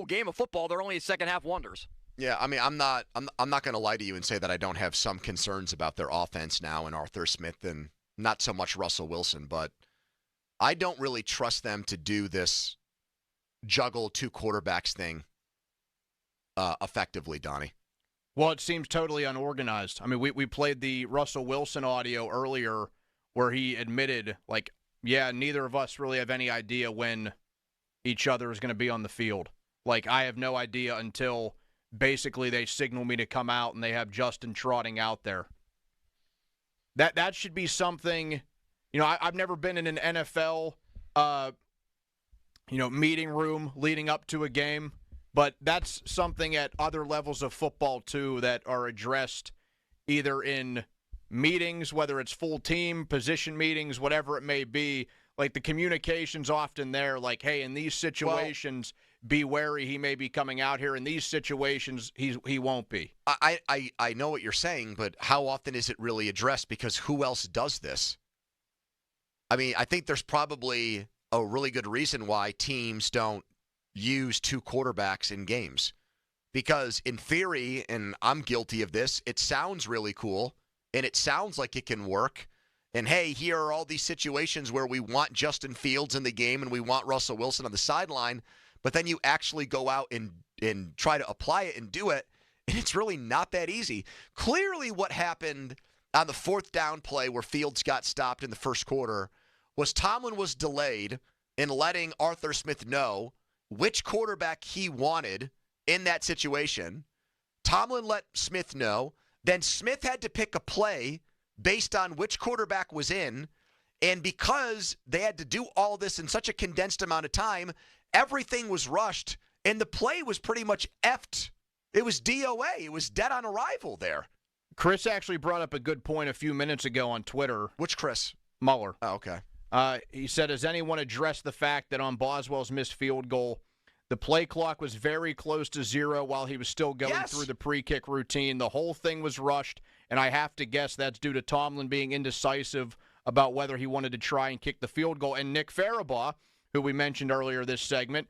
game of football? They're only second half wonders. Yeah, I mean, I'm not going to lie to you and say that I don't have some concerns about their offense now and Arthur Smith and not so much Russell Wilson, but I don't really trust them to do this juggle two quarterbacks thing effectively, Donnie. Well, it seems totally unorganized. I mean, we played the Russell Wilson audio earlier where he admitted, neither of us really have any idea when each other is going to be on the field. I have no idea until basically they signal me to come out and they have Justin trotting out there. That should be something, I've never been in an NFL, meeting room leading up to a game, but that's something at other levels of football too that are addressed either in meetings, whether it's full team, position meetings, whatever it may be. The communication's often there, hey, in these situations, be wary, he may be coming out here. In these situations, he won't be. I know what you're saying, but how often is it really addressed? Because who else does this? I mean, I think there's probably a really good reason why teams don't use two quarterbacks in games. Because in theory, and I'm guilty of this, it sounds really cool, and it sounds like it can work. And, hey, here are all these situations where we want Justin Fields in the game and we want Russell Wilson on the sideline. but then you actually go out and try to apply it and do it, and it's really not that easy. Clearly what happened on the fourth down play where Fields got stopped in the first quarter was Tomlin was delayed in letting Arthur Smith know which quarterback he wanted in that situation. Tomlin let Smith know. Then Smith had to pick a play based on which quarterback was in. And because they had to do all this in such a condensed amount of time, everything was rushed. And the play was pretty much effed. It was DOA. It was dead on arrival there. Chris actually brought up a good point a few minutes ago on Twitter. Which Chris? Muller. Oh, okay. He said, has anyone addressed the fact that on Boswell's missed field goal, the play clock was very close to zero while he was still going through the pre-kick routine? The whole thing was rushed, and I have to guess that's due to Tomlin being indecisive about whether he wanted to try and kick the field goal. And Nick Farabaugh, who we mentioned earlier this segment,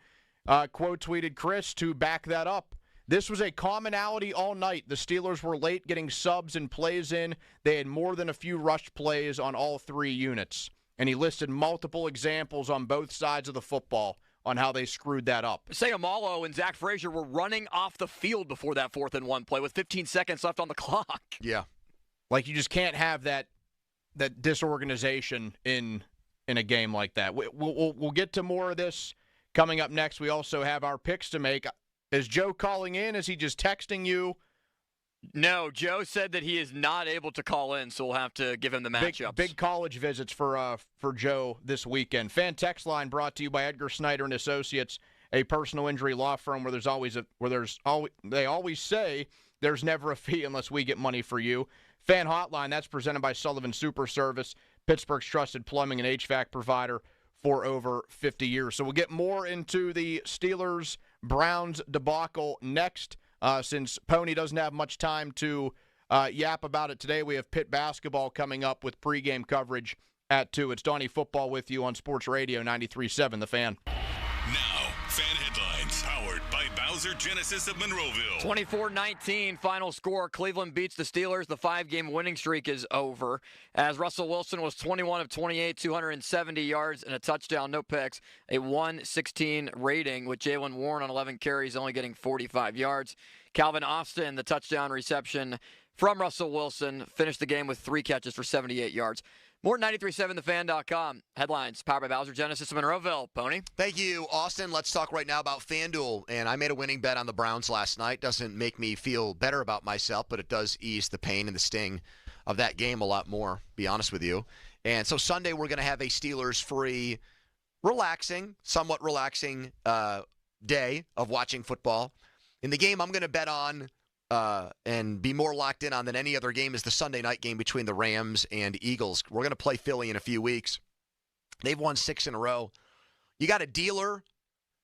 quote tweeted Chris to back that up. This was a commonality all night. The Steelers were late getting subs and plays in. They had more than a few rushed plays on all three units. And he listed multiple examples on both sides of the football on how they screwed that up. Sayamalo and Zach Frazier were running off the field before that 4th and 1 play with 15 seconds left on the clock. Yeah. Like, you just can't have that disorganization in a game like that. We'll get to more of this coming up next. We also have our picks to make. Is Joe calling in? Is he just texting you? No, Joe said that he is not able to call in, so we'll have to give him the matchups. Big college visits for Joe this weekend. Fan text line brought to you by Edgar Snyder and Associates, a personal injury law firm where they always say there's never a fee unless we get money for you. Fan hotline, that's presented by Sullivan Super Service, Pittsburgh's trusted plumbing and HVAC provider for over 50 years. So we'll get more into the Steelers-Browns debacle next. Since Pony doesn't have much time to yap about it today, we have Pitt basketball coming up with pregame coverage at 2. It's Donnie Football with you on Sports Radio 93.7 The Fan. Now, fan headlines powered by Bowser Genesis of Monroeville. 24-19 final score. Cleveland beats the Steelers. The 5-game winning streak is over. As Russell Wilson was 21 of 28, 270 yards and a touchdown, no picks, a 116 rating with Jaylen Warren on 11 carries, only getting 45 yards. Calvin Austin, the touchdown reception from Russell Wilson, finished the game with 3 catches for 78 yards. More 93.7thefan.com. Headlines powered by Bowser Genesis of Monroeville. Pony. Thank you, Austin. Let's talk right now about FanDuel. And I made a winning bet on the Browns last night. Doesn't make me feel better about myself, but it does ease the pain and the sting of that game a lot more, be honest with you. And so Sunday we're going to have a Steelers-free, somewhat relaxing day of watching football. In the game I'm going to bet on and be more locked in on than any other game is the Sunday night game between the Rams and Eagles. We're going to play Philly in a few weeks. They've won 6 in a row. You got a dealer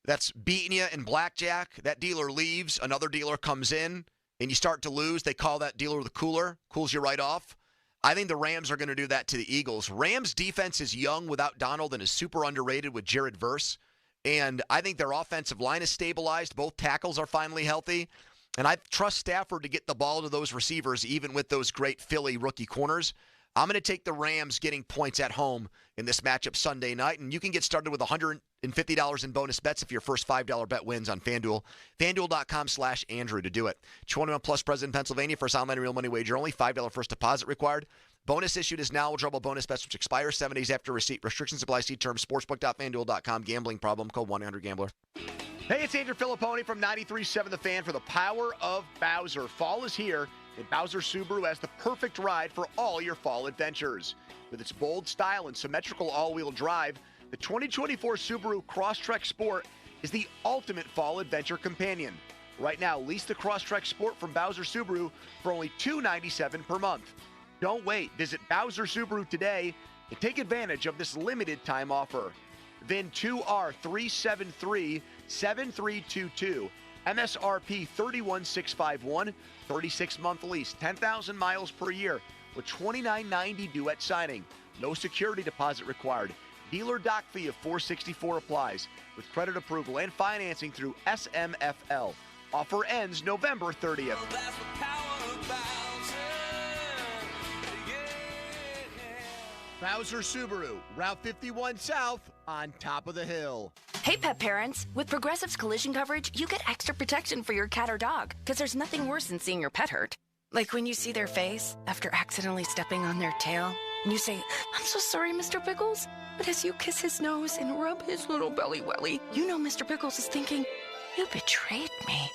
that's beating you in blackjack. That dealer leaves. Another dealer comes in, and you start to lose. They call that dealer the cooler. Cools you right off. I think the Rams are going to do that to the Eagles. Rams' defense is young without Donald and is super underrated with Jared Verse. And I think their offensive line is stabilized. Both tackles are finally healthy. And I trust Stafford to get the ball to those receivers, even with those great Philly rookie corners. I'm going to take the Rams getting points at home in this matchup Sunday night. And you can get started with $150 in bonus bets if your first $5 bet wins on FanDuel. FanDuel.com/Andrew to do it. 21 plus present in Pennsylvania. First online real money wager only. $5 first deposit required. Bonus issued is now eligible bonus bets which expire 7 days after receipt. Restrictions apply. See terms. Sportsbook.FanDuel.com. Gambling problem. Code 1-800-GAMBLER. Hey, it's Andrew Filipponi from 93.7 The Fan for the power of Bowser. Fall is here, and Bowser Subaru has the perfect ride for all your fall adventures. With its bold style and symmetrical all-wheel drive, the 2024 Subaru Crosstrek Sport is the ultimate fall adventure companion. Right now, lease the Crosstrek Sport from Bowser Subaru for only $297 per month. Don't wait. Visit Bowser Subaru today and take advantage of this limited time offer. VIN 2R3737322. MSRP 31651. 36-month lease. 10,000 miles per year with $29.90 due at signing. No security deposit required. Dealer doc fee of $464 applies with credit approval and financing through SMFL. Offer ends November 30th. Bowser Subaru, Route 51 South on top of the hill. Hey, pet parents. With Progressive's collision coverage, you get extra protection for your cat or dog, because there's nothing worse than seeing your pet hurt. Like when you see their face after accidentally stepping on their tail, and you say, "I'm so sorry, Mr. Pickles." But as you kiss his nose and rub his little belly welly, you know Mr. Pickles is thinking, "You betrayed me."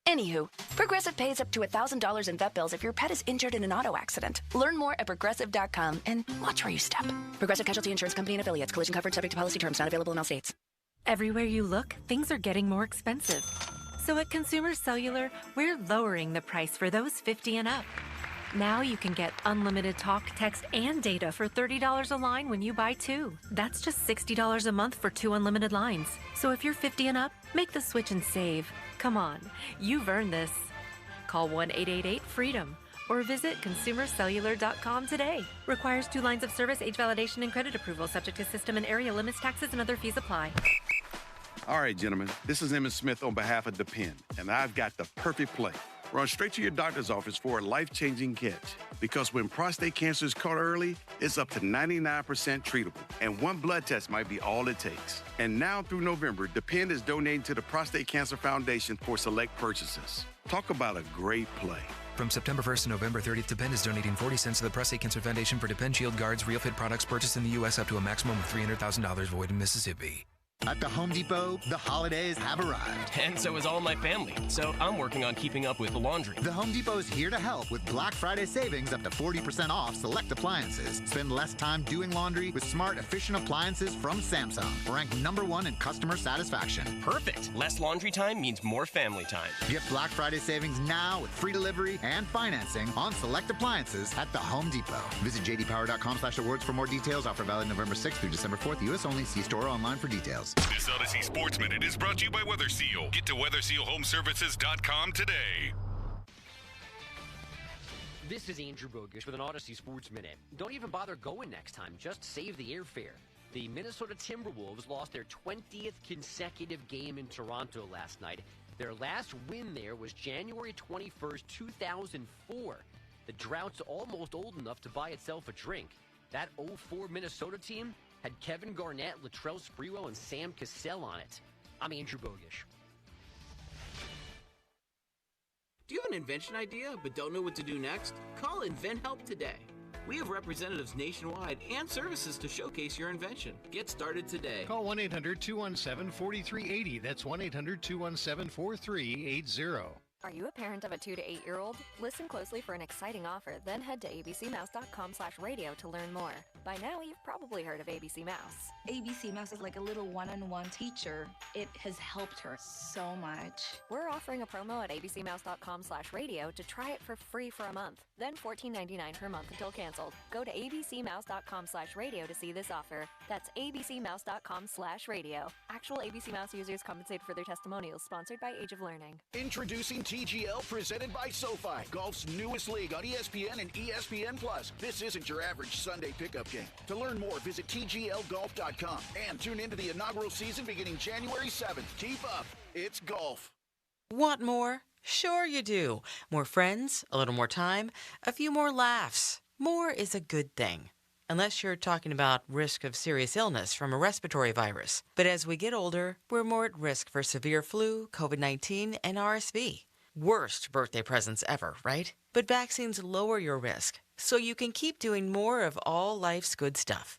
Anywho, Progressive pays up to $1,000 in vet bills if your pet is injured in an auto accident. Learn more at Progressive.com and watch where you step. Progressive Casualty Insurance Company and Affiliates. Collision coverage subject to policy terms. Not available in all states. Everywhere you look, things are getting more expensive. So at Consumer Cellular, we're lowering the price for those 50 and up. Now you can get unlimited talk, text, and data for $30 a line when you buy 2. That's just $60 a month for 2 unlimited lines. So if you're 50 and up, make the switch and save. Come on, you've earned this. Call 1-888-FREEDOM or visit consumercellular.com today. Requires 2 lines of service, age validation, and credit approval, subject to system and area limits, taxes, and other fees apply. All right, gentlemen, this is Emmett Smith on behalf of Depend, and I've got the perfect play. Run straight to your doctor's office for a life-changing catch. Because when prostate cancer is caught early, it's up to 99% treatable, and 1 blood test might be all it takes. And now through November, Depend is donating to the Prostate Cancer Foundation for select purchases. Talk about a great play. From September 1st to November 30th, Depend is donating 40 cents to the Prostate Cancer Foundation for Depend Shield Guards Real Fit products purchased in the U.S. up to a maximum of $300,000 void in Mississippi. At the Home Depot, the holidays have arrived. And so is all my family. So I'm working on keeping up with the laundry. The Home Depot is here to help with Black Friday savings up to 40% off select appliances. Spend less time doing laundry with smart, efficient appliances from Samsung, ranked #1 in customer satisfaction. Perfect. Less laundry time means more family time. Get Black Friday savings now with free delivery and financing on select appliances at the Home Depot. Visit jdpower.com/awards for more details. Offer valid November 6th through December 4th. U.S. only. See store or online for details. This Odyssey Sports Minute is brought to you by Weather Seal. Get to WeatherSealHomeservices.com today. This is Andrew Bogish with an Odyssey Sports Minute. Don't even bother going next time. Just save the airfare. The Minnesota Timberwolves lost their 20th consecutive game in Toronto last night. Their last win there was January 21st, 2004. The drought's almost old enough to buy itself a drink. That 04 Minnesota team had Kevin Garnett, Latrell Sprewell, and Sam Cassell on it. I'm Andrew Bogish. Do you have an invention idea but don't know what to do next? Call InventHelp today. We have representatives nationwide and services to showcase your invention. Get started today. Call 1-800-217-4380. That's 1-800-217-4380. Are you a parent of a 2 to 8-year-old? Listen closely for an exciting offer, then head to abcmouse.com/radio to learn more. By now, you've probably heard of ABC Mouse. ABC Mouse is like a little one-on-one teacher. It has helped her so much. We're offering a promo at abcmouse.com/radio to try it for free for a month, then $14.99 per month until canceled. Go to abcmouse.com/radio to see this offer. That's abcmouse.com/radio. Actual ABC Mouse users compensated for their testimonials, sponsored by Age of Learning. Introducing TGL, presented by SoFi, golf's newest league on ESPN and ESPN+. This isn't your average Sunday pickup game. To learn more, visit tglgolf.com and tune into the inaugural season beginning January 7th. Keep up. It's golf. Want more? Sure you do. More friends, a little more time, a few more laughs. More is a good thing. Unless you're talking about risk of serious illness from a respiratory virus. But as we get older, we're more at risk for severe flu, COVID-19, and RSV. Worst birthday presents ever, right? But vaccines lower your risk, so you can keep doing more of all life's good stuff.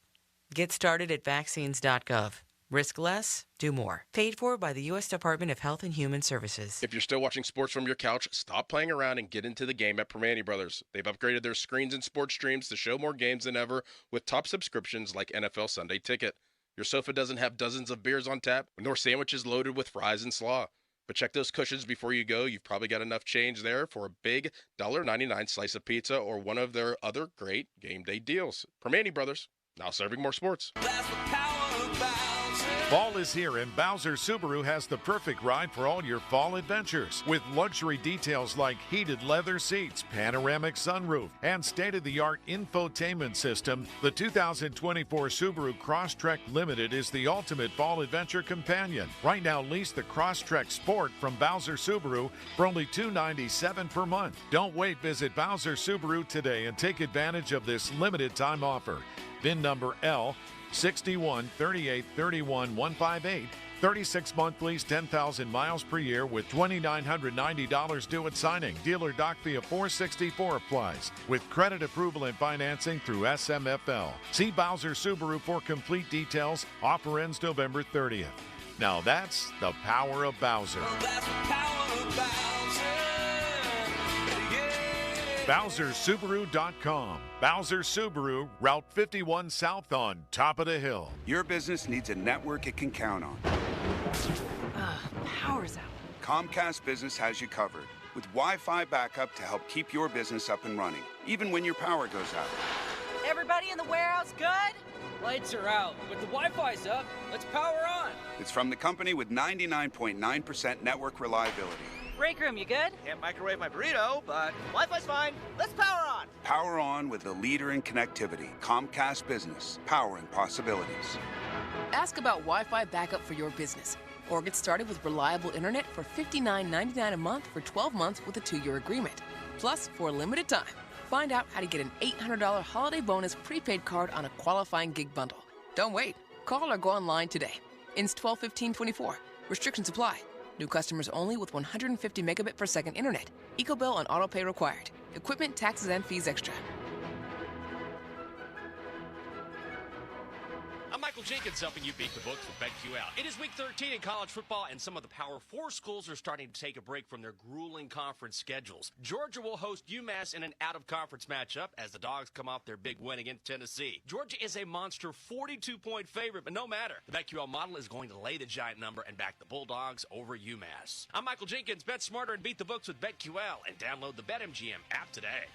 Get started at vaccines.gov. Risk less, do more. Paid for by the U.S. Department of Health and Human Services. If you're still watching sports from your couch, stop playing around and get into the game at Permane Brothers. They've upgraded their screens and sports streams to show more games than ever with top subscriptions like NFL Sunday Ticket. Your sofa doesn't have dozens of beers on tap, nor sandwiches loaded with fries and slaw. But check those cushions before you go. You've probably got enough change there for a big $1.99 slice of pizza or one of their other great game day deals. Permane Brothers, now serving more sports. Fall is here, and Bowser Subaru has the perfect ride for all your fall adventures. With luxury details like heated leather seats, panoramic sunroof, and state-of-the-art infotainment system, the 2024 Subaru Crosstrek Limited is the ultimate fall adventure companion. Right now, lease the Crosstrek Sport from Bowser Subaru for only $297 per month. Don't wait. Visit Bowser Subaru today and take advantage of this limited time offer. VIN number 61 38 31 158. 36-month lease, 10,000 miles per year with $2,990 due at signing. Dealer doc fee of $464 applies with credit approval and financing through SMFL. See Bowser Subaru for complete details. Offer ends November 30th. Now that's the power of Bowser. BowserSubaru.com. Bowser Subaru, Route 51 South on top of the hill. Your business needs a network it can count on. Power's out. Comcast Business has you covered with Wi-Fi backup to help keep your business up and running, even when your power goes out. Everybody in the warehouse good? Lights are out, but the Wi-Fi's up. Let's power on. It's from the company with 99.9% network reliability. Break room, you good? Can't microwave my burrito, but Wi-Fi's fine. Let's power on. Power on with the leader in connectivity, Comcast Business, powering possibilities. Ask about Wi-Fi backup for your business, or get started with reliable internet for $59.99 a month for 12 months with a 2-year agreement. Plus, for a limited time, find out how to get an $800 holiday bonus prepaid card on a qualifying gig bundle. Don't wait. Call or go online today. Ends 12/15/24. Restrictions apply. New customers only with 150 megabit per second internet. EcoBill and autopay required. Equipment, taxes, and fees extra. I'm Michael Jenkins, helping you beat the books with BetQL. It is week 13 in college football, and some of the Power 4 schools are starting to take a break from their grueling conference schedules. Georgia will host UMass in an out-of-conference matchup as the Dogs come off their big win against Tennessee. Georgia is a monster 42-point favorite, but no matter. The BetQL model is going to lay the giant number and back the Bulldogs over UMass. I'm Michael Jenkins. Bet smarter and beat the books with BetQL, and download the BetMGM app today.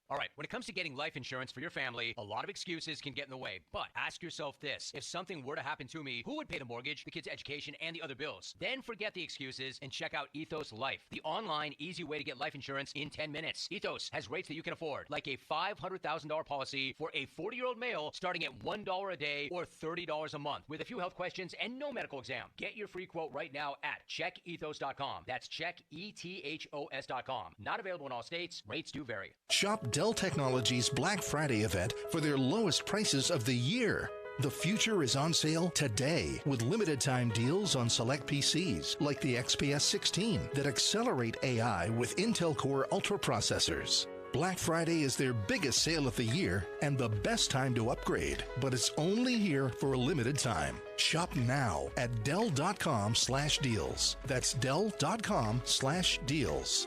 All right, when it comes to getting life insurance for your family, a lot of excuses can get in the way. But ask yourself this. If something were to happen to me, who would pay the mortgage, the kids' education, and the other bills? Then forget the excuses and check out Ethos Life, the online, easy way to get life insurance in 10 minutes. Ethos has rates that you can afford, like a $500,000 policy for a 40-year-old male starting at $1 a day or $30 a month with a few health questions and no medical exam. Get your free quote right now at checkethos.com. That's checkethos.com. Not available in all states. Rates do vary. Shop Dell Technologies Black Friday event for their lowest prices of the year. The future is on sale today with limited time deals on select PCs like the XPS 16 that accelerate AI with Intel Core Ultra processors. Black Friday is their biggest sale of the year and the best time to upgrade, but it's only here for a limited time. Shop now at Dell.com/deals. That's Dell.com/deals.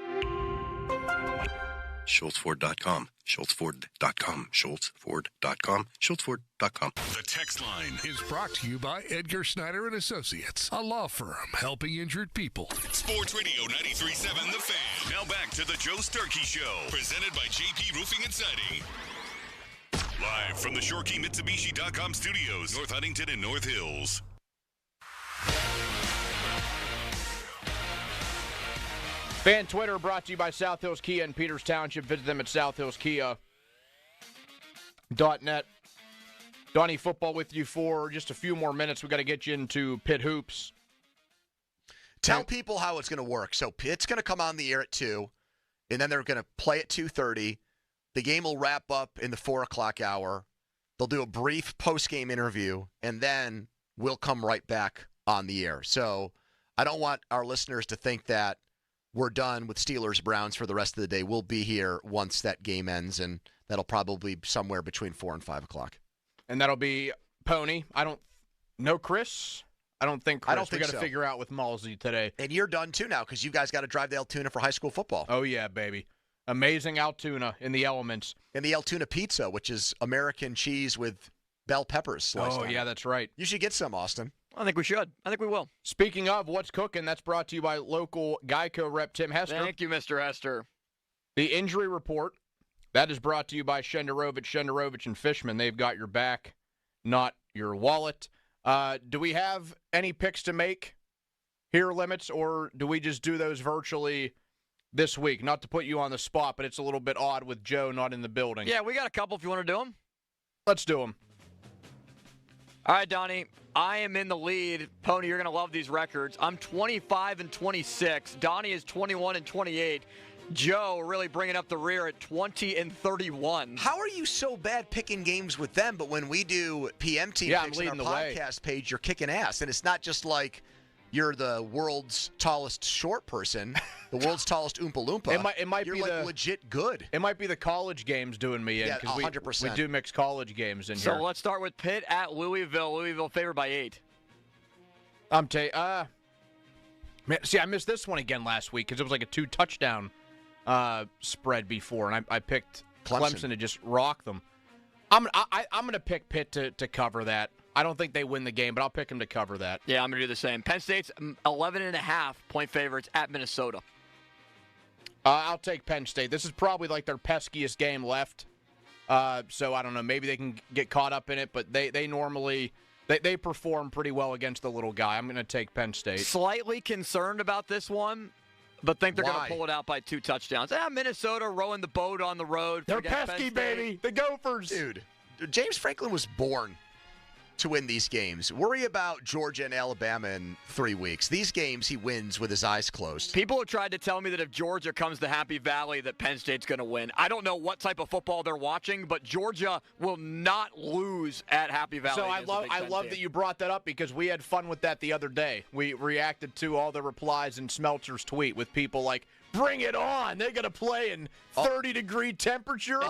SchultzFord.com, SchultzFord.com, SchultzFord.com, SchultzFord.com. The text line is brought to you by Edgar Snyder and Associates, a law firm helping injured people. Sports Radio 93.7 The Fan. Now back to the Joe Starkey Show, presented by JP Roofing and Siding. Live from the ShoreKeyMitsubishi.com studios, North Huntington and North Hills. Fan Twitter brought to you by South Hills Kia in Peters Township. Visit them at southhillskia.net. Donnie, football with you for just a few more minutes. We've got to get you into Pitt Hoops. Tell people how it's going to work. So Pitt's going to come on the air at 2, and then they're going to play at 2:30. The game will wrap up in the 4 o'clock hour. They'll do a brief post-game interview, and then we'll come right back on the air. So I don't want our listeners to think that we're done with Steelers-Browns for the rest of the day. We'll be here once that game ends, and that'll probably be somewhere between 4 and 5 o'clock. And that'll be Pony. I don't know Chris. I don't think Chris. We got to figure out with Malsey today. And you're done, too, now, because you guys got to drive to Altoona for high school football. Oh, yeah, baby. Amazing Altoona in the elements. And the Altoona pizza, which is American cheese with bell peppers sliced on yeah, it. That's right. You should get some, Austin. I think we should. I think we will. Speaking of what's cooking, that's brought to you by local Geico rep Tim Hester. Thank you, Mr. Hester. The injury report, that is brought to you by Shenderovich and Fishman. They've got your back, not your wallet. Do we have any picks to make here, Limits, or do we just do those virtually this week? Not to put you on the spot, but it's a little bit odd with Joe not in the building. Yeah, we got a couple if you want to do them. Let's do them. All right, Donnie, I am in the lead. Pony, you're going to love these records. I'm 25-26. Donnie is 21-28. Joe really bringing up the rear at 20-31. How are you so bad picking games with them, but when we do PM team picks on our podcast page, you're kicking ass? And it's not just like you're the world's tallest short person, the world's tallest Oompa Loompa. It might you're be like legit good. It might be the college games doing me in. Yeah, 100%. We do mix college games in so here. Let's start with Pitt at Louisville. Louisville favored by 8. Man, see, I missed this one again last week because it was like a 2-touchdown spread before, and I picked Clemson to just rock them. I'm going to pick Pitt to cover that. I don't think they win the game, but I'll pick them to cover that. Yeah, I'm going to do the same. Penn State's 11.5-point favorites at Minnesota. I'll take Penn State. This is probably like their peskiest game left. So I don't know. Maybe they can get caught up in it, but they normally they perform pretty well against the little guy. I'm going to take Penn State. Slightly concerned about this one, but think they're going to pull it out by 2 touchdowns. Minnesota rowing the boat on the road. They're pesky, baby. The Gophers. Dude, James Franklin was born to win these games. Worry about Georgia and Alabama in 3 weeks. These games he wins with his eyes closed. People have tried to tell me that if Georgia comes to Happy Valley that Penn State's going to win. I don't know what type of football they're watching, but Georgia will not lose at Happy Valley. So I love that you brought that up because we had fun with that the other day. We reacted to all the replies in Smelter's tweet with people like, bring it on. They're going to play in 30-degree temperature.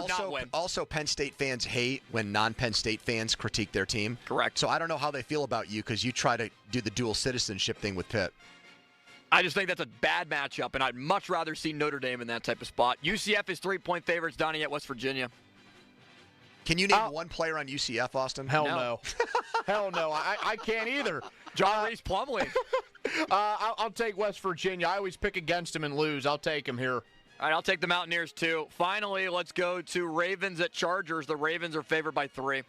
Also, Penn State fans hate when non-Penn State fans critique their team. Correct. So I don't know how they feel about you because you try to do the dual citizenship thing with Pitt. I just think that's a bad matchup, and I'd much rather see Notre Dame in that type of spot. UCF is 3-point favorites, Donnie, at West Virginia. Can you name one player on UCF, Austin? Hell no. Hell no. I can't either. John Reese Plumlee. I'll take West Virginia. I always pick against them and lose. I'll take them here. All right, I'll take the Mountaineers, too. Finally, let's go to Ravens at Chargers. The Ravens are favored by 3.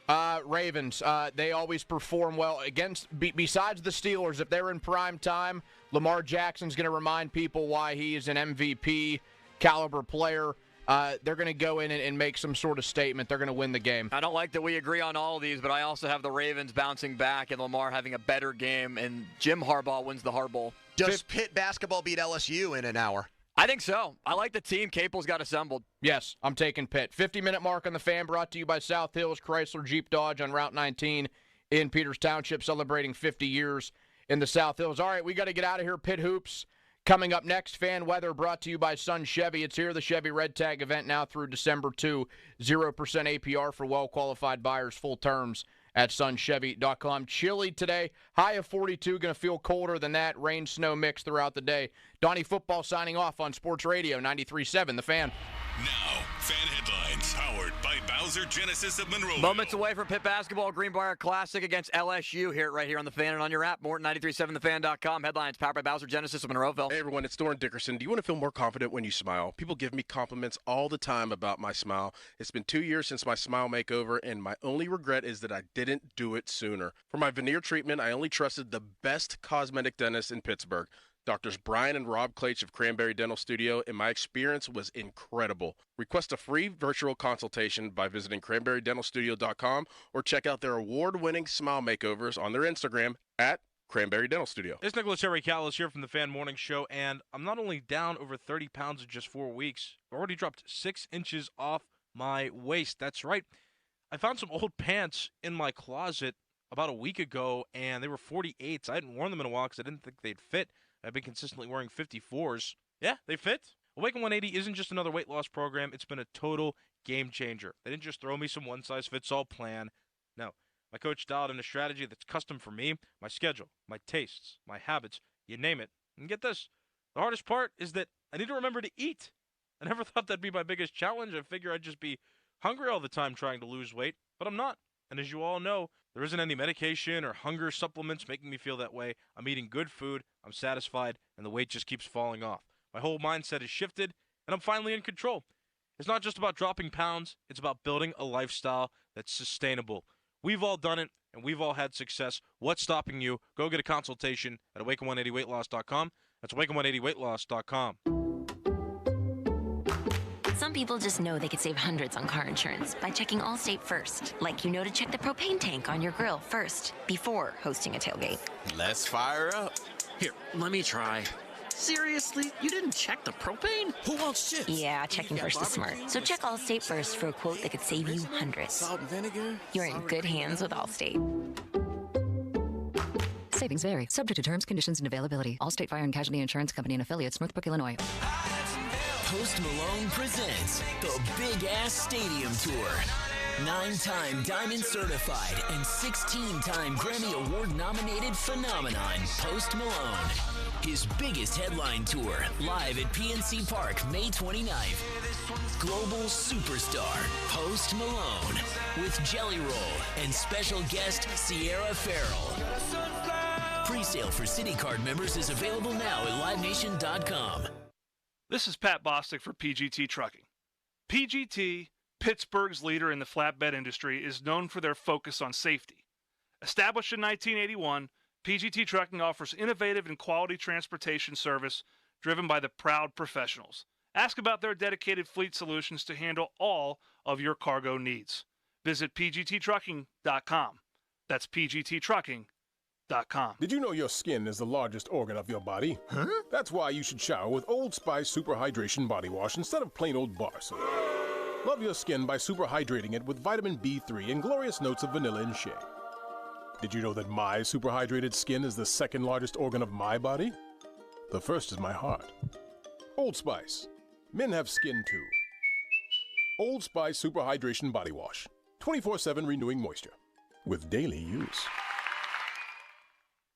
Ravens, they always perform well against, besides the Steelers. If they're in prime time, Lamar Jackson's going to remind people why he is an MVP caliber player. They're going to go in and make some sort of statement. They're going to win the game. I don't like that we agree on all of these, but I also have the Ravens bouncing back and Lamar having a better game, and Jim Harbaugh wins the Harbowl. Does Pitt basketball beat LSU in an hour? I think so. I like the team Capel's got assembled. Yes, I'm taking Pitt. 50-minute mark on the Fan brought to you by South Hills Chrysler Jeep Dodge on Route 19 in Peters Township, celebrating 50 years in the South Hills. All right, we got to get out of here. Pitt Hoops coming up next. Fan weather brought to you by Sun Chevy. It's here, the Chevy Red Tag event now through December 2. 0% APR for well-qualified buyers. Full terms at sunchevy.com. Chilly today. High of 42. Going to feel colder than that. Rain, snow mix throughout the day. Donnie Football signing off on Sports Radio 93.7 The Fan. Now, Fan Headlines, powered by Bowser Genesis of Monroeville. Moments away from Pitt basketball, Greenbrier Classic against LSU. Hear it right here on The Fan and on your app. Morton 93.7thefan.com. Headlines powered by Bowser Genesis of Monroeville. Hey, everyone, it's Doran Dickerson. Do you want to feel more confident when you smile? People give me compliments all the time about my smile. It's been 2 years since my smile makeover, and my only regret is that I didn't do it sooner. For my veneer treatment, I only trusted the best cosmetic dentist in Pittsburgh. Doctors Brian and Rob Klage of Cranberry Dental Studio, and my experience was incredible. Request a free virtual consultation by visiting cranberrydentalstudio.com or check out their award-winning smile makeovers on their Instagram at Cranberry Dental Studio. It's Nicholas Harry Callis here from the Fan Morning Show, and I'm not only down over 30 pounds in just 4 weeks, I've already dropped 6 inches off my waist. That's right. I found some old pants in my closet about a week ago, and they were 48s. I hadn't worn them in a while because I didn't think they'd fit. I've been consistently wearing 54s. Yeah, they fit. Awaken 180 isn't just another weight loss program. It's been a total game changer. They didn't just throw me some one-size-fits-all plan. No, my coach dialed in a strategy that's custom for me, my schedule, my tastes, my habits, you name it. And get this, the hardest part is that I need to remember to eat. I never thought that'd be my biggest challenge. I figure I'd just be hungry all the time trying to lose weight, but I'm not. And as you all know, there isn't any medication or hunger supplements making me feel that way. I'm eating good food, I'm satisfied, and the weight just keeps falling off. My whole mindset has shifted, and I'm finally in control. It's not just about dropping pounds, it's about building a lifestyle that's sustainable. We've all done it, and we've all had success. What's stopping you? Go get a consultation at awaken180weightloss.com. That's awaken180weightloss.com. Some people just know they could save hundreds on car insurance by checking Allstate first. Like you know to check the propane tank on your grill first before hosting a tailgate. Let's fire up. Here, let me try. Seriously? You didn't check the propane? Who wants chips? Yeah, checking first is smart. So check Allstate first for a quote that could save you hundreds. Salt and vinegar? You're in good hands with Allstate. Savings vary. Subject to terms, conditions, and availability. Allstate Fire and Casualty Insurance Company and Affiliates, Northbrook, Illinois. Post Malone presents the Big Ass Stadium Tour. 9-time Diamond Certified and 16-time Grammy Award-nominated phenomenon, Post Malone. His biggest headline tour, live at PNC Park, May 29th. Global superstar, Post Malone, with Jelly Roll and special guest, Sierra Farrell. Pre-sale for City Card members is available now at LiveNation.com. This is Pat Bostic for PGT Trucking. PGT, Pittsburgh's leader in the flatbed industry, is known for their focus on safety. Established in 1981, PGT Trucking offers innovative and quality transportation service driven by the proud professionals. Ask about their dedicated fleet solutions to handle all of your cargo needs. Visit pgttrucking.com. That's pgttrucking.com. Did you know your skin is the largest organ of your body? Huh? That's why you should shower with Old Spice Super Hydration Body Wash instead of plain old bar soap. Love your skin by super hydrating it with vitamin B3 and glorious notes of vanilla and shea. Did you know that my super hydrated skin is the second largest organ of my body? The first is my heart. Old Spice. Men have skin too. Old Spice Super Hydration Body Wash. 24/7 renewing moisture. With daily use.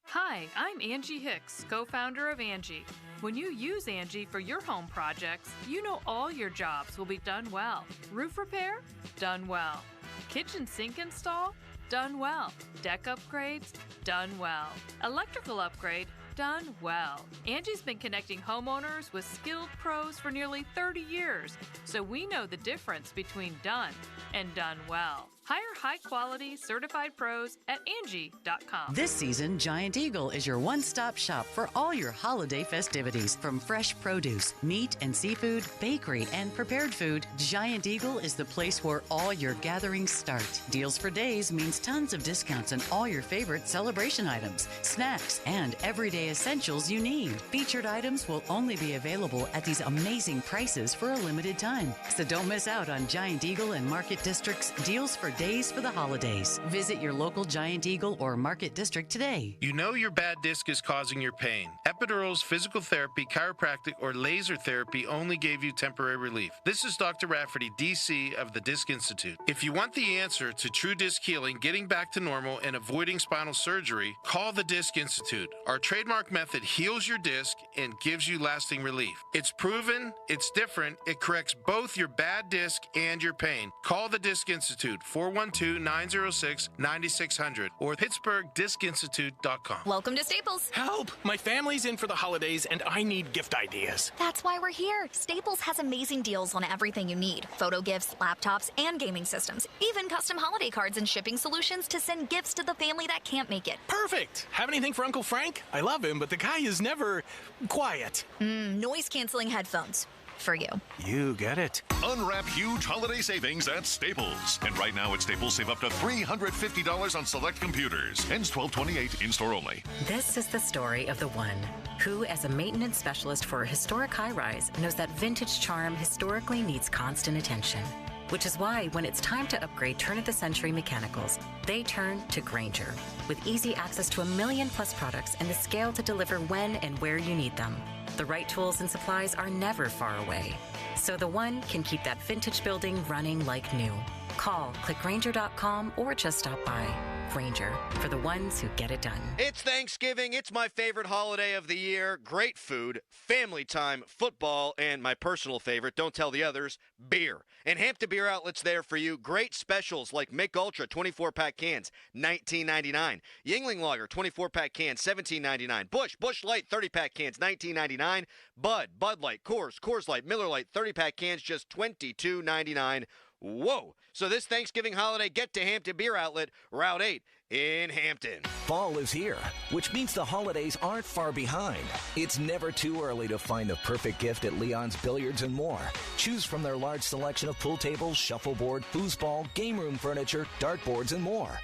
Hi, I'm Angie Hicks, co-founder of Angie. When you use Angie for your home projects, you know all your jobs will be done well. Roof repair? Done well. Kitchen sink install? Done well. Deck upgrades? Done well. Electrical upgrade? Done well. Angie's been connecting homeowners with skilled pros for nearly 30 years, so we know the difference between done and done well. Hire high-quality, certified pros at Angie.com. This season, Giant Eagle is your one-stop shop for all your holiday festivities. From fresh produce, meat and seafood, bakery, and prepared food, Giant Eagle is the place where all your gatherings start. Deals for days means tons of discounts on all your favorite celebration items, snacks, and everyday essentials you need. Featured items will only be available at these amazing prices for a limited time. So don't miss out on Giant Eagle and Market District's deals for days for the holidays. Visit your local Giant Eagle or Market District today. You know your bad disc is causing your pain. Epidurals, physical therapy, chiropractic, or laser therapy only gave you temporary relief. This is Dr. Rafferty, DC of the Disc Institute. If you want the answer to true disc healing, getting back to normal, and avoiding spinal surgery, call the Disc Institute. Our trademark method heals your disc and gives you lasting relief. It's proven, it's different, it corrects both your bad disc and your pain. Call the Disc Institute, 412-906-9600 or PittsburghDiscInstitute.com. Welcome to Staples. Help! My family's in for the holidays and I need gift ideas. That's why we're here. Staples has amazing deals on everything you need. Photo gifts, laptops, and gaming systems. Even custom holiday cards and shipping solutions to send gifts to the family that can't make it. Perfect! Have anything for Uncle Frank? I love him, but the guy is never quiet. Noise-canceling headphones. For you. You get it. Unwrap huge holiday savings at Staples. And right now at Staples, save up to $350 on select computers. Ends 12/28, in-store only. This is the story of the one who, as a maintenance specialist for a historic high-rise, knows that vintage charm historically needs constant attention. Which is why, when it's time to upgrade turn-of-the-century mechanicals, they turn to Grainger. With easy access to 1 million-plus products and the scale to deliver when and where you need them. The right tools and supplies are never far away. So the one can keep that vintage building running like new. Call, click Grainger.com, or just stop by. Grainger, for the ones who get it done. It's Thanksgiving. It's my favorite holiday of the year. Great food, family time, football, and my personal favorite, don't tell the others, beer. And Hampton Beer Outlet's there for you. Great specials like Mick Ultra 24-pack cans, $19.99. Yuengling Lager 24-pack cans, $17.99. Busch Light 30-pack cans, $19.99. Bud Light, Coors Light, Miller Light 30-pack cans, just $22.99. Whoa! So this Thanksgiving holiday, get to Hampton Beer Outlet, Route 8 in Hampton. Fall is here, which means the holidays aren't far behind. It's never too early to find the perfect gift at Leon's Billiards and More. Choose from their large selection of pool tables, shuffleboard, foosball, game room furniture, dartboards, and more.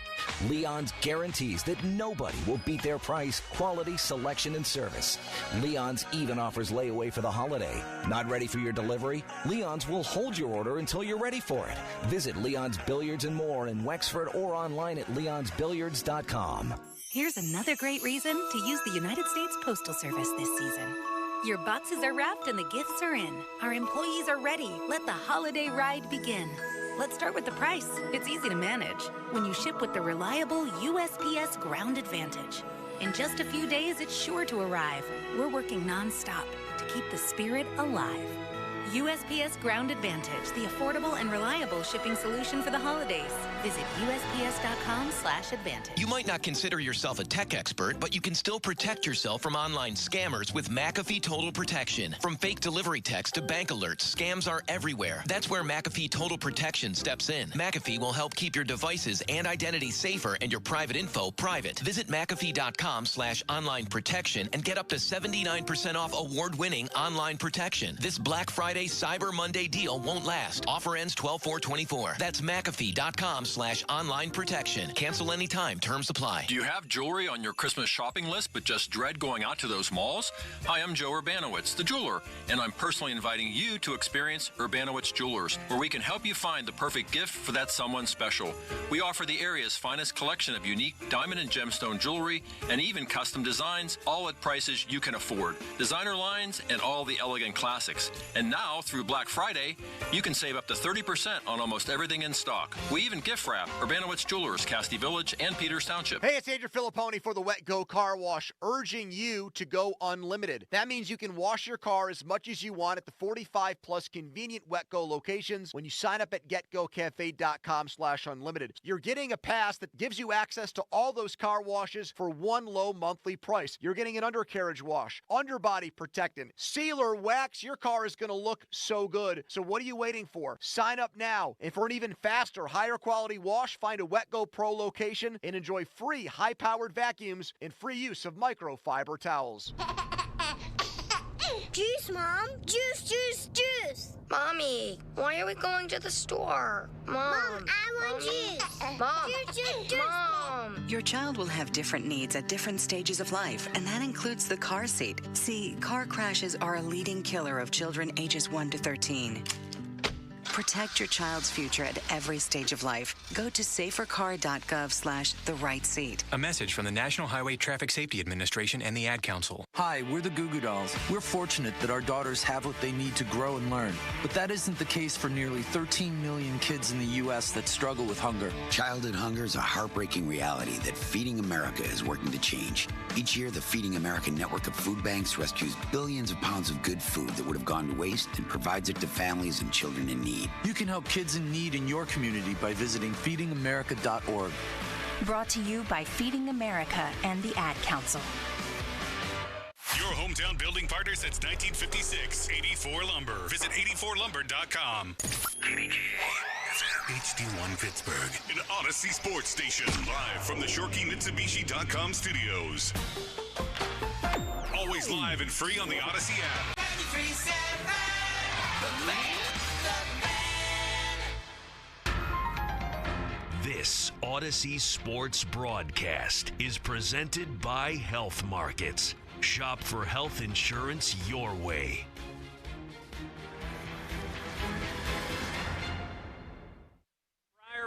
Leon's guarantees that nobody will beat their price, quality, selection, and service. Leon's even offers layaway for the holiday. Not ready for your delivery? Leon's will hold your order until you're ready for it. Visit Leon's Billiards and More in Wexford or online at leonsbilliards.com. Here's another great reason to use the United States Postal Service this season. Your boxes are wrapped and the gifts are in. Our employees are ready. Let the holiday ride begin. Let's start with the price. It's easy to manage when you ship with the reliable USPS Ground Advantage. In just a few days, it's sure to arrive. We're working nonstop to keep the spirit alive. USPS Ground Advantage, the affordable and reliable shipping solution for the holidays. Visit USPS.com/advantage. You might not consider yourself a tech expert, but you can still protect yourself from online scammers with McAfee Total Protection. From fake delivery texts to bank alerts, scams are everywhere. That's where McAfee Total Protection steps in. McAfee will help keep your devices and identity safer and your private info private. Visit McAfee.com/online protection and get up to 79% off award-winning online protection. This Black Friday Cyber Monday deal won't last. Offer ends 12/4/24. That's McAfee.com/online protection. Cancel anytime. Terms apply. Do you have jewelry on your Christmas shopping list but just dread going out to those malls? Hi, I'm Joe Urbanowitz, the jeweler, and I'm personally inviting you to experience Urbanowitz Jewelers, where we can help you find the perfect gift for that someone special. We offer the area's finest collection of unique diamond and gemstone jewelry and even custom designs, all at prices you can afford. Designer lines and all the elegant classics. And now, through Black Friday, you can save up to 30% on almost everything in stock. We even gift wrap Urbanowitz Jewelers, Casti Village, and Peters Township. Hey, it's Andrew Filipponi for the Wet Go Car Wash, urging you to go unlimited. That means you can wash your car as much as you want at the 45-plus convenient Wet Go locations when you sign up at getgocafe.com/unlimited. You're getting a pass that gives you access to all those car washes for one low monthly price. You're getting an undercarriage wash, underbody protectant, sealer wax. Your car is going to look so good. So what are you waiting for? Sign up now. And for an even faster, higher quality wash, find a WetGo Pro location and enjoy free high-powered vacuums and free use of microfiber towels. Juice, Mom. Juice, juice, juice. Mommy, why are we going to the store? Mom, I want juice. Mom, juice. Mom. Your child will have different needs at different stages of life, and that includes the car seat. See, car crashes are a leading killer of children ages 1 to 13. Protect your child's future at every stage of life. Go to safercar.gov/the-right-seat. A message from the National Highway Traffic Safety Administration and the Ad Council. Hi, we're the Goo Goo Dolls. We're fortunate that our daughters have what they need to grow and learn. But that isn't the case for nearly 13 million kids in the U.S. that struggle with hunger. Childhood hunger is a heartbreaking reality that Feeding America is working to change. Each year, the Feeding America network of food banks rescues billions of pounds of good food that would have gone to waste and provides it to families and children in need. You can help kids in need in your community by visiting feedingamerica.org. Brought to you by Feeding America and the Ad Council. Your hometown building partner since 1956, 84 Lumber. Visit 84lumber.com. HD1 Pittsburgh, an Odyssey Sports Station, live from the ShoreKeyMitsubishi.com studios. Always live and free on the Odyssey app. This Odyssey Sports broadcast is presented by Health Markets. Shop for health insurance your way.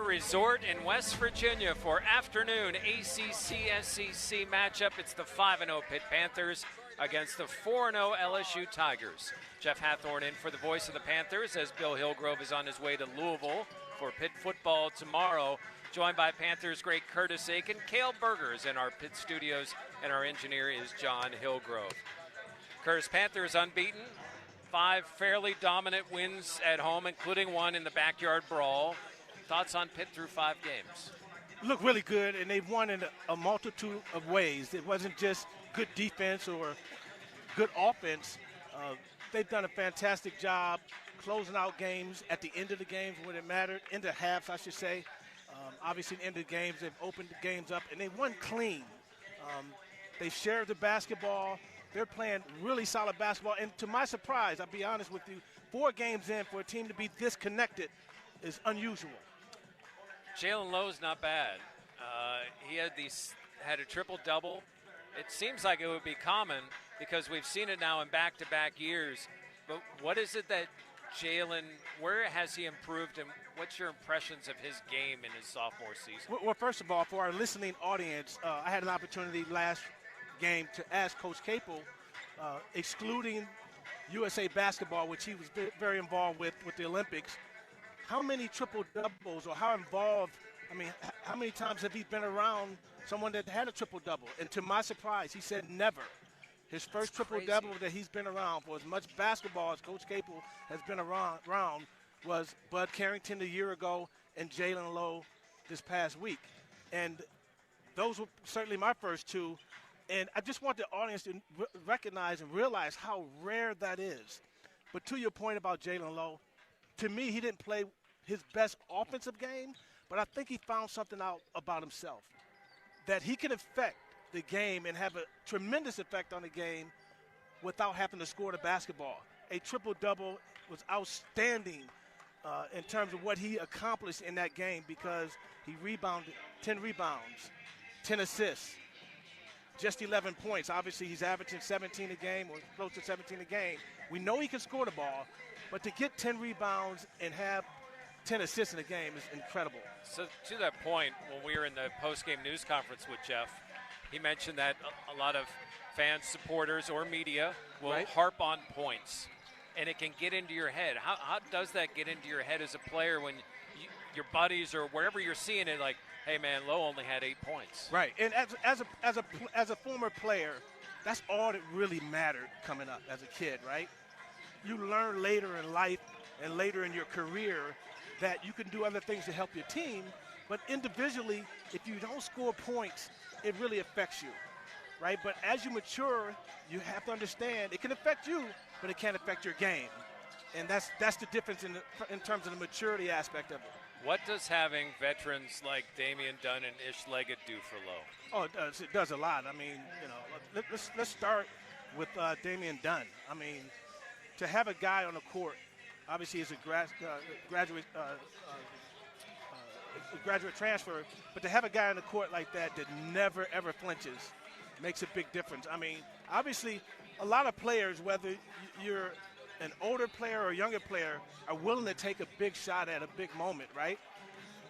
Resort in West Virginia for afternoon ACC-SEC matchup. It's the 5-0 Pitt Panthers against the 4-0 LSU Tigers. Jeff Hathorn in for the voice of the Panthers as Bill Hillgrove is on his way to Louisville for Pitt football tomorrow. Joined by Panthers great Curtis Aiken, Cale Bergers in our Pitt studios, and our engineer is John Hillgrove. Curtis, Panthers unbeaten, 5 fairly dominant wins at home, including one in the backyard brawl. Thoughts on Pitt through 5 games? Look really good, and they've won in a multitude of ways. It wasn't just good defense or good offense. They've done a fantastic job closing out games at the end of the games when it mattered, into halves, I should say. Obviously, at the end of the games, they've opened the games up, and they won clean. They shared the basketball. They're playing really solid basketball. And to my surprise, I'll be honest with you, 4 games in for a team to be disconnected is unusual. Jalen Lowe's not bad. He had a triple-double. It seems like it would be common because we've seen it now in back-to-back years. But what is it that Jalen, where has he improved, and what's your impressions of his game in his sophomore season? Well, first of all, for our listening audience, I had an opportunity last game to ask Coach Capel, excluding USA basketball, which he was very involved with the Olympics, how many triple-doubles or how involved, how many times have he been around someone that had a triple-double? And to my surprise, he said never. His first triple-double that he's been around for as much basketball as Coach Capel has been around was Bud Carrington a year ago and Jalen Lowe this past week. And those were certainly my first two. And I just want the audience to recognize and realize how rare that is. But to your point about Jalen Lowe, to me, he didn't play his best offensive game, but I think he found something out about himself, that he can affect the game and have a tremendous effect on the game without having to score the basketball. A triple-double was outstanding in terms of what he accomplished in that game because he rebounded 10 rebounds, 10 assists, just 11 points. Obviously, he's averaging 17 a game or close to 17 a game. We know he can score the ball, but to get 10 rebounds and have 10 assists in a game is incredible. So to that point, when we were in the post-game news conference with Jeff, he mentioned that a lot of fans, supporters, or media will harp on points, and it can get into your head. How does that get into your head as a player when your buddies or wherever you're seeing it, like, hey, man, Lowe only had 8 points? Right, and as a former player, that's all that really mattered coming up as a kid, right? You learn later in life and later in your career that you can do other things to help your team, but individually, if you don't score points, it really affects you, right? But as you mature, you have to understand it can affect you, but it can't affect your game. And that's the difference in terms of the maturity aspect of it. What does having veterans like Damian Dunn and Ish Leggett do for Lowe? Oh, it does a lot. Let's start with Damian Dunn. To have a guy on the court, obviously he's a graduate transfer, but to have a guy on the court like that never, ever flinches makes a big difference. Obviously, a lot of players, whether you're an older player or a younger player, are willing to take a big shot at a big moment, right?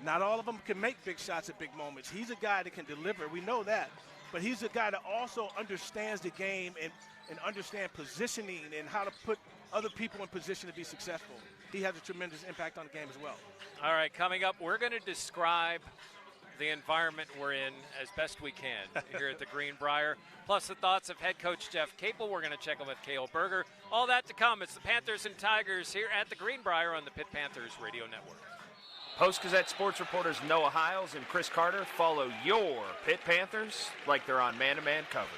Not all of them can make big shots at big moments. He's a guy that can deliver. We know that. But he's a guy that also understands the game and understands positioning and how to put other people in position to be successful. He has a tremendous impact on the game as well. All right, coming up, we're going to describe the environment we're in as best we can here at the Greenbrier, plus the thoughts of head coach Jeff Capel. We're going to check in with Cale Berger. All that to come. It's the Panthers and Tigers here at the Greenbrier on the Pitt Panthers Radio Network. Post-Gazette sports reporters Noah Hiles and Chris Carter follow your Pitt Panthers like they're on man-to-man coverage.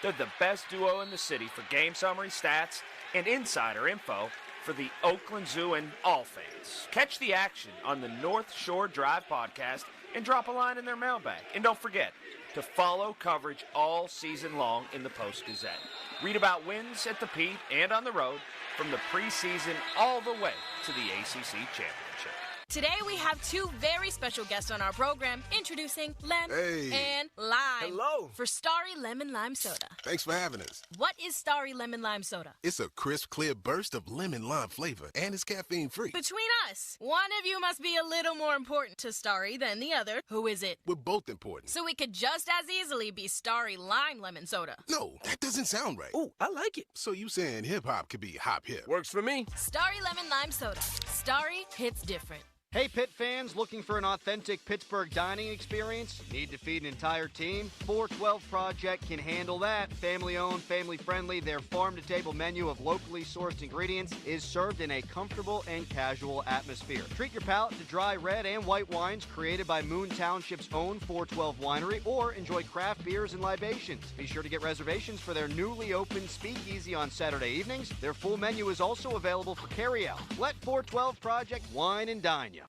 They're the best duo in the city for game summary, stats, and insider info for the Oakland Zoo and all fans. Catch the action on the North Shore Drive podcast and drop a line in their mailbag. And don't forget to follow coverage all season long in the Post-Gazette. Read about wins at the Pete and on the road from the preseason all the way to the ACC Championship. Today we have two very special guests on our program, introducing Len and Lime. Hello. For Starry Lemon Lime Soda. Thanks for having us. What is Starry Lemon Lime Soda? It's a crisp, clear burst of lemon lime flavor, and it's caffeine-free. Between us, one of you must be a little more important to Starry than the other. Who is it? We're both important. So it could just as easily be Starry Lime Lemon Soda. No, that doesn't sound right. Oh, I like it. So you saying hip-hop could be hop-hip. Works for me. Starry Lemon Lime Soda. Starry hits different. Hey, Pitt fans, looking for an authentic Pittsburgh dining experience? Need to feed an entire team? 412 Project can handle that. Family-owned, family-friendly, their farm-to-table menu of locally sourced ingredients is served in a comfortable and casual atmosphere. Treat your palate to dry red and white wines created by Moon Township's own 412 Winery, or enjoy craft beers and libations. Be sure to get reservations for their newly opened speakeasy on Saturday evenings. Their full menu is also available for carryout. Let 412 Project wine and dine you.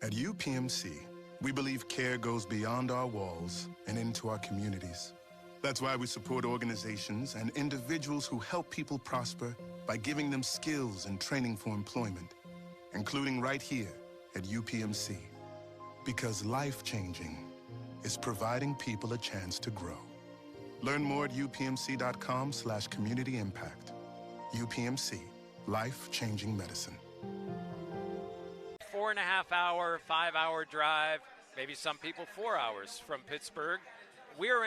At UPMC, we believe care goes beyond our walls and into our communities. That's why we support organizations and individuals who help people prosper by giving them skills and training for employment, including right here at UPMC. Because life-changing is providing people a chance to grow. Learn more at upmc.com/community impact. UPMC, life-changing medicine. 4.5 hour, 5 hour drive, maybe some people 4 hours from Pittsburgh. We're in